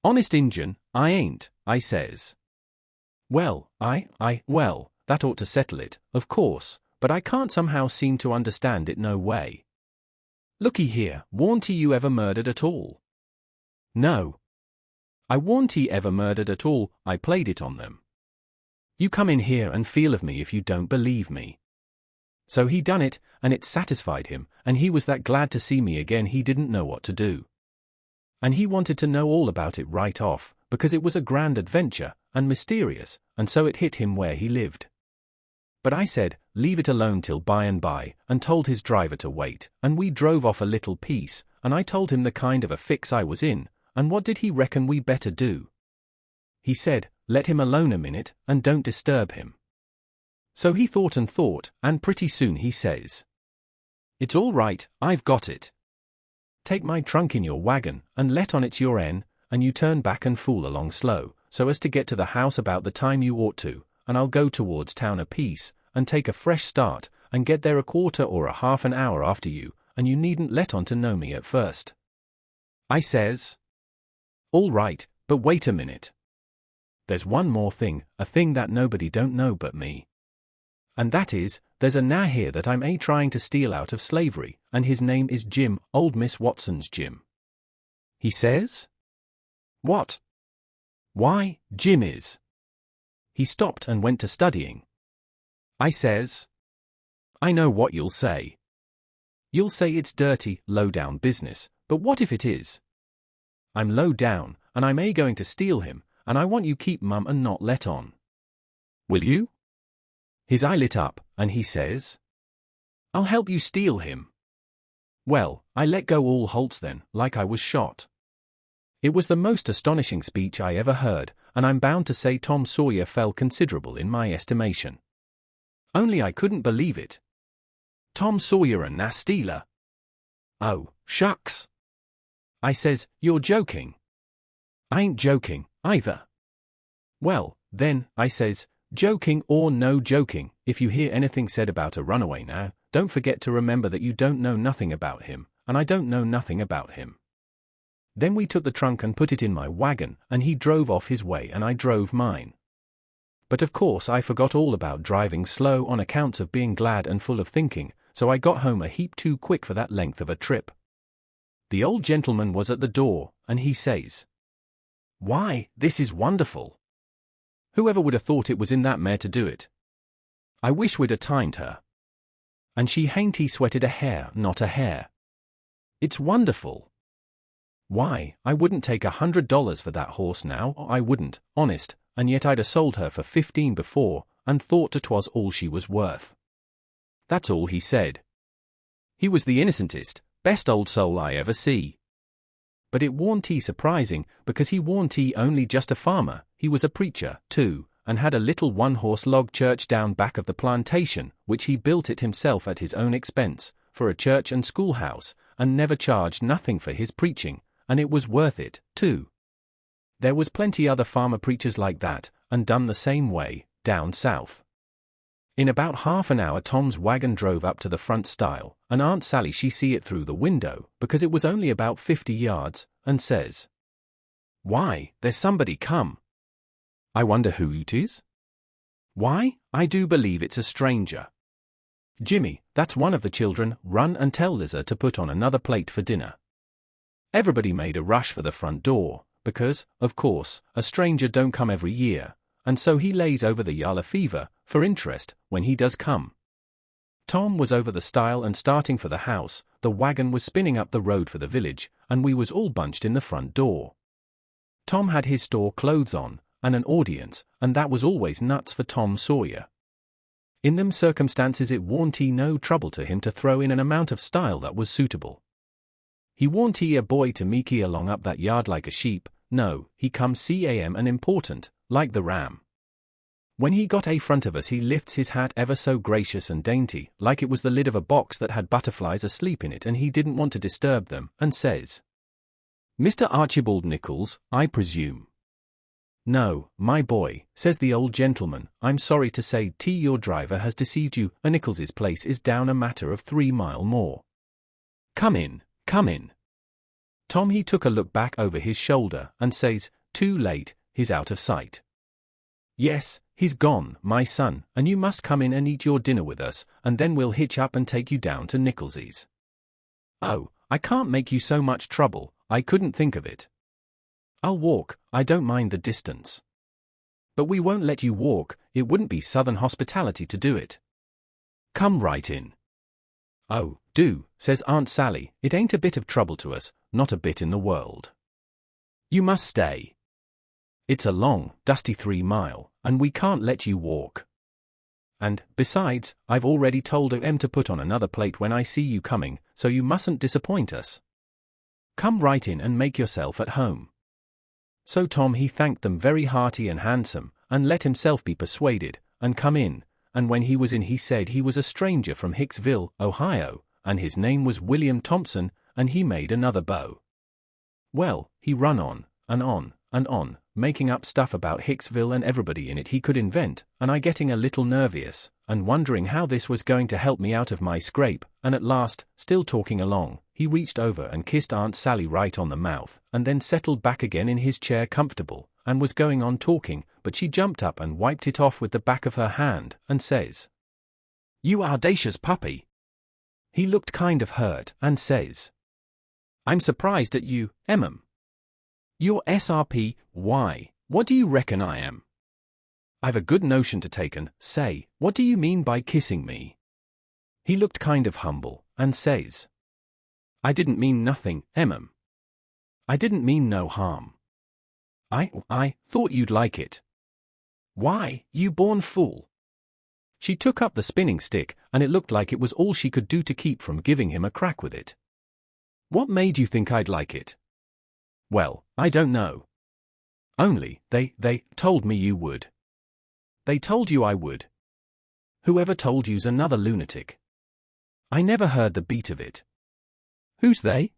[SPEAKER 1] "Honest Injun, I ain't," I says. "Well, well, that ought to settle it, of course, but I can't somehow seem to understand it no way. Looky here, warn't you ever murdered at all?" "No. I warn't ever murdered at all, I played it on them. You come in here and feel of me if you don't believe me." So he done it, and it satisfied him, and he was that glad to see me again he didn't know what to do. And he wanted to know all about it right off, because it was a grand adventure, and mysterious, and so it hit him where he lived. But I said, leave it alone till by and by, and told his driver to wait, and we drove off a little piece, and I told him the kind of a fix I was in, and what did he reckon we better do? He said, let him alone a minute, and don't disturb him. So he thought, and pretty soon he says, it's all right, I've got it. Take my trunk in your wagon, and let on it's your en, and you turn back and fool along slow, so as to get to the house about the time you ought to, and I'll go towards town a piece, and take a fresh start, and get there a quarter or a half an hour after you, and you needn't let on to know me at first. I says, all right, but wait a minute. There's one more thing, a thing that nobody don't know but me. And that is, there's a na here that I'm trying to steal out of slavery, and his name is Jim, old Miss Watson's Jim. He says, what? Why, Jim is. He stopped and went to studying. I says, I know what you'll say. You'll say it's dirty, low-down business, but what if it is? I'm low down, and I'm going to steal him, and I want you keep mum and not let on. Will you? His eye lit up, and he says, I'll help you steal him. Well, I let go all holts then, like I was shot. It was the most astonishing speech I ever heard, and I'm bound to say Tom Sawyer fell considerable in my estimation. Only I couldn't believe it. Tom Sawyer a na stealer. Oh, shucks. I says, you're joking. I ain't joking, either. Well, then, I says, joking or no joking, if you hear anything said about a runaway now, don't forget to remember that you don't know nothing about him, and I don't know nothing about him. Then we took the trunk and put it in my wagon, and he drove off his way and I drove mine. But of course I forgot all about driving slow on account of being glad and full of thinking, so I got home a heap too quick for that length of a trip. The old gentleman was at the door, and he says, why, this is wonderful. Whoever would have thought it was in that mare to do it? I wish we'd have timed her. And she hain't sweated a hair, not a hair. It's wonderful. Why, I wouldn't take $100 for that horse now, I wouldn't, honest, and yet I'd a sold her for 15 before, and thought 'twas all she was worth. That's all he said. He was the innocentest, best old soul I ever see. But it warn't surprising, because he warn't only just a farmer, he was a preacher, too, and had a little one-horse log church down back of the plantation, which he built it himself at his own expense, for a church and schoolhouse, and never charged nothing for his preaching, and it was worth it, too. There was plenty other farmer preachers like that, and done the same way, down south. In about half an hour Tom's wagon drove up to the front stile, and Aunt Sally she see it through the window, because it was only about 50 yards, and says, why, there's somebody come. I wonder who it is? Why, I do believe it's a stranger. Jimmy, that's one of the children, run and tell Liza to put on another plate for dinner. Everybody made a rush for the front door, because, of course, a stranger don't come every year, and so he lays over the yalla fever, for interest, when he does come. Tom was over the stile and starting for the house, the wagon was spinning up the road for the village, and we was all bunched in the front door. Tom had his store clothes on, and an audience, and that was always nuts for Tom Sawyer. In them circumstances it warn't no trouble to him to throw in an amount of style that was suitable. He warn't a boy to meeky along up that yard like a sheep, no, he come cam and important, like the ram. When he got front of us he lifts his hat ever so gracious and dainty, like it was the lid of a box that had butterflies asleep in it and he didn't want to disturb them, and says, Mr. Archibald Nichols, I presume. No, my boy, says the old gentleman, I'm sorry to say your driver has deceived you, Nichols's place is down a matter of 3 mile more. Come in, come in. Tom he took a look back over his shoulder, and says, too late, he's out of sight. Yes, he's gone, my son, and you must come in and eat your dinner with us, and then we'll hitch up and take you down to Nichols's. Oh, I can't make you so much trouble, I couldn't think of it. I'll walk, I don't mind the distance. But we won't let you walk, it wouldn't be Southern hospitality to do it. Come right in. Oh, do, says Aunt Sally, it ain't a bit of trouble to us, not a bit in the world. You must stay. It's a long, dusty 3 mile, and we can't let you walk. And, besides, I've already told Em to put on another plate when I see you coming, so you mustn't disappoint us. Come right in and make yourself at home." So Tom he thanked them very hearty and handsome, and let himself be persuaded, and come in, and when he was in he said he was a stranger from Hicksville, Ohio, and his name was William Thompson, and he made another bow. Well, he run on, and on, and on, making up stuff about Hicksville and everybody in it he could invent, and I getting a little nervous, and wondering how this was going to help me out of my scrape, and at last, still talking along, he reached over and kissed Aunt Sally right on the mouth, and then settled back again in his chair comfortable, and was going on talking, but she jumped up and wiped it off with the back of her hand, and says, "You audacious puppy." He looked kind of hurt, and says, "I'm surprised at you, Emmem. You're SRP, why, what do you reckon I am? I've a good notion to take and say, what do you mean by kissing me?" He looked kind of humble, and says, "I didn't mean nothing, Emmem. I didn't mean no harm. I thought you'd like it." "Why, you born fool." She took up the spinning stick, and it looked like it was all she could do to keep from giving him a crack with it. "What made you think I'd like it?" "Well, I don't know. Only, they told me you would." "They told you I would?" "Whoever told you's another lunatic. I never heard the beat of it." "Who's they?"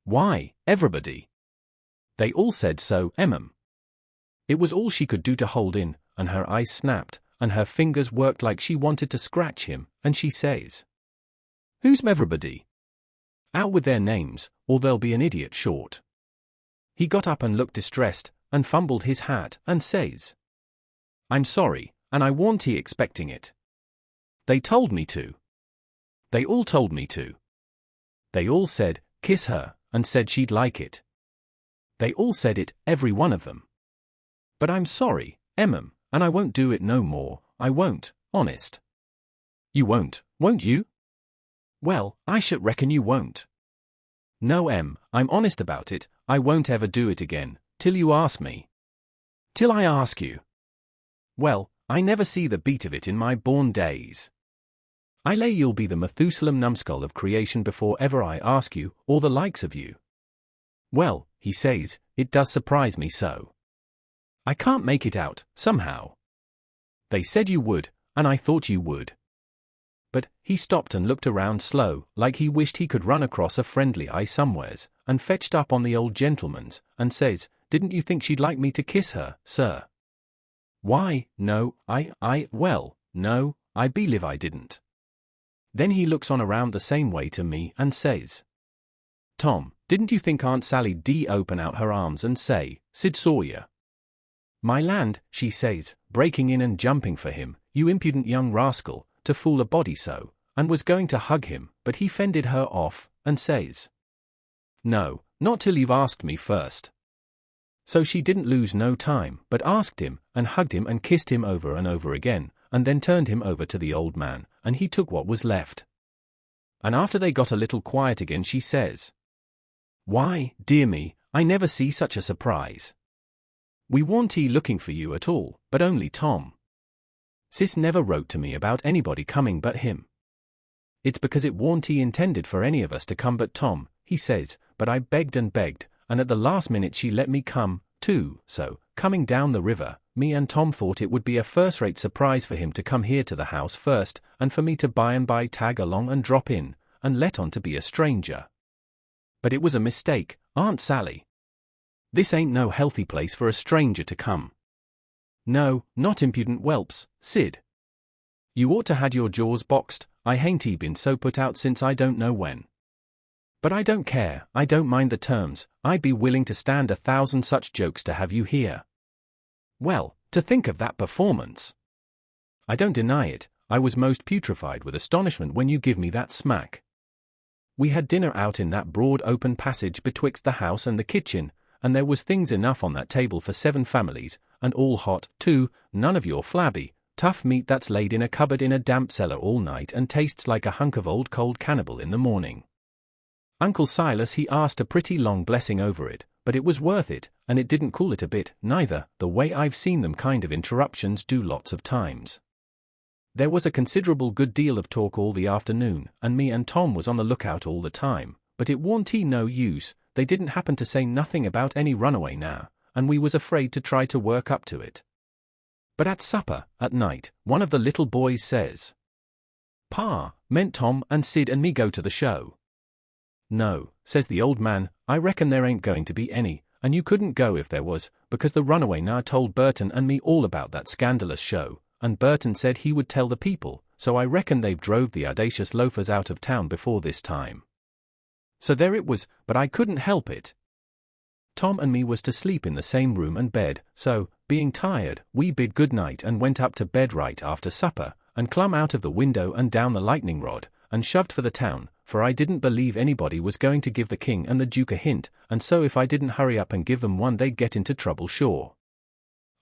[SPEAKER 1] "Why, everybody. They all said so, Emmem." It was all she could do to hold in, and her eyes snapped, and her fingers worked like she wanted to scratch him, and she says, "Who's everybody? Out with their names, or there'll be an idiot short." He got up and looked distressed, and fumbled his hat, and says, "I'm sorry, and I warn't he expecting it. They told me to. They all told me to. They all said, kiss her, and said she'd like it. They all said it, every one of them. But I'm sorry, Emmem, and I won't do it no more, I won't, honest." "You won't you?" "Well, I should reckon you won't." "No, I'm honest about it, I won't ever do it again, till you ask me." "Till I ask you?" "Well, I never see the beat of it in my born days. I lay you'll be the Methusalem numbskull of creation before ever I ask you, or the likes of you." "Well," he says, "it does surprise me so. I can't make it out, somehow. They said you would, and I thought you would." But he stopped and looked around slow, like he wished he could run across a friendly eye somewheres, and fetched up on the old gentleman's, and says, "Didn't you think she'd like me to kiss her, sir?" "Why, no, well, no, I believe I didn't." Then he looks on around the same way to me, and says, "Tom, didn't you think Aunt Sally D open out her arms and say, 'Sid Sawyer'?" "My land," she says, breaking in and jumping for him, "you impudent young rascal, to fool a body so," and was going to hug him, but he fended her off, and says, "No, not till you've asked me first." So she didn't lose no time, but asked him, and hugged him and kissed him over and over again, and then turned him over to the old man, and he took what was left. And after they got a little quiet again she says, "Why, dear me, I never see such a surprise. We warn't looking for you at all, but only Tom. Sis never wrote to me about anybody coming but him. It's because it warn't intended for any of us to come but Tom," he says, "but I begged, and at the last minute she let me come, too, so, coming down the river, me and Tom thought it would be a first-rate surprise for him to come here to the house first, and for me to by and by tag along and drop in, and let on to be a stranger. But it was a mistake, Aunt Sally. This ain't no healthy place for a stranger to come. No, not impudent whelps, Sid. You ought to had your jaws boxed, I hain't been so put out since I don't know when. But I don't care, I don't mind the terms, I'd be willing to stand 1,000 such jokes to have you here. Well, to think of that performance! I don't deny it, I was most putrefied with astonishment when you give me that smack. We had dinner out in that broad open passage betwixt the house and the kitchen, and there was things enough on that table for 7 families, and all hot, too, none of your flabby, tough meat that's laid in a cupboard in a damp cellar all night and tastes like a hunk of old cold cannibal in the morning. Uncle Silas he asked a pretty long blessing over it, but it was worth it, and it didn't cool it a bit, neither, the way I've seen them kind of interruptions do lots of times. There was a considerable good deal of talk all the afternoon, and me and Tom was on the lookout all the time, but it warn't no use, they didn't happen to say nothing about any runaway now, and we was afraid to try to work up to it. But at supper, at night, one of the little boys says, "Pa, meant Tom and Sid and me go to the show?" "No," says the old man, "I reckon there ain't going to be any, and you couldn't go if there was, because the runaway now told Burton and me all about that scandalous show, and Burton said he would tell the people, so I reckon they've drove the audacious loafers out of town before this time." So there it was, but I couldn't help it. Tom and me was to sleep in the same room and bed, so, being tired, we bid good night and went up to bed right after supper, and clumb out of the window and down the lightning rod, and shoved for the town, for I didn't believe anybody was going to give the king and the duke a hint, and so if I didn't hurry up and give them one they'd get into trouble sure.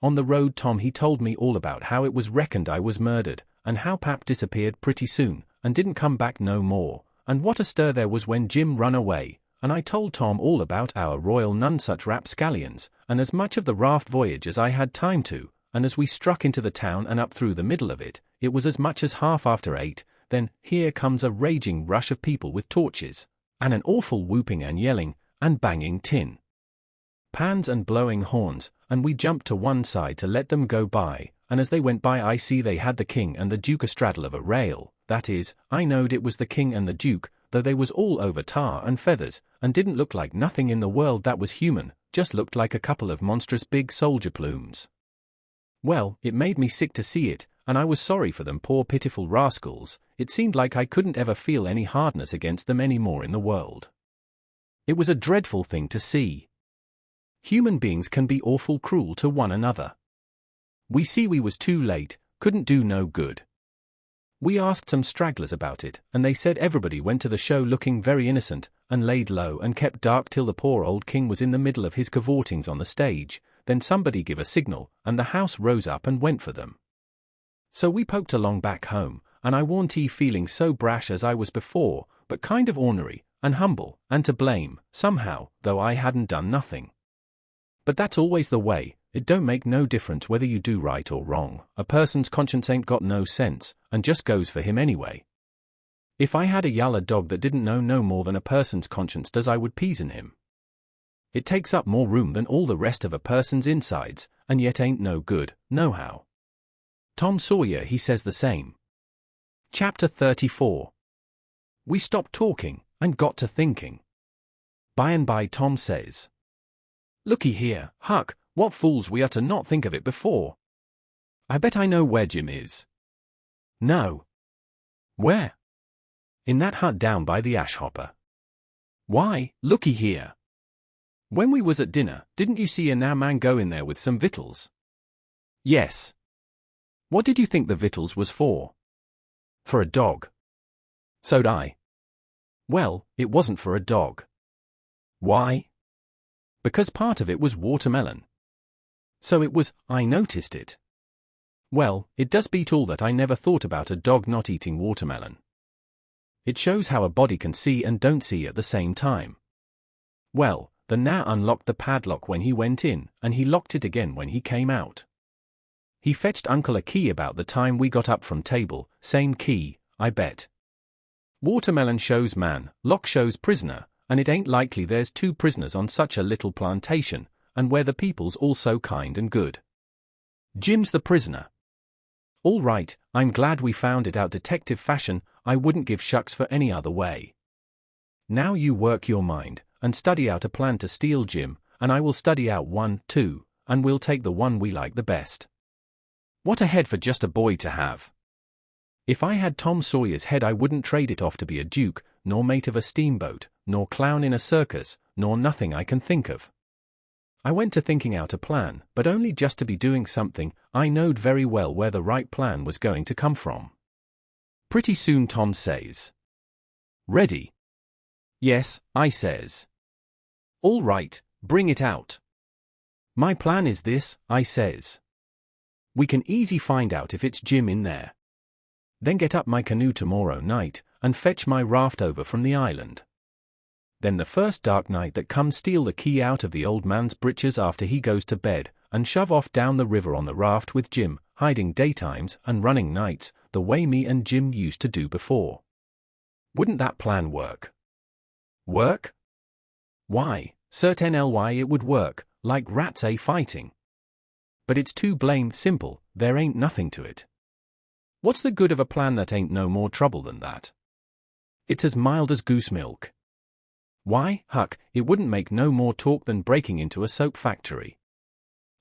[SPEAKER 1] On the road Tom he told me all about how it was reckoned I was murdered, and how Pap disappeared pretty soon, and didn't come back no more, and what a stir there was when Jim run away, and I told Tom all about our Royal Nonsuch rapscallions, and as much of the raft voyage as I had time to, and as we struck into the town and up through the middle of it, it was as much as 8:30, then here comes a raging rush of people with torches, and an awful whooping and yelling, and banging tin pans and blowing horns, and we jumped to one side to let them go by, and as they went by I see they had the king and the duke astraddle of a rail, that is, I knowed it was the king and the duke, though they was all over tar and feathers, and didn't look like nothing in the world that was human, just looked like a couple of monstrous big soldier plumes. Well, it made me sick to see it, and I was sorry for them poor pitiful rascals. It seemed like I couldn't ever feel any hardness against them any more in the world. It was a dreadful thing to see. Human beings can be awful cruel to one another. We see we was too late, couldn't do no good. We asked some stragglers about it, and they said everybody went to the show looking very innocent, and laid low and kept dark till the poor old king was in the middle of his cavortings on the stage, then somebody give a signal, and the house rose up and went for them. So we poked along back home, and I warn't feeling so brash as I was before, but kind of ornery, and humble, and to blame, somehow, though I hadn't done nothing. But that's always the way, it don't make no difference whether you do right or wrong, a person's conscience ain't got no sense, and just goes for him anyway. If I had a yaller dog that didn't know no more than a person's conscience does I would peason him. It takes up more room than all the rest of a person's insides, and yet ain't no good, nohow. Tom Sawyer he says the same. Chapter 34. We stopped talking, and got to thinking. By and by Tom says, "Looky here, Huck, what fools we are to not think of it before. I bet I know where Jim is." "No." "Where?" "In that hut down by the ash hopper." "Why, looky here. When we was at dinner, didn't you see a now man go in there with some victuals?" "Yes." "What did you think the victuals was for?" "For a dog." "So'd I." "Well, it wasn't for a dog." "Why?" "Because part of it was watermelon." "So it was, I noticed it." "Well, it does beat all that I never thought about a dog not eating watermelon. It shows how a body can see and don't see at the same time. Well, the Now unlocked the padlock when he went in, and he locked it again when he came out. He fetched Uncle a key about the time we got up from table, same key, I bet. Watermelon shows man, lock shows prisoner, and it ain't likely there's two prisoners on such a little plantation, and where the people's all so kind and good. Jim's the prisoner. All right, I'm glad we found it out detective fashion, I wouldn't give shucks for any other way. Now you work your mind, and study out a plan to steal Jim, and I will study out one, too, and we'll take the one we like the best. What a head for just a boy to have. If I had Tom Sawyer's head I wouldn't trade it off to be a duke, nor mate of a steamboat, nor clown in a circus, nor nothing I can think of. I went to thinking out a plan, but only just to be doing something. I knowed very well where the right plan was going to come from. Pretty soon Tom says, "Ready?" "Yes," I says. "All right, bring it out." "My plan is this," I says. "We can easy find out if it's Jim in there. Then get up my canoe tomorrow night, and fetch my raft over from the island. Then the first dark night that comes, steal the key out of the old man's breeches after he goes to bed, and shove off down the river on the raft with Jim, hiding daytimes and running nights, the way me and Jim used to do before. Wouldn't that plan work? Work? Why, certainly it would work, like rats fighting. But it's too blame simple, there ain't nothing to it. What's the good of a plan that ain't no more trouble than that? It's as mild as goose milk. Why, Huck, it wouldn't make no more talk than breaking into a soap factory.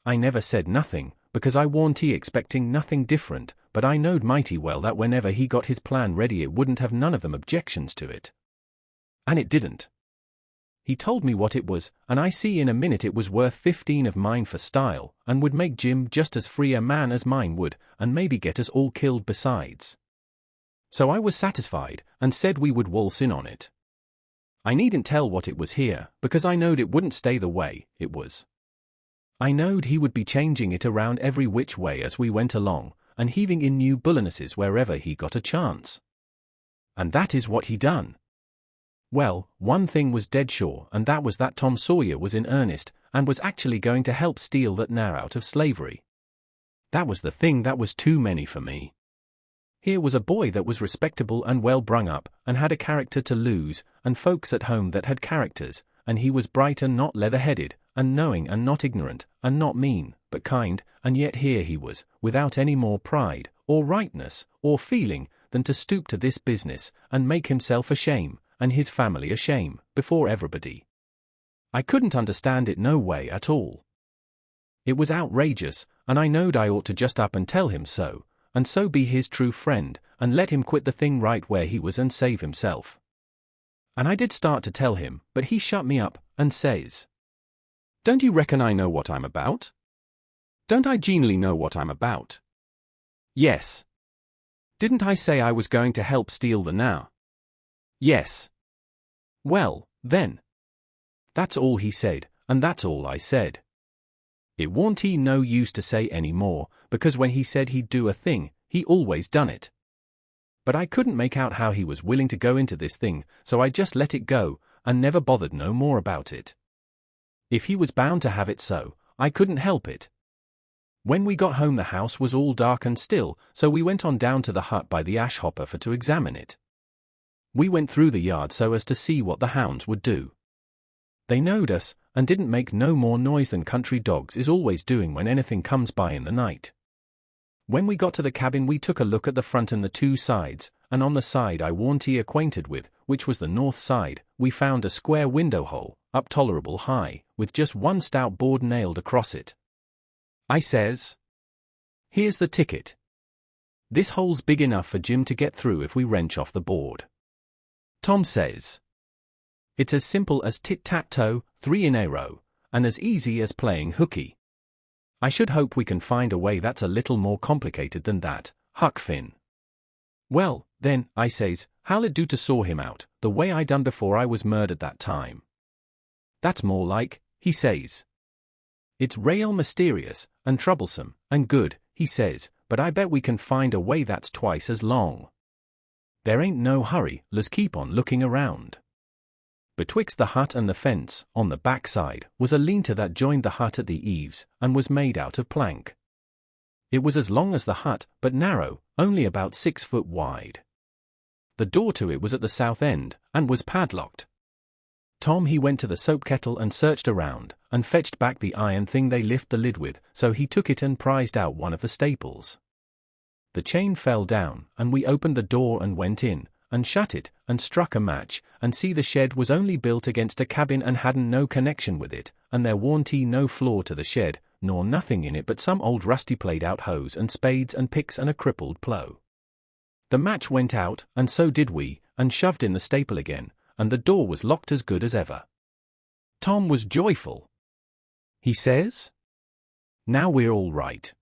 [SPEAKER 1] I never said nothing, because I warn't he expecting nothing different, but I knowed mighty well that whenever he got his plan ready it wouldn't have none of them objections to it. And it didn't. He told me what it was, and I see in a minute it was worth 15 of mine for style, and would make Jim just as free a man as mine would, and maybe get us all killed besides. So I was satisfied, and said we would waltz in on it. I needn't tell what it was here, because I knowed it wouldn't stay the way it was. I knowed he would be changing it around every which way as we went along, and heaving in new bullinesses wherever he got a chance. And that is what he done. Well, one thing was dead sure, and that was that Tom Sawyer was in earnest, and was actually going to help steal that nar out of slavery. That was the thing that was too many for me. Here was a boy that was respectable and well brung up, and had a character to lose, and folks at home that had characters, and he was bright and not leather-headed, and knowing and not ignorant, and not mean, but kind, and yet here he was, without any more pride, or rightness, or feeling, than to stoop to this business, and make himself a shame, and his family a shame, before everybody. I couldn't understand it no way at all. It was outrageous, and I knowed I ought to just up and tell him so, and so be his true friend, and let him quit the thing right where he was and save himself. And I did start to tell him, but he shut me up, and says, "Don't you reckon I know what I'm about? Don't I generally know what I'm about?" "Yes." "Didn't I say I was going to help steal the now?" "Yes." "Well, then." That's all he said, and that's all I said. It warn't he no use to say any more, because when he said he'd do a thing, he always done it. But I couldn't make out how he was willing to go into this thing, so I just let it go, and never bothered no more about it. If he was bound to have it so, I couldn't help it. When we got home the house was all dark and still, so we went on down to the hut by the ash hopper for to examine it. We went through the yard so as to see what the hounds would do. They knowed us, and didn't make no more noise than country dogs is always doing when anything comes by in the night. When we got to the cabin we took a look at the front and the two sides, and on the side I warn't he acquainted with, which was the north side, we found a square window hole, up tolerable high, with just one stout board nailed across it. I says, "Here's the ticket. This hole's big enough for Jim to get through if we wrench off the board." Tom says, "It's as simple as tit-tat-toe, 3 in a row, and as easy as playing hooky. I should hope we can find a way that's a little more complicated than that, Huck Finn." "Well, then," I says, "how'll it do to saw him out, the way I done before I was murdered that time?" "That's more like," he says. "It's rail mysterious, and troublesome, and good," he says, "but I bet we can find a way that's twice as long. There ain't no hurry, let's keep on looking around." Betwixt the hut and the fence, on the back side, was a lean-to that joined the hut at the eaves, and was made out of plank. It was as long as the hut, but narrow, only about 6 foot wide. The door to it was at the south end, and was padlocked. Tom he went to the soap kettle and searched around, and fetched back the iron thing they lift the lid with, so he took it and prized out one of the staples. The chain fell down, and we opened the door and went in, and shut it, and struck a match, and see the shed was only built against a cabin and hadn't no connection with it, and there warn't no floor to the shed, nor nothing in it but some old rusty played-out hose and spades and picks and a crippled plough. The match went out, and so did we, and shoved in the staple again, and the door was locked as good as ever. Tom was joyful. He says, "Now we're all right.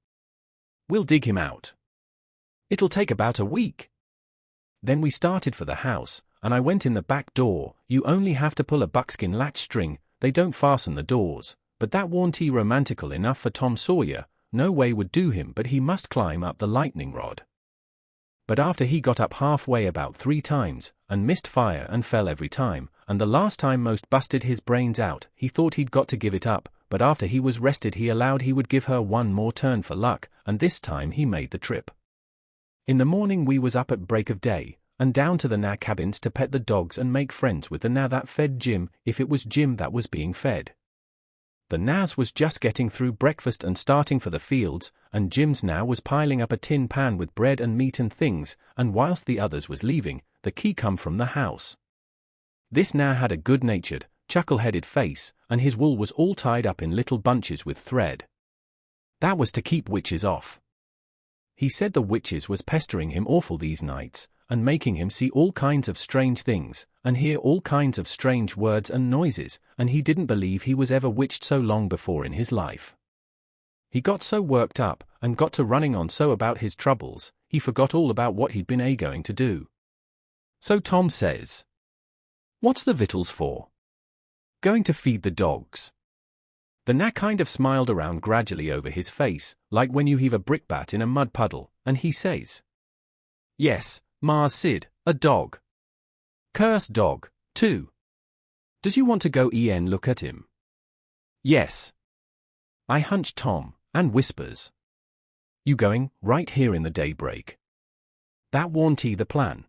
[SPEAKER 1] We'll dig him out. It'll take about a week." Then we started for the house, and I went in the back door. You only have to pull a buckskin latch string, they don't fasten the doors, but that warn't romantical enough for Tom Sawyer, no way would do him but he must climb up the lightning rod. But after he got up halfway about 3 times, and missed fire and fell every time, and the last time most busted his brains out, he thought he'd got to give it up, but after he was rested he allowed he would give her one more turn for luck, and this time he made the trip. In the morning we was up at break of day, and down to the Na cabins to pet the dogs and make friends with the Na that fed Jim, if it was Jim that was being fed. The Nas was just getting through breakfast and starting for the fields, and Jim's now was piling up a tin pan with bread and meat and things, and whilst the others was leaving, the key come from the house. This now had a good-natured, chuckle-headed face, and his wool was all tied up in little bunches with thread. That was to keep witches off. He said the witches was pestering him awful these nights, and making him see all kinds of strange things, and hear all kinds of strange words and noises, and he didn't believe he was ever witched so long before in his life. He got so worked up, and got to running on so about his troubles, he forgot all about what he'd been going to do. So Tom says, "What's the victuals for?" "Going to feed the dogs." The Nat kind of smiled around gradually over his face, like when you heave a brickbat in a mud puddle, and he says, "Yes, Mars Sid, a dog. Cursed dog, too. Does you want to go look at him?" "Yes." I hunch Tom, and whispers, "You going, right here in the daybreak?" "That warn't the plan."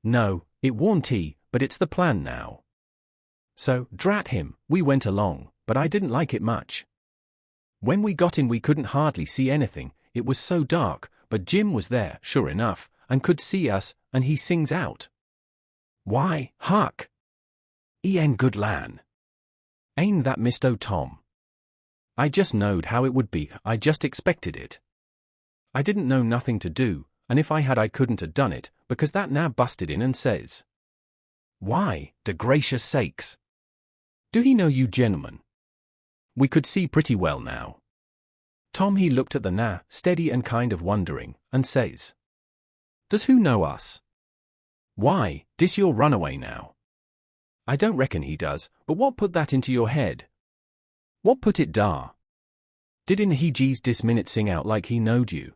[SPEAKER 1] "No, it warn't, but it's the plan now." So, drat him, we went along, but I didn't like it much. When we got in we couldn't hardly see anything, it was so dark, but Jim was there, sure enough, and could see us, and he sings out, "Why, Huck! Good lan. Ain't that Misto Tom?" I just knowed how it would be, I just expected it. I didn't know nothing to do, and if I had I couldn't have done it, because that now busted in and says, "Why, de gracious sakes! Do he know you gentlemen?" We could see pretty well now. Tom he looked at the Na, steady and kind of wondering, and says, "Does who know us?" "Why, dis your runaway now." "I don't reckon he does, but what put that into your head?" "What put it dar?" "Didn't he jeez dis minute sing out like he knowed you?"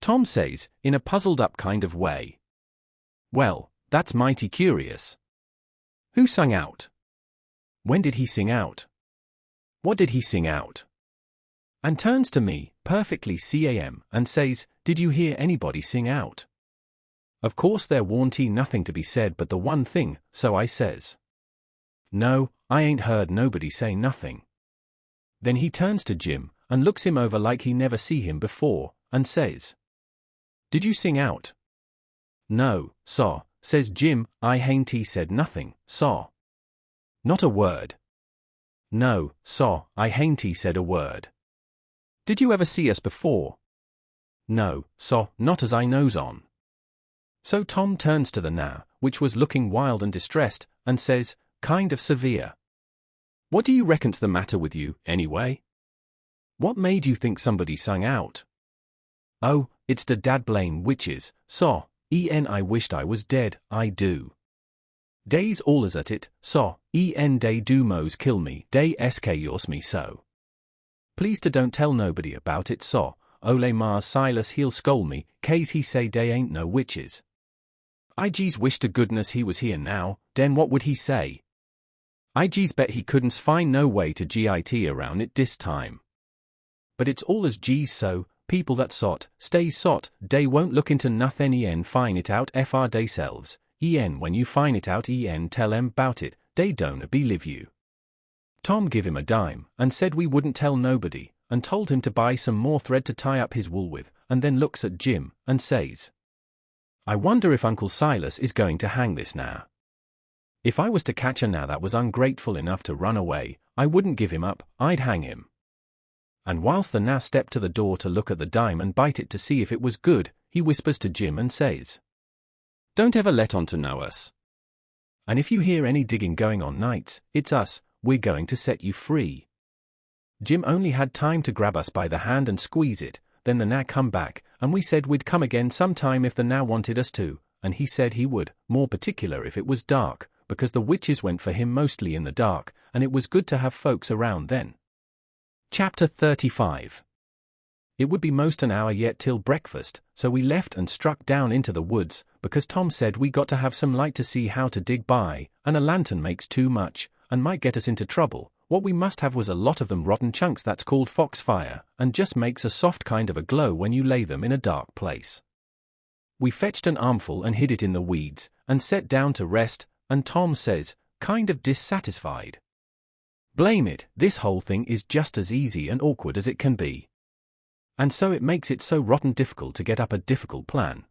[SPEAKER 1] Tom says, in a puzzled-up kind of way, "Well, that's mighty curious. Who sung out? When did he sing out? What did he sing out?" And turns to me, perfectly calm, and says, "Did you hear anybody sing out?" Of course there warn't nothing to be said but the one thing, so I says, "No, I ain't heard nobody say nothing." Then he turns to Jim, and looks him over like he never see him before, and says, "Did you sing out?" "No, saw," says Jim, "I hain't said nothing, saw." "Not a word?" "No, saw, I hain't said a word." "Did you ever see us before?" "No, saw, not as I knows on." So Tom turns to the Na, which was looking wild and distressed, and says, kind of severe, "What do you reckon's the matter with you, anyway? What made you think somebody sung out?" "Oh, it's the dad blame witches, saw, I wished I was dead, I do. Days allers at it, saw, they do mos kill me, they sk yours me so. Please to don't tell nobody about it, saw, ole Mars Silas he'll scold me, case he say dey ain't no witches. I jeez wish to goodness he was here now, den what would he say? I jeez bet he couldn't find no way to git around it dis time. But it's allers jeez so, people that sot, stay sot, dey won't look into nothing find it out fr deyselves, when you find it out tell em bout it, dey don't believe you." Tom give him a dime, and said we wouldn't tell nobody, and told him to buy some more thread to tie up his wool with, and then looks at Jim, and says, "I wonder if Uncle Silas is going to hang this now. If I was to catch a now that was ungrateful enough to run away, I wouldn't give him up, I'd hang him." And whilst the Na stepped to the door to look at the dime and bite it to see if it was good, he whispers to Jim and says, "Don't ever let on to know us. And if you hear any digging going on nights, it's us, we're going to set you free." Jim only had time to grab us by the hand and squeeze it, then the Na come back, and we said we'd come again sometime if the Na wanted us to, and he said he would, more particular if it was dark, because the witches went for him mostly in the dark, and it was good to have folks around then. Chapter 35. It would be most an hour yet till breakfast, so we left and struck down into the woods, because Tom said we got to have some light to see how to dig by, and a lantern makes too much, and might get us into trouble. What we must have was a lot of them rotten chunks that's called foxfire, and just makes a soft kind of a glow when you lay them in a dark place. We fetched an armful and hid it in the weeds, and set down to rest, and Tom says, kind of dissatisfied, "Blame it, this whole thing is just as easy and awkward as it can be. And so it makes it so rotten difficult to get up a difficult plan.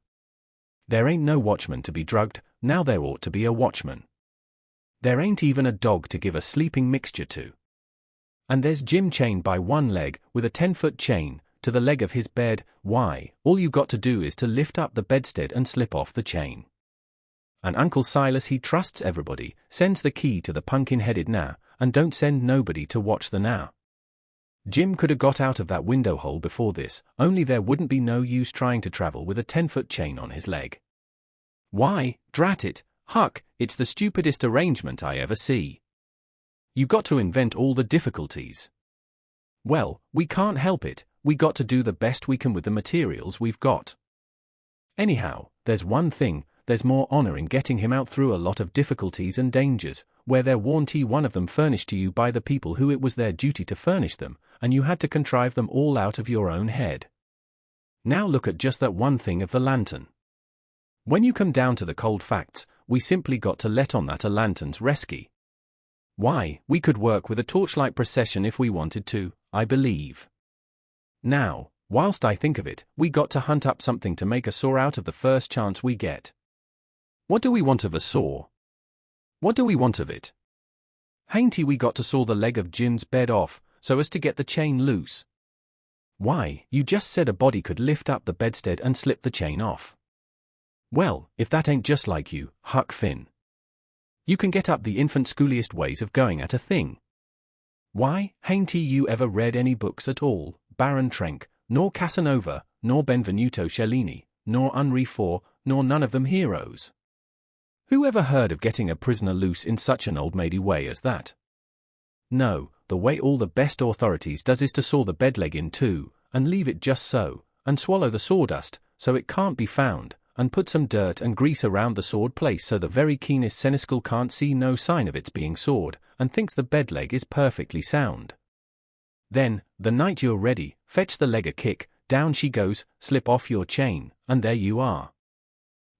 [SPEAKER 1] There ain't no watchman to be drugged, now there ought to be a watchman. There ain't even a dog to give a sleeping mixture to. And there's Jim chained by one leg, with a 10-foot chain, to the leg of his bed. Why, all you got to do is to lift up the bedstead and slip off the chain. And Uncle Silas he trusts everybody, sends the key to the pumpkin-headed now, and don't send nobody to watch the now. Jim could have got out of that window hole before this, only there wouldn't be no use trying to travel with a 10-foot chain on his leg. Why, drat it, Huck, it's the stupidest arrangement I ever see. You got to invent all the difficulties. Well, we can't help it, we got to do the best we can with the materials we've got. Anyhow, there's one thing, there's more honor in getting him out through a lot of difficulties and dangers, where there warn't one of them furnished to you by the people who it was their duty to furnish them, and you had to contrive them all out of your own head. Now look at just that one thing of the lantern. When you come down to the cold facts, we simply got to let on that a lantern's resky. Why, we could work with a torchlight procession if we wanted to, I believe. Now, whilst I think of it, we got to hunt up something to make a saw out of the first chance we get. What do we want of a saw? What do we want of it? Hain't we got to saw the leg of Jim's bed off, so as to get the chain loose? Why, you just said a body could lift up the bedstead and slip the chain off. Well, if that ain't just like you, Huck Finn. You can get up the infant schooliest ways of going at a thing. Why, hain't you ever read any books at all, Baron Trenck, nor Casanova, nor Benvenuto Cellini, nor Henri IV, nor none of them heroes? Who ever heard of getting a prisoner loose in such an old-maidy way as that? No, the way all the best authorities does is to saw the bed leg in two, and leave it just so, and swallow the sawdust, so it can't be found, and put some dirt and grease around the sawed place so the very keenest seneschal can't see no sign of its being sawed, and thinks the bed leg is perfectly sound. Then, the night you're ready, fetch the leg a kick, down she goes, slip off your chain, and there you are.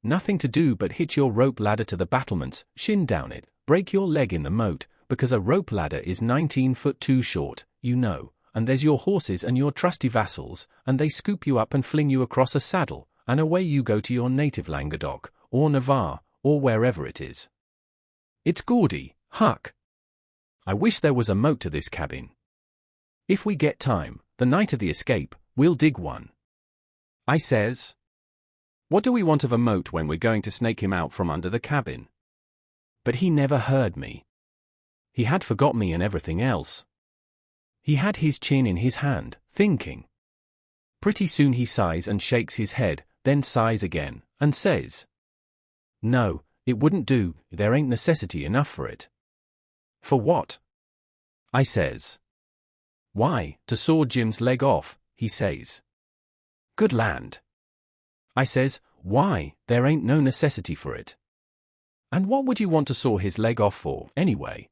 [SPEAKER 1] Nothing to do but hitch your rope ladder to the battlements, shin down it, break your leg in the moat, because a rope ladder is 19 foot too short, you know, and there's your horses and your trusty vassals, and they scoop you up and fling you across a saddle, and away you go to your native Languedoc, or Navarre, or wherever it is. It's gaudy, Huck. I wish there was a moat to this cabin. If we get time, the night of the escape, we'll dig one. I says. What do we want of a moat when we're going to snake him out from under the cabin? But he never heard me. He had forgot me and everything else. He had his chin in his hand, thinking. Pretty soon he sighs and shakes his head, then sighs again, and says, "No, it wouldn't do, there ain't necessity enough for it." "For what?" I says. "Why, to saw Jim's leg off," he says. "Good land." I says, "Why, there ain't no necessity for it." "And what would you want to saw his leg off for, anyway?"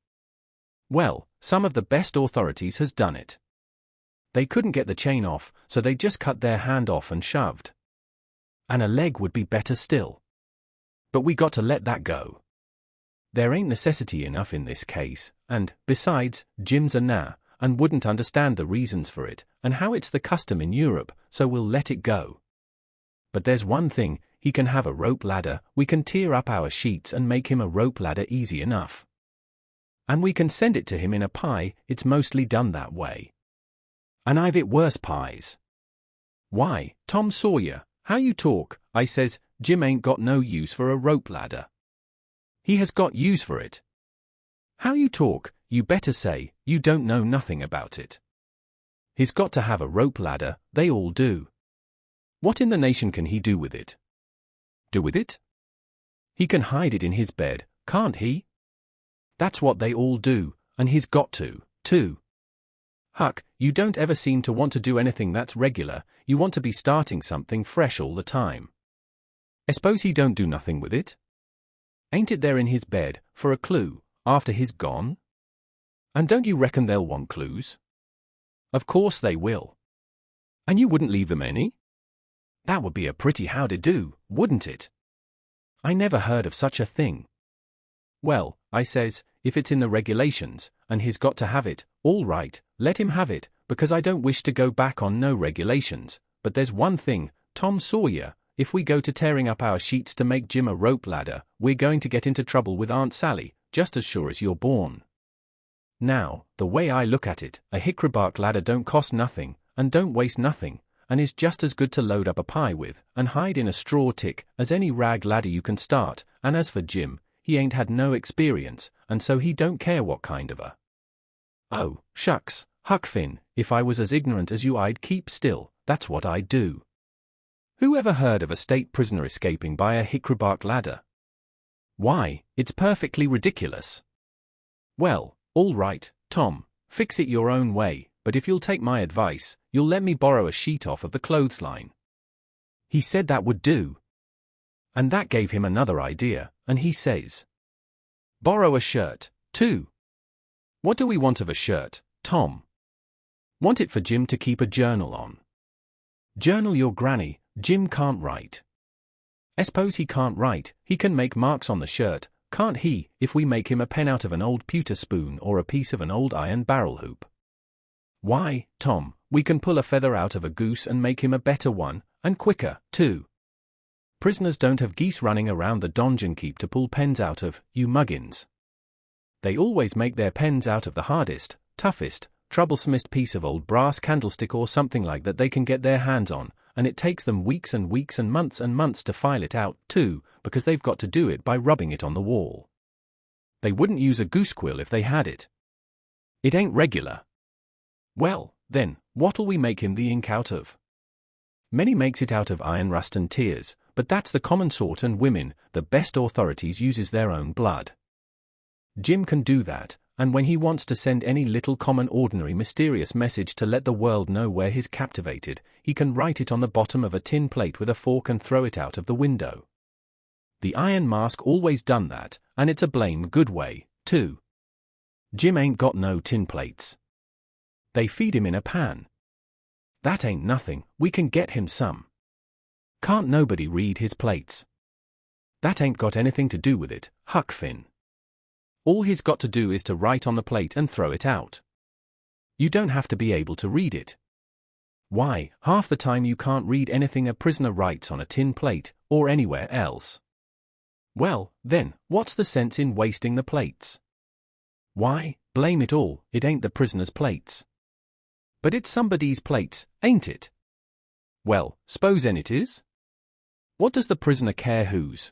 [SPEAKER 1] "Well, some of the best authorities has done it. They couldn't get the chain off, so they just cut their hand off and shoved. And a leg would be better still. But we got to let that go. There ain't necessity enough in this case, and, besides, Jim's a nah, and wouldn't understand the reasons for it, and how it's the custom in Europe, so we'll let it go. But there's one thing, he can have a rope ladder, we can tear up our sheets and make him a rope ladder easy enough. And we can send it to him in a pie, it's mostly done that way. And I've it worse pies." "Why, Tom Sawyer, how you talk," I says, "Jim ain't got no use for a rope ladder. He has got use for it." "How you talk, you better say, you don't know nothing about it. He's got to have a rope ladder, they all do. What in the nation can he do with it?" "Do with it? He can hide it in his bed, can't he? That's what they all do, and he's got to, too. Huck, you don't ever seem to want to do anything that's regular, you want to be starting something fresh all the time. I suppose he don't do nothing with it? Ain't it there in his bed, for a clue, after he's gone? And don't you reckon they'll want clues? Of course they will. And you wouldn't leave them any? That would be a pretty howdy-do, wouldn't it? I never heard of such a thing. Well, I says, if it's in the regulations, and he's got to have it, all right, let him have it, because I don't wish to go back on no regulations, but there's one thing, Tom Sawyer, if we go to tearing up our sheets to make Jim a rope ladder, we're going to get into trouble with Aunt Sally, just as sure as you're born. Now, the way I look at it, a hickory bark ladder don't cost nothing, and don't waste nothing, and is just as good to load up a pie with, and hide in a straw tick, as any rag ladder you can start, and as for Jim, he ain't had no experience, and so he don't care what kind of a. Oh, shucks, Huck Finn, if I was as ignorant as you I'd keep still, that's what I'd do. Who ever heard of a state prisoner escaping by a hickory bark ladder? Why, it's perfectly ridiculous. Well, all right, Tom, fix it your own way, but if you'll take my advice, you'll let me borrow a sheet off of the clothesline. He said that would do. And that gave him another idea, and he says, borrow a shirt, too. What do we want of a shirt, Tom? Want it for Jim to keep a journal on. Journal your granny, Jim can't write. I suppose he can't write, he can make marks on the shirt, can't he, if we make him a pen out of an old pewter spoon or a piece of an old iron barrel hoop? Why, Tom, we can pull a feather out of a goose and make him a better one, and quicker, too. Prisoners don't have geese running around the donjon keep to pull pens out of, you muggins. They always make their pens out of the hardest, toughest, troublesomest piece of old brass candlestick or something like that they can get their hands on, and it takes them weeks and weeks and months to file it out, too, because they've got to do it by rubbing it on the wall. They wouldn't use a goose quill if they had it. It ain't regular. Well, then, what'll we make him the ink out of? Many makes it out of iron rust and tears, but that's the common sort, and women, the best authorities, uses their own blood. Jim can do that, and when he wants to send any little common ordinary mysterious message to let the world know where he's captivated, he can write it on the bottom of a tin plate with a fork and throw it out of the window. The Iron Mask always done that, and it's a blame good way, too. Jim ain't got no tin plates. They feed him in a pan. That ain't nothing, we can get him some. Can't nobody read his plates? That ain't got anything to do with it, Huck Finn. All he's got to do is to write on the plate and throw it out. You don't have to be able to read it. Why, half the time you can't read anything a prisoner writes on a tin plate, or anywhere else. Well, then, what's the sense in wasting the plates? Why, blame it all, it ain't the prisoner's plates. But it's somebody's plates, ain't it? Well, s'posen it is? What does the prisoner care whose?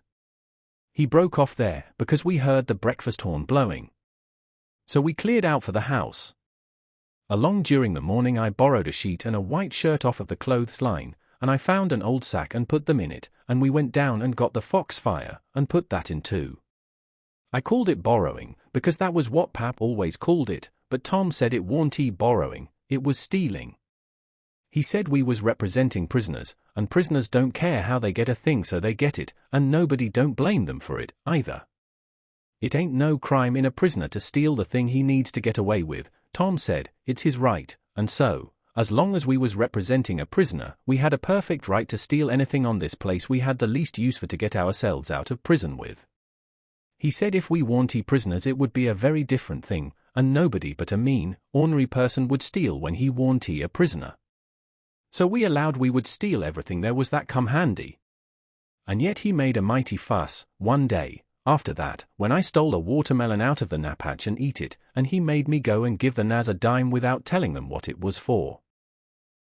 [SPEAKER 1] He broke off there, because we heard the breakfast horn blowing. So we cleared out for the house. Along during the morning I borrowed a sheet and a white shirt off of the clothesline, and I found an old sack and put them in it, and we went down and got the fox fire, and put that in too. I called it borrowing, because that was what Pap always called it, but Tom said it warn't borrowing, it was stealing. He said we was representing prisoners, and prisoners don't care how they get a thing, so they get it, and nobody don't blame them for it, either. It ain't no crime in a prisoner to steal the thing he needs to get away with, Tom said, it's his right, and so, as long as we was representing a prisoner, we had a perfect right to steal anything on this place we had the least use for to get ourselves out of prison with. He said if we warn't prisoners it would be a very different thing, and nobody but a mean, ornery person would steal when he warn't a prisoner. So we allowed we would steal everything there was that come handy. And yet he made a mighty fuss, one day, after that, when I stole a watermelon out of the napatch and eat it, and he made me go and give the Naz a dime without telling them what it was for.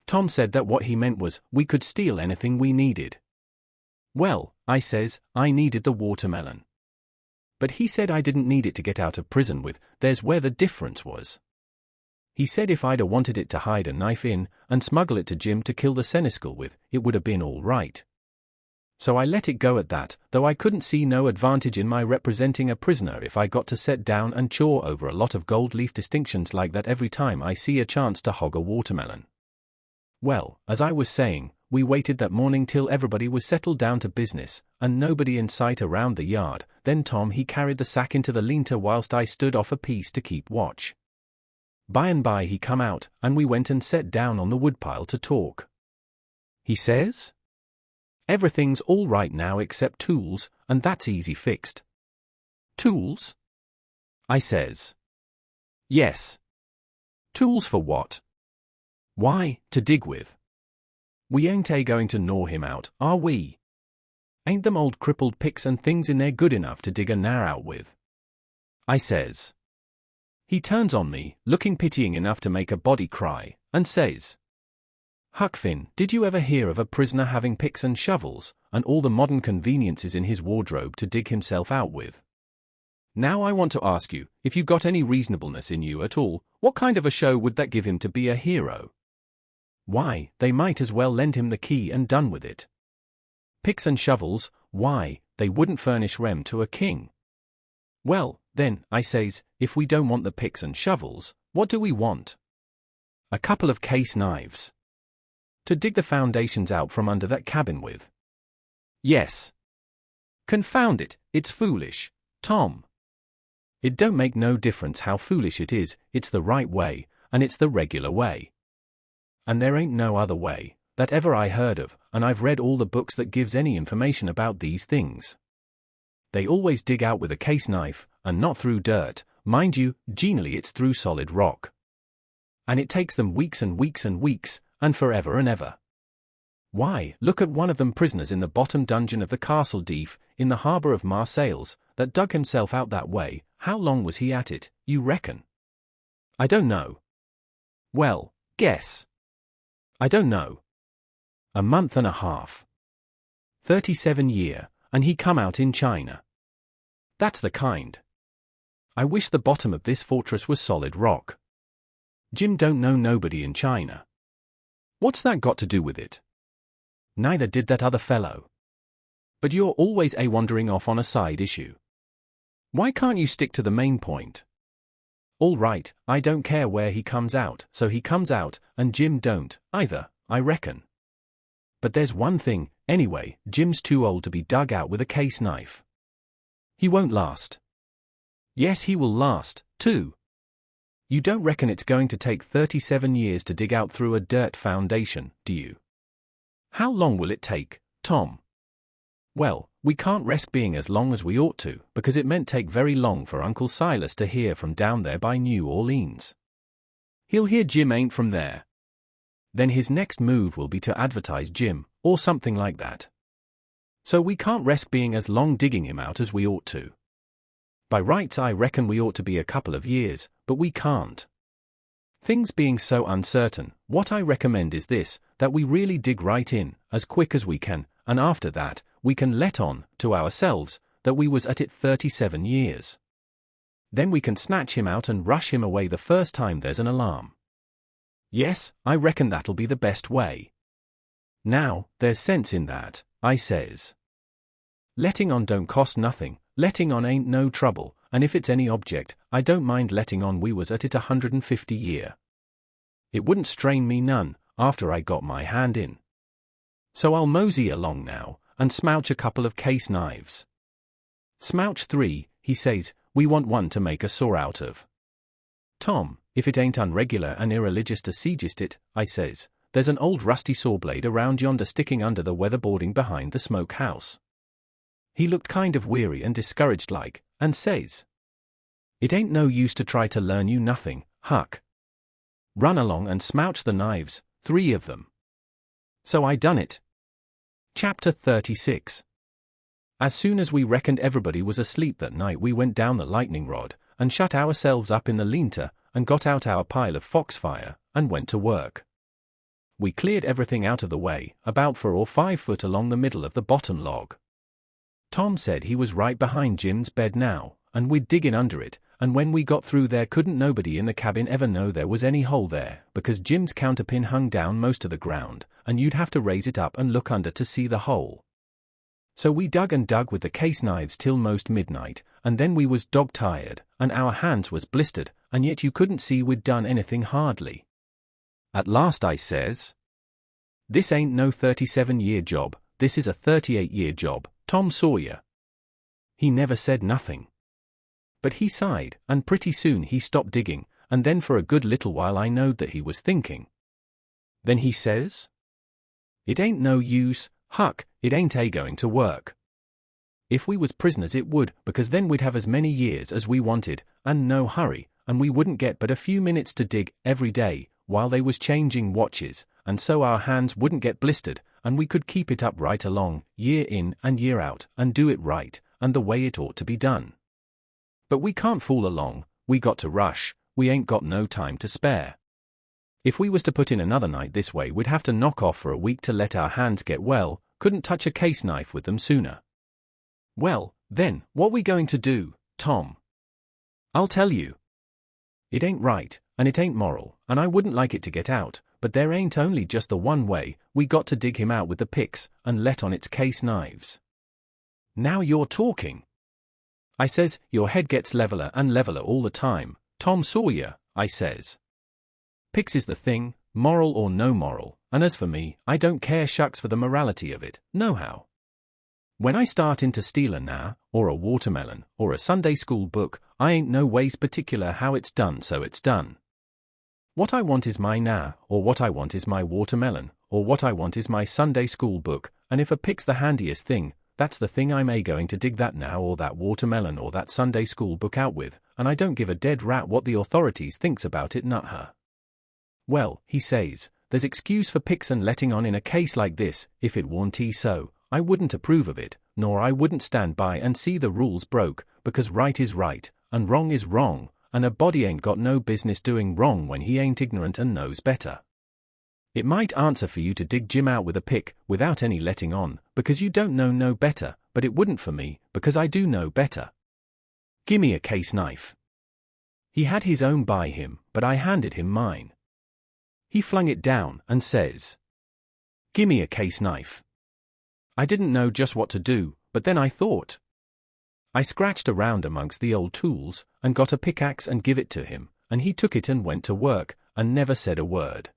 [SPEAKER 1] Tom said that what he meant was, we could steal anything we needed. Well, I says, I needed the watermelon. But he said I didn't need it to get out of prison with, there's where the difference was. He said if I'd a wanted it to hide a knife in, and smuggle it to Jim to kill the seneschal with, it would have been all right. So I let it go at that, though I couldn't see no advantage in my representing a prisoner if I got to set down and chaw over a lot of gold leaf distinctions like that every time I see a chance to hog a watermelon. Well, as I was saying, we waited that morning till everybody was settled down to business, and nobody in sight around the yard. Then Tom he carried the sack into the lean-to whilst I stood off a piece to keep watch. By and by he come out, and we went and set down on the woodpile to talk. He says, "Everything's all right now except tools, and that's easy fixed." "Tools?" I says. "Yes." "Tools for what?" "Why, to dig with. We ain't going to gnaw him out, are we? Ain't them old crippled picks and things in there good enough to dig a gnar out with?" I says. He turns on me, looking pitying enough to make a body cry, and says, "Huck Finn, did you ever hear of a prisoner having picks and shovels, and all the modern conveniences in his wardrobe to dig himself out with? Now I want to ask you, if you got any reasonableness in you at all, what kind of a show would that give him to be a hero? Why, they might as well lend him the key and done with it. Picks and shovels, why, they wouldn't furnish rem to a king." "Well, then," I says, "if we don't want the picks and shovels, what do we want?" "A couple of case knives. To dig the foundations out from under that cabin with." "Yes." "Confound it, it's foolish, Tom." "It don't make no difference how foolish it is, it's the right way, and it's the regular way. And there ain't no other way, that ever I heard of, and I've read all the books that gives any information about these things. They always dig out with a case knife, and not through dirt, mind you, generally it's through solid rock. And it takes them weeks and weeks and weeks, and forever and ever. Why, look at one of them prisoners in the bottom dungeon of the Castle d'If, in the harbour of Marseilles, that dug himself out that way. How long was he at it, you reckon?" "I don't know." "Well, guess." "I don't know." "A month and a half." 37 year, and he come out in China. That's the kind. I wish the bottom of this fortress was solid rock. Jim don't know nobody in China. What's that got to do with it? Neither did that other fellow. But you're always wandering off on a side issue. Why can't you stick to the main point? All right, I don't care where he comes out, so he comes out, and Jim don't, either, I reckon. But there's one thing, anyway, Jim's too old to be dug out with a case knife. He won't last. Yes, he will last, too. You don't reckon it's going to take 37 years to dig out through a dirt foundation, do you? How long will it take, Tom? Well, we can't risk being as long as we ought to, because it meant take very long for Uncle Silas to hear from down there by New Orleans. He'll hear Jim ain't from there. Then his next move will be to advertise Jim, or something like that. So we can't risk being as long digging him out as we ought to. By rights I reckon we ought to be a couple of years, but we can't. Things being so uncertain, what I recommend is this, that we really dig right in, as quick as we can, and after that, we can let on, to ourselves, that we was at it 37 years. Then we can snatch him out and rush him away the first time there's an alarm. Yes, I reckon that'll be the best way. Now, there's sense in that, I says. Letting on don't cost nothing, letting on ain't no trouble, and if it's any object, I don't mind letting on we was at it 150 year. It wouldn't strain me none, after I got my hand in. So I'll mosey along now, and smouch a couple of case knives. Smouch 3, he says, we want one to make a saw out of. Tom, if it ain't unregular and irreligious to seegist it, I says, there's an old rusty saw blade around yonder sticking under the weatherboarding behind the smoke house. He looked kind of weary and discouraged like, and says, "It ain't no use to try to learn you nothing, Huck. Run along and smouch the knives, 3 of them." So I done it. Chapter 36. As soon as we reckoned everybody was asleep that night, we went down the lightning rod, and shut ourselves up in the lean-to, and got out our pile of foxfire, and went to work. We cleared everything out of the way, about 4 or 5 foot along the middle of the bottom log. Tom said he was right behind Jim's bed now, and we'd dig in under it, and when we got through there couldn't nobody in the cabin ever know there was any hole there, because Jim's counterpin hung down most of the ground, and you'd have to raise it up and look under to see the hole. So we dug and dug with the case knives till most midnight, and then we was dog-tired, and our hands was blistered, and yet you couldn't see we'd done anything hardly. At last I says, "This ain't no 37-year job, this is a 38-year job, Tom Sawyer." He never said nothing. But he sighed, and pretty soon he stopped digging, and then for a good little while I knowed that he was thinking. Then he says, "It ain't no use, Huck, it ain't going to work. If we was prisoners it would, because then we'd have as many years as we wanted, and no hurry, and we wouldn't get but a few minutes to dig every day, while they was changing watches, and so our hands wouldn't get blistered, and we could keep it up right along, year in and year out, and do it right, and the way it ought to be done. But we can't fool along, we got to rush, we ain't got no time to spare. If we was to put in another night this way we'd have to knock off for a week to let our hands get well, couldn't touch a case knife with them sooner." "Well, then, what we going to do, Tom?" "I'll tell you. It ain't right, and it ain't moral, and I wouldn't like it to get out, but there ain't only just the one way, we got to dig him out with the picks, and let on its case knives." "Now you're talking." I says, "Your head gets leveler and leveler all the time, Tom Sawyer," I says. "Picks is the thing, moral or no moral, and as for me, I don't care shucks for the morality of it, nohow. When I start in to steal a nah, or a watermelon, or a Sunday school book, I ain't no ways particular how it's done, so it's done. What I want is my nah, or what I want is my watermelon, or what I want is my Sunday school book, and if a pick's the handiest thing, that's the thing I'm going to dig that now or that watermelon or that Sunday school book out with, and I don't give a dead rat what the authorities thinks about it, nuther." "Well," he says, "there's excuse for picks and letting on in a case like this, if it warn't so, I wouldn't approve of it, nor I wouldn't stand by and see the rules broke, because right is right, and wrong is wrong, and a body ain't got no business doing wrong when he ain't ignorant and knows better. It might answer for you to dig Jim out with a pick, without any letting on, because you don't know no better, but it wouldn't for me, because I do know better. Gimme a case knife." He had his own by him, but I handed him mine. He flung it down, and says, "Gimme a case knife." I didn't know just what to do, but then I thought. I scratched around amongst the old tools, and got a pickaxe and give it to him, and he took it and went to work, and never said a word.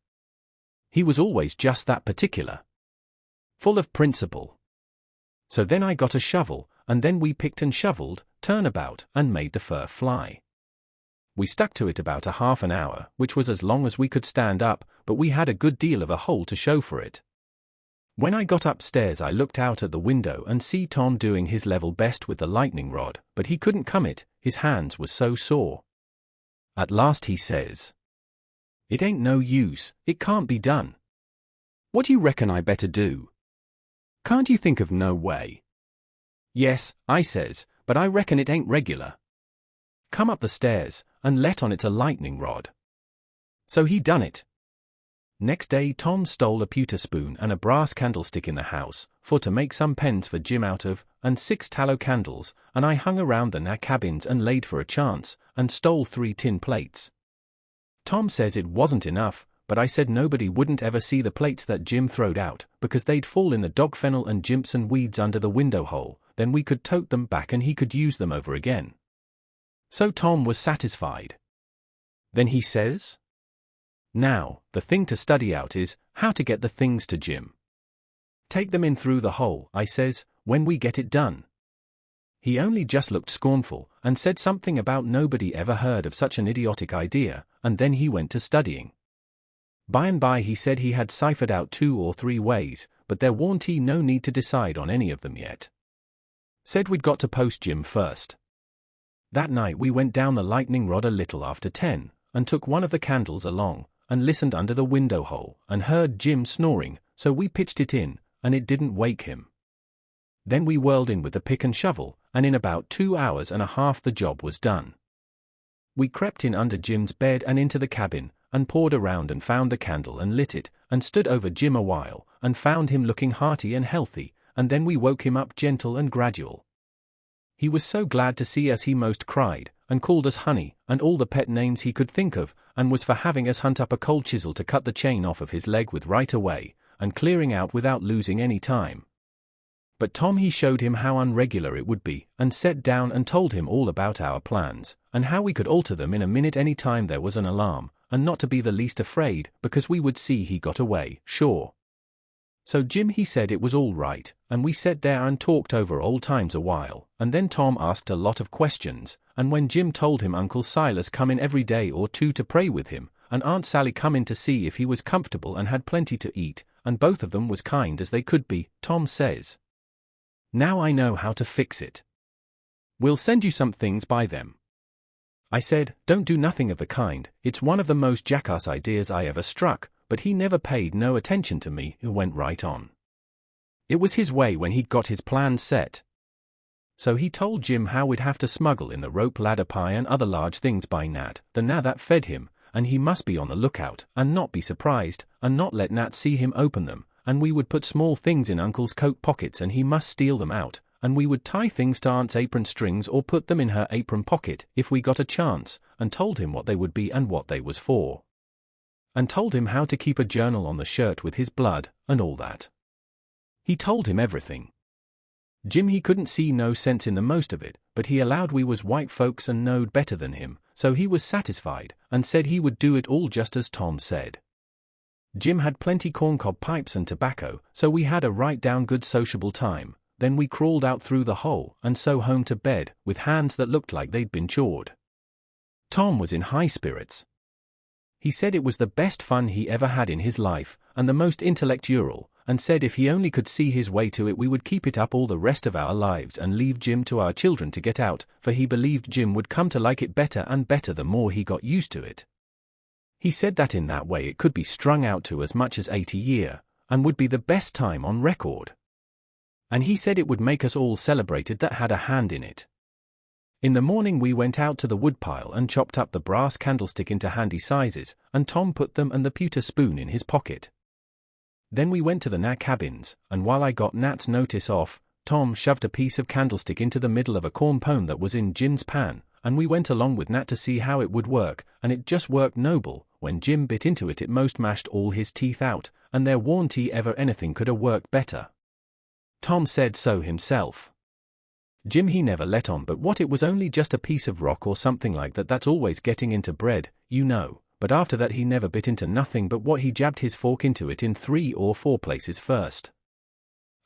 [SPEAKER 1] He was always just that particular. Full of principle. So then I got a shovel, and then we picked and shoveled, turnabout, and made the fur fly. We stuck to it about a half an hour, which was as long as we could stand up, but we had a good deal of a hole to show for it. When I got upstairs I looked out at the window and see Tom doing his level best with the lightning rod, but he couldn't come it, his hands was so sore. At last he says, "It ain't no use, it can't be done. What do you reckon I better do? Can't you think of no way?" "Yes," I says, "but I reckon it ain't regular. Come up the stairs, and let on it's a lightning rod." So he done it. Next day Tom stole a pewter spoon and a brass candlestick in the house, for to make some pens for Jim out of, and 6 tallow candles, and I hung around the cabins and laid for a chance, and stole 3 tin plates. Tom says it wasn't enough, but I said nobody wouldn't ever see the plates that Jim throwed out, because they'd fall in the dog fennel and Jimpson weeds under the window hole, then we could tote them back and he could use them over again. So Tom was satisfied. Then he says, "Now, the thing to study out is, how to get the things to Jim. Take them in through the hole," I says, "when we get it done." He only just looked scornful, and said something about nobody ever heard of such an idiotic idea, and then he went to studying. By and by he said he had ciphered out 2 or 3 ways, but there warn't no need to decide on any of them yet. Said we'd got to post Jim first. That night we went down the lightning rod a little after 10, and took one of the candles along, and listened under the window hole, and heard Jim snoring, so we pitched it in, and it didn't wake him. Then we whirled in with the pick and shovel, and in about 2 hours and a half the job was done. We crept in under Jim's bed and into the cabin, and pawed around and found the candle and lit it, and stood over Jim a while, and found him looking hearty and healthy, and then we woke him up gentle and gradual. He was so glad to see us he most cried, and called us honey, and all the pet names he could think of, and was for having us hunt up a cold chisel to cut the chain off of his leg with right away, and clearing out without losing any time. But Tom he showed him how unregular it would be, and sat down and told him all about our plans, and how we could alter them in a minute any time there was an alarm, and not to be the least afraid, because we would see he got away, sure. So Jim he said it was all right, and we sat there and talked over old times a while, and then Tom asked a lot of questions, and when Jim told him Uncle Silas come in every day or two to pray with him, and Aunt Sally come in to see if he was comfortable and had plenty to eat, and both of them was kind as they could be, Tom says, "Now I know how to fix it. We'll send you some things by them." I said, "Don't do nothing of the kind, it's one of the most jackass ideas I ever struck," but he never paid no attention to me, he went right on. It was his way when he'd got his plans set. So he told Jim how we'd have to smuggle in the rope ladder pie and other large things by Nat, the Nat that fed him, and he must be on the lookout, and not be surprised, and not let Nat see him open them, and we would put small things in Uncle's coat pockets and he must steal them out, and we would tie things to Aunt's apron strings or put them in her apron pocket if we got a chance, and told him what they would be and what they was for. And told him how to keep a journal on the shirt with his blood, and all that. He told him everything. Jim he couldn't see no sense in the most of it, but he allowed we was white folks and knowed better than him, so he was satisfied, and said he would do it all just as Tom said. Jim had plenty corncob pipes and tobacco, so we had a right down good sociable time, then we crawled out through the hole, and so home to bed, with hands that looked like they'd been chawed. Tom was in high spirits. He said it was the best fun he ever had in his life, and the most intellectual, and said if he only could see his way to it we would keep it up all the rest of our lives and leave Jim to our children to get out, for he believed Jim would come to like it better and better the more he got used to it. He said that in that way it could be strung out to as much as 80 year, and would be the best time on record. And he said it would make us all celebrated that had a hand in it. In the morning we went out to the woodpile and chopped up the brass candlestick into handy sizes, and Tom put them and the pewter spoon in his pocket. Then we went to the Nat cabins, and while I got Nat's notice off, Tom shoved a piece of candlestick into the middle of a corn pone that was in Jim's pan, and we went along with Nat to see how it would work, and it just worked noble. When Jim bit into it most mashed all his teeth out, and there warn't ever anything could have worked better. Tom said so himself. Jim he never let on but what it was only just a piece of rock or something like that that's always getting into bread, you know, but after that he never bit into nothing but what he jabbed his fork into it in 3 or 4 places first.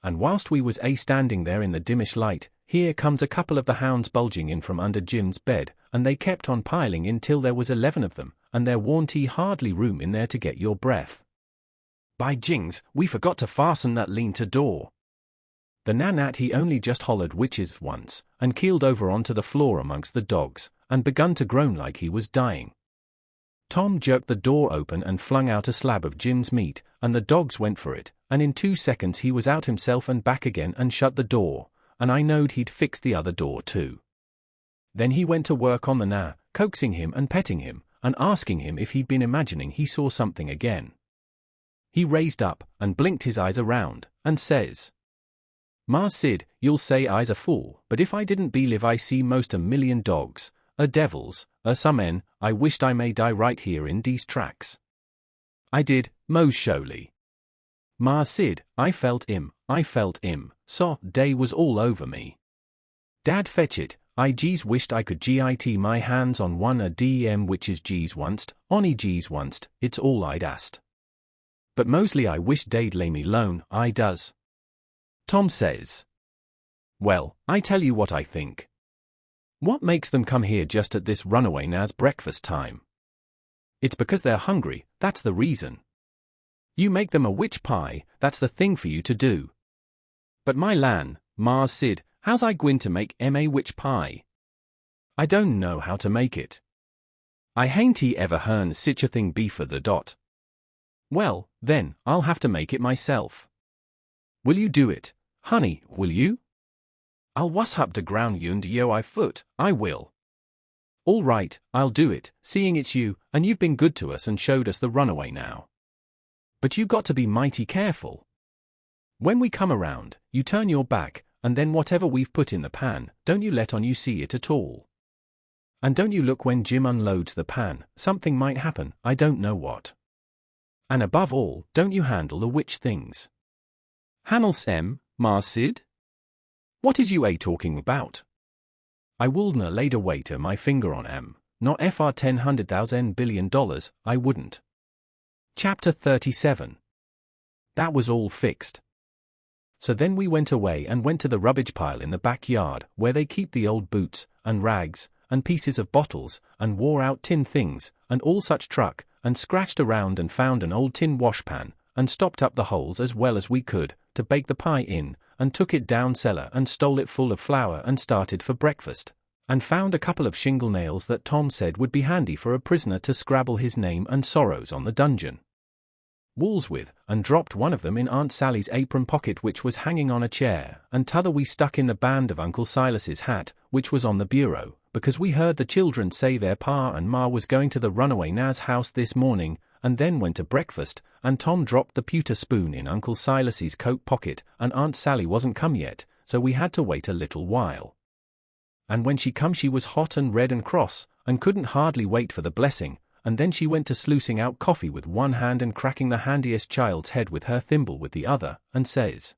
[SPEAKER 1] And whilst we was standing there in the dimmish light, here comes a couple of the hounds bulging in from under Jim's bed, and they kept on piling in till there was 11 of them, and there warn't hardly room in there to get your breath. By jings, we forgot to fasten that lean-to door. The Nat he only just hollered witches once, and keeled over onto the floor amongst the dogs, and begun to groan like he was dying. Tom jerked the door open and flung out a slab of Jim's meat, and the dogs went for it, and in 2 seconds he was out himself and back again and shut the door, and I knowed he'd fixed the other door too. Then he went to work on the Nat, coaxing him and petting him, and asking him if he'd been imagining he saw something again. He raised up, and blinked his eyes around, and says, "Mars Sid, you'll say I's a fool, but if I didn't believe I see most 1,000,000 dogs, devils, some en, I wished I may die right here in dese tracks. I did, most surely. Mars Sid, I felt 'im, so day was all over me. Dad fetch it, I geez wished I could git my hands on one a dem witches geez onct, onny geez onct, it's all I'd asked. But mostly I wish they'd lay me lone, I does." Tom says, "Well, I tell you what I think. What makes them come here just at this runaway Nas breakfast time? It's because they're hungry, that's the reason. You make them a witch pie, that's the thing for you to do. But my lan, Mars Sid, how's I gwine to make a witch pie? I don't know how to make it. I hain't ever hearn sich a thing before the dot. Well, then, I'll have to make it myself. Will you do it, honey, will you? I'll wash up the ground yund yo I foot, I will. All right, I'll do it, seeing it's you, and you've been good to us and showed us the runaway now. But you got to be mighty careful. When we come around, you turn your back, and then whatever we've put in the pan, don't you let on you see it at all. And don't you look when Jim unloads the pan, something might happen, I don't know what. And above all, don't you handle the witch things. Hannel sem, Mars Sid? What is you a talking about? I wouldn't laid away to my finger on not fr $10,100,000 I wouldn't. Chapter 37. That was all fixed. So then we went away and went to the rubbish pile in the backyard, where they keep the old boots, and rags, and pieces of bottles, and wore-out tin things, and all such truck, and scratched around and found an old tin washpan, and stopped up the holes as well as we could, to bake the pie in, and took it down cellar and stole it full of flour and started for breakfast, and found a couple of shingle nails that Tom said would be handy for a prisoner to scrabble his name and sorrows on the dungeon walls with, and dropped one of them in Aunt Sally's apron pocket which was hanging on a chair, and t'other we stuck in the band of Uncle Silas's hat, which was on the bureau, because we heard the children say their pa and ma was going to the runaway Nas house this morning, and then went to breakfast, and Tom dropped the pewter spoon in Uncle Silas's coat pocket, and Aunt Sally wasn't come yet, so we had to wait a little while. And when she come she was hot and red and cross, and couldn't hardly wait for the blessing, and then she went to sluicing out coffee with one hand and cracking the handiest child's head with her thimble with the other, and says,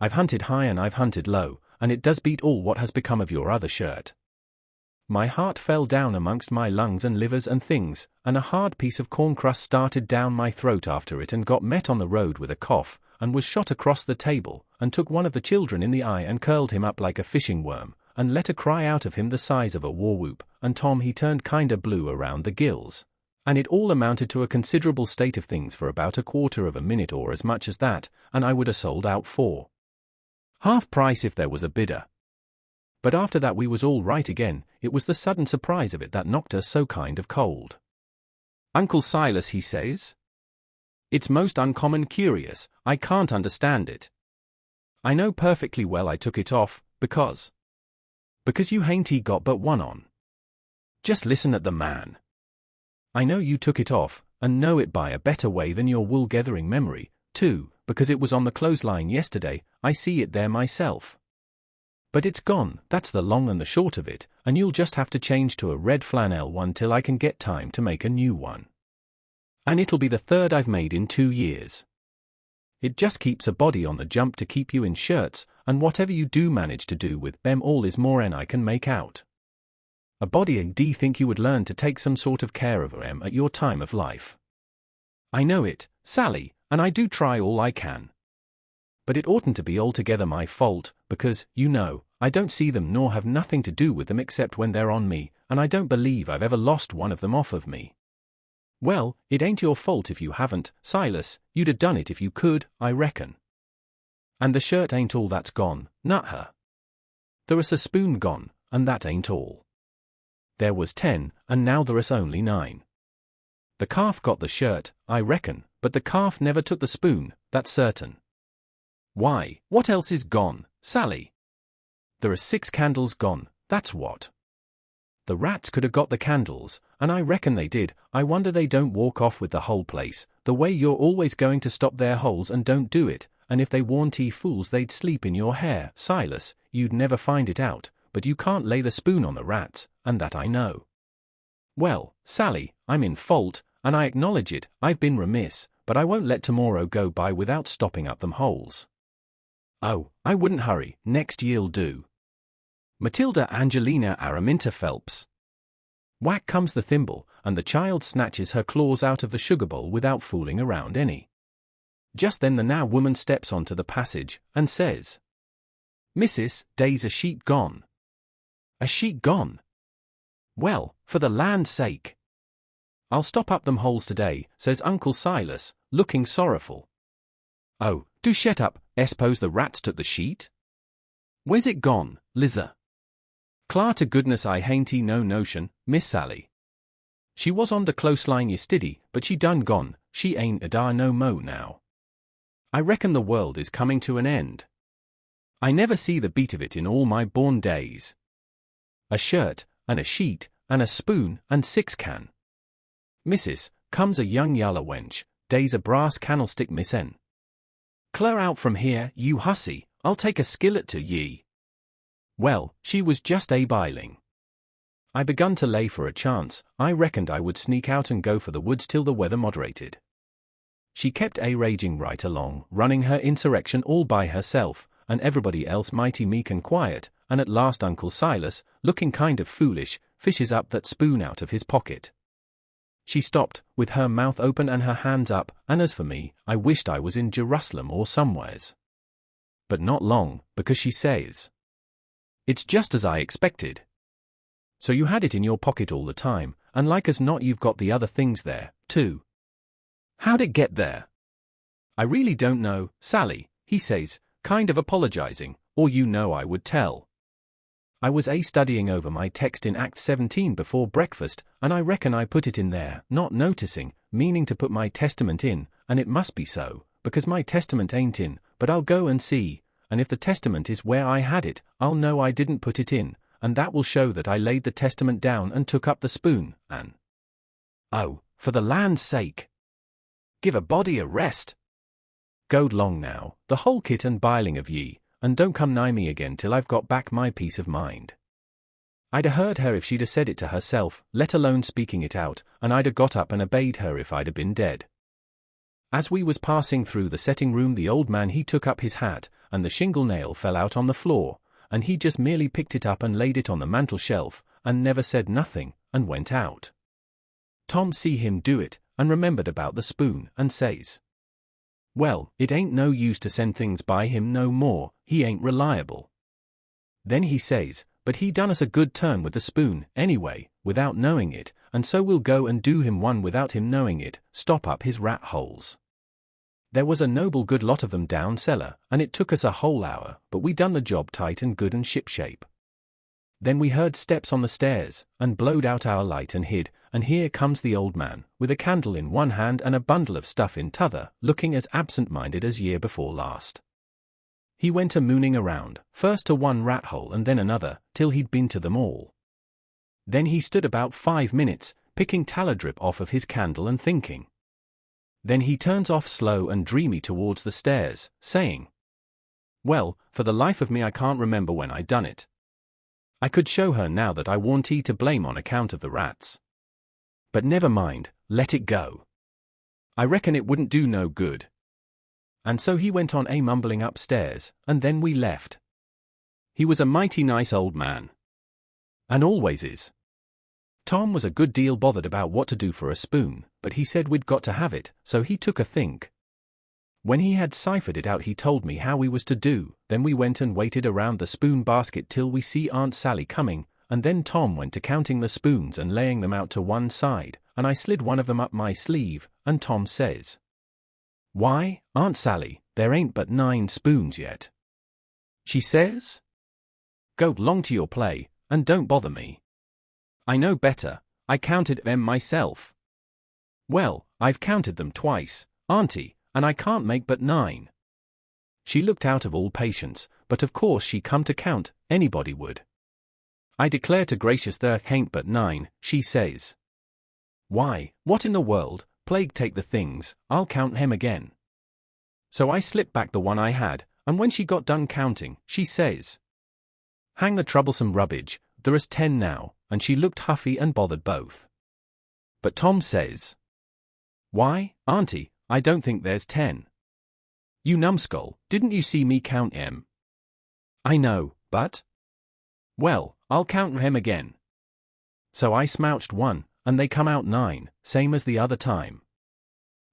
[SPEAKER 1] "I've hunted high and I've hunted low, and it does beat all what has become of your other shirt." My heart fell down amongst my lungs and livers and things, and a hard piece of corn crust started down my throat after it and got met on the road with a cough, and was shot across the table, and took one of the children in the eye and curled him up like a fishing worm, and let a cry out of him the size of a war whoop, and Tom he turned kinda blue around the gills. And it all amounted to a considerable state of things for about a quarter of a minute or as much as that, and I would have sold out for half price if there was a bidder. But after that we was all right again. It was the sudden surprise of it that knocked us so kind of cold. "Uncle Silas," he says, "it's most uncommon curious, I can't understand it. I know perfectly well I took it off, because you hain't got but one on. Just listen at the man. I know you took it off, and know it by a better way than your wool-gathering memory, too, because it was on the clothesline yesterday, I see it there myself. But it's gone, that's the long and the short of it, and you'll just have to change to a red flannel one till I can get time to make a new one. And it'll be the third I've made in 2 years. It just keeps a body on the jump to keep you in shirts, and whatever you do manage to do with them all is more'n I can make out. A body d'ye think you would learn to take some sort of care of 'em at your time of life? I know it, Sally, and I do try all I can. But it oughtn't to be altogether my fault, because, you know, I don't see them nor have nothing to do with them except when they're on me, and I don't believe I've ever lost one of them off of me. Well, it ain't your fault if you haven't, Silas, you'd have done it if you could, I reckon. And the shirt ain't all that's gone, nut-her. There's a spoon gone, and that ain't all. There was 10, and now there's only 9. The calf got the shirt, I reckon, but the calf never took the spoon, that's certain. Why, what else is gone, Sally? There are 6 candles gone, that's what. The rats could have got the candles, and I reckon they did. I wonder they don't walk off with the whole place, the way you're always going to stop their holes and don't do it, and if they warn't fools they'd sleep in your hair, Silas, you'd never find it out, but you can't lay the spoon on the rats, and that I know. Well, Sally, I'm in fault, and I acknowledge it, I've been remiss, but I won't let tomorrow go by without stopping up them holes. Oh, I wouldn't hurry, next year'll do. Matilda Angelina Araminta Phelps. Whack comes the thimble, and the child snatches her claws out of the sugar bowl without fooling around any. Just then the now woman steps onto the passage, and says, "Missus, day's a sheet gone." "A sheet gone? Well, for the land's sake." "I'll stop up them holes today," says Uncle Silas, looking sorrowful. "Oh, do shut up, s'pose the rats took the sheet? Where's it gone, Liza?" "Clar to goodness I hain't no notion, Miss Sally. She was on the clothesline yestiddy, but she done gone, she ain't a-dar no mo now. I reckon the world is coming to an end. I never see the beat of it in all my born days. A shirt, and a sheet, and a spoon, and 6 can. Missus, comes a young yaller wench, day's a brass candlestick missen. Clear out from here, you hussy, I'll take a skillet to ye." Well, she was just a-biling. I begun to lay for a chance. I reckoned I would sneak out and go for the woods till the weather moderated. She kept a-raging right along, running her insurrection all by herself, and everybody else mighty meek and quiet, and at last Uncle Silas, looking kind of foolish, fishes up that spoon out of his pocket. She stopped, with her mouth open and her hands up, and as for me, I wished I was in Jerusalem or somewheres. But not long, because she says, "It's just as I expected. So you had it in your pocket all the time, and like as not you've got the other things there, too. How'd it get there?" "I really don't know, Sally," he says, kind of apologizing, "or I would tell. I was studying over my text in Acts 17 before breakfast, and I reckon I put it in there, not noticing, meaning to put my testament in, and it must be so, because my testament ain't in, but I'll go and see, and if the testament is where I had it, I'll know I didn't put it in, and that will show that I laid the testament down and took up the spoon, and... Oh, for the land's sake! Give a body a rest! Goed long now, the whole kit and biling of ye, and don't come nigh me again till I've got back my peace of mind." I'd a heard her if she'd a said it to herself, let alone speaking it out, and I'd a got up and obeyed her if I'd a been dead. As we was passing through the setting room, the old man he took up his hat, and the shingle nail fell out on the floor, and he just merely picked it up and laid it on the mantel shelf, and never said nothing, and went out. Tom see him do it, and remembered about the spoon, and says, "Well, it ain't no use to send things by him no more, he ain't reliable." Then he says, "But he done us a good turn with the spoon, anyway, without knowing it, and so we'll go and do him one without him knowing it, stop up his rat holes. There was a noble good lot of them down cellar, and it took us a whole hour, but we done the job tight and good and shipshape. Then we heard steps on the stairs, and blowed out our light and hid, and here comes the old man, with a candle in one hand and a bundle of stuff in t'other, looking as absent-minded as year before last. He went a-mooning around, first to one rat hole and then another, till he'd been to them all. Then he stood about 5 minutes, picking tallow drip off of his candle and thinking. Then he turns off slow and dreamy towards the stairs, saying, "Well, for the life of me I can't remember when I done it. I could show her now that I warn't he to blame on account of the rats. But never mind, let it go. I reckon it wouldn't do no good." And so he went on mumbling upstairs, and then we left. He was a mighty nice old man. And always is. Tom was a good deal bothered about what to do for a spoon, but he said we'd got to have it, so he took a think. When he had ciphered it out he told me how we was to do, then we went and waited around the spoon basket till we see Aunt Sally coming, and then Tom went to counting the spoons and laying them out to one side, and I slid one of them up my sleeve, and Tom says, "Why, Aunt Sally, there ain't but 9 spoons yet." She says, "Go long to your play, and don't bother me. I know better, I counted them myself." "Well, I've counted them twice, Auntie, and I can't make but 9. She looked out of all patience, but of course she come to count, anybody would. "I declare to gracious there ain't but 9, she says. "Why, what in the world, plague take the things, I'll count hem again." So I slipped back the one I had, and when she got done counting, she says, "Hang the troublesome rubbage, there's 10 now," and she looked huffy and bothered both. But Tom says, "Why, Auntie, I don't think there's 10. You numbskull, didn't you see me count 'em?" "I know, but..." "Well, I'll count 'em again." So I smouched one, and they come out 9, same as the other time.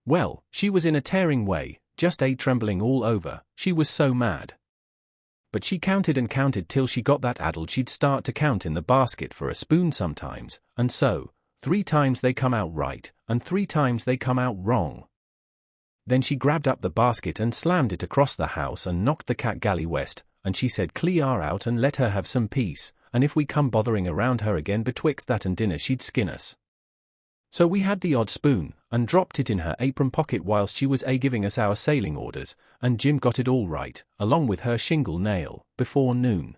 [SPEAKER 1] Well, she was in a tearing way, just trembling all over, she was so mad. But she counted and counted till she got that addled she'd start to count in the basket for a spoon sometimes, and so, 3 times they come out right, and 3 times they come out wrong. Then she grabbed up the basket and slammed it across the house and knocked the cat galley west, and she said clear out and let her have some peace, and if we come bothering around her again betwixt that and dinner she'd skin us. So we had the odd spoon, and dropped it in her apron pocket whilst she was giving us our sailing orders, and Jim got it all right, along with her shingle nail, before noon.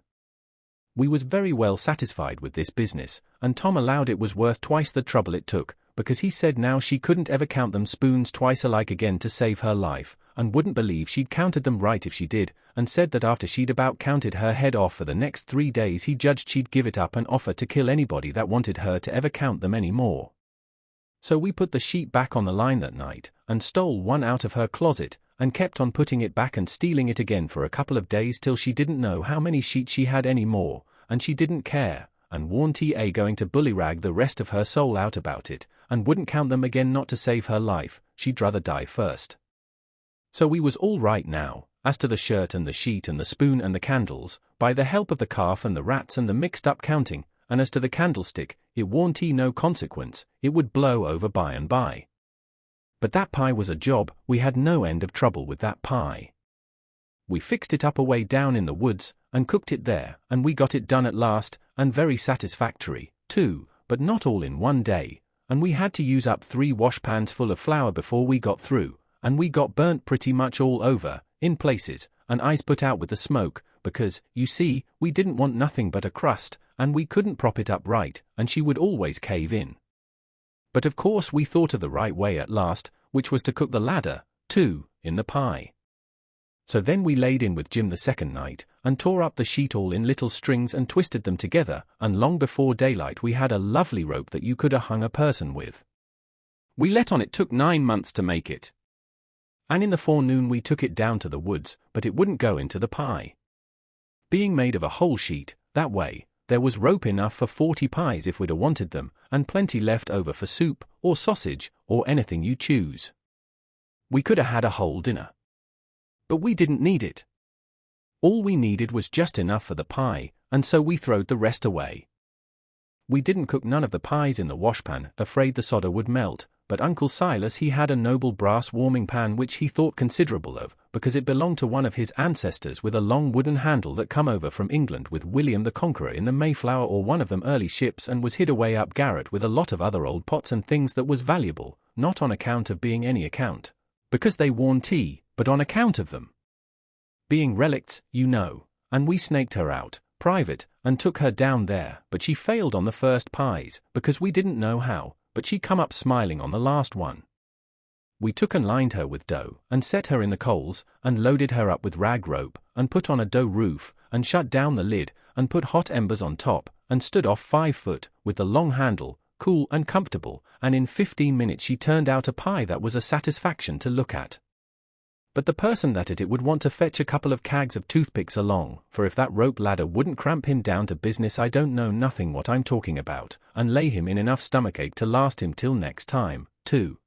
[SPEAKER 1] We was very well satisfied with this business, and Tom allowed it was worth twice the trouble it took, because he said now she couldn't ever count them spoons twice alike again to save her life, and wouldn't believe she'd counted them right if she did, and said that after she'd about counted her head off for the next 3 days he judged she'd give it up and offer to kill anybody that wanted her to ever count them any more. So we put the sheep back on the line that night, and stole one out of her closet, and kept on putting it back and stealing it again for a couple of days till she didn't know how many sheets she had any more, and she didn't care, and warned TA going to bullyrag the rest of her soul out about it, and wouldn't count them again not to save her life, she'd rather die first. So we was all right now, as to the shirt and the sheet and the spoon and the candles, by the help of the calf and the rats and the mixed-up counting, and as to the candlestick, it warn't no consequence, it would blow over by and by. But that pie was a job, we had no end of trouble with that pie. We fixed it up away down in the woods, and cooked it there, and we got it done at last, and very satisfactory, too, but not all in one day, and we had to use up 3 washpans full of flour before we got through, and we got burnt pretty much all over, in places, and eyes put out with the smoke, because, you see, we didn't want nothing but a crust, and we couldn't prop it up right, and she would always cave in. But of course we thought of the right way at last, which was to cook the ladder, too, in the pie. So then we laid in with Jim the second night, and tore up the sheet all in little strings and twisted them together, and long before daylight we had a lovely rope that you could have hung a person with. We let on it took 9 months to make it. And in the forenoon we took it down to the woods, but it wouldn't go into the pie. Being made of a whole sheet, that way, there was rope enough for 40 pies if we'd a wanted them, and plenty left over for soup, or sausage, or anything you choose. We could have had a whole dinner. But we didn't need it. All we needed was just enough for the pie, and so we throwed the rest away. We didn't cook none of the pies in the washpan, afraid the solder would melt, but Uncle Silas he had a noble brass warming pan which he thought considerable of, because it belonged to one of his ancestors with a long wooden handle that come over from England with William the Conqueror in the Mayflower or one of them early ships, and was hid away up garret with a lot of other old pots and things that was valuable, not on account of being any account, because they worn tea, but on account of them being relicts, you know, and we snaked her out, private, and took her down there, but she failed on the first pies, because we didn't know how, but she come up smiling on the last one. We took and lined her with dough, and set her in the coals, and loaded her up with rag rope, and put on a dough roof, and shut down the lid, and put hot embers on top, and stood off 5 foot, with the long handle, cool and comfortable, and in 15 minutes she turned out a pie that was a satisfaction to look at. But the person that it would want to fetch a couple of cags of toothpicks along, for if that rope ladder wouldn't cramp him down to business I don't know nothing what I'm talking about, and lay him in enough stomachache to last him till next time, too.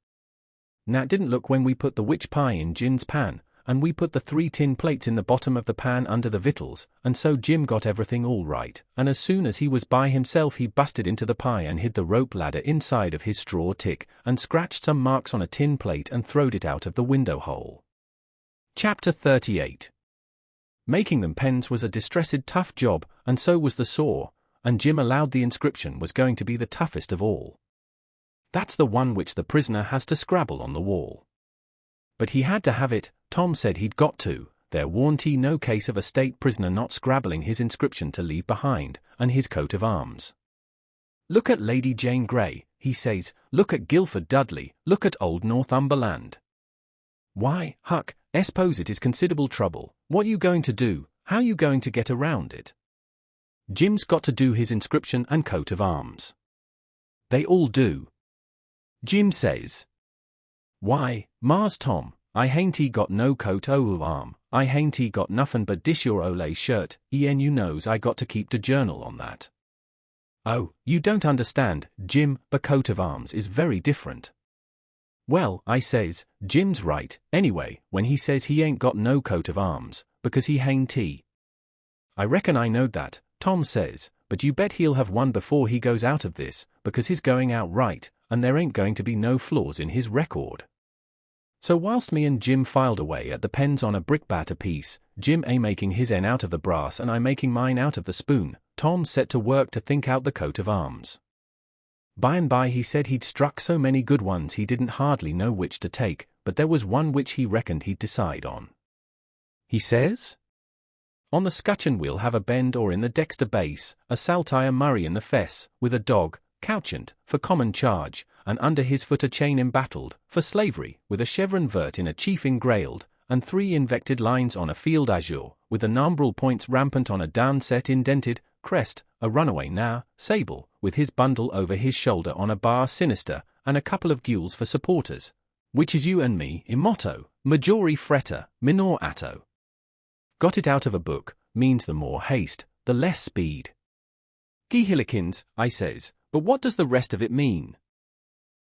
[SPEAKER 1] Nat didn't look when we put the witch pie in Jin's pan, and we put the 3 tin plates in the bottom of the pan under the victuals, and so Jim got everything all right, and as soon as he was by himself he busted into the pie and hid the rope ladder inside of his straw tick, and scratched some marks on a tin plate and throwed it out of the window hole. Chapter 38. Making them pens was a distressed tough job, and so was the saw, and Jim allowed the inscription was going to be the toughest of all. That's the one which the prisoner has to scrabble on the wall. But he had to have it, Tom said he'd got to, there warn't no case of a state prisoner not scrabbling his inscription to leave behind, and his coat of arms. Look at Lady Jane Grey, he says, look at Guilford Dudley, look at old Northumberland. Why, Huck, suppose it is considerable trouble, what you going to do, how you going to get around it? Jim's got to do his inscription and coat of arms. They all do. Jim says, why, Mars Tom, I hain't got no coat o' arm, I hain't got nothin' but dish your ole shirt, you knows I got to keep the journal on that. Oh, you don't understand, Jim, the coat of arms is very different. Well, I says, Jim's right, anyway, when he says he ain't got no coat of arms, because he hain't. I reckon I knowed that, Tom says, but you bet he'll have one before he goes out of this, because he's going out right, and there ain't going to be no flaws in his record. So whilst me and Jim filed away at the pens on a brickbat apiece, Jim making his end out of the brass and I making mine out of the spoon, Tom set to work to think out the coat of arms. By and by he said he'd struck so many good ones he didn't hardly know which to take, but there was one which he reckoned he'd decide on. He says, on the scutcheon we'll have a bend or in the dexter base, a saltire Murray in the fess, with a dog, couchant, for common charge, and under his foot a chain embattled, for slavery, with a chevron vert in a chief engrailed, and 3 invected lines on a field azure, with the nombral points rampant on a downset indented, crest, a runaway sable, with his bundle over his shoulder on a bar sinister, and a couple of gules for supporters, which is you and me, in motto, Majori fretta, minor atto. Got it out of a book, means the more haste, the less speed. Gihillikins, I says, but what does the rest of it mean?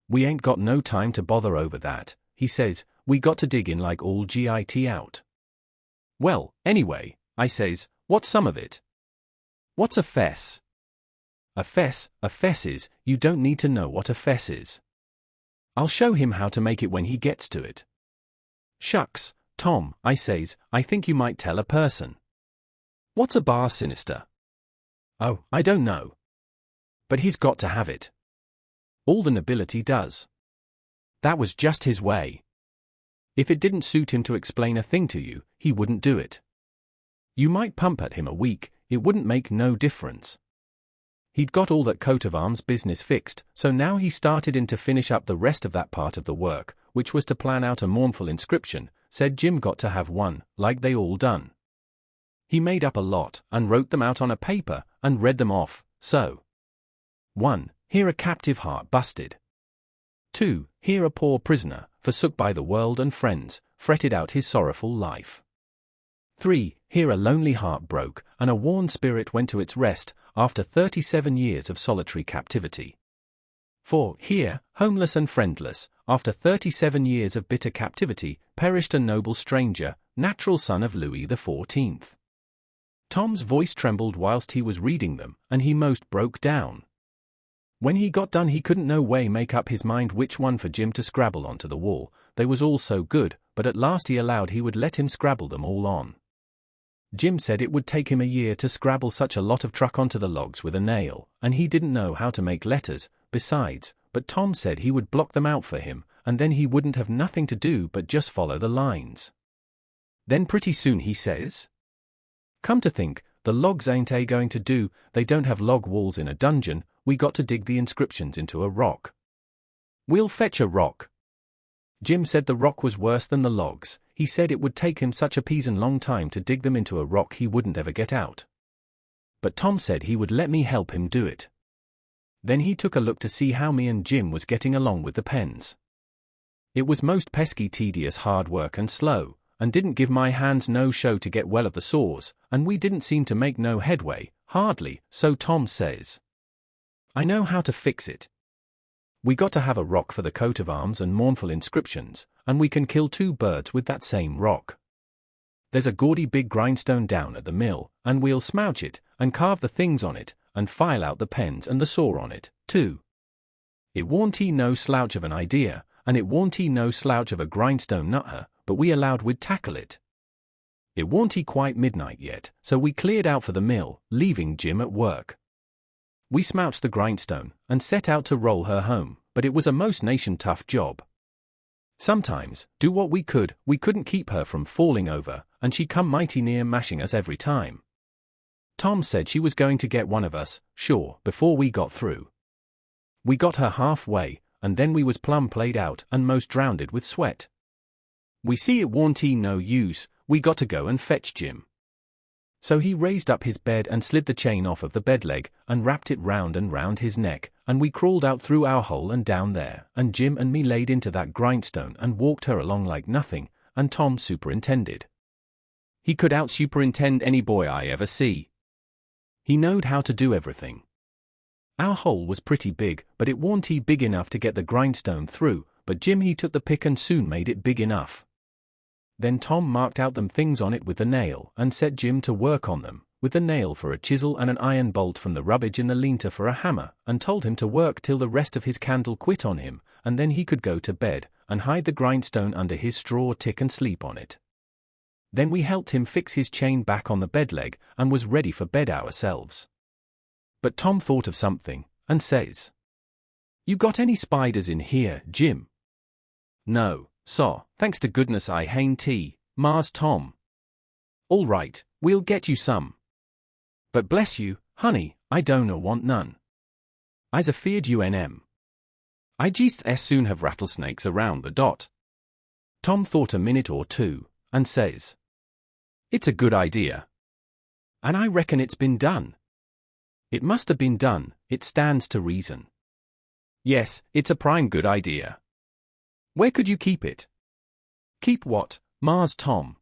[SPEAKER 1] We ain't got no time to bother over that, he says, we got to dig in like all git out. Well, anyway, I says, what's some of it? What's a fess? A fess is, you don't need to know what a fess is. I'll show him how to make it when he gets to it. Shucks, Tom, I says, I think you might tell a person. What's a bar sinister? Oh, I don't know. But he's got to have it. All the nobility does. That was just his way. If it didn't suit him to explain a thing to you, he wouldn't do it. You might pump at him a week, it wouldn't make no difference. He'd got all that coat of arms business fixed, so now he started in to finish up the rest of that part of the work, which was to plan out a mournful inscription, said Jim got to have one, like they all done. He made up a lot, and wrote them out on a paper, and read them off, so. 1. Here a captive heart busted. 2. Here a poor prisoner, forsook by the world and friends, fretted out his sorrowful life. 3. Here a lonely heart broke, and a worn spirit went to its rest, after 37 years of solitary captivity. 4. Here, homeless and friendless, after 37 years of bitter captivity, perished a noble stranger, natural son of Louis XIV. Tom's voice trembled whilst he was reading them, and he most broke down. When he got done he couldn't no way make up his mind which one for Jim to scrabble onto the wall, they was all so good, but at last he allowed he would let him scrabble them all on. Jim said it would take him a year to scrabble such a lot of truck onto the logs with a nail, and he didn't know how to make letters, besides, but Tom said he would block them out for him, and then he wouldn't have nothing to do but just follow the lines. Then pretty soon he says, come to think, the logs ain't going to do, they don't have log walls in a dungeon, we got to dig the inscriptions into a rock. We'll fetch a rock. Jim said the rock was worse than the logs, he said it would take him such a peasin' long time to dig them into a rock he wouldn't ever get out. But Tom said he would let me help him do it. Then he took a look to see how me and Jim was getting along with the pens. It was most pesky tedious hard work and slow, and didn't give my hands no show to get well of the sores, and we didn't seem to make no headway, hardly, so Tom says. I know how to fix it. We got to have a rock for the coat of arms and mournful inscriptions, and we can kill 2 birds with that same rock. There's a gaudy big grindstone down at the mill, and we'll smouch it, and carve the things on it, and file out the pens and the saw on it, too. It warn't no slouch of an idea, and it warn't no slouch of a grindstone nutter, but we allowed we'd tackle it. It warn't quite midnight yet, so we cleared out for the mill, leaving Jim at work. We smouched the grindstone, and set out to roll her home, but it was a most nation-tough job. Sometimes, do what we couldn't keep her from falling over, and she come mighty near mashing us every time. Tom said she was going to get one of us, sure, before we got through. We got her halfway, and then we was plumb played out and most drowned with sweat. We see it warn't no use, we got to go and fetch Jim. So he raised up his bed and slid the chain off of the bed leg, and wrapped it round and round his neck, and we crawled out through our hole and down there, and Jim and me laid into that grindstone and walked her along like nothing, and Tom superintended. He could out-superintend any boy I ever see. He knowed how to do everything. Our hole was pretty big, but it warn't big enough to get the grindstone through, but Jim he took the pick and soon made it big enough. Then Tom marked out them things on it with the nail, and set Jim to work on them, with the nail for a chisel and an iron bolt from the rubbish in the lean-to for a hammer, and told him to work till the rest of his candle quit on him, and then he could go to bed, and hide the grindstone under his straw tick and sleep on it. Then we helped him fix his chain back on the bed leg, and was ready for bed ourselves. But Tom thought of something, and says, "You got any spiders in here, Jim?" "No, saw, thanks to goodness I hain't tea, Mars Tom." "All right, we'll get you some. But bless you, honey, I don't want none. I's afeard I just as soon have rattlesnakes around the dot." Tom thought a minute or two, and says, "It's a good idea. And I reckon it's been done." "It must have been done, it stands to reason." "Yes, it's a prime good idea. Where could you keep it?" Keep what, Mars Tom?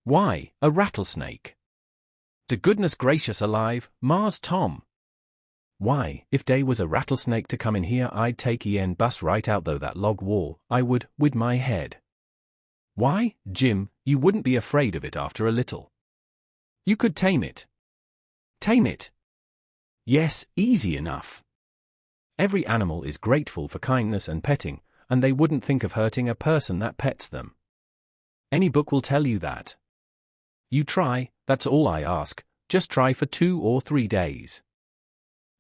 [SPEAKER 1] Why, a rattlesnake. To goodness gracious alive, Mars Tom. Why, if dey was a rattlesnake to come in here, I'd take bus right out though that log wall, I would, with my head. Why, Jim, you wouldn't be afraid of it after a little. You could tame it. Tame it? Yes, easy enough. Every animal is grateful for kindness and petting, and they wouldn't think of hurting a person that pets them. Any book will tell you that. You try, that's all I ask, just try for 2 or 3 days.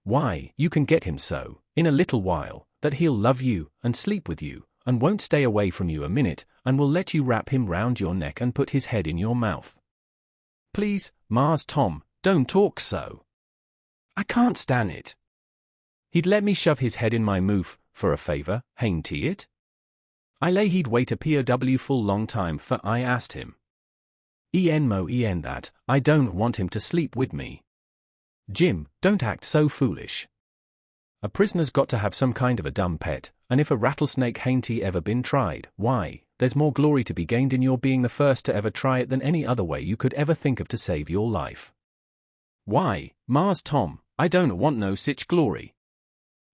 [SPEAKER 1] Why, you can get him so, in a little while, that he'll love you, and sleep with you, and won't stay away from you a minute, and will let you wrap him round your neck and put his head in your mouth. Please, Mars Tom, don't talk so. I can't stand it. He'd let me shove his head in my mouth, for a favor, hain't he it? I lay he'd wait a POW full long time for I asked him. That, I don't want him to sleep with me. Jim, don't act so foolish. A prisoner's got to have some kind of a dumb pet, and if a rattlesnake hain't he ever been tried, why, there's more glory to be gained in your being the first to ever try it than any other way you could ever think of to save your life. Why, Mars Tom, I don't want no sich glory.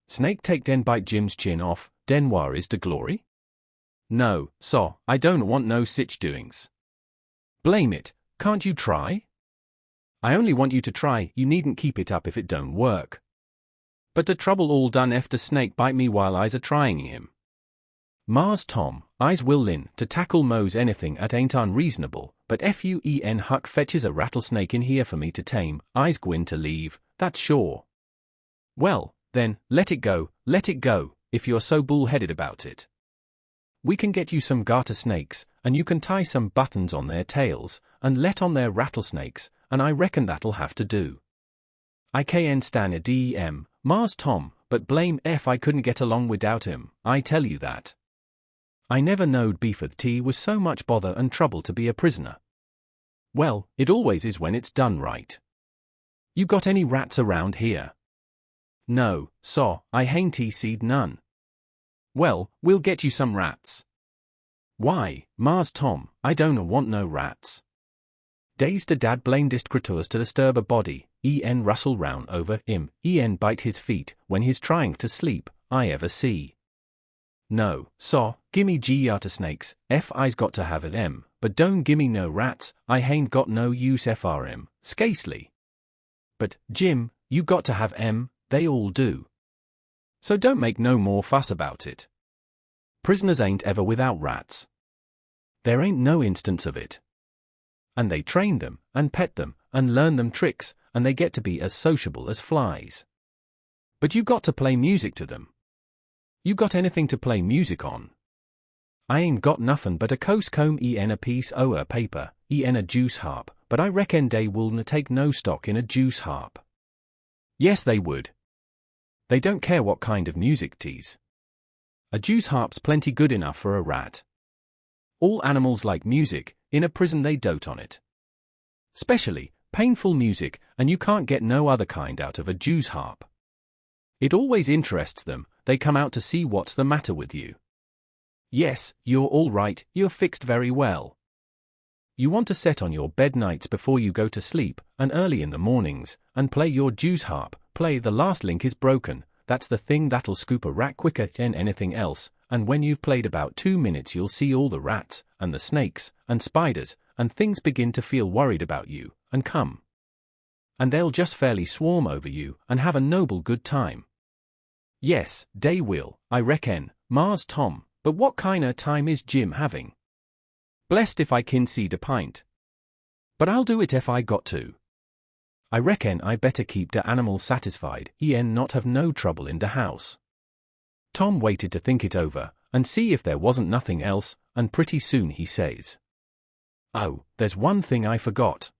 [SPEAKER 1] Snake take den bite Jim's chin off, den war is de glory? No, so, I don't want no sich doings. Blame it, can't you try? I only want you to try, you needn't keep it up if it don't work. But the trouble all done efter snake bite me while I's a-trying him. Mars Tom, I's willin' to tackle mose anything at ain't unreasonable, but Fun Huck fetches a rattlesnake in here for me to tame, I's gwin to leave, that's sure. Well, then, let it go, if you're so bull-headed about it. We can get you some garter snakes, and you can tie some buttons on their tails, and let on their rattlesnakes, and I reckon that'll have to do. I can't stand a dem, Mars Tom, but blame F I couldn't get along without him, I tell you that. I never knowed beefed tea was so much bother and trouble to be a prisoner. Well, it always is when it's done right. You got any rats around here? No, so, I hain't seed none. Well, we'll get you some rats. Why, Mars Tom, I don't want no rats. Days to dad blamedest creatures to disturb a body, rustle round over him, bite his feet, when he's trying to sleep, I ever see. No, so, gimme garter snakes, I's got to have it but don't gimme no rats, I hain't got no use for 'em, scasely. But, Jim, you got to have they all do. So don't make no more fuss about it. Prisoners ain't ever without rats. There ain't no instance of it. And they train them, and pet them, and learn them tricks, and they get to be as sociable as flies. But you got to play music to them. You got anything to play music on? I ain't got nothin' but a coast comb a piece o' a paper, a juice harp, but I reckon they will take no stock in a juice harp. Yes, they would. They don't care what kind of music 'tis. A juice harp's plenty good enough for a rat. All animals like music, in a prison they dote on it. Specially, painful music, and you can't get no other kind out of a juice harp. It always interests them, they come out to see what's the matter with you. Yes, you're all right, you're fixed very well. You want to set on your bed nights before you go to sleep, and early in the mornings, and play your juice harp, play The Last Link is Broken, that's the thing that'll scoop a rat quicker than anything else, and when you've played about 2 minutes you'll see all the rats, and the snakes, and spiders, and things begin to feel worried about you, and come. And they'll just fairly swarm over you, and have a noble good time. Yes, they will, I reckon, Mars Tom, but what kinda time is Jim having? Blessed if I kin see de pint. But I'll do it if I got to. I reckon I better keep de animals satisfied, not have no trouble in de house. Tom waited to think it over, and see if there wasn't nothing else, and pretty soon he says, "Oh, there's one thing I forgot.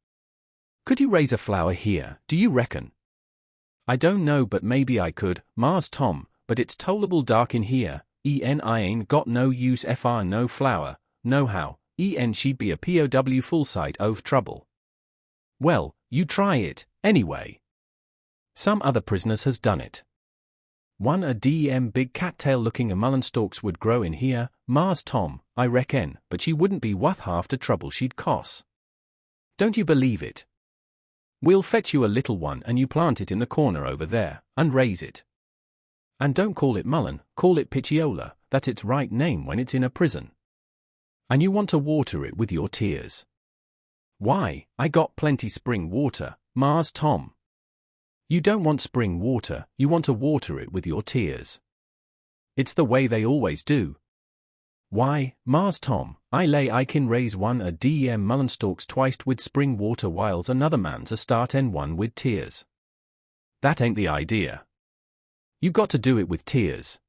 [SPEAKER 1] Could you raise a flower here, do you reckon?" "I don't know, but maybe I could, Mars Tom, but it's tolerable dark in here, I ain't got no use for no flower, nohow, she'd be a POW full sight of trouble." "Well, you try it, anyway. Some other prisoners has done it. One a big cattail looking a mullen stalks would grow in here, Mars Tom, I reckon, but she wouldn't be wuth half the trouble she'd cost. Don't you believe it? We'll fetch you a little one and you plant it in the corner over there, and raise it. And don't call it mullen, call it pitchiola, that's its right name when it's in a prison. And you want to water it with your tears. Why, I got plenty spring water, Mars Tom. You don't want spring water, you want to water it with your tears. It's the way they always do. Why, Mars Tom, I lay I can raise one a dem mullen stalks twiced with spring water whiles another man's a start en one with tears. That ain't the idea. You got to do it with tears.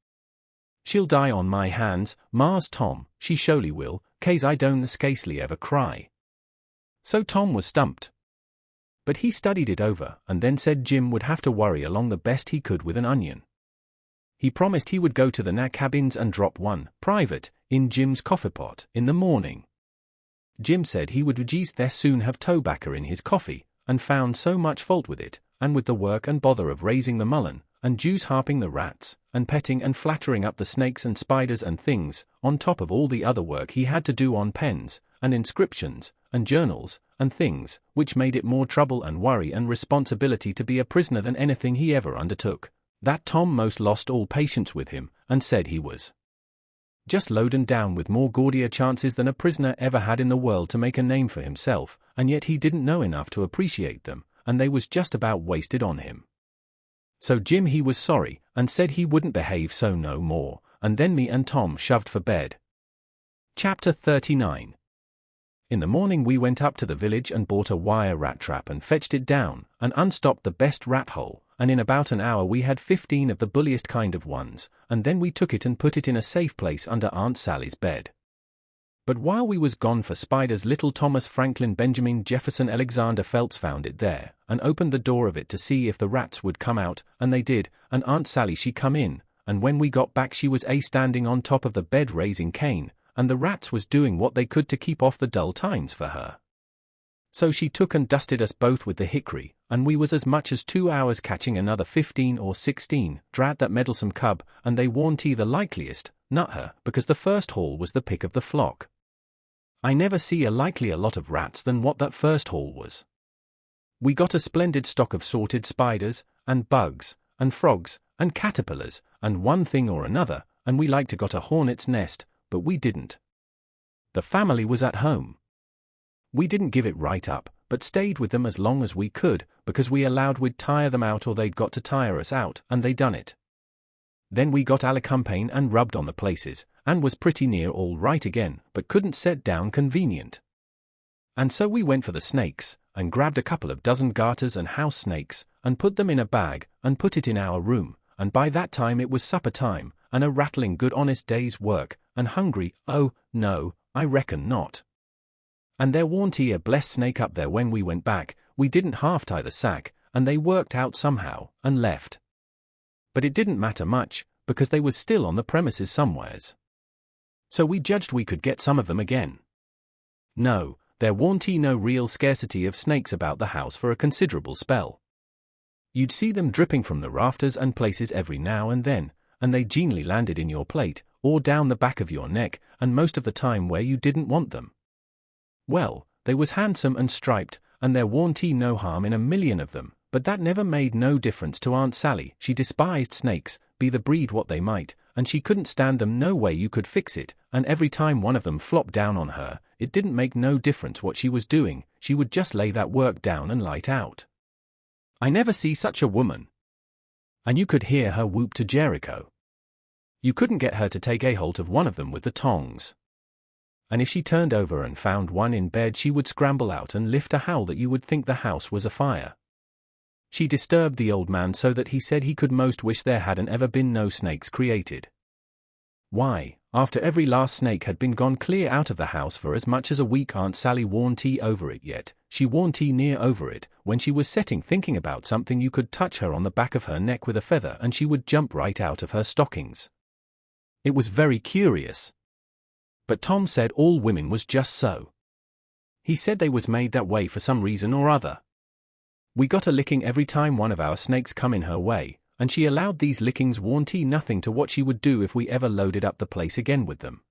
[SPEAKER 1] She'll die on my hands, Mars Tom, she surely will, 'case I don't scarcely ever cry. So Tom was stumped. But he studied it over and then said Jim would have to worry along the best he could with an onion. He promised he would go to the na cabins and drop one, private, in Jim's coffee pot in the morning. Jim said he would geez there soon have tobacco in his coffee, and found so much fault with it, and with the work and bother of raising the mullen, and Jews harping the rats, and petting and flattering up the snakes and spiders and things, on top of all the other work he had to do on pens, and inscriptions, and journals, and things, which made it more trouble and worry and responsibility to be a prisoner than anything he ever undertook, that Tom most lost all patience with him, and said he was just loaden down with more gaudier chances than a prisoner ever had in the world to make a name for himself, and yet he didn't know enough to appreciate them, and they was just about wasted on him. So Jim he was sorry, and said he wouldn't behave so no more, and then me and Tom shoved for bed. Chapter 39. In the morning we went up to the village and bought a wire rat trap and fetched it down, and unstopped the best rat hole, and in about an hour we had 15 of the bulliest kind of ones, and then we took it and put it in a safe place under Aunt Sally's bed. But while we was gone for spiders, little Thomas Franklin Benjamin Jefferson Alexander Phelps found it there, and opened the door of it to see if the rats would come out, and they did, and Aunt Sally she come in, and when we got back she was standing on top of the bed raising Cain, and the rats was doing what they could to keep off the dull times for her. So she took and dusted us both with the hickory, and we was as much as 2 hours catching another 15 or 16, drat that meddlesome cub, and they warn't the likeliest, nut her, because the first haul was the pick of the flock. I never see a likelier lot of rats than what that first haul was. We got a splendid stock of sorted spiders, and bugs, and frogs, and caterpillars, and one thing or another, and we like to got a hornet's nest, but we didn't. The family was at home. We didn't give it right up, but stayed with them as long as we could, because we allowed we'd tire them out or they'd got to tire us out, and they done it. Then we got alicampane and rubbed on the places, and was pretty near all right again, but couldn't set down convenient. And so we went for the snakes, and grabbed a couple of dozen garters and house snakes, and put them in a bag, and put it in our room, and by that time it was supper time, and a rattling good honest day's work, and hungry, oh, no, I reckon not. And there warn't a blessed snake up there when we went back, we didn't half tie the sack, and they worked out somehow, and left. But it didn't matter much, because they was still on the premises somewheres. So we judged we could get some of them again. No, there warn't no real scarcity of snakes about the house for a considerable spell. You'd see them dripping from the rafters and places every now and then, and they genially landed in your plate, or down the back of your neck, and most of the time where you didn't want them. Well, they was handsome and striped, and there warn't no harm in a million of them, but that never made no difference to Aunt Sally. She despised snakes, be the breed what they might, and she couldn't stand them no way you could fix it, and every time one of them flopped down on her, it didn't make no difference what she was doing, she would just lay that work down and light out. I never see such a woman. And you could hear her whoop to Jericho. You couldn't get her to take a hold of one of them with the tongs. And if she turned over and found one in bed, she would scramble out and lift a howl that you would think the house was afire. She disturbed the old man so that he said he could most wish there hadn't ever been no snakes created. Why, after every last snake had been gone clear out of the house for as much as a week, Aunt Sally warn't over it yet, she warn't near over it, when she was setting thinking about something you could touch her on the back of her neck with a feather and she would jump right out of her stockings. It was very curious. But Tom said all women was just so. He said they was made that way for some reason or other. We got a licking every time one of our snakes come in her way, and she allowed these lickings warn't nothing to what she would do if we ever loaded up the place again with them.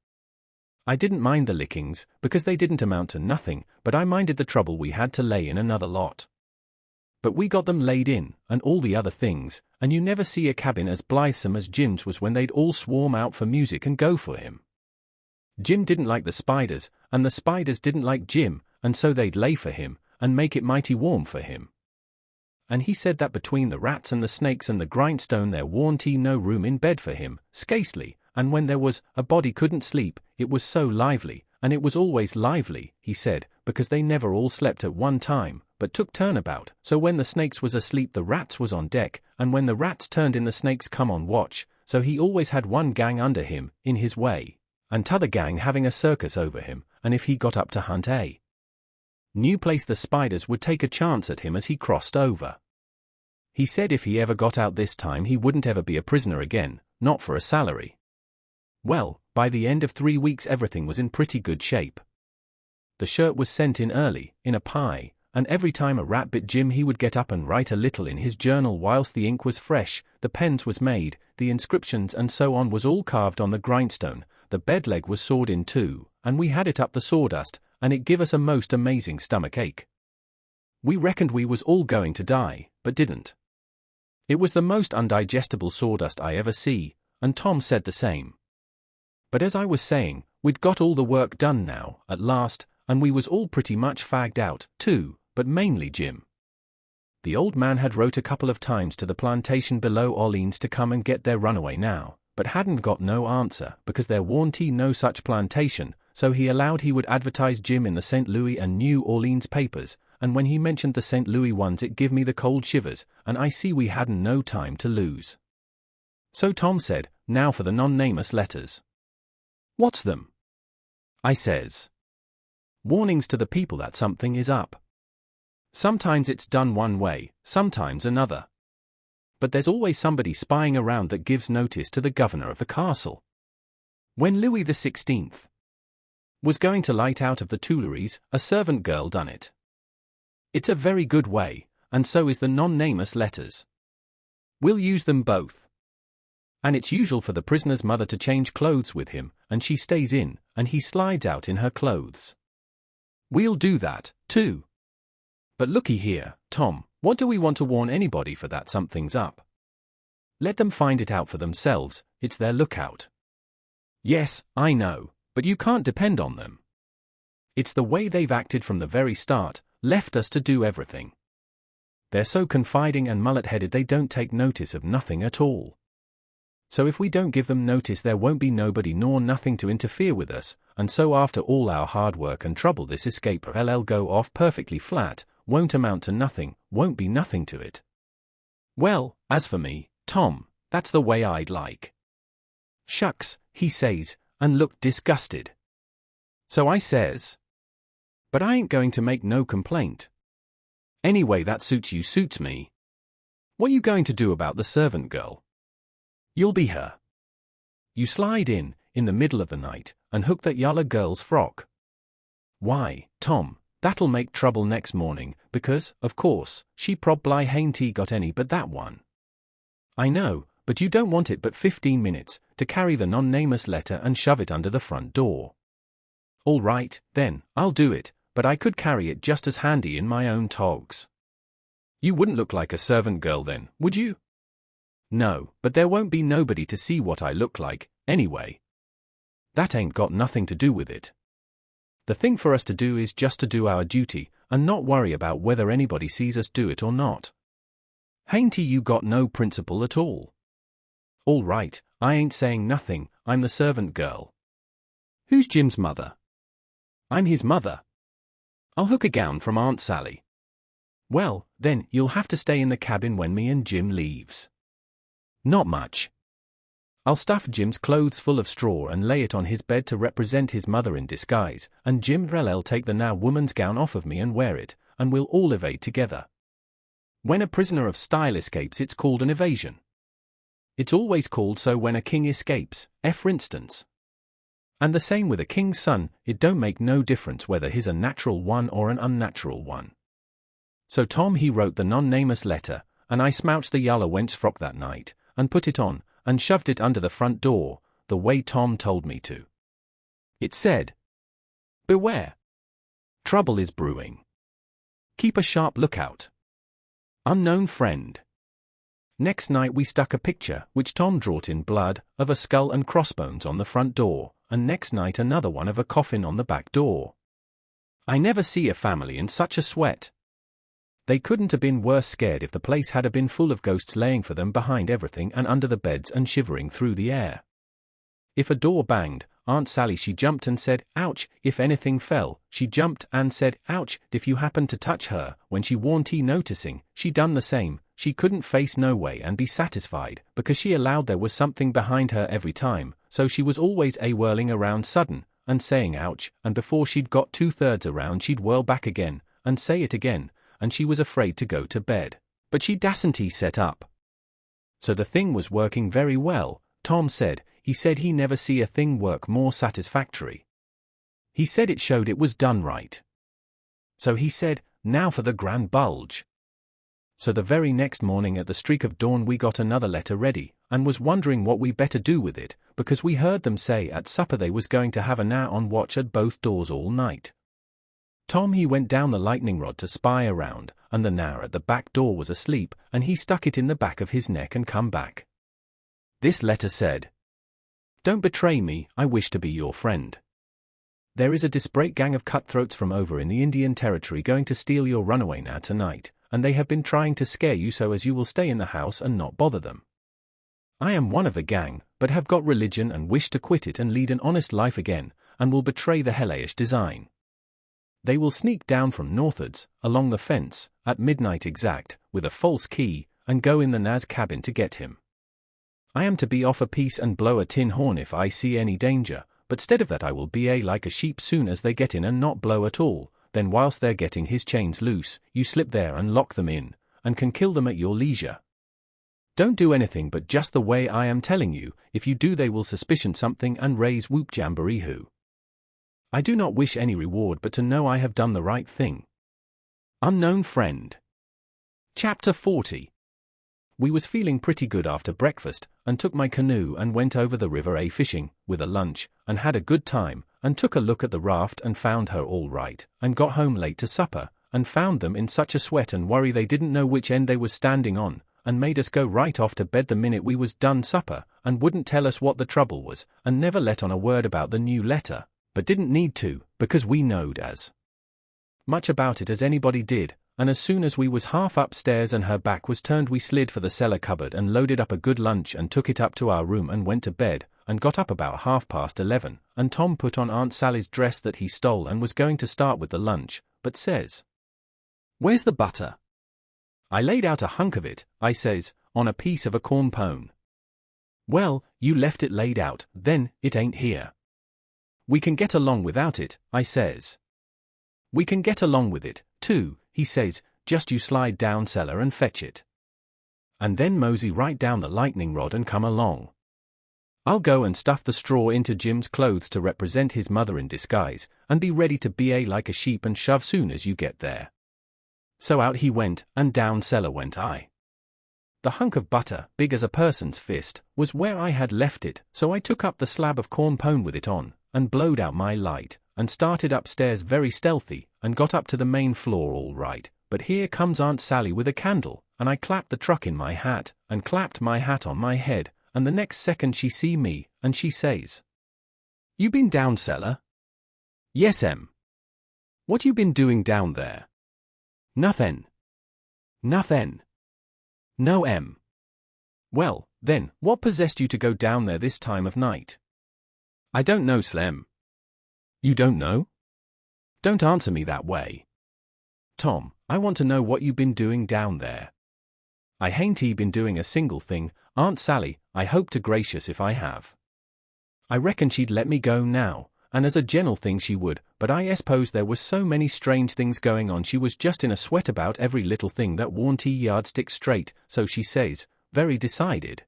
[SPEAKER 1] I didn't mind the lickings, because they didn't amount to nothing, but I minded the trouble we had to lay in another lot. But we got them laid in, and all the other things, and you never see a cabin as blithesome as Jim's was when they'd all swarm out for music and go for him. Jim didn't like the spiders, and the spiders didn't like Jim, and so they'd lay for him, and make it mighty warm for him. And he said that between the rats and the snakes and the grindstone there warn't no room in bed for him, scasely, and when there was, a body couldn't sleep, it was so lively, and it was always lively, he said, because they never all slept at one time, but took turnabout, so when the snakes was asleep the rats was on deck, and when the rats turned in the snakes come on watch, so he always had one gang under him, in his way, and t'other gang having a circus over him, and if he got up to hunt a new place the spiders would take a chance at him as he crossed over. He said if he ever got out this time he wouldn't ever be a prisoner again, not for a salary. Well, by the end of 3 weeks everything was in pretty good shape. The shirt was sent in early, in a pie, and every time a rat bit Jim he would get up and write a little in his journal whilst the ink was fresh, the pens was made, the inscriptions and so on was all carved on the grindstone, the bed leg was sawed in two, and we had it up the sawdust, and it give us a most amazing stomach ache. We reckoned we was all going to die, but didn't. It was the most undigestible sawdust I ever see, and Tom said the same. But as I was saying, we'd got all the work done now, at last, and we was all pretty much fagged out, too, but mainly Jim. The old man had wrote a couple of times to the plantation below Orleans to come and get their runaway now, but hadn't got no answer because there warn't no such plantation, so he allowed he would advertise Jim in the St. Louis and New Orleans papers, and when he mentioned the St. Louis ones it give me the cold shivers, and I see we hadn't no time to lose. So Tom said, now for the non-namus letters. What's them? I says. Warnings to the people that something is up. Sometimes it's done one way, sometimes another. But there's always somebody spying around that gives notice to the governor of the castle. When Louis XVI was going to light out of the Tuileries, a servant girl done it. It's a very good way, and so is the non-namus letters. We'll use them both. And it's usual for the prisoner's mother to change clothes with him, and she stays in, and he slides out in her clothes. We'll do that, too. But looky here, Tom, what do we want to warn anybody for that something's up? Let them find it out for themselves, it's their lookout. Yes, I know, but you can't depend on them. It's the way they've acted from the very start, left us to do everything. They're so confiding and mullet-headed they don't take notice of nothing at all. So if we don't give them notice there won't be nobody nor nothing to interfere with us, and so after all our hard work and trouble this escape will go off perfectly flat, won't amount to nothing, won't be nothing to it. Well, as for me, Tom, that's the way I'd like. Shucks, he says, and looked disgusted. So I says, but I ain't going to make no complaint. Anyway that suits you suits me. What you going to do about the servant girl? You'll be her. You slide in the middle of the night, and hook that yaller girl's frock. Why, Tom, that'll make trouble next morning, because, of course, she prob'ly hain't got any but that one. I know, but you don't want it but 15 minutes, to carry the non-namus letter and shove it under the front door. All right, then, I'll do it, but I could carry it just as handy in my own togs. You wouldn't look like a servant girl then, would you? No, but there won't be nobody to see what I look like, anyway. That ain't got nothing to do with it. The thing for us to do is just to do our duty, and not worry about whether anybody sees us do it or not. Hain't you got no principle at all? All right, I ain't saying nothing, I'm the servant girl. Who's Jim's mother? I'm his mother. I'll hook a gown from Aunt Sally. Well, then, you'll have to stay in the cabin when me and Jim leaves. Not much. I'll stuff Jim's clothes full of straw and lay it on his bed to represent his mother in disguise, and Jim Rell'll take the now woman's gown off of me and wear it, and we'll all evade together. When a prisoner of style escapes it's called an evasion. It's always called so when a king escapes, for instance. And the same with a king's son, it don't make no difference whether he's a natural one or an unnatural one. So Tom he wrote the non-namus letter, and I smouched the yaller wench's frock that night, and put it on, and shoved it under the front door, the way Tom told me to. It said, "Beware. Trouble is brewing. Keep a sharp lookout. Unknown friend." Next night we stuck a picture, which Tom drawed in blood, of a skull and crossbones on the front door, and next night another one of a coffin on the back door. I never see a family in such a sweat. They couldn't have been worse scared if the place had been full of ghosts laying for them behind everything and under the beds and shivering through the air. If a door banged, Aunt Sally she jumped and said, "Ouch." If anything fell, she jumped and said, "Ouch." If you happened to touch her, when she warn't noticing, she done the same. She couldn't face no way and be satisfied, because she allowed there was something behind her every time, so she was always whirling around sudden, and saying ouch, and before she'd got 2/3 around she'd whirl back again, and say it again, and she was afraid to go to bed. But she dasn't set up. So the thing was working very well, Tom said. He said he never see a thing work more satisfactory. He said it showed it was done right. So he said, "Now for the grand bulge." So the very next morning at the streak of dawn we got another letter ready, and was wondering what we better do with it, because we heard them say at supper they was going to have a na on watch at both doors all night. Tom he went down the lightning rod to spy around, and the na at the back door was asleep, and he stuck it in the back of his neck and come back. This letter said, "Don't betray me, I wish to be your friend. There is a disparate gang of cutthroats from over in the Indian Territory going to steal your runaway na tonight, and they have been trying to scare you so as you will stay in the house and not bother them. I am one of the gang, but have got religion and wish to quit it and lead an honest life again, and will betray the hellish design. They will sneak down from northards, along the fence, at midnight exact, with a false key, and go in the na's cabin to get him. I am to be off a piece and blow a tin horn if I see any danger, but stead of that I will be like a sheep soon as they get in and not blow at all. Then whilst they're getting his chains loose, you slip there and lock them in, and can kill them at your leisure. Don't do anything but just the way I am telling you. If you do they will suspicion something and raise whoop jamboree hoo. I do not wish any reward but to know I have done the right thing. Unknown friend." Chapter 40. We was feeling pretty good after breakfast, and took my canoe and went over the river fishing, with a lunch, and had a good time, and took a look at the raft and found her all right, and got home late to supper, and found them in such a sweat and worry they didn't know which end they was standing on, and made us go right off to bed the minute we was done supper, and wouldn't tell us what the trouble was, and never let on a word about the new letter, but didn't need to, because we knowed as much about it as anybody did. And as soon as we was half upstairs and her back was turned we slid for the cellar cupboard and loaded up a good lunch and took it up to our room and went to bed, and got up about 11:30, and Tom put on Aunt Sally's dress that he stole and was going to start with the lunch, but says, "Where's the butter?" "I laid out a hunk of it," I says, "on a piece of a corn pone." "Well, you left it laid out, then, it ain't here." "We can get along without it," I says. "We can get along with it, too," he says, "just you slide down cellar and fetch it. And then mosey right down the lightning rod and come along. I'll go and stuff the straw into Jim's clothes to represent his mother in disguise, and be ready to ba like a sheep and shove soon as you get there." So out he went, and down cellar went I. The hunk of butter, big as a person's fist, was where I had left it, so I took up the slab of corn pone with it on, and blowed out my light, and started upstairs very stealthy, and got up to the main floor all right, but here comes Aunt Sally with a candle, and I clapped the truck in my hat, and clapped my hat on my head, and the next second she see me, and she says, "You been down cellar?" "Yes, em." "What you been doing down there?" "Nothin'." "Nothin'." "No, em." "Well, then, what possessed you to go down there this time of night?" "I don't know, Slem." "You don't know? Don't answer me that way. Tom, I want to know what you been doing down there." "I hain't been doing a single thing, Aunt Sally, I hope to gracious if I have." I reckon she'd let me go now, and as a general thing she would, but I suppose there was so many strange things going on she was just in a sweat about every little thing that warn't yardstick straight, so she says, very decided,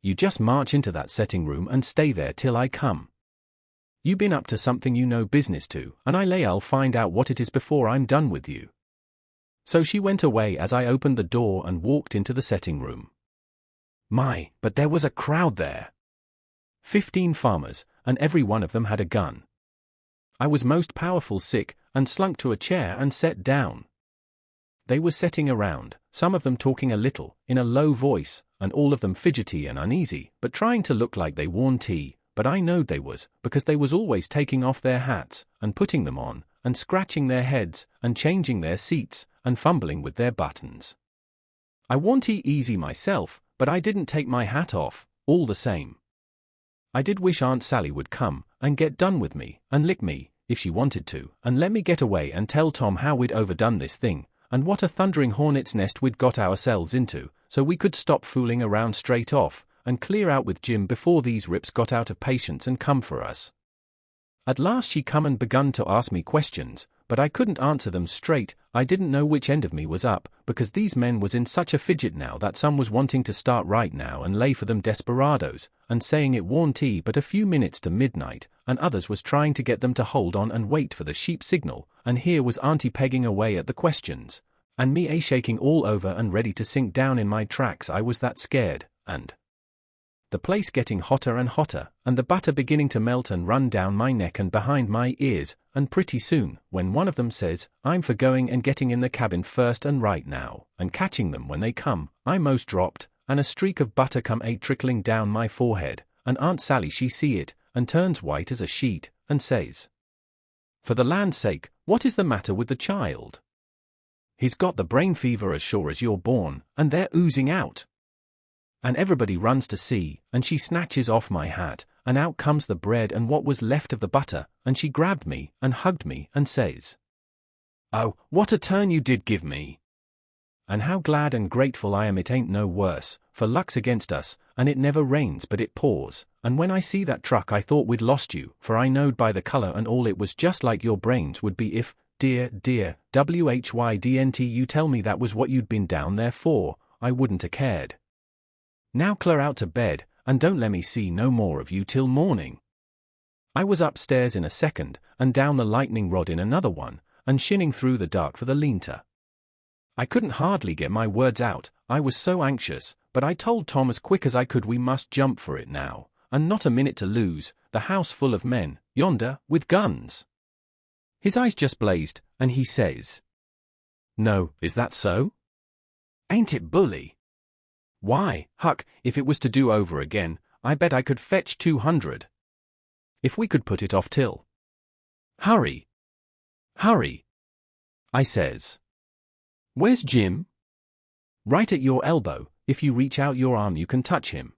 [SPEAKER 1] "You just march into that setting room and stay there till I come. You been up to something you know business to, and I lay I'll find out what it is before I'm done with you." So she went away as I opened the door and walked into the setting room. My, but there was a crowd there. 15 farmers, and every one of them had a gun. I was most powerful sick, and slunk to a chair and sat down. They were sitting around, some of them talking a little, in a low voice, and all of them fidgety and uneasy, but trying to look like they worn tea, but I knowed they was, because they was always taking off their hats, and putting them on, and scratching their heads, and changing their seats, and fumbling with their buttons. I warn't easy myself, but I didn't take my hat off, all the same. I did wish Aunt Sally would come, and get done with me, and lick me, if she wanted to, and let me get away and tell Tom how we'd overdone this thing, and what a thundering hornet's nest we'd got ourselves into, so we could stop fooling around straight off, and clear out with Jim before these rips got out of patience and come for us. At last she come and begun to ask me questions, but I couldn't answer them straight. I didn't know which end of me was up, because these men was in such a fidget now that some was wanting to start right now and lay for them desperados, and saying it warn't but a few minutes to midnight, and others was trying to get them to hold on and wait for the sheep signal, and here was Auntie pegging away at the questions, and me shaking all over and ready to sink down in my tracks. I was that scared, and the place getting hotter and hotter, and the butter beginning to melt and run down my neck and behind my ears, and pretty soon, when one of them says, "I'm for going and getting in the cabin first and right now, and catching them when they come," I most dropped, and a streak of butter come trickling down my forehead, and Aunt Sally she see it, and turns white as a sheet, and says, "For the land's sake, what is the matter with the child? He's got the brain fever as sure as you're born, and they're oozing out." And everybody runs to see, and she snatches off my hat, and out comes the bread and what was left of the butter, and she grabbed me, and hugged me, and says, "Oh, what a turn you did give me! And how glad and grateful I am it ain't no worse, for luck's against us, and it never rains but it pours, and when I see that truck I thought we'd lost you, for I knowed by the colour and all it was just like your brains would be if, dear, WHYDNT you tell me that was what you'd been down there for, I wouldn't a cared. Now clear out to bed, and don't let me see no more of you till morning." I was upstairs in a second, and down the lightning rod in another one, and shinning through the dark for the lean-to. I couldn't hardly get my words out, I was so anxious, but I told Tom as quick as I could we must jump for it now, and not a minute to lose, the house full of men, yonder, with guns. His eyes just blazed, and he says, "No, is that so? Ain't it bully? Why, Huck, if it was to do over again, I bet I could fetch 200. If we could put it off till—" "Hurry! Hurry!" I says. "Where's Jim?" "Right at your elbow, if you reach out your arm you can touch him.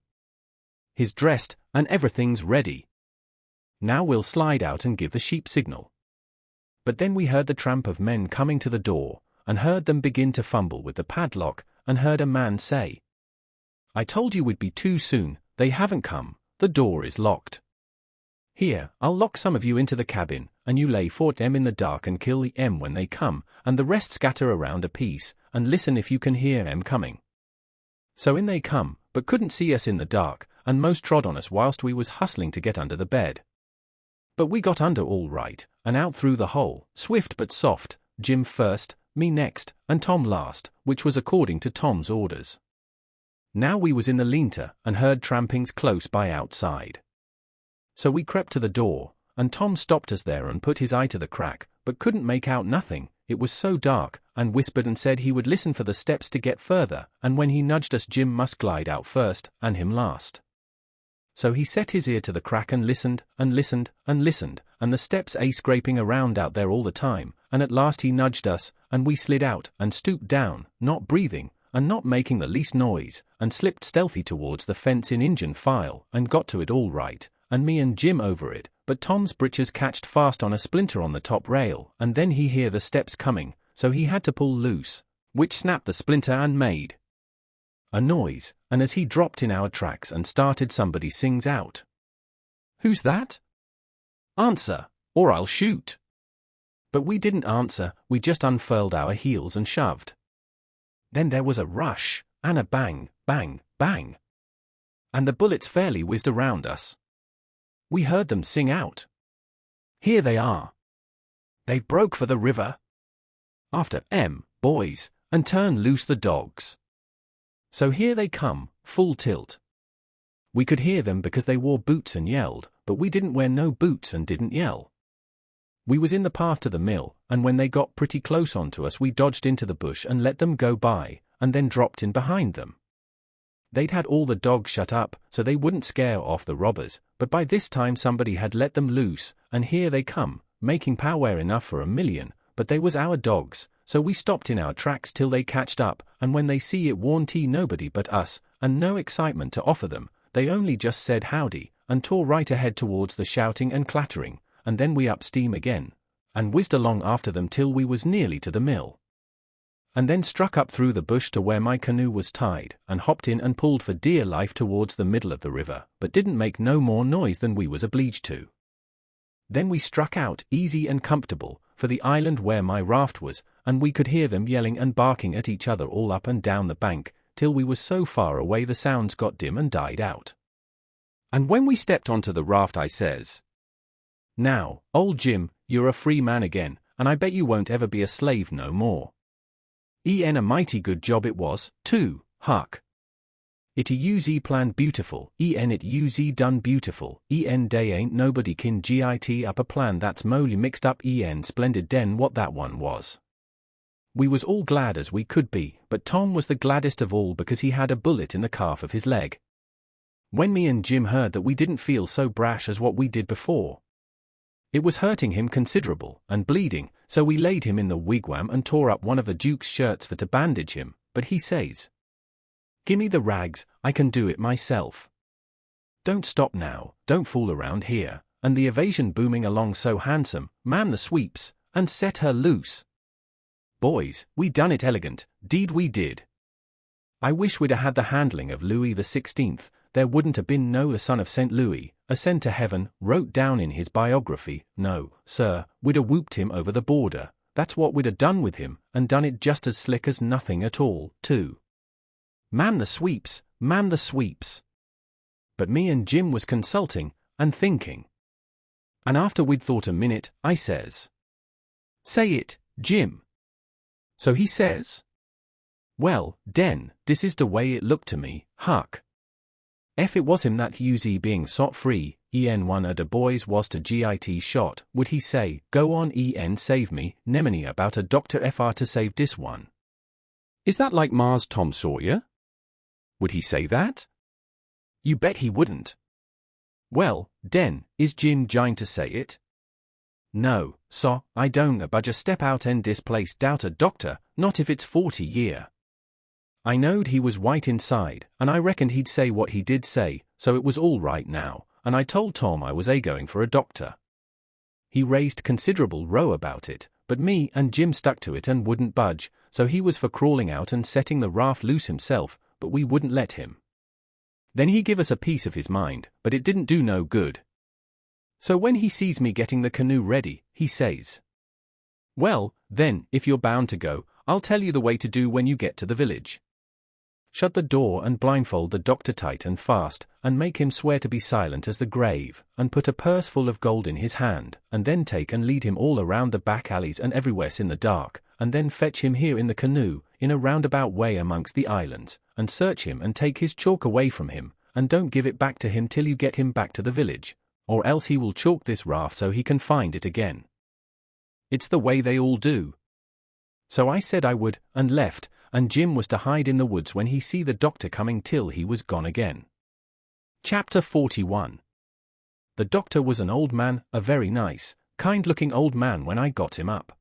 [SPEAKER 1] He's dressed, and everything's ready. Now we'll slide out and give the sheep signal." But then we heard the tramp of men coming to the door, and heard them begin to fumble with the padlock, and heard a man say, "I told you we'd be too soon, they haven't come, the door is locked. Here, I'll lock some of you into the cabin, and you lay for them in the dark and kill the when they come, and the rest scatter around a piece, and listen if you can hear coming." So in they come, but couldn't see us in the dark, and most trod on us whilst we was hustling to get under the bed. But we got under all right, and out through the hole, swift but soft, Jim first, me next, and Tom last, which was according to Tom's orders. Now we was in the lean-to, and heard trampings close by outside. So we crept to the door, and Tom stopped us there and put his eye to the crack, but couldn't make out nothing, it was so dark, and whispered and said he would listen for the steps to get further, and when he nudged us Jim must glide out first, and him last. So he set his ear to the crack and listened, and listened, and listened, and the steps scraping around out there all the time, and at last he nudged us, and we slid out, and stooped down, not breathing, and not making the least noise, and slipped stealthy towards the fence in Injun file, and got to it all right, and me and Jim over it, but Tom's breeches catched fast on a splinter on the top rail, and then he hear the steps coming, so he had to pull loose, which snapped the splinter and made a noise, and as he dropped in our tracks and started somebody sings out, "Who's that? Answer, or I'll shoot." But we didn't answer, we just unfurled our heels and shoved. Then there was a rush, and a bang, bang, bang. And the bullets fairly whizzed around us. We heard them sing out, "Here they are. They've broke for the river. After boys, and turn loose the dogs. So here they come, full tilt." We could hear them because they wore boots and yelled, but we didn't wear no boots and didn't yell. We was in the path to the mill, and when they got pretty close onto us we dodged into the bush and let them go by, and then dropped in behind them. They'd had all the dogs shut up, so they wouldn't scare off the robbers, but by this time somebody had let them loose, and here they come, making power enough for 1,000,000, but they was our dogs, so we stopped in our tracks till they catched up, and when they see it warn't nobody but us, and no excitement to offer them, they only just said howdy, and tore right ahead towards the shouting and clattering, and then we up steam again, and whizzed along after them till we was nearly to the mill. And then struck up through the bush to where my canoe was tied, and hopped in and pulled for dear life towards the middle of the river, but didn't make no more noise than we was obliged to. Then we struck out, easy and comfortable, for the island where my raft was, and we could hear them yelling and barking at each other all up and down the bank, till we was so far away the sounds got dim and died out. And when we stepped onto the raft I says, "Now, old Jim, you're a free man again, and I bet you won't ever be a slave no more. A mighty good job it was, too, Huck. It uz planned beautiful, it uz done beautiful, day ain't nobody kin git up a plan that's molly mixed up splendid den what that one was." We was all glad as we could be, but Tom was the gladdest of all because he had a bullet in the calf of his leg. When me and Jim heard that we didn't feel so brash as what we did before. It was hurting him considerable, and bleeding, so we laid him in the wigwam and tore up one of the Duke's shirts for to bandage him, but he says, "Gimme the rags, I can do it myself. Don't stop now, don't fool around here," and the evasion booming along so handsome, man the sweeps, and set her loose. Boys, we done it elegant, deed we did. I wish we'd a had the handling of Louis XVI, there wouldn't a been no a son of St. Louis, ascend to heaven, wrote down in his biography, no, sir, we'd a whooped him over the border, that's what we'd a done with him, and done it just as slick as nothing at all, too. Man the sweeps, man the sweeps. But me and Jim was consulting, and thinking. And after we'd thought a minute, I says, "Say it, Jim." So he says, "Well, den, this is the way it looked to me, Huck. If it was him that uz being sot free, one of the boys was to git shot, would he say, 'Go on save me, Nemini about a doctor fr to save this one'? Is that like Mars Tom Sawyer? Would he say that? You bet he wouldn't. Well, den, is Jim jine to say it? No, so, I don't budge step out and displace doubt a doctor, not if it's 40 year. I knowed he was white inside, and I reckoned he'd say what he did say, so it was all right now, and I told Tom I was going for a doctor. He raised considerable row about it, but me and Jim stuck to it and wouldn't budge, so he was for crawling out and setting the raft loose himself, but we wouldn't let him. Then he give us a piece of his mind, but it didn't do no good. So when he sees me getting the canoe ready, he says, "Well, then, if you're bound to go, I'll tell you the way to do when you get to the village. Shut the door and blindfold the doctor tight and fast, and make him swear to be silent as the grave, and put a purse full of gold in his hand, and then take and lead him all around the back alleys and everywhere in the dark, and then fetch him here in the canoe, in a roundabout way amongst the islands, and search him and take his chalk away from him, and don't give it back to him till you get him back to the village, or else he will chalk this raft so he can find it again. It's the way they all do." So I said I would, and left, and Jim was to hide in the woods when he see the doctor coming till he was gone again. Chapter 41. The doctor was an old man, a very nice, kind-looking old man when I got him up.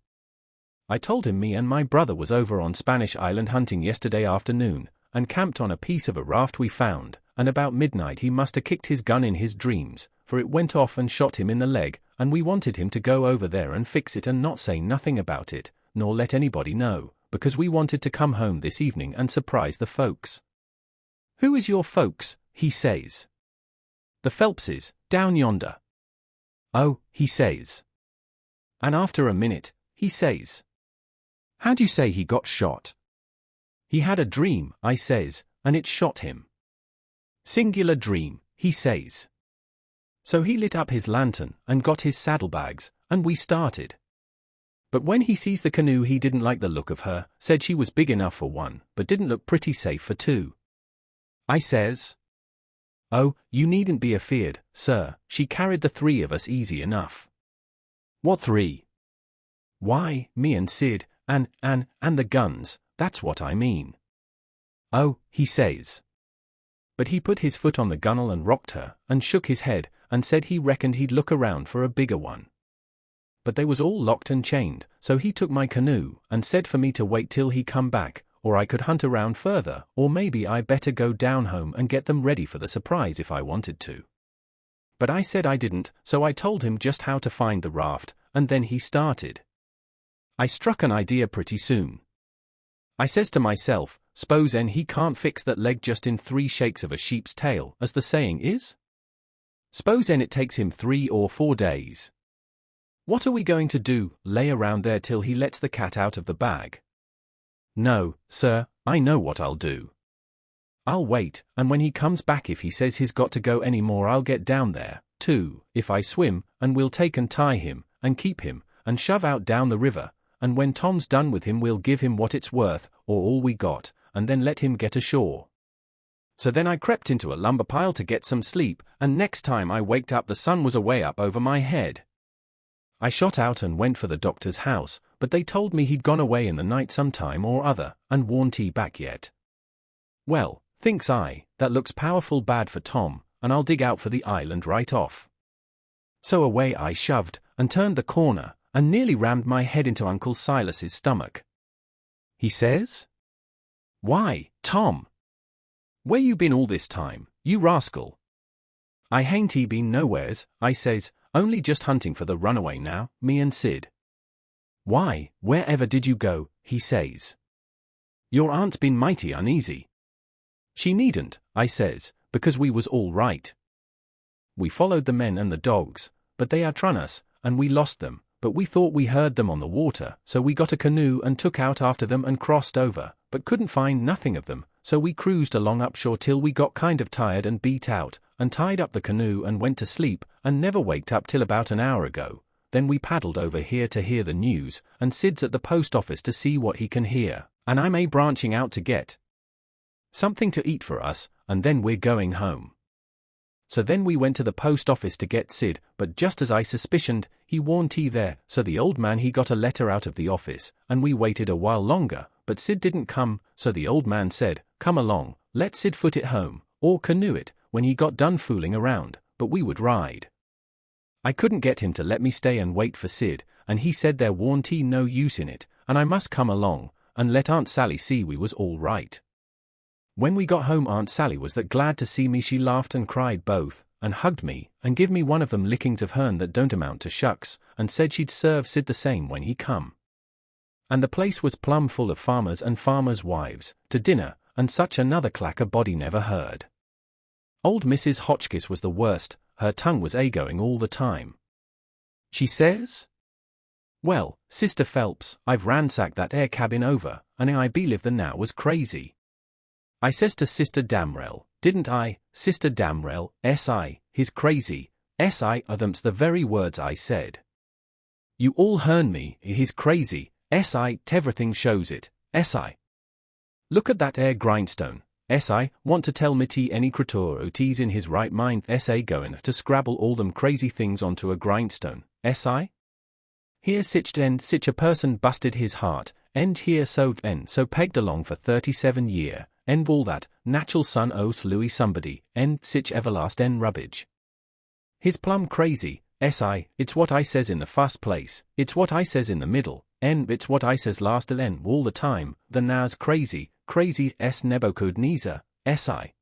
[SPEAKER 1] I told him me and my brother was over on Spanish Island hunting yesterday afternoon, and camped on a piece of a raft we found, and about midnight he must have kicked his gun in his dreams, for it went off and shot him in the leg, and we wanted him to go over there and fix it and not say nothing about it, nor let anybody know, because we wanted to come home this evening and surprise the folks. "Who is your folks?" he says. "The Phelpses, down yonder." "Oh," he says. And after a minute, he says, "How'd you say he got shot?" "He had a dream," I says, "and it shot him." "Singular dream," he says. So he lit up his lantern and got his saddlebags, and we started. But when he sees the canoe he didn't like the look of her, said she was big enough for one, but didn't look pretty safe for two. I says, Oh, you needn't be afeard, sir, she carried the three of us easy enough. What three? Why, me and Sid, and the guns, that's what I mean. Oh, he says. But he put his foot on the gunwale and rocked her, and shook his head, and said he reckoned he'd look around for a bigger one. But they was all locked and chained, so he took my canoe, and said for me to wait till he come back, or I could hunt around further, or maybe I better go down home and get them ready for the surprise if I wanted to. But I said I didn't, so I told him just how to find the raft, and then he started. I struck an idea pretty soon. I says to myself, s'pose he can't fix that leg just in 3 shakes of a sheep's tail, as the saying is? S'pose it takes him 3 or 4 days. What are we going to do, lay around there till he lets the cat out of the bag? No, sir, I know what I'll do. I'll wait, and when he comes back if he says he's got to go any more I'll get down there, too, if I swim, and we'll take and tie him, and keep him, and shove out down the river, and when Tom's done with him we'll give him what it's worth, or all we got, and then let him get ashore. So then I crept into a lumber pile to get some sleep, and next time I waked up the sun was away up over my head. I shot out and went for the doctor's house, but they told me he'd gone away in the night sometime or other, and warn't he back yet. Well, thinks I, that looks powerful bad for Tom, and I'll dig out for the island right off. So away I shoved, and turned the corner, and nearly rammed my head into Uncle Silas's stomach. He says, "Why, Tom, where you been all this time, you rascal?" "I hain't been nowheres," I says, "only just hunting for the runaway now, me and Sid." "Why, wherever did you go?" he says. "Your aunt's been mighty uneasy." "She needn't," I says, "because we was all right. We followed the men and the dogs, but they outrun us, and we lost them, but we thought we heard them on the water, so we got a canoe and took out after them and crossed over, but couldn't find nothing of them, so we cruised along upshore till we got kind of tired and beat out, and tied up the canoe and went to sleep, and never waked up till about an hour ago. Then we paddled over here to hear the news, and Sid's at the post office to see what he can hear, and I'm branching out to get something to eat for us, and then we're going home. So then we went to the post office to get Sid, but just as I suspicioned, he warn't there, so the old man he got a letter out of the office, and we waited a while longer, but Sid didn't come, so the old man said, "Come along, let Sid foot it home, or canoe it, when he got done fooling around, but we would ride." I couldn't get him to let me stay and wait for Sid, and he said there warn't no use in it, and I must come along, and let Aunt Sally see we was all right. When we got home Aunt Sally was that glad to see me she laughed and cried both, and hugged me, and give me one of them lickings of hern that don't amount to shucks, and said she'd serve Sid the same when he come. And the place was plumb full of farmers and farmers' wives, to dinner, and such another clack a body never heard. Old Mrs. Hotchkiss was the worst, her tongue was going all the time. She says, "Well, Sister Phelps, I've ransacked that air cabin over, and I believe the now was crazy." I says to Sister Damrell, "Didn't I, Sister Damrell, S.I., he's crazy, S.I., them's the very words I said." "You all hearn me, he's crazy, S.I., t'everything shows it, S.I. Look at that air grindstone, S.I., want to tell me any creature o's in his right mind, S.A. goin' to scrabble all them crazy things onto a grindstone, S.I. Here sitched and sich a person busted his heart, and here so pegged along for 37 year, and all that, natural son oath Louis somebody, and sich everlastin' rubbage. His plumb crazy, S.I., it's what I says in the first place, it's what I says in the middle, and it's what I says last and all the time, the now's crazy, S. Nebuchadnezzar, S.I.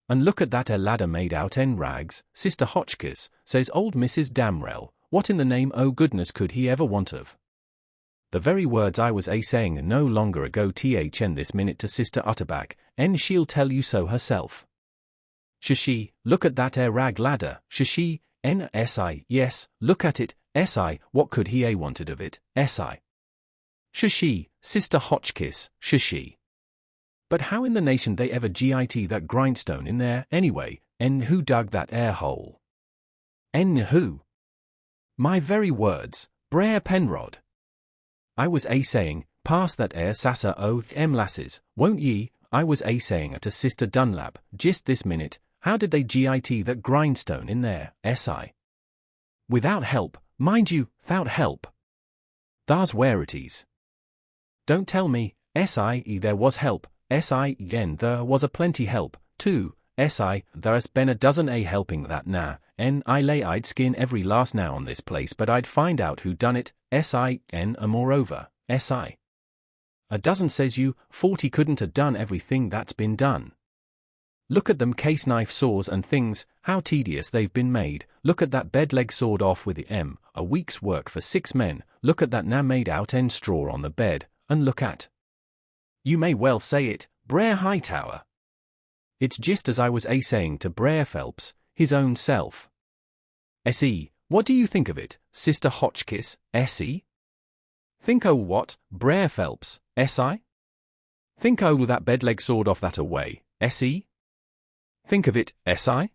[SPEAKER 1] And look at that ladder made out en rags, Sister Hotchkiss, says old Mrs. Damrell, what in the name o' goodness could he ever want of? The very words I was saying no longer ago thn this minute to Sister Utterback, and she'll tell you so herself. She, look at that rag ladder, she, S.I., yes, look at it, S.I., what could he wanted of it, S.I. She, Sister Hotchkiss, she. But how in the nation they ever git that grindstone in there, anyway, who dug that air hole? Who? My very words, Brer Penrod. I was saying, pass that air sasser o lasses, won't ye? I was saying to Sister Dunlap, just this minute, how did they git that grindstone in there, si? Without help, mind you, without help. Thar's where it is. Don't tell me, si, there was help, si, yen there was a plenty help, too, si, there's been a dozen helping that now, I lay I'd skin every last now on this place but I'd find out who done it, sin, moreover, si. A dozen says you, 40 couldn't have done everything that's been done. Look at them case knife saws and things, how tedious they've been made. Look at that bed leg sawed off with the a week's work for 6 men. Look at that now made out end straw on the bed, and look at. You may well say it, Brer Hightower. It's just as I was saying to Brer Phelps, his own self. S.E., what do you think of it, Sister Hotchkiss, S.E.? Think o' what, Brer Phelps, S.I.? Think o' that bed leg sawed off that away, S.E.? Think of it, S.I.?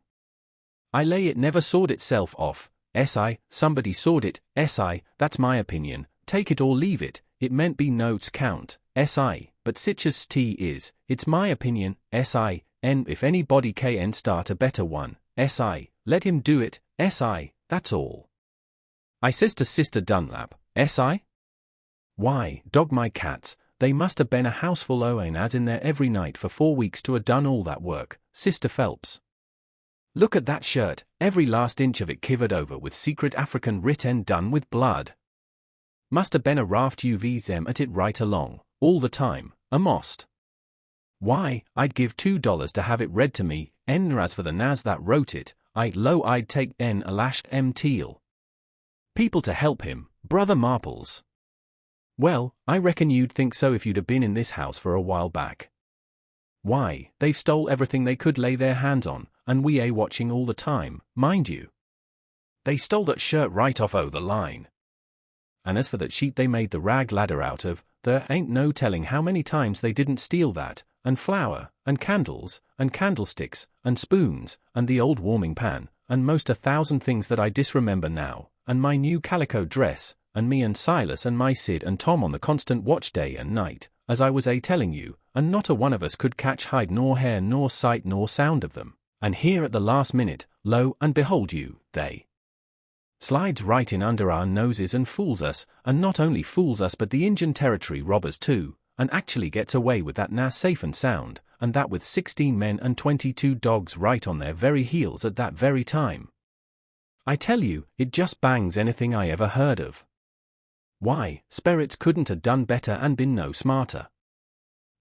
[SPEAKER 1] I lay it never sawed itself off, S.I., somebody sawed it, S.I., that's my opinion, take it or leave it, it meant be notes count, S.I., but sich as t is, it's my opinion, S.I., if anybody can start a better one, S.I., let him do it, S.I., that's all. I says to Sister Dunlap, S.I.? Why, dog my cats, they must have been a houseful o' as in there every night for 4 weeks to ha' done all that work, Sister Phelps. Look at that shirt, every last inch of it kivered over with secret African writ and done with blood. Must have been a raft UVs them at it right along, all the time, most. Why, I'd give $2 to have it read to me, as for the Nas that wrote it, I'd take a lashed teal. People to help him, Brother Marples. Well, I reckon you'd think so if you'd have been in this house for a while back. Why, they've stole everything they could lay their hands on, and we watching all the time, mind you. They stole that shirt right off o' the line. And as for that sheet they made the rag ladder out of, there ain't no telling how many times they didn't steal that, and flour, and candles, and candlesticks, and spoons, and the old warming pan, and most 1,000 things that I disremember now, and my new calico dress, and me and Silas and my Sid and Tom on the constant watch day and night, as I was telling you, and not a one of us could catch hide nor hair nor sight nor sound of them, and here at the last minute, lo and behold you, they slides right in under our noses and fools us, and not only fools us but the Injun Territory robbers too, and actually gets away with that now safe and sound, and that with 16 men and 22 dogs right on their very heels at that very time. I tell you, it just bangs anything I ever heard of. Why, sperrits couldn't have done better and been no smarter.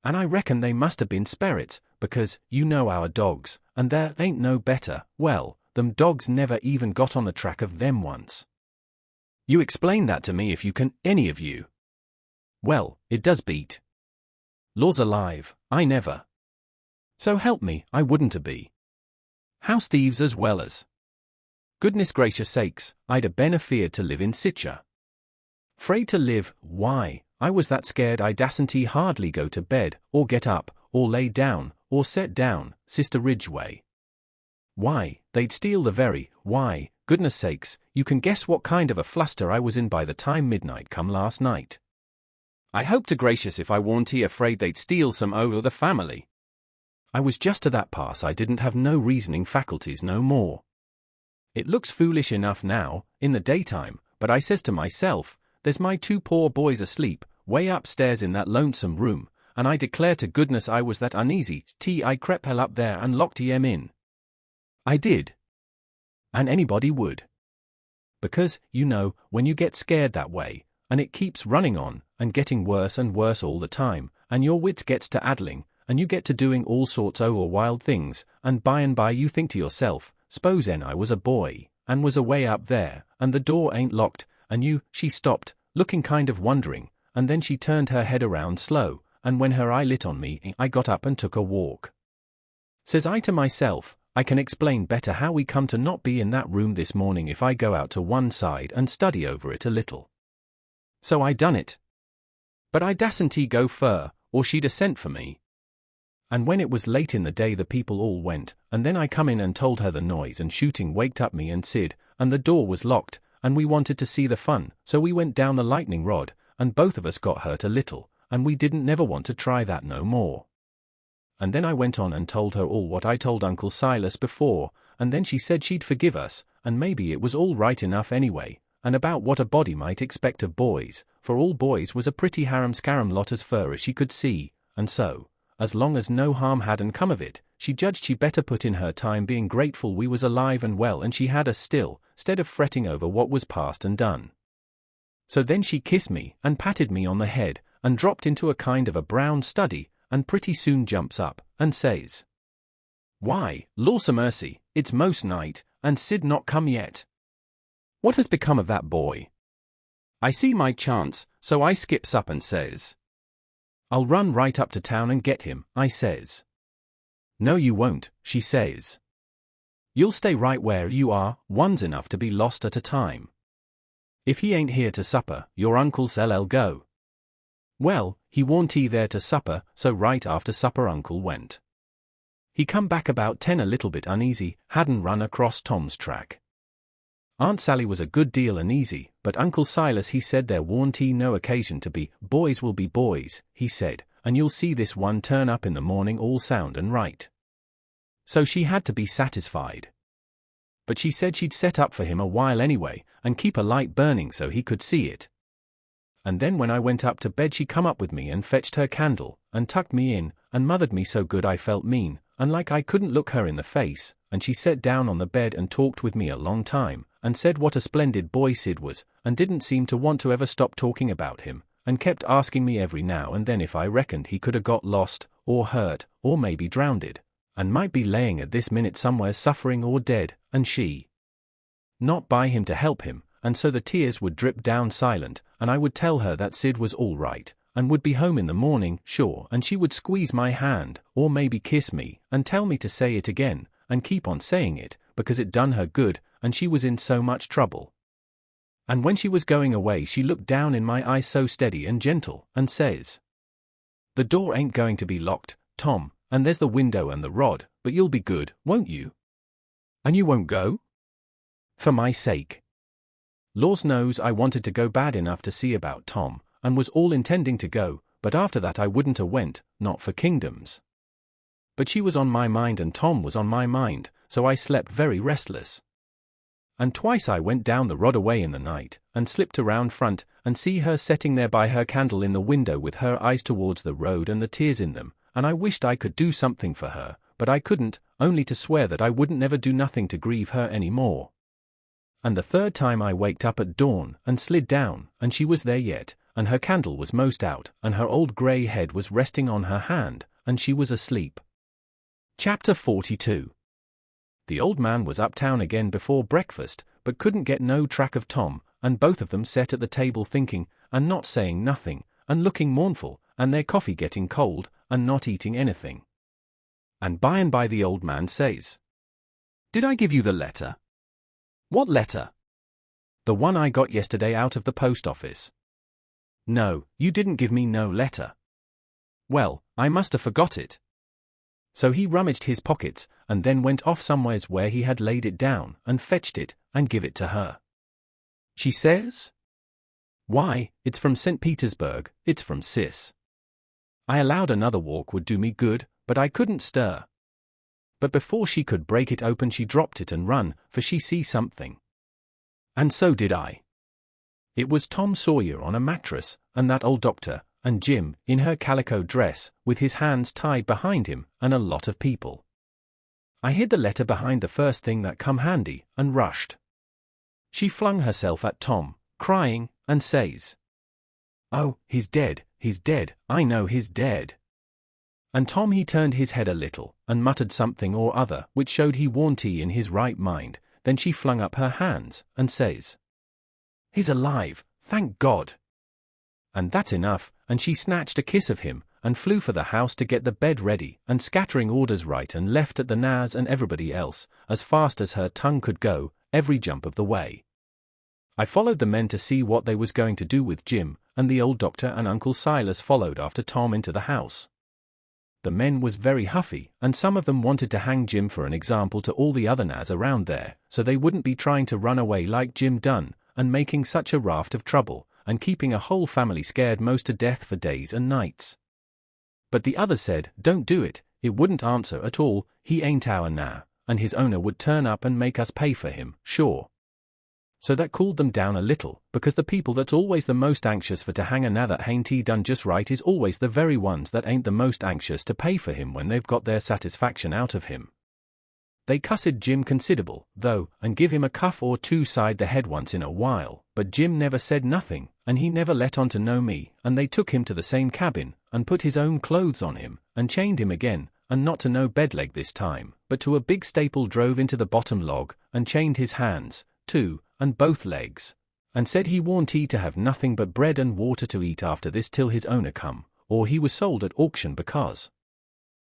[SPEAKER 1] And I reckon they must have been sperrits, because, you know our dogs, and there ain't no better, well, them dogs never even got on the track of them once. You explain that to me if you can, any of you. Well, it does beat. Laws alive, I never. So help me, I wouldn't a be. House thieves as well as. Goodness gracious sakes, I'd a been afeared to live in Sitcha. 'Fraid to live, why, I was that scared I dasn't hardly go to bed, or get up, or lay down, or set down, Sister Ridgway. Why, they'd steal the very, why, goodness sakes, you can guess what kind of a fluster I was in by the time midnight come last night. I hope to gracious if I warn't afraid they'd steal some over the family. I was just to that pass I didn't have no reasoning faculties no more. It looks foolish enough now, in the daytime, but I says to myself, there's my 2 poor boys asleep, way upstairs in that lonesome room, and I declare to goodness I was that uneasy, I crept hell up there and locked em in. I did. And anybody would. Because, you know, when you get scared that way, and it keeps running on, and getting worse and worse all the time, and your wits gets to addling, and you get to doing all sorts o' wild things, and by you think to yourself, s'pose I was a boy, and was away up there, and the door ain't locked, and she stopped, looking kind of wondering, and then she turned her head around slow, and when her eye lit on me, I got up and took a walk. Says I to myself, I can explain better how we come to not be in that room this morning if I go out to one side and study over it a little. So I done it. But I dasn't go fur, or she'd a sent for me. And when it was late in the day the people all went, and then I come in and told her the noise and shooting waked up me and Sid, and the door was locked, and we wanted to see the fun, so we went down the lightning rod, and both of us got hurt a little, and we didn't never want to try that no more. and then I went on and told her all what I told Uncle Silas before, and then she said she'd forgive us, and maybe it was all right enough anyway, and about what a body might expect of boys, for all boys was a pretty harum-scarum lot as far as she could see, and so, as long as no harm hadn't come of it, she judged she better put in her time being grateful we was alive and well and she had us still, 'stead of fretting over what was past and done. So then she kissed me, and patted me on the head, and dropped into a kind of a brown study, and pretty soon jumps up, and says, "Why, lawsamercy, it's most night, and Sid not come yet. What has become of that boy?" I see my chance, so I skips up and says, "I'll run right up to town and get him," I says. "No you won't," she says. "You'll stay right where you are, one's enough to be lost at a time. If he ain't here to supper, your uncle's LL go." Well, he warn't he there to supper, so right after supper uncle went. He come back about 10 a little bit uneasy, hadn't run across Tom's track. Aunt Sally was a good deal uneasy, but Uncle Silas he said there warn't he no occasion to be, boys will be boys, he said, and you'll see this one turn up in the morning all sound and right. So she had to be satisfied. But she said she'd set up for him a while anyway, and keep a light burning so he could see it. And then when I went up to bed she come up with me and fetched her candle, and tucked me in, and mothered me so good I felt mean, and like I couldn't look her in the face, and she sat down on the bed and talked with me a long time, and said what a splendid boy Sid was, and didn't seem to want to ever stop talking about him, and kept asking me every now and then if I reckoned he could have got lost, or hurt, or maybe drowned, and might be laying at this minute somewhere suffering or dead, and she not by him to help him, and so the tears would drip down silent, and I would tell her that Sid was all right, and would be home in the morning, sure, and she would squeeze my hand, or maybe kiss me, and tell me to say it again, and keep on saying it, because it done her good, and she was in so much trouble. And when she was going away she looked down in my eyes so steady and gentle, and says, "The door ain't going to be locked, Tom, and there's the window and the rod, but you'll be good, won't you? And you won't go? For my sake." Laws knows I wanted to go bad enough to see about Tom, and was all intending to go, but after that I wouldn't have went, not for kingdoms. But she was on my mind and Tom was on my mind, so I slept very restless. And twice I went down the rod away in the night, and slipped around front, and see her setting there by her candle in the window with her eyes towards the road and the tears in them, and I wished I could do something for her, but I couldn't, only to swear that I wouldn't never do nothing to grieve her any more. And the third time I waked up at dawn, and slid down, and she was there yet, and her candle was most out, and her old grey head was resting on her hand, and she was asleep. Chapter 42. The old man was uptown again before breakfast, but couldn't get no track of Tom, and both of them sat at the table thinking, and not saying nothing, and looking mournful, and their coffee getting cold, and not eating anything. And by the old man says, "Did I give you the letter?" "What letter?" "The one I got yesterday out of the post office." "No, you didn't give me no letter." "Well, I must have forgot it." So he rummaged his pockets, and then went off somewheres where he had laid it down, and fetched it, and give it to her. She says, "Why, it's from St. Petersburg, it's from Sis." I allowed another walk would do me good, but I couldn't stir. But before she could break it open she dropped it and run, for she see something. And so did I. It was Tom Sawyer on a mattress, and that old doctor, and Jim, in her calico dress, with his hands tied behind him, and a lot of people. I hid the letter behind the first thing that come handy, and rushed. She flung herself at Tom, crying, and says, "Oh, he's dead, I know he's dead." And Tom he turned his head a little, and muttered something or other, which showed he warn't he in his right mind. Then she flung up her hands, and says, "He's alive, thank God." And that's enough, and she snatched a kiss of him, and flew for the house to get the bed ready, and scattering orders right and left at the Nas and everybody else, as fast as her tongue could go, every jump of the way. I followed the men to see what they was going to do with Jim, and the old doctor and Uncle Silas followed after Tom into the house. The men was very huffy, and some of them wanted to hang Jim for an example to all the other Nas around there, so they wouldn't be trying to run away like Jim done, and making such a raft of trouble, and keeping a whole family scared most to death for days and nights. But the others said, "Don't do it, it wouldn't answer at all, he ain't our now, and his owner would turn up and make us pay for him, sure. So that cooled them down a little, because the people that's always the most anxious for to hang a now that hain't he done just right is always the very ones that ain't the most anxious to pay for him when they've got their satisfaction out of him. They cussed Jim considerable, though, and give him a cuff or two side the head once in a while, but Jim never said nothing, and he never let on to know me, and they took him to the same cabin, and put his own clothes on him, and chained him again, and not to no bedleg this time, but to a big staple drove into the bottom log, and chained his hands, too, and both legs, and said he warn't he to have nothing but bread and water to eat after this till his owner come, or he was sold at auction because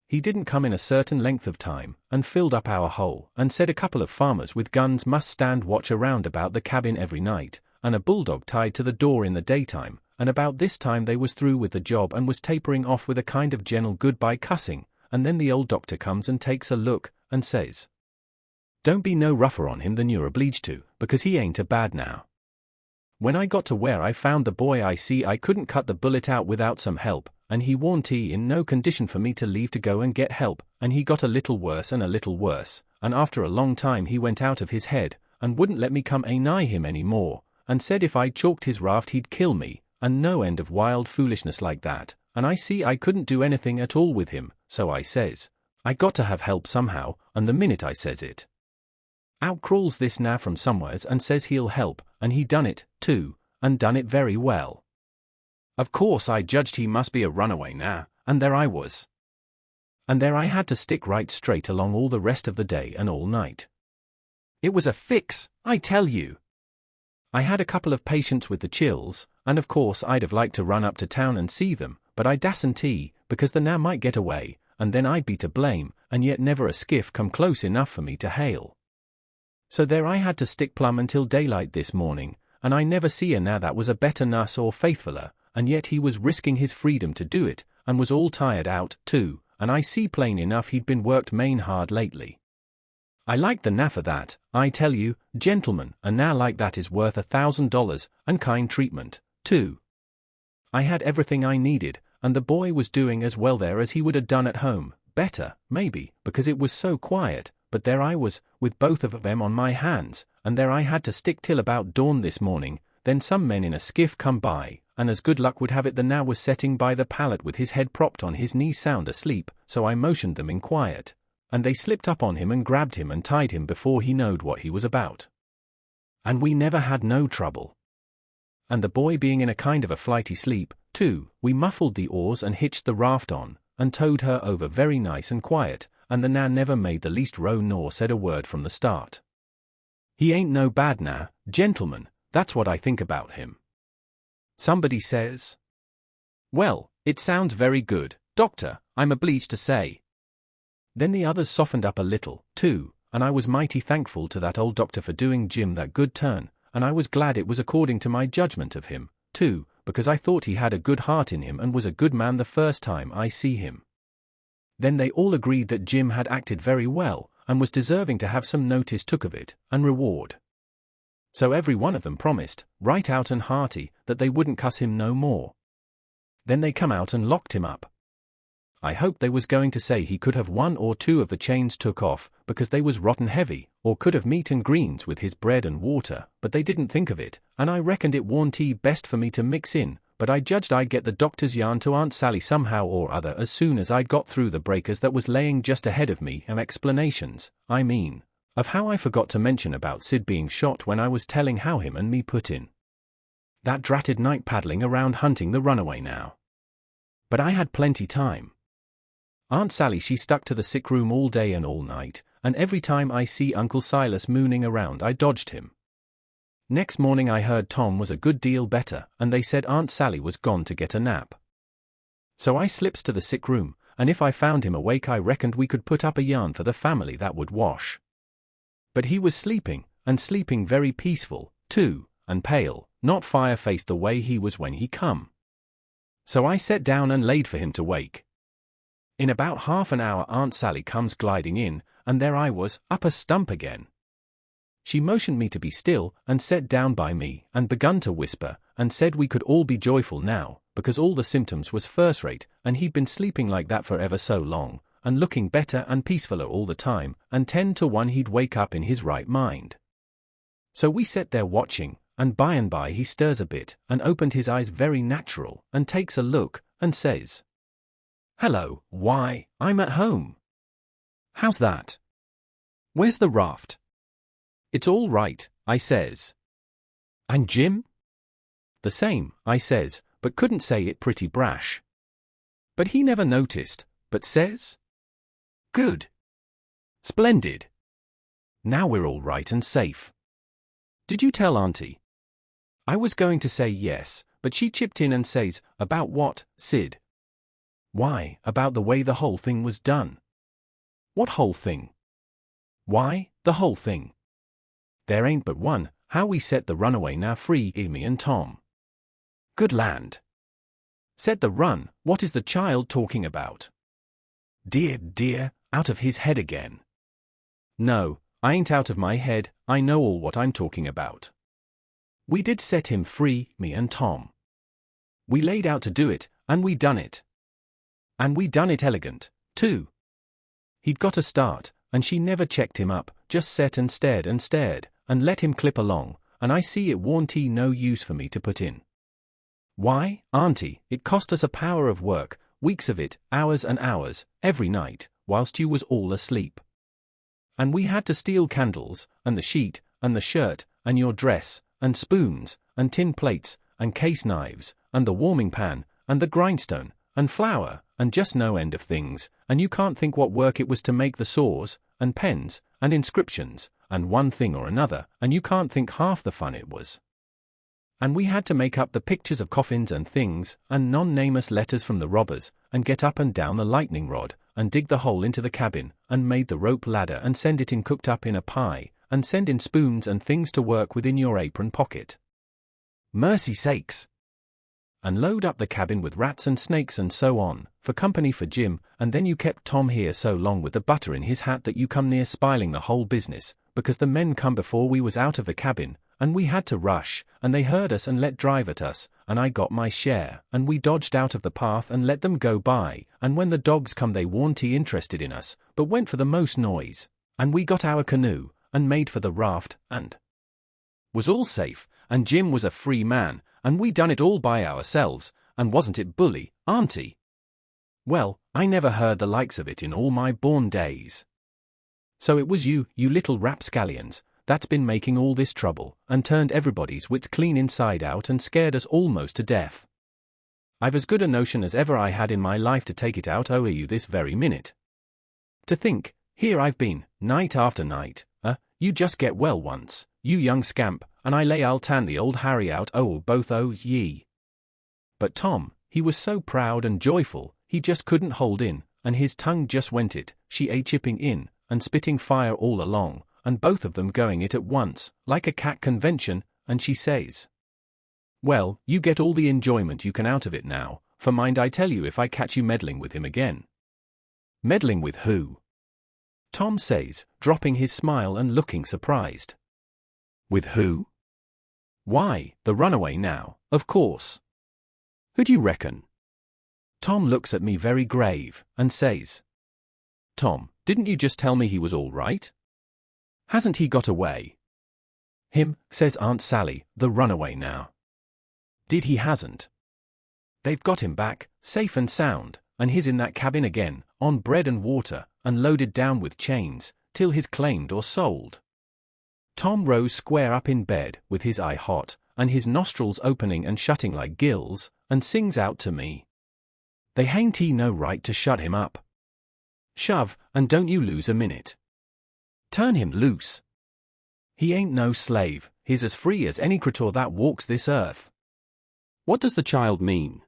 [SPEAKER 1] he didn't come in a certain length of time, and filled up our hole, and said a couple of farmers with guns must stand watch around about the cabin every night, and a bulldog tied to the door in the daytime, and about this time they was through with the job and was tapering off with a kind of gentle goodbye cussing, and then the old doctor comes and takes a look, and says, "Don't be no rougher on him than you're obliged to, because he ain't a bad now." When I got to where I found the boy I see I couldn't cut the bullet out without some help, and he warn't he in no condition for me to leave to go and get help, and he got a little worse and a little worse, and after a long time he went out of his head, and wouldn't let me come nigh him any more, and said if I chalked his raft he'd kill me, and no end of wild foolishness like that, and I see I couldn't do anything at all with him, so I says, I got to have help somehow, and the minute I says it, out crawls this now from somewheres and says he'll help, and he done it, too, and done it very well. Of course I judged he must be a runaway now, and there I was. And there I had to stick right straight along all the rest of the day and all night. It was a fix, I tell you. I had a couple of patients with the chills, and of course I'd have liked to run up to town and see them, but I dasn't because the now might get away, and then I'd be to blame, and yet never a skiff come close enough for me to hail. So there I had to stick plumb until daylight this morning, and I never see a now that was a better nurse or faithfuler, and yet he was risking his freedom to do it, and was all tired out, too, and I see plain enough he'd been worked main hard lately. I liked the now for that, I tell you, gentlemen, a now like that is worth $1,000, and kind treatment, too. I had everything I needed, and the boy was doing as well there as he would have done at home, better, maybe, because it was so quiet, but there I was, with both of them on my hands, and there I had to stick till about dawn this morning, then some men in a skiff come by, and as good luck would have it the now was setting by the pallet with his head propped on his knee sound asleep, so I motioned them in quiet, and they slipped up on him and grabbed him and tied him before he knowed what he was about. And we never had no trouble. And the boy being in a kind of a flighty sleep, too, we muffled the oars and hitched the raft on, and towed her over very nice and quiet, and the now never made the least row nor said a word from the start. He ain't no bad now, gentlemen, that's what I think about him. Somebody says, "Well, it sounds very good, doctor, I'm obliged to say." Then the others softened up a little, too, and I was mighty thankful to that old doctor for doing Jim that good turn, and I was glad it was according to my judgment of him, too, because I thought he had a good heart in him and was a good man the first time I see him. Then they all agreed that Jim had acted very well, and was deserving to have some notice took of it, and reward. So every one of them promised, right out and hearty, that they wouldn't cuss him no more. Then they come out and locked him up. I hoped they was going to say he could have one or two of the chains took off, because they was rotten heavy, or could have meat and greens with his bread and water, but they didn't think of it, and I reckoned it warn't best for me to mix in, but I judged I'd get the doctor's yarn to Aunt Sally somehow or other as soon as I'd got through the breakers that was laying just ahead of me, and explanations, I mean, of how I forgot to mention about Sid being shot when I was telling how him and me put in that dratted night paddling around hunting the runaway now. But I had plenty time. Aunt Sally she stuck to the sick room all day and all night, and every time I see Uncle Silas mooning around I dodged him. Next morning I heard Tom was a good deal better, and they said Aunt Sally was gone to get a nap. So I slips to the sick room, and if I found him awake I reckoned we could put up a yarn for the family that would wash. But he was sleeping, and sleeping very peaceful, too, and pale, not fire-faced the way he was when he come. So I sat down and laid for him to wake. In about half an hour Aunt Sally comes gliding in, and there I was, up a stump again. She motioned me to be still, and sat down by me, and begun to whisper, and said we could all be joyful now, because all the symptoms was first-rate, and he'd been sleeping like that for ever so long, and looking better and peacefuler all the time, and 10 to 1 he'd wake up in his right mind. So we sat there watching, and by he stirs a bit, and opened his eyes very natural, and takes a look, and says, "Hello, why, I'm at home. How's that? Where's the raft?" "It's all right," I says. "And Jim?" "The same," I says, but couldn't say it pretty brash. But he never noticed, but says, "Good. Splendid. Now we're all right and safe. Did you tell Auntie?" I was going to say yes, but she chipped in and says, "About what, Sid?" "Why, about the way the whole thing was done." "What whole thing?" "Why, the whole thing. There ain't but one, how we set the runaway now free, me and Tom." "Good land. Set the run, what is the child talking about?" Dear, out of his head again." "No, I ain't out of my head, I know all what I'm talking about. We did set him free, me and Tom. We laid out to do it, and we done it. And we done it elegant, too. He'd got a start, and she never checked him up, just set and stared, and let him clip along, and I see it warn't no use for me to put in. Why, Auntie, it cost us a power of work, weeks of it, hours and hours, every night, whilst you was all asleep. And we had to steal candles, and the sheet, and the shirt, and your dress, and spoons, and tin plates, and case knives, and the warming pan, and the grindstone, and flour, and just no end of things, and you can't think what work it was to make the saws, and pens, and inscriptions, and one thing or another, and you can't think half the fun it was. And we had to make up the pictures of coffins and things, and non-nameless letters from the robbers, and get up and down the lightning rod, and dig the hole into the cabin, and made the rope ladder and send it in cooked up in a pie, and send in spoons and things to work within your apron pocket. Mercy sakes! And load up the cabin with rats and snakes and so on, for company for Jim, and then you kept Tom here so long with the butter in his hat that you come near spiling the whole business, because the men come before we was out of the cabin, and we had to rush, and they heard us and let drive at us, and I got my share, and we dodged out of the path and let them go by, and when the dogs come they warn't interested in us, but went for the most noise, and we got our canoe, and made for the raft, and was all safe, and Jim was a free man, and we done it all by ourselves, and wasn't it bully, Auntie? Well, I never heard the likes of it in all my born days. So it was you little rapscallions, that's been making all this trouble, and turned everybody's wits clean inside out and scared us almost to death. I've as good a notion as ever I had in my life to take it out o'er you this very minute. To think, here I've been, night after night, you just get well once, you young scamp, and I lay I'll tan the old Harry out both ye. But Tom, he was so proud and joyful, he just couldn't hold in, and his tongue just went it, she chipping in, and spitting fire all along, and both of them going it at once, like a cat convention, and she says, "Well, you get all the enjoyment you can out of it now, for mind I tell you if I catch you meddling with him again." "Meddling with who?" Tom says, dropping his smile and looking surprised. "With who?" "Why, the runaway now, of course." "Who do you reckon?" Tom looks at me very grave, and says, "Tom, didn't you just tell me he was all right? Hasn't he got away?" "Him," says Aunt Sally, "the runaway now." "Did he hasn't? They've got him back, safe and sound, and he's in that cabin again, on bread and water, and loaded down with chains, till he's claimed or sold." Tom rose square up in bed, with his eye hot, and his nostrils opening and shutting like gills, and sings out to me, "They hain't no right to shut him up. Shove, and don't you lose a minute. Turn him loose. He ain't no slave, he's as free as any creature that walks this earth." "What does the child mean?"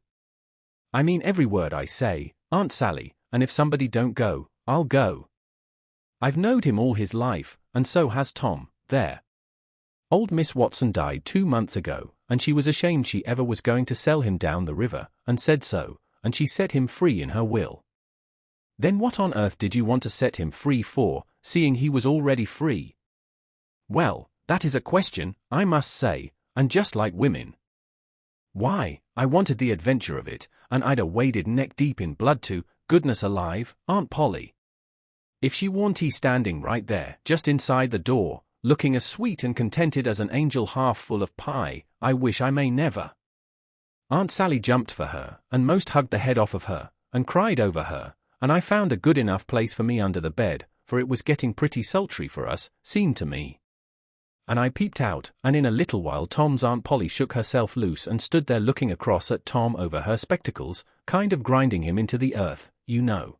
[SPEAKER 1] "I mean every word I say, Aunt Sally, and if somebody don't go, I'll go. I've knowed him all his life, and so has Tom, there. Old Miss Watson died 2 months ago, and she was ashamed she ever was going to sell him down the river, and said so, and she set him free in her will." "Then what on earth did you want to set him free for, seeing he was already free?" "Well, that is a question, I must say, and just like women. Why, I wanted the adventure of it, and I'd a waded neck deep in blood to goodness alive, Aunt Polly. If she warn't he standing right there, just inside the door, looking as sweet and contented as an angel half full of pie, I wish I may never. Aunt Sally jumped for her, and most hugged the head off of her, and cried over her, and I found a good enough place for me under the bed, for it was getting pretty sultry for us, seemed to me. And I peeped out, and in a little while Tom's Aunt Polly shook herself loose and stood there looking across at Tom over her spectacles, kind of grinding him into the earth, you know.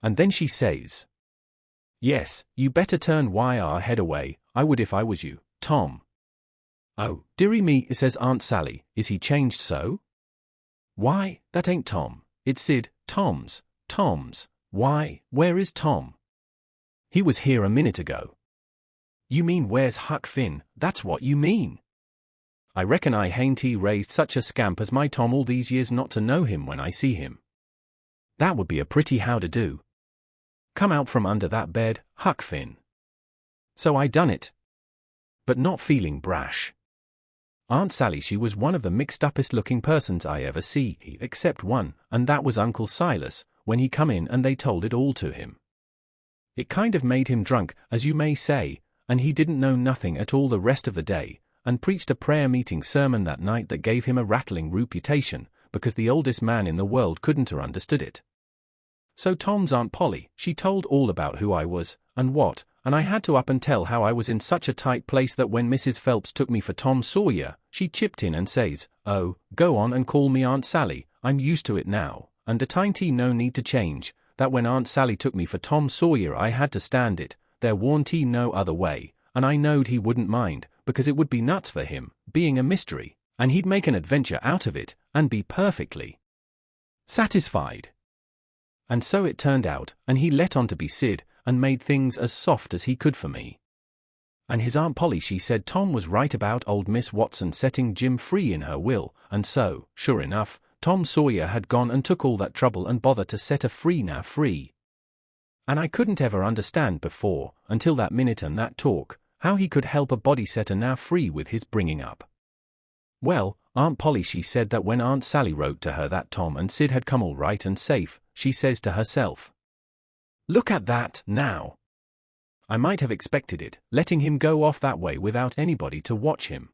[SPEAKER 1] And then she says, "Yes, you better turn our head away, I would if I was you, Tom." "Oh, dearie me," says Aunt Sally, "is he changed so?" "Why, that ain't Tom, it's Sid, Tom's. Why, where is Tom?" "He was here a minute ago." "You mean where's Huck Finn, that's what you mean." "I reckon I hain't he raised such a scamp as my Tom all these years not to know him when I see him. That would be a pretty how-to-do. Come out from under that bed, Huck Finn." So I done it. But not feeling brash. Aunt Sally, she was one of the mixed-uppest looking persons I ever see, except one, and that was Uncle Silas, when he come in and they told it all to him. It kind of made him drunk, as you may say, and he didn't know nothing at all the rest of the day, and preached a prayer-meeting sermon that night that gave him a rattling reputation, because the oldest man in the world couldn't have understood it. So Tom's Aunt Polly, she told all about who I was, and what, and I had to up and tell how I was in such a tight place that when Mrs. Phelps took me for Tom Sawyer, she chipped in and says, "Oh, go on and call me Aunt Sally, I'm used to it now, and a tiny no need to change, that when Aunt Sally took me for Tom Sawyer I had to stand it, there warn't no other way, and I knowed he wouldn't mind, because it would be nuts for him, being a mystery, and he'd make an adventure out of it, and be perfectly satisfied." And so it turned out, and he let on to be Sid, and made things as soft as he could for me. And his Aunt Polly, she said Tom was right about old Miss Watson setting Jim free in her will, and so, sure enough, Tom Sawyer had gone and took all that trouble and bother to set her free. And I couldn't ever understand before, until that minute and that talk, how he could help a body set her now free with his bringing up. Well, Aunt Polly, she said that when Aunt Sally wrote to her that Tom and Sid had come all right and safe, she says to herself, "Look at that, now. I might have expected it, letting him go off that way without anybody to watch him.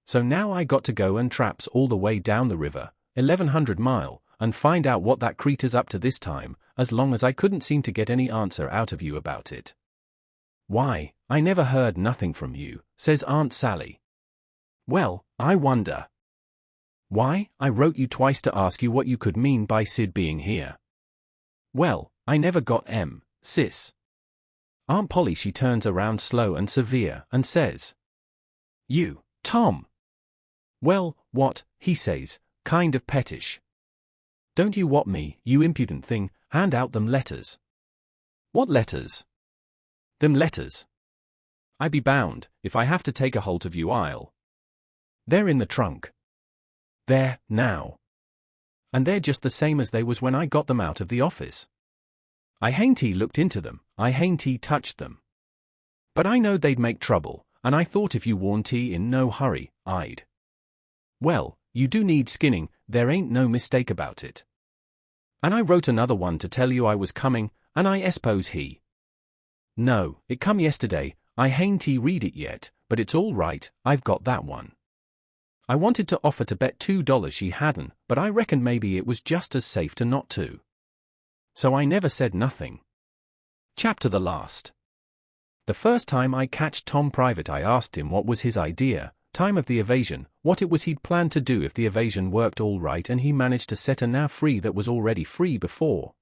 [SPEAKER 1] So now I got to go and traps all the way down the river, 1100 mile, and find out what that creeter's up to this time, as long as I couldn't seem to get any answer out of you about it." "Why, I never heard nothing from you," says Aunt Sally. "Well, I wonder." "Why, I wrote you twice to ask you what you could mean by Sid being here." "Well, I never got sis." Aunt Polly, she turns around slow and severe, and says, "You, Tom." "Well, what," he says, kind of pettish. "Don't you want me, you impudent thing, hand out them letters." "What letters?" "Them letters. I be bound, if I have to take a holt of you they're in the trunk. There, now. And they're just the same as they was when I got them out of the office. I hain't looked into them, I hain't touched them. But I knowed they'd make trouble, and I thought if you warn't in no hurry, I'd. Well, you do need skinning, there ain't no mistake about it. And I wrote another one to tell you I was coming, and I s'pose No, it come yesterday, I hain't read it yet, but it's all right, I've got that one. I wanted to offer to bet $2 she hadn't, but I reckon maybe it was just as safe to not to. So I never said nothing. Chapter the last. The first time I catched Tom private I asked him what was his idea, time of the evasion, what it was he'd planned to do if the evasion worked all right and he managed to set her now free that was already free before.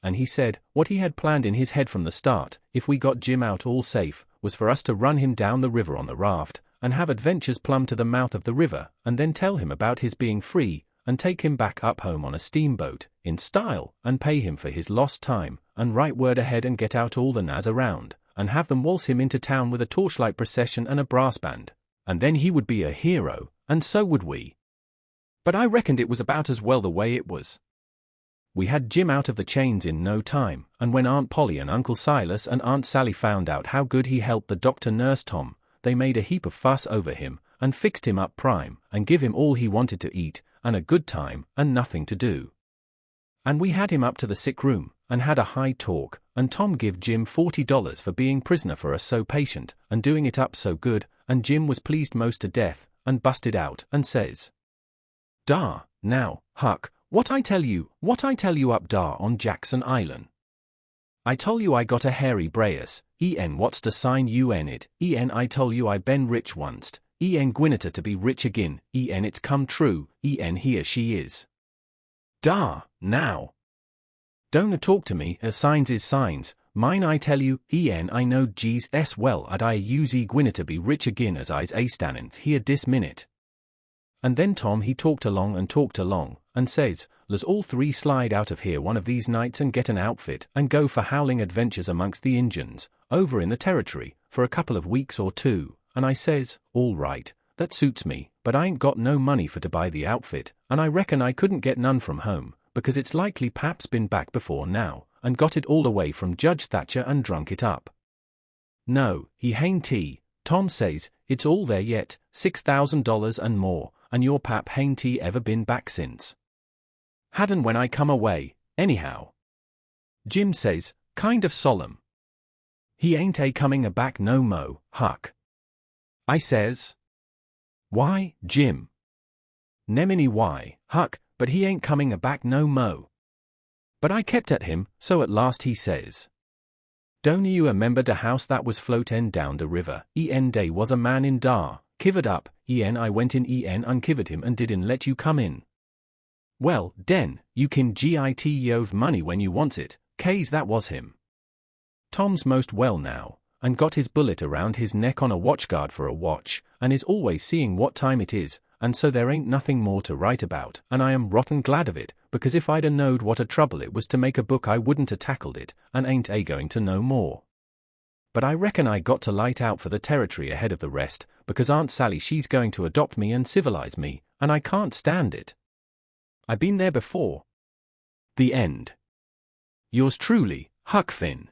[SPEAKER 1] And he said, what he had planned in his head from the start, if we got Jim out all safe, was for us to run him down the river on the raft, and have adventures plumb to the mouth of the river, and then tell him about his being free, and take him back up home on a steamboat, in style, and pay him for his lost time, and write word ahead and get out all the Naz around, and have them waltz him into town with a torchlight procession and a brass band, and then he would be a hero, and so would we. But I reckoned it was about as well the way it was. We had Jim out of the chains in no time, and when Aunt Polly and Uncle Silas and Aunt Sally found out how good he helped the doctor nurse Tom, they made a heap of fuss over him, and fixed him up prime, and give him all he wanted to eat, and a good time, and nothing to do. And we had him up to the sick room, and had a high talk, and Tom give Jim $40 for being prisoner for us so patient, and doing it up so good, and Jim was pleased most to death, and busted out, and says, "Dar, now, Huck, what I tell you up dar on Jackson Island? I tol you I got a hairy brayus, what's the sign it, I tol you I been rich onct, Gwineta to be rich agin, it's come true, here she is. Dar, now. Don't talk to me, signs is signs, mine I tell you, I know G's s well ad I use Gwineta be rich agin as I's a standin' here dis minute." And then Tom he talked along, and says, "Let's all three slide out of here one of these nights and get an outfit and go for howling adventures amongst the Injuns, over in the territory, for a couple of weeks or two," and I says, "All right, that suits me, but I ain't got no money for to buy the outfit, and I reckon I couldn't get none from home, because it's likely Pap's been back before now, and got it all away from Judge Thatcher and drunk it up." "No, he hain't he," Tom says, "it's all there yet, $6,000 and more, and your Pap hain't he ever been back since. Hadn't when I come away, anyhow." Jim says, kind of solemn, "He ain't coming back no mo, Huck." I says, "Why, Jim?" "Nemini why, Huck, but he ain't coming back no mo." But I kept at him, so at last he says, "Don't you remember the house that was floatin' down the river, day was a man in dar, kivered up, I went in unkivered him and didn't let you come in. Well, den, you can git yove money when you wants it, case that was him. Tom's most well now, and got his bullet around his neck on a watchguard for a watch, and is always seeing what time it is, and so there ain't nothing more to write about, and I am rotten glad of it, because if I'd a knowed what a trouble it was to make a book I wouldn't a tackled it, and ain't going to know more. But I reckon I got to light out for the territory ahead of the rest, because Aunt Sally she's going to adopt me and civilize me, and I can't stand it. I been there before. The end. Yours truly, Huck Finn.